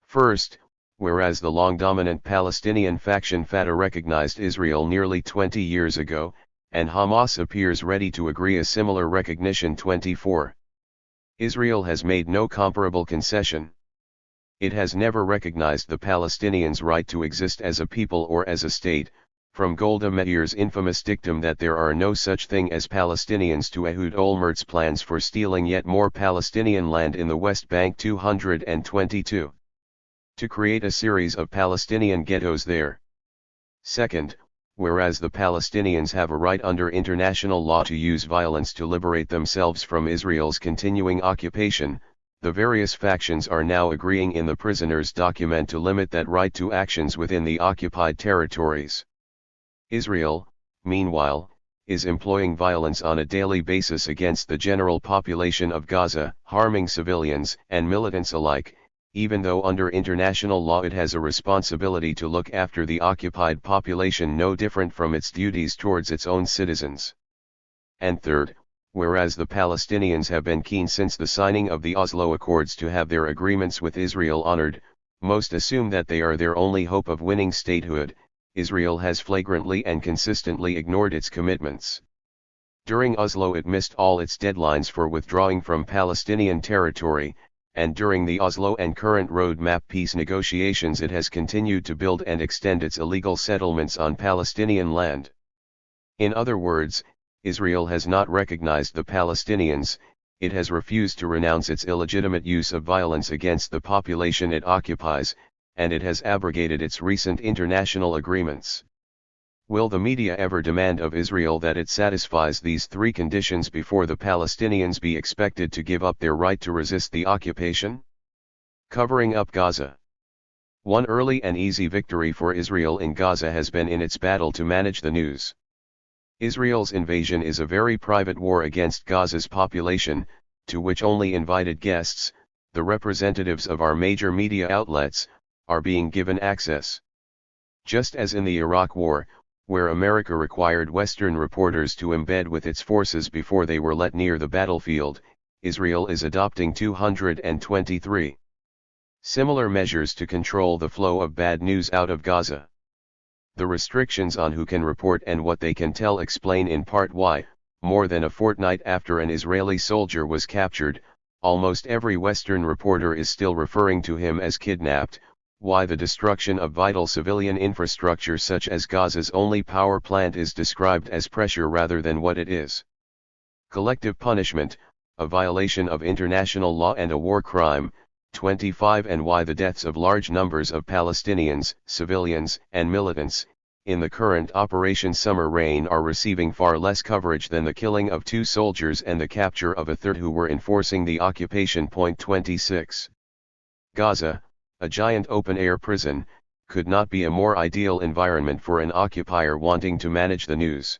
S1: First, whereas the long-dominant Palestinian faction Fatah recognized Israel nearly 20 years ago, and Hamas appears ready to agree a similar recognition. 24. Israel has made no comparable concession. It has never recognized the Palestinians' right to exist as a people or as a state, from Golda Meir's infamous dictum that there are no such thing as Palestinians to Ehud Olmert's plans for stealing yet more Palestinian land in the West Bank. 222. To create a series of Palestinian ghettos there. Second, whereas the Palestinians have a right under international law to use violence to liberate themselves from Israel's continuing occupation, the various factions are now agreeing in the Prisoners' Document to limit that right to actions within the occupied territories. Israel, meanwhile, is employing violence on a daily basis against the general population of Gaza, harming civilians and militants alike, even though under international law it has a responsibility to look after the occupied population no different from its duties towards its own citizens. And third, whereas the Palestinians have been keen since the signing of the Oslo Accords to have their agreements with Israel honored, most assume that they are their only hope of winning statehood. Israel has flagrantly and consistently ignored its commitments. During Oslo it missed all its deadlines for withdrawing from Palestinian territory, and during the Oslo and current roadmap peace negotiations it has continued to build and extend its illegal settlements on Palestinian land. In other words, Israel has not recognized the Palestinians, it has refused to renounce its illegitimate use of violence against the population it occupies, and it has abrogated its recent international agreements. Will the media ever demand of Israel that it satisfies these three conditions before the Palestinians be expected to give up their right to resist the occupation? Covering up Gaza. One early and easy victory for Israel in Gaza has been in its battle to manage the news. Israel's invasion is a very private war against Gaza's population, to which only invited guests, the representatives of our major media outlets, are being given access. Just as in the Iraq War, where America required Western reporters to embed with its forces before they were let near the battlefield, Israel is adopting 223 similar measures to control the flow of bad news out of Gaza. The restrictions on who can report and what they can tell explain in part why, more than a fortnight after an Israeli soldier was captured, almost every Western reporter is still referring to him as kidnapped, why the destruction of vital civilian infrastructure such as Gaza's only power plant is described as pressure rather than what it is. Collective punishment, a violation of international law and a war crime. 25 And why the deaths of large numbers of Palestinians, civilians, and militants, in the current Operation Summer Rain are receiving far less coverage than the killing of 2 soldiers and the capture of a third who were enforcing the occupation. 26. Gaza, a giant open-air prison, could not be a more ideal environment for an occupier wanting to manage the news.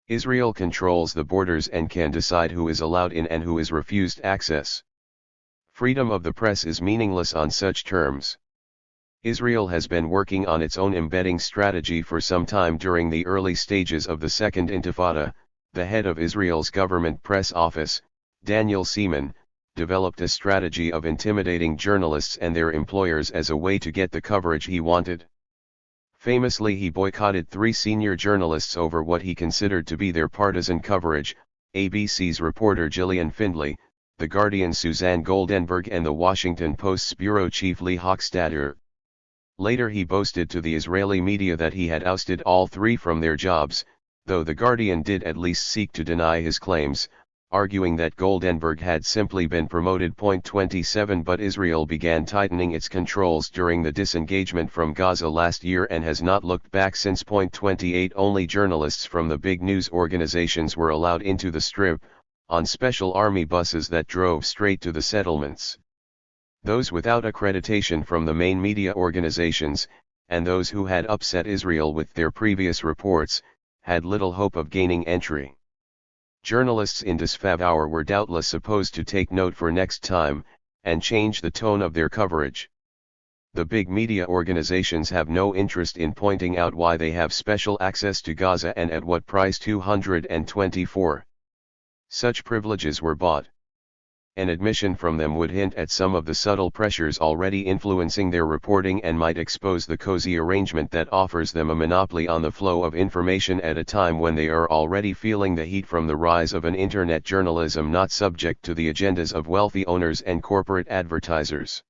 S1: Israel controls the borders and can decide who is allowed in and who is refused access. Freedom of the press is meaningless on such terms. Israel has been working on its own embedding strategy for some time. During the early stages of the Second Intifada, the head of Israel's government press office, Daniel Seaman, developed a strategy of intimidating journalists and their employers as a way to get the coverage he wanted. Famously, he boycotted 3 senior journalists over what he considered to be their partisan coverage: ABC's reporter Gillian Findlay, The Guardian's Suzanne Goldenberg, and The Washington Post's bureau chief Lee Hochstadter. Later he boasted to the Israeli media that he had ousted all 3 from their jobs, though The Guardian did at least seek to deny his claims, arguing that Goldenberg had simply been promoted. 27 But Israel began tightening its controls during the disengagement from Gaza last year and has not looked back since. 28 Only journalists from the big news organizations were allowed into the Strip, on special army buses that drove straight to the settlements. Those without accreditation from the main media organizations, and those who had upset Israel with their previous reports, had little hope of gaining entry. Journalists in disfavor were doubtless supposed to take note for next time, and change the tone of their coverage. The big media organizations have no interest in pointing out why they have special access to Gaza and at what price. 224. Such privileges were bought. An admission from them would hint at some of the subtle pressures already influencing their reporting and might expose the cozy arrangement that offers them a monopoly on the flow of information at a time when they are already feeling the heat from the rise of an internet journalism not subject to the agendas of wealthy owners and corporate advertisers.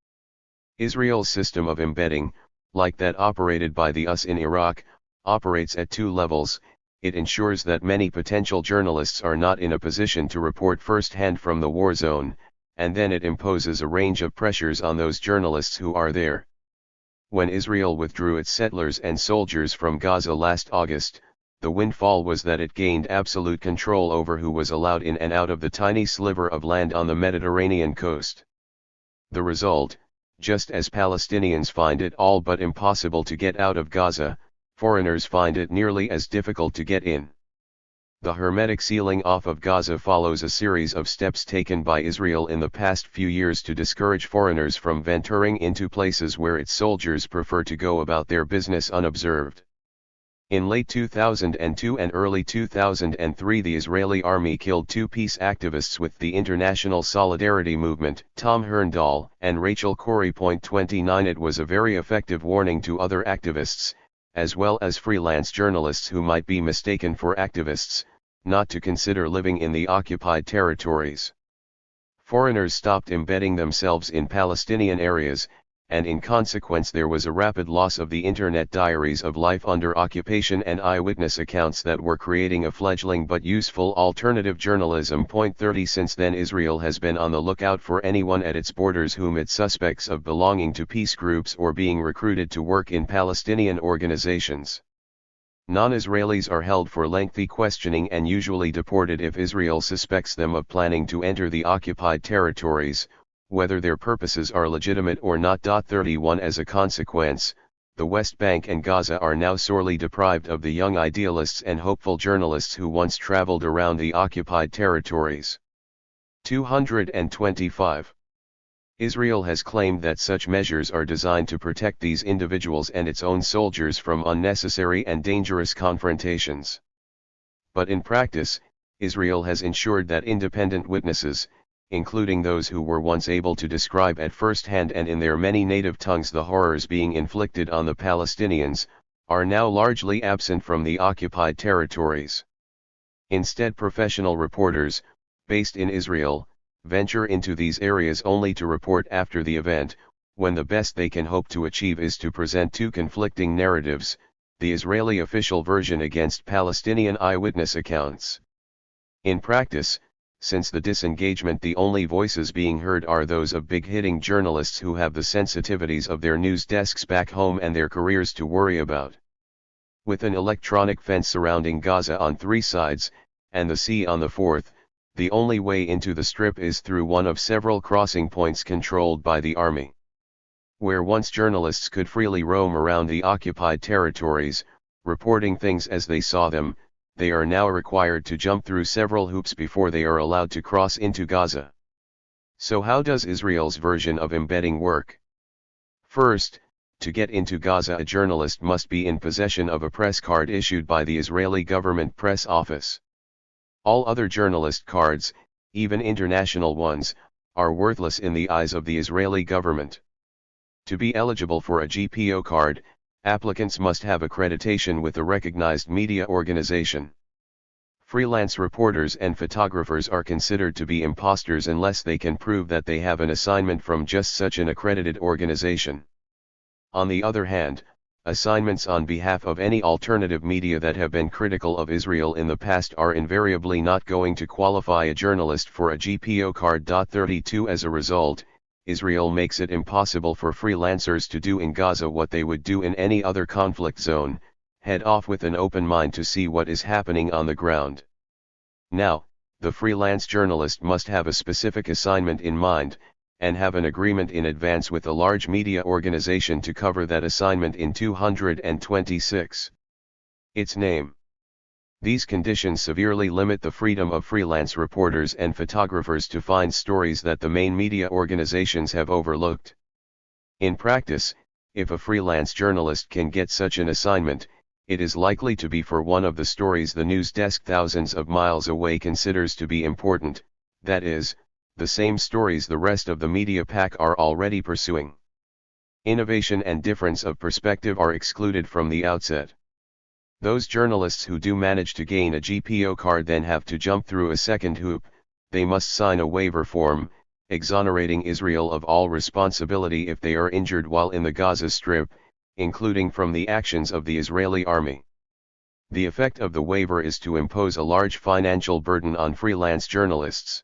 S1: Israel's system of embedding, like that operated by the US in Iraq, operates at 2 levels. It ensures that many potential journalists are not in a position to report firsthand from the war zone, and then it imposes a range of pressures on those journalists who are there. When Israel withdrew its settlers and soldiers from Gaza last August, the windfall was that it gained absolute control over who was allowed in and out of the tiny sliver of land on the Mediterranean coast. The result, just as Palestinians find it all but impossible to get out of Gaza, foreigners find it nearly as difficult to get in. The hermetic sealing off of Gaza follows a series of steps taken by Israel in the past few years to discourage foreigners from venturing into places where its soldiers prefer to go about their business unobserved. In late 2002 and early 2003, the Israeli army killed 2 peace activists with the International Solidarity Movement, Tom Herndahl and Rachel Corrie. 29 It was a very effective warning to other activists, as well as freelance journalists who might be mistaken for activists, not to consider living in the occupied territories. Foreigners stopped embedding themselves in Palestinian areas, and in consequence there was a rapid loss of the internet diaries of life under occupation and eyewitness accounts that were creating a fledgling but useful alternative journalism. Point 30 Since then Israel has been on the lookout for anyone at its borders whom it suspects of belonging to peace groups or being recruited to work in Palestinian organizations. Non-Israelis are held for lengthy questioning and usually deported if Israel suspects them of planning to enter the occupied territories, whether their purposes are legitimate or not. 31 As a consequence, the West Bank and Gaza are now sorely deprived of the young idealists and hopeful journalists who once traveled around the occupied territories. 225. Israel has claimed that such measures are designed to protect these individuals and its own soldiers from unnecessary and dangerous confrontations. But in practice, Israel has ensured that independent witnesses, including those who were once able to describe at first hand and in their many native tongues the horrors being inflicted on the Palestinians, are now largely absent from the occupied territories. Instead, professional reporters, based in Israel, venture into these areas only to report after the event, when the best they can hope to achieve is to present two conflicting narratives, the Israeli official version against Palestinian eyewitness accounts. In practice, since the disengagement, the only voices being heard are those of big-hitting journalists who have the sensitivities of their news desks back home and their careers to worry about. With an electronic fence surrounding Gaza on 3 sides, and the sea on the 4th, the only way into the Strip is through one of several crossing points controlled by the army. Where once journalists could freely roam around the occupied territories, reporting things as they saw them, they are now required to jump through several hoops before they are allowed to cross into Gaza. So how does Israel's version of embedding work? First, to get into Gaza, a journalist must be in possession of a press card issued by the Israeli government press office. All other journalist cards, even international ones, are worthless in the eyes of the Israeli government. To be eligible for a GPO card, applicants must have accreditation with a recognized media organization. Freelance reporters and photographers are considered to be imposters unless they can prove that they have an assignment from just such an accredited organization. On the other hand, assignments on behalf of any alternative media that have been critical of Israel in the past are invariably not going to qualify a journalist for a GPO card. 32 As a result, Israel makes it impossible for freelancers to do in Gaza what they would do in any other conflict zone, head off with an open mind to see what is happening on the ground. Now, the freelance journalist must have a specific assignment in mind, and have an agreement in advance with a large media organization to cover that assignment. In 226. Its name. These conditions severely limit the freedom of freelance reporters and photographers to find stories that the main media organizations have overlooked. In practice, if a freelance journalist can get such an assignment, it is likely to be for one of the stories the news desk thousands of miles away considers to be important, that is, the same stories the rest of the media pack are already pursuing. Innovation and difference of perspective are excluded from the outset. Those journalists who do manage to gain a GPO card then have to jump through a second hoop. They must sign a waiver form, exonerating Israel of all responsibility if they are injured while in the Gaza Strip, including from the actions of the Israeli army. The effect of the waiver is to impose a large financial burden on freelance journalists.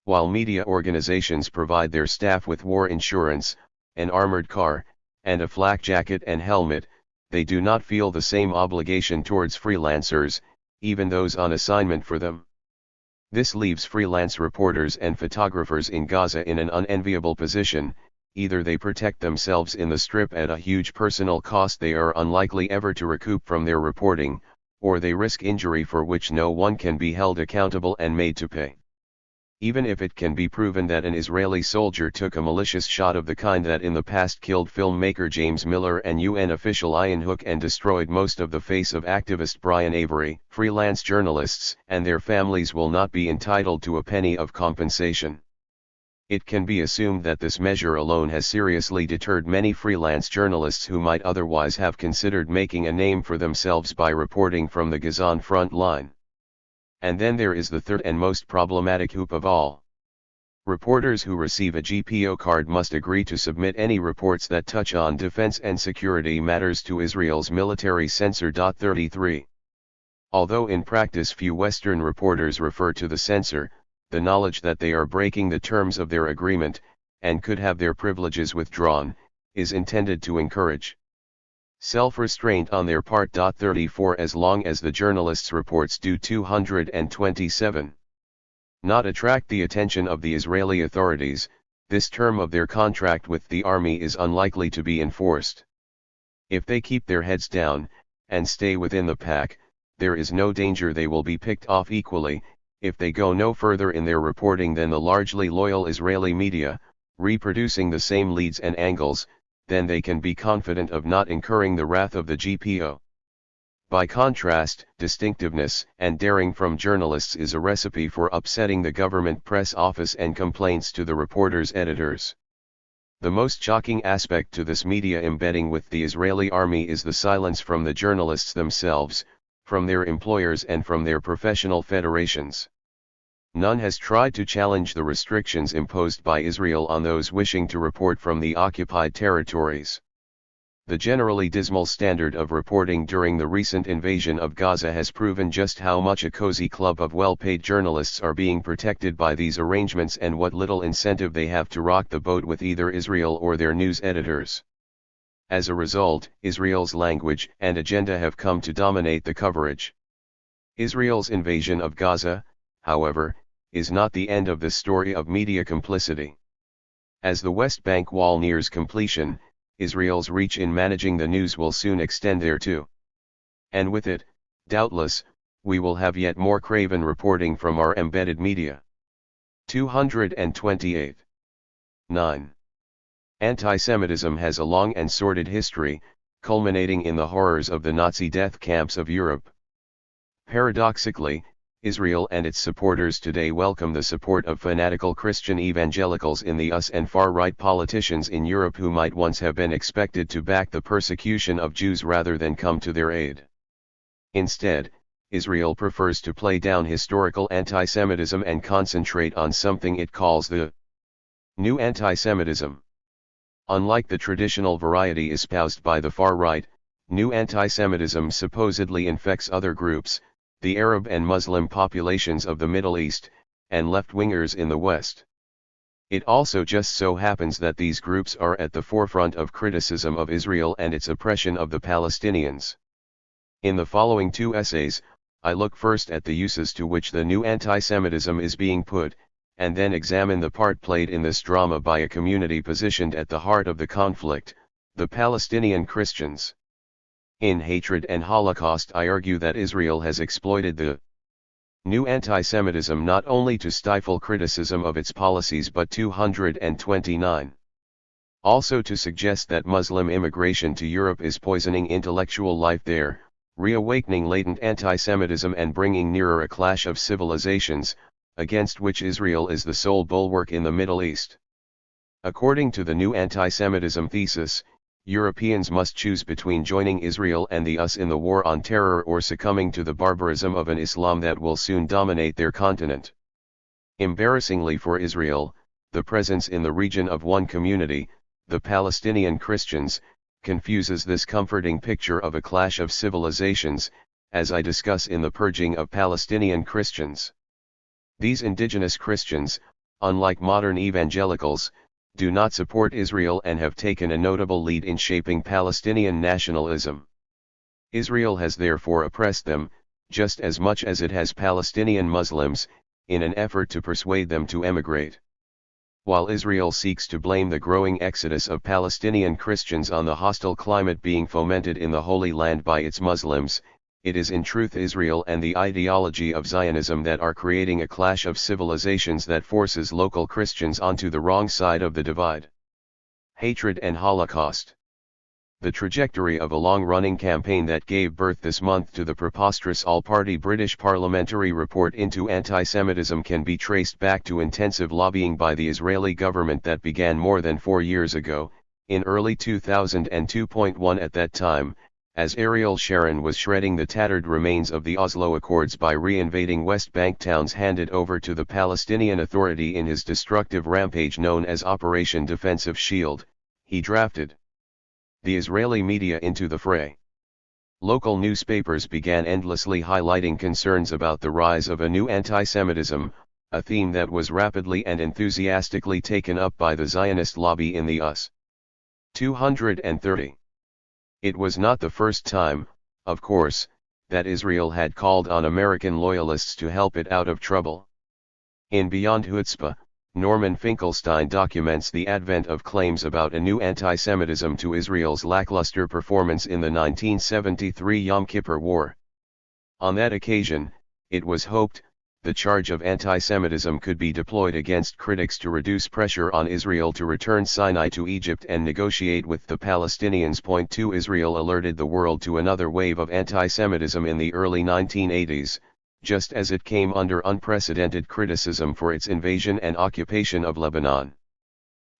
S1: While media organizations provide their staff with war insurance, an armored car, and a flak jacket and helmet, they do not feel the same obligation towards freelancers, even those on assignment for them. This leaves freelance reporters and photographers in Gaza in an unenviable position. Either they protect themselves in the Strip at a huge personal cost they are unlikely ever to recoup from their reporting, or they risk injury for which no one can be held accountable and made to pay. Even if it can be proven that an Israeli soldier took a malicious shot of the kind that in the past killed filmmaker James Miller and UN official Ian Hook and destroyed most of the face of activist Brian Avery, freelance journalists and their families will not be entitled to a penny of compensation. It can be assumed that this measure alone has seriously deterred many freelance journalists who might otherwise have considered making a name for themselves by reporting from the Gazan front line. And then there is the third and most problematic hoop of all. Reporters who receive a GPO card must agree to submit any reports that touch on defense and security matters to Israel's military censor. 33. Although in practice few Western reporters refer to the censor, the knowledge that they are breaking the terms of their agreement, and could have their privileges withdrawn, is intended to encourage self-restraint on their part. 34 As long as the journalists' reports do 227. Not attract the attention of the Israeli authorities, this term of their contract with the army is unlikely to be enforced. If they keep their heads down, and stay within the pack, there is no danger they will be picked off equally. If they go no further in their reporting than the largely loyal Israeli media, reproducing the same leads and angles, then they can be confident of not incurring the wrath of the GPO. By contrast, distinctiveness and daring from journalists is a recipe for upsetting the government press office and complaints to the reporters' editors. The most shocking aspect to this media embedding with the Israeli army is the silence from the journalists themselves, from their employers and from their professional federations. None has tried to challenge the restrictions imposed by Israel on those wishing to report from the occupied territories. The generally dismal standard of reporting during the recent invasion of Gaza has proven just how much a cozy club of well-paid journalists are being protected by these arrangements and what little incentive they have to rock the boat with either Israel or their news editors. As a result, Israel's language and agenda have come to dominate the coverage. Israel's invasion of Gaza, however, is not the end of the story of media complicity. As the West Bank wall nears completion, Israel's reach in managing the news will soon extend thereto. And with it, doubtless, we will have yet more craven reporting from our embedded media. 228. 9. Anti-Semitism has a long and sordid history, culminating in the horrors of the Nazi death camps of Europe. Paradoxically, Israel and its supporters today welcome the support of fanatical Christian evangelicals in the US and far-right politicians in Europe who might once have been expected to back the persecution of Jews rather than come to their aid. Instead, Israel prefers to play down historical anti-Semitism and concentrate on something it calls the new anti-Semitism. Unlike the traditional variety espoused by the far right, new anti-Semitism supposedly infects other groups, the Arab and Muslim populations of the Middle East, and left-wingers in the West. It also just so happens that these groups are at the forefront of criticism of Israel and its oppression of the Palestinians. In the following two essays, I look first at the uses to which the new anti-Semitism is being put, and then examine the part played in this drama by a community positioned at the heart of the conflict, the Palestinian Christians. In Hatred and Holocaust, I argue that Israel has exploited the new anti-Semitism not only to stifle criticism of its policies but 229. Also to suggest that Muslim immigration to Europe is poisoning intellectual life there, reawakening latent anti-Semitism and bringing nearer a clash of civilizations, against which Israel is the sole bulwark in the Middle East. According to the new anti-Semitism thesis, Europeans must choose between joining Israel and the US in the war on terror or succumbing to the barbarism of an Islam that will soon dominate their continent. Embarrassingly for Israel, the presence in the region of one community, the Palestinian Christians, confuses this comforting picture of a clash of civilizations, as I discuss in The Purging of Palestinian Christians. These indigenous Christians, unlike modern evangelicals, do not support Israel and have taken a notable lead in shaping Palestinian nationalism. Israel has therefore oppressed them, just as much as it has Palestinian Muslims, in an effort to persuade them to emigrate. While Israel seeks to blame the growing exodus of Palestinian Christians on the hostile climate being fomented in the Holy Land by its Muslims, it is in truth Israel and the ideology of Zionism that are creating a clash of civilizations that forces local Christians onto the wrong side of the divide. Hatred and Holocaust. The trajectory of a long-running campaign that gave birth this month to the preposterous all-party British parliamentary report into anti-Semitism can be traced back to intensive lobbying by the Israeli government that began more than 4 years ago, in early 2002. At that time, as Ariel Sharon was shredding the tattered remains of the Oslo Accords by re-invading West Bank towns handed over to the Palestinian Authority in his destructive rampage known as Operation Defensive Shield, he drafted the Israeli media into the fray. Local newspapers began endlessly highlighting concerns about the rise of a new anti-Semitism, a theme that was rapidly and enthusiastically taken up by the Zionist lobby in the US. 230. It was not the first time, of course, that Israel had called on American loyalists to help it out of trouble. In Beyond Chutzpah, Norman Finkelstein documents the advent of claims about a new anti-Semitism to Israel's lackluster performance in the 1973 Yom Kippur War. On that occasion, it was hoped, the charge of anti-Semitism could be deployed against critics to reduce pressure on Israel to return Sinai to Egypt and negotiate with the Palestinians. 2 Israel alerted the world to another wave of anti-Semitism in the early 1980s, just as it came under unprecedented criticism for its invasion and occupation of Lebanon.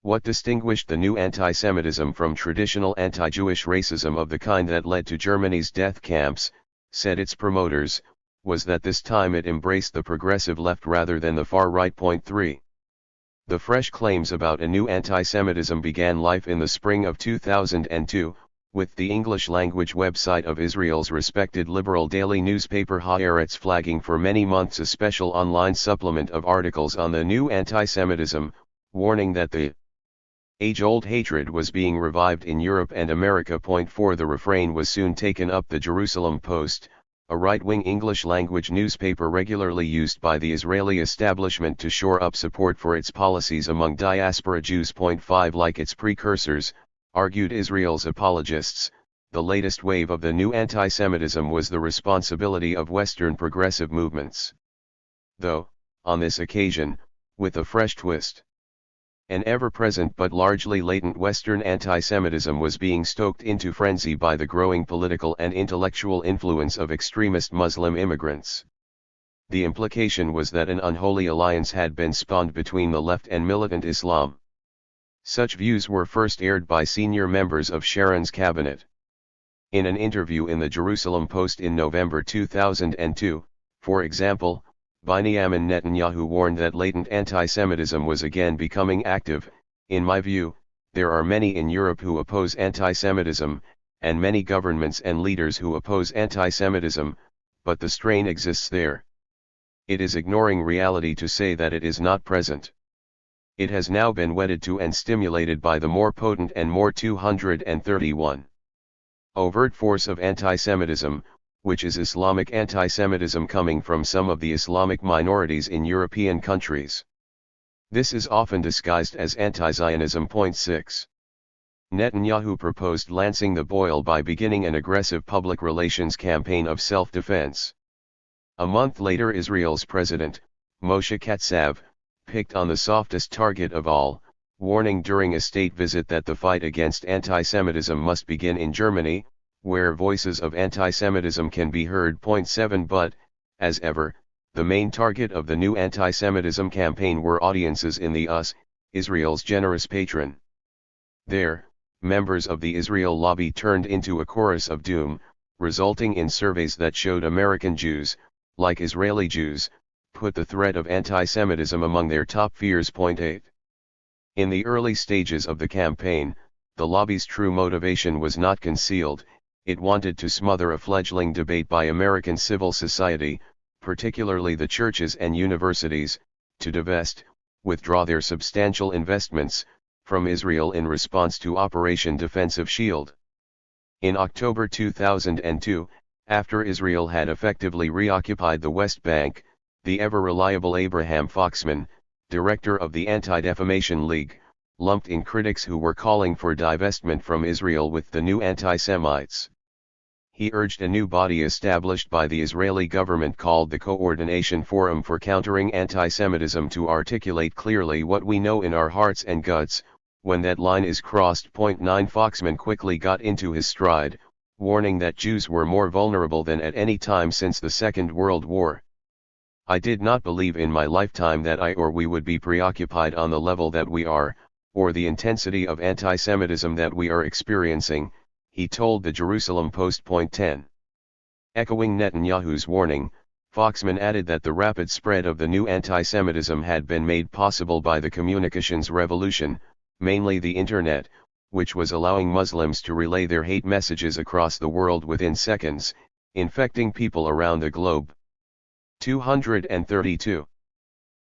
S1: What distinguished the new anti-Semitism from traditional anti-Jewish racism of the kind that led to Germany's death camps, said its promoters, was that this time it embraced the progressive left rather than the far right. 3. The fresh claims about a new anti-Semitism began life in the spring of 2002, with the English-language website of Israel's respected liberal daily newspaper Haaretz flagging for many months a special online supplement of articles on the new anti-Semitism, warning that the age-old hatred was being revived in Europe and America. 4 The refrain was soon taken up. The Jerusalem Post, a right-wing English-language newspaper regularly used by the Israeli establishment to shore up support for its policies among diaspora Jews. 5 Like its precursors, argued Israel's apologists, the latest wave of the new anti-Semitism was the responsibility of Western progressive movements. Though, on this occasion, with a fresh twist. An ever-present but largely latent Western anti-Semitism was being stoked into frenzy by the growing political and intellectual influence of extremist Muslim immigrants. The implication was that an unholy alliance had been spawned between the left and militant Islam. Such views were first aired by senior members of Sharon's cabinet. In an interview in the Jerusalem Post in November 2002, for example, Benjamin Netanyahu warned that latent anti-Semitism was again becoming active. In my view, there are many in Europe who oppose anti-Semitism, and many governments and leaders who oppose anti-Semitism, but the strain exists there. It is ignoring reality to say that it is not present. It has now been wedded to and stimulated by the more potent and more 231 overt force of anti-Semitism, which is Islamic anti-Semitism coming from some of the Islamic minorities in European countries. This is often disguised as anti-Zionism. 6. Netanyahu proposed lancing the boil by beginning an aggressive public relations campaign of self-defense. A month later Israel's president, Moshe Katsav, picked on the softest target of all, warning during a state visit that the fight against anti-Semitism must begin in Germany, where voices of anti-Semitism can be heard. 7 But, as ever, the main target of the new anti-Semitism campaign were audiences in the US, Israel's generous patron. There, members of the Israel lobby turned into a chorus of doom, resulting in surveys that showed American Jews, like Israeli Jews, put the threat of anti-Semitism among their top fears. 8. In the early stages of the campaign, the lobby's true motivation was not concealed. It wanted to smother a fledgling debate by American civil society, particularly the churches and universities, to withdraw their substantial investments from Israel in response to Operation Defensive Shield. In October 2002, after Israel had effectively reoccupied the West Bank, the ever-reliable Abraham Foxman, director of the Anti-Defamation League, lumped in critics who were calling for divestment from Israel with the new anti-Semites. He urged a new body established by the Israeli government called the Coordination Forum for Countering Anti-Semitism to articulate clearly what we know in our hearts and guts. When that line is crossed. 9 Foxman quickly got into his stride, warning that Jews were more vulnerable than at any time since the Second World War. I did not believe in my lifetime that I or we would be preoccupied on the level that we are, or the intensity of anti-Semitism that we are experiencing, he told the Jerusalem Post. 10. Echoing Netanyahu's warning, Foxman added that the rapid spread of the new anti-Semitism had been made possible by the communications revolution, mainly the Internet, which was allowing Muslims to relay their hate messages across the world within seconds, infecting people around the globe. 232.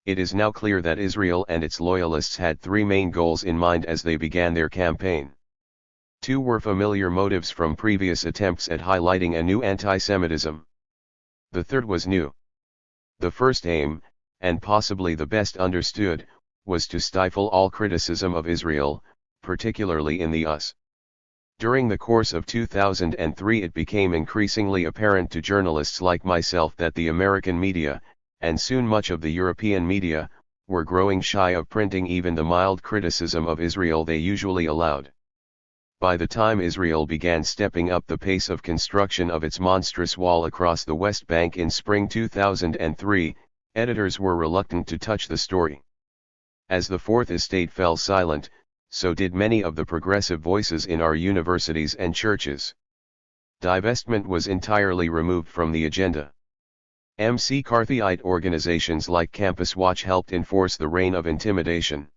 S1: It is now clear that Israel and its loyalists had three main goals in mind as they began their campaign. Two were familiar motives from previous attempts at highlighting a new anti-Semitism. The third was new. The first aim, and possibly the best understood, was to stifle all criticism of Israel, particularly in the US. During the course of 2003 it became increasingly apparent to journalists like myself that the American media, and soon much of the European media, were growing shy of printing even the mild criticism of Israel they usually allowed. By the time Israel began stepping up the pace of construction of its monstrous wall across the West Bank in spring 2003, editors were reluctant to touch the story. As the Fourth Estate fell silent, so did many of the progressive voices in our universities and churches. Divestment was entirely removed from the agenda. McCarthyite organizations like Campus Watch helped enforce the reign of intimidation.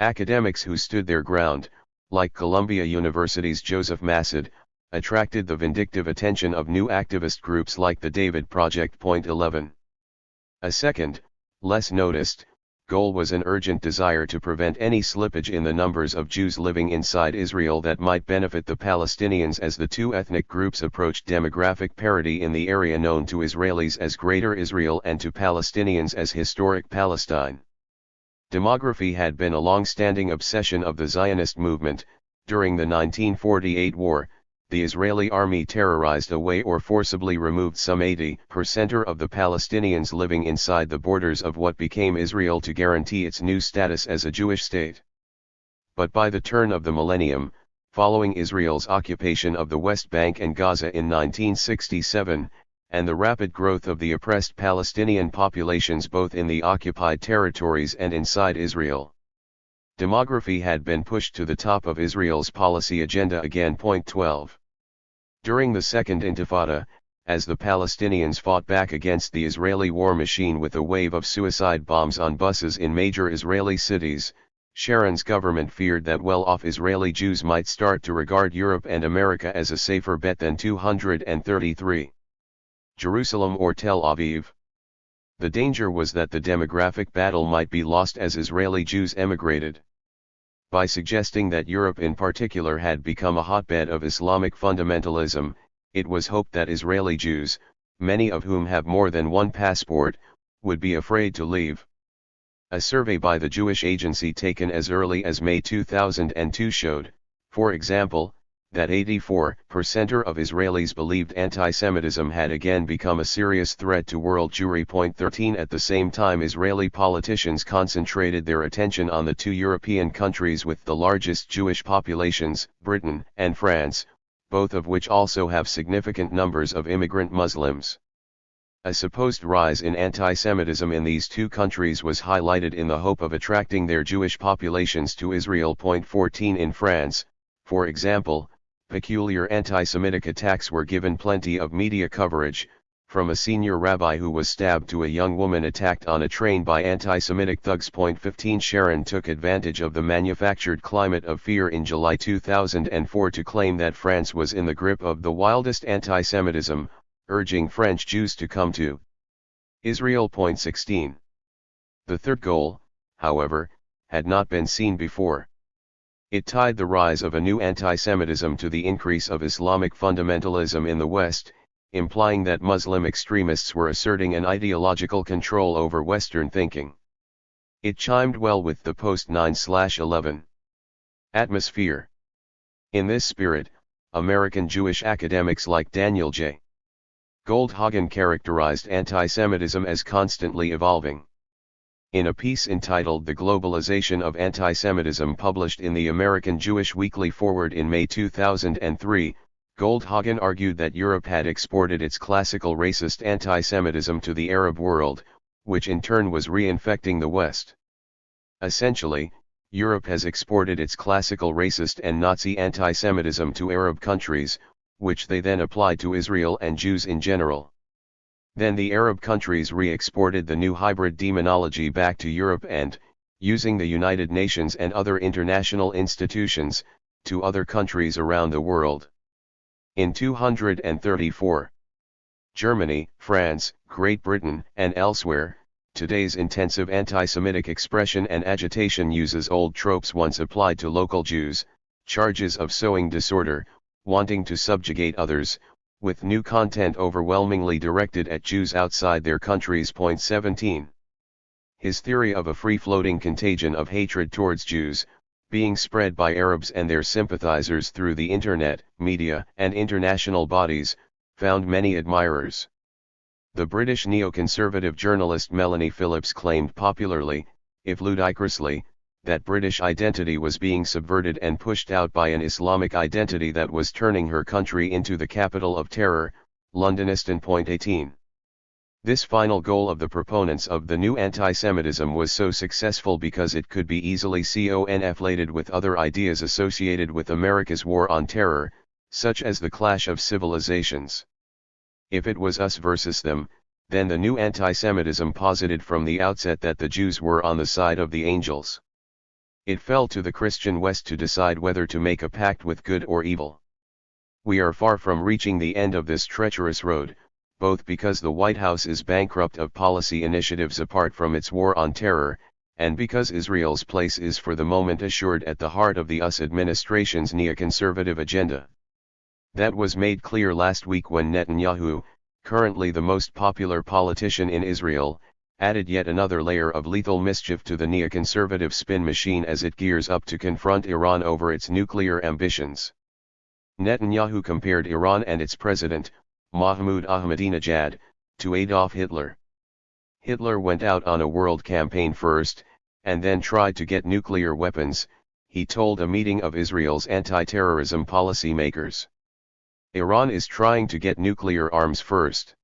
S1: Academics who stood their ground, like Columbia University's Joseph Massad, attracted the vindictive attention of new activist groups like the David Project. 11. A second, less noticed, goal was an urgent desire to prevent any slippage in the numbers of Jews living inside Israel that might benefit the Palestinians as the two ethnic groups approached demographic parity in the area known to Israelis as Greater Israel and to Palestinians as Historic Palestine. Demography had been a long-standing obsession of the Zionist movement. During the 1948 war, the Israeli army terrorized away or forcibly removed some 80% of the Palestinians living inside the borders of what became Israel to guarantee its new status as a Jewish state. But by the turn of the millennium, following Israel's occupation of the West Bank and Gaza in 1967, and the rapid growth of the oppressed Palestinian populations both in the occupied territories and inside Israel, demography had been pushed to the top of Israel's policy agenda again. 12. During the Second Intifada, as the Palestinians fought back against the Israeli war machine with a wave of suicide bombs on buses in major Israeli cities, Sharon's government feared that well-off Israeli Jews might start to regard Europe and America as a safer bet than 233. Jerusalem or Tel Aviv. The danger was that the demographic battle might be lost as Israeli Jews emigrated. By suggesting that Europe in particular had become a hotbed of Islamic fundamentalism, it was hoped that Israeli Jews, many of whom have more than one passport, would be afraid to leave. A survey by the Jewish Agency taken as early as May 2002 showed, for example, that 84% of Israelis believed anti-Semitism had again become a serious threat to world Jewry. 13. At the same time, Israeli politicians concentrated their attention on the two European countries with the largest Jewish populations, Britain and France, both of which also have significant numbers of immigrant Muslims. A supposed rise in anti-Semitism in these two countries was highlighted in the hope of attracting their Jewish populations to Israel. 14. In France, for example, peculiar anti-Semitic attacks were given plenty of media coverage, from a senior rabbi who was stabbed to a young woman attacked on a train by anti-Semitic thugs. 15. Sharon took advantage of the manufactured climate of fear in July 2004 to claim that France was in the grip of the wildest anti-Semitism, urging French Jews to come to Israel. 16. The third goal, however, had not been seen before. It tied the rise of a new anti-Semitism to the increase of Islamic fundamentalism in the West, implying that Muslim extremists were asserting an ideological control over Western thinking. It chimed well with the post-9/11 atmosphere. In this spirit, American Jewish academics like Daniel J. Goldhagen characterized anti-Semitism as constantly evolving. In a piece entitled The Globalization of Antisemitism published in the American Jewish Weekly Forward in May 2003, Goldhagen argued that Europe had exported its classical racist antisemitism to the Arab world, which in turn was reinfecting the West. Essentially, Europe has exported its classical racist and Nazi anti-Semitism to Arab countries, which they then applied to Israel and Jews in general. Then the Arab countries re-exported the new hybrid demonology back to Europe and, using the United Nations and other international institutions, to other countries around the world. In 234, Germany, France, Great Britain, and elsewhere, today's intensive anti-Semitic expression and agitation uses old tropes once applied to local Jews, charges of sowing disorder, wanting to subjugate others, with new content overwhelmingly directed at Jews outside their countries. 17. His theory of a free-floating contagion of hatred towards Jews, being spread by Arabs and their sympathizers through the internet, media, and international bodies, found many admirers. The British neoconservative journalist Melanie Phillips claimed popularly, if ludicrously, that British identity was being subverted and pushed out by an Islamic identity that was turning her country into the capital of terror, Londonistan. 18. This final goal of the proponents of the new anti-Semitism was so successful because it could be easily conflated with other ideas associated with America's war on terror, such as the clash of civilizations. If it was us versus them, then the new anti-Semitism posited from the outset that the Jews were on the side of the angels. It fell to the Christian West to decide whether to make a pact with good or evil. We are far from reaching the end of this treacherous road, both because the White House is bankrupt of policy initiatives apart from its war on terror, and because Israel's place is for the moment assured at the heart of the US administration's neoconservative agenda. That was made clear last week when Netanyahu, currently the most popular politician in Israel, added yet another layer of lethal mischief to the neoconservative spin machine as it gears up to confront Iran over its nuclear ambitions. Netanyahu compared Iran and its president, Mahmoud Ahmadinejad, to Adolf Hitler. Hitler went out on a world campaign first, and then tried to get nuclear weapons, he told a meeting of Israel's anti-terrorism policymakers. Iran is trying to get nuclear arms first.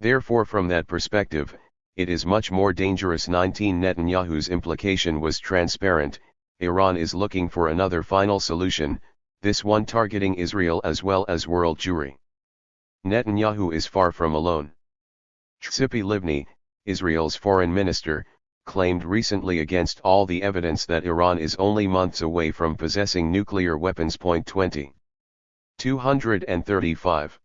S1: Therefore, from that perspective, it is much more dangerous. 19. Netanyahu's implication was transparent. Iran is looking for another final solution, this one targeting Israel as well as world Jewry. Netanyahu is far from alone. Tzipi Livni, Israel's foreign minister, claimed recently against all the evidence that Iran is only months away from possessing nuclear weapons. 20. 235.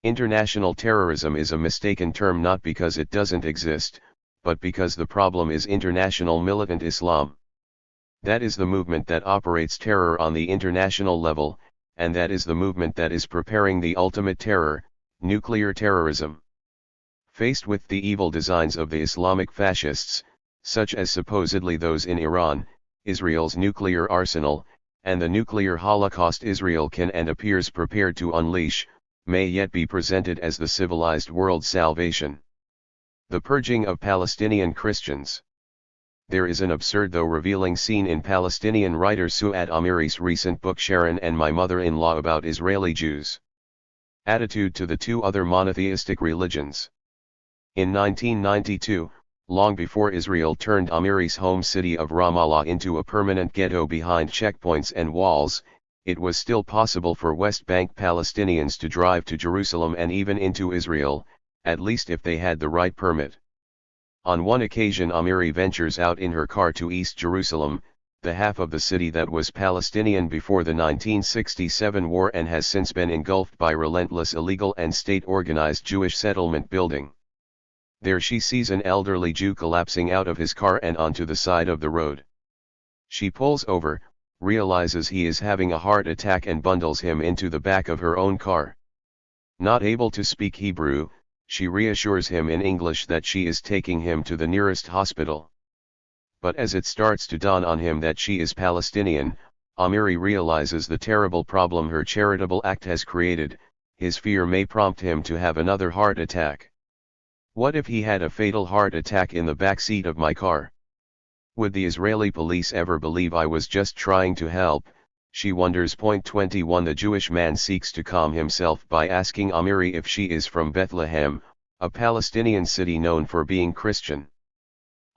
S1: International terrorism is a mistaken term not because it doesn't exist, but because the problem is international militant Islam. That is the movement that operates terror on the international level, and that is the movement that is preparing the ultimate terror, nuclear terrorism. Faced with the evil designs of the Islamic fascists, such as supposedly those in Iran, Israel's nuclear arsenal, and the nuclear holocaust Israel can and appears prepared to unleash, may yet be presented as the civilized world's salvation. The purging of Palestinian Christians. There is an absurd though revealing scene in Palestinian writer Suad Amiri's recent book Sharon and My Mother-in-Law about Israeli Jews. Attitude to the two other monotheistic religions. In 1992, long before Israel turned Amiri's home city of Ramallah into a permanent ghetto behind checkpoints and walls, it was still possible for West Bank Palestinians to drive to Jerusalem and even into Israel, at least if they had the right permit. On one occasion Amiri ventures out in her car to East Jerusalem, the half of the city that was Palestinian before the 1967 war and has since been engulfed by relentless illegal and state-organized Jewish settlement building. There she sees an elderly Jew collapsing out of his car and onto the side of the road. She pulls over, realizes he is having a heart attack and bundles him into the back of her own car. Not able to speak Hebrew, she reassures him in English that she is taking him to the nearest hospital. But as it starts to dawn on him that she is Palestinian, Amiri realizes the terrible problem her charitable act has created. His fear may prompt him to have another heart attack. What if he had a fatal heart attack in the back seat of my car? Would the Israeli police ever believe I was just trying to help? She wonders. 21. The Jewish man seeks to calm himself by asking Amiri if she is from Bethlehem, a Palestinian city known for being Christian.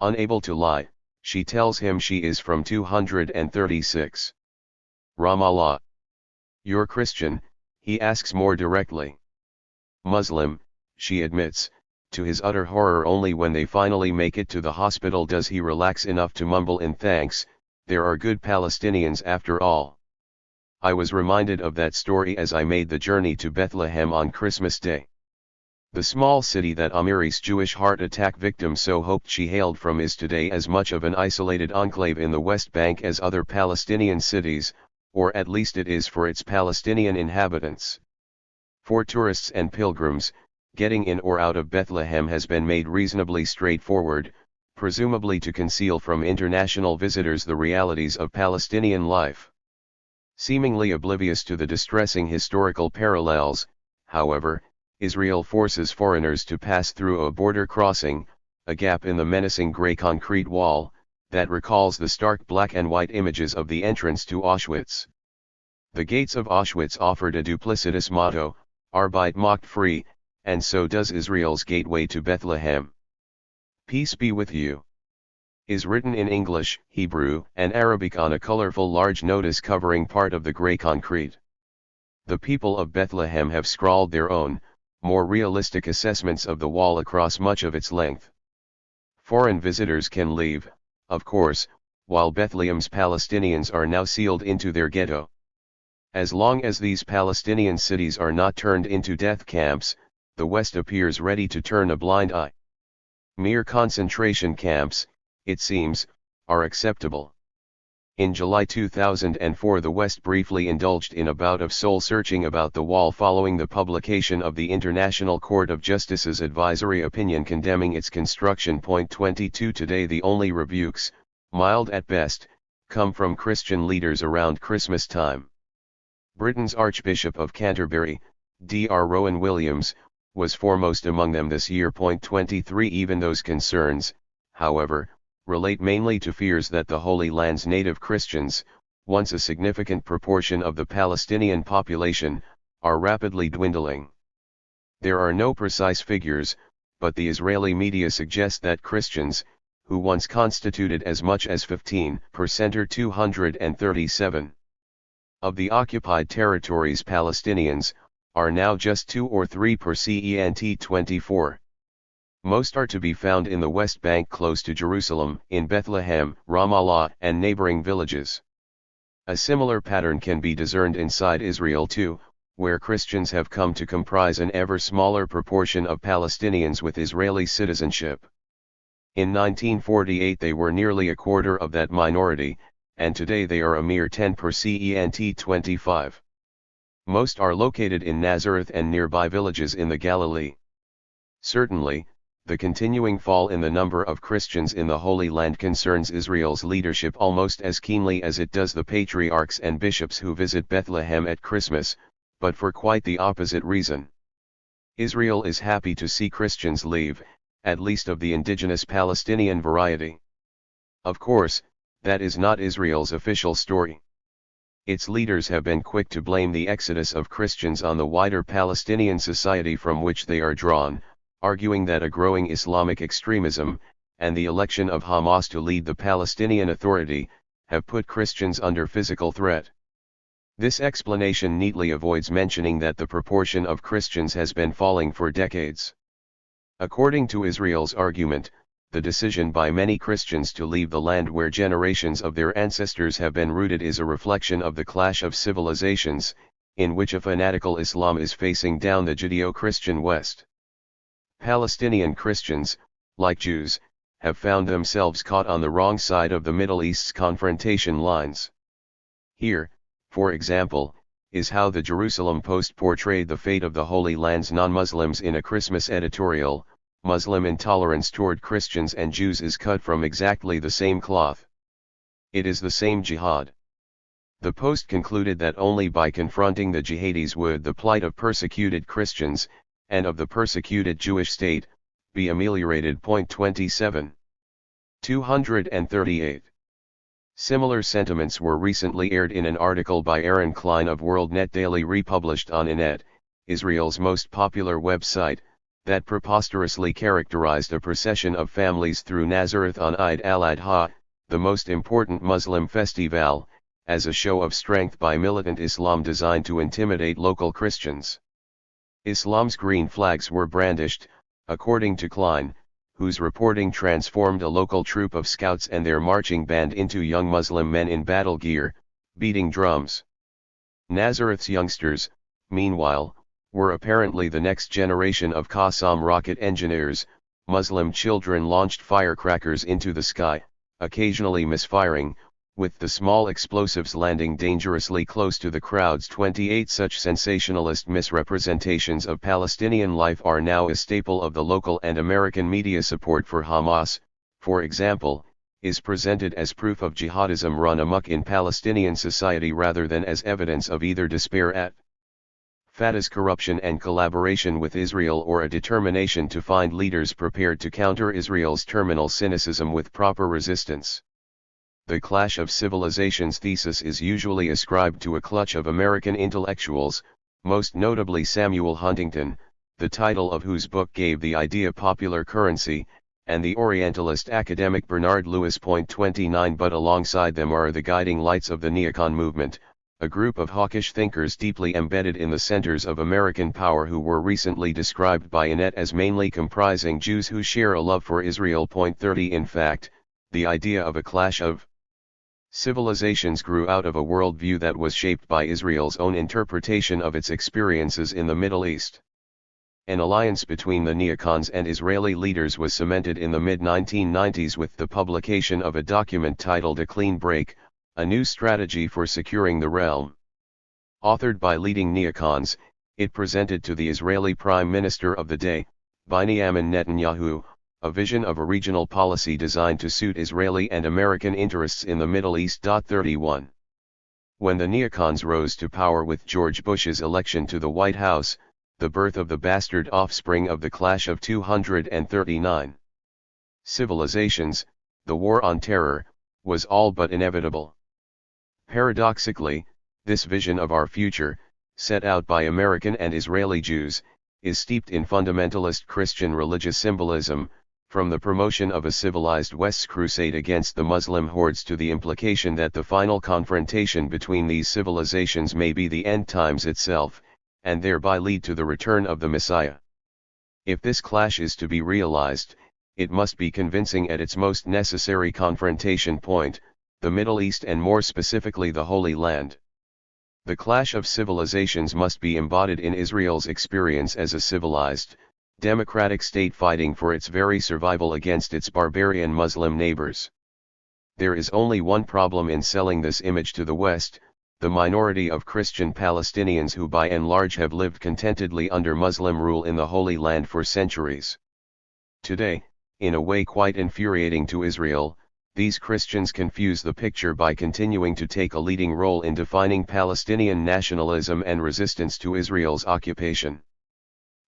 S1: Unable to lie, She tells him she is from 236. Ramallah. You're Christian, he asks more directly. Muslim, she admits. To his utter horror, only when they finally make it to the hospital does he relax enough to mumble in thanks, there are good Palestinians after all. I was reminded of that story as I made the journey to Bethlehem on Christmas Day. The small city that Amiri's Jewish heart attack victim so hoped she hailed from is today as much of an isolated enclave in the West Bank as other Palestinian cities, or at least it is for its Palestinian inhabitants. For tourists and pilgrims, getting in or out of Bethlehem has been made reasonably straightforward, presumably to conceal from international visitors the realities of Palestinian life. Seemingly oblivious to the distressing historical parallels, however, Israel forces foreigners to pass through a border crossing, a gap in the menacing gray concrete wall, that recalls the stark black and white images of the entrance to Auschwitz. The gates of Auschwitz offered a duplicitous motto, Arbeit macht frei, and so does Israel's gateway to Bethlehem. Peace be with you, is written in English, Hebrew, and Arabic on a colorful large notice covering part of the gray concrete. The people of Bethlehem have scrawled their own, more realistic assessments of the wall across much of its length. Foreign visitors can leave, of course, while Bethlehem's Palestinians are now sealed into their ghetto. As long as these Palestinian cities are not turned into death camps, the West appears ready to turn a blind eye. Mere concentration camps, it seems, are acceptable. In July 2004, the West briefly indulged in a bout of soul-searching about the wall following the publication of the International Court of Justice's advisory opinion condemning its construction. 22 Today the only rebukes, mild at best, come from Christian leaders around Christmas time. Britain's Archbishop of Canterbury, Dr. Rowan Williams, was foremost among them this year. 23 Even those concerns, however, relate mainly to fears that the Holy Land's native Christians, once a significant proportion of the Palestinian population, are rapidly dwindling. There are no precise figures, but the Israeli media suggest that Christians, who once constituted as much as 15% or 237 of the occupied territories, Palestinians, are now just 2 or 3%. 24. Most are to be found in the West Bank close to Jerusalem, in Bethlehem, Ramallah, and neighboring villages. A similar pattern can be discerned inside Israel too, where Christians have come to comprise an ever smaller proportion of Palestinians with Israeli citizenship. In 1948 they were nearly a quarter of that minority, and today they are a mere 10%. 25. Most are located in Nazareth and nearby villages in the Galilee. Certainly, the continuing fall in the number of Christians in the Holy Land concerns Israel's leadership almost as keenly as it does the patriarchs and bishops who visit Bethlehem at Christmas, but for quite the opposite reason. Israel is happy to see Christians leave, at least of the indigenous Palestinian variety. Of course, that is not Israel's official story. Its leaders have been quick to blame the exodus of Christians on the wider Palestinian society from which they are drawn, arguing that a growing Islamic extremism, and the election of Hamas to lead the Palestinian Authority, have put Christians under physical threat. This explanation neatly avoids mentioning that the proportion of Christians has been falling for decades. According to Israel's argument, the decision by many Christians to leave the land where generations of their ancestors have been rooted is a reflection of the clash of civilizations, in which a fanatical Islam is facing down the Judeo-Christian West. Palestinian Christians, like Jews, have found themselves caught on the wrong side of the Middle East's confrontation lines. Here, for example, is how the Jerusalem Post portrayed the fate of the Holy Land's non-Muslims in a Christmas editorial: Muslim intolerance toward Christians and Jews is cut from exactly the same cloth. It is the same jihad. The Post concluded that only by confronting the jihadis would the plight of persecuted Christians, and of the persecuted Jewish state, be ameliorated. 27. 238. Similar sentiments were recently aired in an article by Aaron Klein of WorldNet Daily republished on Inet, Israel's most popular website, that preposterously characterized a procession of families through Nazareth on Eid al-Adha, the most important Muslim festival, as a show of strength by militant Islam designed to intimidate local Christians. Islam's green flags were brandished, according to Klein, whose reporting transformed a local troop of scouts and their marching band into young Muslim men in battle gear, beating drums. Nazareth's youngsters, meanwhile, were apparently the next generation of Qassam rocket engineers. Muslim children launched firecrackers into the sky, occasionally misfiring, with the small explosives landing dangerously close to the crowds. 28 Such sensationalist misrepresentations of Palestinian life are now a staple of the local and American media. Support for Hamas, for example, is presented as proof of jihadism run amok in Palestinian society rather than as evidence of either despair at Fatah's corruption and collaboration with Israel or a determination to find leaders prepared to counter Israel's terminal cynicism with proper resistance. The Clash of Civilizations thesis is usually ascribed to a clutch of American intellectuals, most notably Samuel Huntington, the title of whose book gave the idea popular currency, and the Orientalist academic Bernard Lewis. 29 But alongside them are the guiding lights of the neocon movement, a group of hawkish thinkers deeply embedded in the centers of American power who were recently described by Annette as mainly comprising Jews who share a love for Israel. 30 In fact, the idea of a clash of civilizations grew out of a worldview that was shaped by Israel's own interpretation of its experiences in the Middle East. An alliance between the neocons and Israeli leaders was cemented in the mid-1990s with the publication of a document titled A Clean Break, a new strategy for securing the realm. Authored by leading neocons, it presented to the Israeli Prime Minister of the day, Benjamin Netanyahu, a vision of a regional policy designed to suit Israeli and American interests in the Middle East. 31. When the neocons rose to power with George Bush's election to the White House, the birth of the bastard offspring of the Clash of 239 Civilizations, the War on Terror, was all but inevitable. Paradoxically, this vision of our future, set out by American and Israeli Jews, is steeped in fundamentalist Christian religious symbolism, from the promotion of a civilized West's crusade against the Muslim hordes to the implication that the final confrontation between these civilizations may be the end times itself, and thereby lead to the return of the Messiah. If this clash is to be realized, it must be convincing at its most necessary confrontation point, the Middle East and more specifically the Holy Land. The clash of civilizations must be embodied in Israel's experience as a civilized, democratic state fighting for its very survival against its barbarian Muslim neighbors. There is only one problem in selling this image to the West: the minority of Christian Palestinians who by and large have lived contentedly under Muslim rule in the Holy Land for centuries. Today, in a way quite infuriating to Israel, these Christians confuse the picture by continuing to take a leading role in defining Palestinian nationalism and resistance to Israel's occupation.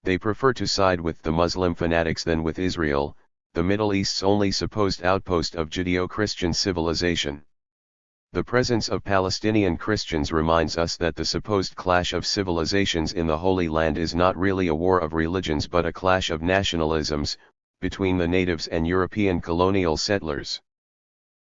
S1: They prefer to side with the Muslim fanatics than with Israel, the Middle East's only supposed outpost of Judeo-Christian civilization. The presence of Palestinian Christians reminds us that the supposed clash of civilizations in the Holy Land is not really a war of religions but a clash of nationalisms, between the natives and European colonial settlers.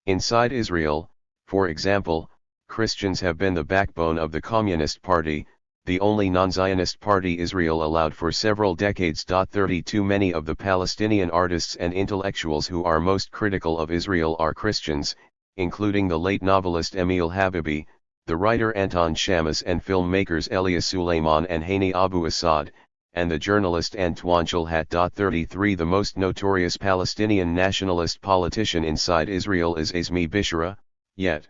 S1: Inside Israel, for example, Christians have been the backbone of the Communist Party, the only non-Zionist party Israel allowed for several decades. 32 Many of the Palestinian artists and intellectuals who are most critical of Israel are Christians, including the late novelist Emil Habibi, the writer Anton Shamas and filmmakers Elia Suleiman and Hani Abu Assad, and the journalist Antoine Chilhat. 33 The most notorious Palestinian nationalist politician inside Israel is Azmi Bishara, yet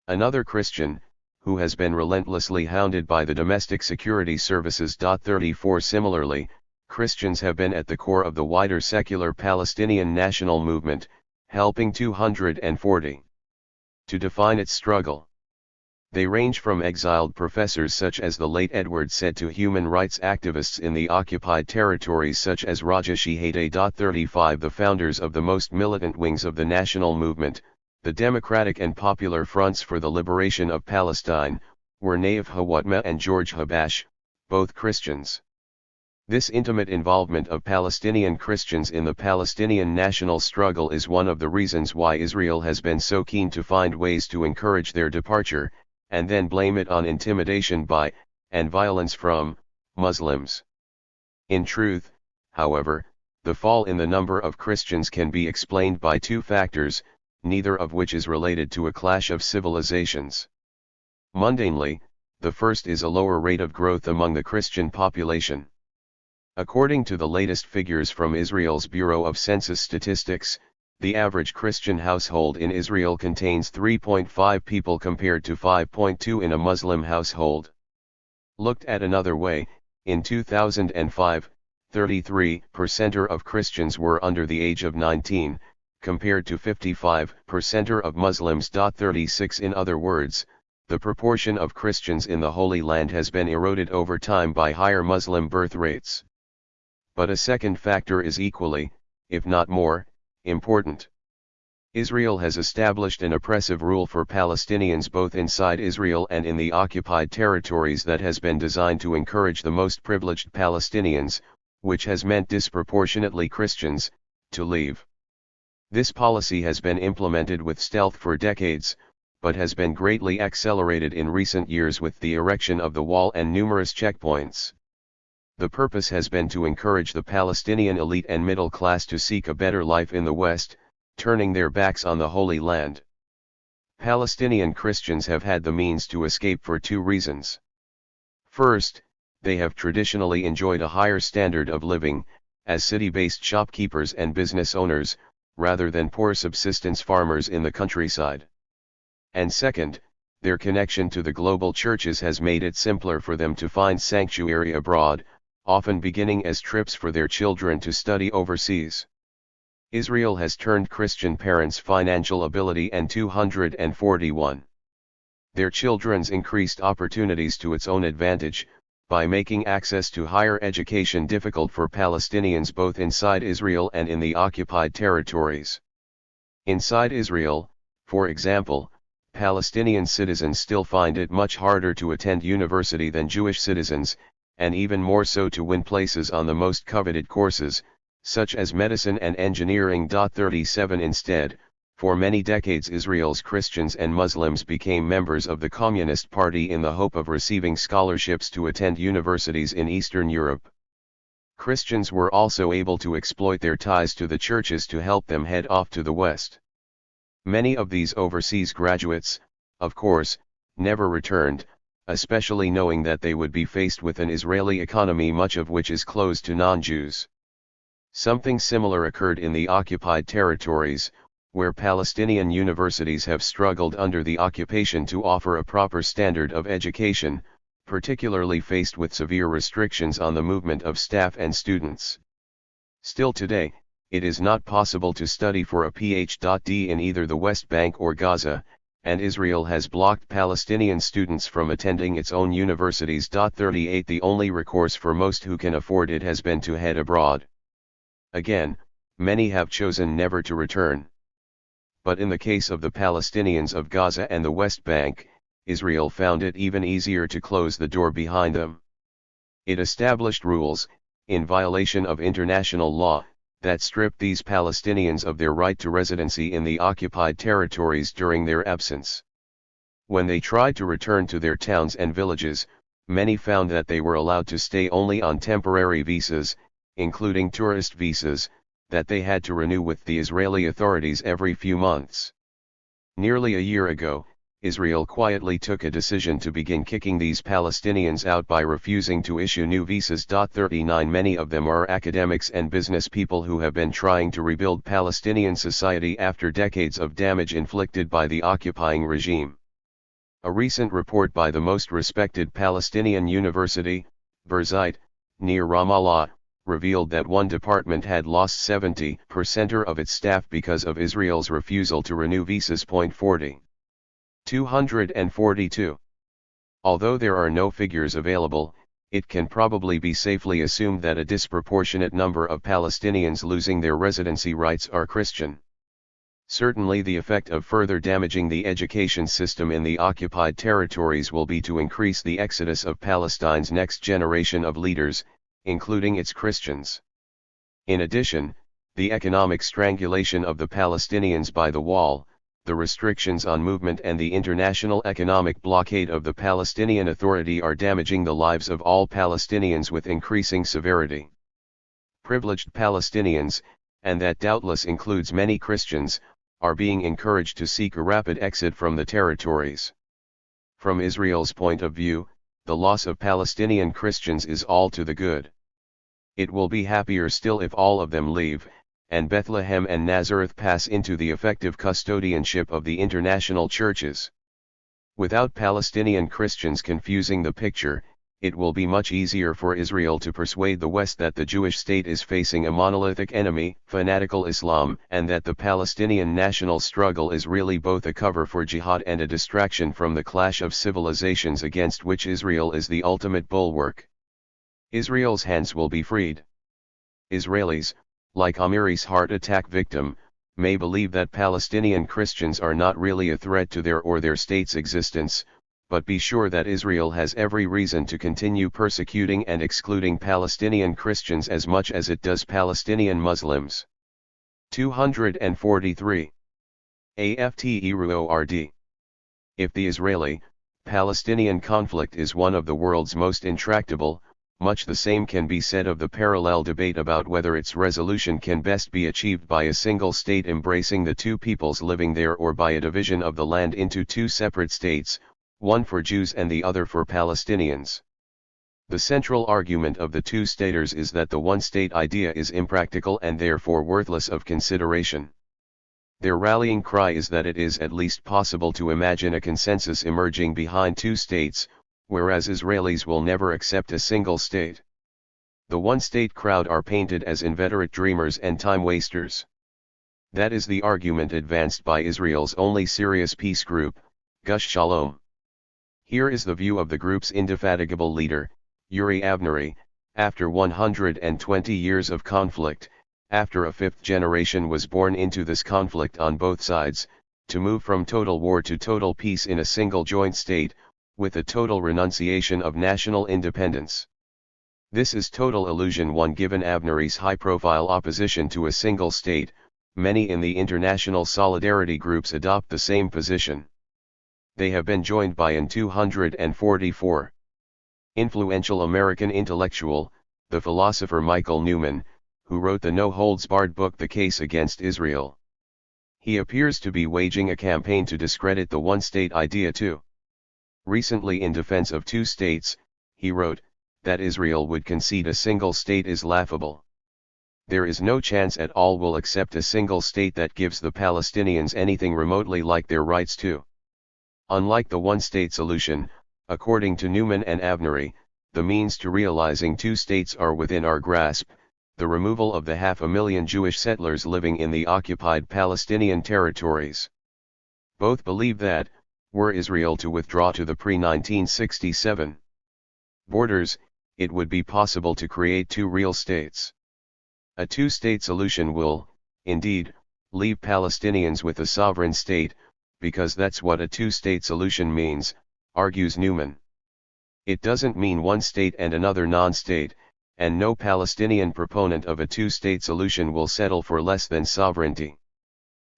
S1: another Christian, who has been relentlessly hounded by the domestic security services. 34 Similarly, Christians have been at the core of the wider secular Palestinian national movement, helping 240 to define its struggle. They range from exiled professors such as the late Edward Said to human rights activists in the occupied territories such as Rajesh Heyday. 35 The founders of the most militant wings of the national movement, the Democratic and Popular Fronts for the Liberation of Palestine, were Naif Hawatmeh and George Habash, both Christians. This intimate involvement of Palestinian Christians in the Palestinian national struggle is one of the reasons why Israel has been so keen to find ways to encourage their departure, and then blame it on intimidation by, and violence from, Muslims. In truth, however, the fall in the number of Christians can be explained by two factors, neither of which is related to a clash of civilizations. Mundanely, the first is a lower rate of growth among the Christian population. According to the latest figures from Israel's Bureau of Census Statistics, the average Christian household in Israel contains 3.5 people compared to 5.2 in a Muslim household. Looked at another way, in 2005, 33% of Christians were under the age of 19, compared to 55% of Muslims. 36 In other words, the proportion of Christians in the Holy Land has been eroded over time by higher Muslim birth rates. But a second factor is equally, if not more, important. Israel has established an oppressive rule for Palestinians both inside Israel and in the occupied territories that has been designed to encourage the most privileged Palestinians, which has meant disproportionately Christians, to leave. This policy has been implemented with stealth for decades, but has been greatly accelerated in recent years with the erection of the wall and numerous checkpoints. The purpose has been to encourage the Palestinian elite and middle class to seek a better life in the West, turning their backs on the Holy Land. Palestinian Christians have had the means to escape for two reasons. First, they have traditionally enjoyed a higher standard of living, as city-based shopkeepers and business owners, rather than poor subsistence farmers in the countryside. And second, their connection to the global churches has made it simpler for them to find sanctuary abroad, often beginning as trips for their children to study overseas. Israel has turned Christian parents' financial ability and 241. Their children's increased opportunities to its own advantage, by making access to higher education difficult for Palestinians both inside Israel and in the occupied territories. Inside Israel, for example, Palestinian citizens still find it much harder to attend university than Jewish citizens, and even more so to win places on the most coveted courses, such as medicine and engineering. 37 Instead, for many decades Israel's Christians and Muslims became members of the Communist Party in the hope of receiving scholarships to attend universities in Eastern Europe. Christians were also able to exploit their ties to the churches to help them head off to the West. Many of these overseas graduates, of course, never returned, especially knowing that they would be faced with an Israeli economy much of which is closed to non-Jews. Something similar occurred in the occupied territories, where Palestinian universities have struggled under the occupation to offer a proper standard of education, particularly faced with severe restrictions on the movement of staff and students. Still today, it is not possible to study for a Ph.D. in either the West Bank or Gaza, and Israel has blocked Palestinian students from attending its own universities. 38 The only recourse for most who can afford it has been to head abroad. Again, many have chosen never to return. But in the case of the Palestinians of Gaza and the West Bank, Israel found it even easier to close the door behind them. It established rules, in violation of international law, that stripped these Palestinians of their right to residency in the occupied territories during their absence. When they tried to return to their towns and villages, many found that they were allowed to stay only on temporary visas, including tourist visas, that they had to renew with the Israeli authorities every few months. Nearly a year ago, Israel quietly took a decision to begin kicking these Palestinians out by refusing to issue new visas. 39 Many of them are academics and business people who have been trying to rebuild Palestinian society after decades of damage inflicted by the occupying regime. A recent report by the most respected Palestinian university, Birzeit, near Ramallah, revealed that one department had lost 70% of its staff because of Israel's refusal to renew visas. 242. Although there are no figures available, it can probably be safely assumed that a disproportionate number of Palestinians losing their residency rights are Christian. Certainly the effect of further damaging the education system in the occupied territories will be to increase the exodus of Palestine's next generation of leaders, including its Christians. In addition, the economic strangulation of the Palestinians by the wall, the restrictions on movement and the international economic blockade of the Palestinian Authority are damaging the lives of all Palestinians with increasing severity. Privileged Palestinians, and that doubtless includes many Christians, are being encouraged to seek a rapid exit from the territories. From Israel's point of view, the loss of Palestinian Christians is all to the good. It will be happier still if all of them leave, and Bethlehem and Nazareth pass into the effective custodianship of the international churches. Without Palestinian Christians confusing the picture, it will be much easier for Israel to persuade the West that the Jewish state is facing a monolithic enemy, fanatical Islam, and that the Palestinian national struggle is really both a cover for jihad and a distraction from the clash of civilizations against which Israel is the ultimate bulwark. Israel's hands will be freed. Israelis, like Amiri's heart attack victim, may believe that Palestinian Christians are not really a threat to their or their state's existence, but be sure that Israel has every reason to continue persecuting and excluding Palestinian Christians as much as it does Palestinian Muslims. 243. AFTERORD. If the Israeli-Palestinian conflict is one of the world's most intractable, much the same can be said of the parallel debate about whether its resolution can best be achieved by a single state embracing the two peoples living there or by a division of the land into two separate states, one for Jews and the other for Palestinians. The central argument of the two-staters is that the one-state idea is impractical and therefore worthless of consideration. Their rallying cry is that it is at least possible to imagine a consensus emerging behind two states, whereas Israelis will never accept a single state. The one-state crowd are painted as inveterate dreamers and time-wasters. That is the argument advanced by Israel's only serious peace group, Gush Shalom. Here is the view of the group's indefatigable leader, Uri Avneri. After 120 years of conflict, after a fifth generation was born into this conflict on both sides, to move from total war to total peace in a single joint state, with a total renunciation of national independence. This is total illusion one given Avneri's high-profile opposition to a single state. Many in the international solidarity groups adopt the same position. They have been joined by an 244. Influential American intellectual, the philosopher Michael Newman, who wrote the no-holds-barred book The Case Against Israel. He appears to be waging a campaign to discredit the one-state idea too. Recently, in defense of two states, he wrote, that Israel would concede a single state is laughable. There is no chance at all we'll accept a single state that gives the Palestinians anything remotely like their rights too. Unlike the one-state solution, according to Newman and Avneri, the means to realizing two states are within our grasp: the removal of the 500,000 Jewish settlers living in the occupied Palestinian territories. Both believe that, were Israel to withdraw to the pre-1967 borders, it would be possible to create two real states. A two-state solution will, indeed, leave Palestinians with a sovereign state, because that's what a two-state solution means, argues Newman. It doesn't mean one state and another non-state, and no Palestinian proponent of a two-state solution will settle for less than sovereignty.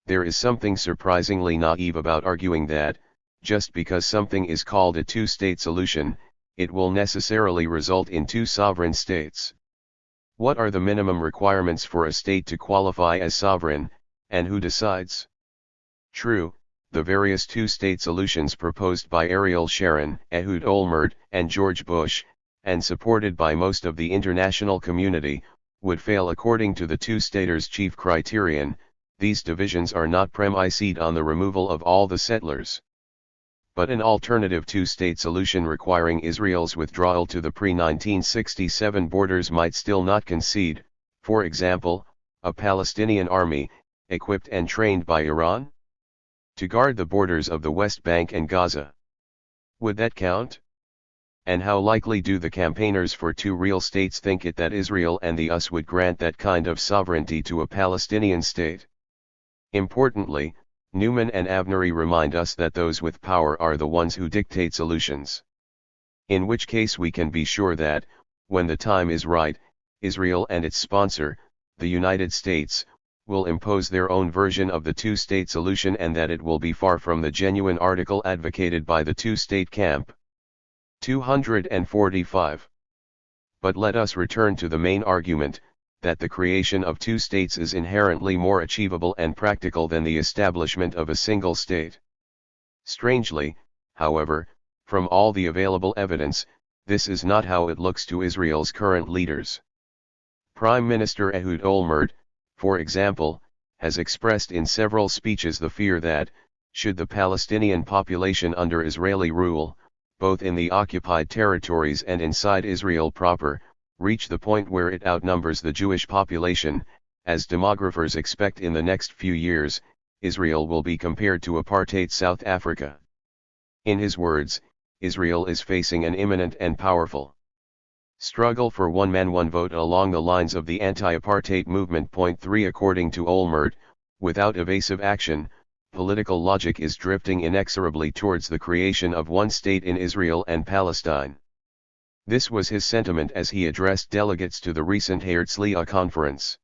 S1: There is something surprisingly naive about arguing that, just because something is called a two-state solution, it will necessarily result in two sovereign states. What are the minimum requirements for a state to qualify as sovereign, and who decides? True, the various two-state solutions proposed by Ariel Sharon, Ehud Olmert, and George Bush, and supported by most of the international community, would fail according to the two-staters' chief criterion: these divisions are not premised on the removal of all the settlers. But an alternative two-state solution requiring Israel's withdrawal to the pre-1967 borders might still not concede, for example, a Palestinian army, equipped and trained by Iran, to guard the borders of the West Bank and Gaza. Would that count? And how likely do the campaigners for two real states think it that Israel and the US would grant that kind of sovereignty to a Palestinian state? Importantly, Newman and Avneri remind us that those with power are the ones who dictate solutions. In which case we can be sure that, when the time is right, Israel and its sponsor, the United States, will impose their own version of the two-state solution, and that it will be far from the genuine article advocated by the two-state camp. 245. But let us return to the main argument, that the creation of two states is inherently more achievable and practical than the establishment of a single state. Strangely, however, from all the available evidence, this is not how it looks to Israel's current leaders. Prime Minister Ehud Olmert, for example, has expressed in several speeches the fear that, should the Palestinian population under Israeli rule, both in the occupied territories and inside Israel proper, reach the point where it outnumbers the Jewish population, as demographers expect in the next few years, Israel will be compared to apartheid South Africa. In his words, Israel is facing an imminent and powerful struggle for one man one vote along the lines of the anti-apartheid movement. Point 3. According to Olmert, without evasive action, political logic is drifting inexorably towards the creation of one state in Israel and Palestine. This was his sentiment as he addressed delegates to the recent Herzliya conference.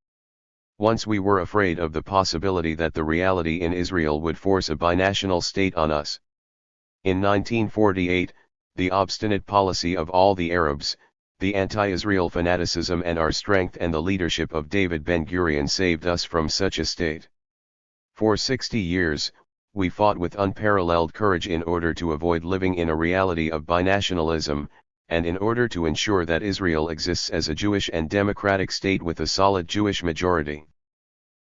S1: Once we were afraid of the possibility that the reality in Israel would force a binational state on us. In 1948, the obstinate policy of all the Arabs, the anti-Israel fanaticism and our strength and the leadership of David Ben-Gurion saved us from such a state. For 60 years, we fought with unparalleled courage in order to avoid living in a reality of binationalism, and in order to ensure that Israel exists as a Jewish and democratic state with a solid Jewish majority.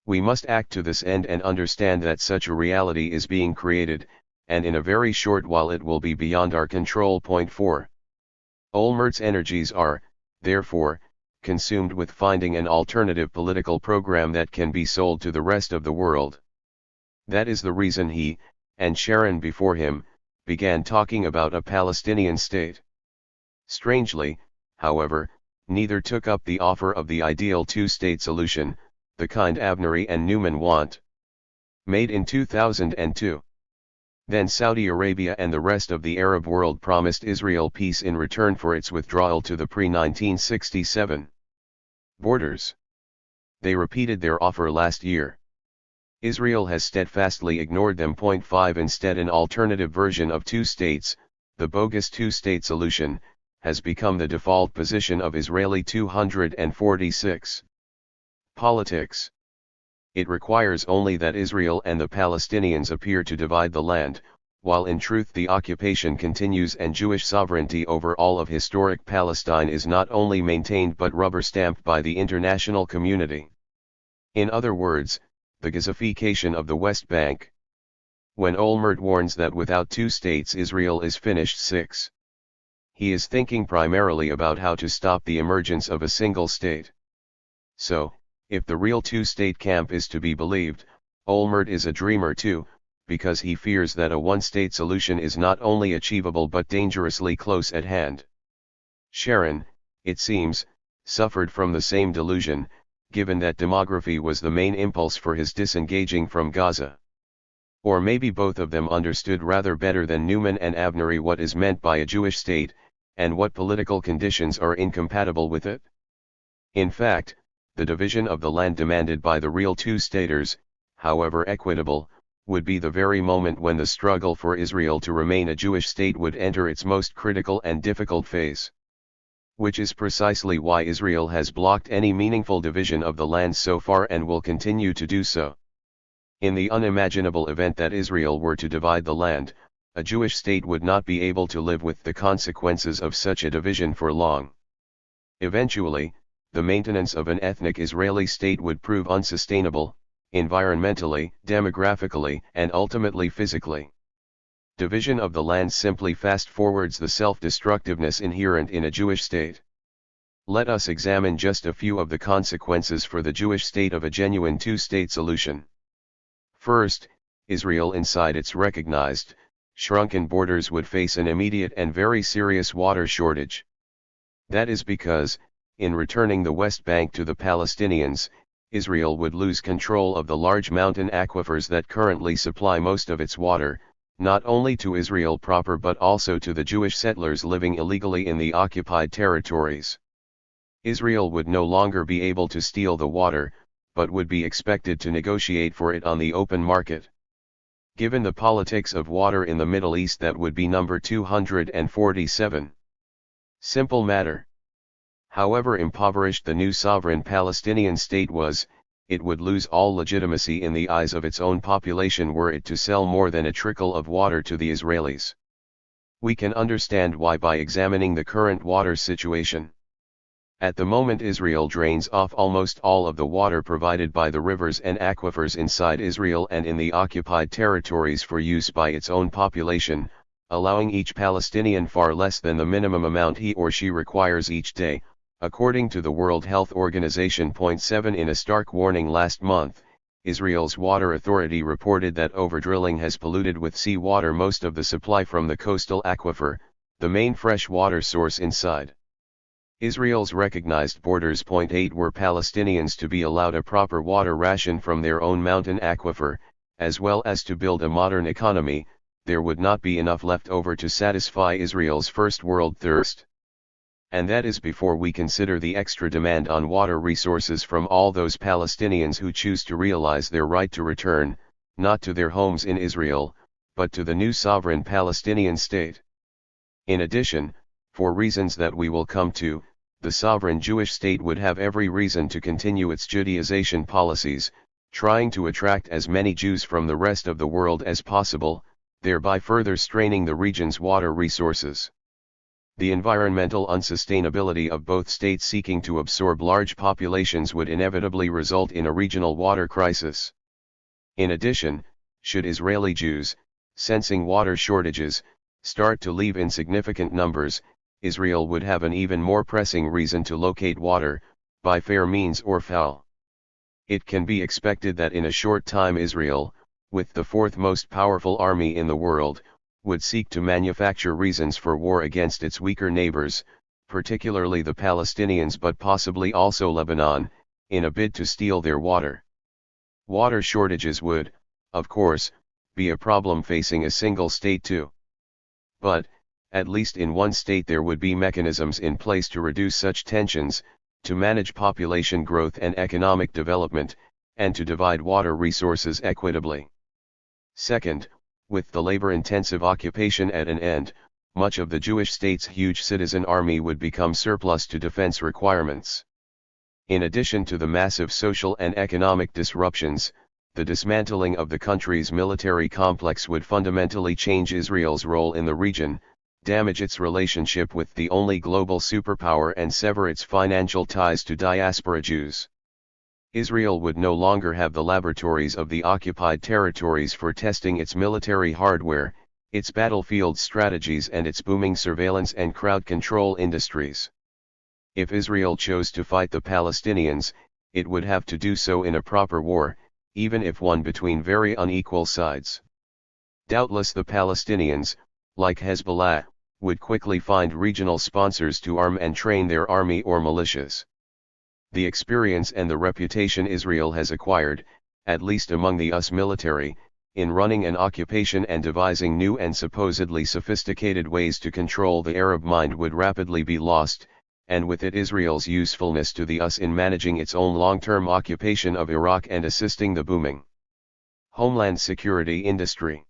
S1: We must act to this end and understand that such a reality is being created, and in a very short while it will be beyond our control. Point 4. Olmert's energies are, therefore, consumed with finding an alternative political program that can be sold to the rest of the world. That is the reason he, and Sharon before him, began talking about a Palestinian state. Strangely, however, neither took up the offer of the ideal two-state solution, the kind Avnery and Newman want. Made in 2002. Then Saudi Arabia and the rest of the Arab world promised Israel peace in return for its withdrawal to the pre-1967 borders. They repeated their offer last year. Israel has steadfastly ignored them. Point 5. Instead, an alternative version of two states, the bogus two-state solution, has become the default position of Israeli 246 politics. It requires only that Israel and the Palestinians appear to divide the land, while in truth the occupation continues and Jewish sovereignty over all of historic Palestine is not only maintained but rubber-stamped by the international community. In other words, the Gazification of the West Bank. When Olmert warns that without two states Israel is finished. 6. He is thinking primarily about how to stop the emergence of a single state. So, if the real two-state camp is to be believed, Olmert is a dreamer too, because he fears that a one-state solution is not only achievable but dangerously close at hand. Sharon, it seems, suffered from the same delusion, given that demography was the main impulse for his disengaging from Gaza. Or maybe both of them understood rather better than Newman and Avnery what is meant by a Jewish state, and what political conditions are incompatible with it. In fact, the division of the land demanded by the real two-staters, however equitable, would be the very moment when the struggle for Israel to remain a Jewish state would enter its most critical and difficult phase. Which is precisely why Israel has blocked any meaningful division of the land so far and will continue to do so. In the unimaginable event that Israel were to divide the land, a Jewish state would not be able to live with the consequences of such a division for long. Eventually, the maintenance of an ethnic Israeli state would prove unsustainable, environmentally, demographically, and ultimately physically. Division of the land simply fast-forwards the self-destructiveness inherent in a Jewish state. Let us examine just a few of the consequences for the Jewish state of a genuine two-state solution. First, Israel inside its recognized, shrunken borders would face an immediate and very serious water shortage. That is because, in returning the West Bank to the Palestinians, Israel would lose control of the large mountain aquifers that currently supply most of its water, not only to Israel proper but also to the Jewish settlers living illegally in the occupied territories. Israel would no longer be able to steal the water, but would be expected to negotiate for it on the open market. Given the politics of water in the Middle East, that would be number 247. Simple matter. However impoverished the new sovereign Palestinian state was, it would lose all legitimacy in the eyes of its own population were it to sell more than a trickle of water to the Israelis. We can understand why by examining the current water situation. At the moment, Israel drains off almost all of the water provided by the rivers and aquifers inside Israel and in the occupied territories for use by its own population, allowing each Palestinian far less than the minimum amount he or she requires each day. According to the World Health Organization. 7 In a stark warning last month, Israel's Water Authority reported that overdrilling has polluted with seawater most of the supply from the coastal aquifer, the main fresh water source inside Israel's recognized borders. 8 Were Palestinians to be allowed a proper water ration from their own mountain aquifer, as well as to build a modern economy, there would not be enough left over to satisfy Israel's first world thirst. And that is before we consider the extra demand on water resources from all those Palestinians who choose to realize their right to return, not to their homes in Israel, but to the new sovereign Palestinian state. In addition, for reasons that we will come to, the sovereign Jewish state would have every reason to continue its Judaization policies, trying to attract as many Jews from the rest of the world as possible, thereby further straining the region's water resources. The environmental unsustainability of both states seeking to absorb large populations would inevitably result in a regional water crisis. In addition, should Israeli Jews, sensing water shortages, start to leave in significant numbers, Israel would have an even more pressing reason to locate water, by fair means or foul. It can be expected that in a short time Israel, with the fourth most powerful army in the world, would seek to manufacture reasons for war against its weaker neighbors, particularly the Palestinians but possibly also Lebanon, in a bid to steal their water. Water shortages would, of course, be a problem facing a single state too. But, at least in one state there would be mechanisms in place to reduce such tensions, to manage population growth and economic development, and to divide water resources equitably. Second, with the labor-intensive occupation at an end, much of the Jewish state's huge citizen army would become surplus to defense requirements. In addition to the massive social and economic disruptions, the dismantling of the country's military complex would fundamentally change Israel's role in the region, damage its relationship with the only global superpower and sever its financial ties to diaspora Jews. Israel would no longer have the laboratories of the occupied territories for testing its military hardware, its battlefield strategies and its booming surveillance and crowd control industries. If Israel chose to fight the Palestinians, it would have to do so in a proper war, even if one between very unequal sides. Doubtless the Palestinians, like Hezbollah, would quickly find regional sponsors to arm and train their army or militias. The experience and the reputation Israel has acquired, at least among the US military, in running an occupation and devising new and supposedly sophisticated ways to control the Arab mind would rapidly be lost, and with it Israel's usefulness to the US in managing its own long-term occupation of Iraq and assisting the booming homeland security industry.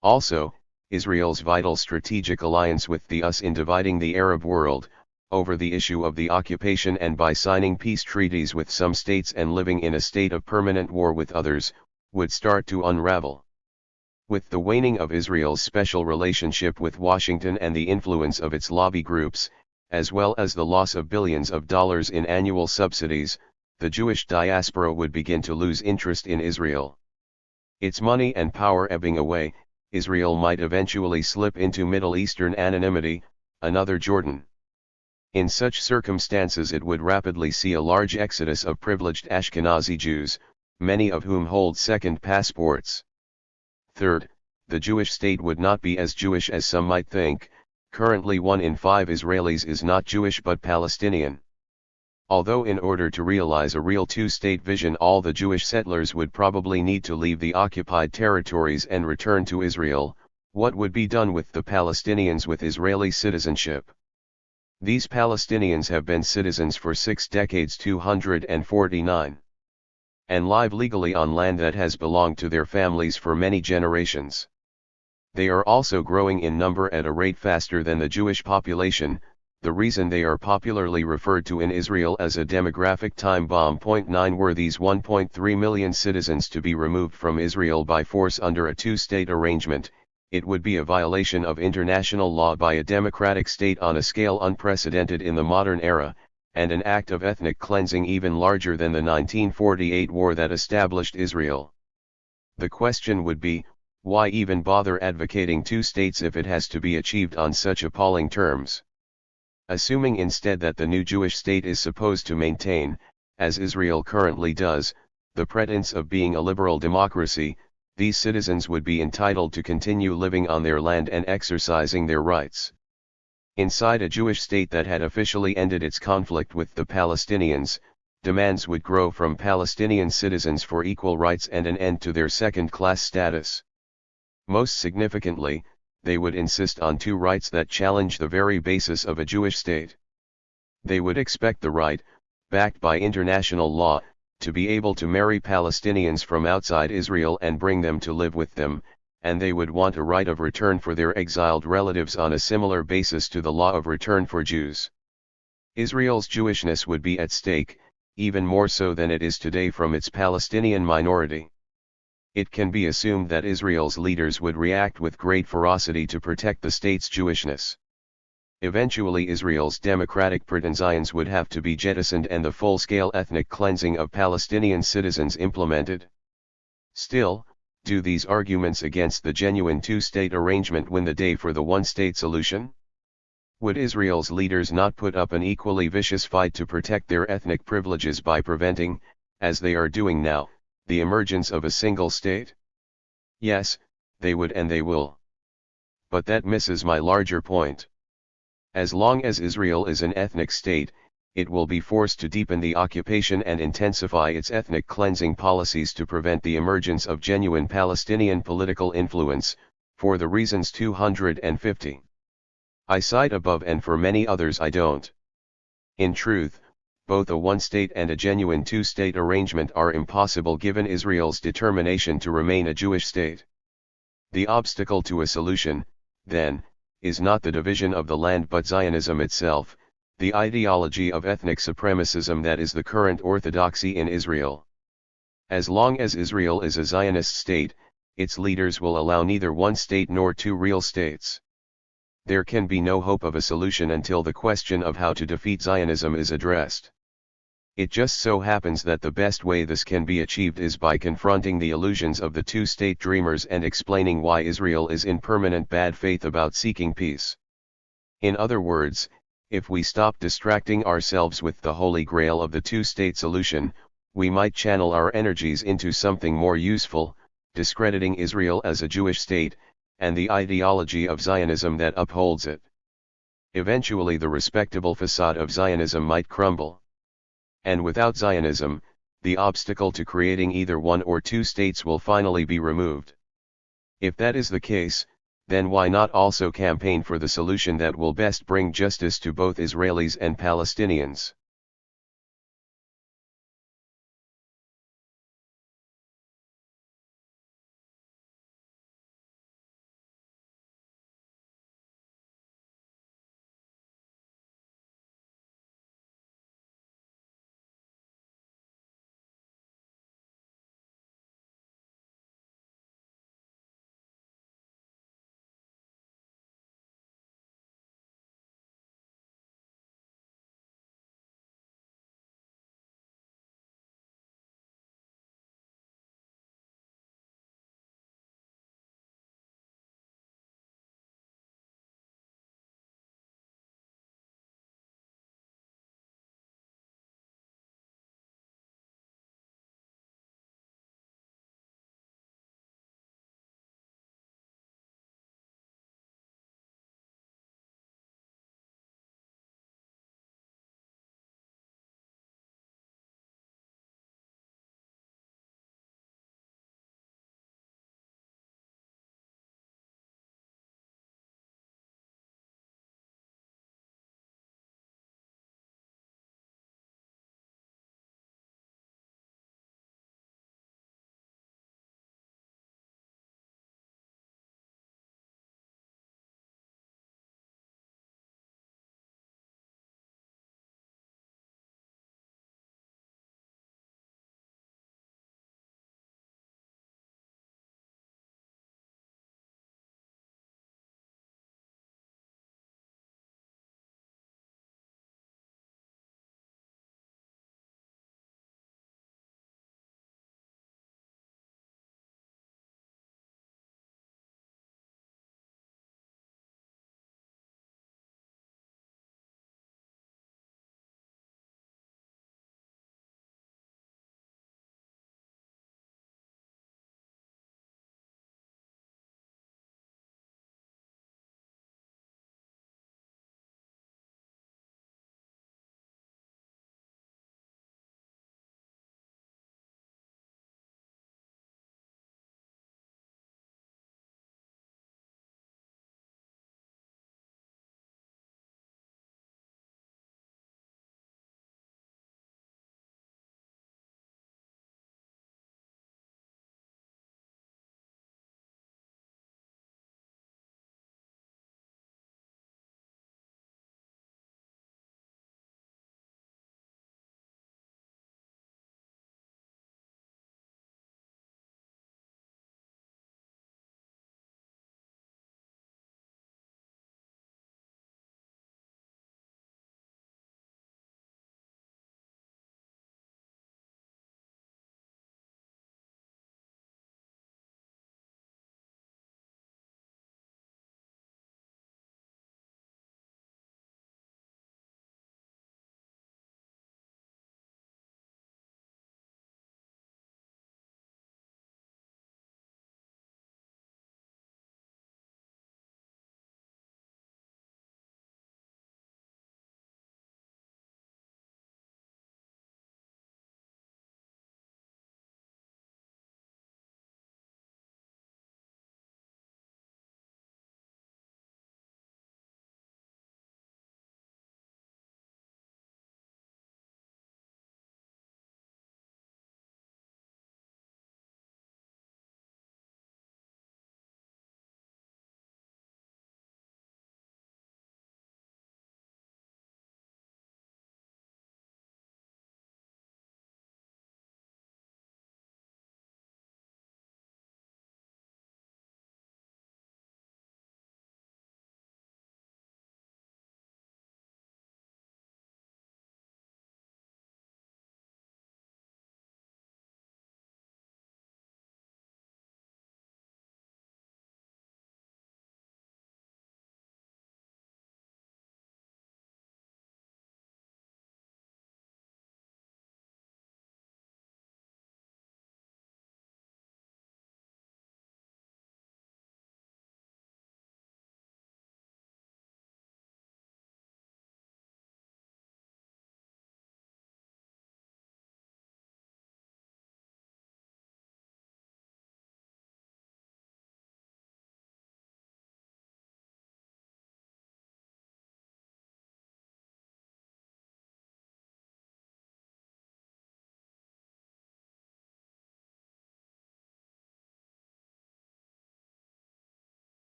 S1: Also, Israel's vital strategic alliance with the US in dividing the Arab world, over the issue of the occupation and by signing peace treaties with some states and living in a state of permanent war with others, would start to unravel. With the waning of Israel's special relationship with Washington and the influence of its lobby groups, as well as the loss of billions of dollars in annual subsidies, the Jewish diaspora would begin to lose interest in Israel. Its money and power ebbing away, Israel might eventually slip into Middle Eastern anonymity, another Jordan. In such circumstances it would rapidly see a large exodus of privileged Ashkenazi Jews, many of whom hold second passports. Third, the Jewish state would not be as Jewish as some might think. Currently 1 in 5 Israelis is not Jewish but Palestinian. Although in order to realize a real two-state vision all the Jewish settlers would probably need to leave the occupied territories and return to Israel, what would be done with the Palestinians with Israeli citizenship? These Palestinians have been citizens for 6 decades 249, and live legally on land that has belonged to their families for many generations. They are also growing in number at a rate faster than the Jewish population, the reason they are popularly referred to in Israel as a demographic time bomb. 9 Were these 1.3 million citizens to be removed from Israel by force under a two-state arrangement, it would be a violation of international law by a democratic state on a scale unprecedented in the modern era, and an act of ethnic cleansing even larger than the 1948 war that established Israel. The question would be, why even bother advocating two states if it has to be achieved on such appalling terms? Assuming instead that the new Jewish state is supposed to maintain, as Israel currently does, the pretense of being a liberal democracy, these citizens would be entitled to continue living on their land and exercising their rights. Inside a Jewish state that had officially ended its conflict with the Palestinians, demands would grow from Palestinian citizens for equal rights and an end to their second-class status. Most significantly, they would insist on two rights that challenge the very basis of a Jewish state. They would expect the right, backed by international law, to be able to marry Palestinians from outside Israel and bring them to live with them, and they would want a right of return for their exiled relatives on a similar basis to the law of return for Jews. Israel's Jewishness would be at stake, even more so than it is today from its Palestinian minority. It can be assumed that Israel's leaders would react with great ferocity to protect the state's Jewishness. Eventually Israel's democratic pretensions would have to be jettisoned and the full-scale ethnic cleansing of Palestinian citizens implemented. Still, do these arguments against the genuine two-state arrangement win the day for the one-state solution? Would Israel's leaders not put up an equally vicious fight to protect their ethnic privileges by preventing, as they are doing now, the emergence of a single state? Yes, they would and they will. But that misses my larger point. As long as Israel is an ethnic state, it will be forced to deepen the occupation and intensify its ethnic cleansing policies to prevent the emergence of genuine Palestinian political influence, for the reasons 250 I cite above and for many others I don't. In truth, both a one-state and a genuine two-state arrangement are impossible given Israel's determination to remain a Jewish state. The obstacle to a solution, then, is not the division of the land but Zionism itself, the ideology of ethnic supremacism that is the current orthodoxy in Israel. As long as Israel is a Zionist state, its leaders will allow neither one state nor two real states. There can be no hope of a solution until the question of how to defeat Zionism is addressed. It just so happens that the best way this can be achieved is by confronting the illusions of the two-state dreamers and explaining why Israel is in permanent bad faith about seeking peace. In other words, if we stop distracting ourselves with the holy grail of the two-state solution, we might channel our energies into something more useful, discrediting Israel as a Jewish state, and the ideology of Zionism that upholds it. Eventually the respectable facade of Zionism might crumble. And without Zionism, the obstacle to creating either one or two states will finally be removed. If that is the case, then why not also campaign for the solution that will best bring justice to both Israelis and Palestinians?